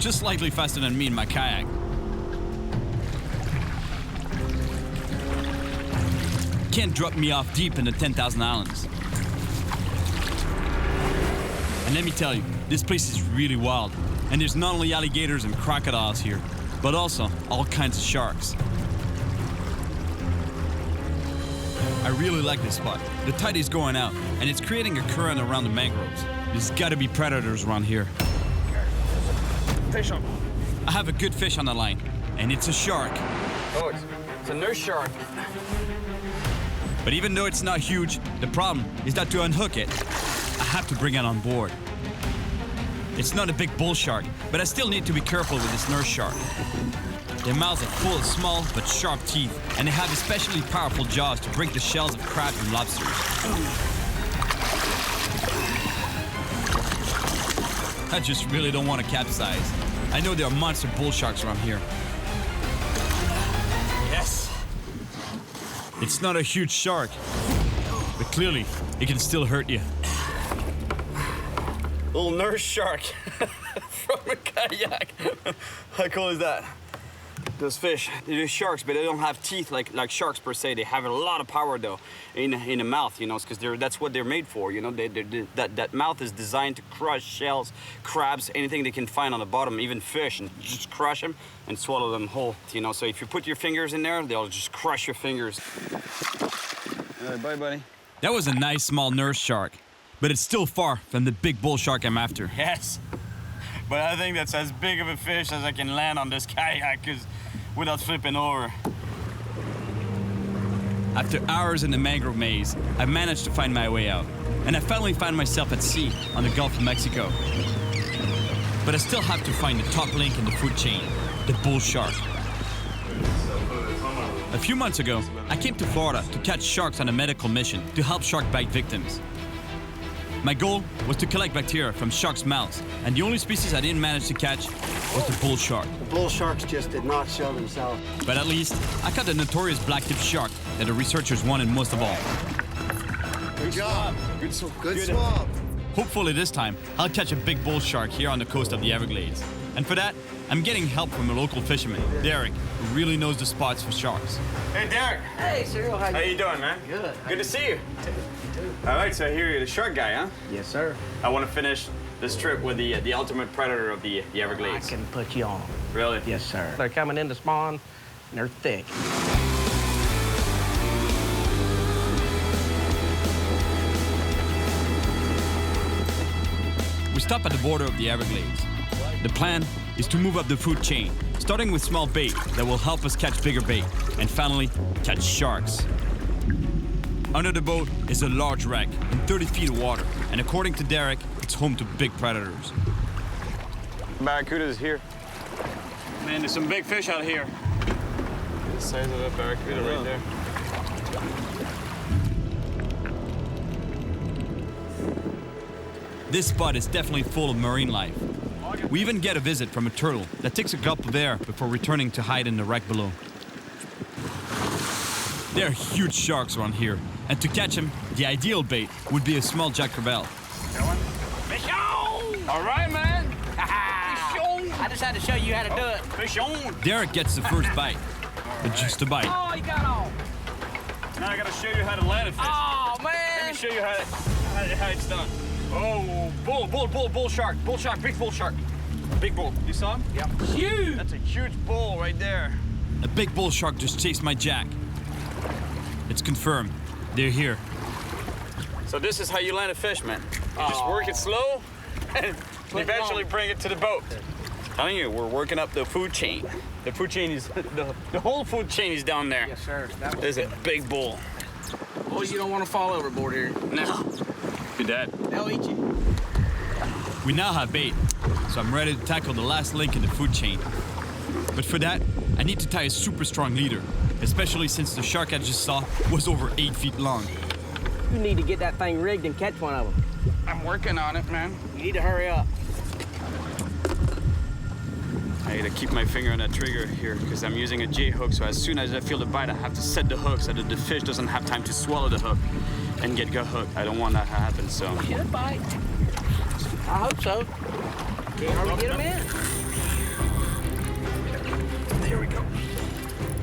Just slightly faster than me in my kayak. Ken dropped me off deep in the 10,000 Islands. And let me tell you, this place is really wild. And there's not only alligators and crocodiles here, but also all kinds of sharks. I really like this spot. The tide is going out, and it's creating a current around the mangroves. There's gotta be predators around here. Fish on. I have a good fish on the line, and it's a shark. Oh, it's a nurse shark. But even though it's not huge, the problem is that to unhook it, I have to bring it on board. It's not a big bull shark, but I still need to be careful with this nurse shark. Their mouths are full of small but sharp teeth, and they have especially powerful jaws to break the shells of crabs and lobsters. I just really don't want to capsize. I know there are monster bull sharks around here. Yes. It's not a huge shark, but clearly it can still hurt you. Little nurse shark from a kayak. How cool is that? Those fish, they're sharks, but they don't have teeth like sharks per se. They have a lot of power though in the mouth, you know, because that's what they're made for. You know, that mouth is designed to crush shells, crabs, anything they can find on the bottom, even fish, and just crush them and swallow them whole. You know, so if you put your fingers in there, they'll just crush your fingers. All right, bye, buddy. That was a nice small nurse shark, but it's still far from the big bull shark I'm after. Yes, but I think that's as big of a fish as I can land on this kayak, without flipping over. After hours in the mangrove maze, I managed to find my way out, and I finally found myself at sea on the Gulf of Mexico. But I still have to find the top link in the food chain, the bull shark. A few months ago, I came to Florida to catch sharks on a medical mission to help shark bite victims. My goal was to collect bacteria from sharks' mouths, and the only species I didn't manage to catch was the bull shark. The bull sharks just did not show themselves. But at least, I caught the notorious black-tip shark that the researchers wanted most of all. Good job. Good swab. Hopefully this time, I'll catch a big bull shark here on the coast of the Everglades. And for that, I'm getting help from a local fisherman, Derek, who really knows the spots for sharks. Hey, Derek. Hey, Cyril. How you doing, man? Good. Good to see you. All right, so here you're the shark guy, huh? Yes, sir. I want to finish this trip with the ultimate predator of the Everglades. I can put you on. Really? Yes, sir. They're coming in to spawn, and they're thick. We stop at the border of the Everglades. The plan is to move up the food chain, starting with small bait that will help us catch bigger bait, and finally, catch sharks. Under the boat is a large wreck in 30 feet of water, and according to Derek, it's home to big predators. Barracuda's here. Man, there's some big fish out here. The size of that barracuda right there. This spot is definitely full of marine life. We even get a visit from a turtle that takes a gulp of air before returning to hide in the wreck below. There are huge sharks around here, And to catch him, the ideal bait would be a small jack crevalle. Fish on! All right, man. Fish on! I just had to show you how to do it. Fish on! Derek gets the first bite, but just a bite. Oh, you got on. Now I gotta show you how to land a fish. Oh, man. Let me show you how it's done. Oh, bull shark, big bull shark. Big bull. You saw him? Yep. Huge. That's a huge bull right there. A big bull shark just chased my jack. It's confirmed. They're here. So this is how you land a fish, man. You just work it slow and eventually bring it to the boat. I'm telling you, we're working up the food chain. The food chain is, the whole food chain is down there. Yes, sir. There's a big bull. Boys, you don't want to fall overboard here. No. Be dead. They'll eat you. We now have bait, so I'm ready to tackle the last link in the food chain. But for that, I need to tie a super strong leader, especially since the shark I just saw was over 8 feet long. You need to get that thing rigged and catch one of them. I'm working on it, man. You need to hurry up. I gotta keep my finger on that trigger here because I'm using a J hook, so as soon as I feel the bite, I have to set the hook so that the fish doesn't have time to swallow the hook and get gut hooked. I don't want that to happen, so. Should bite. I hope so. Can't hardly get them in. There we go.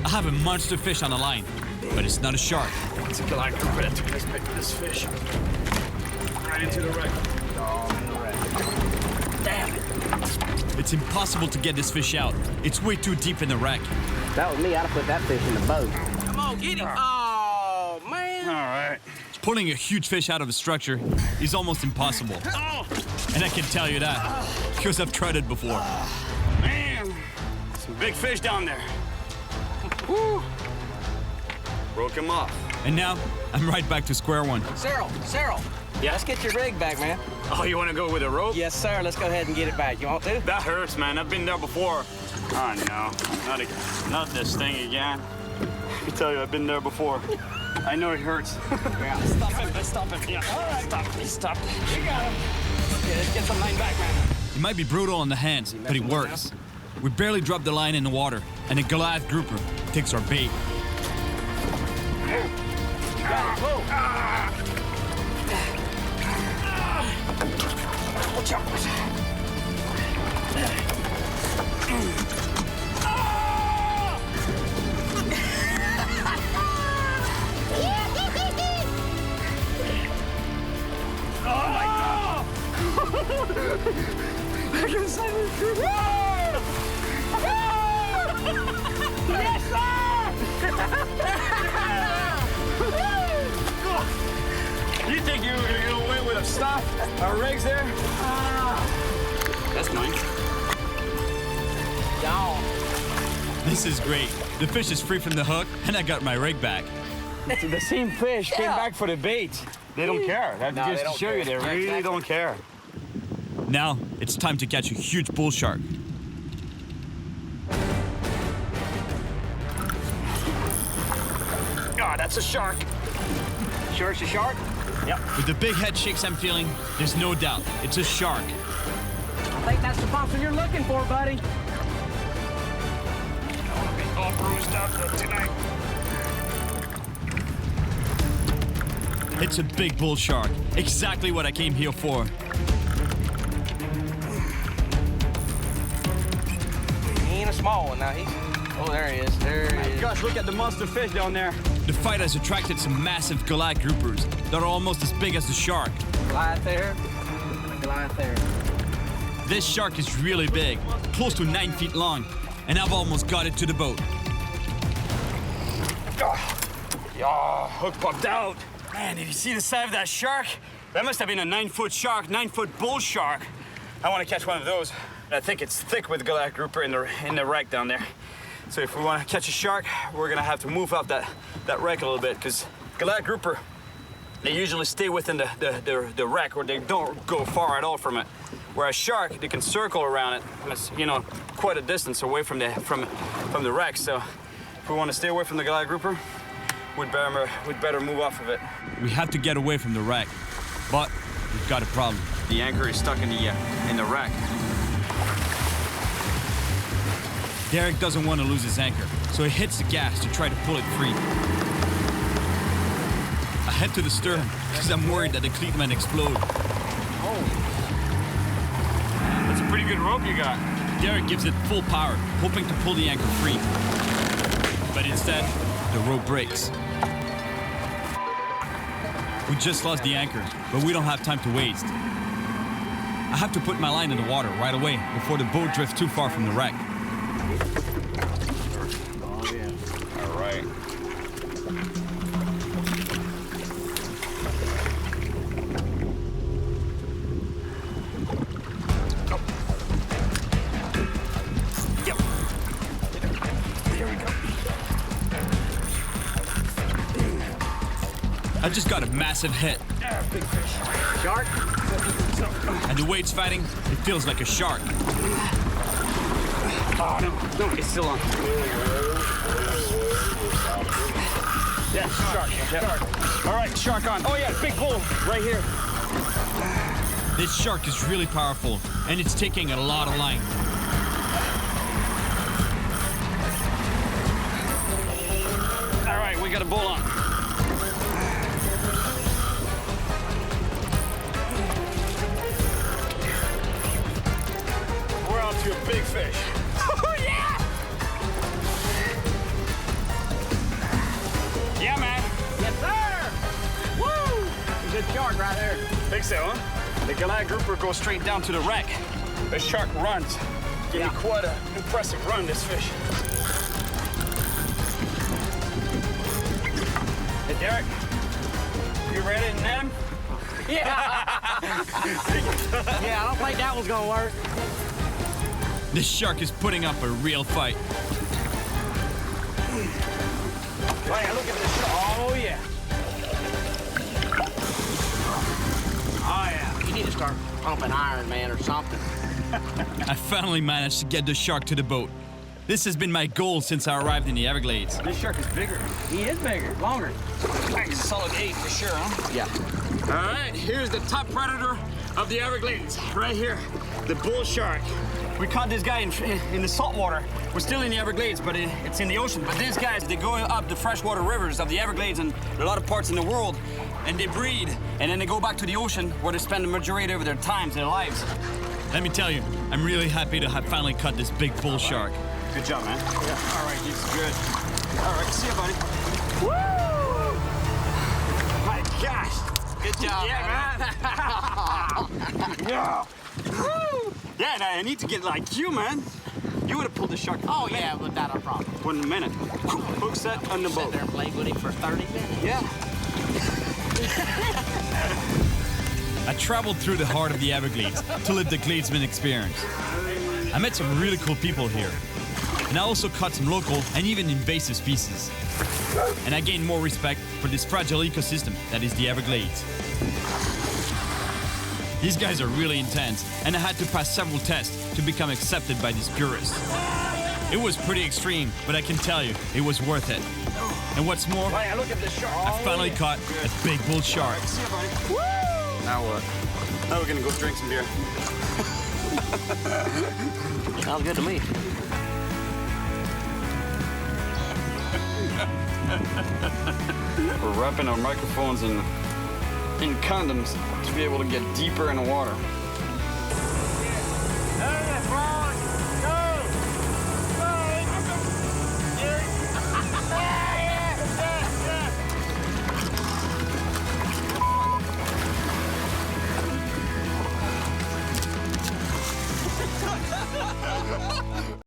I have a monster fish on the line, but it's not a shark. It's a black grouper that took this fish. Right into the wreck. Damn it. It's impossible to get this fish out. It's way too deep in the wreck. If that was me, I'd have put that fish in the boat. Come on, get him. Oh, man. All right. Pulling a huge fish out of a structure is almost impossible. And I can tell you that, because I've tried it before. Man, some big fish down there. Woo. Broke him off. And now, I'm right back to square one. Cyril, Yeah? let's get your rig back, man. Oh, you want to go with a rope? Yes, sir. Let's go ahead and get it back. You want to? That hurts, man. I've been there before. Oh, no. Not this thing again. I tell you, I've been there before. I know it hurts. Yeah. Stop him. Yeah. All right. Stop. You got him. Okay, let's get some line back, man. It might be brutal on the hands, but it works. We barely drop the line in the water, and a Goliath grouper takes our bait. You got it. Whoa. Watch out. Oh my God! I can say it. Yes, sir! You think you were gonna get away with a stop? Our rigs there? That's mine. Y'all. This is great. The fish is free from the hook, and I got my rig back. The same fish came back for the bait. They don't care. That's No, just they to don't show you, they care. really Exactly. don't care. Now, it's time to catch a huge bull shark. Oh, that's a shark. Sure it's a shark? Yep. With the big head shakes I'm feeling, there's no doubt it's a shark. I think that's the monster you're looking for, buddy. All bruised up tonight. It's a big bull shark. Exactly what I came here for. He ain't a small one now. Oh, there he is. There he is. Gosh, look at the monster fish down there. The fight has attracted some massive Goliath groupers that are almost as big as the shark. Goliath there. Goliath there. This shark is really big, close to 9 feet long, and I've almost got it to the boat. Hook popped out. Man, did you see the size of that shark? That must have been a 9-foot shark, 9-foot bull shark. I want to catch one of those. I think it's thick with Goliath grouper in the wreck down there. So if we want to catch a shark, we're gonna have to move up that wreck a little bit, because Goliath grouper, they usually stay within the wreck, or they don't go far at all from it. Whereas shark, they can circle around it. And it's, quite a distance away from the wreck. So if we want to stay away from the Goliath grouper, we'd better move off of it. We have to get away from the wreck, but we've got a problem. The anchor is stuck in the wreck. Derek doesn't want to lose his anchor, so he hits the gas to try to pull it free. I head to the stern because I'm worried that the cleat might explode. That's a pretty good rope you got. Derek gives it full power, hoping to pull the anchor free. But instead, the rope breaks. We just lost the anchor, but we don't have time to waste. I have to put my line in the water right away before the boat drifts too far from the wreck. Oh, yeah. All right. I just got a massive hit. Big fish. Shark? And the way it's fighting, it feels like a shark. Oh, no, it's still on. Yeah, shark. Shark. All right, shark on. Oh, yeah, big bull right here. This shark is really powerful, and it's taking a lot of line. All right, we got a bull on. We're on to a big fish. Oh, yeah! Yeah, man. Yes, sir! Woo! Good shark right there. Think so, huh? The Goliath grouper goes straight down to the wreck. The shark runs. Give me quite an impressive run, this fish. Hey, Derek, you ready to net him? Yeah. Yeah, I don't think that one's gonna work. This shark is putting up a real fight. Oh, yeah, look at this shark. Oh, yeah. Oh, yeah. You need to start pumping Iron Man or something. I finally managed to get the shark to the boat. This has been my goal since I arrived in the Everglades. This shark is bigger. He is bigger, longer. That's a solid 8 for sure, huh? Yeah. All right, here's the top predator of the Everglades, right here, the bull shark. We caught this guy in the salt water. We're still in the Everglades, but it's in the ocean. But these guys, they go up the freshwater rivers of the Everglades and a lot of parts in the world, and they breed, and then they go back to the ocean where they spend the majority of their times, their lives. Let me tell you, I'm really happy to have finally caught this big bull shark. Good job, man. Yeah. All right, this is good. All right, see you, buddy. Woo! My gosh. Good job. Yeah, man. Yeah. Woo! Yeah, and I need to get like you, man. You would have pulled the shark. Oh, yeah, without a problem. 1 minute. Hook set on the boat. Sit there and play with him for 30 minutes. Yeah. I traveled through the heart of the Everglades to live the Gladesman experience. I met some really cool people here. And I also caught some local and even invasive species. And I gained more respect for this fragile ecosystem that is the Everglades. These guys are really intense, and I had to pass several tests to become accepted by these purists. It was pretty extreme, but I can tell you, it was worth it. And what's more, Hey, look at this shark. I finally caught a big bull shark. All right, see you, buddy. Woo! Now what? Now we're gonna go drink some beer. Sounds good to me. We're wrapping our microphones in condoms to be able to get deeper in the water.